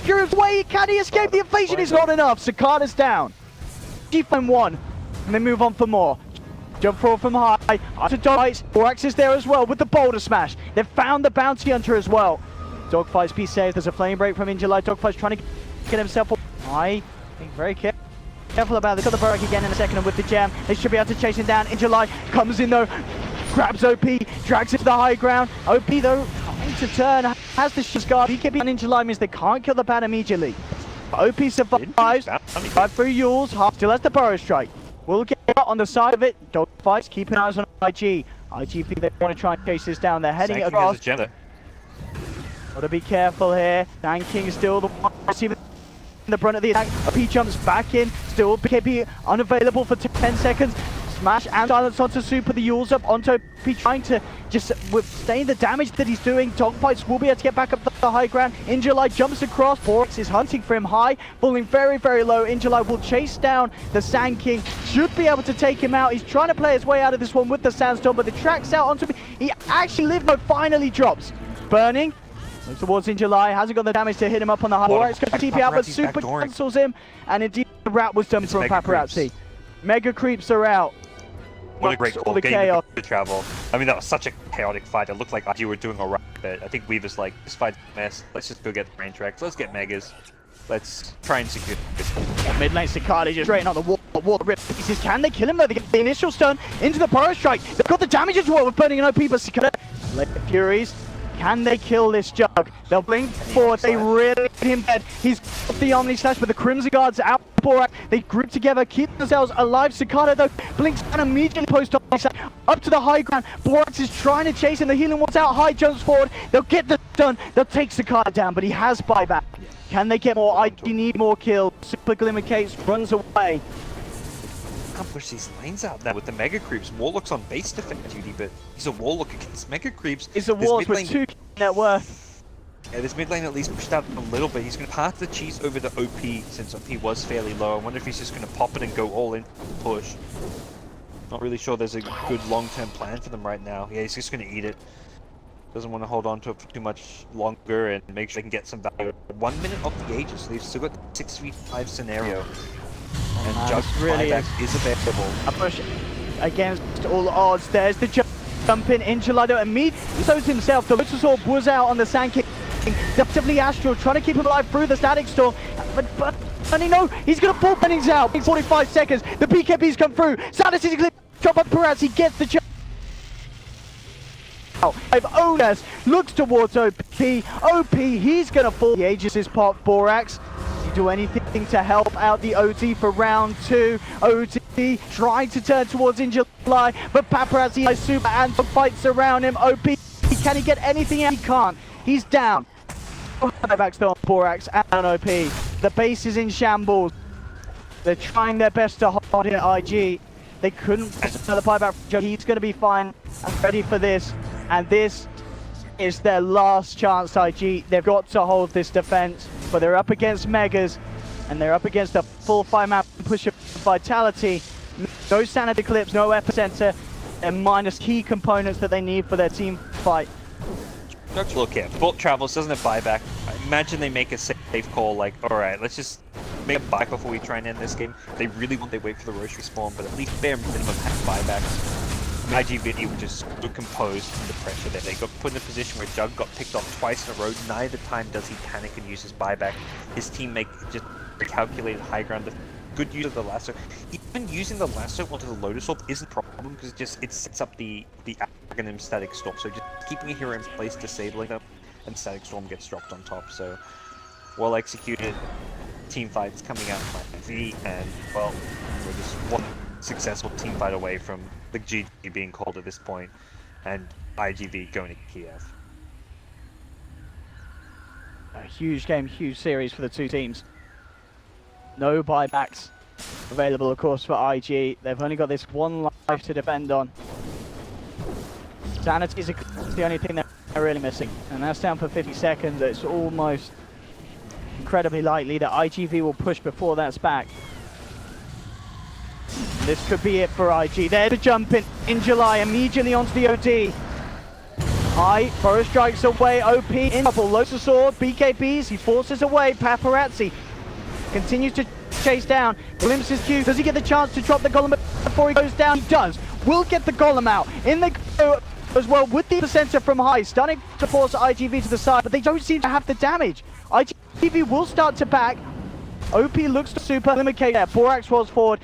Furious way. Can he escape? The evasion is not enough. Cicada's down. G-Flame 1. And they move on for more. Jump forward from high. To Dogfights. Borax is there as well with the Boulder Smash. They've found the Bounty Hunter as well. Dogfights be safe. There's a flame break from Injuly. Dogfights trying to get himself up. I think very careful about this. Got the Burrock again in a second, and with the gem, they should be able to chase him down. Injuly comes in though. Grabs OP. Drags it to the high ground. OP though, trying to turn. Has the Shiz Guard. BKB on Injuly means they can't kill the bat immediately. OP survives. 5 through Yules. Half still has the Burrow Strike. We'll get on the side of it. Dogfights keeping eyes on IG. IG think they want to try and chase this down. They're heading across. Gotta be careful here. Sand King is still the one receiving the brunt of the attack. OP jumps back in. Still BKB unavailable for 10 seconds. Smash and silence onto Super. The Yules up onto OP, trying to just withstand the damage that he's doing. Dogfights will be able to get back up the high ground. Injuly jumps across. Borax is hunting for him high, falling very, very low. Injuly will chase down the Sand King. Should be able to take him out. He's trying to play his way out of this one with the Sandstorm, but the track's out onto him. He actually lived, but finally drops. Burning. Looks towards in July, hasn't got the damage to hit him up on the high. Alright, it's going to TP out, but Super cancels him. And indeed, the rat was done from Paparazzi. Mega creeps are out. What a great all the game chaos. to travel. I mean, that was such a chaotic fight. It looked like IG were doing alright, but I think Weaver's like, this fight's a mess. Let's just go get the range tracks. Let's get Megas. Let's try and secure this. Mid lane, KingCharlie just straight on the wall rip pieces. Can they kill him though? They get the initial stun into the Pyro Strike. They've got the damage as well with burning an OP, but Let the Furies. Can they kill this Jug? They'll blink forward. They really need him dead. He's got the Omni Slash, but the Crimson Guards out. Borak. They grip together, keep themselves alive. Cicada though blinks and immediately post Omni Slash up to the high ground. Borax is trying to chase him. The healing wants out. High jumps forward. They'll get the stun. They'll take Cicada down, but he has buyback. Can they get more? I need more kills. Super Glimmer Case runs away. Can't push these lanes out now with the Mega Creeps. Warlock's on base defense duty, but he's a Warlock against Mega Creeps. It's a Warlock with 2 net worth. Yeah, this mid lane at least pushed out a little bit. He's going to pass the cheese over the OP since OP was fairly low. I wonder if he's just going to pop it and go all in push. Not really sure there's a good long-term plan for them right now. Yeah, he's just going to eat it. Doesn't want to hold on to it for too much longer and make sure they can get some value. 1 minute off the ages, so they've still got the 6v5 scenario. And Jug really is available. A push against all odds. There's the jump in July immediately shows himself. The Lotus Orb was out on the Sand King. Deceptively Astral trying to keep him alive through the Static Storm. But no, he's going to pull Bennings out. 45 seconds. The BKBs come through. Sadis is clear. Drop up Perez. He gets the jump. Onas looks towards OP. He's going to fall. The Aegis is part Borax. Do anything to help out the OT for round 2. OT trying to turn towards in July, but Paparazzi has super and the fights around him. OP, can he get anything out? He can't. He's down. Back still on Borax and OP. The base is in shambles. They're trying their best to hold it at IG. They couldn't put another buyback. He's going to be fine and ready for this. And this is their last chance, IG. They've got to hold this defense, but they're up against Megas, and they're up against a full 5-man push of Vitality. No Standard Eclipse, no Epicenter, and minus key components that they need for their team fight. Look here, Bolt Travels doesn't have buyback. I imagine they make a safe call like, alright, let's just make a buy before we try and end this game. They really want they wait for the Roche respawn, but at least bare minimum have buybacks. IGV were just so composed under pressure there. They got put in a position where Jug got picked off twice in a row. Neither time does he panic and use his buyback. His teammate just calculated high ground. Good use of the lasso. Even using the lasso onto the Lotus Orb isn't a problem because it sets up the Aghanim Static Storm. So just keeping a hero in place, disabling them, and Static Storm gets dropped on top. So well executed team fights coming out from IV, and well, we're just one successful team fight away from the GG being called at this point, and IGV going to Kiev. A huge game, huge series for the two teams. No buybacks available, of course, for IG. They've only got this one life to defend on. Sanity is the only thing they're really missing, and that's down for 50 seconds. It's almost incredibly likely that IGV will push before that's back. This could be it for IG. There to jump in July, immediately onto the OD. High, Forest strikes away, OP in trouble. Lotus Sword, BKBs, he forces away. Paparazzi continues to chase down. Glimpses Q. Does he get the chance to drop the golem before he goes down? He does. Will get the golem out. In the go as well with the center from High. Stunning to force IGV to the side, but they don't seem to have the damage. IGV will start to back. OP looks to super. Limicate there. Borax rolls forward.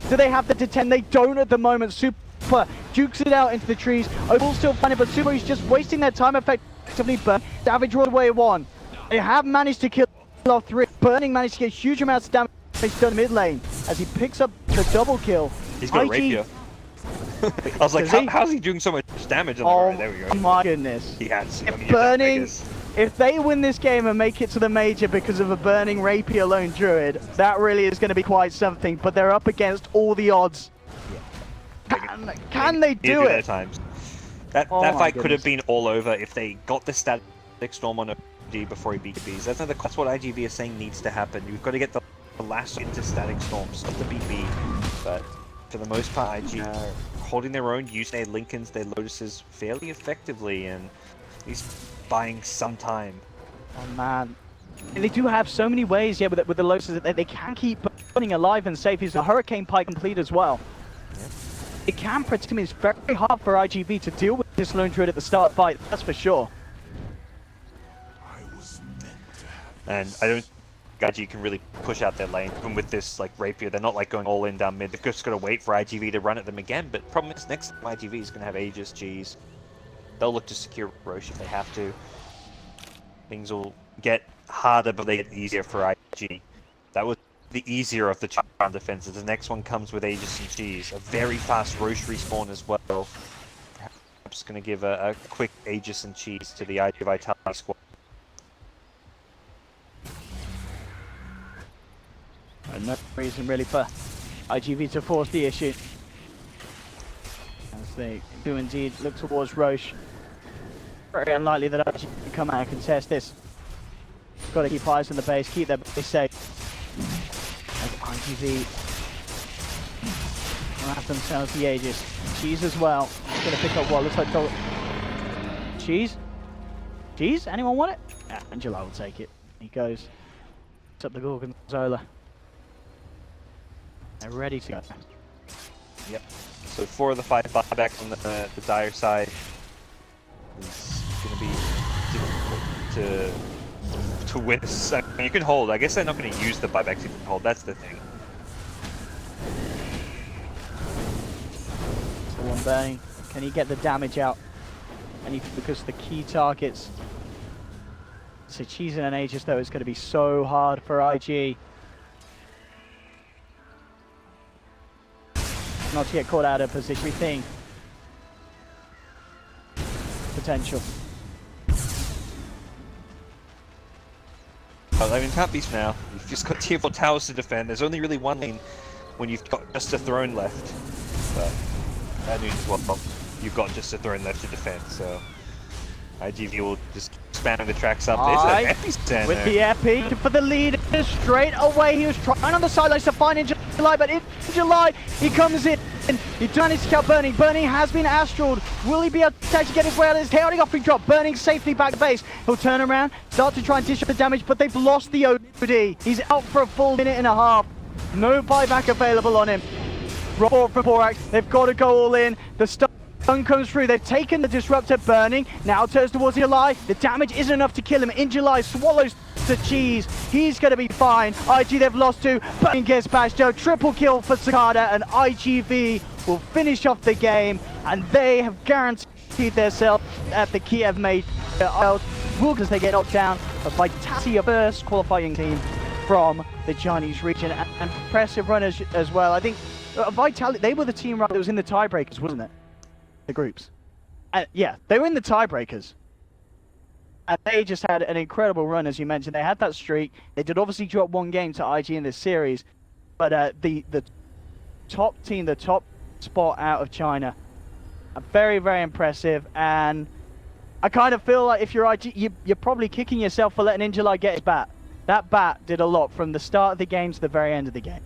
Do they have the detend? They don't at the moment. Super dukes it out into the trees. Opal still finding, but Super is just wasting their time effectively. Burn. Savage rolled away 1. They have managed to kill off 3. Burning managed to get huge amounts of damage done mid lane as he picks up the double kill. He's got a rapier. I was like, how's he doing so much damage on the right? There we go. Oh my goodness. He has. I mean, Burning. If they win this game and make it to the major because of a burning rapier lone druid, that really is going to be quite something. But they're up against all the odds. Yeah. Can they do it? Times. That fight could have been all over if they got the static storm on OD before he beat the bees. That's what IGV is saying needs to happen. You've got to get the lasso into static storm, stop the BB. But for the most part, IG are holding their own, using their Lincolns, their Lotuses fairly effectively, and at least buying some time Oh man. And they do have so many ways, yeah, with the Lotus that they can keep burning alive and safe. Is the Hurricane Pike complete as well? Yeah. It can protect him. It's very hard for IGV to deal with this Lone Druid at the start of the fight, that's for sure. And I don't think IG can really push out their lane, even with this like Rapier. They're not like going all in down mid. They've just got to wait for IGV to run at them again. But the problem is next time IGV is going to have Aegis, G's. They'll look to secure Roche if they have to. Things will get harder, but they get easier for IG. That was the easier of the Charm defenses. The next one comes with Aegis and G's. A very fast Roche respawn as well. Perhaps going to give a quick Aegis and Cheese to the IG Vitality squad. No reason really for IGV to force the issue. As they do indeed look towards Roche. Very unlikely that IGV can come out and contest this. Got to keep eyes on the base, keep their base safe. As IGV wrap themselves the Aegis. Cheese as well. It's going to pick up what looks like Cheese? Cheese? Anyone want it? Yeah, Angelo will take it. He goes. It's up the Gorgonzola. They're ready to go. Yep. So 4 of the 5 buybacks on the Dire side. It's going to be difficult to win. I mean, you can hold. I guess they're not going to use the buybacks if you can hold. That's the thing. So one burning. Can he get the damage out? And because the key targets. So Cheese and an Aegis though is going to be so hard for IG. Not to get caught out of position. We think potential. Well, I mean, can't beat now. You've just got tier 4 towers to defend. There's only really one lane when you've got just a throne left. But that means, well, you've got just a throne left to defend, so IGV will just expand the tracks up. There's an Epi stand with the Epi for the lead straight away. He was trying on the sidelines to find in July, but in July he comes in. He managed to kill Burning. Burning has been astraled. Will he be able to actually get his way out of this chaotic offering drop? Burning safely back base. He'll turn around, start to try and dish up the damage, but they've lost the OD. He's out for a full minute and a half. No buyback available on him. Report from Borax. They've got to go all in. The stun comes through. They've taken the disruptor. Burning now turns towards July. The damage isn't enough to kill him. In July swallows the Cheese. He's going to be fine. IG they've lost to. Burning gets bashed out. Triple kill for Cicada, and IGV will finish off the game, and they have guaranteed themselves at the Kiev made because they get knocked down. But Vitality, a first qualifying team from the Chinese region, and impressive runners as well. I think Vitality, they were the team that was in the tiebreakers, wasn't it? The groups. Yeah, they were in the tiebreakers. And they just had an incredible run, as you mentioned. They had that streak. They did obviously drop one game to IG in this series, but the top team, the top spot out of China, very, very impressive. And I kind of feel like if you're IG, you're probably kicking yourself for letting Injulai get his bat. That bat did a lot from the start of the game to the very end of the game.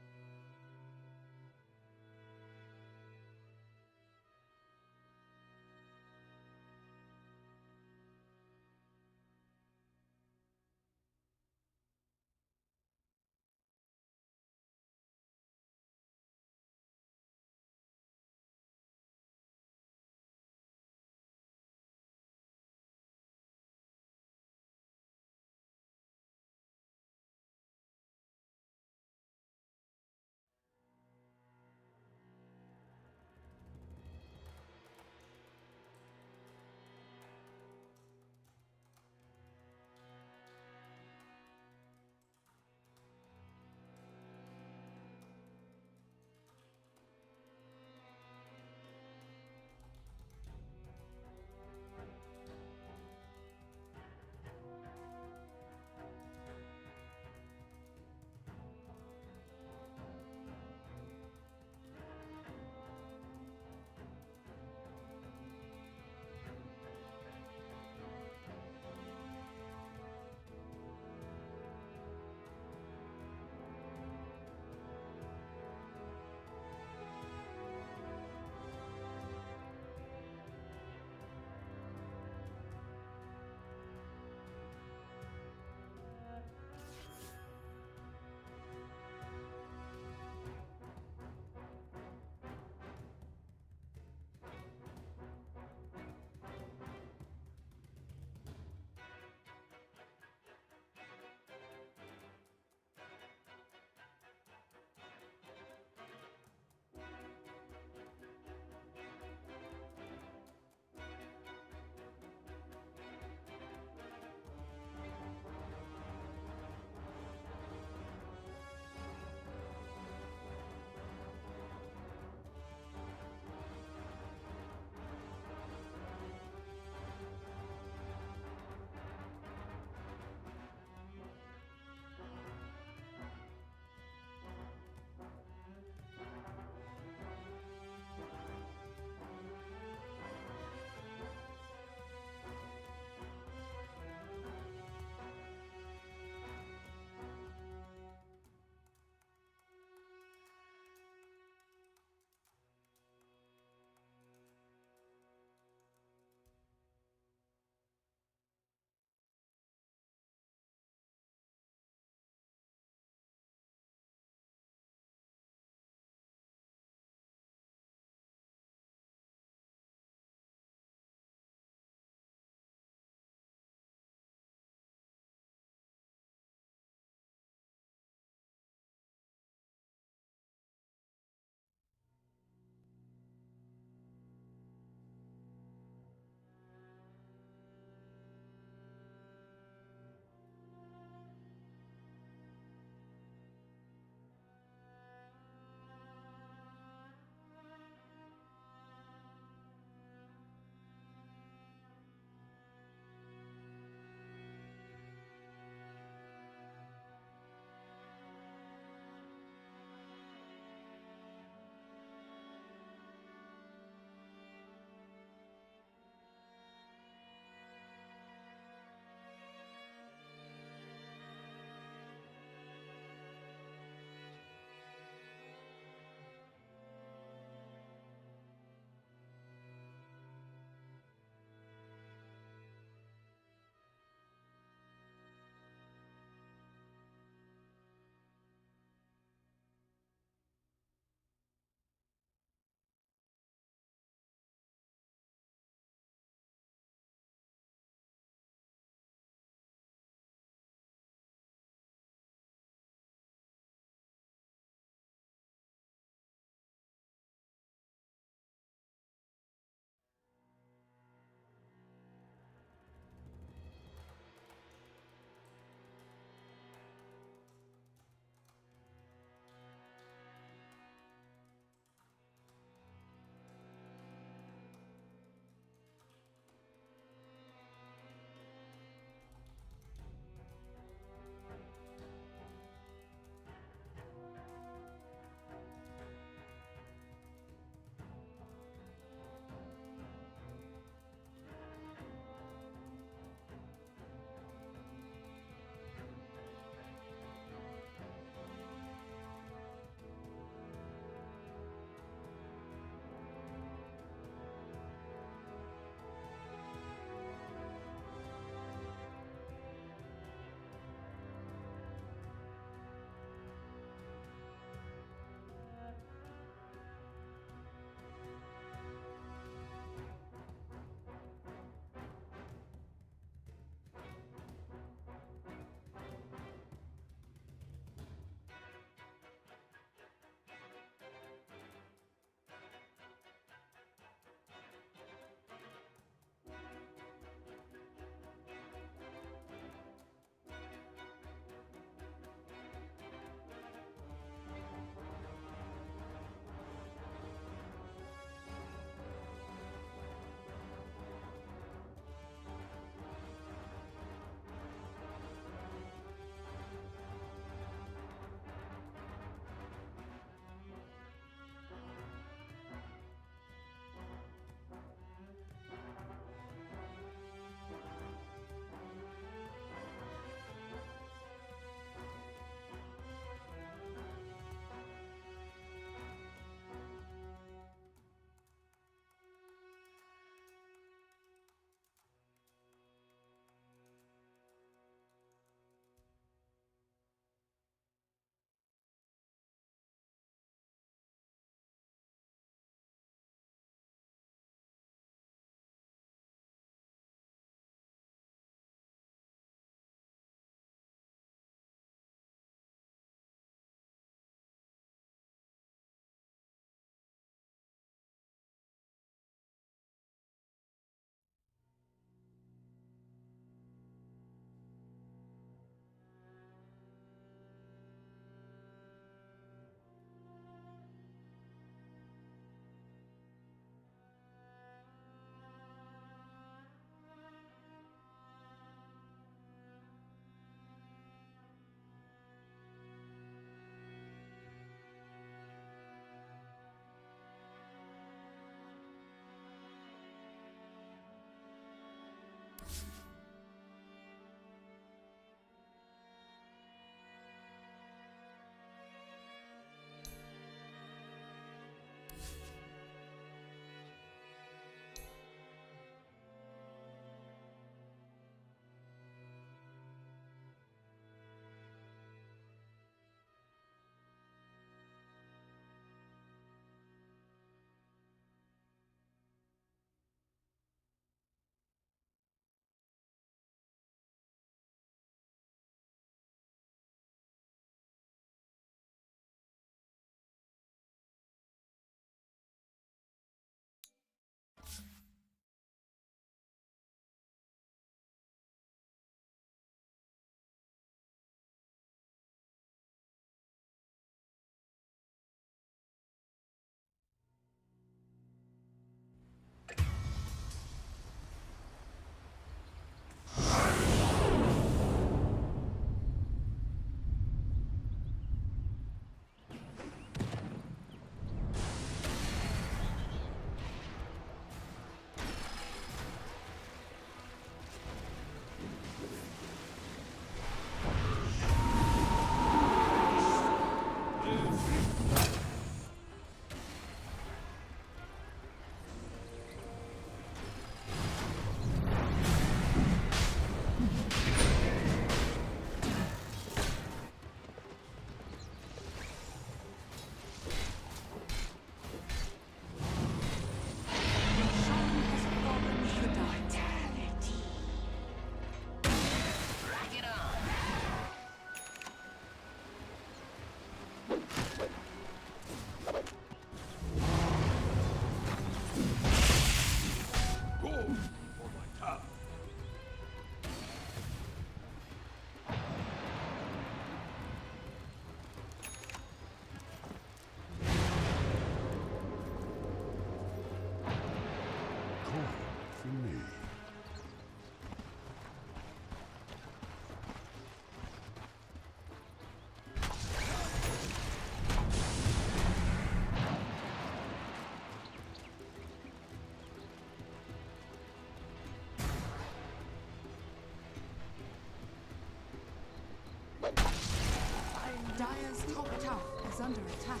Dire's top tower is under attack.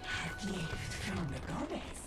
A gift from the goddess.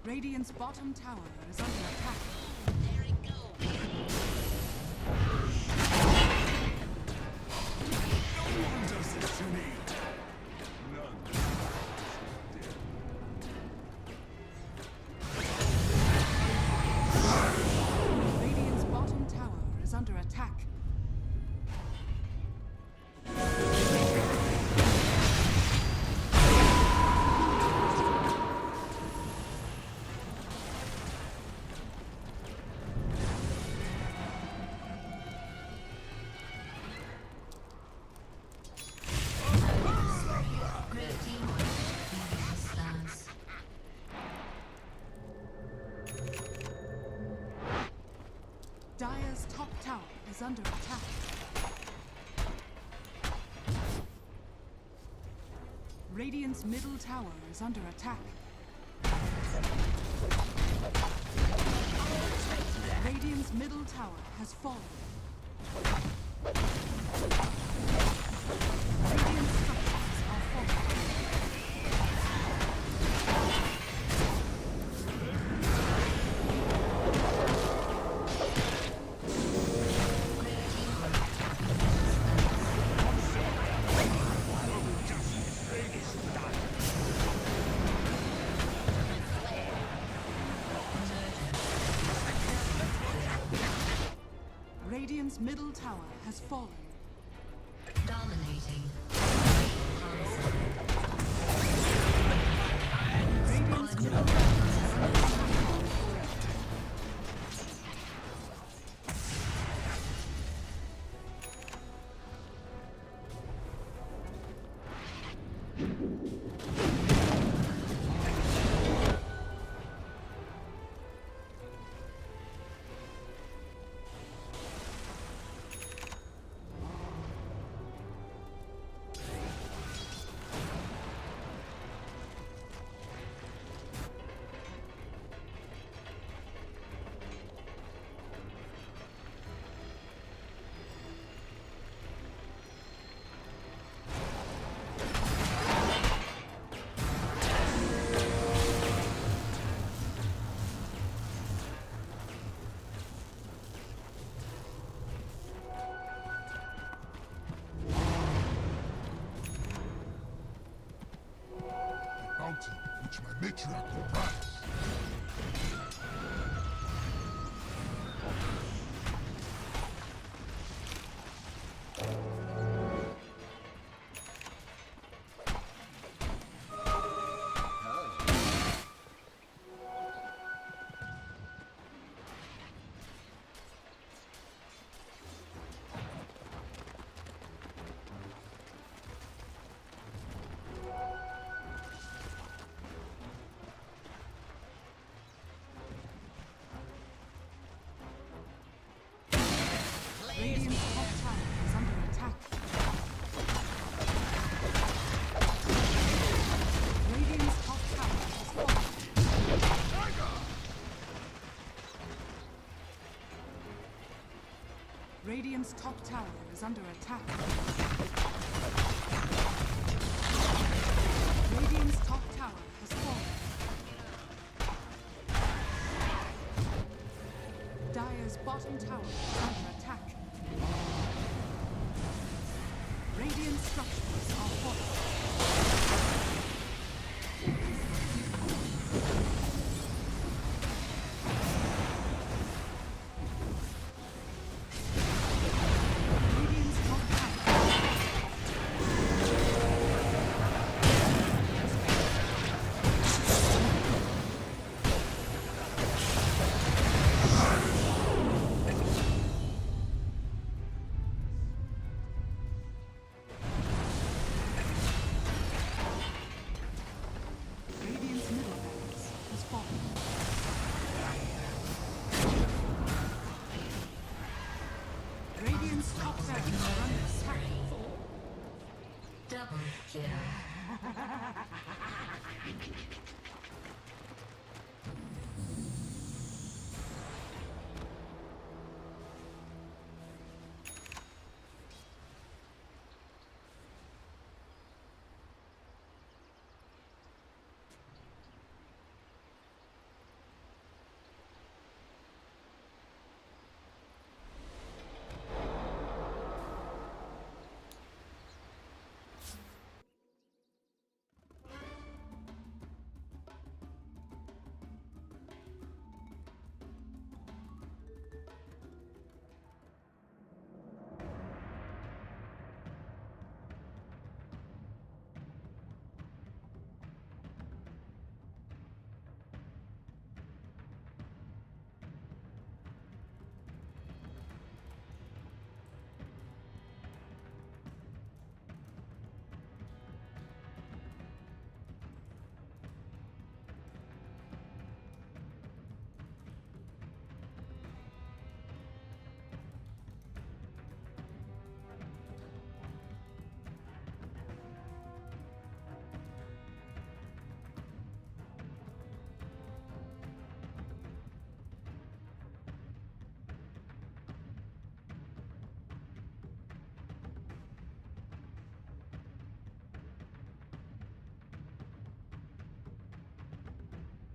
Radiant's bottom tower is under attack. No one does this to me. Radiant's bottom tower is under attack. Dire's top tower is under attack. Radiant's middle tower is under attack. Radiant's middle tower has fallen. Radiant structures are falling. Radiant's middle tower has fallen. Dominating. Radiant's middle tower has fallen. Radiant's top tower is under attack. Radiant's top tower has fallen. Dire's bottom tower is under attack. Radiant structures are falling.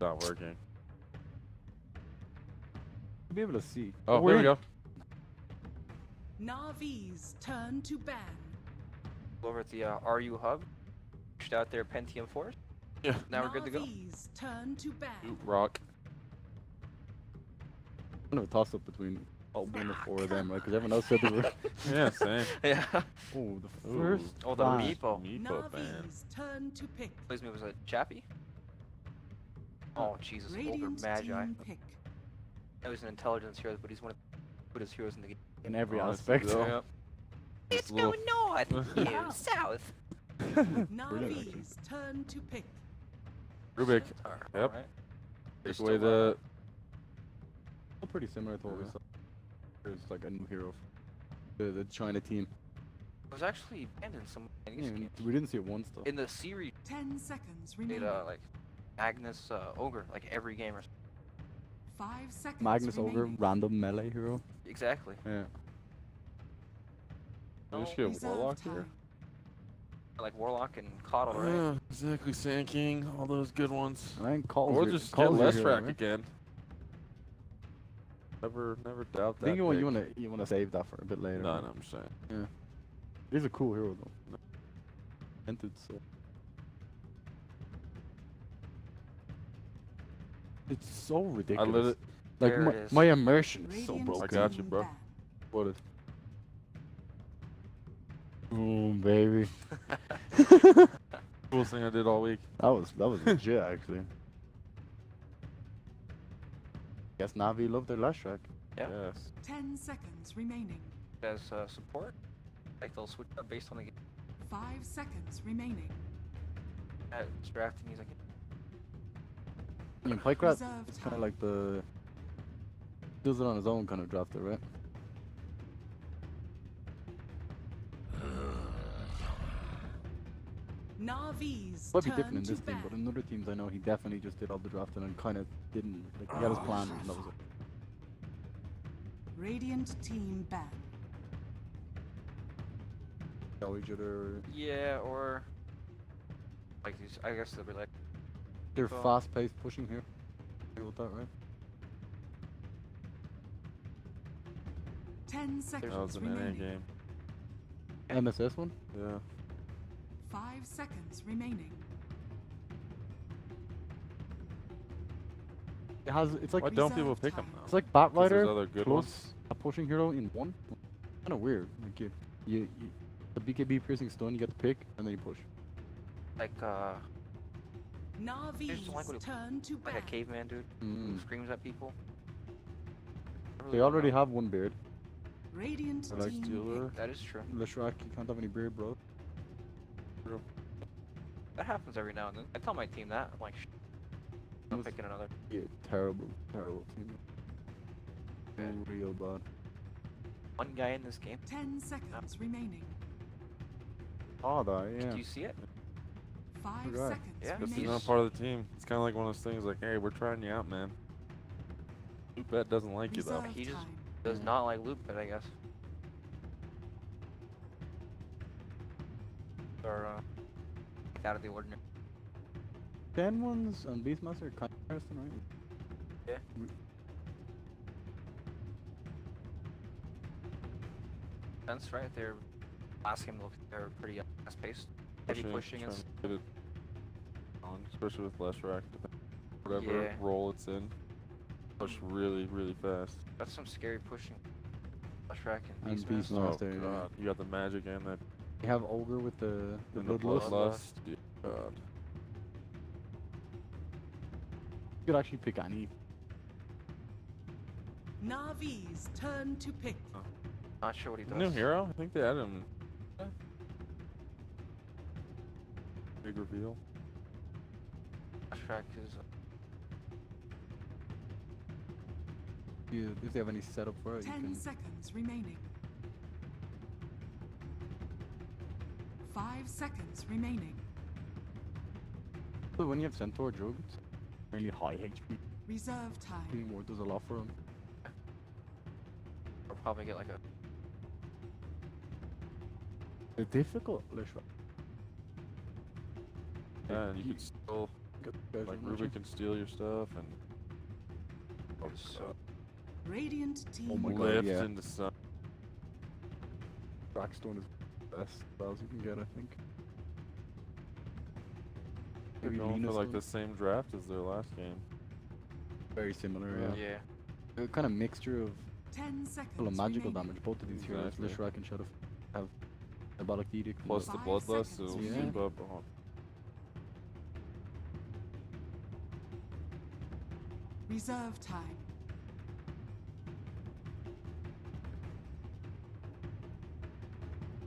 Not working. Be able to see. Oh, there we go. Navi's turn to ban. Over at the RU hub, pushed out their Pentium Force. Yeah. Now we're good to go. Navi's turn to ban. Rock. Kind of a toss up between all one or four of them, right? Because everyone else said they were. Yeah, same. Yeah. Oh, the first. Oh, the ban. Meepo. Meepo fan. Navi's turn to pick. Plays me was a Chappie. Oh, Jesus. Ogre Radiant Magi. team pick. That was an intelligence hero, but he's one of the goodest heroes in the game. In every Oh, aspect. yeah. It's no north, you south. Navi's turn to pick. Rubik. Yep. Alright. Take away the. All pretty similar to what we saw. There's like a new hero. The China team. It was actually banned in some Yeah, games. we didn't see it once though. In the series, 10 seconds they remaining. like Magnus Ogre, like every game or something. 5 seconds Magnus remaining. Ogre, random melee hero. Exactly. Yeah. We should get Warlock here. Like Warlock and Coddle, right? Yeah, exactly. Sand King, all those good ones. I think Call's Or your- just Call's get your less hero, rack right? again. Never doubt that. I think you pick. want to save that for a bit later. No, right? no, I'm just saying. Yeah. It is a cool hero though. Entered so. It's so ridiculous. it. Like There it is. my immersion is so Radiant broken. I got you, team bro. ban. What is? Oh baby. Coolest thing I did all week. That was legit actually. Guess Navi loved their last track. Yeah. Yes. 10 seconds remaining. As support, like they'll switch up based on the game. 5 seconds remaining. It's drafting. He's like, I mean, Pike Rat, Reserve it's kind of time. like the does it on his own kind of drafter, right? Navi's Might be turn different in to this team, ban. but in other teams I know he definitely just did all the drafting and kind of didn't. Like, he had his plan and that was it. Radiant team ban. Kill each other. Yeah, or like these. I guess they'll be like. They're Well, fast-paced pushing here. Agree with that, right? 10 That seconds was an NA remaining. game. MSS one? Yeah. 5 seconds remaining. It has. It's like. Why don't people pick them though? It's like 'Cause Batrider there's other good plus ones. a pushing hero in one. Kind of weird. Like you the BKB piercing stun, you get to pick, and then you push. like I just Navi's don't like what turn to like a ban. caveman dude who screams at people. I really They don't already know. have one beard. Radiant I like team Stealer. That is true. Leshrac, you can't have any beard, bro. That happens every now and then. I tell my team that. I'm like, I'm picking another. Yeah, terrible team. Real bad. One guy in this game. 10 seconds remaining. Oh, that, yeah. Do you see it? 5 Good guy. seconds Yeah. Because he's remaining. not part of the team. It's kind of like one of those things like, hey, we're trying you out, man. Loopet doesn't like you though. Reserve He just time. does not like loop it, I guess. Or out of the ordinary. 10 ones and Beastmaster kind of interesting, right? Yeah. Sense, right? They're last game look they're pretty fast paced. Heavy pushing trying is to get it on, especially with Leshrac. Whatever Yeah. role it's in. Push really, really fast. that's some scary pushing. Leshrac and And Beastmaster. Beastmaster. Oh god, you got the magic and that You have Ogre with the and the Bloodlust. bloodlust. Yeah, God. You could actually pick any. Navi's turn to pick. Not sure what he does. New hero? I think they added him. Big reveal. Leshrac is If they have any setup for it, you 10 can. seconds remaining. 5 seconds remaining. But when you have Centaur Jug, it's really high HP. Reserve time. Anymore does a lot for him. I'll probably get like a They're difficult, Leshrac. Yeah, and you can still like Ruby can steal your stuff and Radiant team. Oh my god, lift yeah. into sun. Crackstone is the best spells you can get, I think. They're Maybe going for Venus like one. the same draft as their last game. Very similar, yeah. yeah. A kind of mixture of 10 seconds full of magical remaining. damage. Both of these heroes, Exactly. Leshrac and Shadow, have Diabolic Edict. and Plus the 5 bloodlust, seconds it'll remaining. keep up on. Reserve time.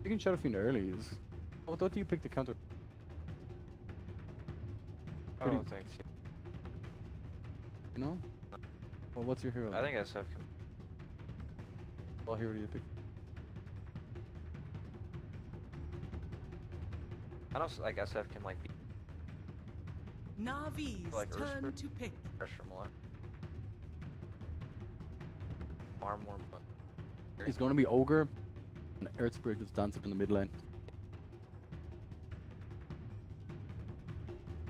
Picking Shadow Fiend early is. Oh, don't you pick the counter? I don't think so. You know? Well, what's your hero? I think SF can. What hero do you pick? I don't like SF can like be Navi's like turn Ursper. to pick. pressure more. Far more, but It's going to be Ogre and Earth Spirit just dancing in the mid lane.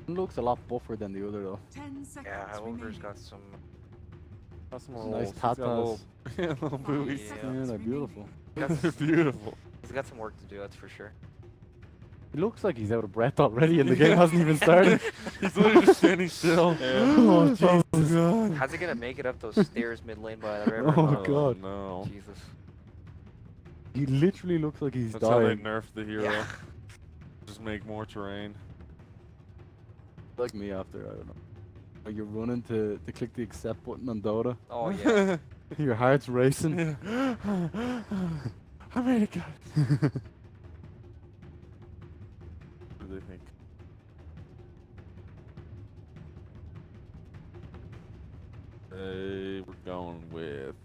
One looks a lot buffer than the other though. 10 seconds yeah, Ogre's remaining. got some. Got some Nice little, he's got tatas. little buoys. Yeah. Yeah, they're beautiful. They're beautiful. He's got some work to do, that's for sure. He looks like he's out of breath already and the game hasn't even started. He's literally just standing still. Oh, Jesus. God. How's he gonna make it up those stairs mid lane by the river? Oh, God. No. Jesus. He literally looks like he's That's how they dying. nerfed the hero. Yeah. Just make more terrain. Like me after, I don't know. Like you're running to click the accept button on Dota. Oh yeah. Your heart's racing. I made it, guys. What do they think? Hey, we're going with.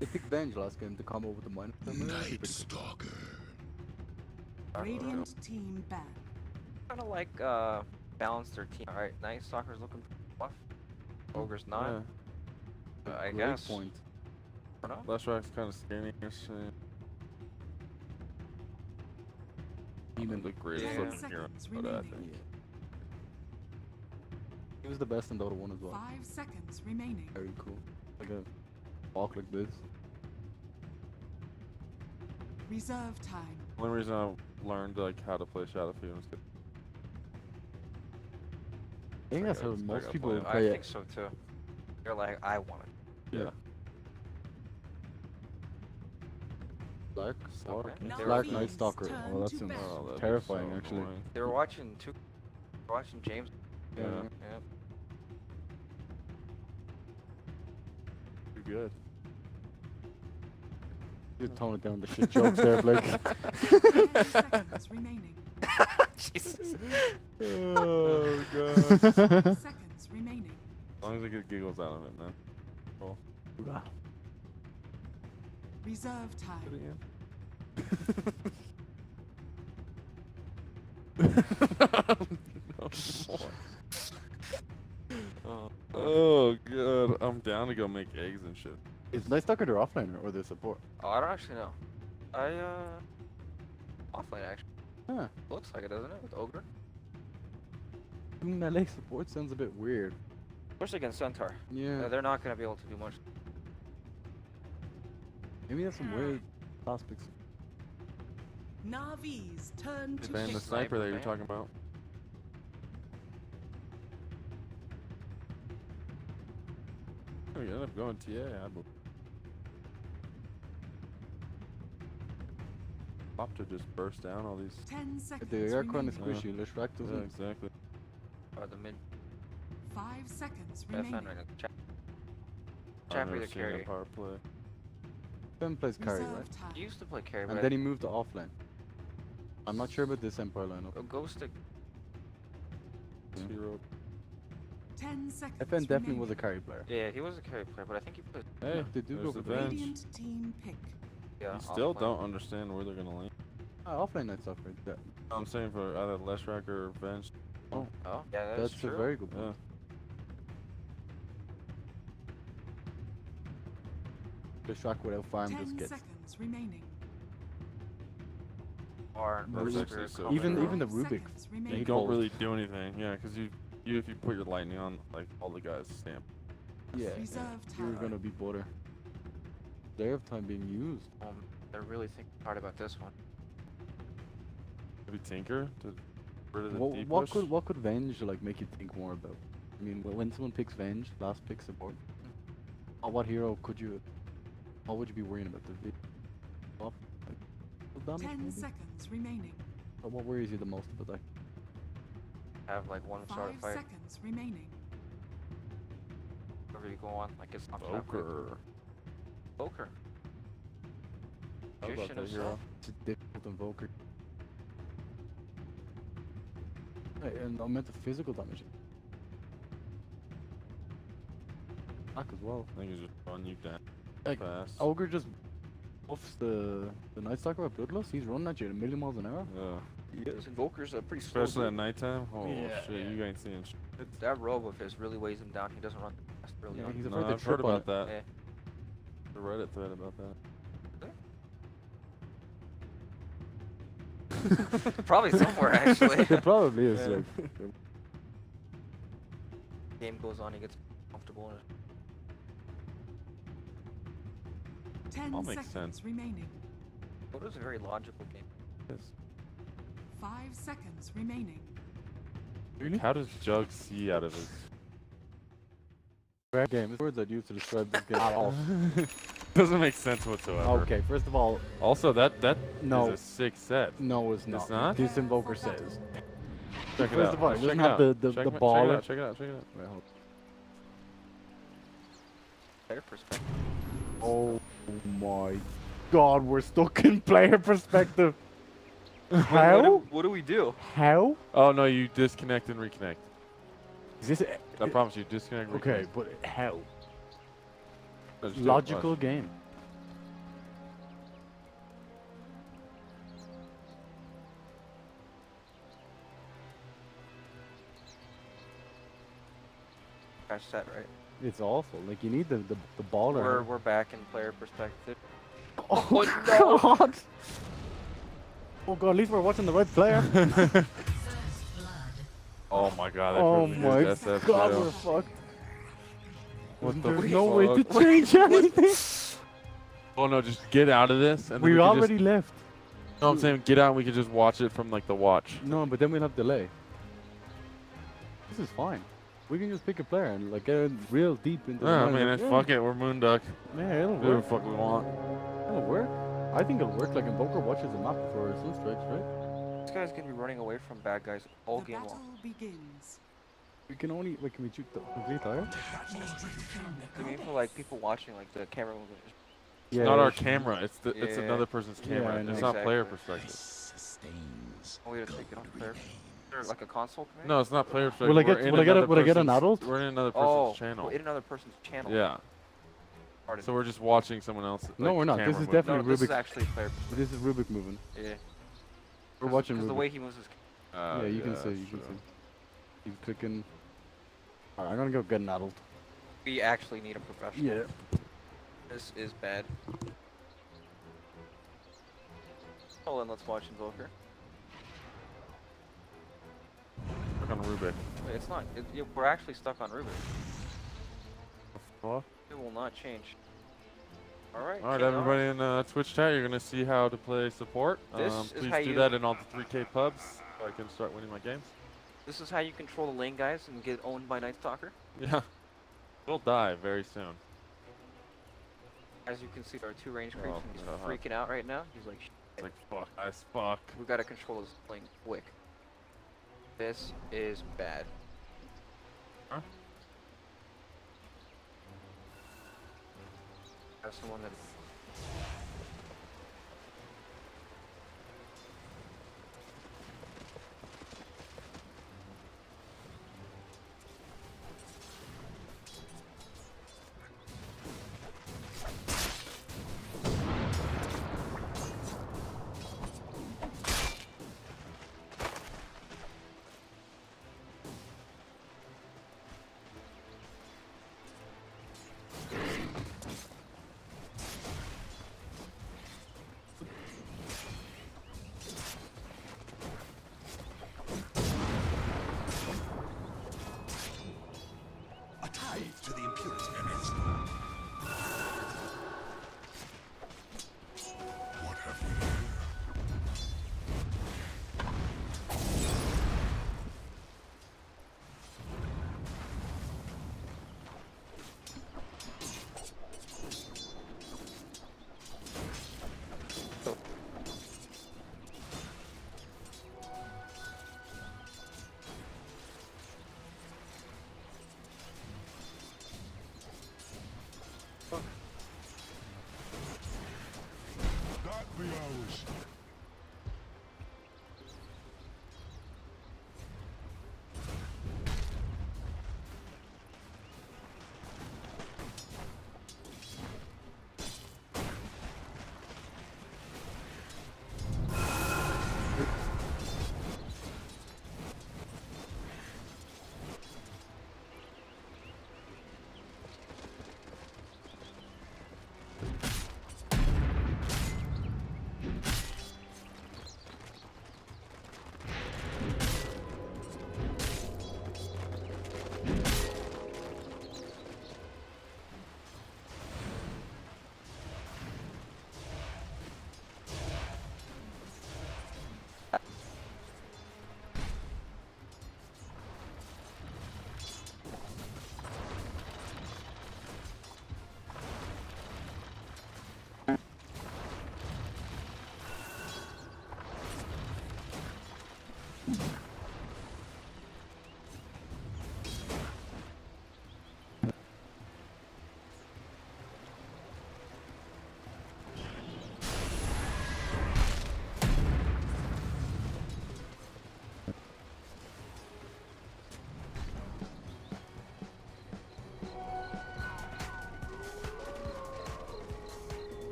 They picked Venge last game to come over the mine. Night Stalker. Radiant team ban. Kind of like balance their team. All right, Night Stalker's looking buff. Ogre's not. Yeah. But I Great guess. point. I don't know. Leshrac's kind of skinny. team the greatest looking hero. But I think. He was the best in Dota 1 as well. 5 seconds remaining. Very cool. Like a walk like this. Reserve time. The only reason I learned like how to play Shadowfield was good. I think that's how most people I play it. think so too. They're like, I want it. Yeah. Dark Okay. Dark Night Stalker. Oh, that's terrifying so actually. annoying. They were watching James. Yeah. Yeah. You're good. You tone it down the shit jokes there, Blake. 10 seconds remaining. Jesus. Oh god. 5 seconds remaining. As long as I get giggles out of it, man. Cool. Reserve time. Oh god, I'm down to go make eggs and shit. Is Night Stalker their offlaner or their support? Oh, I don't actually know. Offlane actually. Huh. Looks like it, doesn't it? With Ogre. Melee support sounds a bit weird. Especially against Centaur. Yeah. They're not gonna be able to do much. Maybe that's some weird prospects. Navi's turn to Ban the pick. sniper that you're talking about. We ended up going TA, I believe. Pop to just burst down all these. 10 seconds The air con is remaining. squishy, Leshrac doesn't. Yeah, exactly. The mid. 5 seconds That's remaining. not right. I've Chappie never the seen carry. Empire play. Ben plays carry, right? Reserve time. He used to play carry, And but then he moved to offlane. I'm not sure about this Empire lineup. Ghostic. Hero. 10 seconds FN definitely remaining. was a carry player. Yeah, he was a carry player, but I think he played. Hey, they do there's go the for bench. Radiant team pick. Yeah. You still offlane. don't understand where they're gonna lane. Offlane Night Stalker. Yeah. I'm saying for either Leshrac or Venge. Oh, Oh, yeah, that's true. a very good Yeah. point. 'Leshrac without farm 10 just gets. seconds remaining. Or That's Rooster actually so coming Even through. even the 5 Rubik. seconds You remaining. don't really do anything, yeah, because you if you put your lightning on, like all the guys stamp. Yeah. Reserve You're time. gonna be butter. They have time being used. They're really thinking hard about this one. Maybe Tinker to get rid of the deep What push. could Venge like make you think more about? I mean, when someone picks Venge, last pick support. What hero could you? What would you be worrying about? The top, like, full damage 10 maybe? seconds remaining. Or what worries you the most about that? Have like one sort of 5 fight. seconds remaining. Wherever you go on, like it's not that quick. Poker. Poker. How about Magician that hero? himself. It's difficult invoker. Hey, and I meant the physical damage. Attack as well. I think he's just run you down Like, fast. Ogre just buffs the Night Stalker with Bloodlust. He's running at you at a million miles an hour. Yeah. Those invokers are pretty slow. Especially at dude. nighttime. Oh Yeah, shit, yeah. you ain't seeing shit. That robe of his really weighs him down. He doesn't run fast really Yeah, on. he's No, afraid to I've heard trip on about it. that. The Reddit thread about that. Probably somewhere actually. It probably is. Yeah. Like, Game goes on, he gets comfortable. And 10 All makes seconds sense. remaining. it was a very logical game. Yes. 5 seconds remaining. really? How does Jug see out of his? Rare game. It's words I'd use to describe this game at all. Doesn't make sense whatsoever. Okay, first of all, Also, that No. is a sick set. no, it's not. It's not? This invoker says. Check it First out. of all, it Check doesn't it have out. the Check it baller. out. Check it out. Check it out. Wait, hold Better perspective. Oh my god, we're stuck in player perspective. How? What do we do? How? Oh no, you disconnect and reconnect. Is this I promise you, disconnect. And okay? reconnect. But how? No, just do it. Logical Watch. game. Catch that right. It's awful. Like you need the baller. We're back in player perspective. Oh god! Oh god, at least we're watching the right player. Oh my god, that Oh person my used SF god, too. we're fucked. What the There's no way to fuck? change anything. Oh no, just get out of this. And then We can already just, left. No, I'm saying get out and we can just watch it from like the watch. No, but then we'll have delay. This is fine. We can just pick a player and like get real deep into the Yeah, I mind. mean, Like, fuck it, we're Moonduck. Yeah, it'll Do whatever work. the fuck we want. It'll work. I think it'll work. Like Invoker watches the map for Sunstrikes, right? This guy's gonna be running away from bad guys all game long. Begins. We can only like can we shoot the complete tire? I mean, for like people watching, like the camera movement. It's not our camera. It's it's Yeah. another person's camera. I know. It's not player Exactly. perspective. Oh, we gotta take it off player. Is there like a console command? No, it's not player perspective. Will I get- We're in will I get a- another will I get an person's- adult? We're in another person's Oh, channel. we're in another person's channel. Yeah. Pardon. So we're just watching someone else. No, like, we're not. camera This is move. definitely No, this is Rubik. actually player. This is Rubik moving. Yeah. We're watching Because Rubik. the way he moves his. Yeah, you can see. You can see. He's clicking. Alright, I'm gonna go get an adult. We actually need a professional. Yeah. This is bad. Oh, then let's watch Invoker. Look on Rubik. Wait, it's not. We're actually stuck on Rubik. What? It will not change. Alright. Alright, everybody in Twitch chat, you're gonna see how to play support. This is Please how do you- that in all the 3K pubs so I can start winning my games. This is how you control the lane guys and get owned by Night Stalker. Yeah. We'll die very soon. As you can see, there are two range creeps Oh, and he's uh-huh. freaking out right now. He's like, It's like fuck, as fuck. we gotta control this lane quick. This is bad. Huh? Have someone that. A tithe to the impurity energy. What have we here? That be ours.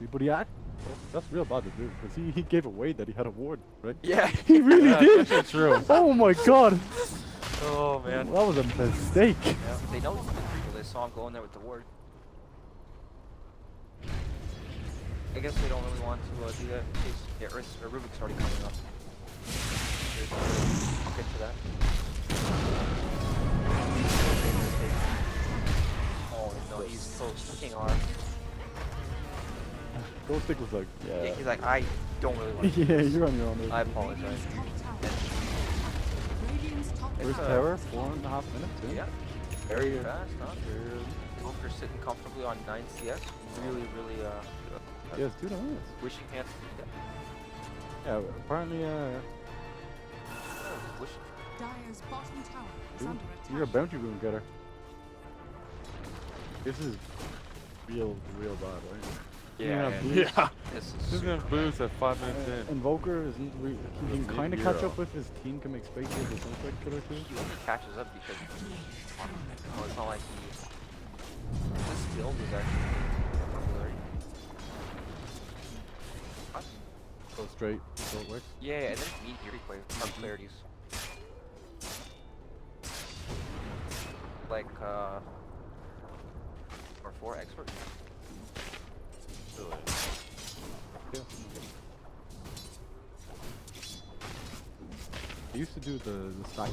But that's real bad to do because he gave away that he had a ward, right? Yeah. He really Yeah, did. that's true. Oh my god. Oh man. That was a mistake. Yeah, they know he's in the creep, they saw him going there with the ward. I guess they don't really want to do that in case Rubik's already coming up. I'll get to that. Oh no, he's close. King R. Ghostic was like, yeah. He's like, I don't really want to yeah, you're on your own. I apologize. First tower, 4.5 minutes. Yeah. Very fast, huh? Bunker sitting comfortably on 9 CS. Really, really, yes, 2 minutes. wishing hands. Yeah, apparently, Wishing. Dire's bottom tower is dude, under attack. you're a bounty room getter. This is real bad, right? Yeah. This is gonna boost at 5 minutes in. Invoker isn't he can kind of catch up with his team, can make space with his Insect Killer too. He catches up because it's not like this build is actually popular. What? Go straight, so it works. Yeah, and then meet your clarities. Like or 4 expert. Yeah. I used to do the stack.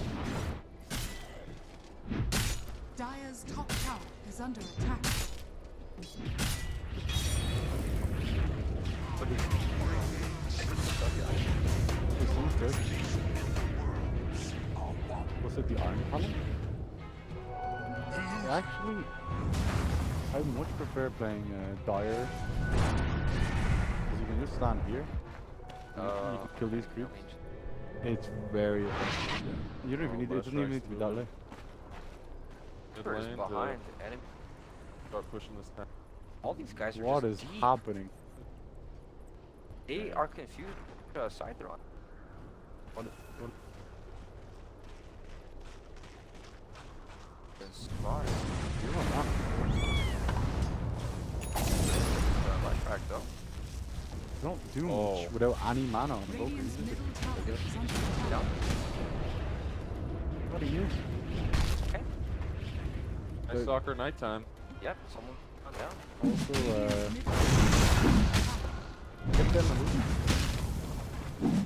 Dire's top tower is under attack. Was it the Iron Talent? Actually, I much prefer playing Dire. Because you can just stand here. And you can kill these creeps. It's very effective. Yeah. You don't even need it doesn't even need to be that late. Good First lane behind to the enemy. start pushing this time. All these guys are What just is deep. happening? They are confused side they're on. What? Spot. You're on that. Left track though. You don't do much without any mana on Invoker. Radiant's middle tower is under Yeah. attack. What are you? Okay. Nice soccer nighttime. Yep. Someone on down. Also, get them a move.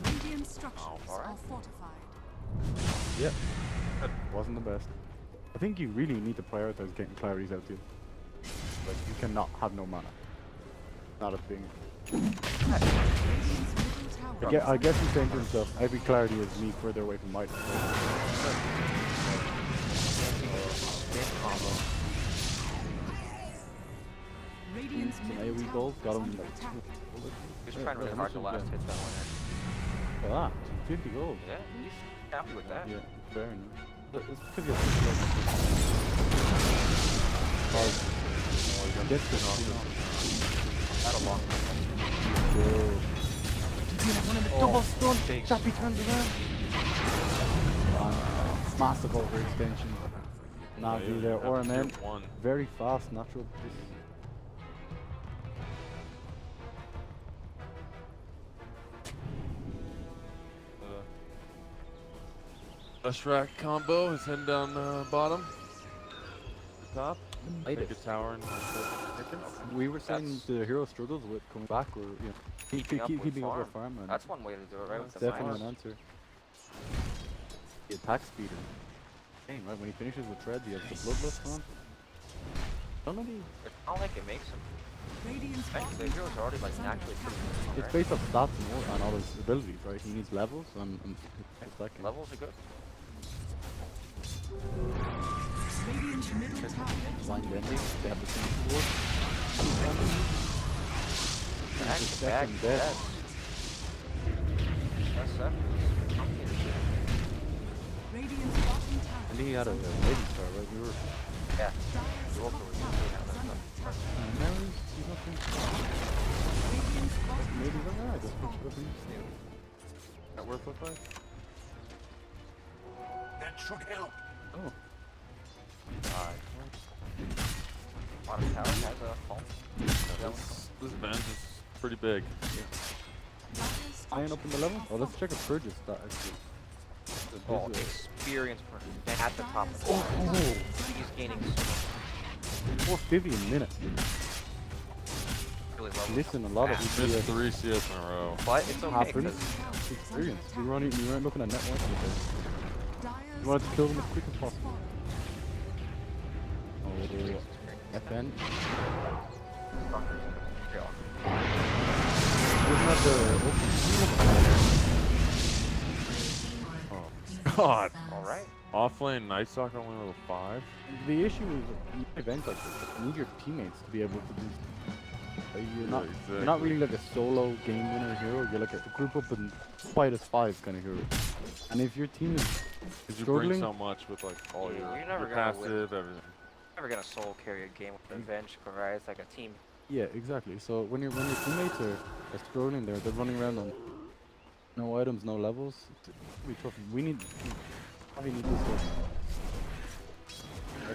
Radiant structures are fortified. Yep. That wasn't the best. I think you really need to prioritize getting clarities out too. Like, you cannot have no mana. Not a thing. I guess he's saying to himself, every clarity is me further away from Might. Radiant's Some middle AoE tower goals, got is him under like... attack. He's trying really hard to last hit that one there. Ah, 50 gold. Yeah, he's happy with that. Yeah, fair enough. But it's because you're get this Not a long one of the double stun. Chappy turns around. Massive overextension. Navi there, Ornament. Very fast, natural pace. Flash rack combo is heading down bottom. Top. Take a tower and We were saying the hero struggles with coming back or keeping up with farm. And that's one way to do it, right? With the definitely an answer. The attack speeder. Dang, right? When he finishes with Tread, he has the bloodlust on. Don't know It's not like it makes him. The heroes are already like naturally pretty good. It's based off stats more and all his abilities, right? He needs levels and attacking. Levels are good. Radiant's middle tower is Blind under Bending, attack. they have the same sword. Back The to back second death. Radiant's bottom tower And he had a Raven Star, right? We were... Yeah. Dire's top tower is under attack. And now he's not doing... Radiant's bottom Maybe tower I is just falling. put him. That work look like? That should help. Oh. Bottom tower has a fault. This bench is pretty big. Iron up in the level? Oh, let's check a Purge's stat actually. Oh, experience person at the top of the tower. He's gaining so much. 450 a minute. Really really leveled. Listen, a lot of Missed people 3 CS in a row. But it's okay. happen. 'Cause Experience. You weren't looking at network with this. You wanted to kill them as quick as possible. Oh, FN. Oh God. Alright. Offlane Night Stalker only level 5. The issue is events like this, you need your teammates to be able to do stuff. You're not really like a solo game winner hero. You're like a group up and fight as 5 kind of hero. And if your team is Because you bring struggling, so much with like all You're your never gonna passive, win. everything. Never gonna solo carry a game with Revenge, right? It's like a team. yeah, exactly. So when your teammates are struggling, they're running around on no items, no levels. We tough. We need this stuff. A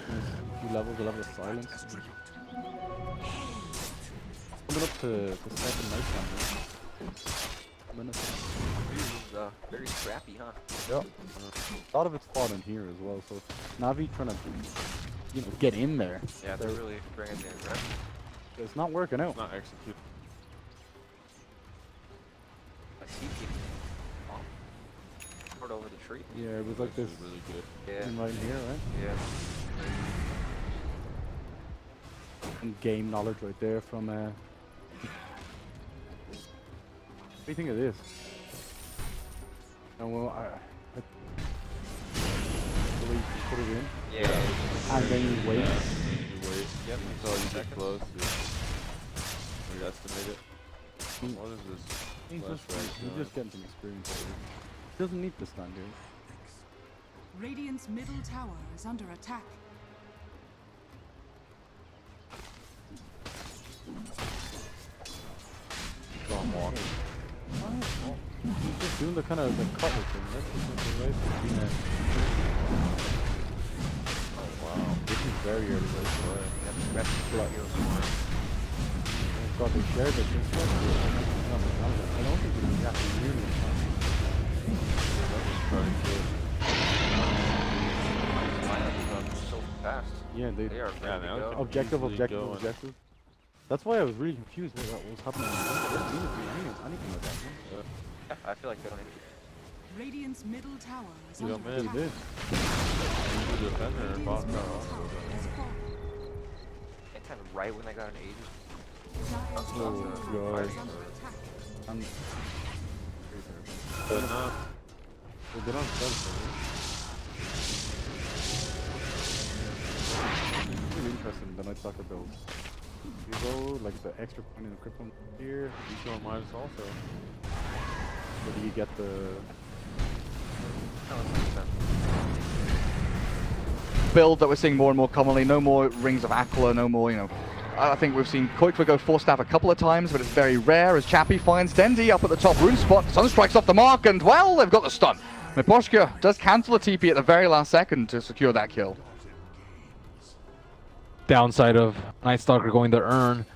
few levels, a level of silence. Coming up to 7 nights now. Minutes. This is very scrappy, huh? Yep. A lot of it's fought in here as well. So Navi trying to, get in there. Yeah, they're really bringing the aggression. It's not working out. Not execute. I see people over the tree. Yeah, it was like this. Really good. Yeah. Right in here, right? Yeah. And game knowledge right there from. What do you think of this? Oh, well, the way you put it in. Yeah. And then you wait. Yep. Until you get close. We estimate it. What is this? He's just getting some experience already. He doesn't need to stand here. Radiant's middle tower is under attack. He's just doing the kind of the cutter thing. That's the right between that. Oh wow, this is very early. God, they shared it. I don't think we have to really. So fast. Yeah, they are ready to go. Objective. That's why I was really confused what was happening. They don't need to do anything like that. Yeah, I feel like they don't need to. Radiant's middle tower is You under don't attack. miss. You defender and bottom tower also. Anytime right when they got an Aegis. Oh god. I'm Good enough. Well, they don't sell it. Really interesting, the Night Stalker build. You go, like the extra point in the crippling here. You go minus also. Or do you get the... build that we're seeing more and more commonly? No more Rings of Aquila, no more, I think we've seen Koikva go 4-staff a couple of times, but it's very rare as Chappie finds Dendi up at the top rune spot. Sunstrike's off the mark, and well, they've got the stun. Miposhka does cancel a TP at the very last second to secure that kill. Downside of Night Stalker going to Urn.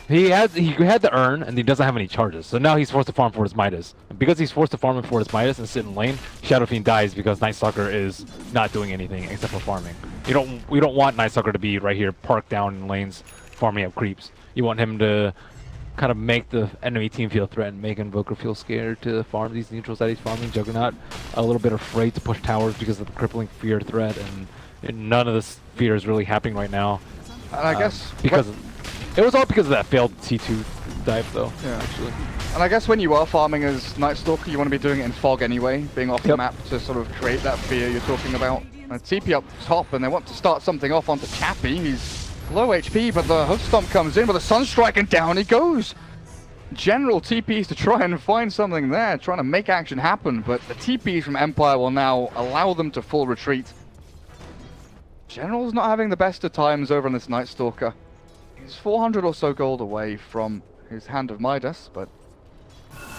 He had the Urn, and he doesn't have any charges. So now he's forced to farm for his Midas. And because he's forced to farm for his Midas and sit in lane, Shadow Fiend dies because Night Stalker is not doing anything except for farming. We don't want Night Stalker to be right here parked down in lanes farming up creeps. You want him to kind of make the enemy team feel threatened, make Invoker feel scared to farm these neutrals that he's farming. Juggernaut a little bit afraid to push towers because of the crippling fear threat, and none of this fear is really happening right now. And I guess because it was all because of that failed T2 dive, though. Yeah. Actually. And I guess when you are farming as Night Stalker, you want to be doing it in fog anyway, being off the map to sort of create that fear you're talking about. And TP up top, and they want to start something off onto Chappie. He's low HP, but the Hoof Stomp comes in with a Sunstrike, and down he goes. General TPs to try and find something there, trying to make action happen, but the TPs from Empire will now allow them to full retreat. General's not having the best of times over on this Night Stalker. He's 400 or so gold away from his Hand of Midas, but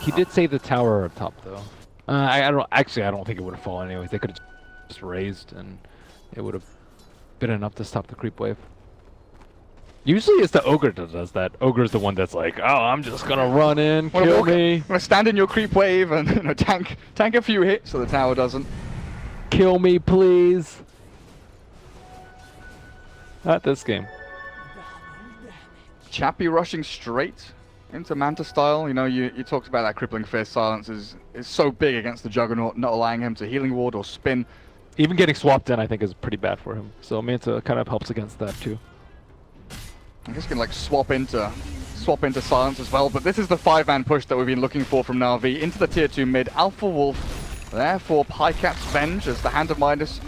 He did save the tower up top, though. I don't think it would have fallen anyways. They could have just raised, and it would have been enough to stop the creep wave. Usually it's the Ogre that does that. Ogre's the one that's like, oh, I'm just gonna run in, kill me. I'm gonna stand in your creep wave and tank a few hits so the tower doesn't. Kill me, please. Not this game. Chappie rushing straight into Manta style. You know, you talked about that crippling fist. Silence is so big against the Juggernaut, not allowing him to healing ward or spin. Even getting swapped in, I think, is pretty bad for him. So Manta kind of helps against that too. I'm just gonna like swap into Silence as well. But this is the 5-man push that we've been looking for from Na'Vi into the tier 2 mid. Alpha Wolf there for Pycat's Venge as the Hand of Midas.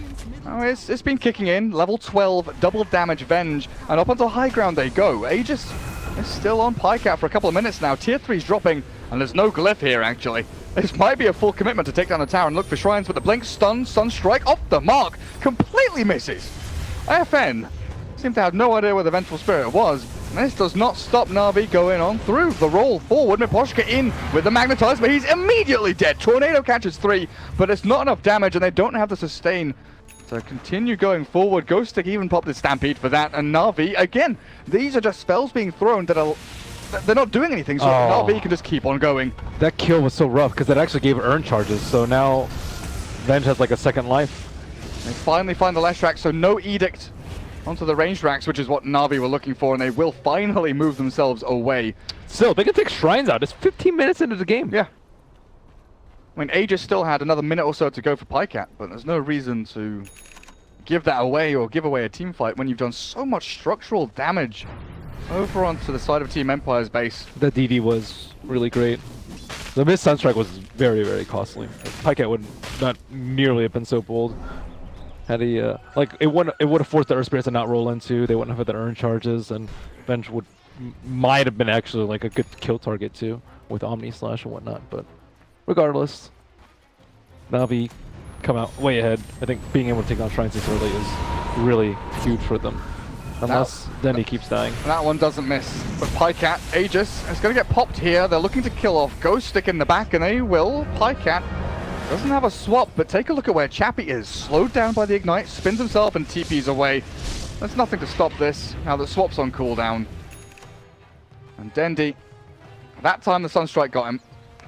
Oh, it's been kicking in. Level 12, double damage Venge, and up onto high ground they go. Aegis is still on Pycat for a couple of minutes now. Tier 3's dropping, and there's no glyph here actually. This might be a full commitment to take down the tower and look for shrines, but the blink, stun, sunstrike off the mark, completely misses. FN seem to have no idea where the Vengeful Spirit was. And this does not stop Na'Vi going on through the roll forward. Miposhka in with the Magnetize, but he's immediately dead. Tornado catches 3, but it's not enough damage, and they don't have the sustain to continue going forward. Ghostic even popped his Stampede for that, and Na'Vi, again, these are just spells being thrown that are... They're not doing anything, so Na'Vi can just keep on going. That kill was so rough, because that actually gave earn charges, so now Venge has like a second life. They finally find the Leshrac, so no Edict onto the ranged racks, which is what Na'Vi were looking for, and they will finally move themselves away. Still, they can take shrines out. It's 15 minutes into the game. Yeah. I mean, Aegis still had another minute or so to go for Pycat, but there's no reason to give that away or give away a team fight when you've done so much structural damage over onto the side of Team Empire's base. The DD was really great. The missed Sunstrike was very, very costly. Pycat would not nearly have been so bold. Had he, like, it would have forced the Earth Spirits to not roll into, they wouldn't have had the earn charges, and Venge might have been actually like a good kill target too, with Omni Slash and whatnot, but regardless, Na'Vi come out way ahead. I think being able to take down shrines this early is really huge for them. Unless Denny keeps dying. That one doesn't miss. But Pycat, Aegis, is going to get popped here. They're looking to kill off Ghost Stick in the back, and they will. Pycat doesn't have a swap, but take a look at where Chappie is. Slowed down by the Ignite, spins himself and TPs away. There's nothing to stop this. Now the swap's on cooldown. And Dendy, that time the Sunstrike got him.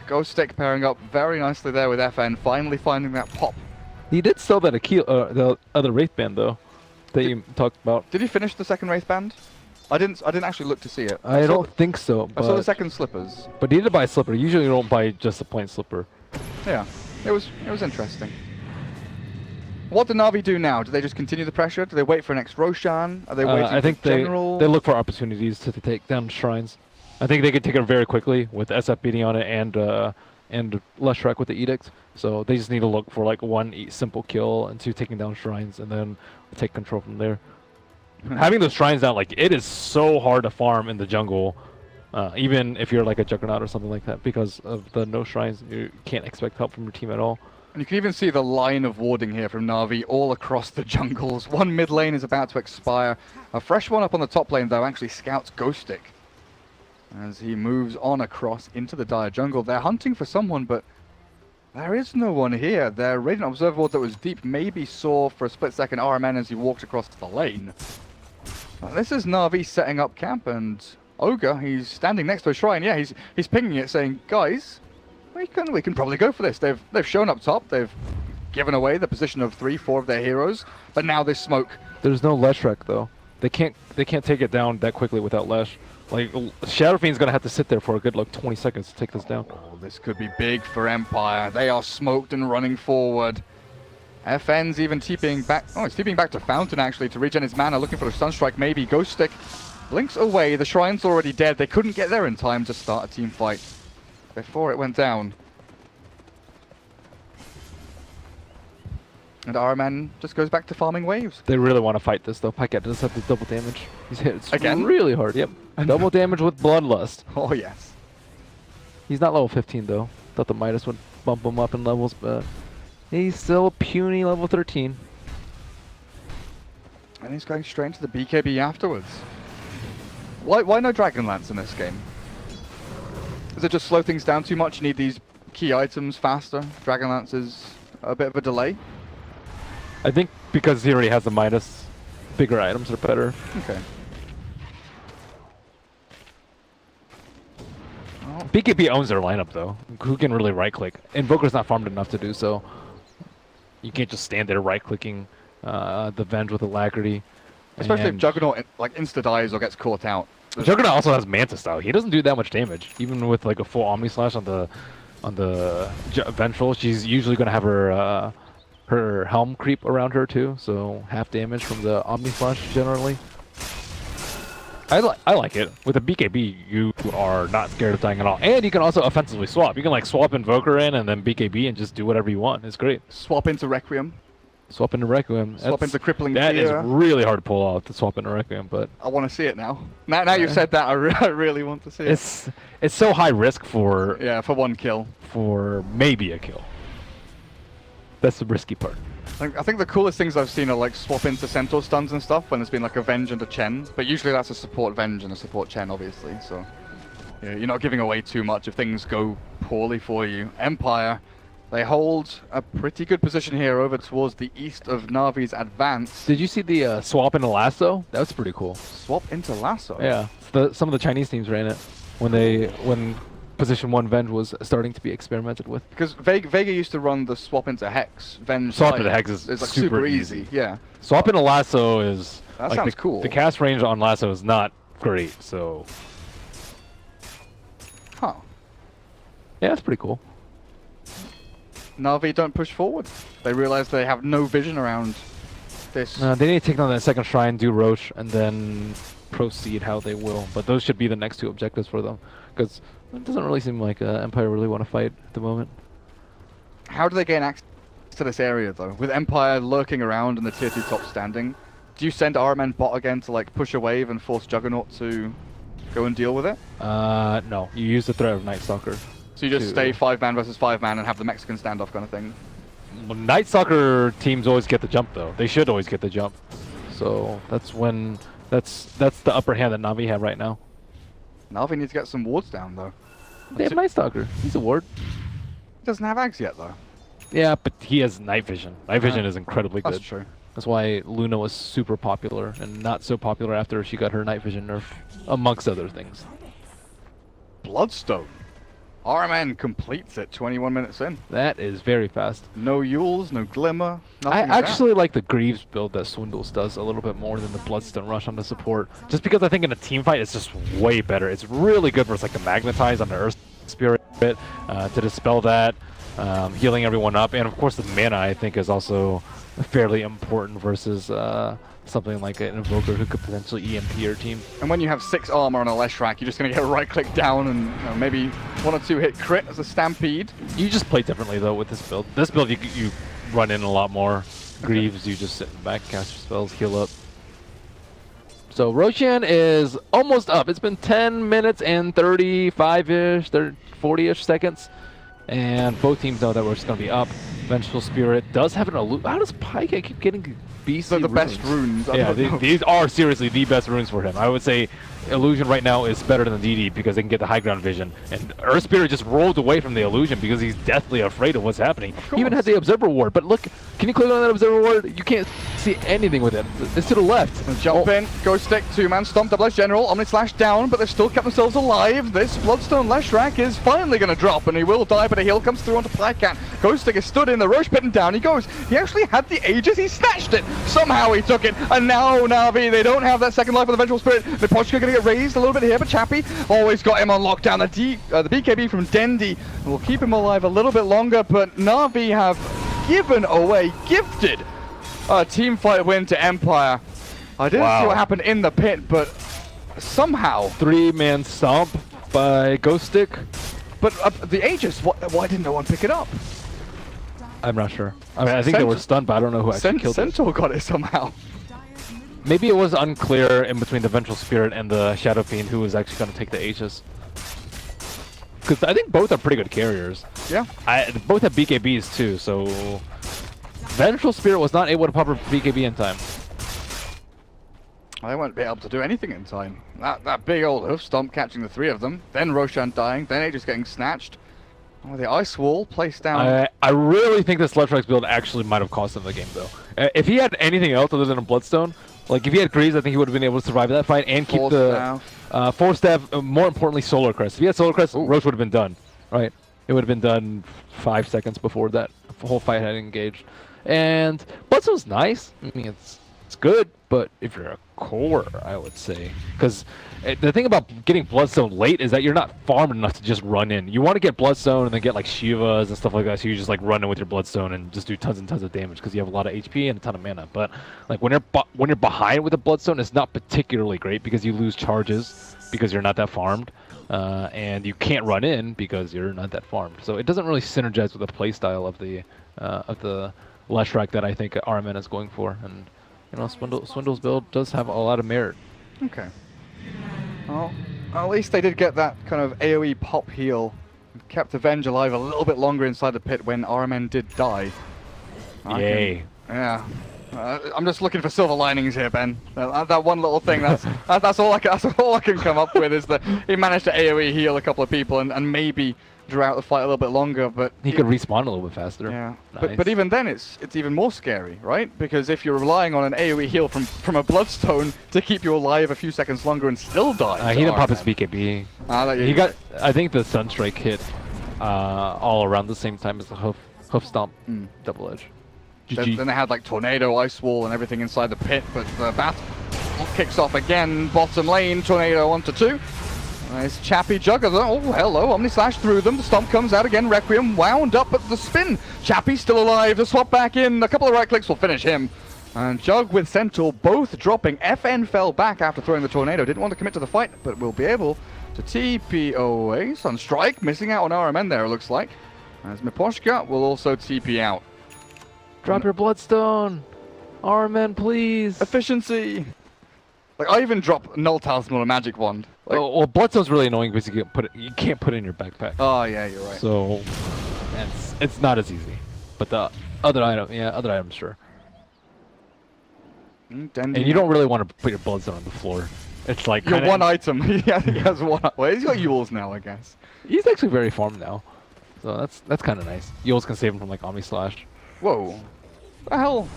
Ghost Stick pairing up very nicely there with FN, finally finding that pop. He did sell that the other Wraith Band though, that you talked about. Did he finish the second Wraith Band? I didn't actually look to see it. I don't think so. I saw the second Slippers. But he did buy a slipper. Usually you don't buy just a plain slipper. Yeah, it was interesting. What do Na'Vi do now? Do they just continue the pressure? Do they wait for next Roshan? Are they waiting I think for general? they look for opportunities to take down shrines. I think they could take it very quickly with SF beating on it and Leshrac with the Edict. So they just need to look for like one simple kill and 2 taking down shrines, and then take control from there. Having those shrines down, like, it is so hard to farm in the jungle, even if you're like a Juggernaut or something like that, because of the no shrines. You can't expect help from your team at all. And you can even see the line of warding here from Na'Vi all across the jungles. One mid lane is about to expire. A fresh one up on the top lane, though, actually scouts Ghost Stick as he moves on across into the dire jungle. They're hunting for someone, but there is no one here. Their Radiant Observer Ward that was deep maybe saw for a split second RMN as he walked across the lane. This is Na'Vi setting up camp, and Ogre, he's standing next to a shrine. Yeah, he's pinging it, saying, guys, we can probably go for this. They've shown up top. They've given away the position of 3-4 of their heroes, but now this smoke. There's no Leshrac though. They can't take it down that quickly without Lesh. Like, Shadow Fiend's gonna have to sit there for a good like 20 seconds to take this down. Oh, this could be big for Empire. They are smoked and running forward. FN's even TPing back. Oh, he's TPing back to Fountain actually to regen his mana, looking for a Sunstrike maybe. Ghost Stick blinks away. The Shrine's already dead. They couldn't get there in time to start a team fight before it went down. And RMN just goes back to farming waves. They really want to fight this though. Pycat does have the double damage. He's hit again really hard. Yep. Double damage with Bloodlust. Oh yes. He's not level 15 though. Thought the Midas would bump him up in levels, but he's still a puny level 13. And he's going straight into the BKB afterwards. Why no Dragonlance in this game? Does it just slow things down too much? You need these key items faster. Dragonlance is a bit of a delay. I think because he already has the Midas, bigger items are better. Okay. BKB owns their lineup though. Who can really right click? Invoker's not farmed enough to do so. You can't just stand there right clicking the Venge with Alacrity. Especially if Juggernaut like insta dies or gets caught out. Juggernaut also has Manta style. He doesn't do that much damage, even with like a full Omni Slash on the Vengeful. She's usually going to have her her helm creep around her too, so half damage from the Omni Slash generally. I like it. With a BKB, you are not scared of dying at all, and you can also offensively swap. You can like swap Invoker in and then BKB and just do whatever you want. It's great. Swap into Requiem. Swap into Requiem. Swap into Crippling That Fear. is really hard to pull off, to swap into Requiem, but I want to see it now. Now you've said that, I really want to see it. It's so high risk for... Yeah, for one kill. For maybe a kill. That's the risky part. I think the coolest things I've seen are like swap into Centaur stuns and stuff when there's been like a Venge and a Chen, but usually that's a support Venge and a support Chen, obviously, so... Yeah, you're not giving away too much if things go poorly for you. Empire, they hold a pretty good position here over towards the east of Na'Vi's advance. Did you see the swap into Lasso? That was pretty cool. Swap into Lasso? Yeah, some of the Chinese teams ran it when Position 1 Venge was starting to be experimented with. Because Vega used to run the swap into Hex. Venge swap into Hex is like super easy. Yeah. Swap into Lasso is... That like sounds cool. The cast range on Lasso is not great, so... Huh. Yeah, it's pretty cool. Na'Vi don't push forward. They realize they have no vision around this. They need to take down that second shrine, do Roche, and then proceed how they will. But those should be the next two objectives for them. Because it doesn't really seem like Empire really want to fight at the moment. How do they gain access to this area, though? With Empire lurking around and the tier 2 top standing, do you send RMN bot again to like push a wave and force Juggernaut to go and deal with it? No. You use the threat of Night Stalker. So you just stay 5-man versus 5-man and have the Mexican standoff kind of thing? Well, Night Stalker teams always get the jump, though. They should always get the jump. So that's when... That's the upper hand that Na'Vi have right now. Na'Vi needs to get some wards down, though. They have Night Stalker. He's a ward. He doesn't have Ags yet, though. Yeah, but he has Night Vision. Night Vision is incredibly good. That's true. That's why Luna was super popular and not so popular after she got her Night Vision nerf, amongst other things. Bloodstone. RMN completes it 21 minutes in. That is very fast. No Yules, no Glimmer, I nothing actually like the Greaves build that Swindles does a little bit more than the Bloodstone Rush on the support. Just because I think in a team fight it's just way better. It's really good versus like the Magnetize on the Earth Spirit to dispel that, healing everyone up. And of course the mana I think is also fairly important versus something like an Invoker who could potentially EMP your team. And when you have 6 armor on a Leshrac, you're just going to get right-click down and maybe 1 or 2 hit crit as a Stampede. You just play differently though with this build. This build you run in a lot more. Greaves, you just sit in the back, cast your spells, heal up. So Roshan is almost up. It's been 10 minutes and 35-ish, 40-ish seconds. And both teams know that we're just going to be up. Vengeful Spirit does have an illusion. How does Pyke keep getting BC They're the runes? best runes. Yeah, these are seriously the best runes for him. I would say Illusion right now is better than the DD because they can get the high ground vision. And Earth Spirit just rolled away from the Illusion because he's deathly afraid of what's happening. He even had the Observer Ward. But look, can you click on that Observer Ward? You can't see anything with it. It's to the left. Jump in, Ghost Stick, 2-man stomp, double edge general, Omni Slash down, but they've still kept themselves alive. This Bloodstone Leshrac is finally going to drop, and he will die, but a heal comes through onto Pycat. Ghost Stick is stood in the Roche pit, and down he goes. He actually had the Aegis, he snatched it. Somehow he took it, and now Na'Vi, they don't have that second life of the Vengeful Spirit. The Pochka going to get raised a little bit here, but Chappie always got him on lockdown. The BKB from Dendi will keep him alive a little bit longer, but Na'Vi have given away, gifted a team fight win to Empire. I didn't see what happened in the pit, but somehow 3-man stomp by Ghost Stick. But the Aegis, why didn't no one pick it up? I'm not sure. I mean, I think they were stunned, but I don't know who actually killed it. Centaur got it somehow. Maybe it was unclear in between the Vengeful Spirit and the Shadow Fiend who was actually going to take the Aegis. Because I think both are pretty good carriers. Yeah. Both have BKBs too, so... Vengeful Spirit was not able to pop her BKB in time. They won't be able to do anything in time. That big old hoof stomp catching the 3 of them, then Roshan dying, then Aegis getting snatched. Oh, the Ice Wall placed down. I really think this Leshrac build actually might have cost him the game though. If he had anything else other than a Bloodstone, like if he had Greaves, I think he would have been able to survive that fight and keep the Force Staff, more importantly Solar Crest. If he had Solar Crest, Roche would have been done, right? It would have been done 5 seconds before that whole fight had engaged. And Bloodstone's nice. I mean, it's it's good, but if you're a core, I would say. Because the thing about getting Bloodstone late is that you're not farmed enough to just run in. You want to get Bloodstone and then get like Shivas and stuff like that, so you just like run in with your Bloodstone and just do tons and tons of damage because you have a lot of HP and a ton of mana. But like when you're behind with a Bloodstone, it's not particularly great because you lose charges because you're not that farmed. And you can't run in because you're not that farmed. So it doesn't really synergize with the playstyle of the Leshrac that I think RMN is going for. And you know, Swindle's build does have a lot of merit. Okay. Well, at least they did get that kind of AoE pop heal. Kept Avenge alive a little bit longer inside the pit when RMN did die. Yay. Yeah. I'm just looking for silver linings here, Ben. That one little thing, that's all I can come up with is that he managed to AoE heal a couple of people and maybe draw out the fight a little bit longer, but he could respawn a little bit faster. Yeah. Nice. But even then it's even more scary, right? Because if you're relying on an AoE heal from a Bloodstone to keep you alive a few seconds longer and still die. He didn't pop his BKB. He got, I think, the Sunstrike hit all around the same time as the hoof stomp double edge. Then they had like Tornado, Ice Wall, and everything inside the pit, but the battle kicks off again. Bottom lane, Tornado 1-2. Nice Chappie Jugger. Oh, hello. Omni Slash through them. The stomp comes out again. Requiem wound up at the spin. Chappie still alive. The swap back in. A couple of right clicks will finish him. And Jug with Centaur both dropping. FN fell back after throwing the Tornado. Didn't want to commit to the fight, but will be able to TP away. Sunstrike missing out on RMN there, it looks like. As Miposhka will also TP out. Drop your Bloodstone. RMN, please. Efficiency. Like, I even drop Null Talisman or Magic Wand. Like, well, Bloodstone's really annoying because you can't put it in your backpack. Oh, yeah, you're right. So, it's not as easy. But the other item, sure. And you don't really want to put your Bloodstone on the floor. It's like your one item. He has one. Well, he's got Yules now, I guess. He's actually very farmed now. So that's kind of nice. Yules can save him from like Omni Slash. Whoa. The hell?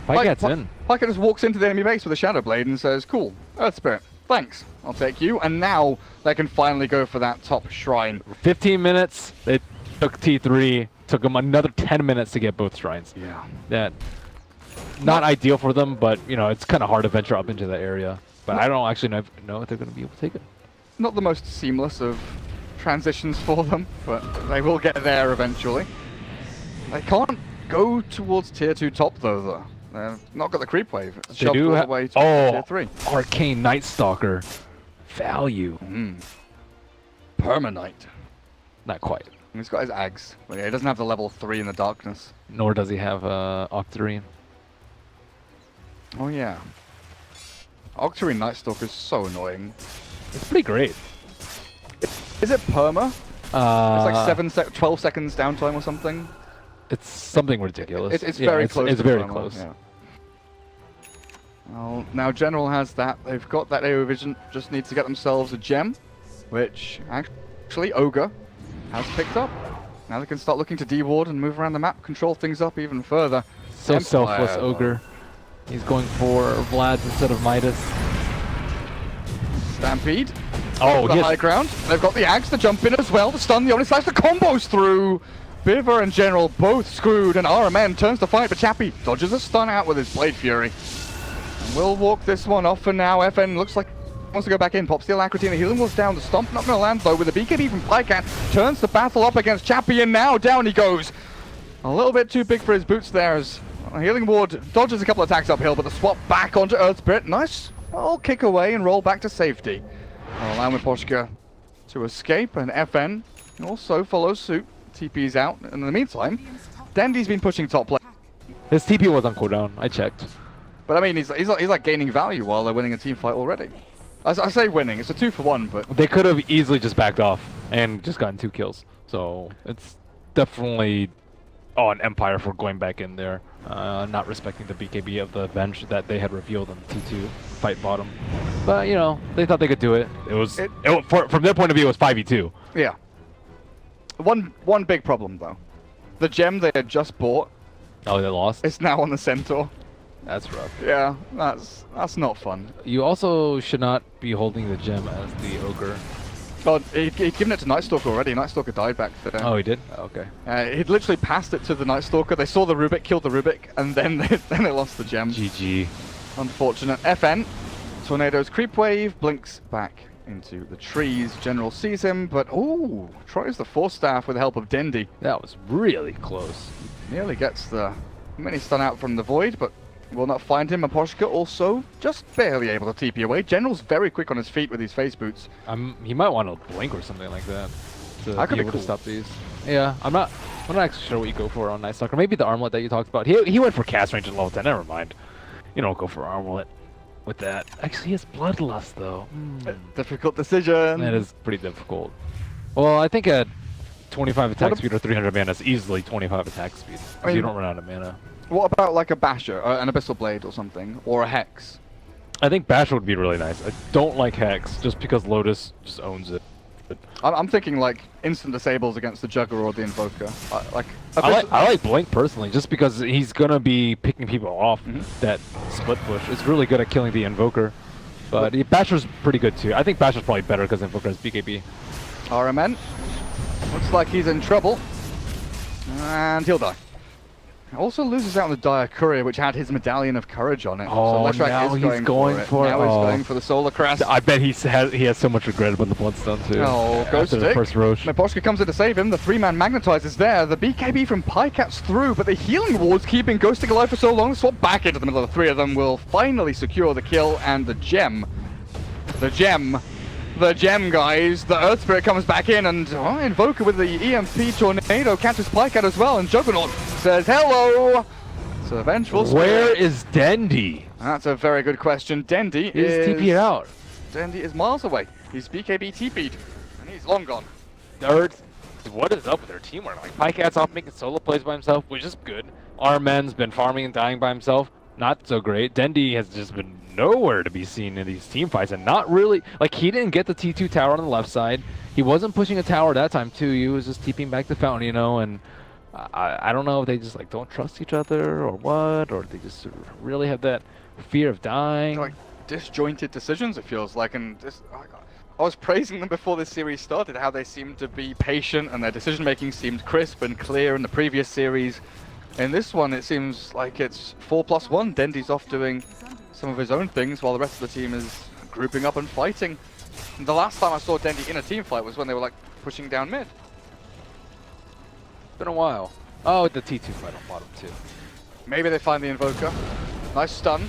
Pike gets in. Pike just walks into the enemy base with a Shadow Blade and says, cool, Earth Spirit, thanks, I'll take you. And now they can finally go for that top shrine. 15 minutes, they took T3, took them another 10 minutes to get both shrines. Yeah. That, not ideal for them, but you know, it's kind of hard to venture up into that area. But I don't actually know if they're going to be able to take it. Not the most seamless of transitions for them, but they will get there eventually. They can't go towards tier 2 top though. They've not got the creep wave. It's shoved all the way to tier 3. Arcane Night Stalker. Value. Permanite. Not quite. He's got his Ags, but yeah, he doesn't have the level 3 in the darkness. Nor does he have Octarine. Oh yeah. Octarine Night Stalker is so annoying. It's pretty great. Is it perma? It's like 12 seconds downtime or something? It's something ridiculous. It's very close. It's very close. Yeah. Well, now General has that. They've got that AoE vision. Just need to get themselves a gem, which actually Ogre has picked up. Now they can start looking to D-ward and move around the map, control things up even further. So Empire, selfless Ogre. He's going for Vlad's instead of Midas. Stampede. Oh, the high ground. They've got the Axe to jump in as well. The stun, the Omni Slash, the combos through. Biver and General both screwed, and RMN turns to fight, but Chappie dodges a stun out with his Blade Fury. And we'll walk this one off for now. FN looks like he wants to go back in. Pops the Alacrity and the healing was down. The stomp not going to land though with the BKB from Pycat. Turns the battle up against Chappie, and now down he goes. A little bit too big for his boots there as Healing Ward dodges a couple of attacks uphill, but the swap back onto Earth Spirit. Nice. I'll kick away and roll back to safety. Allow Miposhka to escape, and FN also follows suit. TP's out. In the meantime, Dandy's been pushing top lane. His TP was on cooldown. I checked. But I mean, he's like gaining value while they're winning a team fight already. I say winning. It's a 2-for-1, but they could have easily just backed off and just gotten 2 kills. So it's definitely on Empire for going back in there, not respecting the BKB of the bench that they had revealed on T2 fight bottom. But you know, they thought they could do it. It was from their point of view, it was 5v2. Yeah. One big problem though, the gem they had just bought. Oh, they lost. It's now on the Centaur. That's rough. Yeah, that's not fun. You also should not be holding the gem as the Ogre. God, he'd given it to Night Stalker already. Night Stalker died back there. Oh, he did? Oh, okay. He'd literally passed it to the Night Stalker. They saw the Rubik, killed the Rubik, and then they lost the gem. GG. Unfortunate. FN. Tornado's creep wave blinks back into the trees. General sees him, but ooh, tries the force staff with the help of Dendi. That was really close. Nearly gets the mini stun out from the void, but will not find him. Aposhka also just barely able to TP away. General's very quick on his feet with these face boots. He might want to blink or something like that to That could be be able cool. to stop these. Yeah, I'm not actually sure what you go for on Night Stalker. Maybe the armlet that you talked about. He went for cast range at level 10. Never mind. You don't go for armlet with that. Actually, he has Bloodlust though. Difficult decision. That is pretty difficult. Well, I think at 25 attack speed or 300 mana is easily 25 attack speed. 'Cause I mean, you don't run out of mana. What about like a Basher, an Abyssal Blade or something, or a Hex? I think Basher would be really nice. I don't like Hex just because Lotus just owns it. I'm thinking like instant disables against the Jugger or the Invoker. I like Blink personally, just because he's gonna be picking people off that split push. It's really good at killing the Invoker, but Basher's pretty good too. I think Basher's probably better because Invoker has BKB. RMN looks like he's in trouble, and he'll die. Also loses out on the Dire Courier, which had his Medallion of Courage on it. Oh, so now is he's going for it. Now he's going for the Solar Crest. I bet he has so much regret about the Bloodstone too. Oh, Ghost after the first Roche. Naposhka comes in to save him. The 3-man Magnetize is there. The BKB from Pycat's through, but the healing ward's keeping Ghostic alive for so long. Swap back into the middle of the three of them will finally secure the kill, and the gem, guys. The Earth Spirit comes back in, and Invoker with the EMP Tornado catches Pycat as well, and Juggernaut says hello. It's a vengeful spirit. Where is Dendi? That's a very good question. Dendi He's TP'd out. Dendi is miles away. He's BKB TP'd, and he's long gone. Nerds. What is up with their teamwork? Like, Pycat's off making solo plays by himself, which is good. Armen's been farming and dying by himself. Not so great. Dendi has just been nowhere to be seen in these team fights, and not really, like, he didn't get the T2 tower on the left side. He wasn't pushing a tower that time too. He was just TPing back to Fountain, you know, and I don't know if they just like don't trust each other or what, or they just really have that fear of dying. Like disjointed decisions, it feels like, and I was praising them before this series started, how they seemed to be patient and their decision making seemed crisp and clear in the previous series. In this one, it seems like it's 4+1. Dendi's off doing some of his own things while the rest of the team is grouping up and fighting. And the last time I saw Dendi in a team fight was when they were like pushing down mid. Been a while. Oh, the T2 fight on bottom too. Maybe they find the Invoker. Nice stun.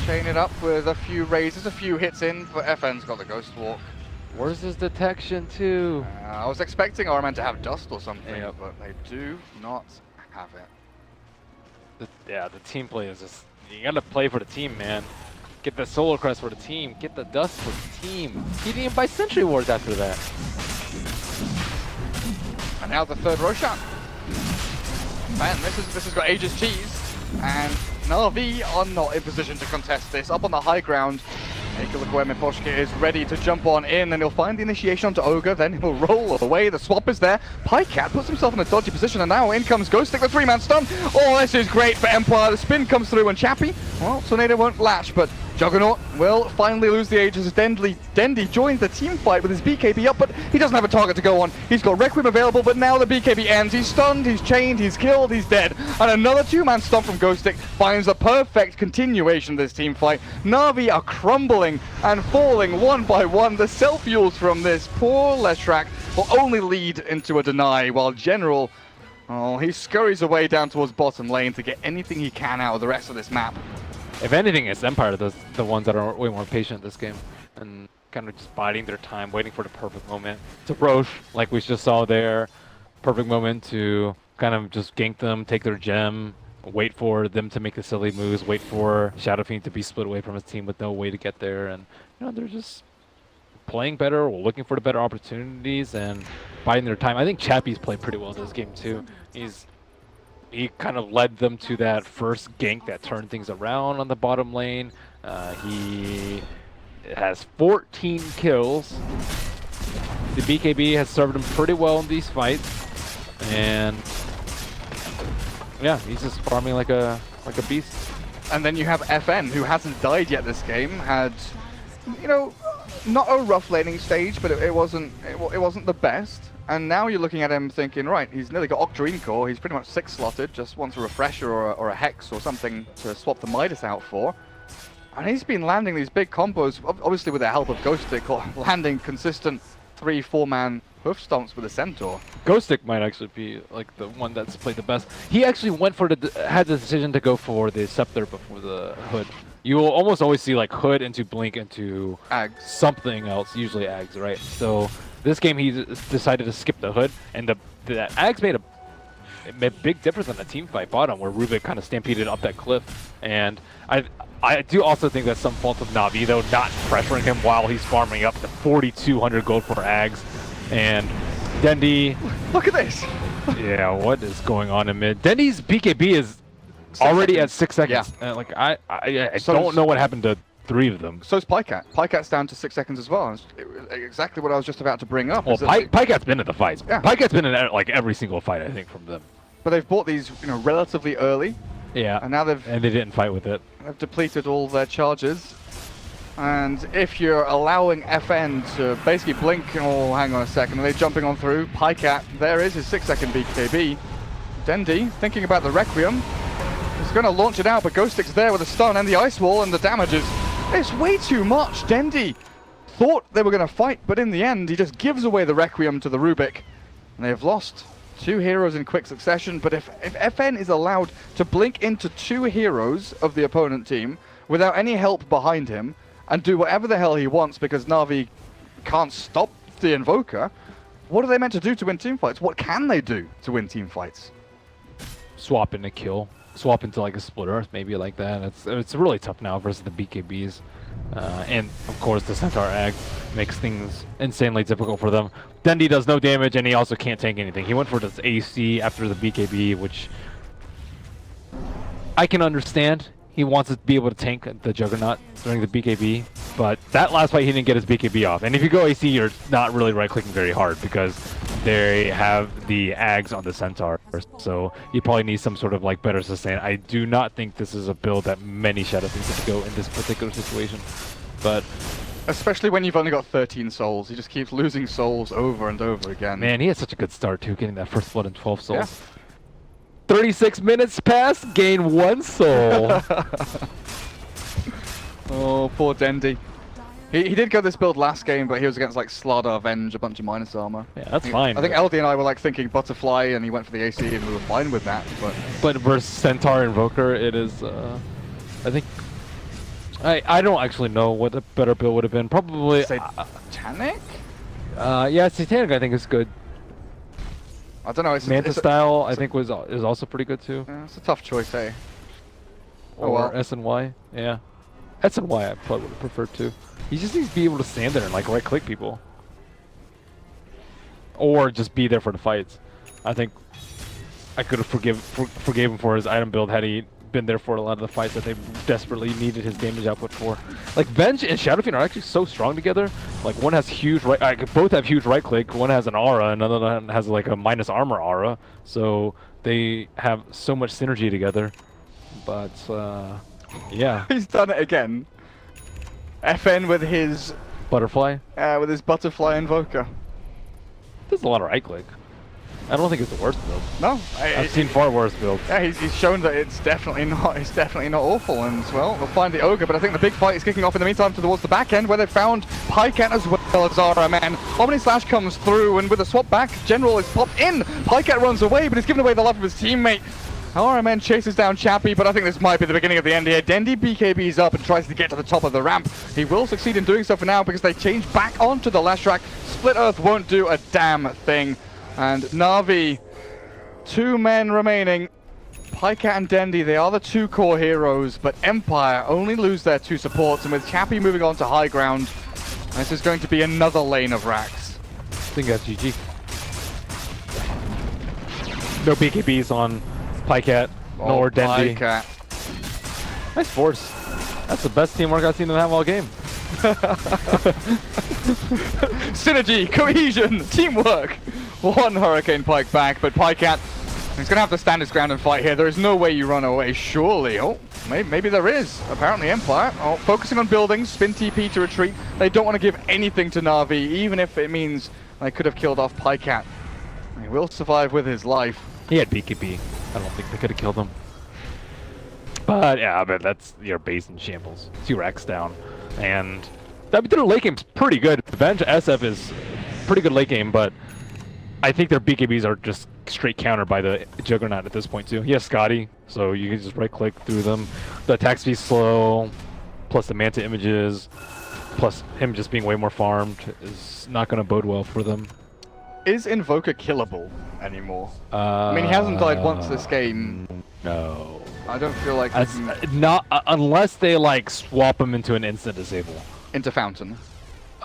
Chain it up with a few raises, a few hits in, but FN's got the Ghost Walk. Where's his detection too? I was expecting RMN to have dust or something, Yep. but they do not have it. The team play is just, you gotta play for the team, man. Get the Solar Crest for the team. Get the dust for the team. Beating him by Sentry Wards after that. And now the third Roshan. Man, this has got ages cheese, and Na'Vi are not in position to contest this. Up on the high ground, take a look where Miposhka is ready to jump on in, and he'll find the initiation onto Ogre, then he'll roll away. The swap is there. Pycat puts himself in a dodgy position, and now in comes Ghostic, the 3-man stun. Oh, this is great for Empire. The spin comes through, and Chappie, well, Tornado won't latch, but Juggernaut will finally lose the ages as Dendi joins the team fight with his BKB up, but he doesn't have a target to go on. He's got Requiem available, but now the BKB ends. He's stunned, he's chained, he's killed, he's dead. And another 2-man stomp from Ghostic finds a perfect continuation of this team fight. Na'Vi are crumbling and falling one by one. The self-fuels from this poor Leshrac will only lead into a deny, while General, oh, he scurries away down towards bottom lane to get anything he can out of the rest of this map. If anything, it's Empire, the ones that are way more patient this game, and kind of just biding their time, waiting for the perfect moment. To Roche, like we just saw there, perfect moment to kind of just gank them, take their gem, wait for them to make the silly moves, wait for Shadow Fiend to be split away from his team with no way to get there, and you know, they're just playing better, or looking for the better opportunities, and biding their time. I think Chappie's played pretty well this game too. He kind of led them to that first gank that turned things around on the bottom lane. He has 14 kills. The BKB has served him pretty well in these fights, and yeah, he's just farming like a beast. And then you have FN, who hasn't died yet this game. Had, you know, not a rough laning stage, but it wasn't the best. And now you're looking at him thinking, right, he's nearly got Octarine Core, he's pretty much 6 slotted, just wants a refresher or a Hex or something to swap the Midas out for. And he's been landing these big combos, obviously with the help of Ghostic, landing consistent 3-4 man hoof stomps with a Centaur. Ghostic might actually be like the one that's played the best. He actually went for had the decision to go for the Scepter before the Hood. You will almost always see like Hood into Blink into Ags. Something else, usually Ags, right? So this game he decided to skip the Hood, and the Ags made a big difference in the team fight bottom, where Rubik kind of stampeded up that cliff. And I do also think that's some fault of Na'Vi, though, not pressuring him while he's farming up to 4,200 gold for Ags. And Dendi... Look at this! Yeah, what is going on in mid? Dendi's BKB is already at 6 seconds. Yeah. Like, I don't know what happened to 3 of them. So is Pycat. Pycat's down to 6 seconds as well. Exactly what I was just about to bring up. Well, Pycat's been in the fights. Yeah. Pycat's been in like every single fight, I think, from them. But they've bought these, relatively early. Yeah. And now they didn't fight with it. They've depleted all their charges. And if you're allowing FN to basically blink, oh, hang on a second, are they jumping on through? Pycat, there is his 6-second BKB. Dendi, thinking about the Requiem, is going to launch it out, but Ghostic's there with a stun and the Ice Wall, and the damage is... It's way too much. Dendi thought they were going to fight, but in the end, he just gives away the Requiem to the Rubik. And they've lost 2 heroes in quick succession, but if FN is allowed to blink into 2 heroes of the opponent team without any help behind him, and do whatever the hell he wants because Na'Vi can't stop the Invoker, what are they meant to do to win team fights? What can they do to win team fights? Swap in a kill. Swap into like a split earth, maybe like that. It's really tough now versus the BKBs. And of course the Centaur Ag makes things insanely difficult for them. Dendi does no damage and he also can't tank anything. He went for this AC after the BKB, which I can understand. He wants to be able to tank the Juggernaut during the BKB, but that last fight he didn't get his BKB off. And if you go AC, you're not really right-clicking very hard because they have the Ags on the Centaur, so you probably need some sort of like better sustain. I do not think this is a build that many Shadow Things could go in this particular situation, but... Especially when you've only got 13 souls, he just keeps losing souls over and over again. Man, he had such a good start too, getting that first blood and 12 souls. Yeah. 36 minutes passed, gain 1 soul. Oh, poor Dendi. He did go this build last game, but he was against like StarLadder, Avenge, a bunch of minus armor. Yeah, that's fine. I think LD and I were like thinking Butterfly, and he went for the AC, and we were fine with that. But versus Centaur Invoker, it is. I think. I don't actually know what a better build would have been. Probably. Satanic? Yeah, Satanic I think is good. I don't know. Manta style I think is also pretty good too. Yeah, it's a tough choice, eh? Or well. SNY, yeah. SNY I probably would have preferred too. He just needs to be able to stand there and like right-click people, or just be there for the fights. I think I could have forgave him for his item build had he been there for a lot of the fights that they desperately needed his damage output for. Like Venge and Shadow Fiend are actually so strong together. Like one has huge both have huge right click. One has an aura, another one has like a minus armor aura. So they have so much synergy together. But yeah, he's done it again. FN with his butterfly. With his butterfly invoker. There's a lot of right click. I don't think it's the worst build. No, I've seen far worse builds. Yeah, he's shown that it's definitely not. It's definitely not awful. And well, we'll find the ogre. But I think the big fight is kicking off in the meantime towards the back end, where they found Pycat as well as Zara. Man, Omni Slash comes through, and with a swap back, General is popped in. Pycat runs away, but he's given away the life of his teammate. RMN chases down Chappie, but I think this might be the beginning of the end here. Dendi BKBs up and tries to get to the top of the ramp. He will succeed in doing so for now because they change back onto the Leshrac. Split Earth won't do a damn thing. And Na'Vi, 2 men remaining. Pycat and Dendi, they are the 2 core heroes, but Empire only lose their 2 supports, and with Chappie moving on to high ground, this is going to be another lane of racks. I think that's GG. No BKBs on Pycat, nor Dendi. Pycat. Nice force. That's the best teamwork I've seen them have all game. Synergy, cohesion, teamwork. 1 Hurricane Pike back, but Pycat, he's going to have to stand his ground and fight here. There is no way you run away, surely. Oh, maybe there is. Apparently Empire, focusing on buildings, spin TP to retreat. They don't want to give anything to Na'Vi, even if it means they could have killed off Pycat. He will survive with his life. He had BKB. I don't think they could have killed him. But yeah, but that's your base in shambles. 2x down, and their late game's pretty good. Venge SF is pretty good late game, but I think their BKBs are just straight countered by the Juggernaut at this point too. He has Scotty, so you can just right-click through them. The attack speed's slow, plus the Manta images, plus him just being way more farmed is not going to bode well for them. Is Invoker killable anymore? I mean, he hasn't died once this game. No. I don't feel like not unless they like swap him into an instant disable. Into Fountain.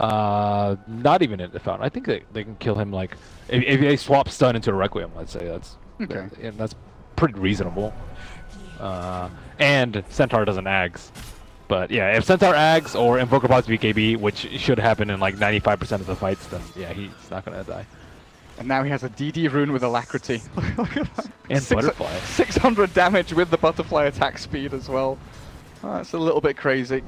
Not even into Fountain. I think they can kill him like if they swap stun into a Requiem. Let's say that's okay. That's pretty reasonable. And Centaur doesn't ags. But yeah, if Centaur ags or Invoker pops BKB, which should happen in like 95% of the fights, then yeah, he's not gonna die. And now he has a DD rune with Alacrity. Look at that. And Butterfly. 600 damage with the Butterfly attack speed as well. Oh, that's a little bit crazy.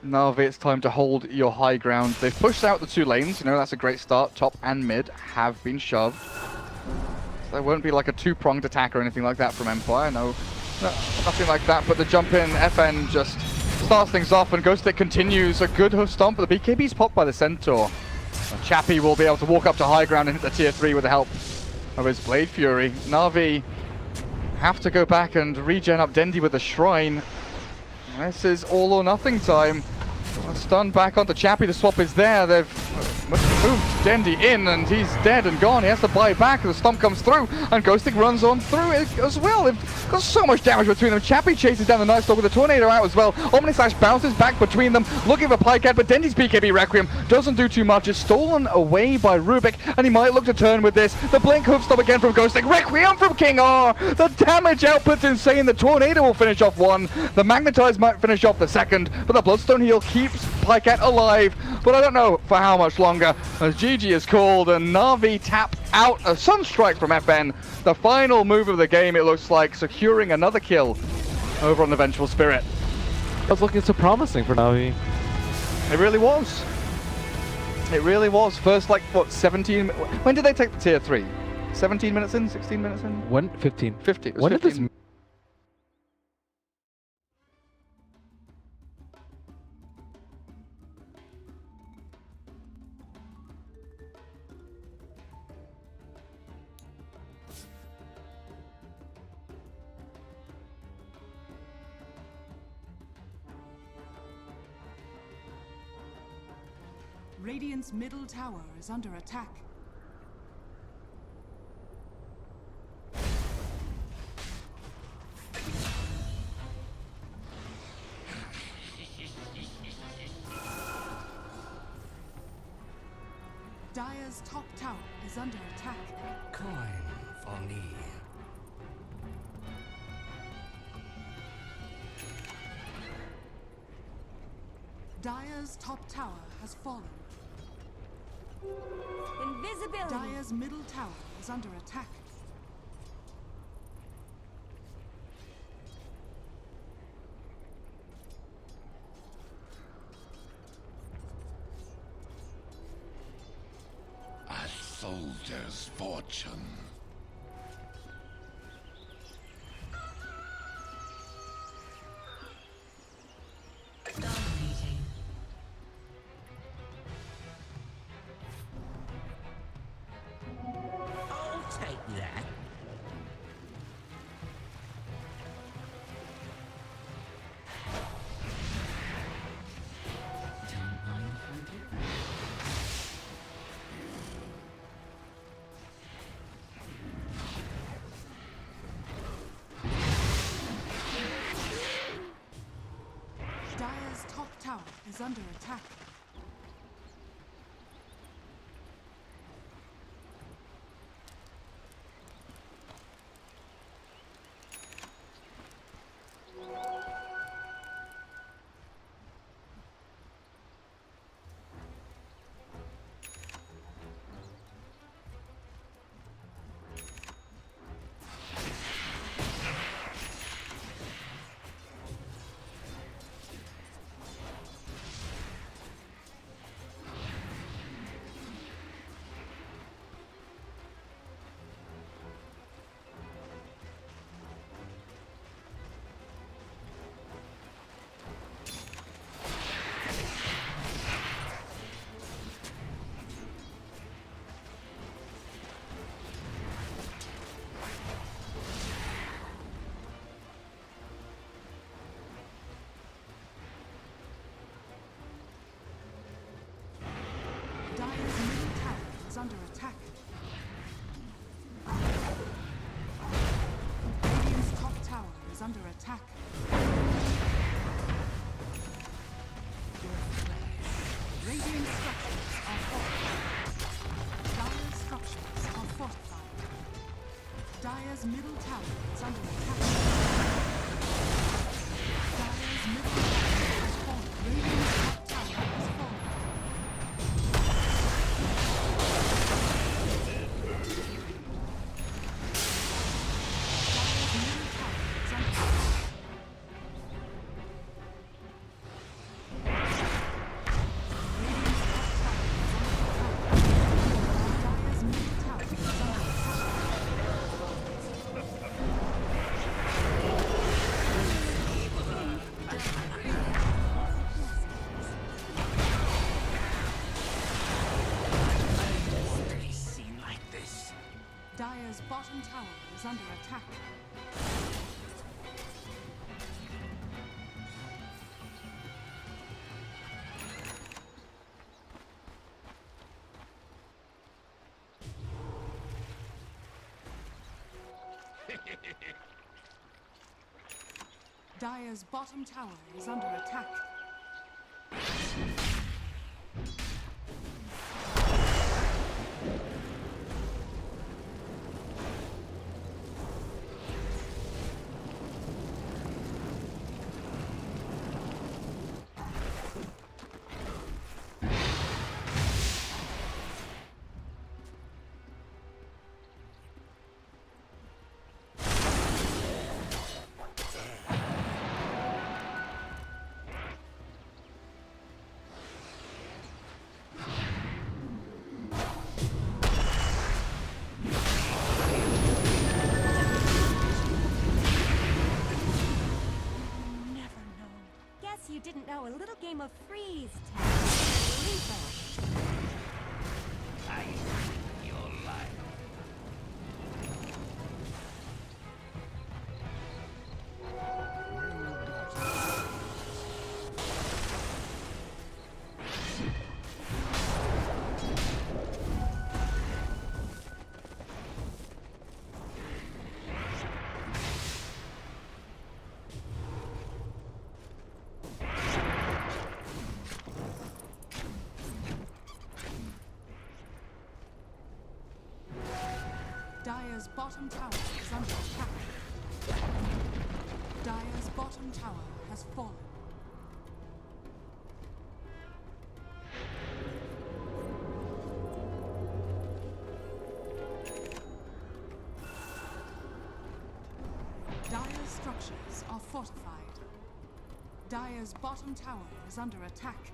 Na'Vi, it's time to hold your high ground. They've pushed out the 2 lanes. You know, that's a great start. Top and mid have been shoved. So there won't be like a 2-pronged attack or anything like that from Empire. No, nothing like that. But the jump in, FN just starts things off, and Ghost Stick continues. A good stomp, but the BKB's popped by the Centaur. Chappie will be able to walk up to high ground and hit the tier 3 with the help of his Blade Fury. Na'Vi have to go back and regen up Dendi with the Shrine. This is all or nothing time. Stun back onto Chappie, the swap is there. They've moved Dendi in, and he's dead and gone. He has to buy back, the stomp comes through, and Ghostic runs on through it as well. They've got so much damage between them. Chappie chases down the Night Stalker with the Tornado out as well. Omni-Slash bounces back between them, looking for Pycat, but Dendi's BKB Requiem doesn't do too much. It's stolen away by Rubik, and he might look to turn with this. The Blink Hoof Stop again from Ghostic. Requiem from King R! The damage output's insane. The Tornado will finish off one. The Magnetize might finish off the second, but the Bloodstone Heal keeps Pycat alive, but I don't know for how much longer, as GG is called and Na'Vi tap out a Sunstrike from FN. The final move of the game, it looks like, securing another kill over on the Vengeful Spirit. That's looking so promising for Na'Vi. It really was. It really was. First, like, what, 17... When did they take the tier 3? 17 minutes in? 16 minutes in? When? 15. 50. When 15. did this... Radiant's middle tower is under attack. Dire's top tower is under attack. Coin for me. Dire's top tower has fallen. Invisibility. Dire's middle tower is under attack. A soldier's fortune. Dominating. I'll take that. Don't mind if I do. Dire's top tower is under attack. attack. Radiant structures are fortified. Dire structures are fortified. Dire's middle tower is under attack. Dire's middle tower has fallen. Radiant's top tower has fallen. Dire's middle tower is under attack. Dire's bottom tower is under attack. Dire's bottom tower is under attack. You didn't know a little game of freeze tag. I your life. Dire's bottom tower is under attack. Dire's bottom tower has fallen. Dire's structures are fortified. Dire's bottom tower is under attack.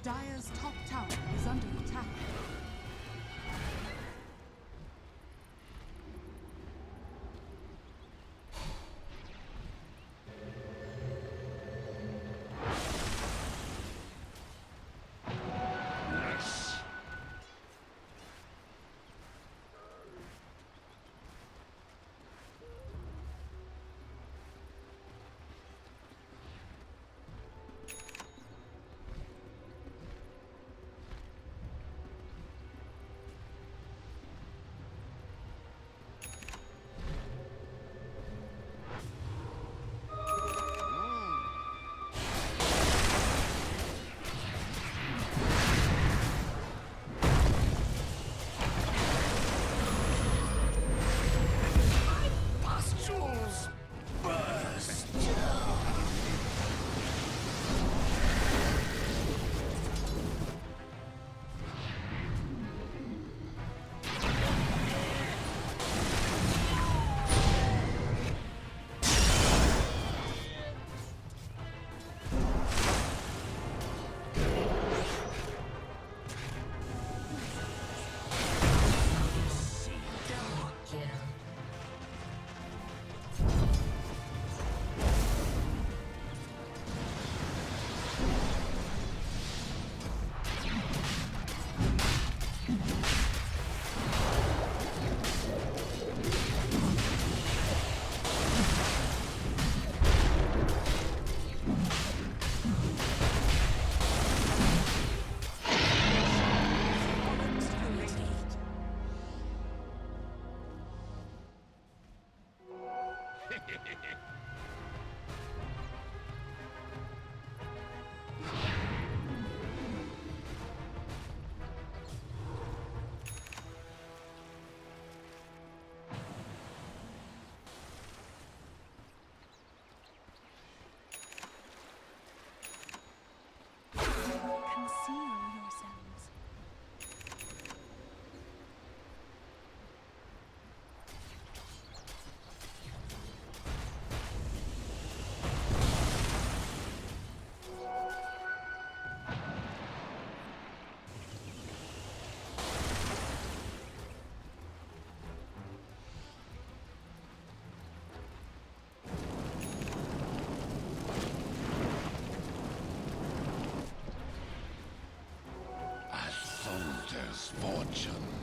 Dire's top tower is under attack. Fortune.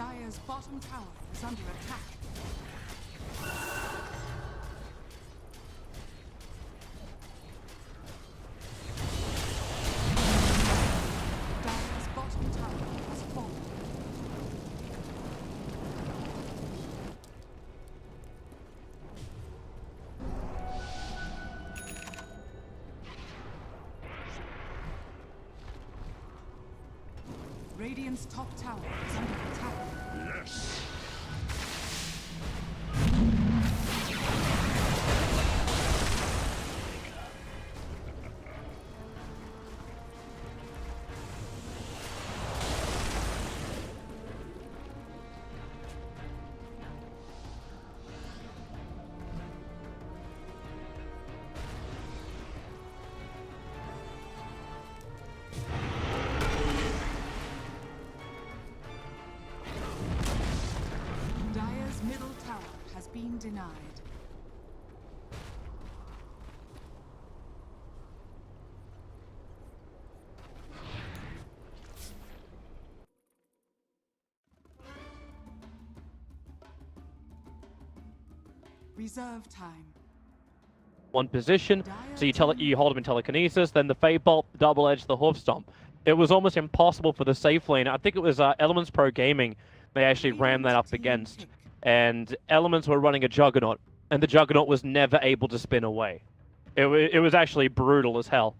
Dire's bottom tower is under attack. Dire's bottom tower has fallen. Radiant's top tower is under attack. Yes. Dire's middle tower has been denied. Reserve time. One position, so you hold him in telekinesis, then the Fade Bolt, double edge, the Hoof Stomp. It was almost impossible for the safe lane. I think it was Elements Pro Gaming they actually ran that up against, and Elements were running a Juggernaut, and the Juggernaut was never able to spin away. It was actually brutal as hell.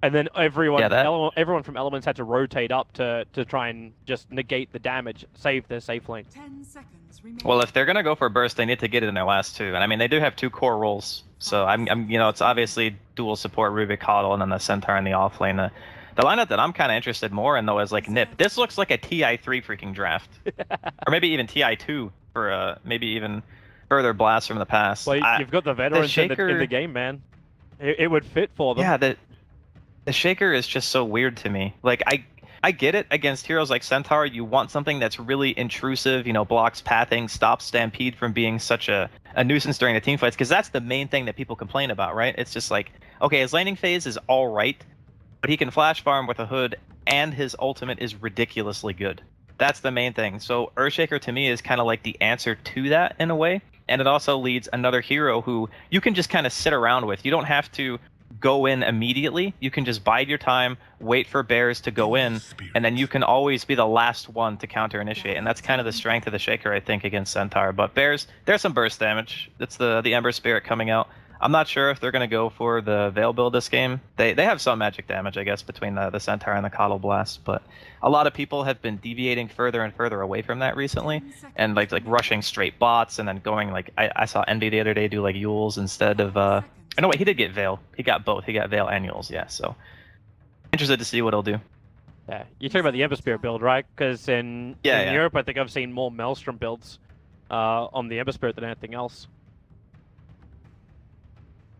And then everyone from Elements had to rotate up to try and just negate the damage, save their safe lane. 10 seconds remaining. Well, if they're gonna go for burst, they need to get it in their last two. And I mean, they do have two core roles, so I'm you know, it's obviously dual support Rubik Coddle and then the Centaur in the off lane. The lineup that I'm kind of interested more in though is like Nip. This looks like a TI3 freaking draft, or maybe even TI2 for maybe even further blasts from the past. Well, you've got the veterans in the game, man. It would fit for them. Yeah, the Shaker is just so weird to me. Like I get it against heroes like Centaur. You want something that's really intrusive, you know, blocks pathing, stops Stampede from being such a nuisance during the team fights, because that's the main thing that people complain about, right? It's just like, okay, his laning phase is all right, but he can flash farm with a hood, and his ultimate is ridiculously good. That's the main thing. So Earthshaker to me is kind of like the answer to that in a way, and it also leads another hero who you can just kind of sit around with. You don't have to go in immediately. You can just bide your time, wait for bears to go in, and then you can always be the last one to counter initiate. And that's kind of the strength of the Shaker, I think, against Centaur. But bears, there's some burst damage. It's the Ember Spirit coming out. I'm not sure if they're going to go for the Veil build this game. They have some magic damage, I guess, between the Centaur and the Coddle Blast, but a lot of people have been deviating further and further away from that recently, and like rushing straight bots, and then going like I saw Envy the other day do like Yules instead of oh, no, wait, he did get Veil. He got both. He got Veil and Yules, yeah. So interested to see what he'll do. Yeah, you're talking about the Ember Spirit build, right? Because in Europe, I think I've seen more Maelstrom builds on the Ember Spirit than anything else.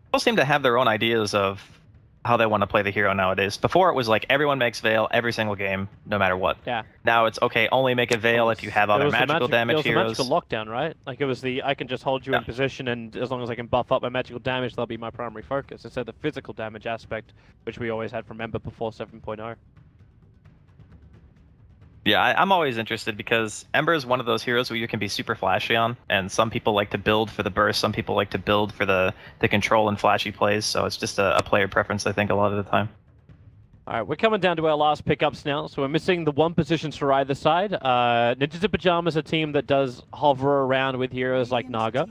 People seem to have their own ideas of how they want to play the hero nowadays. Before it was like everyone makes Veil every single game, no matter what. Yeah. Now it's okay, only make a Veil if you have other magical damage heroes. It was the magical lockdown, right? Like it was the I can just hold you in position, and as long as I can buff up my magical damage, that'll be my primary focus. Instead of the physical damage aspect, which we always had from Ember before 7.0. Yeah, I'm always interested because Ember is one of those heroes where you can be super flashy on, and some people like to build for the burst, some people like to build for the control and flashy plays, so it's just a player preference, I think, a lot of the time. Alright, we're coming down to our last pickups now, so we're missing the one positions for either side. Ninjas in Pajamas, a team that does hover around with heroes like Naga.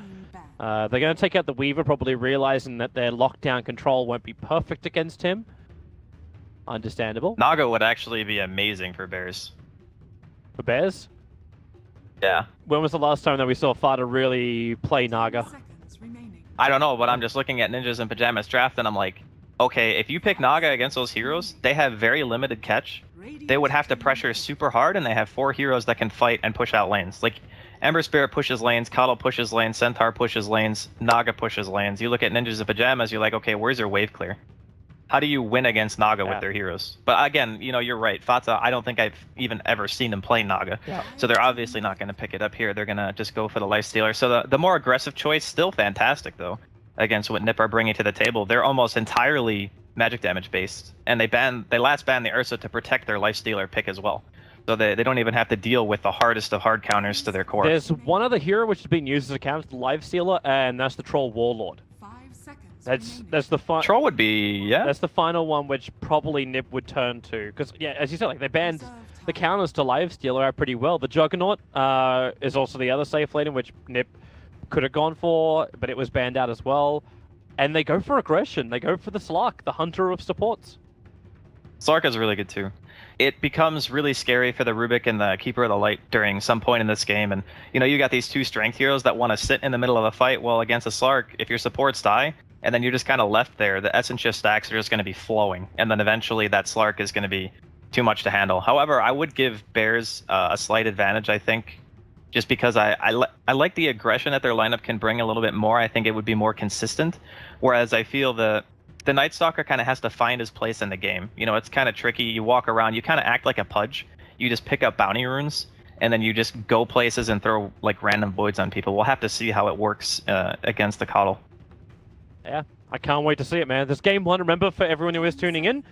They're going to take out the Weaver, probably realizing that their lockdown control won't be perfect against him. Understandable. Naga would actually be amazing for bears. For bears? Yeah. When was the last time that we saw Fada really play Naga? I don't know, but I'm just looking at Ninjas in Pajamas draft, and I'm like, okay, if you pick Naga against those heroes, they have very limited catch. They would have to pressure super hard, and they have 4 heroes that can fight and push out lanes. Like, Ember Spirit pushes lanes, Coddle pushes lanes, Centaur pushes lanes, Naga pushes lanes. You look at Ninjas in Pajamas, you're like, okay, where's your wave clear? How do you win against Naga with their heroes? But again, you know, you're right. Fata, I don't think I've even ever seen them play Naga. Yeah. So they're obviously not going to pick it up here. They're going to just go for the Lifestealer. So the more aggressive choice, still fantastic, though, against what Nip are bringing to the table. They're almost entirely magic damage based. And they last banned the Ursa to protect their Lifestealer pick as well. So they don't even have to deal with the hardest of hard counters to their core. There's one other hero which is being used as a counter to Lifestealer, and that's the Troll Warlord. That's the Troll would be, yeah. That's the final one which probably Nip would turn to, because yeah, as you said, like they banned the counters to Lifestealer out pretty well. The Juggernaut is also the other safe lane in which Nip could have gone for, but it was banned out as well. And they go for aggression. They go for the Slark, the hunter of supports. Slark is really good too. It becomes really scary for the Rubik and the Keeper of the Light during some point in this game. And, you know, you got these two strength heroes that want to sit in the middle of a fight. Well, against a Slark, if your supports die, and then you're just kind of left there, the Essence Shift stacks are just going to be flowing. And then eventually that Slark is going to be too much to handle. However, I would give Bears a slight advantage, I think, just because I like the aggression that their lineup can bring a little bit more. I think it would be more consistent. Whereas I feel the Night Stalker kind of has to find his place in the game. You know, it's kind of tricky. You walk around, you kind of act like a Pudge. You just pick up bounty runes, and then you just go places and throw like random voids on people. We'll have to see how it works against the Coddle. Yeah, I can't wait to see it, man. This game one, remember, for everyone who is tuning in,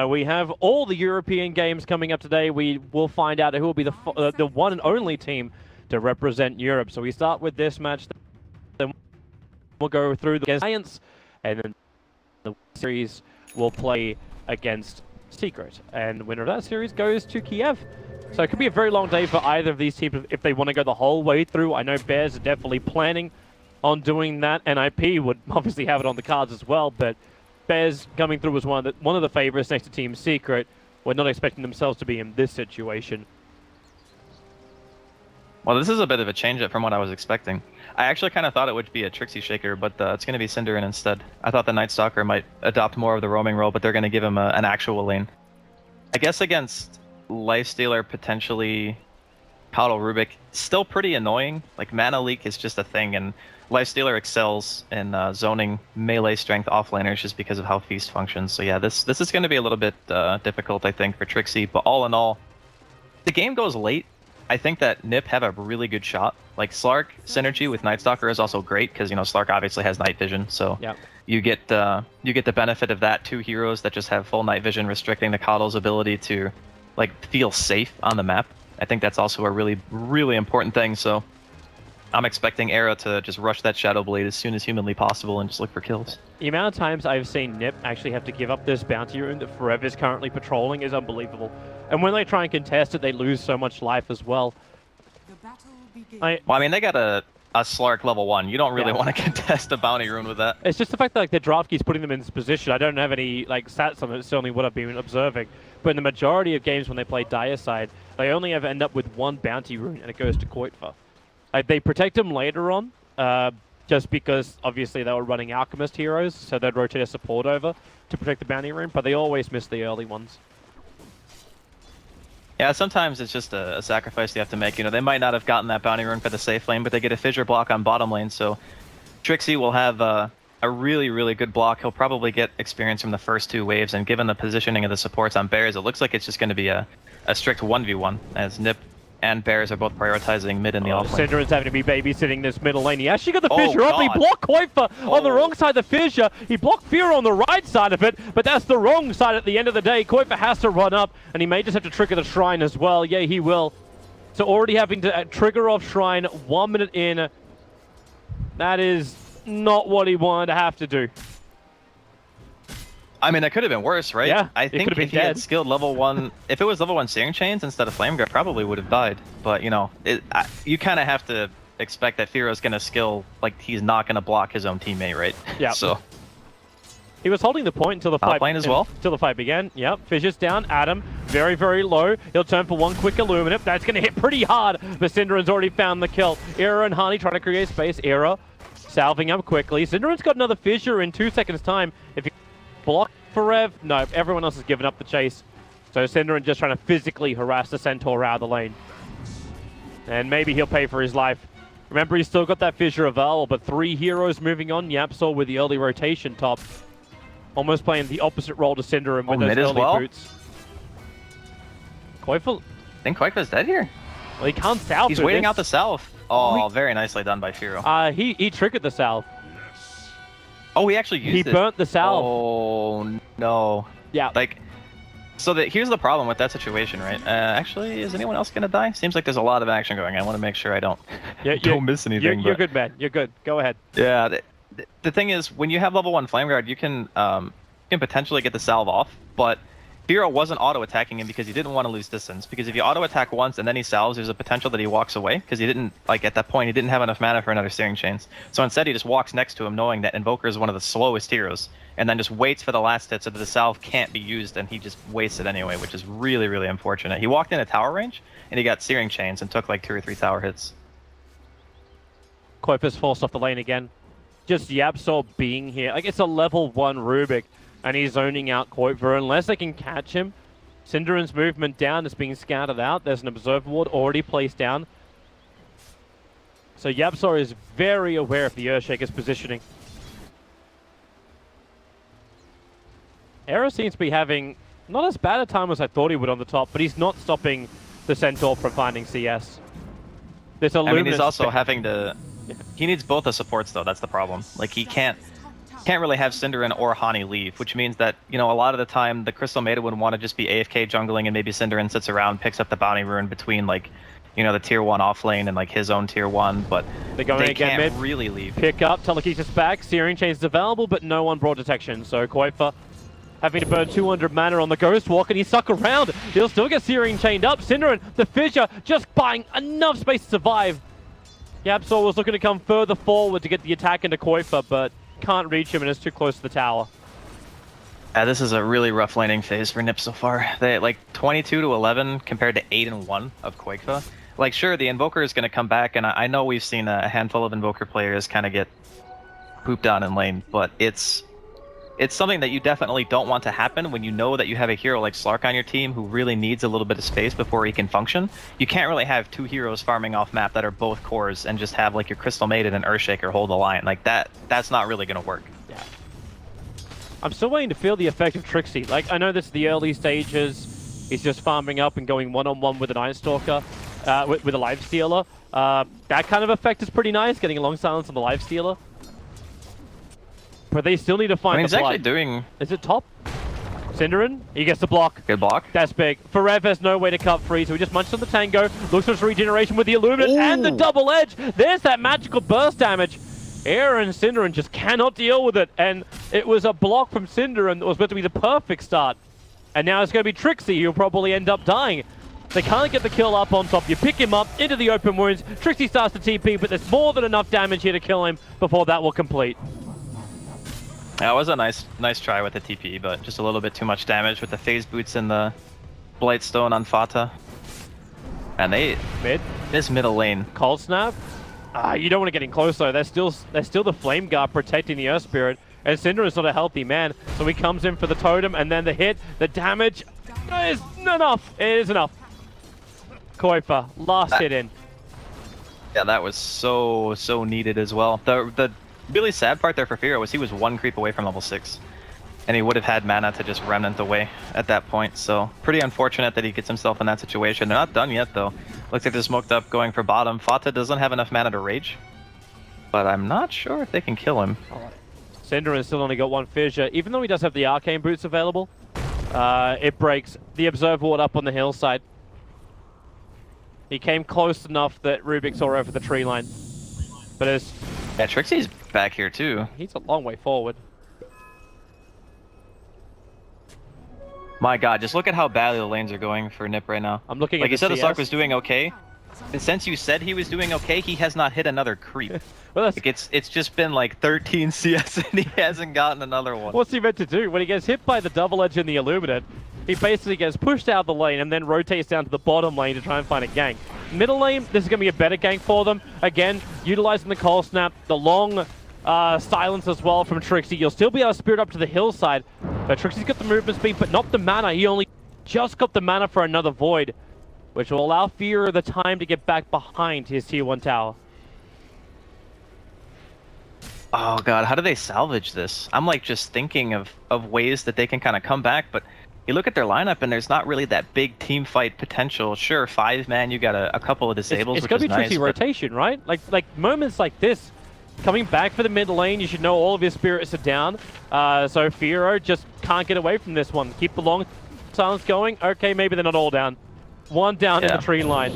we have all the European games coming up today. We will find out who will be the one and only team to represent Europe. So we start with this match, then we'll go through the Alliance, and then the series will play against Secret. And the winner of that series goes to Kiev. So it could be a very long day for either of these teams if they want to go the whole way through. I know Bears are definitely planning on doing that. NIP would obviously have it on the cards as well, but Bears coming through was one of the favorites next to Team Secret. We're not expecting themselves to be in this situation. Well, this is a bit of a change-up from what I was expecting. I actually kind of thought it would be a Trixie Shaker, but it's going to be Cinderin instead. I thought the Night Stalker might adopt more of the roaming role, but they're going to give him an actual lane. I guess against Lifestealer, potentially Coddle Rubik, still pretty annoying. Like, mana leak is just a thing, and Lifestealer excels in zoning melee strength offlaners just because of how Feast functions. So yeah, this is going to be a little bit difficult, I think, for Trixie. But all in all, the game goes late. I think that Nip have a really good shot. Like, Slark synergy with Night Stalker is also great because, you know, Slark obviously has night vision, so yep. you get the benefit of that. Two heroes that just have full night vision, restricting the Coddle's ability to like feel safe on the map. I think that's also a really, really important thing. So I'm expecting Era to just rush that Shadow Blade as soon as humanly possible and just look for kills. The amount of times I've seen Nip actually have to give up this bounty rune that Forever is currently patrolling is unbelievable. And when they try and contest it, they lose so much life as well. Well, I mean, they got a Slark level 1. You don't really want to contest a bounty rune with that. It's just the fact that like their draft keeps putting them in this position. I don't have any like stats on it. It's certainly what I've been observing. But in the majority of games when they play Dire side, they only ever end up with one bounty rune, and it goes to Koitva. Like, they protect him later on, just because obviously they were running Alchemist heroes, so they'd rotate a support over to protect the bounty rune. But they always miss the early ones. Yeah, sometimes it's just a sacrifice you have to make. You know, they might not have gotten that bounty rune for the safe lane, but they get a fissure block on bottom lane, so Trixie will have a really, really good block. He'll probably get experience from the first two waves, and given the positioning of the supports on Bears, it looks like it's just going to be a strict 1v1, as Nip and Bears are both prioritizing mid in the off lane. Cinderin's having to be babysitting this middle lane. He actually got the fissure up. He blocked Koitva on the wrong side of the fissure. He blocked Fear on the right side of it, but that's the wrong side at the end of the day. Koitva has to run up, and he may just have to trigger the Shrine as well. Yeah, he will. So already having to trigger off Shrine 1 minute in. That is not what he wanted to have to do. I mean, that could have been worse, right? Yeah, I think if he had skilled level 1, if it was level 1 Searing Chains instead of Flame Guard, probably would have died. But, you know, you kind of have to expect that Firo's going to skill, like, he's not going to block his own teammate, right? Yeah. So he was holding the point until the fight lane as well. Until the fight began. Yep. Fissure's down. Adam, very, very low. He'll turn for one quick Illuminate. That's going to hit pretty hard, but Cinderin's already found the kill. Era and Honey trying to create space. Era salving up quickly. Cinderin's got another Fissure in 2 seconds' time. If he block for Rev, no, everyone else has given up the chase. So Cinderin just trying to physically harass the Centaur out of the lane. And maybe he'll pay for his life. Remember, he's still got that Fissure available, but 3 heroes moving on. Yapsol with the early rotation top. Almost playing the opposite role to Cinderin with those early boots. Koitva? I think Koitva's dead here. Well, he can't salve. He's waiting out the South. Oh, very nicely done by Firo. He triggered the salve. Oh, he actually used it. He burnt the salve. Oh, no. Yeah. Like, So here's the problem with that situation, right? Actually, is anyone else gonna die? Seems like there's a lot of action going on. I want to make sure I don't don't miss anything. You're good, man. You're good. Go ahead. Yeah. The thing is, when you have level 1 Flame Guard, you can potentially get the salve off, but Firo wasn't auto-attacking him because he didn't want to lose distance. Because if you auto-attack once and then he salves, there's a potential that he walks away, because he didn't, like, at that point, he didn't have enough mana for another Searing Chains. So instead, he just walks next to him, knowing that Invoker is one of the slowest heroes, and then just waits for the last hit so that the salve can't be used, and he just wastes it anyway, which is really, really unfortunate. He walked in at tower range, and he got Searing Chains and took, like, 2 or 3 tower hits. Kuiper's forced off the lane again. Just YapzOr being here. Like, it's a level 1 Rubik, and he's zoning out Kuiper. Unless they can catch him, Synderen's movement down is being scouted out. There's an Observer Ward already placed down. So YapzOr is very aware of the Earthshaker's positioning. Era seems to be having not as bad a time as I thought he would on the top, but he's not stopping the Centaur from finding CS. There's a he's also having to... He needs both the supports, though. That's the problem. Like, he can't really have Synderen or Hani leave, which means that, you know, a lot of the time the Crystal Maiden would want to just be AFK jungling, and maybe Synderen sits around, picks up the bounty rune between, like, you know, the tier 1 off lane and, like, his own tier 1, but they can't really leave. Pick up, Telekinesis back, Searing Chains is available, but no on broad detection, so Kuiper having to burn 200 mana on the Ghost Walk, and he stuck around. He'll still get Searing Chained up. Synderen, the Fissure, just buying enough space to survive. YapzOr was looking to come further forward to get the attack into Kuiper, but can't reach him and is too close to the tower. This is a really rough laning phase for NiP so far. They like 22 to 11 compared to 8 and 1 of Kuiper. Like, sure, the Invoker is going to come back, and I know we've seen a handful of Invoker players kind of get pooped on in lane, but it's something that you definitely don't want to happen when you know that you have a hero like Slark on your team who really needs a little bit of space before he can function. You can't really have 2 heroes farming off map that are both cores and just have like your Crystal Maiden and Earthshaker hold the line. Like, that's not really going to work. Yeah. I'm still waiting to feel the effect of Trixie. Like, I know this is the early stages. He's just farming up and going one-on-one with an Iron Stalker, with a Lifestealer. That kind of effect is pretty nice, getting a long silence on the Lifestealer. But they still need to find the blood. He's actually doing... Is it top? Synderen, he gets the block. Good block. That's big. Forever has no way to cut free, so he just munched on the Tango. Looks for his regeneration with the Illuminate and the double edge. There's that magical burst damage. Era and Synderen just cannot deal with it. And it was a block from Synderen that was meant to be the perfect start. And now it's going to be Trixie who'll probably end up dying. They can't get the kill up on top. You pick him up into the open wounds. Trixie starts to TP, but there's more than enough damage here to kill him before that will complete. That was a nice try with the TP, but just a little bit too much damage with the phase boots and the Blightstone on Fata. And this middle lane. Cold Snap. You don't want to get in close though. There's still the Flame Guard protecting the Earth Spirit, and Synderen is not a healthy man, so he comes in for the totem, and then the hit, the damage is enough. It is enough. Kuiper, last hit in. Yeah, that was so needed as well. The really sad part there for Firo was he was 1 creep away from level 6. And he would have had mana to just remnant away at that point. So pretty unfortunate that he gets himself in that situation. They're not done yet though. Looks like they're smoked up going for bottom. Fata doesn't have enough mana to rage. But I'm not sure if they can kill him. Synderen still only got 1 fissure. Even though he does have the Arcane Boots available, it breaks. The Observer Ward up on the hillside. He came close enough that Rubik saw over the tree line. But as... Yeah, Trixie's back here too. He's a long way forward. My god, just look at how badly the lanes are going for NiP right now. I'm looking like at you said, CS. the Slark was doing okay. And since you said he was doing okay, he has not hit another creep. Well, like it's just been like 13 CS and he hasn't gotten another one. What's he meant to do? When he gets hit by the double edge and the Illuminate, he basically gets pushed out of the lane and then rotates down to the bottom lane to try and find a gank. Middle lane, this is going to be a better gank for them. Again, utilizing the Cold Snap, the long silence as well from Trixie. You'll still be able to spirit up to the hillside. But Trixie's got the movement speed, but not the mana. He only just got the mana for another Void, which will allow Fear the time to get back behind his tier 1 tower. Oh god, how do they salvage this? I'm like just thinking of ways that they can kind of come back, but you look at their lineup and there's not really that big team fight potential. Sure, 5-man, you got a couple of disables, it's gonna be tricky rotation, right? Like moments like this, coming back for the mid lane, you should know all of your spirits are down. So Firo just can't get away from this one. Keep the long Voltiles going. Okay, maybe they're not all down. One down in the tree line.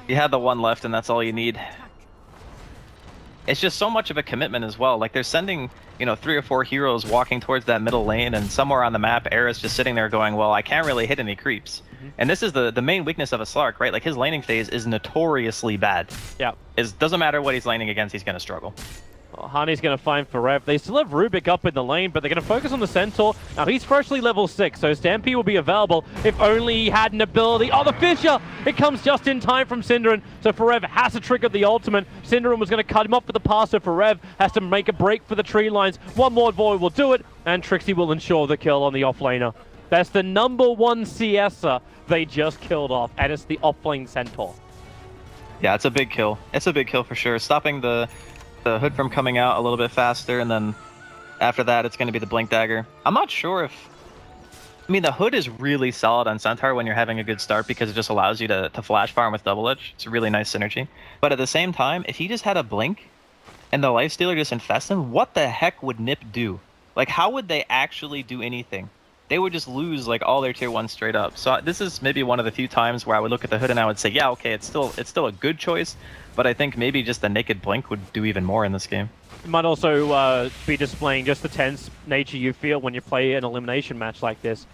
You had the one left, and that's all you need. It's just so much of a commitment as well. Like, they're sending, you know, 3 or 4 heroes walking towards that middle lane, and somewhere on the map, Era's just sitting there going, well, I can't really hit any creeps. And this is the main weakness of a Slark, right? Like, his laning phase is notoriously bad. Yeah. It doesn't matter what he's laning against, he's going to struggle. Well, Hani's going to find Forev. They still have Rubik up in the lane, but they're going to focus on the Centaur. Now, he's freshly level 6, so Stampede will be available if only he had an ability. Oh, the Fissure! It comes just in time from Synderen, so Forev has to trigger the ultimate. Synderen was going to cut him off with the pass, so Forev has to make a break for the tree lines. One more void will do it, and Trixie will ensure the kill on the offlaner. That's the #1 CSer they just killed off, and it's the offlane Centaur. Yeah, it's a big kill. It's a big kill for sure. Stopping the hood from coming out a little bit faster, and then after that it's going to be the blink dagger. I'm not sure if... I mean, the hood is really solid on Centaur when you're having a good start because it just allows you to flash farm with double edge. It's a really nice synergy. But at the same time, if he just had a blink and the lifestealer just infests him, what the heck would Nip do? Like, how would they actually do anything? They would just lose like all their tier 1 straight up. So this is maybe one of the few times where I would look at the hood and I would say, yeah, okay, it's still a good choice, but I think maybe just the naked blink would do even more in this game. It might also be displaying just the tense nature you feel when you play an elimination match like this.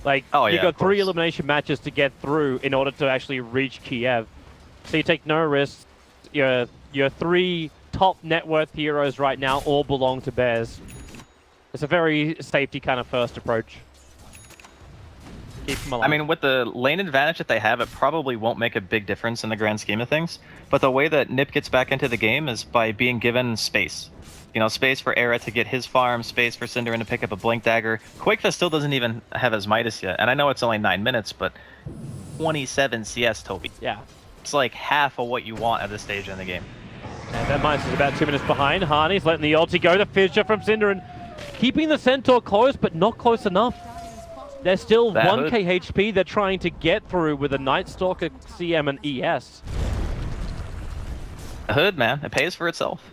Like, you got 3 elimination matches to get through in order to actually reach Kiev. So you take no risks. Your 3 top net worth heroes right now all belong to Bears. It's a very safety kind of first approach. Keep them alive. I mean, with the lane advantage that they have, it probably won't make a big difference in the grand scheme of things. But the way that Nip gets back into the game is by being given space. You know, space for Era to get his farm, space for Synderen to pick up a blink dagger. Quakefest still doesn't even have his Midas yet, and I know it's only 9 minutes, but 27 CS, Toby. Yeah. It's like half of what you want at this stage in the game. And that Midas is about 2 minutes behind. Harney's letting the ulti go. The Fissure from Synderen. Keeping the Centaur close, but not close enough. They're still 1k HP they're trying to get through with a Night Stalker, CM, and ES. The hood, man. It pays for itself.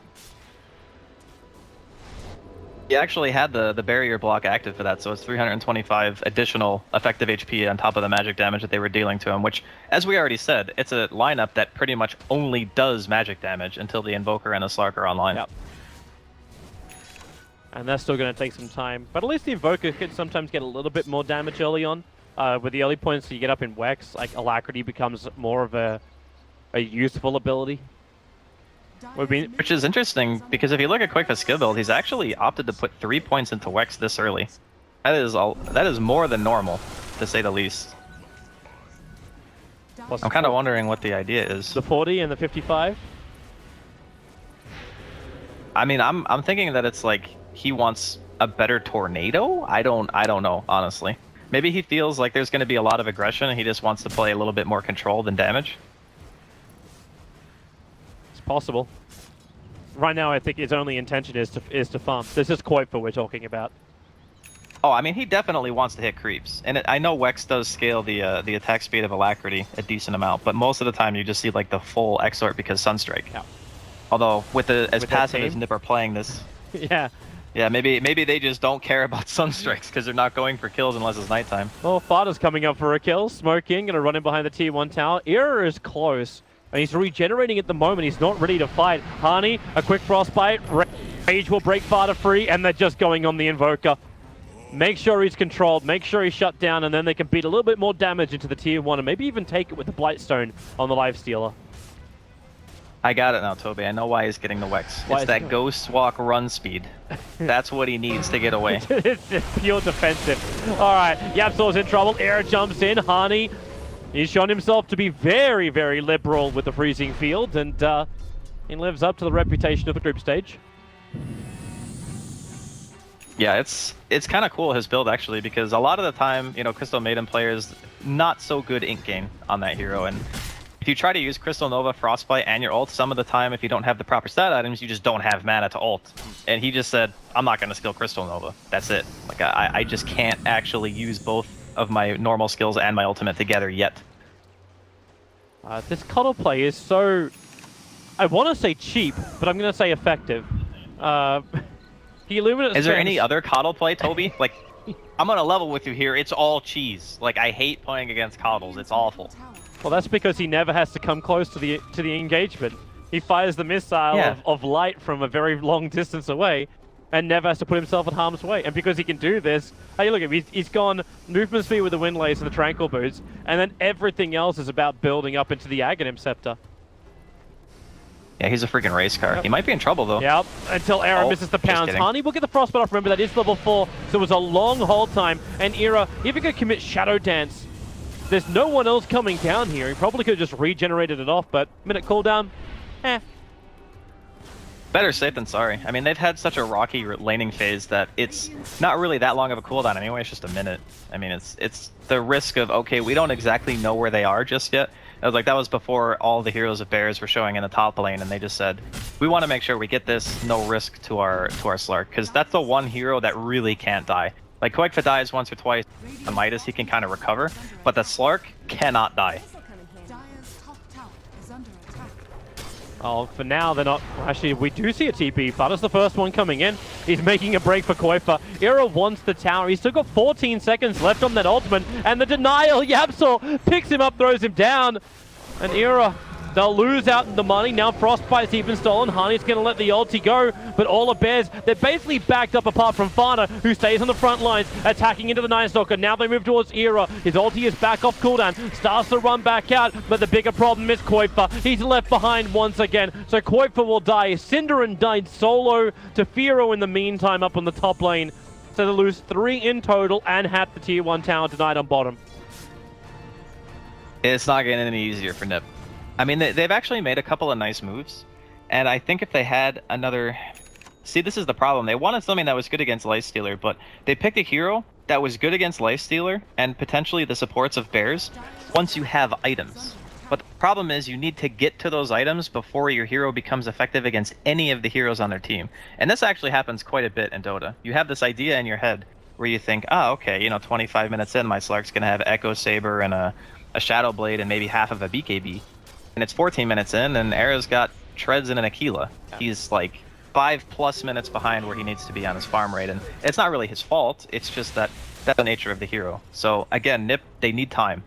He actually had the barrier block active for that, so it's 325 additional effective HP on top of the magic damage that they were dealing to him, which, as we already said, it's a lineup that pretty much only does magic damage until the Invoker and the Slark are online. Yep. And that's still going to take some time. But at least the Invoker can sometimes get a little bit more damage early on. With the early points you get up in Wex, like Alacrity becomes more of a useful ability. Which is interesting, because if you look at Quakefest's skill build, he's actually opted to put 3 points into Wex this early. That is more than normal, to say the least. I'm kind of wondering what the idea is. The 40 and the 55? I mean, I'm thinking that it's like he wants a better tornado? I don't know, honestly. Maybe he feels like there's going to be a lot of aggression and he just wants to play a little bit more control than damage. It's possible. Right now, I think his only intention is to farm. This is Kuiper we're talking about. Oh, I mean, he definitely wants to hit creeps. And I know Wex does scale the attack speed of Alacrity a decent amount, but most of the time you just see like the full Exort because Sunstrike. Yeah. Although, as passive as Nip are playing this... Yeah. Yeah, maybe they just don't care about Sunstrikes because they're not going for kills unless it's nighttime. Well, Fada's coming up for a kill. Smoking, gonna run in behind the tier 1 tower. Era is close, and he's regenerating at the moment. He's not ready to fight. Hani, a quick frostbite. Rage will break Fada free, and they're just going on the Invoker. Make sure he's controlled, make sure he's shut down, and then they can beat a little bit more damage into the tier 1, and maybe even take it with the Blightstone on the Lifestealer. I got it now, Toby. I know why he's getting the Wex. It's that Ghost Walk run speed. That's what he needs to get away. It's just pure defensive. All right, Yapsor's in trouble. Era jumps in. Hani, he's shown himself to be very, very liberal with the freezing field, and he lives up to the reputation of the group stage. Yeah, it's kind of cool, his build, actually, because a lot of the time, you know, Crystal Maiden players, not so good ink gain on that hero, and if you try to use Crystal Nova, Frostbite, and your ult, some of the time, if you don't have the proper stat items, you just don't have mana to ult. And he just said, I'm not going to skill Crystal Nova. That's it. Like, I just can't actually use both of my normal skills and my ultimate together yet. This cuddle play is so... I want to say cheap, but I'm going to say effective. The Illuminate Is there any other coddle play, Toby? Like, I'm on a level with you here. It's all cheese. Like, I hate playing against Coddles. It's awful. Well, that's because he never has to come close to the engagement. He fires the missile of light from a very long distance away and never has to put himself in harm's way. And because he can do this, hey, look at him. He's gone movement speed with the Wind Lace and the Tranquil Boots, and then everything else is about building up into the Aghanim Scepter. Yeah, he's a freaking race car. He might be in trouble, though. Yep, until Era misses the pounds. Hani will get the Frostbite off. Remember, that is level 4, so it was a long hold time. And Era, if he could commit Shadow Dance, there's no one else coming down here. He probably could have just regenerated it off, but minute cooldown, Better safe than sorry. I mean, they've had such a rocky laning phase that it's not really that long of a cooldown anyway. It's just a minute. I mean, it's the risk of, okay, we don't exactly know where they are just yet. That was before all the heroes of Bears were showing in the top lane, and they just said, we want to make sure we get this no risk to our Slark, because that's the one hero that really can't die. Like, Koikfa dies once or twice, the Midas he can kind of recover, but the Slark cannot die. Oh, for now, they're not... Actually, we do see a TP. Fudder's the first one coming in. He's making a break for Koikfa. Era wants the tower. He's still got 14 seconds left on that ultimate. And the denial, Yapsor picks him up, throws him down. And Era, they'll lose out in the money. Now Frostbite's even stolen. Hani's going to let the ulti go. But all the Bears, they're basically backed up apart from Fana, who stays on the front lines, attacking into the Nine Stalker. Now they move towards Era. His ulti is back off cooldown. Starts to run back out. But the bigger problem is Koikfa. He's left behind once again. So Koikfa will die. Cinderin died solo to Firo in the meantime up on the top lane. So they lose 3 in total and had the tier 1 tower denied on bottom. It's not getting any easier for Nip. I mean, they've actually made a couple of nice moves, and I think if they had another... See, this is the problem. They wanted something that was good against Lifestealer, but they picked a hero that was good against Lifestealer and potentially the supports of Bears once you have items. But the problem is you need to get to those items before your hero becomes effective against any of the heroes on their team. And this actually happens quite a bit in Dota. You have this idea in your head where you think, oh, okay, 25 minutes in, my Slark's going to have Echo Saber and a Shadow Blade and maybe half of a BKB. And it's 14 minutes in, and Era's got Treads and an Aquila. He's like 5+ minutes behind where he needs to be on his farm rate, and it's not really his fault. It's just that's the nature of the hero. So again, Nip, they need time.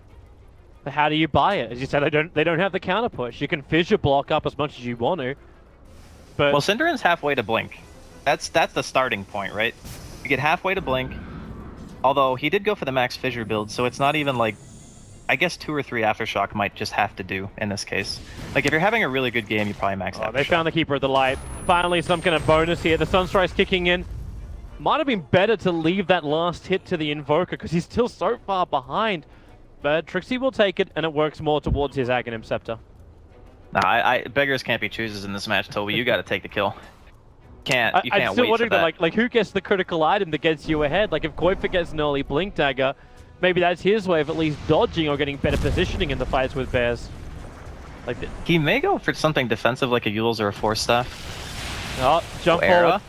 But how do you buy it? As you said, they don't have the counter push. You can fissure block up as much as you want to. But well, Cinderin's halfway to Blink. That's the starting point, right? You get halfway to Blink. Although he did go for the max fissure build, so it's not even like. I guess 2 or 3 Aftershock might just have to do in this case. Like, if you're having a really good game, you probably max Aftershock. They found the Keeper of the Light. Finally, some kind of bonus here. The Sunstrike's kicking in. Might have been better to leave that last hit to the Invoker, because he's still so far behind. But Trixie will take it, and it works more towards his Aghanim Scepter. Nah, beggars can't be choosers in this match, Toby. You got to take the kill. You can't I'm still wait wondering, for that. like, who gets the critical item that gets you ahead? Like, if Koikfa gets an early Blink Dagger, maybe that's his way of at least dodging or getting better positioning in the fights with Bears. Like he may go for something defensive like a Yules or a Force Staff. Oh, jump forward.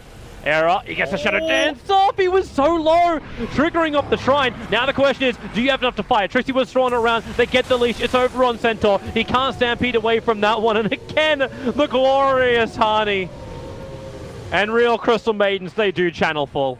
Era, he gets a Shadow Dance off! He was so low! Triggering off the Shrine. Now the question is, do you have enough to fight? Trixie was thrown around, they get the leash, it's over on Centaur. He can't stampede away from that one, and again, the glorious Hani. And real Crystal Maidens, they do channel full.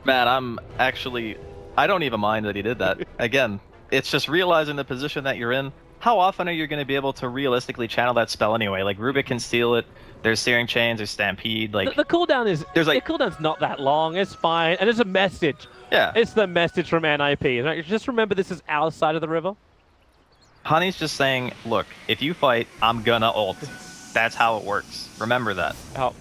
Man, I don't even mind that he did that. Again, it's just realizing the position that you're in. How often are you going to be able to realistically channel that spell anyway? Like, Rubik can steal it, there's Searing Chains, there's Stampede, like... The cooldown is... the cooldown's not that long, it's fine, and it's a message. Yeah. It's the message from NIP. Right? Just remember, this is our side of the river. Honey's just saying, look, if you fight, I'm gonna ult. That's how it works. Remember that. Oh.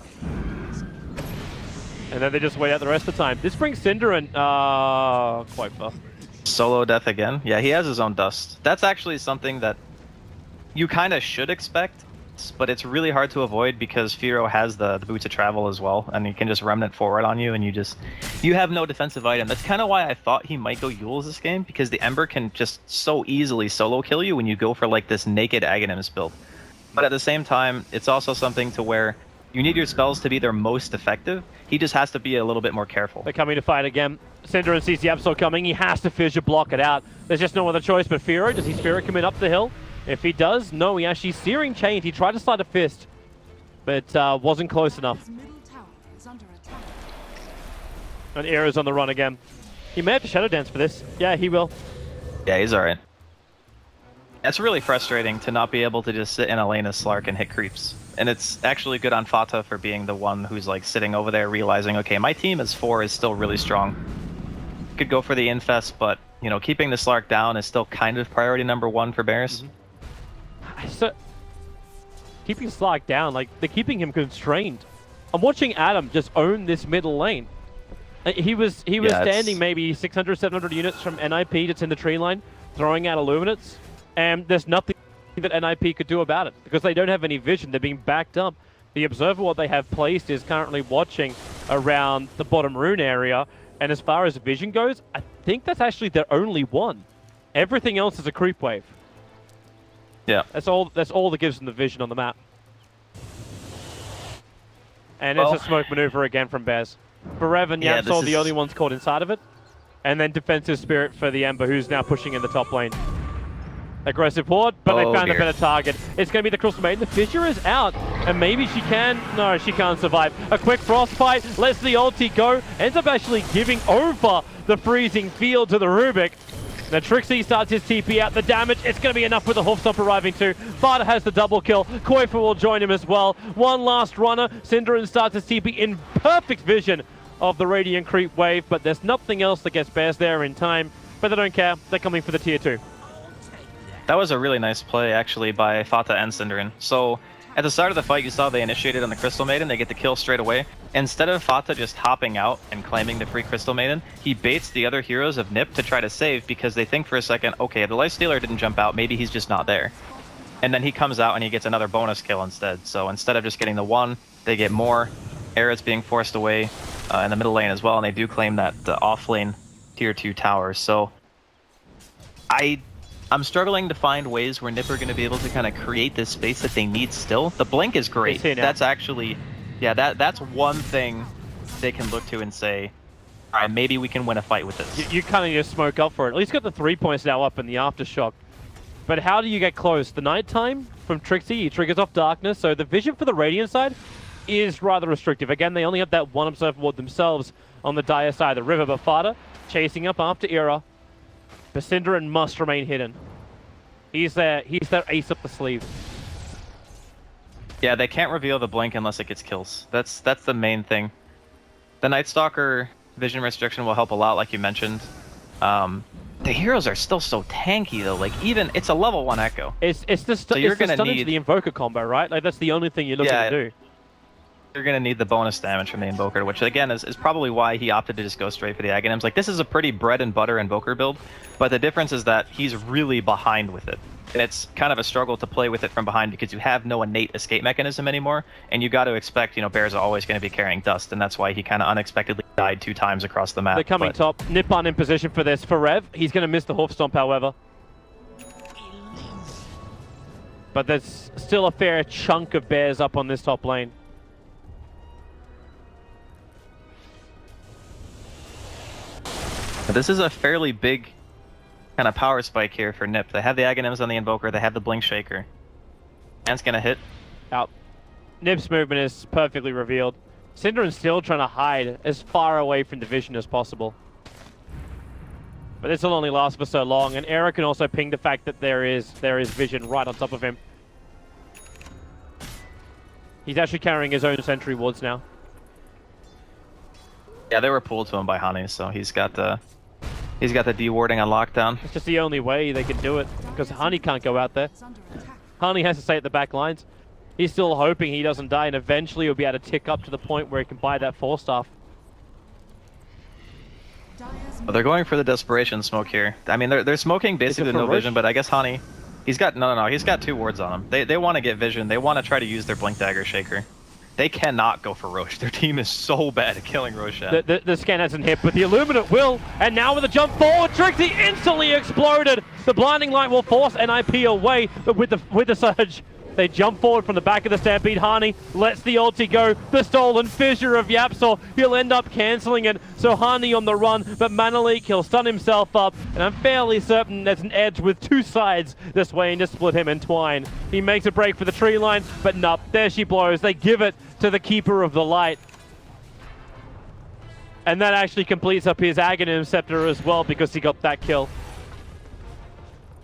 And then they just wait out the rest of the time. This brings Cinderin, quite far. Solo death again? Yeah, he has his own dust. That's actually something that you kind of should expect, but it's really hard to avoid because Firo has the Boots of Travel as well, and he can just remnant forward on you, and you have no defensive item. That's kind of why I thought he might go Yules this game, because the Ember can just so easily solo kill you when you go for like this naked Aghanims build. But at the same time, it's also something to where you need your spells to be their most effective. He just has to be a little bit more careful. They're coming to fight again. Cinderin sees the Absol coming. He has to fissure block it out. There's just no other choice but Firo. Does he Spirit commit up the hill? If he does, no, he actually Searing Chained. He tried to slide a fist, but wasn't close enough. And Era's on the run again. He may have to Shadow Dance for this. Yeah, he will. Yeah, he's alright. It's really frustrating to not be able to just sit in a lane as Slark and hit creeps. And it's actually good on Fata for being the one who's like sitting over there realizing, okay, my team as 4 is still really strong. Could go for the infest, but you know, keeping the Slark down is still kind of priority number 1 for Bears. So, keeping Slark down, like, they're keeping him constrained. I'm watching Adam just own this middle lane. He was standing maybe 600, 700 units from NIP that's in the tree line, throwing out Illuminates, and there's nothing that NIP could do about it, because they don't have any vision. They're being backed up. The Observer, what they have placed, is currently watching around the bottom rune area, and as far as vision goes, I think that's actually their only one. Everything else is a creep wave. Yeah. That's all that gives them the vision on the map. And it's a smoke maneuver again from Bears. Berev and Yapsol are the only ones caught inside of it. And then Defensive Spirit for the Ember, who's now pushing in the top lane. Aggressive horde, but they found a better target. It's going to be the Crystal Maiden. The Fissure is out, and maybe she can... No, she can't survive. A quick Frostbite, lets the ulti go, ends up actually giving over the freezing field to the Rubik. Now Trixie starts his TP out. The damage, it's going to be enough with the Hoofstomp arriving too. Vada has the double kill. Koifa will join him as well. One last runner. Synderin starts his TP in perfect vision of the Radiant Creep wave, but there's nothing else that gets Bears there in time. But they don't care. They're coming for the tier 2. That was a really nice play, actually, by Fata and Synderin. So, at the start of the fight, you saw they initiated on the Crystal Maiden. They get the kill straight away. Instead of Fata just hopping out and claiming the free Crystal Maiden, he baits the other heroes of NIP to try to save, because they think for a second, okay, the Lifestealer didn't jump out, maybe he's just not there. And then he comes out and he gets another bonus kill instead. So instead of just getting the 1, they get more. Era's being forced away in the middle lane as well, and they do claim that the off-lane tier 2 towers. So I'm struggling to find ways where NIP are going to be able to kind of create this space that they need still. The blink is great. That's actually, yeah, that's one thing they can look to and say, all right, maybe we can win a fight with this. You kind of just smoke up for it. At least got the 3 points now up in the Aftershock. But how do you get close? The nighttime from Trixie, he triggers off darkness, so the vision for the Radiant side is rather restrictive. Again, they only have that one Observer Ward themselves on the dire side of the river, but Fata chasing up after Era. Synderin must remain hidden. He's their ace up the sleeve. Yeah, they can't reveal the blink unless it gets kills. That's the main thing. The Night Stalker vision restriction will help a lot, like you mentioned. The heroes are still so tanky though. Like even it's a level 1 Echo. It's the stunning to the Invoker combo, right? Like that's the only thing you're looking to do. You're going to need the bonus damage from the Invoker, which again is probably why he opted to just go straight for the Aghanims. Like, this is a pretty bread and butter Invoker build, but the difference is that he's really behind with it. And it's kind of a struggle to play with it from behind because you have no innate escape mechanism anymore, and you got to expect, you know, Bears are always going to be carrying dust, and that's why he kind of unexpectedly died 2 times across the map. They're coming top. Nippon in position for this. For Rev, he's going to miss the Hoofstomp, however. But there's still a fair chunk of Bears up on this top lane. This is a fairly big kind of power spike here for NIP. They have the Aghanims on the Invoker, they have the Blink Shaker. Hand's gonna hit. Out. NIP's movement is perfectly revealed. Synderin's still trying to hide as far away from the vision as possible. But this will only last for so long, and Era can also ping the fact that there is vision right on top of him. He's actually carrying his own sentry wards now. Yeah, they were pulled to him by Hani, so he's got the de-warding on lockdown. It's just the only way they can do it, because Hani can't go out there. Hani has to stay at the back lines. He's still hoping he doesn't die, and eventually he'll be able to tick up to the point where he can buy that 4-staff. Well, they're going for the desperation smoke here. I mean, they're smoking basically with no vision, but I guess Hani, he's got he's got 2 wards on him. They want to get vision. They want to try to use their Blink Dagger Shaker. They cannot go for Roche. Their team is so bad at killing Roshan. The scan hasn't hit, but the Illuminate will. And now with a jump forward, Trixie instantly exploded. The blinding light will force NIP away, but with the surge, they jump forward from the back of the Stampede. Hani lets the ulti go. The stolen fissure of Yapsol. He'll end up cancelling it. So Hani on the run, but Manalik, he'll stun himself up. And I'm fairly certain there's an edge with 2 sides this way and just split him in twine. He makes a break for the tree line, but nope, there she blows. They give it to the Keeper of the Light. And that actually completes up his Aghanim Scepter as well because he got that kill.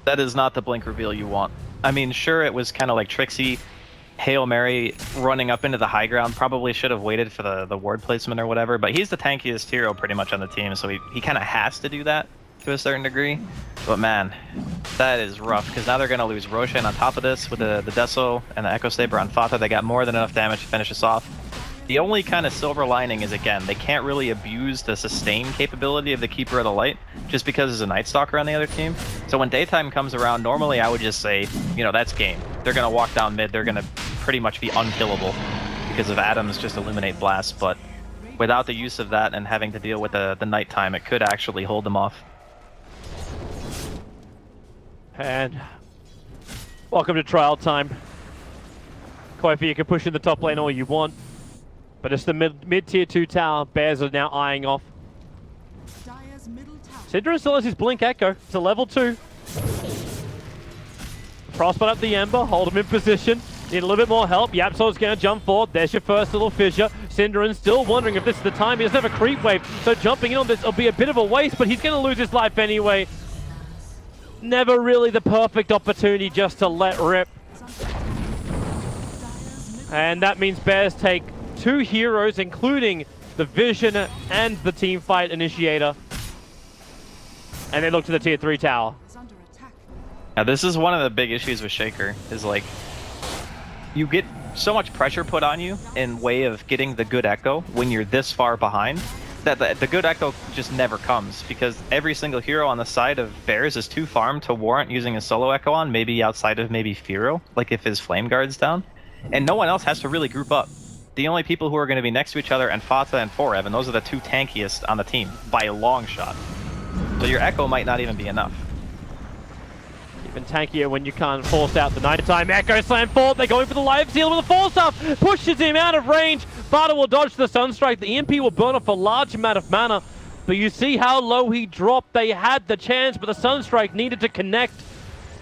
That is not the blink reveal you want. I mean, sure, it was kind of like Trixie, Hail Mary running up into the high ground. Probably should have waited for the ward placement or whatever, but he's the tankiest hero pretty much on the team, so he kind of has to do that to a certain degree. But man, that is rough, because now they're going to lose Roshan on top of this with the Deso and the Echo Saber on Fata. They got more than enough damage to finish us off. The only kind of silver lining is, again, they can't really abuse the sustain capability of the Keeper of the Light just because there's a Night Stalker on the other team. So when daytime comes around, normally I would just say, you know, that's game. They're going to walk down mid, they're going to pretty much be unkillable because of Adam's just Illuminate Blast, but without the use of that and having to deal with the nighttime, it could actually hold them off. And welcome to trial time. Koifi, you can push in the top lane all you want, but it's the mid-tier 2 tower Bears are now eyeing off. Syndra still has his Blink Echo. It's a level 2. Frostbite up the Ember, hold him in position. Need a little bit more help. Yapsol's going to jump forward. There's your first little fissure. Syndra still wondering if this is the time. He doesn't have a creep wave, so jumping in on this will be a bit of a waste, but he's going to lose his life anyway. Never really the perfect opportunity just to let rip. And that means Bears take 2 heroes, including the Vision and the Teamfight Initiator. And they look to the tier 3 tower. Now this is one of the big issues with Shaker, is like, you get so much pressure put on you in way of getting the good echo when you're this far behind, that the good echo just never comes, because every single hero on the side of Bears is too farmed to warrant using a solo echo on, maybe outside of maybe Firo, like if his Flame Guard's down. And no one else has to really group up. The only people who are going to be next to each other and Fata and Forev, and those are the 2 tankiest on the team by a long shot. So your echo might not even be enough. Even tankier when you can't force out the nighttime. Echo slam forward. They're going for the live seal with a force up. Pushes him out of range. Bada will dodge the Sunstrike. The EMP will burn off a large amount of mana. But you see how low he dropped. They had the chance, but the Sunstrike needed to connect.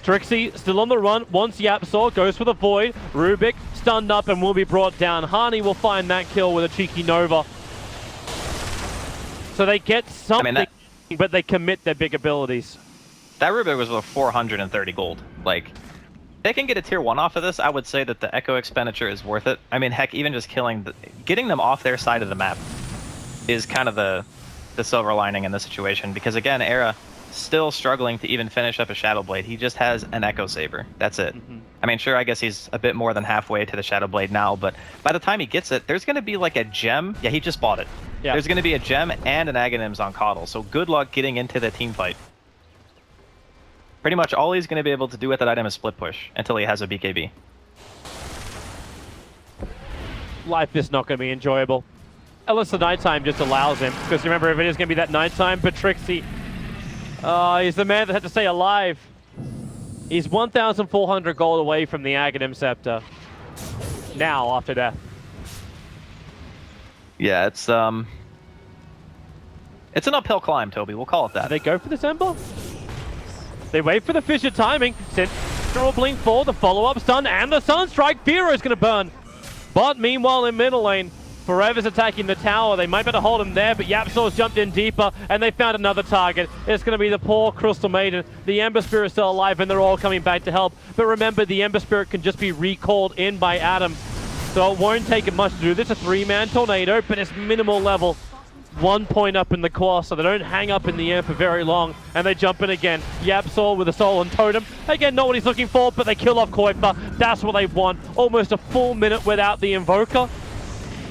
Trixie still on the run. Once Yapsaw goes for the Void. Rubik stunned up and will be brought down. Hani will find that kill with a cheeky Nova. So they get something, but they commit their big abilities. That Rubik was worth 430 gold. Like, if they can get a tier 1 off of this, I would say that the echo expenditure is worth it. I mean, heck, even just getting them off their side of the map is kind of the silver lining in this situation, because again, Era still struggling to even finish up a Shadow Blade. He just has an Echo Saber. That's it. I mean, sure, I guess he's a bit more than halfway to the Shadow Blade now, but by the time he gets it, there's going to be like a gem. Yeah, he just bought it. Yeah. There's going to be a gem and an Aghanims on Coddle, so good luck getting into the team fight. Pretty much all he's going to be able to do with that item is split push until he has a BKB. Life is not going to be enjoyable. Unless the nighttime just allows him. Because remember, if it is going to be that nighttime, but Trixie, he's the man that had to stay alive. He's 1,400 gold away from the Aghanim Scepter. Now, after death. Yeah, it's an uphill climb, Toby. We'll call it that. Do they go for this Ember? They wait for the Fissure timing. Syndra will blink for the follow-up stun and the Sunstrike. Firo is going to burn. But meanwhile in middle lane, Forever's attacking the tower. They might better hold him there, but Yapsaw's jumped in deeper and they found another target. It's going to be the poor Crystal Maiden. The Ember Spirit's still alive and they're all coming back to help. But remember, the Ember Spirit can just be recalled in by Adam. So it won't take it much to do this. A 3-man tornado, but it's minimal level. 1 point up in the core, so they don't hang up in the air for very long, and they jump in again. Yapsaw with a Soul and Totem. Again, not what he's looking for, but they kill off Koifa. That's what they want. Almost a full minute without the Invoker,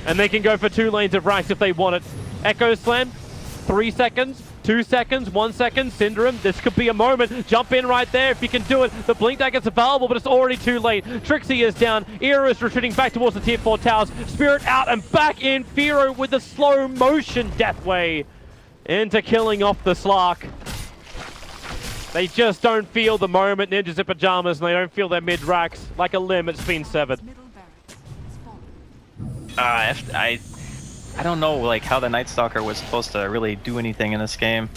and they can go for 2 lanes of Rax if they want it. Echo Slam, 3 seconds, 2 seconds, 1 second. Syndra, this could be a moment. Jump in right there if you can do it. The Blink Daggers available, but it's already too late. Trixie is down. Era is retreating back towards the tier 4 towers. Spirit out and back in. Firo with the slow motion Deathway into killing off the Slark. They just don't feel the moment, Ninjas in Pajamas, and they don't feel their mid-racks. Like a limb, it's been severed. I don't know, like, how the Night Stalker was supposed to really do anything in this game.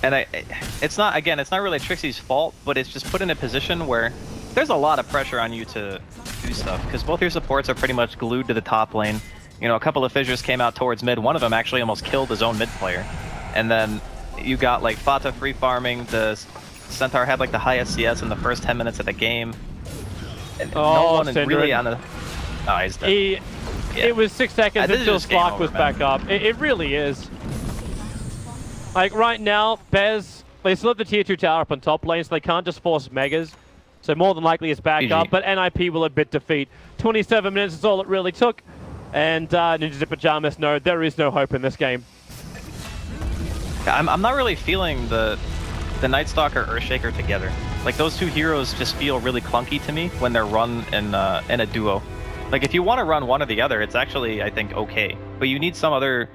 And it's not really Trixie's fault, but it's just put in a position where there's a lot of pressure on you to do stuff, because both your supports are pretty much glued to the top lane. You know, a couple of fissures came out towards mid. One of them actually almost killed his own mid player. And then you got like Fata free farming. The Centaur had like the highest CS in the first 10 minutes of the game. And no one is really on the... Oh, he's dead. It was 6 seconds until Slark was back up. It really is. Like right now, Bez, they still have the tier 2 tower up on top lane, so they can't just force megas. So more than likely it's back up, but NIP will admit defeat. 27 minutes is all it really took. And Ninjas in Pajamas, no, there is no hope in this game. I'm not really feeling the Nightstalker Earthshaker together. Like those two heroes just feel really clunky to me when they're run in a duo. Like if you want to run one or the other, it's actually I think okay. But you need some other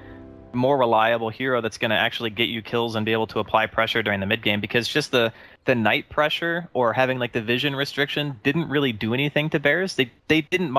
more reliable hero that's going to actually get you kills and be able to apply pressure during the mid game, because just the night pressure or having like the vision restriction didn't really do anything to Bears. They didn't.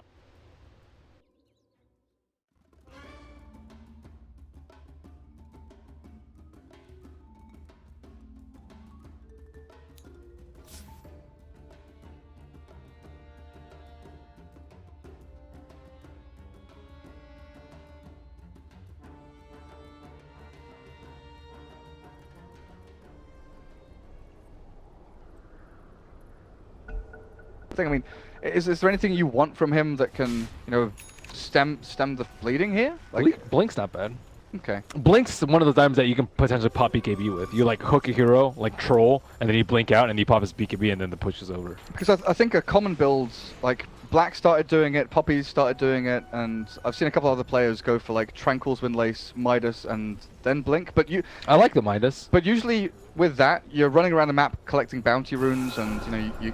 I mean, is there anything you want from him that can, you know, stem the bleeding here? Like, Blink's not bad. Okay. Blink's one of those items that you can potentially pop BKB with. You like hook a hero, like Troll, and then you blink out and you pop his BKB and then the push is over. Because I think a common build, like Black started doing it, Poppy started doing it, and I've seen a couple other players go for like Tranquil's Windlace, Midas, and then Blink. But I like the Midas. But usually with that, you're running around the map collecting bounty runes, and you know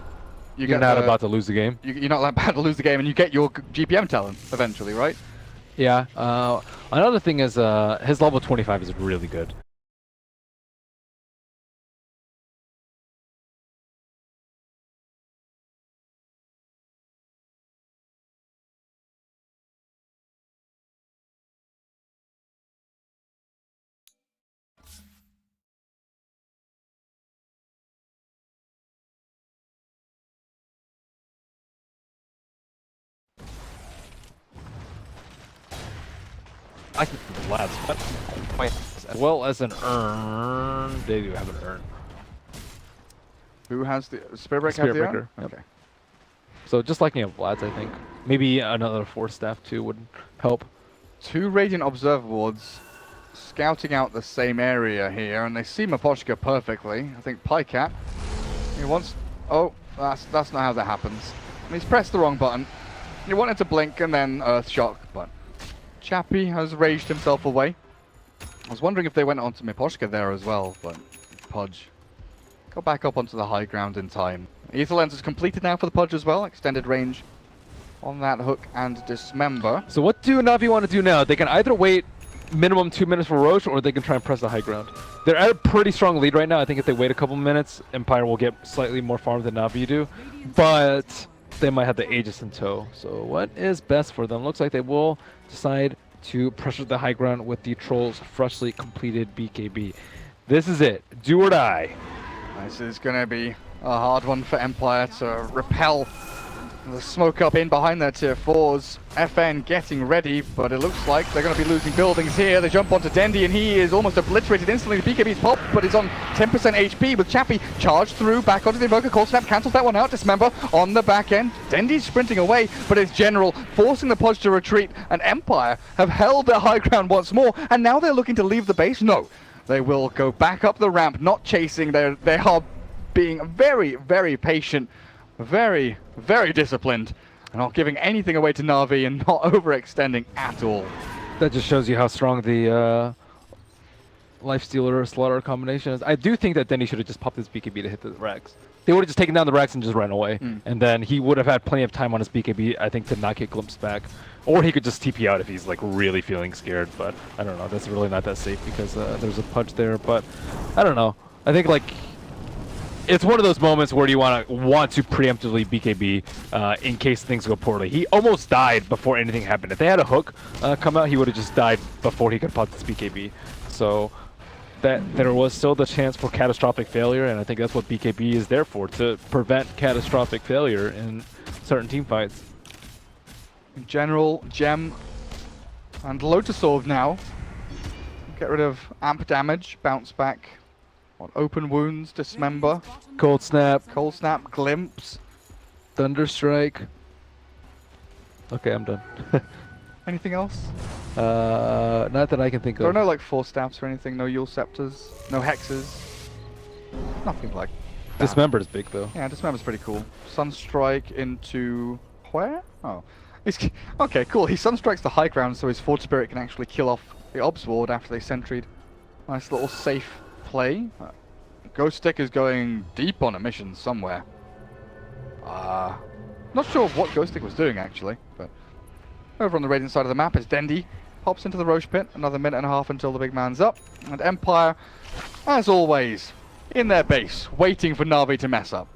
you're not about to lose the game. You're not about to lose the game, and you get your GPM talent eventually, right? Yeah. Another thing is his level 25 is really good. I can do the labs, but as well as an urn. They do have an urn. Who has the Spirit Breaker? Yep. Okay. So just liking a Vlad's, I think. Maybe another Force Staff too would help. 2 Radiant Observer Wards scouting out the same area here, and they see Miposhka perfectly. I think Pycat, he wants... Oh, that's not how that happens. He's pressed the wrong button. He wanted to blink and then Earthshock, but Chappie has raged himself away. I was wondering if they went onto Miposhka there as well, but Pudge got back up onto the high ground in time. Ether Lens is completed now for the Pudge as well. Extended range on that hook and Dismember. So what do Na'Vi want to do now? They can either wait minimum 2 minutes for Roche, or they can try and press the high ground. They're at a pretty strong lead right now. I think if they wait a couple minutes, Empire will get slightly more farm than Na'Vi do. But they might have the Aegis in tow. So what is best for them? Looks like they will decide to pressure the high ground with the Troll's freshly completed BKB. This is it. Do or die. This is going to be a hard one for Empire to repel the smoke up in behind their tier 4s. FN getting ready, but it looks like they're going to be losing buildings here. They jump onto Dendi, and he is almost obliterated instantly. The BKB's popped, but it's on 10% HP with Chappie charged through, back onto the Invoker. Cold Snap cancels that one out. Dismember on the back end. Dendi's sprinting away, but it's General forcing the Podge to retreat, and Empire have held their high ground once more, and now they're looking to leave the base. No, they will go back up the ramp, not chasing. They are being very, very patient, very, very disciplined, and not giving anything away to Na'Vi and not overextending at all. That just shows you how strong the Lifestealer Slaughter combination is. I do think that Denny should have just popped his BKB to hit the Rex. They would have just taken down the Rex and just ran away. And then he would have had plenty of time on his BKB, I think, to not get glimpsed back. Or he could just TP out if he's like really feeling scared, but I don't know. That's really not that safe because there's a Pudge there, but I don't know. I think like it's one of those moments where you want to preemptively BKB in case things go poorly. He almost died before anything happened. If they had a hook come out, he would have just died before he could pop this BKB. So that there was still the chance for catastrophic failure, and I think that's what BKB is there for, to prevent catastrophic failure in certain team fights. General Gem And Lotus Orb now. Get rid of amp damage, bounce back on open wounds, dismember. Cold Snap. Cold Snap, glimpse. Thunderstrike. Okay, I'm done. Anything else? Not that I can think There are of. no like Force Staffs or anything, no Yule Scepters, no Hexes. Nothing like that. Dismember's big though. Yeah, Dismember's pretty cool. Sunstrike into where? Oh. Okay, cool. He Sunstrikes the high ground so his Forge Spirit can actually kill off the Obs Ward after they sentried. Nice little safe play. Ghost Stick is going deep on a mission somewhere. Not sure what Ghost Stick was doing actually, but over on the Radiant side of the map is Dendi. Pops into the Roche Pit, another minute and a half until the big man's up. And Empire, as always, in their base, waiting for Na'Vi to mess up.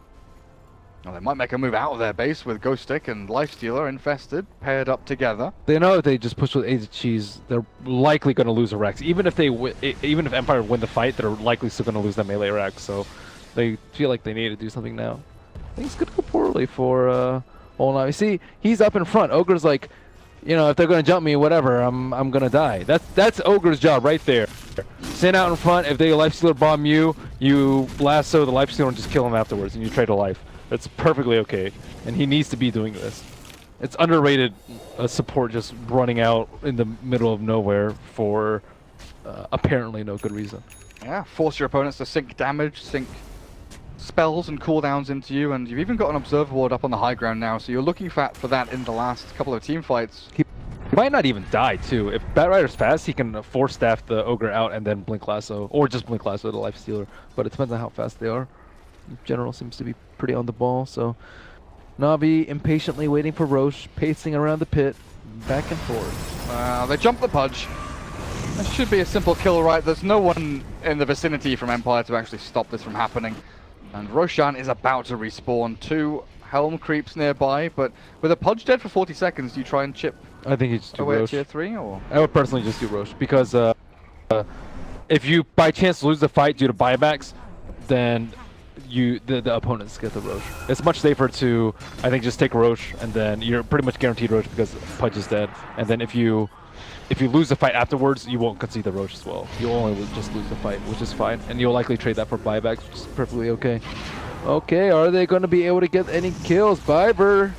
Well, they might make a move out of their base with Ghost Stick and Lifestealer infested, paired up together. They know if they just push with Ace of Cheese, they're likely going to lose a Rex. Even if even if Empire win the fight, they're likely still going to lose that melee Rex. So they feel like they need to do something now. Things could go poorly for Old Na'Vi. See, he's up in front. Ogre's like, you know, if they're going to jump me, whatever, I'm going to die. That's Ogre's job right there. Stand out in front. If they Lifestealer bomb you, you lasso the Lifestealer and just kill him afterwards, and you trade a life. That's perfectly okay, and he needs to be doing this. It's underrated support just running out in the middle of nowhere for apparently no good reason. Yeah, force your opponents to sink damage, sink spells and cooldowns into you, and you've even got an Observer Ward up on the high ground now, so you're looking for that in the last couple of team fights. He might not even die too. If Batrider's fast, he can Force Staff the Ogre out and then Blink Lasso, or just Blink Lasso the Lifestealer, but it depends on how fast they are. General seems to be pretty on the ball, so Na'Vi impatiently waiting for Roche, pacing around the pit, back and forth. They jump the Pudge. That should be a simple kill, right? There's no one in the vicinity from Empire to actually stop this from happening. And Roshan is about to respawn. 2 Helm creeps nearby, but with a Pudge dead for 40 seconds, do you try and chip I think you just do away Roche. at tier 3? Or? I would personally just do Roche, because if you by chance lose the fight due to buybacks, then the opponents get the Roche. It's much safer to, I think, just take Roche, and then you're pretty much guaranteed Roche because Pudge is dead. And then if you lose the fight afterwards, you won't concede the Roche as well. You'll only just lose the fight, which is fine. And you'll likely trade that for buybacks, which is perfectly okay. Okay, are they going to be able to get any kills? Biber.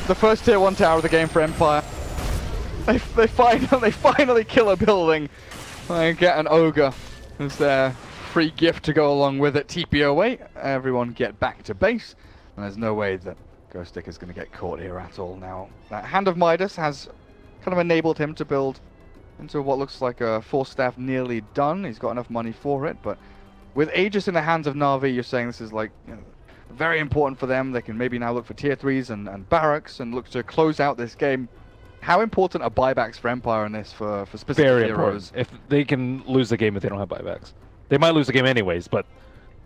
The first tier 1 tower of the game for Empire. They finally kill a building and get an Ogre as their free gift to go along with it. TP away, everyone get back to base, and there's no way that Ghost Stick is going to get caught here at all now. That Hand of Midas has kind of enabled him to build into what looks like a Force Staff nearly done. He's got enough money for it, but with Aegis in the hands of Na'Vi, you're saying this is like, you know, very important for them. They can maybe now look for tier 3s and barracks and look to close out this game. How important are buybacks for Empire in this for specific Very heroes? important. If they can lose the game if they don't have buybacks. They might lose the game anyways, but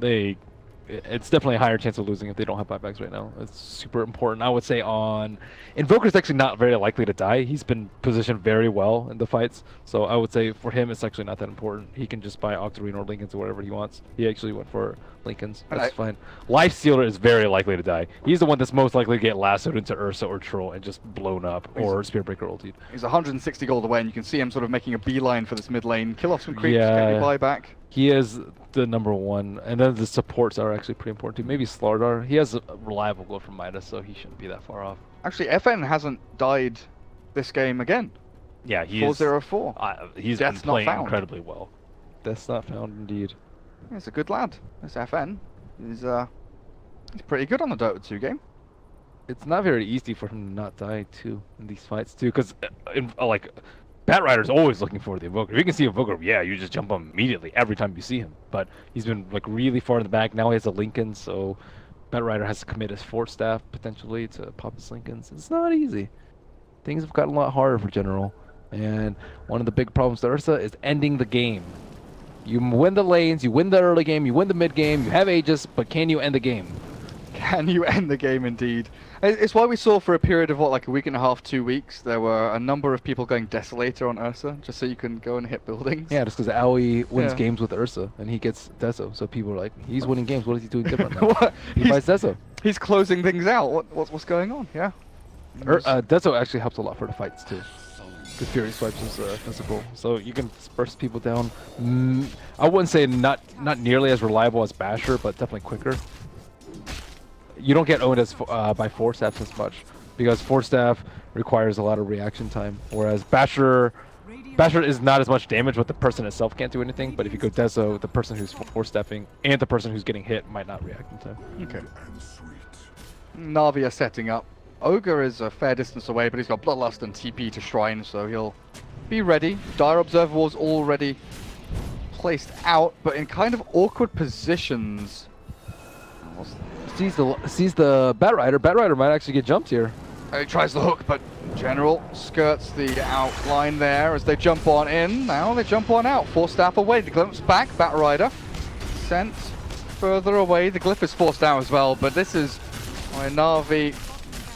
it's definitely a higher chance of losing if they don't have buybacks right now. It's super important. I would say on Invoker's actually not very likely to die. He's been positioned very well in the fights, so I would say for him it's actually not that important. He can just buy Octarine or Lincolns or whatever he wants. He actually went for Lincolns. That's fine. Lifestealer is very likely to die. He's the one that's most likely to get lassoed into Ursa or Troll and just blown up, or Spearbreaker ultied. He's 160 gold away, and you can see him sort of making a beeline for this mid lane. Kill off some creeps, get your buyback. He is the #1, and then the supports are actually pretty important too. Maybe StarLadder. He has a reliable goal from Midas, so he shouldn't be that far off. Actually, FN hasn't died this game again. Yeah, he 404. He's Death's been playing not found. incredibly well. Death's not found, indeed. He's a good lad. This FN. He's pretty good on the Dota 2 game. It's not very easy for him to not die too in these fights too, because like Batrider's always looking for the Invoker. If you can see Invoker, yeah, you just jump on him immediately every time you see him. But he's been like really far in the back. Now he has a Lincoln, so Batrider has to commit his Force Staff potentially to pop his Lincolns. It's not easy. Things have gotten a lot harder for General, and one of the big problems to Ursa is ending the game. You win the lanes, you win the early game, you win the mid game, you have Aegis, but can you end the game? Can you end the game indeed? It's why we saw for a period of, what, like a week and a half, 2 weeks, there were a number of people going Desolator on Ursa, just so you can go and hit buildings. Yeah, just because Aoi wins games with Ursa, and he gets Deso, so people are like, he's winning games, what is he doing different now? He buys Deso. He's closing things out. What's going on? Yeah. Deso actually helps a lot for the fights, too. The Fury Swipes is physical, so you can burst people down. I wouldn't say not nearly as reliable as Basher, but definitely quicker. You don't get owned as by Force Staffs as much, because Force Staff requires a lot of reaction time, whereas Basher is not as much damage, but the person itself can't do anything. But if you go Deso, the person who's Force Staffing and the person who's getting hit might not react in time. Okay. Na'Vi are setting up. Ogre is a fair distance away, but he's got Bloodlust and TP to Shrine, so he'll be ready. Dire Observer Wall's already placed out, but in kind of awkward positions. Sees the Batrider. Batrider might actually get jumped here. He tries the hook, but General skirts the outline there as they jump on in. Now they jump on out. Force Staff away. The Glimpse back. Batrider sent further away. The Glyph is forced out as well, but this is where Na'Vi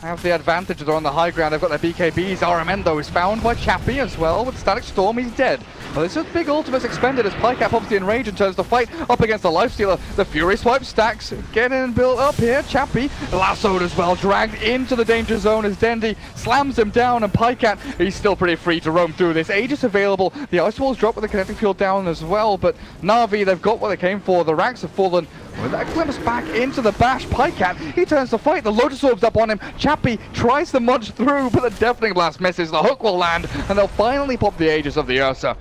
have the advantage. They're on the high ground. They've got their BKBs. Aramendo is found by Chappie as well with Static Storm. He's dead. Well, this is big ultimates expended as Pycap obviously in range and turns the fight up against the Lifestealer. The Fury Swipe stacks getting built up here. Chappie lassoed as well, dragged into the danger zone as Dendi slams him down, and Pycat, he's still pretty free to roam through this. Aegis available. The Ice Walls drop with the connecting field down as well, but Na'Vi, they've got what they came for. The racks have fallen. With that glimpse back into the bash, Pycat, he turns to fight. The Lotus Orb's up on him. Chappie tries to munch through, but the Deafening Blast misses. The hook will land, and they'll finally pop the Aegis of the Ursa.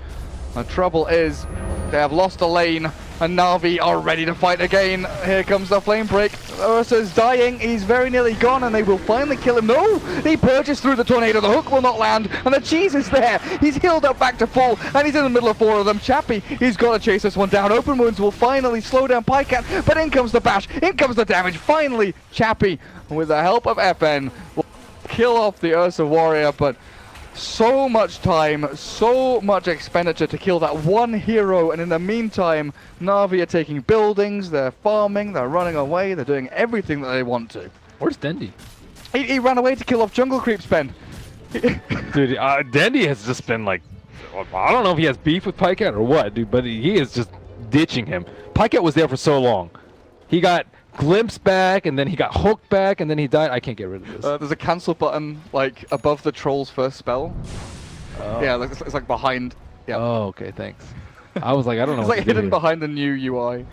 The trouble is, they have lost a lane, and Na'Vi are ready to fight again. Here comes the Flame Break. Ursa's dying. He's very nearly gone, and they will finally kill him. No! He purges through the tornado. The hook will not land, and the cheese is there. He's healed up back to full, and he's in the middle of 4 of them. Chappie, he's got to chase this one down. Open Wounds will finally slow down Pycat, but in comes the bash. In comes the damage. Finally, Chappie, with the help of FN, will kill off the Ursa Warrior, but so much time, so much expenditure to kill that one hero, and in the meantime, Na'Vi are taking buildings, they're farming, they're running away, they're doing everything that they want to. Where's Dendi? He ran away to kill off jungle creeps, Ben. Dude, Dendi has just been like, I don't know if he has beef with Pycat or what, dude, but he is just ditching him. Pycat was there for so long. He got glimpse back, and then he got hooked back, and then he died. I can't get rid of this. There's a cancel button like above the troll's first spell. Oh. Yeah, it's like behind. Yeah. Oh, okay, thanks. I was like, I don't know. It's what like to do hidden here. behind the new UI.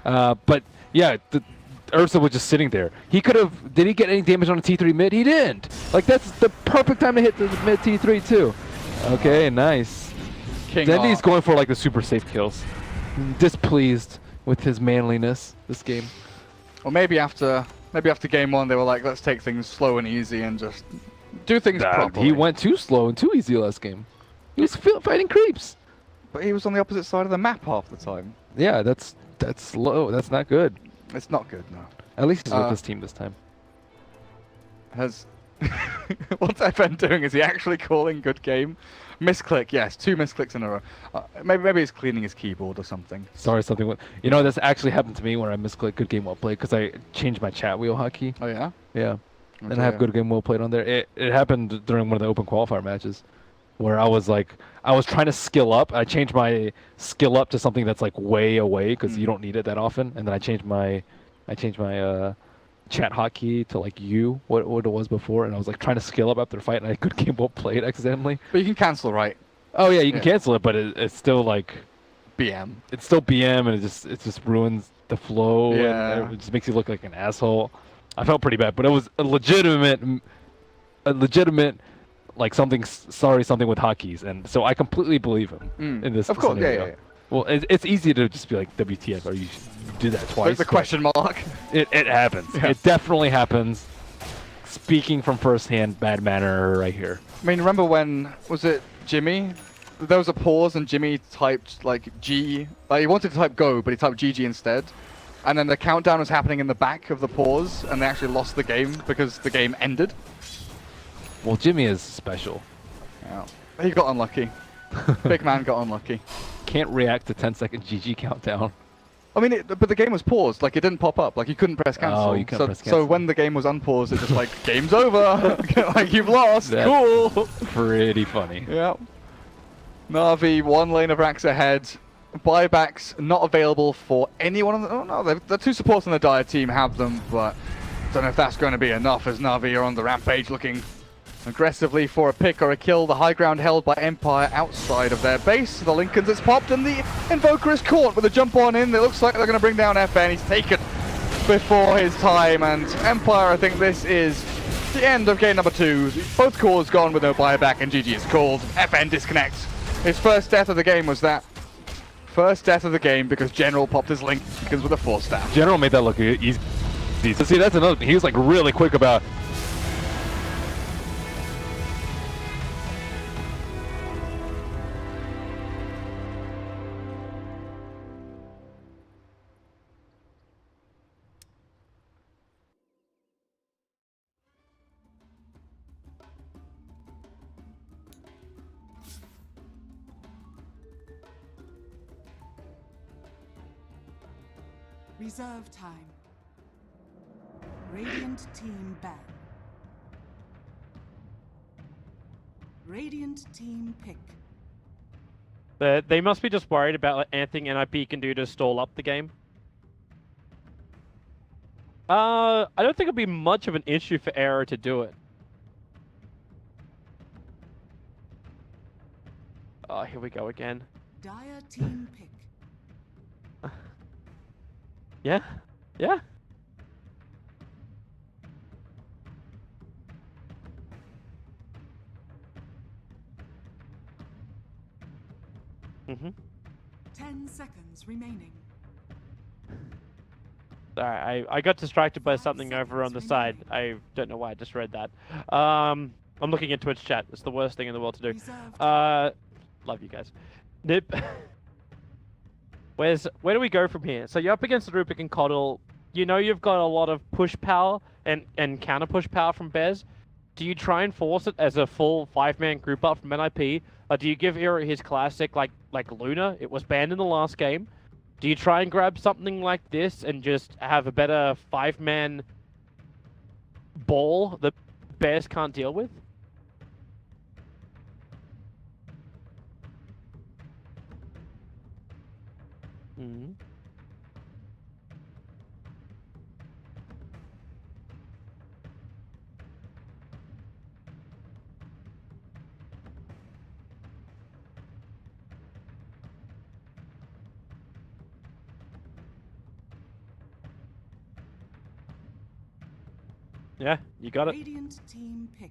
But yeah, Ursa was just sitting there. He could have. Did he get any damage on a T3 mid? He didn't. Like, that's the perfect time to hit the mid T3 too. Okay, nice. Dendi's going for like the super safe kills. Displeased with his manliness this game. Or maybe after game 1 they were like, let's take things slow and easy and just do things properly. He went too slow and too easy last game. He was fighting creeps. But he was on the opposite side of the map half the time. Yeah, that's slow. That's not good. It's not good, no. At least he's with his team this time. What's FN doing? Is he actually calling good game? Misclick, yes, 2 misclicks in a row. Maybe he's cleaning his keyboard or something. Sorry, something with. You know, this actually happened to me when I misclicked good game well played because I changed my chat wheel hotkey. Oh yeah. Yeah. And I have good game well played on there. It happened during one of the open qualifier matches, where I was trying to skill up. I changed my skill up to something that's like way away because you don't need it that often. And then I changed my chat hotkey to like what it was before, and I was like trying to skill up after the fight, and I could game well played accidentally. But you can cancel, right? Oh yeah, you can cancel it, but it's still like BM. It's still BM, and it just ruins the flow. Yeah. And it just makes you look like an asshole. I felt pretty bad, but it was a legitimate like something with hotkeys, and so I completely believe him in this. Of course, scenario. yeah. Well, it's easy to just be like, WTF, or you did that twice. There's a question mark. It happens. Yeah. It definitely happens. Speaking from firsthand, bad manner right here. I mean, remember when, was it Jimmy? There was a pause and Jimmy typed like G, like he wanted to type go, but he typed GG instead. And then the countdown was happening in the back of the pause, and they actually lost the game because the game ended. Well, Jimmy is special. Yeah. He got unlucky. Big man got unlucky. Can't react to 10-second GG countdown. I mean, but the game was paused. Like, it didn't pop up. Like, you couldn't press cancel. Oh, you couldn't press cancel. So when the game was unpaused, it's just like, game's over. Like, you've lost. That's cool. Pretty funny. Yeah. Na'Vi, 1 lane of racks ahead. Buybacks not available for anyone on the... Oh, no, the 2 supports on the Dire team have them, but don't know if that's going to be enough as Na'Vi are on the rampage looking aggressively for a pick or a kill. The high ground held by Empire outside of their base. The Lincolns is popped and the Invoker is caught with a jump on in. It looks like they're going to bring down FN. He's taken before his time, and Empire, I think this is the end of game number 2. Both cores gone with no buyback, and GG is called. FN disconnects. His first death of the game was that. First death of the game because General popped his Lincolns with a 4-star. General made that look easy. So see, that's another thing. He was like really quick about. Reserve time. Radiant team ban. Radiant team pick. They must be just worried about anything NIP can do to stall up the game. I don't think it'll be much of an issue for Error to do it. Oh, here we go again. Dire team pick. Yeah? Yeah? Mm-hmm. 10 seconds remaining. Sorry, I got distracted by something over on the side. I don't know why I just read that. I'm looking at Twitch chat. It's the worst thing in the world to do. Love you guys. Nip. Where do we go from here? So you're up against the Rubik and Coddle. You know you've got a lot of push power and counter push power from Bez. Do you try and force it as a full 5-man group up from NIP? Or do you give Hero his classic like Luna? It was banned in the last game. Do you try and grab something like this and just have a better 5-man ball that Bears can't deal with? Mm-hmm. Yeah, you got it. Radiant team pick.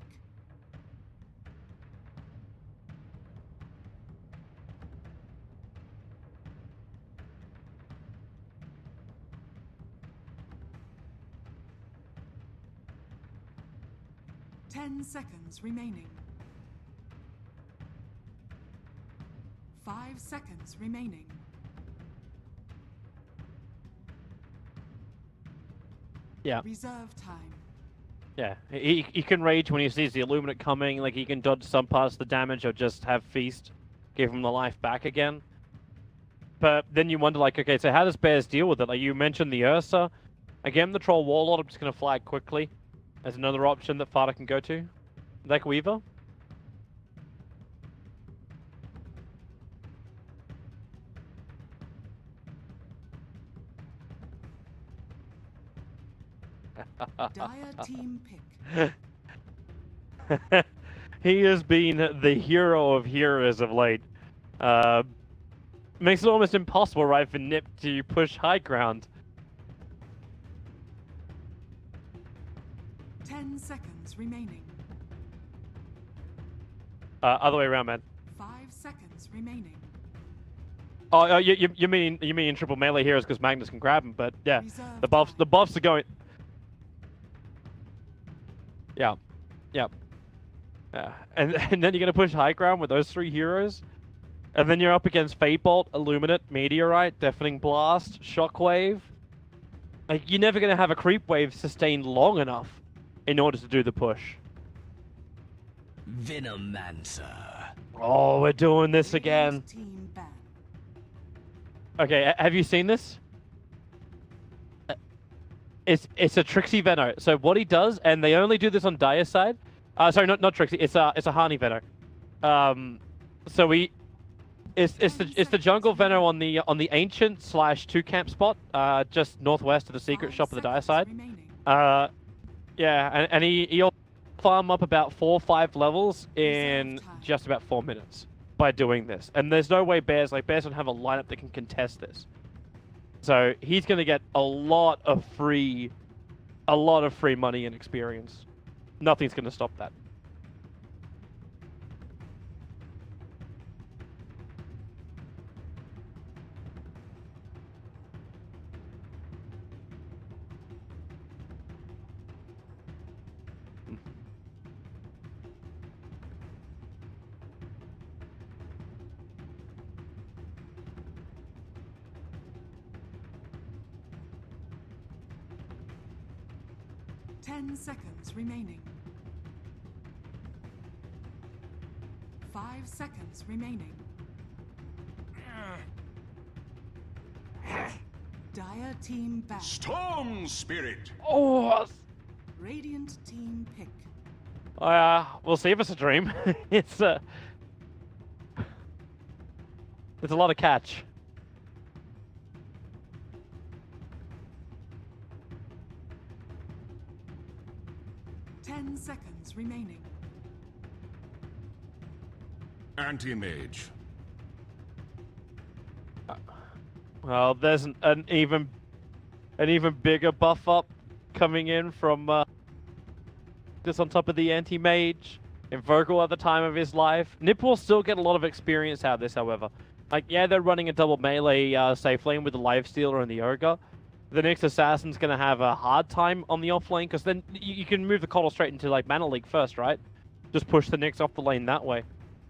Ten seconds remaining. 5 seconds remaining. Yeah. Reserve time. Yeah, he can rage when he sees the Illuminate coming, like he can dodge some parts of the damage or just have Feast, give him the life back again. But then you wonder, like, okay, so how does Bears deal with it? Like, you mentioned the Ursa. Again, the Troll Warlord, I'm just going to flag quickly as another option that Fada can go to. Like Weaver. Dire team pick. He has been the hero of heroes of late. Makes it almost impossible, right, for Nip to push high ground. 10 seconds remaining. Other way around, man. 5 seconds remaining. Oh, you mean in triple melee heroes because Magnus can grab him, but yeah, the buffs are going. Yeah, yeah, yeah, and then you're gonna push high ground with those 3 heroes, and then you're up against Fatebolt, Illuminate, Meteorite, Deafening Blast, Shockwave. Like, you're never gonna have a creep wave sustained long enough in order to do the push. Venomancer. Oh, we're doing this again. Okay, have you seen this? It's a Trixie Veno. So what he does, and they only do this on Dire's side. Sorry, not Trixie. It's a Hani Veno. So it's the jungle Veno on the ancient / 2 camp spot, just northwest of the secret shop of the Dire side. Yeah, and he farm up about 4 or 5 levels in just about 4 minutes by doing this. And there's no way Bears don't have a lineup that can contest this. So he's going to get a lot of free money and experience. Nothing's going to stop that. Ten seconds remaining. 5 seconds remaining. Dire team back. Storm spirit. Oh. Radiant team pick. We'll see if it's a dream. It's a lot of catch. Seconds remaining. Anti-mage. Well, there's an even bigger buff up coming in from just on top of the anti-mage. Invoker at the time of his life. Nip will still get a lot of experience out of this, however. Like, yeah, they're running a double melee safe lane with the Lifestealer and the Ogre. The next Assassin's going to have a hard time on the off lane, because then you can move the Coddle straight into, like, Mana Leak first, right? Just push the Nyx off the lane that way.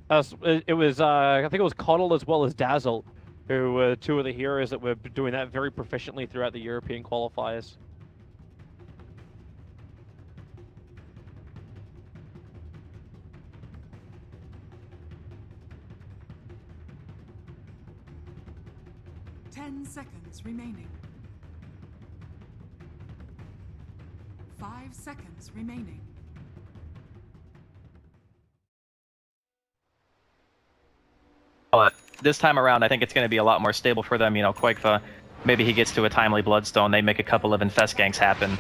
It was, I think it was Coddle as well as Dazzle, who were two of the heroes that were doing that very proficiently throughout the European qualifiers. Seconds remaining. 5 seconds remaining. But this time around, I think it's going to be a lot more stable for them. You know, Quakefa, maybe he gets to a timely Bloodstone. They make a couple of Infest ganks happen.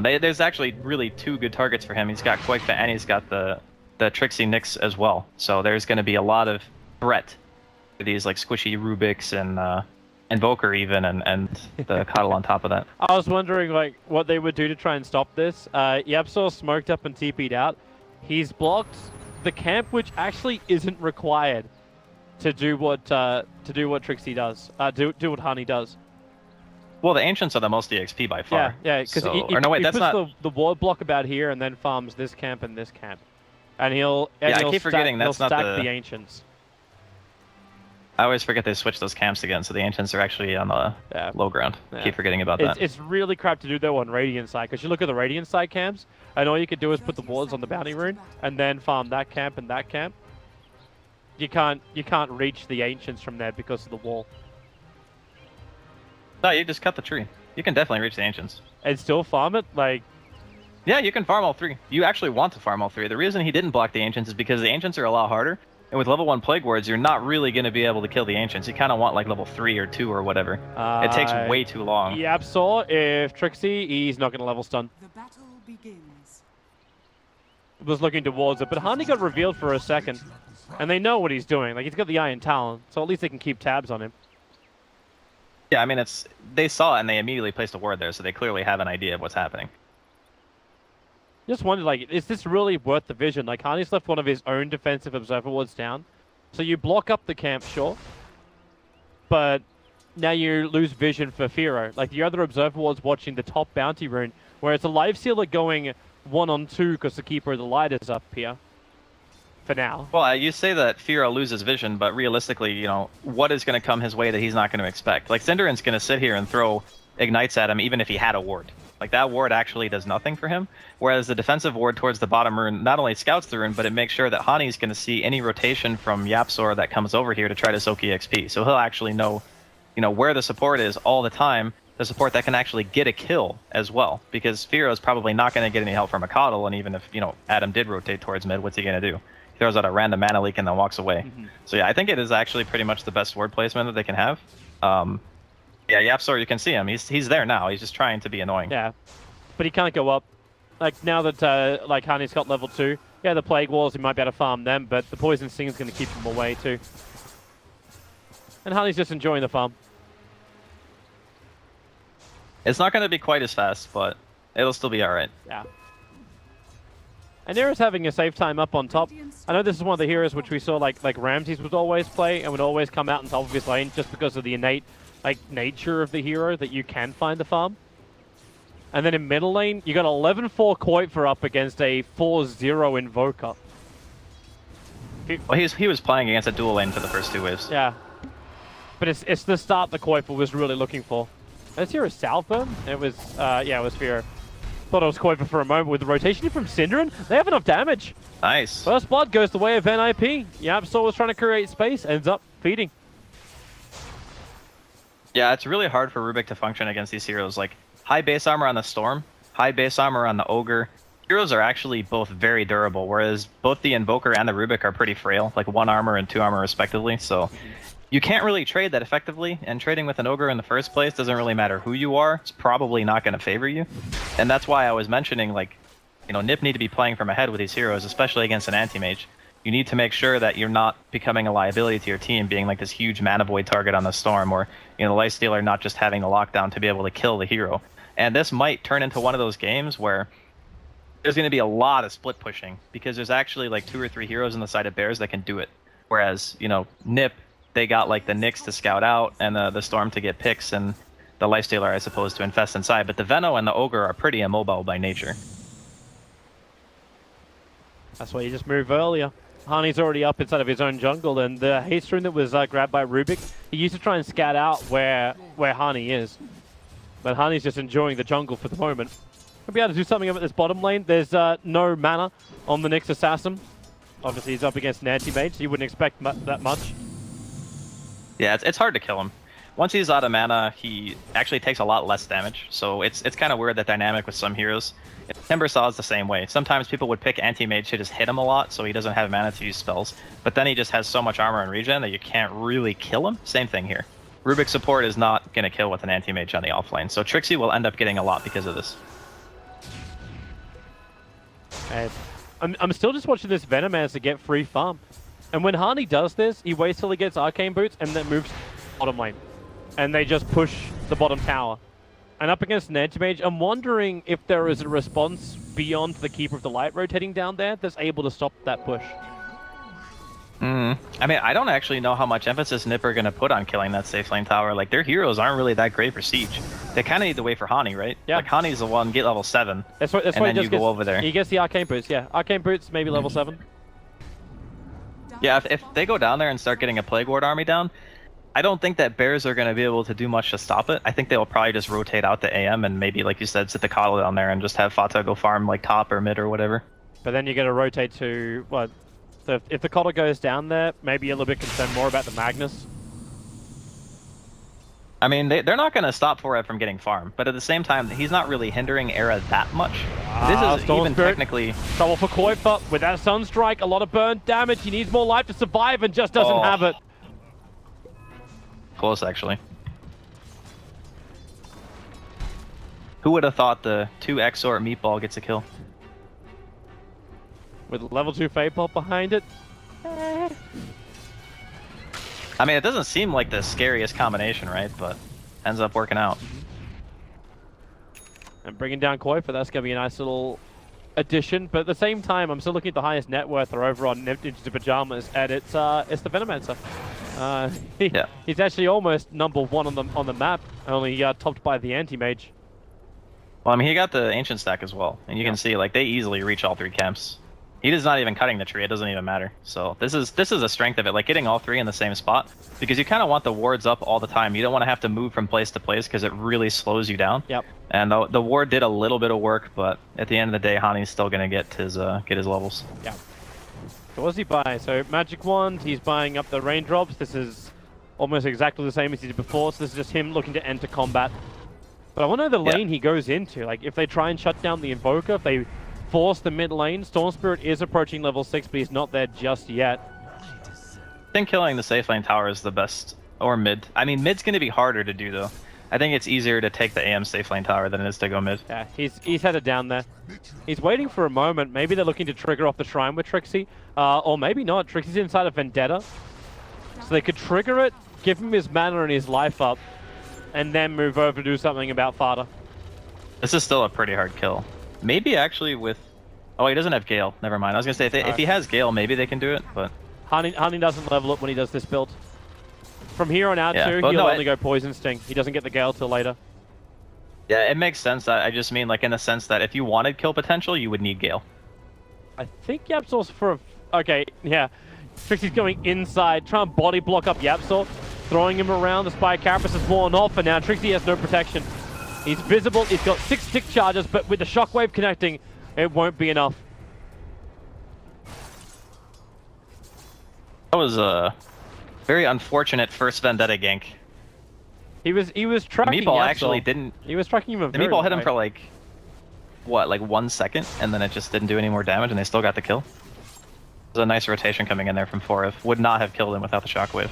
There's actually really 2 good targets for him. He's got Quakefa and he's got the Trixie Nyx as well. So there's going to be a lot of threat to these like squishy Rubiks and Invoker even, and the Coddle on top of that. I was wondering like what they would do to try and stop this. Yapsor smoked up and TP'd out. He's blocked the camp, which actually isn't required to do what Trixie does. Do what Honey does. Well, the Ancients are the most EXP by far. Yeah, because he puts the ward block about here and then farms this camp and this camp, and he'll I keep forgetting that's not the Ancients. I always forget they switch those camps again, so the Ancients are actually on the low ground. Yeah. Keep forgetting about that. It's really crap to do though on Radiant side, because you look at the Radiant side camps, and all you can do is put the wards on the bounty rune, and then farm that camp and that camp. You can't reach the Ancients from there because of the wall. No, you just cut the tree. You can definitely reach the Ancients. And still farm it? Like... Yeah, you can farm all 3. You actually want to farm all 3. The reason he didn't block the Ancients is because the Ancients are a lot harder. And with level 1 Plague Wards, you're not really going to be able to kill the Ancients. You kind of want like level 3 or 2 or whatever. It takes way too long. Yapsor, if Trixie, he's not going to level stun. The battle begins. Was looking towards it, but Honey got revealed for a second. And they know what he's doing. Like, he's got the Iron Talon, so at least they can keep tabs on him. Yeah, I mean, they saw it and they immediately placed a ward there, so they clearly have an idea of what's happening. Just wondered, like, is this really worth the vision? Like, Honey's left one of his own defensive observer wards down. So you block up the camp, sure. But now you lose vision for Firo. Like, the other observer ward's watching the top bounty rune, where it's a Lifestealer going 1-on-2 because the Keeper of the Light is up here. For now. Well, you say that Firo loses vision, but realistically, you know, what is going to come his way that he's not going to expect? Like, Cinderin's going to sit here and throw Ignites at him even if he had a ward. Like, that ward actually does nothing for him, whereas the defensive ward towards the bottom rune not only scouts the rune, but it makes sure that Hani's going to see any rotation from Yapsor that comes over here to try to soak EXP. So he'll actually know, you know, where the support is all the time, the support that can actually get a kill as well, because Firo's probably not going to get any help from a Coddle, and even if, you know, Adam did rotate towards mid, what's he going to do? He throws out a random mana leak and then walks away. So yeah, I think it is actually pretty much the best ward placement that they can have. Yeah, Yapsor, you can see him. He's there now. He's just trying to be annoying. Yeah, but he can't go up. Like now that like Honey's got level 2, yeah, the Plague Walls, he might be able to farm them, but the Poison Sting is going to keep him away too. And Honey's just enjoying the farm. It's not going to be quite as fast, but it'll still be alright. Yeah. And Nera's having a save time up on top. I know this is one of the heroes which we saw like Ramses would always play and would always come out on top of his lane just because of the innate nature of the hero that you can find the farm. And then in middle lane, you got 11-4 Koifer up against a 4-0 Invoker. Well, he was playing against a dual lane for the first 2 waves. Yeah. But it's the start that Koifer was really looking for. Let's hear a Southburn. It was, yeah, it was Fear. Thought it was Koifer for a moment. With the rotation from Synderen, they have enough damage. Nice. First blood goes the way of NIP. Yapsor was trying to create space, ends up feeding. Yeah, it's really hard for Rubik to function against these heroes. Like, high base armor on the Storm, high base armor on the Ogre. Heroes are actually both very durable, whereas both the Invoker and the Rubik are pretty frail, like 1 armor and 2 armor respectively, so you can't really trade that effectively, and trading with an Ogre in the first place doesn't really matter who you are. It's probably not going to favor you. And that's why I was mentioning, like, you know, Nip need to be playing from ahead with these heroes, especially against an anti-mage. You need to make sure that you're not becoming a liability to your team, being like this huge mana void target on the Storm, or, you know, the Lifestealer not just having the lockdown to be able to kill the hero. And this might turn into one of those games where there's going to be a lot of split pushing, because there's actually like 2 or 3 heroes on the side of Bears that can do it. Whereas, you know, Nip, they got like the Nyx to scout out, and the Storm to get picks, and the Lifestealer, I suppose, to infest inside. But the Veno and the Ogre are pretty immobile by nature. That's why you just move earlier. Hani's already up inside of his own jungle, and the haste rune that was grabbed by Rubik, he used to try and scout out where Hani is. But Hani's just enjoying the jungle for the moment. He'll be able to do something about this bottom lane. There's no mana on the Nyx Assassin. Obviously, he's up against an anti-mage, so you wouldn't expect that much. Yeah, it's hard to kill him. Once he's out of mana, he actually takes a lot less damage. So it's kind of weird, that dynamic with some heroes. Timbersaw is the same way. Sometimes people would pick anti-mage to just hit him a lot, so he doesn't have mana to use spells. But then he just has so much armor and regen that you can't really kill him. Same thing here. Rubik's support is not going to kill with an anti-mage on the offlane, so Trixie will end up getting a lot because of this. And I'm still just watching this Venomance to get free farm. And when Hani does this, he waits till he gets Arcane Boots and then moves bottom lane. And they just push the bottom tower. And up against an anti-mage, I'm wondering if there is a response beyond the Keeper of the Light rotating down there that's able to stop that push. I mean, I don't actually know how much emphasis Nip are going to put on killing that safe lane tower. Like, their heroes aren't really that great for Siege. They kind of need to wait for Hani, right? Yeah. Like, Hani's the one, get level 7, that's why and then you go over there. He gets the Arcane Boots, yeah. Arcane Boots, maybe level 7. Yeah, if they go down there and start getting a Plague Ward army down, I don't think that Bears are going to be able to do much to stop it. I think they will probably just rotate out the AM and maybe, like you said, sit the Coddle down there and just have Fata go farm like top or mid or whatever. But then you got to rotate to, what? So if the Coddle goes down there, maybe a little bit concerned more about the Magnus. I mean, they're not going to stop Forad from getting farm, but at the same time, he's not really hindering Era that much. This is even technically... Trouble for Koifer. With that Sunstrike, a lot of burn damage. He needs more life to survive and just doesn't have it. Close, actually. Who would have thought the 2 Exort Meatball gets a kill? With level 2 Fade Pulp behind it. I mean, it doesn't seem like the scariest combination, right? But ends up working out. And bringing down Koifer, that's going to be a nice little addition. But at the same time, I'm still looking at the highest net worth over on Into Pajamas, and it's the Venomancer. He's actually almost #1 on the map, only topped by the Anti-Mage. Well, I mean, he got the Ancient stack as well, and you can see, like, they easily reach all 3 camps. He is not even cutting the tree, it doesn't even matter. So this is a strength of it, like getting all 3 in the same spot, because you kind of want the wards up all the time. You don't want to have to move from place to place because it really slows you down. Yep. And the ward did a little bit of work, but at the end of the day, Hani's still going to get his levels. Yeah. So what does he buy? So Magic Wand, he's buying up the raindrops. This is almost exactly the same as he did before, so this is just him looking to enter combat. But I want to know the lane he goes into. Like, if they try and shut down the Invoker, if they force the mid lane, Storm Spirit is approaching level 6, but he's not there just yet. I think killing the safe lane tower is the best, or mid. I mean, mid's going to be harder to do, though. I think it's easier to take the AM safe lane tower than it is to go mid. Yeah, he's headed down there. He's waiting for a moment. Maybe they're looking to trigger off the shrine with Trixie. Or maybe not. Trixie's inside of Vendetta. So they could trigger it, give him his mana and his life up, and then move over to do something about Fada. This is still a pretty hard kill. Maybe actually with... Oh, he doesn't have Gale. Never mind. I was going to say, if he has Gale, maybe they can do it, but... Honey doesn't level up when he does this build. From here on out, too, he'll only go Poison Sting. He doesn't get the Gale till later. Yeah, it makes sense. I just mean, like, in the sense that if you wanted kill potential, you would need Gale. I think Yapsor's for... Okay, yeah. Trixie's going inside, trying to body block up Yapsor, throwing him around. The Spire Carapace is worn off, and now Trixie has no protection. He's visible, he's got 6 tick charges, but with the shockwave connecting, it won't be enough. That was a very unfortunate first Vendetta gank. He was tracking the meatball Yapsor. actually didn't... He was tracking him. The meatball hit him for like, what, like 1 second, and then it just didn't do any more damage, and they still got the kill. It was a nice rotation coming in there from Forev. Would not have killed him without the shockwave.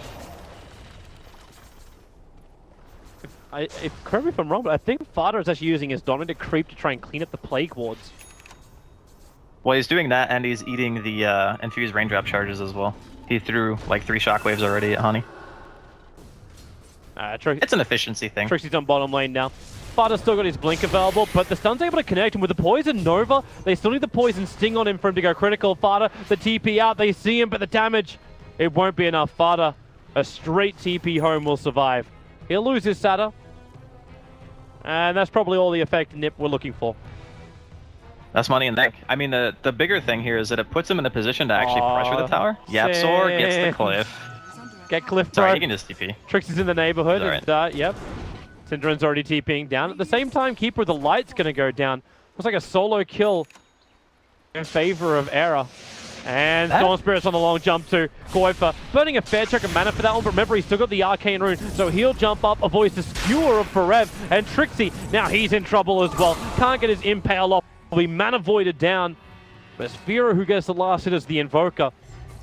Correct me if I'm wrong, but I think Fada is actually using his Dominant creep to try and clean up the Plague Wards. Well, he's doing that, and he's eating the infused raindrop charges as well. He threw like 3 shockwaves already at Honey. It's an efficiency thing. Trixie's on bottom lane now. Fada's still got his blink available, but the stun's able to connect him with the Poison Nova. They still need the Poison Sting on him for him to go critical. Fada, the TP out, they see him, but the damage, it won't be enough. Fada, a straight TP home will survive. He'll lose his Sada, and that's probably all the effect Nip we're looking for. That's money in the bank. I mean, the bigger thing here is that it puts him in a position to actually pressure the tower. Yapsor gets the cliff. Get cliff, Sorry, he can just TP. Trixie's in the neighborhood, Right. and yep. Syndra's already TPing down. At the same time, Keeper of the Light's going to go down. Looks like a solo kill in favor of Era. And Storm Spirit's on the long jump to Goifa. Burning a fair chunk of mana for that one, but remember, he's still got the Arcane Rune, so he'll jump up, avoids the skewer of Forev. And Trixie, now he's in trouble as well. Can't get his Impale off. Will be mana voided down. But it's Vera who gets the last hit as the Invoker.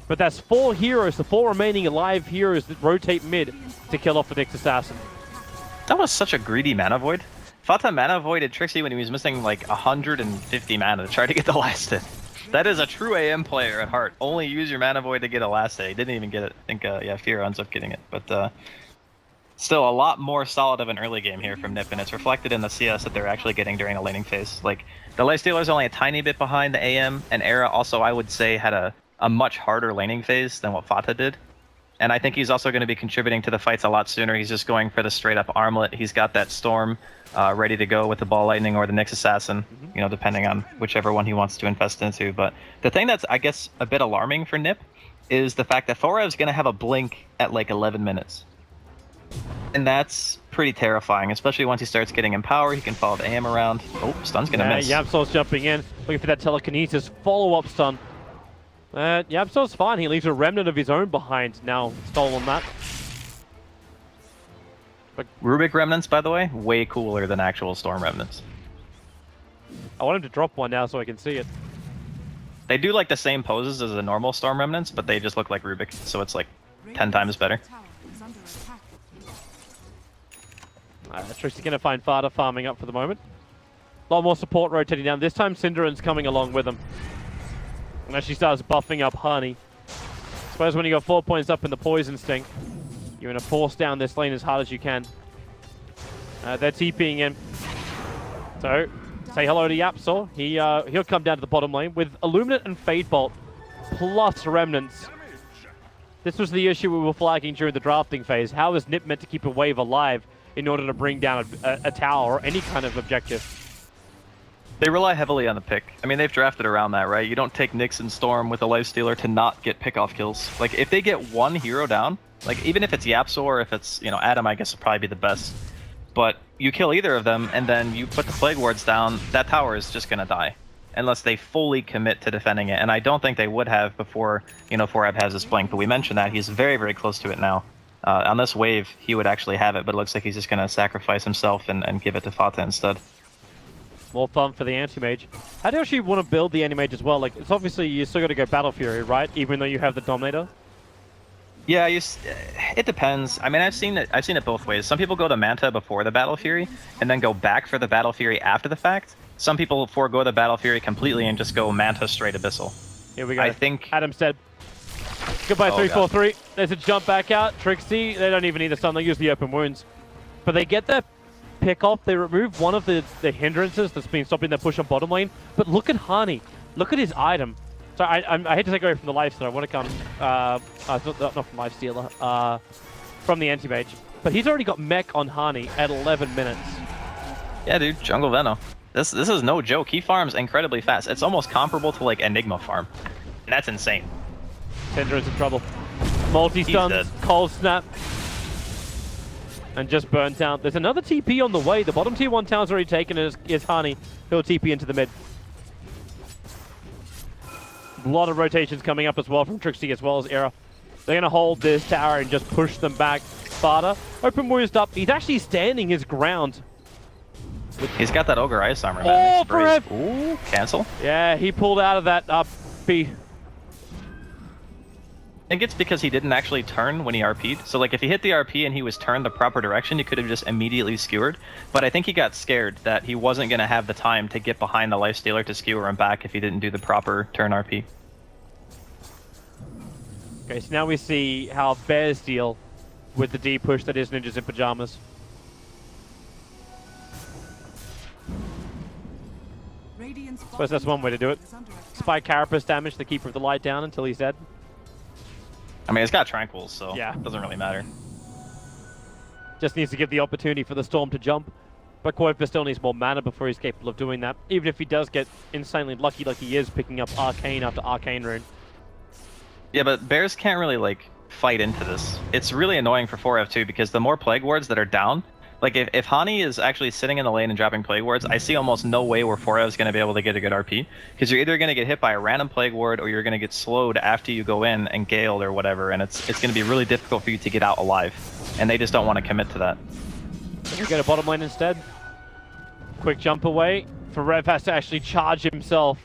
But that's 4 heroes, the 4 remaining alive heroes that rotate mid to kill off the next assassin. That was such a greedy mana void. Fata mana voided Trixie when he was missing like 150 mana to try to get the last hit. That is a true AM player at heart. Only use your mana void to get a last hit. He didn't even get it. I think, yeah, Fear ends up getting it. But still, a lot more solid of an early game here from Nip, and it's reflected in the CS that they're actually getting during a laning phase. Like, the Lifestealer's only a tiny bit behind the AM, and Era also, I would say, had a much harder laning phase than what Fata did. And I think he's also going to be contributing to the fights a lot sooner. He's just going for the straight-up armlet. He's got that Storm ready to go with the Ball Lightning or the Nyx Assassin, you know, depending on whichever one he wants to invest into. But the thing that's, I guess, a bit alarming for Nip is the fact that Forev's going to have a blink at like 11 minutes. And that's pretty terrifying, especially once he starts getting Empower. He can follow the AM around. Oh, stun's going to miss. Yapsor's jumping in, looking for that telekinesis follow-up stun. Yapsor's fine. He leaves a remnant of his own behind now. Stolen that. But Rubik remnants, by the way, way cooler than actual Storm remnants. I want him to drop one now so I can see it. They do like the same poses as the normal Storm remnants, but they just look like Rubik, so it's like 10 times better. Trixie's going to find Fada farming up for the moment. A lot more support rotating down. This time Syndaren's coming along with him. And as she starts buffing up Honey. I suppose when you got 4 points up in the Poison Sting, you're going to force down this lane as hard as you can. They're TPing in. So, say hello to Yapsor. He'll come down to the bottom lane with Illuminate and Fade Bolt plus Remnants. This was the issue we were flagging during the drafting phase. How is Nip meant to keep a wave alive in order to bring down a tower or any kind of objective? They rely heavily on the pick. I mean, they've drafted around that, right? You don't take Nyx and Storm with a Lifestealer to not get pick-off kills. Like, if they get one hero down, like, even if it's Yapsor or if it's, you know, Adam, I guess would probably be the best. But you kill either of them, and then you put the Plague Wards down, that tower is just going to die. Unless they fully commit to defending it. And I don't think they would have before, you know, Forev has this blink. But we mentioned that. He's very, very close to it now. On this wave, he would actually have it, but it looks like he's just going to sacrifice himself and give it to Fata instead. More fun for the Anti-Mage. How do you actually want to build the Anti-Mage as well? Like, it's obviously you still got to go Battle Fury, right? Even though you have the Dominator. Yeah, it depends. I mean, I've seen it both ways. Some people go to Manta before the Battle Fury, and then go back for the Battle Fury after the fact. Some people forego the Battle Fury completely and just go Manta straight Abyssal. Here we go. I think Adam's dead. Goodbye, 3-4-3. There's a jump back out. Trixie, they don't even need the stun. They use the open wounds. But they get their pick off. They remove one of the hindrances that's been stopping their push on bottom lane. But look at Hani. Look at his item. So I hate to take away from the lifestealer. I want to come, not from lifestealer, from the anti-mage. But he's already got mech on Hani at 11 minutes. Yeah, dude, Jungle Venom. This is no joke. He farms incredibly fast. It's almost comparable to like Enigma farm. And that's insane. Tendra's in trouble. Multi-stuns, cold snap. And just burnt out. There's another TP on the way. The bottom tier 1 tower's already taken is Hani. He'll TP into the mid. A lot of rotations coming up as well from Trixie as well as Era. They're going to hold this tower and just push them back farther. Open Warrior's up. He's actually standing his ground. He's got that Ogre Ice Armor, man. Oh, Forev! Ooh, cancel. Yeah, he pulled out of that B. I think it's because he didn't actually turn when he RP'd. So like if he hit the RP and he was turned the proper direction, he could have just immediately skewered. But I think he got scared that he wasn't going to have the time to get behind the lifestealer to skewer him back if he didn't do the proper turn RP. Okay, so now we see how Bears deal with the D push that is Ninjas in Pajamas. Suppose that's one way to do it. Spike Carapace damage the Keeper of the Light down until he's dead. I mean, it's got Tranquils, so yeah, it doesn't really matter. Just needs to give the opportunity for the Storm to jump. But Quoifer still needs more mana before he's capable of doing that. Even if he does get insanely lucky like he is picking up Arcane after Arcane Rune. Yeah, but Bears can't really, like, fight into this. It's really annoying for 4F too, because the more Plague Wards that are down, like, if Hani is actually sitting in the lane and dropping Plague Wards, I see almost no way where 4F is going to be able to get a good RP. Because you're either going to get hit by a random Plague Ward, or you're going to get slowed after you go in and Gale or whatever, and it's going to be really difficult for you to get out alive. And they just don't want to commit to that. We get a bottom lane instead. Quick jump away. Forev has to actually charge himself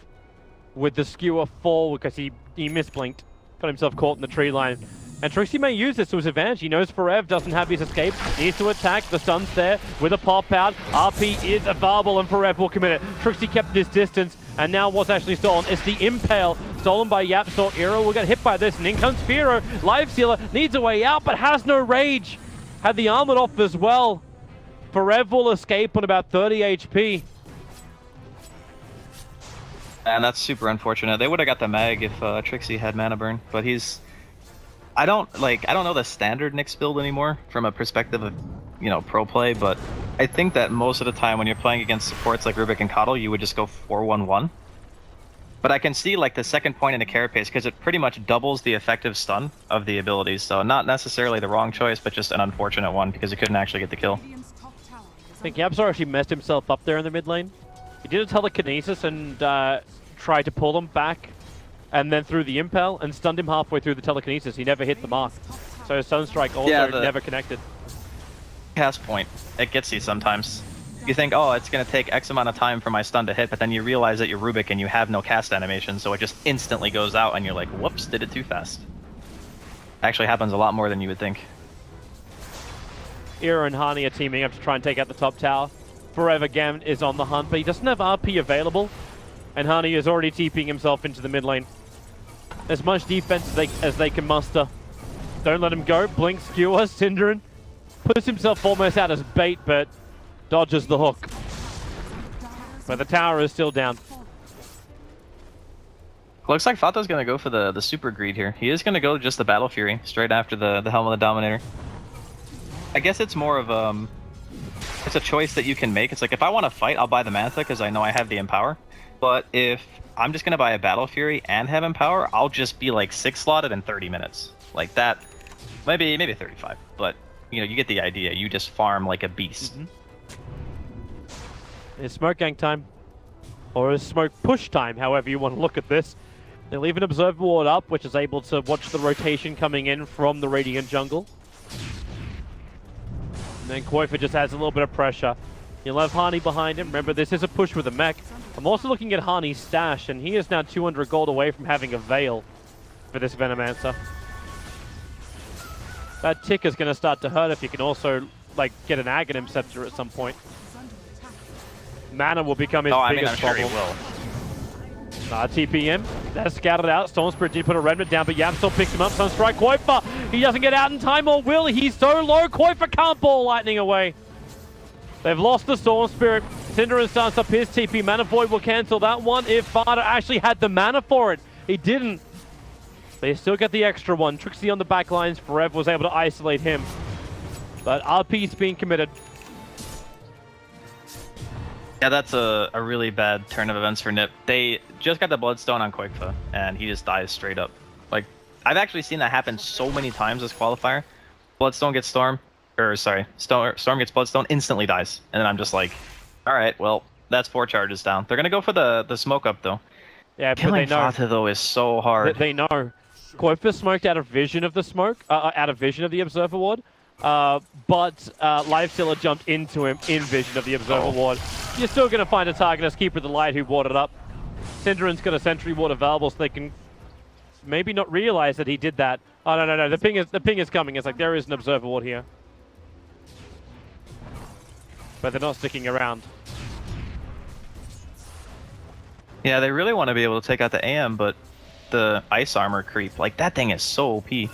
with the skewer fall because he misblinked. Got himself caught in the tree line. And Trixie may use this to his advantage. He knows Forev doesn't have his escape. Needs to attack. The stun's there with a pop out. RP is available and Forev will commit it. Trixie kept this distance. And now what's actually stolen? It's the Impale. Stolen by Yapstor. Eero will get hit by this. And in comes Firo. Lifestealer needs a way out but has no rage. Had the armor off as well. Forev will escape on about 30 HP. And that's super unfortunate. They would have got the mag if Trixie had mana burn, but he's... I don't know the standard Nyx build anymore from a perspective of, you know, pro play, but I think that most of the time when you're playing against supports like Rubik and Coddle, you would just go 4-1-1. But I can see like the second point in a Carapace because it pretty much doubles the effective stun of the abilities, so not necessarily the wrong choice, but just an unfortunate one because he couldn't actually get the kill. I think Yapstor actually messed himself up there in the mid lane. He did a telekinesis and tried to pull him back, and then threw the Impel and stunned him halfway through the telekinesis. He never hit the mark. So Sunstrike also never connected. Cast point, it gets you sometimes. You think, oh, it's going to take X amount of time for my stun to hit, but then you realize that you're Rubik and you have no cast animation, so it just instantly goes out and you're like, whoops, did it too fast. Actually happens a lot more than you would think. Era and Hani are teaming up to try and take out the top tower. Forever Gam is on the hunt, but he doesn't have RP available. And Hani is already TPing himself into the mid lane. As much defense as they can muster. Don't let him go. Blink, skewer, Synderen. Puts himself almost out as bait, but dodges the hook. But the tower is still down. Looks like Fato's going to go for the super greed here. He is going to go just the Battle Fury straight after the Helm of the Dominator. I guess it's more of it's a choice that you can make. It's like, if I want to fight, I'll buy the Mantha because I know I have the Empower. But if I'm just going to buy a Battle Fury and have Empower, I'll just be like 6 slotted in 30 minutes. Like that, maybe 35. But, you know, you get the idea. You just farm like a beast. It's smoke gank time. Or is smoke push time, however you want to look at this. They leave an Observer Ward up, which is able to watch the rotation coming in from the Radiant jungle. And then Quoifer just adds a little bit of pressure. You'll have Hani behind him. Remember, this is a push with a mech. I'm also looking at Hani's stash, and he is now 200 gold away from having a Veil for this Venomancer. That tick is going to start to hurt if you can also like get an Aghanim Scepter at some point. Mana will become his biggest problem. Sure he will. TPM, that's scouted out. Storm Spirit did put a remnant down, but Yam still picks him up. Sunstrike Koifa, he doesn't get out in time, or will he? He's so low, Koifa can't ball lightning away. They've lost the Storm Spirit. Synderen starts up his TP. Mana Void will cancel that one if Vada actually had the mana for it. He didn't. They still get the extra one. Trixie on the back lines. Forever was able to isolate him. But RP's being committed. Yeah, that's a really bad turn of events for Nip. They just got the Bloodstone on Koikfa, and he just dies straight up. Like, I've actually seen that happen so many times this qualifier. Bloodstone gets Storm, or sorry, Storm gets Bloodstone, instantly dies. And then I'm just like, alright, well, that's 4 charges down. They're gonna go for the smoke up, though. Yeah, Killing but they know. Fata, though, is so hard. They know. Koifa smoked out of vision of the smoke, out of vision of the Observer Ward. But Lifestealer jumped into him in vision of the Observer Ward. You're still going to find a target as Keeper of the Light who warded up. Synderen's got a Sentry Ward available, so they can maybe not realize that he did that. Oh, no. The ping is coming. It's like there is an Observer Ward here. But they're not sticking around. Yeah, they really want to be able to take out the AM, but the Ice Armor creep, like, that thing is so OP. Look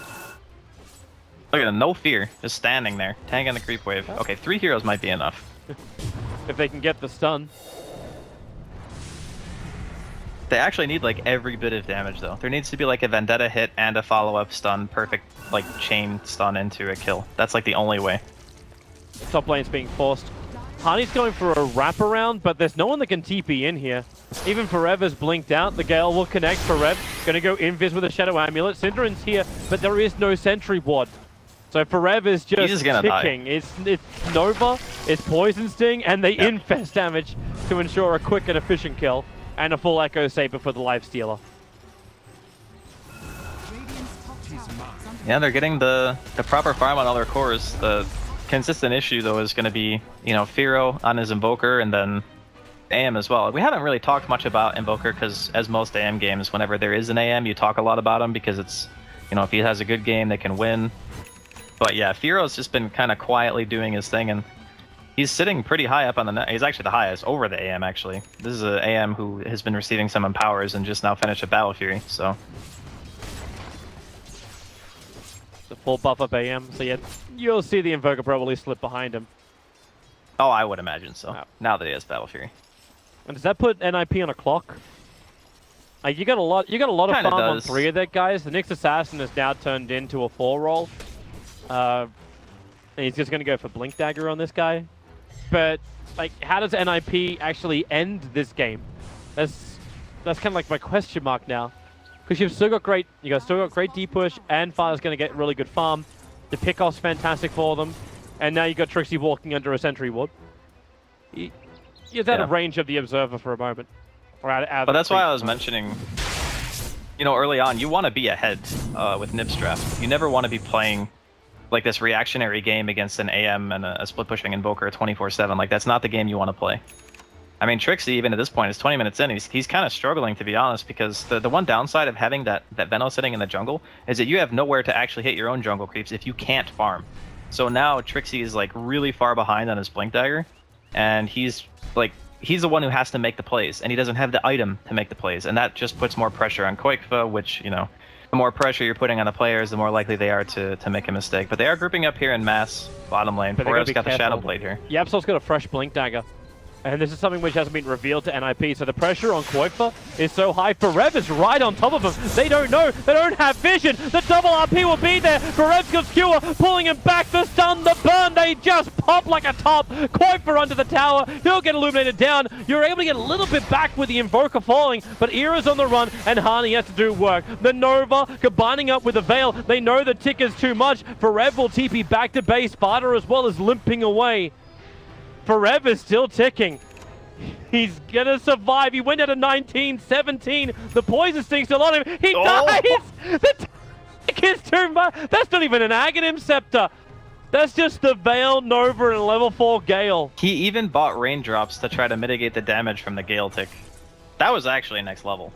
at him, no fear, just standing there, tanking the creep wave. Okay, 3 heroes might be enough. If they can get the stun. They actually need like every bit of damage though. There needs to be like a Vendetta hit and a follow-up stun, perfect like chain stun into a kill. That's like the only way. Top lane's being forced. Harney's going for a wraparound, but there's no one that can TP in here. Even Forever's blinked out. The Gale will connect. Forever gonna go invis with a Shadow Amulet. Synderen's here, but there is no Sentry Ward. So Forever's just ticking. It's Nova, it's Poison Sting, and they infest damage to ensure a quick and efficient kill. And a full Echo Saber for the Lifestealer. Yeah, they're getting the proper farm on all their cores. The consistent issue though is going to be, you know, Firo on his Invoker and then AM as well. We haven't really talked much about Invoker because as most AM games, whenever there is an AM, you talk a lot about him because it's, you know, if he has a good game, they can win. But yeah, Firo's just been kind of quietly doing his thing, and he's sitting pretty high up on the net. He's actually the highest, over the AM actually. This is an AM who has been receiving some empowers and just now finished a Battle Fury, so. The full buff up AM, so yeah, you'll see the Invoker probably slip behind him. Oh, I would imagine so, now that he has Battle Fury. And does that put NIP on a clock? Like, you got a lot of farm on 3 of their guys. The Nyx Assassin is now turned into a 4 roll. And he's just going to go for Blink Dagger on this guy. But, like, how does NIP actually end this game? That's kind of like my question mark now. Because you've still got great deep push, and Fire's going to get really good farm. The pickoff's fantastic for them. And now you got Trixie walking under a Sentry Ward. He's out of range of the Observer for a moment. Or out but that's why I was mentioning, you know, early on, you want to be ahead with Nip's draft. You never want to be playing like this reactionary game against an AM and a split pushing Invoker 24/7. Like, that's not the game you want to play. I mean, Trixie, even at this point, is 20 minutes in. He's kind of struggling, to be honest, because the one downside of having that Veno sitting in the jungle is that you have nowhere to actually hit your own jungle creeps if you can't farm. So now Trixie is like really far behind on his Blink Dagger, and he's the one who has to make the plays, and he doesn't have the item to make the plays, and that just puts more pressure on Koikfa, which, you know, the more pressure you're putting on the players, the more likely they are to make a mistake. But they are grouping up here in mass bottom lane. Porev's got the Shadow Blade here. Yapsol's got a fresh Blink Dagger. And this is something which hasn't been revealed to NIP, so the pressure on Koikfa is so high. Forever's right on top of him. They don't know. They don't have vision. The double RP will be there. Forev's got Skewer, pulling him back. The stun, the burn, they just pop like a top. Koikfa under the tower. He'll get illuminated down. You're able to get a little bit back with the Invoker falling, but Era's on the run, and Harney has to do work. The Nova combining up with the Veil. They know the tick is too much. Forev will TP back to base. Sparta as well as limping away. Forever's still ticking. He's gonna survive. He went out of 19, 17. The Poison Sting's still on him. He dies! The tick is too much. That's not even an Aghanim Scepter. That's just the Veil, Nova, and level 4 Gale. He even bought Raindrops to try to mitigate the damage from the Gale tick. That was actually next level.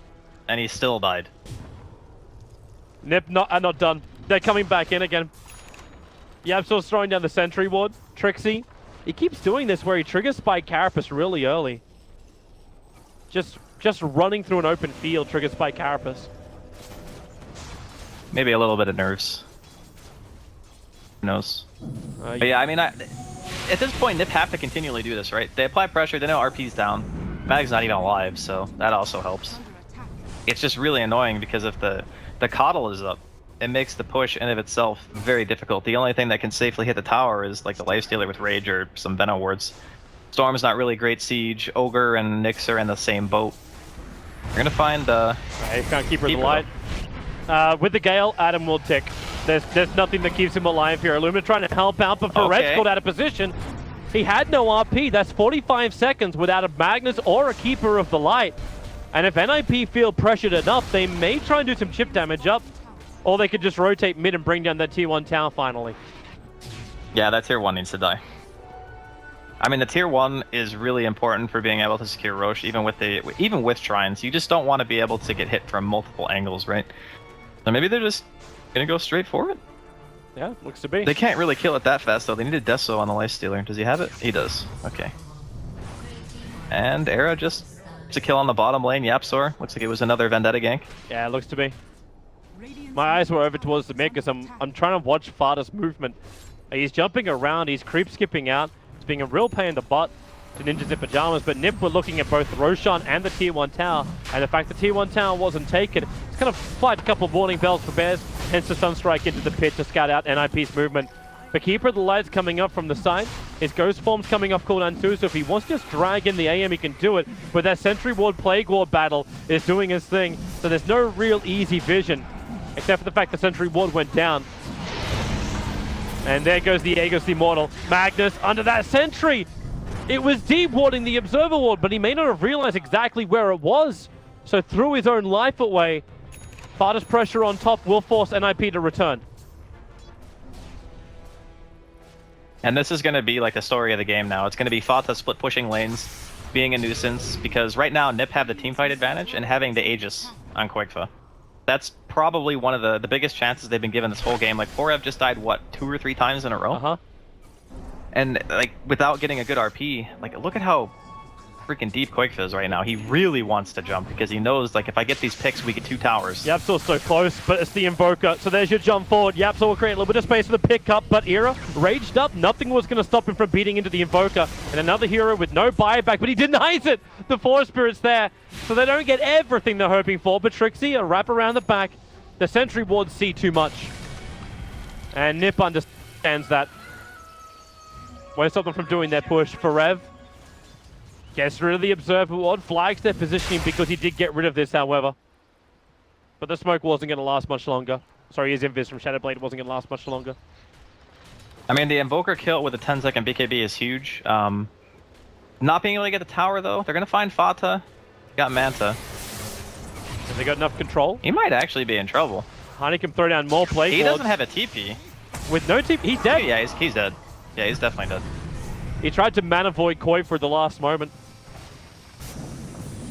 And he still died. Nip not done. They're coming back in again. Yapso's throwing down the sentry ward. Trixie, he keeps doing this where he triggers Spike Carapace really early. Just running through an open field triggers Spike Carapace. Maybe a little bit of nerves. Who knows? But yeah, I mean, at this point, Nip have to continually do this, right? They apply pressure, they know RP's down. Mag's not even alive, so that also helps. It's just really annoying because if the coddle is up, it makes the push in of itself very difficult. The only thing that can safely hit the tower is like the Lifestealer with Rage or some Venom wards. Storm's not really great siege. Ogre and Nyx are in the same boat. You're gonna find he can't keep her the light. With the Gale, Adam will tick. There's nothing that keeps him alive here. Illumina trying to help out, but Ferret's got out of position. He had no RP. That's 45 seconds without a Magnus or a Keeper of the Light. And if NIP feel pressured enough, they may try and do some chip damage up. Or they could just rotate mid and bring down that tier 1 tower finally. Yeah, that tier 1 needs to die. I mean, the tier 1 is really important for being able to secure Roche, even with Shrines. You just don't want to be able to get hit from multiple angles, right? So maybe they're just gonna go straight for it. Yeah, looks to be. They can't really kill it that fast, though. They need a Deso on the Lifestealer. Does he have it? He does. Okay. And Era just to kill on the bottom lane. Yapsor. Looks like it was another Vendetta gank. Yeah, it looks to be. My eyes were over towards the mid because I'm trying to watch Fada's movement. He's jumping around, he's creep skipping out. It's being a real pain in the butt to Ninjas in Pajamas, but Nip were looking at both Roshan and the tier 1 tower, and the fact the tier 1 tower wasn't taken, it's kind of fired a couple of warning bells for Bears, hence the Sunstrike into the pit to scout out NIP's movement. The Keeper of the Light's coming up from the side. His Ghost Form's coming off cooldown too, so if he wants to just drag in the AM, he can do it. But that Sentry Ward Plague Ward battle is doing his thing, so there's no real easy vision, except for the fact the Sentry Ward went down. And there goes the Aegis Immortal. Magnus under that Sentry! It was deep warding the Observer Ward, but he may not have realized exactly where it was. So threw his own life away. Fada's pressure on top will force NIP to return. And this is going to be like the story of the game now. It's going to be Fata split pushing lanes, being a nuisance, because right now Nip have the teamfight advantage and having the Aegis on Quakefa. That's probably one of the biggest chances they've been given this whole game. Like, Forev just died, what, 2 or 3 times in a row? And, like, without getting a good RP, like, look at how freaking deep Quakefa is right now. He really wants to jump because he knows, like, if I get these picks, we get 2 towers. Yapsor's so close, but it's the Invoker. So there's your jump forward. Yapsor will create a little bit of space for the pick up, but Era raged up. Nothing was going to stop him from beating into the Invoker. And another hero with no buyback, but he denies it. The Forest Spirit's there, so they don't get everything they're hoping for. But Trixie, a wrap around the back. The Sentry Wards see too much. And Nip understands that. Won't stop them from doing their push. Forev gets rid of the Observer Ward, flags their positioning because he did get rid of this, however. But the smoke wasn't going to last much longer. Sorry, his invis from Shadowblade wasn't going to last much longer. I mean, the Invoker kill with a 10-second BKB is huge. Not being able to get the tower, though. They're going to find Fata. Got Manta. Have they got enough control? He might actually be in trouble. Honey can throw down more Plague He Wards. doesn't have a TP. With no TP, he's dead. Yeah, he's dead. Yeah, he's definitely dead. He tried to mana void Koi for the last moment.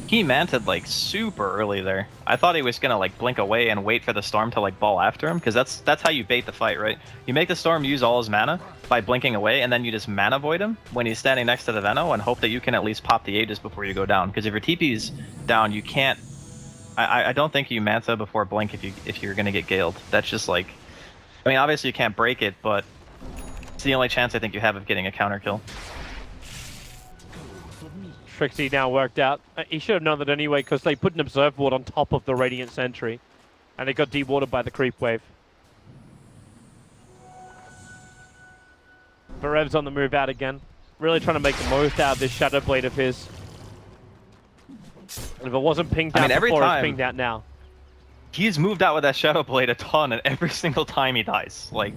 He manted like super early there. I thought he was gonna like blink away and wait for the storm to like ball after him, because that's how you bait the fight, right? You make the storm use all his mana by blinking away, and then you just mana void him when he's standing next to the Veno and hope that you can at least pop the Aegis before you go down. Because if your TP's down, you can't. I don't think you manta before blink if you're gonna get galed. That's just like, I mean, obviously you can't break it, but it's the only chance I think you have of getting a counter kill. Trixie now worked out. He should have known that anyway, because they put an Observe Ward on top of the Radiant Sentry, and it got dewatered by the creep wave. Barev's on the move out again, really trying to make the most out of this Shadow Blade of his. And if it wasn't pinged out every before, time it's pinged out now. He's moved out with that Shadow Blade a ton, and every single time he dies. Like,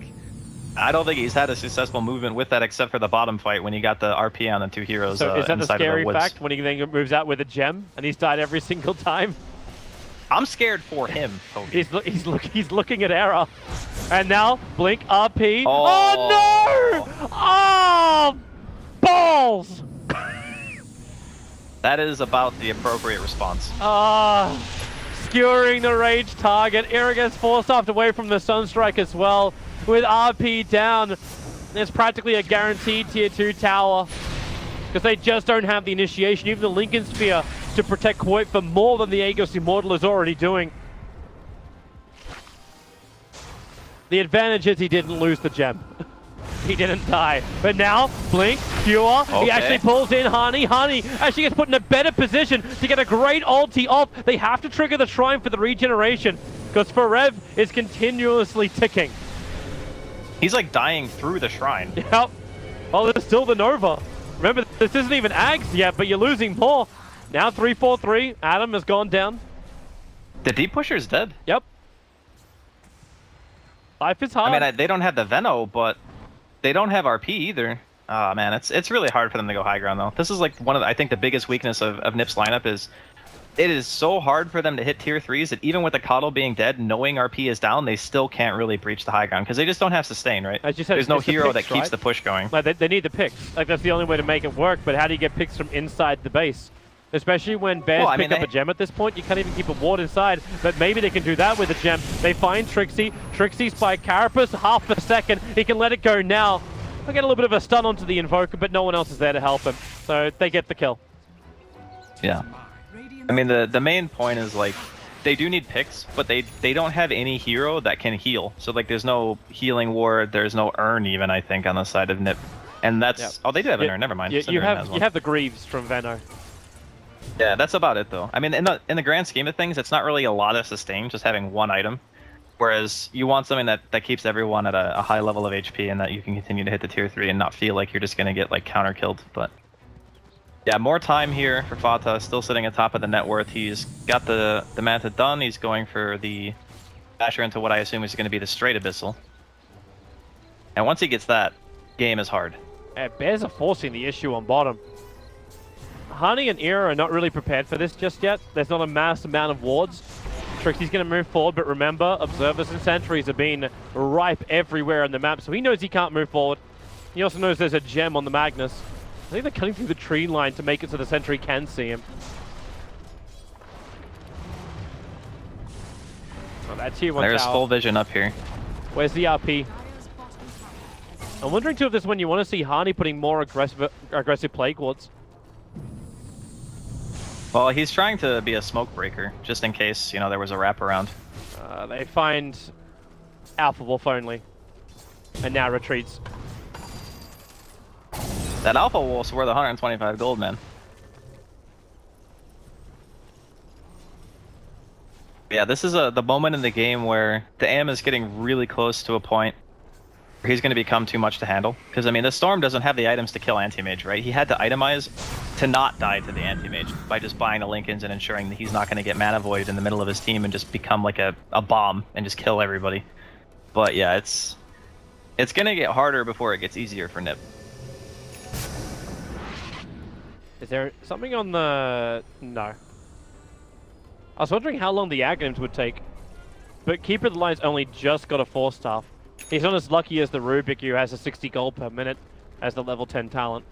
I don't think he's had a successful movement with that except for the bottom fight when he got the RP on the 2 heroes. So is that the scary woods. fact when he then moves out with a gem and he's died every single time? I'm scared for him, Toby. He's looking at Era, and now blink RP. Oh no! Oh balls! That is about the appropriate response. Skewering the rage target. Era gets forced off away from the Sunstrike as well. with RP down. It's practically a guaranteed tier 2 tower because they just don't have the initiation, even the Lincoln Sphere, to protect Quake for more than the Aegis Immortal is already doing. The advantage is he didn't lose the gem. He didn't die. But now, Blink, Pure, he actually pulls in Hani. Hani actually gets put in a better position to get a great ulti off. They have to trigger the Shrine for the regeneration because Forev is continuously ticking. He's like dying through the Shrine. Yep. Oh, there's still the Nova. Remember, this isn't even Ags yet, but you're losing more. Now 3-4-3. Adam has gone down. The deep pusher's dead. Yep. Life is hard. I mean, they don't have the Veno, but they don't have RP either. Oh man, it's really hard for them to go high ground though. This is like one of the, I think the biggest weakness of NiP's lineup is it is so hard for them to hit tier 3s that even with the Coddle being dead, knowing RP is down, they still can't really breach the high ground because they just don't have sustain, right? As you said, there's no hero picks, that keeps right? the push going. Like they need the picks. Like that's the only way to make it work. But how do you get picks from inside the base? Especially when bears pick up a gem at this point, you can't even keep a ward inside. But maybe they can do that with a gem. They find Trixie. Trixie's by Carapace, half a second. He can let it go now. I get a little bit of a stun onto the Invoker, but no one else is there to help him. So they get the kill. Yeah. I mean, the main point is like they do need picks, but they don't have any hero that can heal. So like there's no healing ward, there's no urn even, I think, on the side of NiP. And that's oh, they do have an urn, never mind. You have the Greaves from Veno. Yeah, that's about it though. I mean, in the grand scheme of things, it's not really a lot of sustain, just having one item. Whereas you want something that keeps everyone at a high level of HP and that you can continue to hit the tier 3 and not feel like you're just gonna get like counter killed. But yeah, more time here for Fata, still sitting atop of the net worth. He's got the Manta done. He's going for the Basher into what I assume is gonna be the straight Abyssal. And once he gets that, game is hard. Bears are forcing the issue on bottom. Hani and Era are not really prepared for this just yet. There's not a mass amount of wards. Trixie's going to move forward, but remember, Observers and Sentries are being ripe everywhere on the map, so he knows he can't move forward. He also knows there's a gem on the Magnus. I think they're cutting through the tree line to make it so the Sentry can see him. Oh, that's here. There's full vision up here. Where's the RP? I'm wondering too if this is when you want to see Hani putting more aggressive Plague Wards. Well, he's trying to be a smoke breaker, just in case, you know, there was a wraparound. They find Alpha Wolf only, and now retreats. That Alpha Wolf's worth 125 gold, man. Yeah, this is the moment in the game where the AM is getting really close to a point where he's going to become too much to handle. Because, I mean, the Storm doesn't have the items to kill Anti-Mage, right? He had to itemize to not die to the Anti-Mage by just buying the Lincolns and ensuring that he's not going to get Mana Void in the middle of his team and just become like a bomb and just kill everybody. But yeah, it's going to get harder before it gets easier for NiP. Is there something on the... No. I was wondering how long the Aghanims would take. But Keeper of the Line's only just got a 4-star. He's not as lucky as the Rubik, who has a 60 gold per minute as the level 10 talent.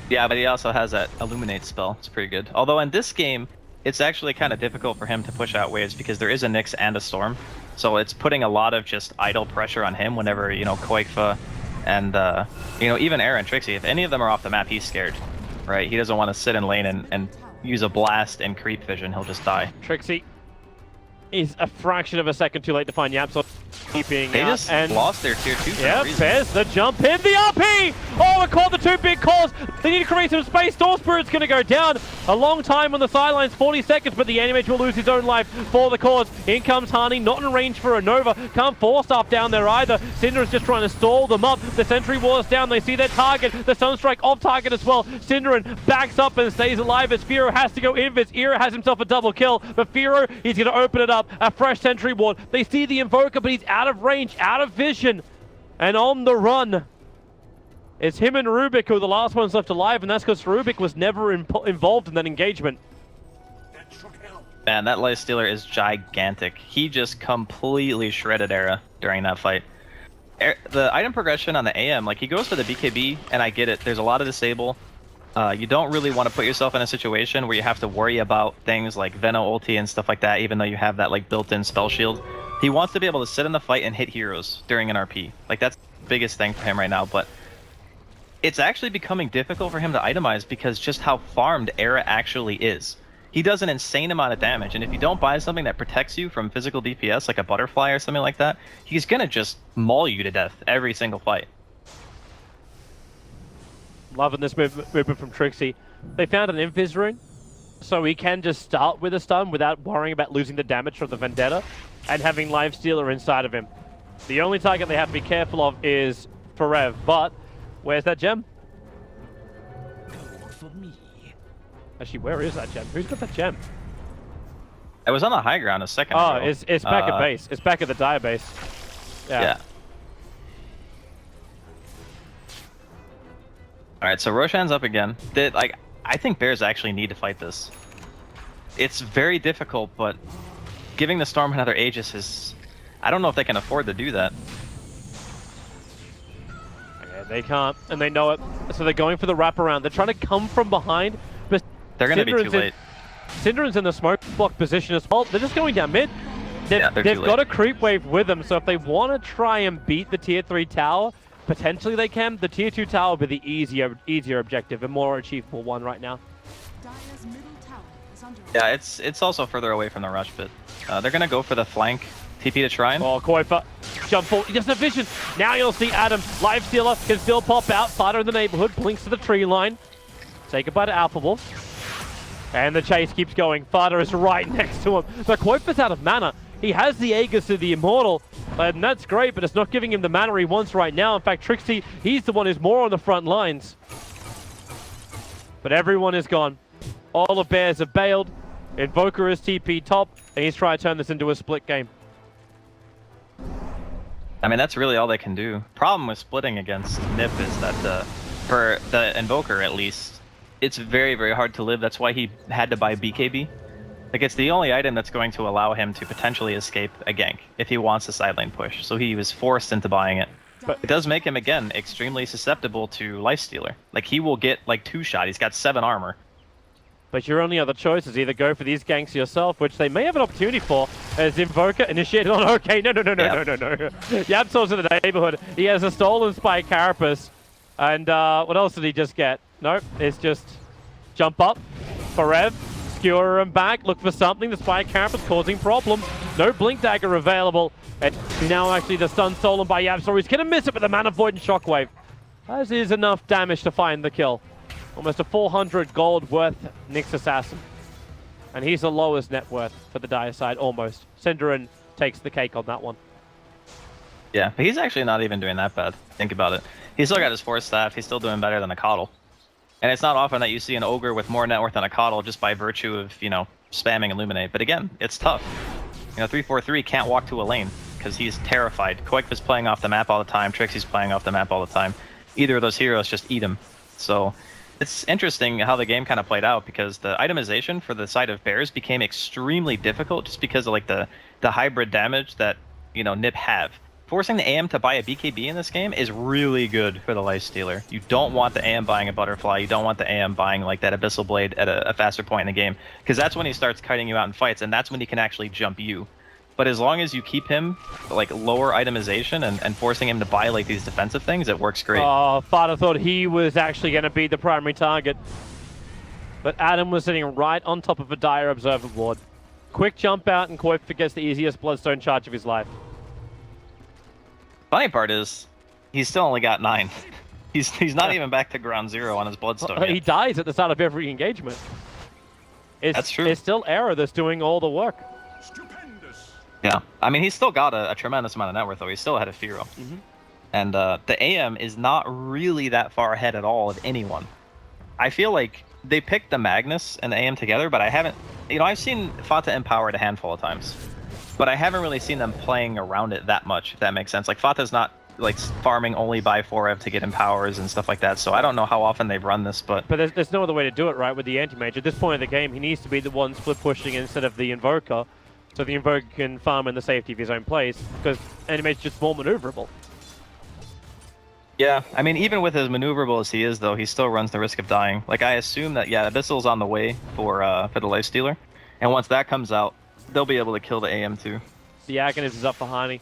Yeah, but he also has that Illuminate spell. It's pretty good. Although in this game, it's actually kind of difficult for him to push out waves because there is a Nyx and a Storm. So it's putting a lot of just idle pressure on him whenever, you know, Koikfa and, you know, even Aaron Trixie, if any of them are off the map, he's scared, right? He doesn't want to sit in lane and use a blast and creep vision. He'll just die. Trixie is a fraction of a second too late to find Yapsol. Keeping they just and lost their tier 2 for yeah, no reason. there's the jump in, the RP! Oh, it caught the two big calls. They need to create some space. Storm Spirit's going to go down. A long time on the sidelines, 40 seconds, but the Animage will lose his own life for the cause. In comes Hani, not in range for a Nova. Can't force up down there either. Cinder is just trying to stall them up. The Sentry Wall's down. They see their target. The Sunstrike off target as well. Cinderin backs up and stays alive as Firo has to go invis. Era has himself a double kill, but Firo, he's going to open it up. A fresh Sentry Ward. They see the Invoker, but he's out of range, out of vision, and on the run. It's him and Rubik who are the last ones left alive, and that's because Rubik was never involved in that engagement. Man, that Lifestealer is gigantic. He just completely shredded Era during that fight. The item progression on the AM, like he goes for the BKB, and I get it. There's a lot of disable. You don't really want to put yourself in a situation where you have to worry about things like Veno ulti and stuff like that, even though you have that like built-in spell shield. He wants to be able to sit in the fight and hit heroes during an RP. Like, that's the biggest thing for him right now, but it's actually becoming difficult for him to itemize because just how farmed Era actually is. He does an insane amount of damage, and if you don't buy something that protects you from physical DPS, like a butterfly or something like that, he's gonna just maul you to death every single fight. Loving this movement from Trixie. They found an Invis rune, so he can just start with a stun without worrying about losing the damage from the Vendetta and having Lifestealer inside of him. The only target they have to be careful of is Forev, but where's that gem? For me. Actually, where is that gem? Who's got that gem? It was on the high ground a second ago. ago. It's back at base. It's back at the Dire base. Yeah. Alright, so Roshan's up again. I think Bears actually need to fight this. It's very difficult, but giving the Storm another Aegis is... I don't know if they can afford to do that. Yeah, they can't, and they know it. So they're going for the wraparound. They're trying to come from behind, but they're going to be too late. Synderen's in the smoke block position as well. They're just going down mid. They've got a creep wave with them, so if they want to try and beat the tier 3 tower, potentially they can. The tier 2 tower will be the easier objective, a more achievable one right now. Yeah, it's also further away from the rush pit. They're going to go for the flank TP to Shrine. Oh, Koifa, jump forward. He doesn't have vision. Now you'll see Adam. Lifestealer can still pop out. Fighter in the neighborhood, blinks to the tree line. Say goodbye to Alpha Wolf. And the chase keeps going. Fighter is right next to him. But Koifa's out of mana. He has the Aegis of the Immortal, and that's great, but it's not giving him the mana he wants right now. In fact, Trixie, he's the one who's more on the front lines. But everyone is gone. All the Bears have bailed. Invoker is TP top, and he's trying to turn this into a split game. I mean, that's really all they can do. Problem with splitting against Nip is that for the Invoker, at least, it's very, very hard to live. That's why he had to buy BKB. Like, it's the only item that's going to allow him to potentially escape a gank if he wants a side lane push. So he was forced into buying it. But it does make him, again, extremely susceptible to Lifestealer. Like, he will get, like, 2-shot. He's got 7 armor. But your only other choice is either go for these ganks yourself, which they may have an opportunity for, as Invoker initiated on... Okay, no. Yapsor's in the neighborhood. He has a stolen Spike Carapace. And what else did he just get? Nope, it's just jump up, Forev, skewer him back, look for something. The Spike Carapace causing problems. No Blink Dagger available. And now actually the stun stolen by Yapsor. He's going to miss it with the Mana Void and Shockwave. As is enough damage to find the kill. Almost a 400 gold worth Nyx Assassin. And he's the lowest net worth for the Dire side, almost. Synderen takes the cake on that one. Yeah, but he's actually not even doing that bad. Think about it. He's still got his Force Staff. He's still doing better than a Coddle. And it's not often that you see an Ogre with more net worth than a Coddle just by virtue of, you know, spamming Illuminate. But again, it's tough. You know, 343 can't walk to a lane because he's terrified. Koik is playing off the map all the time. Trixie's playing off the map all the time. Either of those heroes just eat him. So it's interesting how the game kind of played out because the itemization for the side of Bears became extremely difficult just because of like the hybrid damage that, you know, Nip have. Forcing the AM to buy a BKB in this game is really good for the Lifestealer. You don't want the AM buying a Butterfly. You don't want the AM buying like that Abyssal Blade at a faster point in the game because that's when he starts kiting you out in fights and that's when he can actually jump you. But as long as you keep him like lower itemization and forcing him to buy like these defensive things, it works great. Oh, Father thought he was actually going to be the primary target. But Adam was sitting right on top of a Dire Observer board. Quick jump out and Koip gets the easiest Bloodstone charge of his life. Funny part is, he's still only got 9. He's not even back to ground 0 on his Bloodstone yet. He dies at the start of every engagement. That's true. It's still Era that's doing all the work. Yeah, I mean, he's still got a tremendous amount of net worth, though. He's still ahead of Firo. And the AM is not really that far ahead at all of anyone. I feel like they picked the Magnus and the AM together, but I haven't... You know, I've seen Fata empowered a handful of times, but I haven't really seen them playing around it that much, if that makes sense. Like, Fata's not, like, farming only by 4Ev to get empowers and stuff like that, so I don't know how often they've run this, but... But there's no other way to do it, right, with the Anti-Mage. At this point in the game, he needs to be the one split-pushing instead of the Invoker, so the Invoker can farm in the safety of his own place, because Anti-Mage is just more maneuverable. Yeah, I mean, even with as maneuverable as he is, though, he still runs the risk of dying. Like, I assume that, yeah, Abyssal's on the way for the Lifestealer, and once that comes out, they'll be able to kill the AM too. The Agonist is up for Hani.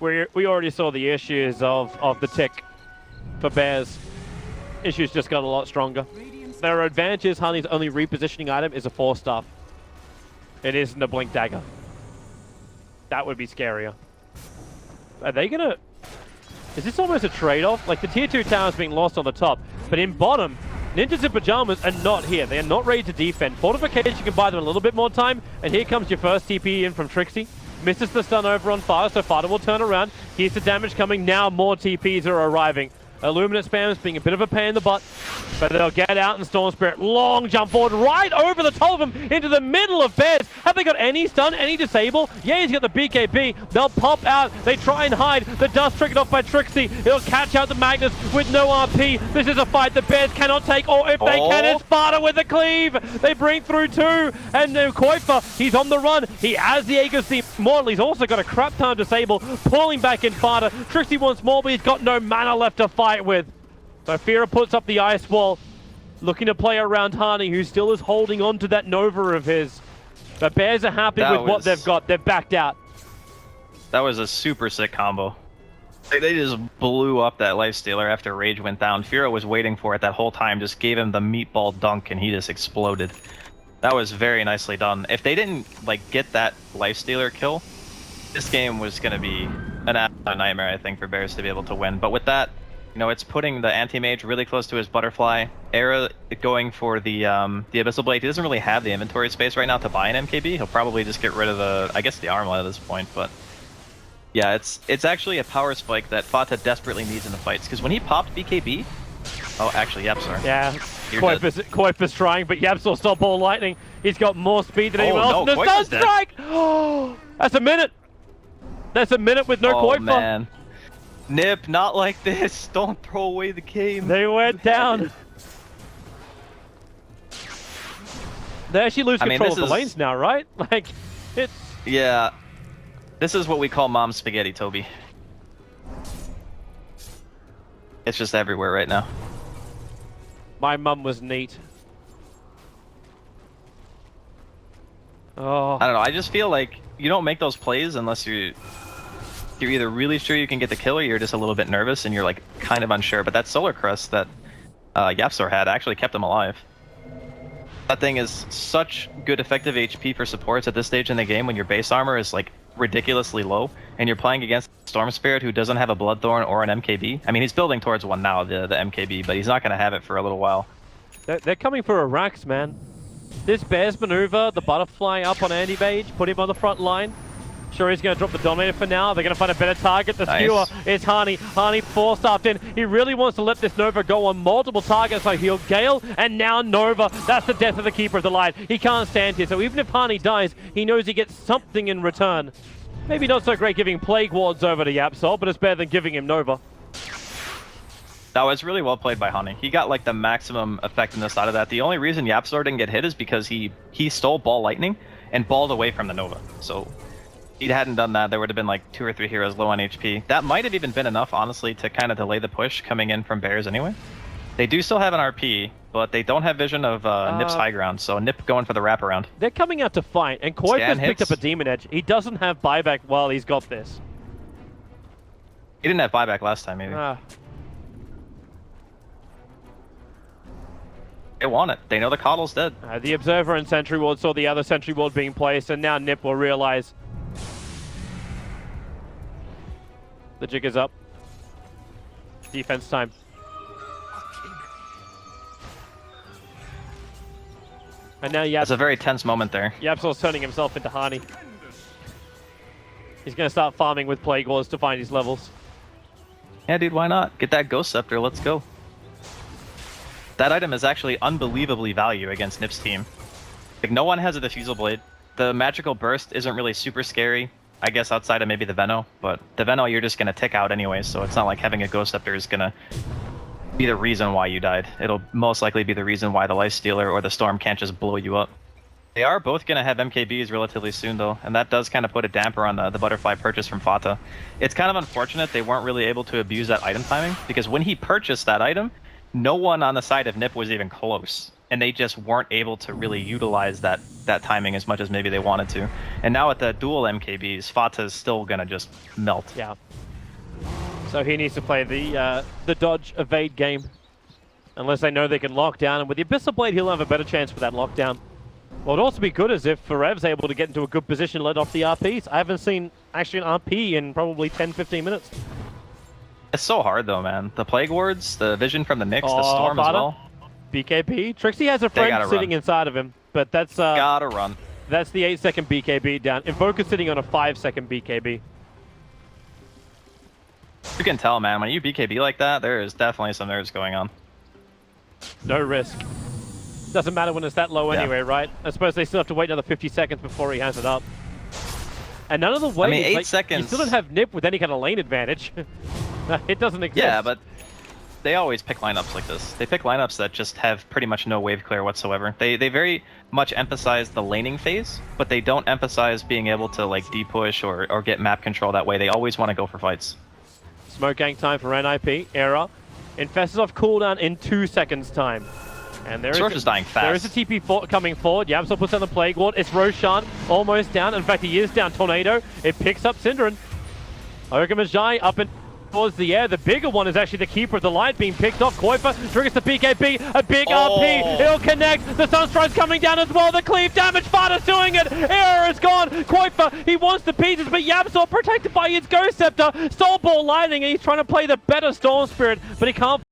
We already saw the issues of the tick for Bears. Issues just got a lot stronger. Their advantage is Hani's only repositioning item is a 4-star. It isn't a Blink Dagger. That would be scarier. Are they gonna... Is this almost a trade-off? Like, the tier 2 tower is being lost on the top, but in bottom, Ninjas in Pajamas are not here. They are not ready to defend. Fortification can buy them a little bit more time, and here comes your first TP in from Trixie. Misses the stun over on Fada, so Fada will turn around. Here's the damage coming. Now more TPs are arriving. Illuminate spams being a bit of a pain in the butt, but they'll get out and Storm Spirit. Long jump forward right over the top of him into the middle of Bears. Have they got any stun, any disable? Yeah, he's got the BKB. They'll pop out. They try and hide. The dust triggered off by Trixie. It'll catch out the Magnus with no RP. This is a fight the Bears cannot take, or if they can, it's Sparta with the cleave. They bring through 2, and Koifa, he's on the run. He has the Aegis Mortal. He's also got a crap ton of disable, pulling back in Sparta. Trixie wants more, but he's got no mana left to fight with. So Fira puts up the ice wall, looking to play around Hani, who still is holding on to that Nova of his. The Bears are happy with what they've got. They've backed out. That was a super sick combo. They just blew up that Lifestealer after Rage went down. Fira was waiting for it that whole time, just gave him the meatball dunk, and he just exploded. That was very nicely done. If they didn't get that Lifestealer kill, this game was going to be an absolute nightmare, I think, for Bears to be able to win. But with that, it's putting the Anti-Mage really close to his Butterfly. Era going for the Abyssal Blade. He doesn't really have the inventory space right now to buy an MKB. He'll probably just get rid of the Armlet at this point. But yeah, it's actually a power spike that Fata desperately needs in the fights. Because when he popped BKB... Oh, actually, Yapsar. Yeah, Koifa's trying, but Yapsar stop all lightning. He's got more speed than anyone else. No, the stun strike! Oh, that's a minute! That's a minute with no Koifa. Man. Nip, not like this. Don't throw away the game. They went down. They actually lose control of the lanes now, right? Like, it's... Yeah. This is what we call mom spaghetti, Toby. It's just everywhere right now. My mum was neat. Oh. I don't know, I just feel like you don't make those plays unless you're either really sure you can get the kill or you're just a little bit nervous and you're kind of unsure. But that Solar Crest that Yapsar had actually kept him alive. That thing is such good effective HP for supports at this stage in the game when your base armor is ridiculously low and you're playing against Storm Spirit who doesn't have a Bloodthorn or an MKB. I mean, he's building towards one now, the MKB, but he's not going to have it for a little while. They're coming for a Rax, man. This Bears maneuver, the Butterfly up on Anti-Mage, put him on the front line. Sure, he's going to drop the Dominator for now. They're going to find a better target. The Skewer is Hani. Hani 4-staffed in. He really wants to let this Nova go on multiple targets. So he'll Gale, and now Nova. That's the death of the Keeper of the Light. He can't stand here. So even if Hani dies, he knows he gets something in return. Maybe not so great giving Plague Wards over to Yapsol, but it's better than giving him Nova. That was really well played by Hani. He got the maximum effectiveness out of that. The only reason Yapsor didn't get hit is because he stole Ball Lightning and balled away from the Nova. So if he hadn't done that, there would have been 2 or 3 heroes low on HP. That might have even been enough, honestly, to kind of delay the push coming in from Bears anyway. They do still have an RP, but they don't have vision of Nip's high ground, so Nip going for the wraparound. They're coming out to fight, and Koiv has picked up a Demon Edge. He doesn't have buyback while he's got this. He didn't have buyback last time, maybe. They want it. They know the Coddle's dead. The Observer and Sentry Ward saw the other Sentry Ward being placed, and now Nip will realize the jig is up. Defense time. And now It's a very tense moment there. Yapsol's turning himself into Hani. He's going to start farming with Plague Wars to find his levels. Yeah, dude, why not? Get that Ghost Scepter, let's go. That item is actually unbelievably value against Nip's team. No one has a Diffusal Blade. The Magical Burst isn't really super scary, I guess outside of maybe the Veno, but the Veno you're just going to tick out anyway, so it's not like having a Ghost Scepter is going to be the reason why you died. It'll most likely be the reason why the Lifestealer or the Storm can't just blow you up. They are both going to have MKBs relatively soon though, and that does kind of put a damper on the Butterfly purchase from Fata. It's kind of unfortunate they weren't really able to abuse that item timing, because when he purchased that item, no one on the side of Nip was even close. and they just weren't able to really utilize that timing as much as maybe they wanted to. And now with the dual MKBs, Fata's still gonna just melt. Yeah. So he needs to play the dodge evade game, unless they know they can lock down. And with the Abyssal Blade, he'll have a better chance for that lockdown. What would also be good is if Ferev's able to get into a good position, let off the RPs. I haven't seen actually an RP in probably 10-15 minutes. It's so hard though, man. The Plague Wards, the Vision from the Nyx, the Oh, Storm as Fata. well. BKB. Trixie has a friend sitting inside of him, but that's gotta run. That's the 8-second BKB down. Invoker's sitting on a 5-second BKB. You can tell, man, when you BKB like that, there is definitely some nerves going on. No risk. Doesn't matter when it's that low anyway, right? I suppose they still have to wait another 50 seconds before he has it up. And none of the ways, I mean, 8 like, seconds. You still don't have Nip with any kind of lane advantage. It doesn't exist. Yeah, but they always pick lineups like this. They pick lineups that just have pretty much no wave clear whatsoever. They very much emphasize the laning phase, but they don't emphasize being able to like D-push or get map control that way. They always want to go for fights. Smoke gank time for NIP. Era. Infest is off cooldown in 2 seconds time. And there Source is dying fast. There is a TP coming forward. Yamsel puts down the Plague Ward. It's Roshan almost down. In fact, he is down. Tornado. It picks up Synderen. Ogamajai up and towards the air. The bigger one is actually the Keeper of the Light being picked off. Koifa triggers the BKB. A big RP. It'll connect. The Sunstride's coming down as well. The cleave damage. Fata's doing it. Era is gone. Koifa, he wants the pieces, but Yamsel protected by his Ghost Scepter. Soul Ball Lightning, and he's trying to play the better Storm Spirit, but he can't